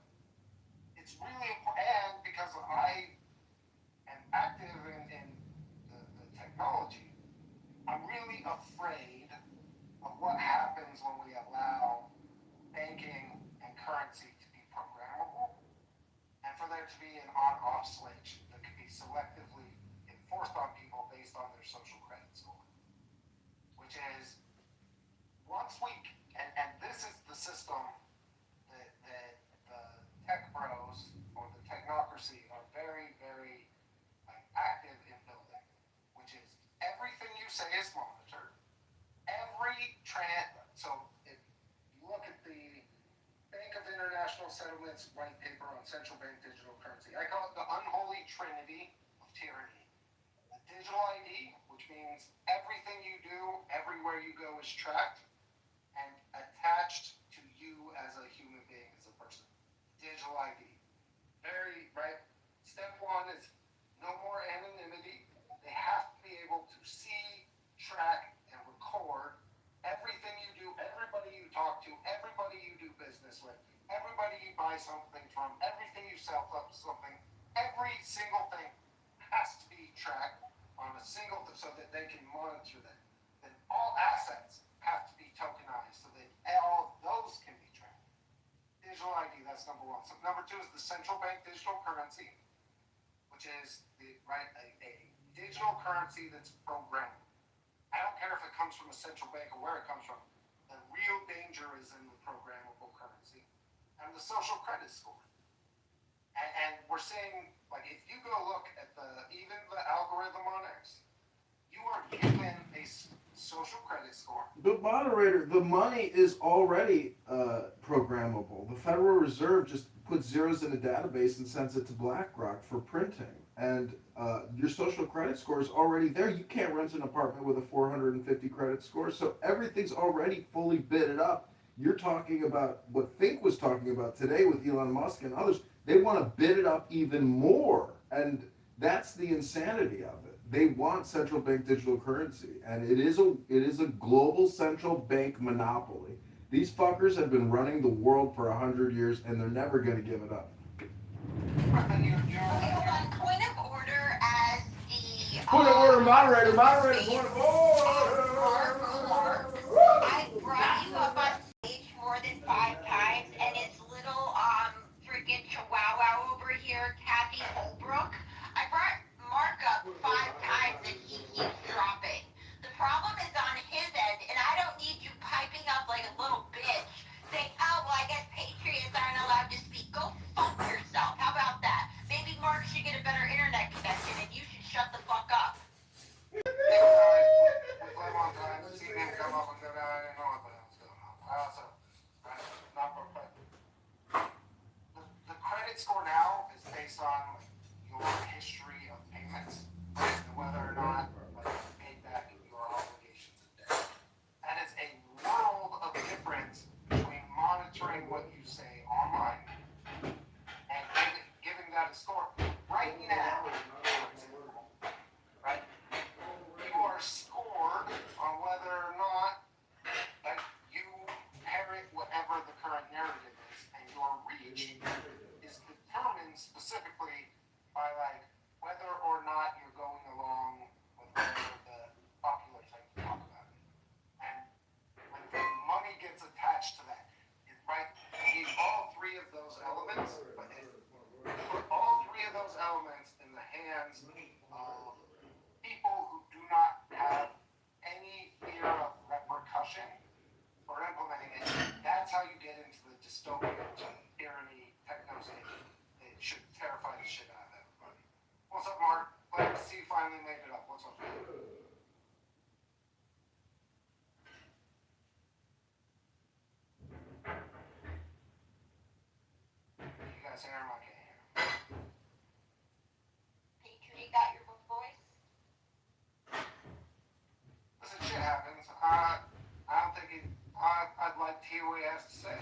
It's really important, and because I am active in the technology, I'm really afraid of what happens when we allow banking and currency to be programmable, and for there to be an on-off switch that can be selectively enforced on people based on their social credit score. Which is, once we, and this is the system that the tech bros or the technocracy are very, very active in building, which is everything you say is monitored. So if you look at the Bank of International Settlements white paper on central bank digital currency, I call it the unholy trinity of tyranny. means everything you do, everywhere you go is tracked and attached to you as a human being, as a person. Digital ID. Very, right? Step one is no more anonymity. They have to be able to see, track, and record everything you do, everybody you talk to, everybody you do business with, everybody you buy something from, everything you sell something, every single thing has to be tracked on a single so that they can monitor that. Then all assets have to be tokenized so that all of those can be tracked. Digital ID, that's number one. So number two is the central bank digital currency, which is a digital currency that's programmed. I don't care if it comes from a central bank or where it comes from. The real danger is in the programmable currency and the social credit score. And we're seeing, like, if you go look at even the algorithm on X, you are given a social credit score. But moderator, the money is already programmable. The Federal Reserve just puts zeros in a database and sends it to BlackRock for printing. And your social credit score is already there. You can't rent an apartment with a 450 credit score, so everything's already fully bidded up. You're talking about what Fink was talking about today with Elon Musk and others. They want to bid it up even more, and that's the insanity of it. They want central bank digital currency, and it is a global central bank monopoly. These fuckers have been running the world for 100 years, and they're never going to give it up. Point of order as the Point of order, moderator, point of order. I brought you up on stage more than 5 times, and it's little freaking chihuahua over here, Kathy Holbrook. I brought Mark up 5 times and he keeps dropping. The problem is on his end, and I don't need you piping up like a little bitch saying, oh, well, I guess patriots aren't allowed to speak. Go fuck yourself. How about that? Maybe Mark should get a better internet connection and you should shut the fuck up. The credit score now is based on your history of payments and whether or not you paid back your obligations and debt. And it's a world of difference between monitoring what you say online and giving that a score. Right now, right, you are scored on whether or not you parrot whatever the current narrative is, and your reach is determined specifically by whether or not you're going along with whatever the popular things talk about it. And when the money gets attached to that, right, you need all 3 of those elements, but put all 3 of those elements in the hands of people who do not have any fear of repercussion for implementing it. That's how you get into the dystopian tyranny techno state. It should terrify the shit out of everybody. What's up, Mark? Glad to see you finally made it up. What's up, man? You guys hear him? I can't hear him. Patriot got your voice? Listen, shit happens. I don't think I'd like to hear what he has to say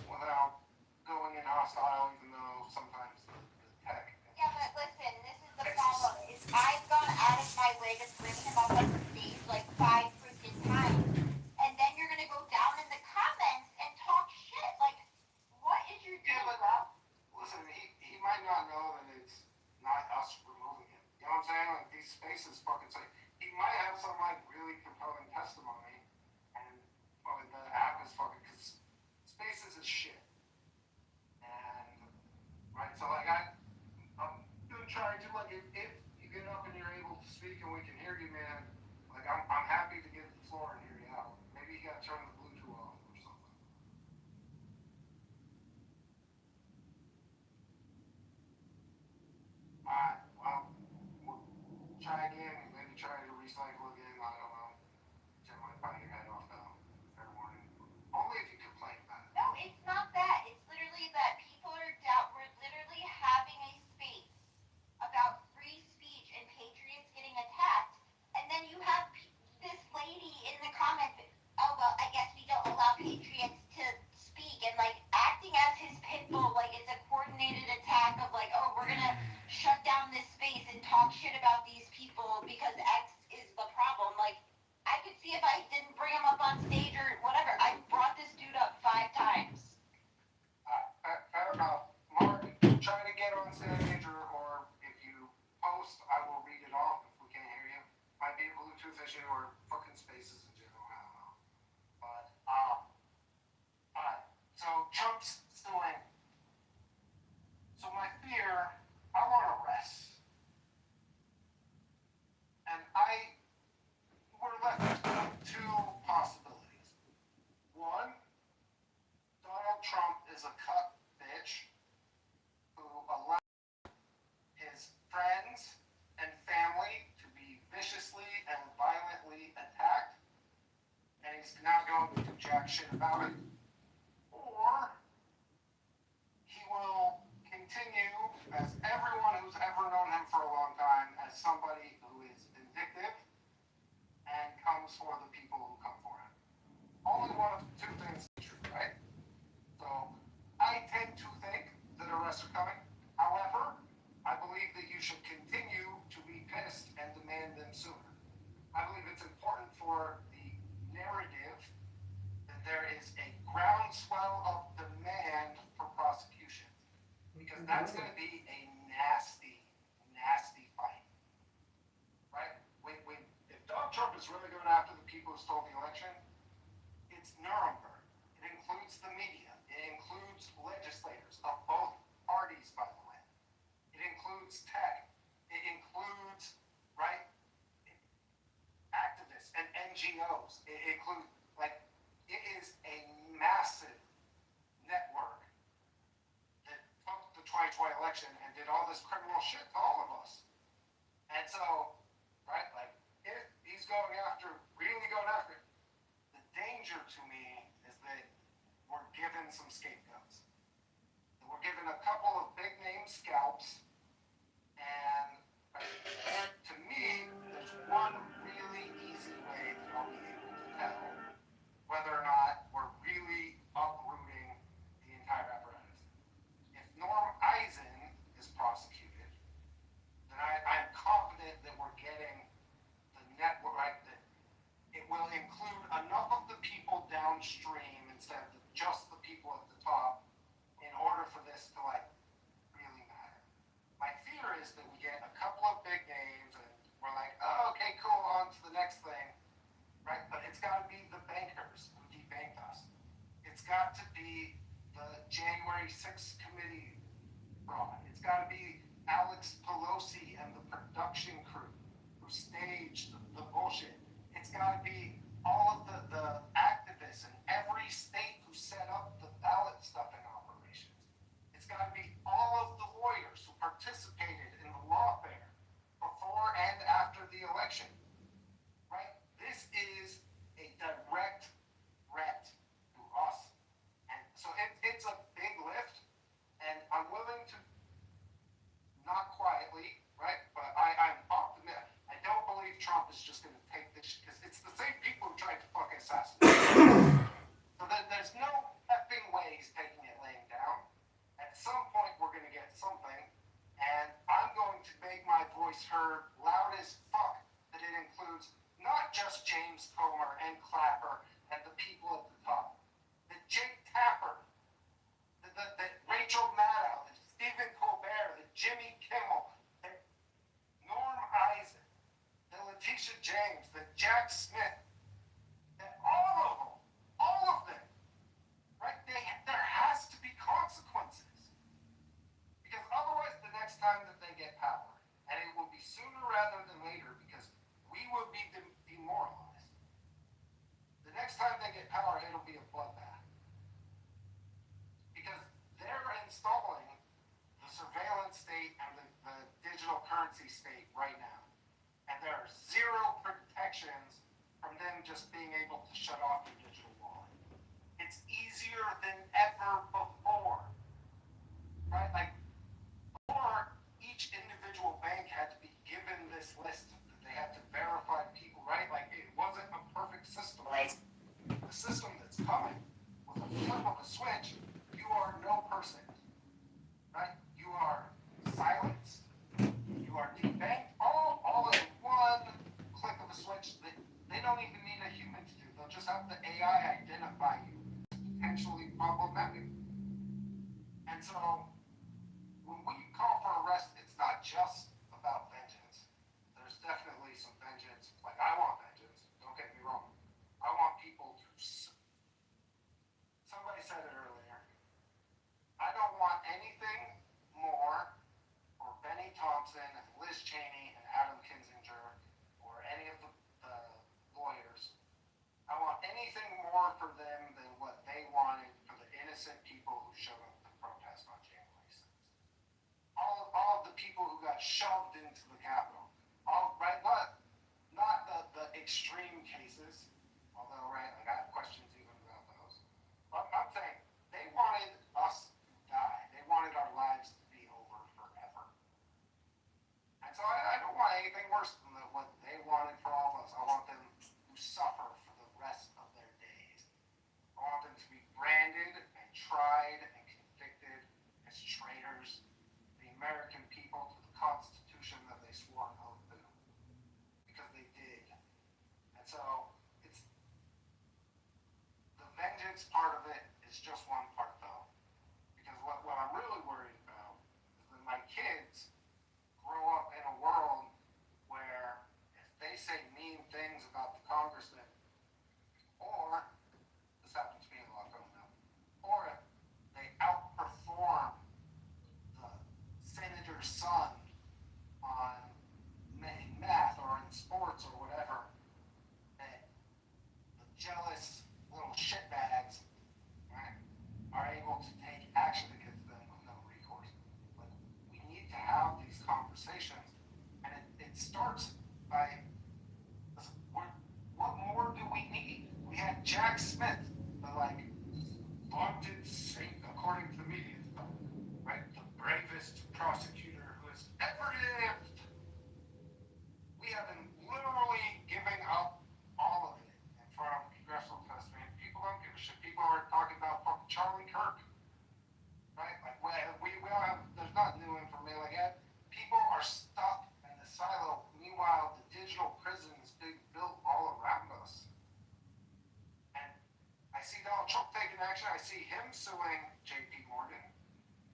without going in hostile, even though sometimes the tech. Yeah, but listen, this is the problem. Is I've gone out of my way to bring him up on the stage like 5 freaking times, and then you're gonna go down in the comments and talk shit. Like, what is your deal, bro? Listen, he might not know that it's not us removing him. You know what I'm saying? Like, these spaces fucking say he might have some really compelling testimony, and the app is fucking because spaces is shit. And right, so I'm gonna try to if you get up and you're able to speak and we can hear you, man. I'm happy to give the floor and hear you out. Maybe you gotta turn the Bluetooth off or something. Alright, well, we'll try again. Maybe try to recycle again. I don't know. Jim might bite your head off though. Fair warning. Only if you complain about it. No, it's not that. It's literally that people are we're literally having a space about free speech and patriots getting attacked, and then you have people tooth issue or fucking spaces in general. I don't know. But alright. So Trump's still in. So my fear, I want to rest. And we're left with two possibilities. One, Donald Trump is a cut bitch who allowed his friends and family to be viciously and violently attacked, and he's not going to do jack shit about it. Or he will continue, as everyone who's ever known him for a long time, as somebody who is vindictive and comes for the people who come for him. Only one of two things is true, right? So I tend to think that arrests are coming. However, I believe that you should continue to be pissed and demand them sooner. I believe it's important for the narrative that there is a groundswell of demand for prosecution. Because that's going to be a nasty, nasty fight. Right? If Donald Trump is really going after the people who stole the election, it's Nuremberg. It includes the media. It includes legislators of both parties, by the way. It includes tech. It includes, right, activists and NGOs. It includes, it is a massive network that took the 2020 election and did all this criminal shit to all of us. And so, right, if he's really going after it, the danger to me is that we're given some scapegoats. That we're given a couple of big name scalps, and to me, there's one really easy way that I'll be able to tell whether or not we're really uprooting the entire apparatus. If Norm Eisen is prosecuted, then I'm confident that we're getting the network, right, that it will include enough of the people downstream instead of just the people at the top in order for this to, really matter. My fear is that we get a couple of big names and we're like, oh, okay, cool, on to the next thing, right? But it's got to be the bankers who debanked us. It's got to be the January 6th committee fraud. It's got to be Alex Pelosi and the production crew who staged the bullshit. It's got to be all of the activists in every state who set up the ballot stuffing operations. It's got to be all of the lawyers who participated in the lawfare before and after the election. Right? This is a direct threat to us. And so it's a big lift, and I'm willing to, not quietly, right? But I'm optimistic. I don't believe Trump is just going to take this, because it's the same people who tried to fucking assassinate. So there's no effing way he's taking it laying down. At some point, we're going to get something, and I'm going to make my voice heard loud as fuck, that it includes not just James Comer and Clapper and the people at the top, that Jake Tapper, that Rachel Maddow, that Stephen Colbert, that Jimmy Kimmel, that Norm Eisen, that Letitia James, that Jack Smith, that all of them, right? There has to be consequences. Because otherwise, the next time that they get power, and it will be sooner rather than later, because we will be demoralized. The next time they get power, it'll be a bloodbath. Because they're installing the surveillance state and the digital currency state right now. And there are zero protections from them just being able to shut off your digital wallet. It's easier than ever before. Right? Before, each individual bank had to be given this list that they had to verify people, right? It wasn't a perfect system. The system that's coming, with a flip of a switch, you are no person. Right? You are silenced. You are debanked. All got shoved into the Capitol. All right, not the extreme cases, although right, like I have questions even about those. But I'm saying they wanted us to die. They wanted our lives to be over forever. And so I don't want anything worse than what they wanted for all of us. I want them to suffer for the rest of their days. I want them to be branded and tried and convicted as traitors, the American people, to the Constitution that they swore an oath to. Because they did. And so it's the vengeance part of it is just one part though. Because what I'm really worried about is that my kids grow up in a world where if they say mean things about the congressman, or this happens to me a lot growing up, or if they outperform the senator's son on math or in sports or whatever, that the jealous little shitbags, right, are able to take action against them with no recourse. Like, we need to have these conversations, and it starts by, what more do we need? We had Jack Smith, the vaunted saint, according to the media, right, the bravest prosecutor who has ever lived. We have been literally giving up all of it in front of congressional testimony. People don't give a shit. People are talking about fucking Charlie Kirk, right? Like, we don't have, there's not new information like that. People are stuck in the silo. Meanwhile, the digital prison is being built all around us. And I see Donald Trump taking action. I see him suing J.P. Morgan.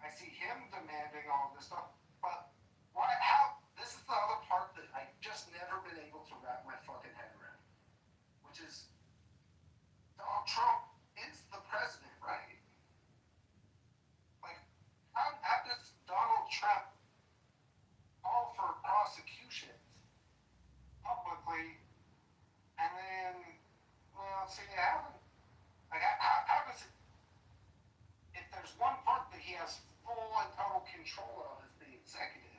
I see him demanding all of this stuff. But why? How? This is the other part that I've just never been able to wrap my fucking head around, which is Donald Trump is the president, right? Like, how does Donald Trump call for prosecutions publicly and then, well, see, you haven't? Like, how does it? If there's one part that he has full and total control of as the executive,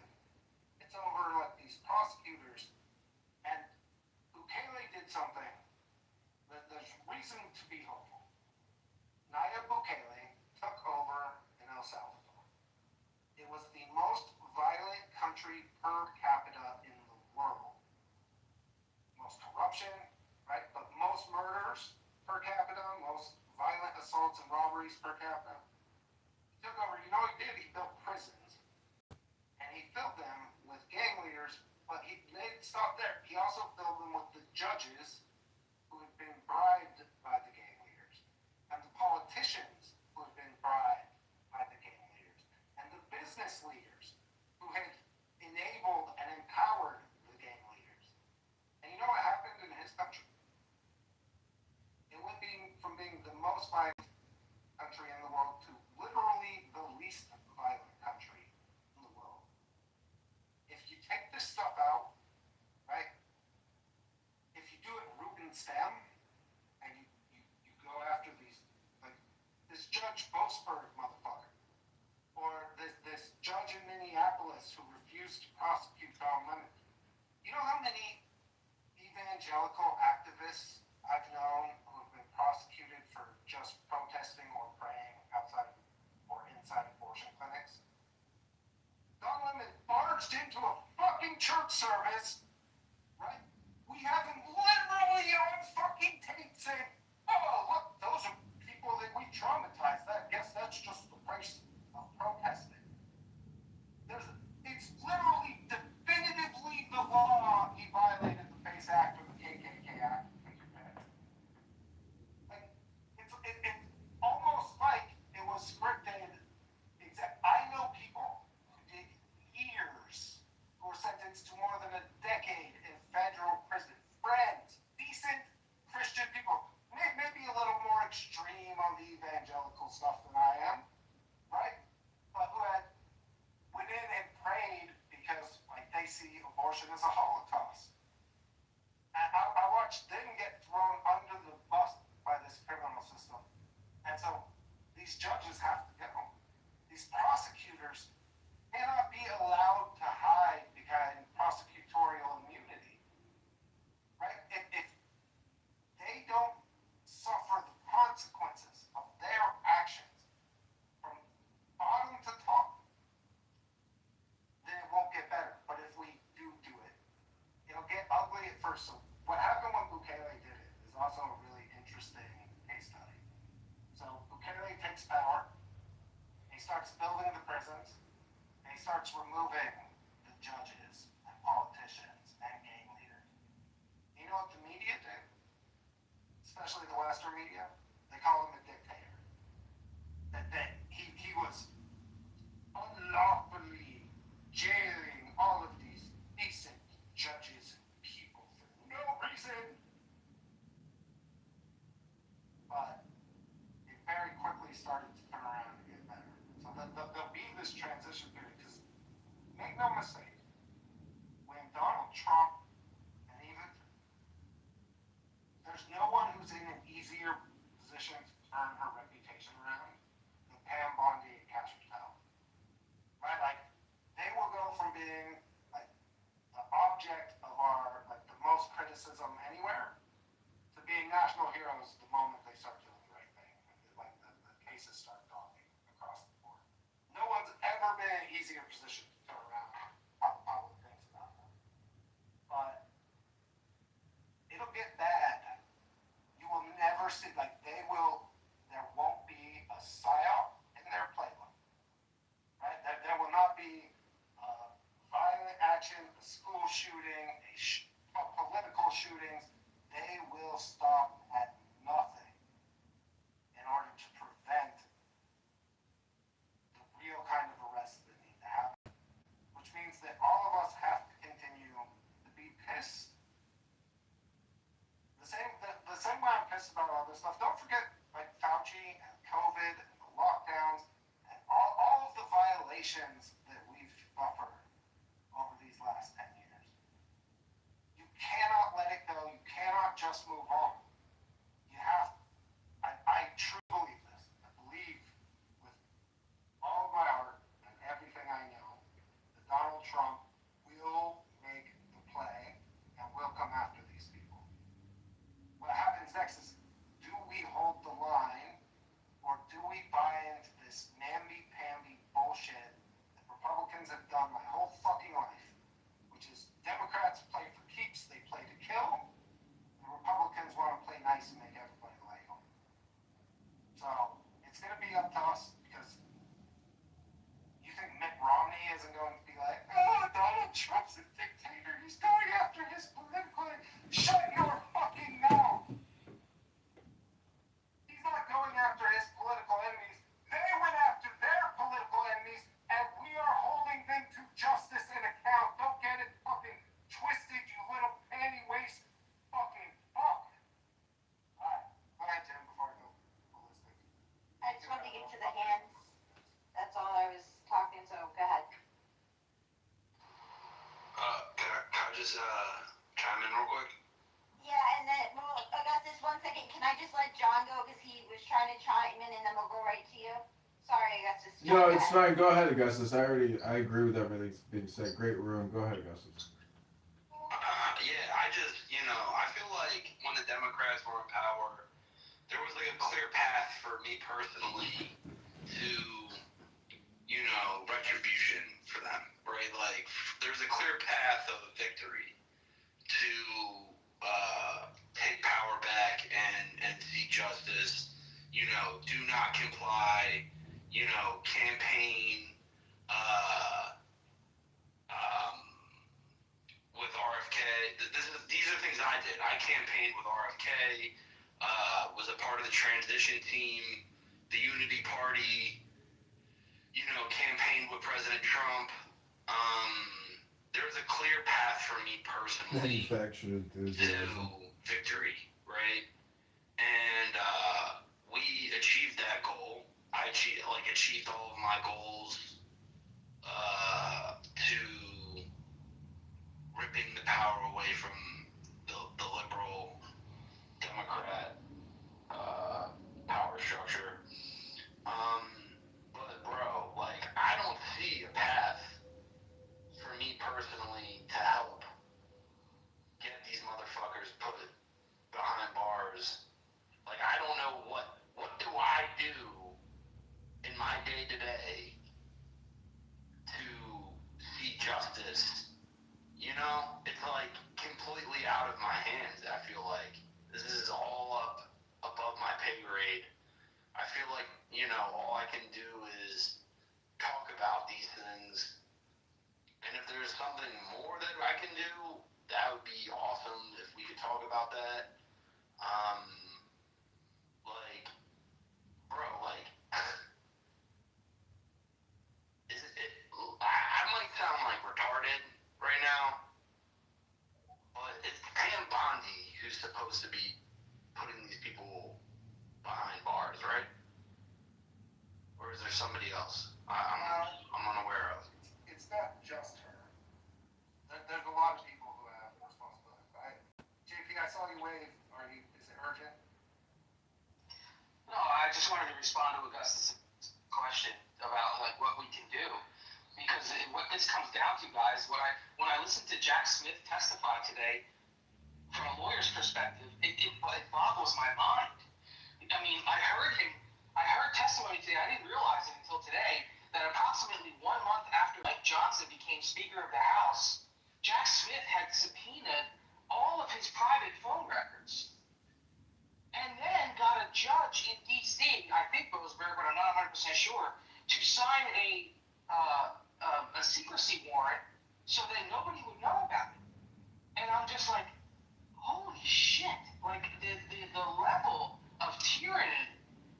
it's over like these prosecutors. And Bukele did something that there's reason to be hopeful. Nayib Bukele took over in El Salvador. It was the most violent country per capita in the world. Most corruption, right? But most murders per capita, most violent assaults and robberies per capita. He took over, you know what he did? He built prisons. And he filled them with gang leaders, but he didn't stop there. He also filled them with the judges who had been bribed by the gang leaders, and the politicians who had been bribed by the gang leaders, and the business leaders who had enabled and empowered the gang leaders. And you know what happened in his country? It went from being the most violent country in the world to literally the least violent country in the world. If you take this stuff out, right? If you do it root and stem, and you go after these, like this Judge Boasberg motherfucker, or this judge in Minneapolis who refused to prosecute Don Lemon. You know how many evangelical activists I've known who have been prosecuted for just protesting or praying outside or inside abortion clinics? Don Lemon barged into a fucking church service, right? We have him literally on fucking tape saying, oh, look, those are people that we traumatized. I guess that's just the price of protesting. It's literally definitively the law he violated the FACE Act or the KKK Act. Like, it's almost like it was scripted. I know people who did years who were sentenced to more than a decade takes power, he starts building the prisons, and he starts removing the judges and politicians and gang leaders. You know what the media do? Especially the Western media? They call him a dictator. That he was unlawfully jailing all of these decent judges and people for no reason. But it very quickly started to turn around and get better. So there'll be this transition period, because make no mistake, when Donald Trump, and even, there's no one who's in an easier position to turn her reputation around than Pam Bondi and Cash Patel. Right? Like, they will go from being like the object of our, like, the most criticism anywhere, to being national heroes the moment they start doing the right thing. Like, the cases start dropping across the board. No one's ever been in an easier position to turn around how the public thinks about them. But it'll get bad. You will never see, like, there won't be a psyop in their playbook. Right? There will not be violent action, a school shooting, political shootings. They will stop at nothing in order to prevent the real kind of arrests that need to happen. Which means that all of us have to continue to be pissed. The same way I'm pissed about all this stuff. Don't forget, like, Fauci and COVID and the lockdowns and all of the violations that we've suffered over these last 10 years. You cannot let it go. You cannot just move on. You have, I truly believe this. I believe with all of my heart and everything I know that Donald Trump will make the play and will come after these people. What happens next is, do we hold the line, or do we buy into this namby-pamby bullshit that Republicans have done my whole fucking life, which is Democrats play for keeps, they play to kill, and Republicans want to play nice and make everybody like them. So it's going to be up to us, because you think Mitt Romney isn't going to be like, oh, Donald Trump's a dictator, he's going after his political... Shut your fucking mouth! He's not going after his political enemies. They went after their political enemies, and we are holding them to justice and account. Don't get it fucking twisted, you little panty waist fucking fuck. Alright, go ahead, Tim, before I go ballistic. I just wanted to get to the hands. That's all I was talking, so go ahead. Can I just chime in real quick? Yeah, and then, well, Augustus, 1 second. Can I just let John go, because he was trying to chime in, and then we'll go right to you? Sorry, Augustus. John, No, it's fine. Go ahead, Augustus. I agree with everything that's being said. Great room. Go ahead, Augustus. Yeah, I feel like when the Democrats were in power, there was like a clear path for me personally to, retribution for them, right? Like, there's a clear path of victory to take power back and seek justice, do not comply, campaign with RFK. These are things I did. I campaigned with RFK, was a part of the transition team, the Unity Party, campaigned with President Trump. There's a clear path for me personally Manufactured enthusiasm. to victory, right? And we achieved that goal. I achieved all of my goals to ripping the power away from the liberal Democrat power structure. But bro, I don't see a path for me personally to help get these motherfuckers put behind bars. I don't know what do I do in my day-to-day to see justice. It's completely all I can do is talk about these things. And if there's something more that I can do, that would be awesome if we could talk about that. I might sound like retarded right now, but it's Pam Bondi who's supposed to be putting these people behind bars, right? Or is there somebody else I'm unaware of? It's not just her. There's a lot of people who have responsibility. JP, I saw you wave. Is it urgent? No, I just wanted to respond to Augustus' question about what we can do, because what this comes down to, guys, when I listened to Jack Smith testify today, from a lawyer's perspective, it boggles my mind. I mean, I heard testimony today. I didn't realize it until today that approximately 1 month after Mike Johnson became Speaker of the House, Jack Smith had subpoenaed all of his private phone records, and then got a judge in D.C., I think Boasberg, but I'm not 100% sure, to sign a secrecy warrant so that nobody would know about it. And I'm just like, holy shit! The level of tyranny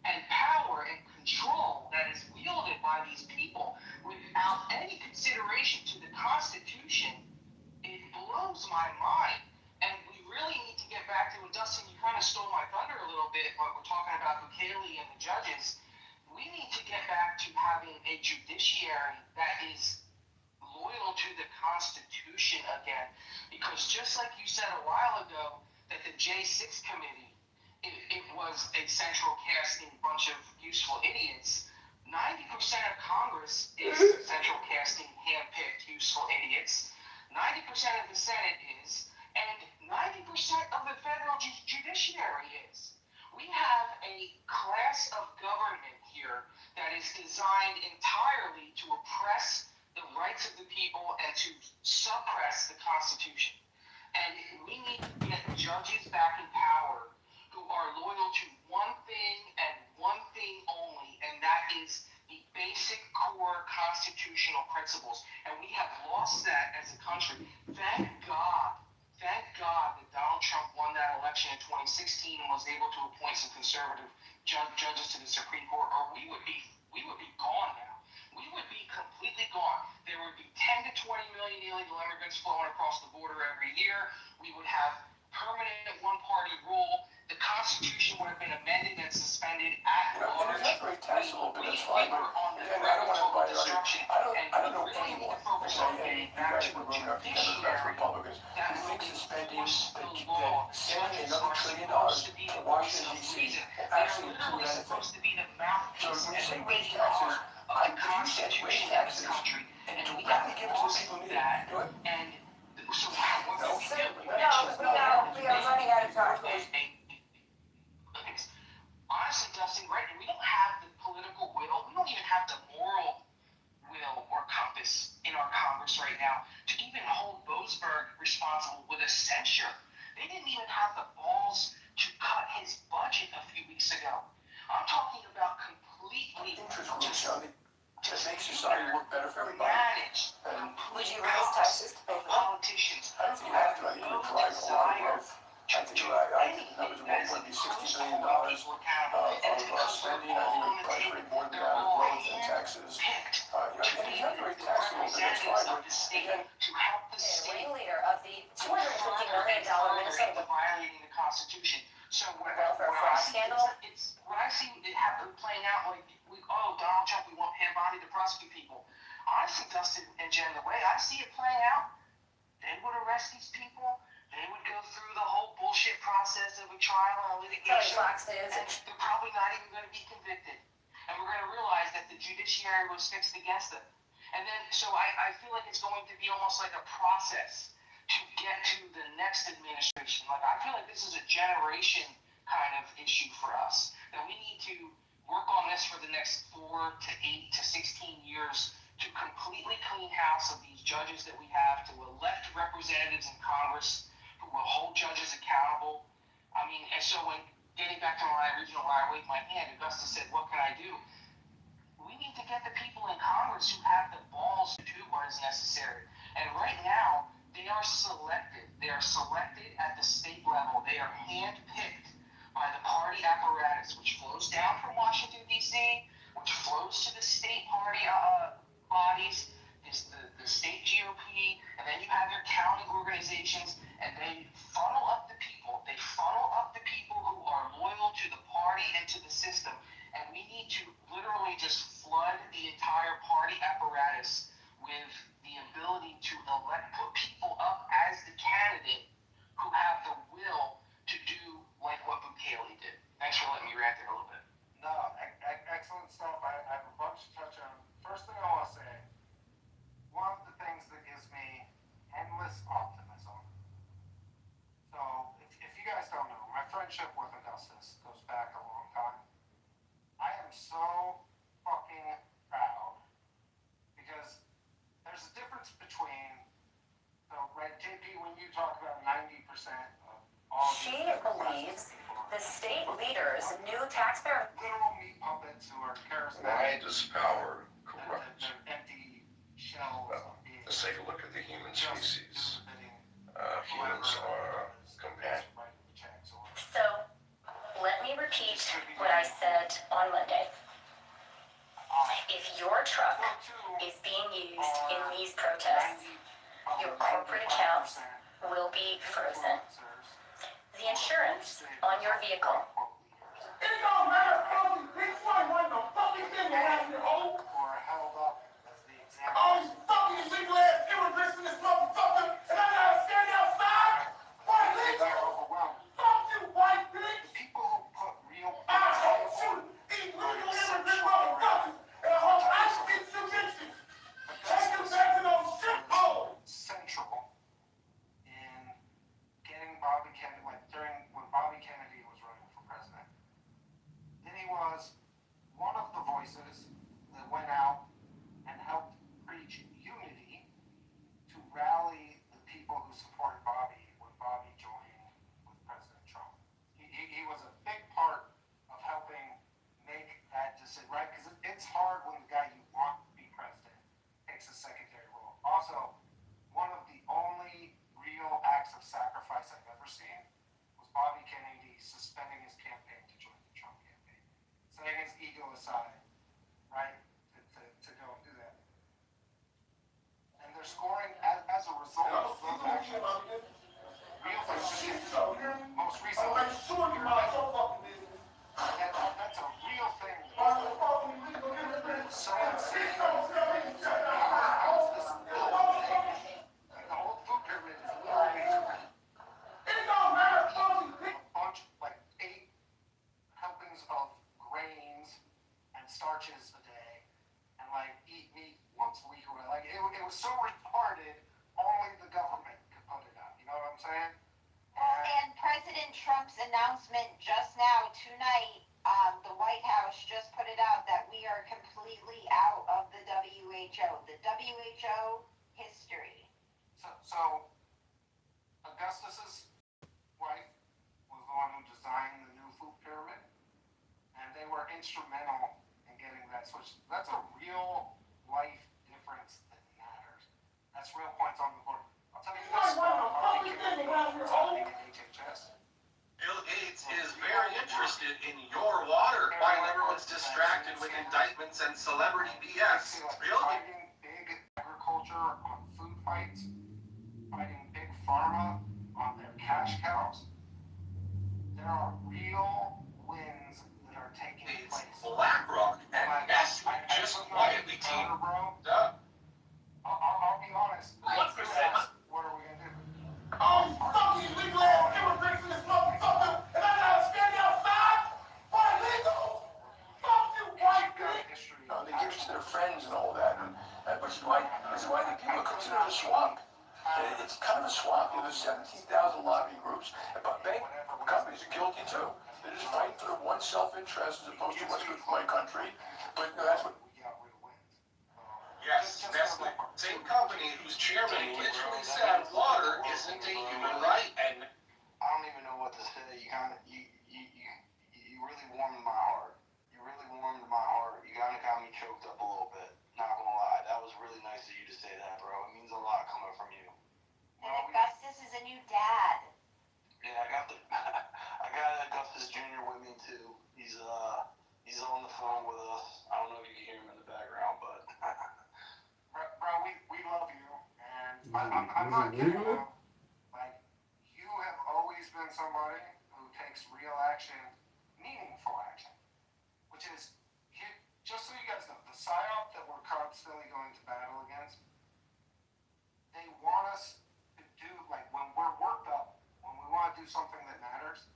and power and control that is wielded by these people without any consideration to the Constitution, it blows my mind. And we really need to get back to, and Dustin, you kind of stole my thunder a little bit when we're talking about Bukele and the judges. We need to get back to having a judiciary that is loyal to the Constitution again. Because just like you said a while ago, that the J6 committee, it was a central casting bunch of useful idiots. 90% of Congress is central casting hand-picked useful idiots. 90% of the Senate is, and 90% of the federal judiciary is. We have a class of government here that is designed entirely to oppress the rights of the people and to suppress the Constitution. And we need to get judges back in power who are loyal to one thing and one thing only, and that is the basic core constitutional principles. And we have lost that as a country. Thank God that Donald Trump won that election in 2016 and was able to appoint some conservative judges to the Supreme Court, or we would be gone now. We would be completely gone. There would be 10 to 20 million illegal immigrants flowing across the border every year. We would have permanent one-party rule. The Constitution would have been amended and suspended at large. It's not very taxable, but that's We fine. were on the Again, verge of total I destruction, don't know and we really need anyone. to focus on getting back to a judiciary Republicans that who will thinks that spending enforce the law. sending Judges another are $1 trillion supposed to be to the Washington, voice of D.C. reason. will They are actually improve literally anything. supposed to be the So mouthpiece when you and say the raise making taxes, heart of the Constitution of this country, and we have lost that. And so what we do, We are running out of time. Honestly, Dustin, right? We don't have the political will. We don't even have the moral will or compass in our Congress right now to even hold Boasberg responsible with a censure. They didn't even have the balls to cut his budget a few weeks ago. I'm talking about completely Just makes society work better for everybody. managed, Would you raise taxes to pay for that? politicians. I don't think you have to. I think it would drive a lot of growth. I think the numbers of $1.60 billion of spending. I think it would probably create more than that of growth and taxes. It's not very taxable, but that's fine. But again, To help the state Ringleader of the $250 million Minnesota violating the Constitution. So what welfare I fraud see, scandal. it's what I see it happen playing out like Donald Trump, we want Pam Bondi to prosecute people. Honestly, Dustin and Jen, the way I see it playing out, they would arrest these people. They would go through the whole bullshit process of a trial and litigation. And they're probably not even going to be convicted. And we're going to realize that the judiciary was fixed against them. And then, so I feel like it's going to be almost like a process to get to the next administration. Like, I feel like this is a generation kind of issue for us. That we need to work on this for the next 4 to 8 to 16 years to completely clean house of these judges that we have, to elect representatives in Congress who will hold judges accountable. I mean, and so when getting back to my original where I waved my hand, Augusta said, what can I do? We need to get the people in Congress who have the balls to do what is necessary. And right now, they are selected. They are selected at the state level. They are handpicked by the party apparatus, which flows down from Washington, D.C., which flows to the state party bodies, is the state GOP, and then you have your county organizations, and they funnel up the people. They funnel up the people who are loyal to the party and to the system. And we need to literally just flood the entire party apparatus with the ability to put people up as the candidate who have the will to do like what Bukele did. Thanks for letting me rant there a little bit. No, excellent stuff. I have a bunch to touch on. First thing I want to say, one of the things that gives me endless optimism. So, if you guys don't know, my friendship with Augustus goes back a long time. I am so fucking proud because there's a difference between, so, right, JP, when you talk about 90% of all She believes the state leaders knew taxpayer literal meat puppets who are charismatic. Why does power corrupt? They're empty shells. Well, let's take a look at the human species. Humans are companions. So, let me repeat what I said on Monday. If your truck is being used in these protests, your corporate accounts will be frozen. The insurance on your vehicle. It don't matter, fucking bitch, you ain't running no fucking thing around here, ho! Or held up as the example. All these fucking illegal ass immigrants in this motherfucker, and I gotta stand outside? White bitch! Fuck you, white bitch! The people who put real I hope you illegal immigrant motherfuckers, and I hope I get some bitches. Take them back to those shit holes! Central in getting Bobby Kennedy, like during when Bobby Kennedy was running for president. Then he was one of the voices that went out and helped preach unity to rally the people who supported Bobby when Bobby joined with President Trump. He was a big part of helping make that decision, right? Because it's hard when the guy you want to be president takes a secondary role. Also, one of the only real acts of sacrifice I've ever seen was Bobby Kennedy suspending his campaign to join the Trump campaign. Setting his ego aside, right, to go and do that. And they're scoring, as a result of those actions, real things. Most recently, that's a real thing. So insane. How's this little thing? The whole food pyramid is literally it don't matter, a bunch, like 8 helpings of grains and starches a day, and like eat meat once a week or whatever. Like it was so retarded, only the government could put it out. You know what I'm saying? And President Trump's announcement just now, tonight, the White House just put it out that we are completely out of the WHO. The WHO history. So Augustus's wife was the one who designed the new food pyramid, and they were instrumental in getting that switch. That's a real life difference that matters. That's real points on the board. I'll tell you this. HHS. Bill Gates is very interested in your water while everyone's distracted with indictments and celebrity BS. Bill Fighting big agriculture on food fights, fighting big pharma on their cash cows. There are real wins that are taking place. BlackRock and Nestle just quietly teamed up. I'll be honest. What percent? What are we gonna do? Oh, fuck you, legal ass immigrants in this motherfucker, and I gotta stand outside? Why legal? Fuck you, white bitch! They give it to their friends and all that, which is why the people consider it a swamp. It's kind of a swamp. There's 17,000 lobbying groups, but bank companies are guilty too. They're just fighting for their one self-interest as opposed to what's good for my country. But that's what. Yes, Nestle, same company whose chairman literally said water isn't a human right, and I don't even know what to say. You I'm not kidding. Like, you have always been somebody who takes real action, meaningful action, which is, just so you guys know, the psyop that we're constantly going to battle against, they want us to do, like, when we're worked up, when we want to do something that matters,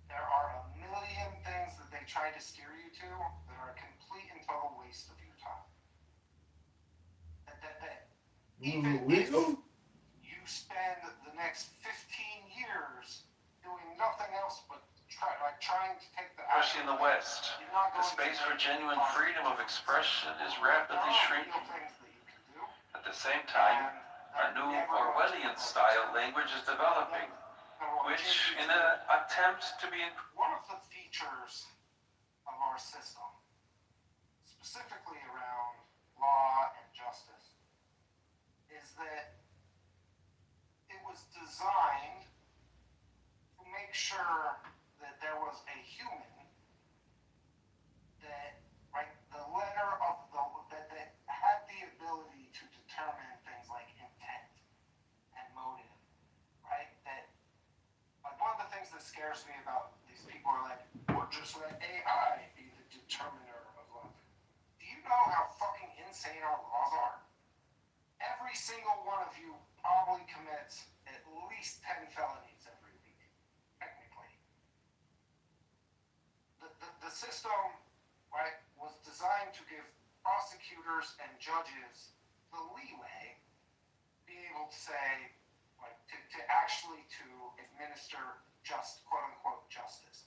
there are a million things that they try to steer you to that are a complete and total waste of your time. Even if you spend the next 15 years doing nothing else but trying to take the Especially in the West, the space for genuine freedom of expression is rapidly shrinking. At the same time, a new Orwellian-style language is developing, which, in an attempt to be... One of the features of our system, specifically around law and justice, is that it was designed to make sure that there was a human that, right, the letter of the, that had the ability to determine things like intent and motive, right? That, like, one of the things that scares me about these people are like, we're just let AI be the determiner of love. Do you know how fucking insane our laws are? Every single one of you probably commits at least 10 felonies every week, technically. The system, right, was designed to give prosecutors and judges the leeway to be able to say, like, to actually to administer just, quote unquote, justice.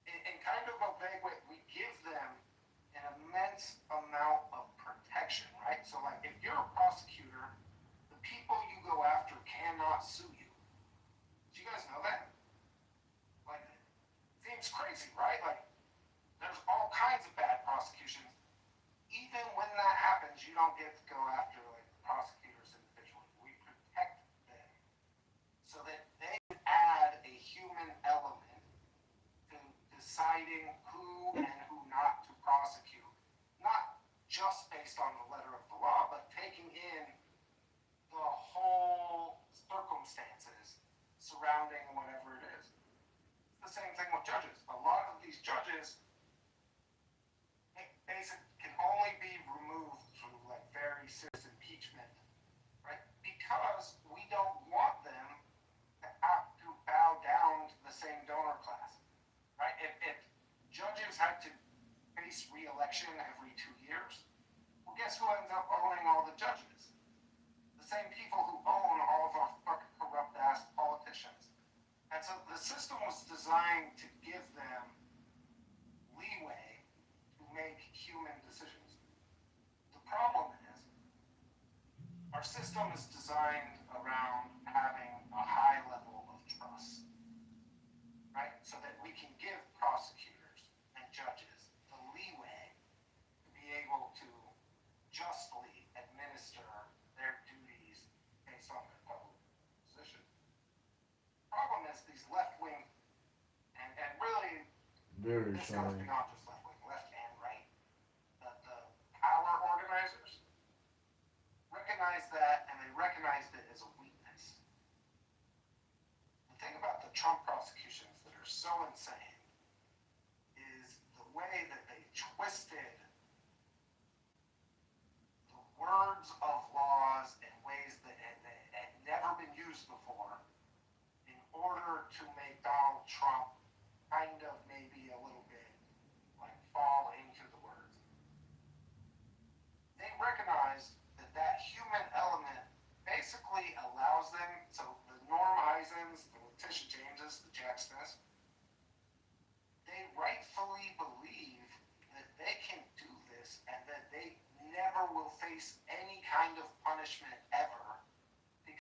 In kind of a vague way, we give them an immense amount of protection, right? So, like, if you're a prosecutor, the people you go after cannot sue you. Do you guys know that? Like, it seems crazy, right? Like, there's all kinds of bad prosecutions. Even when that happens, you don't get to go after, like, the prosecutors individually. We protect them so that they add a human element to deciding who and who not to prosecute. Not just based on the letter of the law, but taking in the whole circumstances surrounding whatever it is. It's the same thing with judges. A lot of these judges can only be removed through, like, very serious impeachment, right? Because we don't want them to have to bow down to the same donor class, right? If judges had to face re-election every 2 years, well, guess who ends up owning all the judges? The same people who own all of our fucking corrupt-ass politicians. And so the system was designed to give them leeway to make human decisions. The problem is, our system is designed around having a high level of trust, right? So that we can give prosecutors and judges the leeway to be able to justly administer their duties based on their public position. The problem is these left-wing, and really, this goes beyond just left-wing, left and right, the power organizers recognize that, and they recognized it as a weakness. The thing about the Trump prosecutions that are so insane is the way that they twisted the words of laws in ways that had never been used before in order to make Donald Trump kind of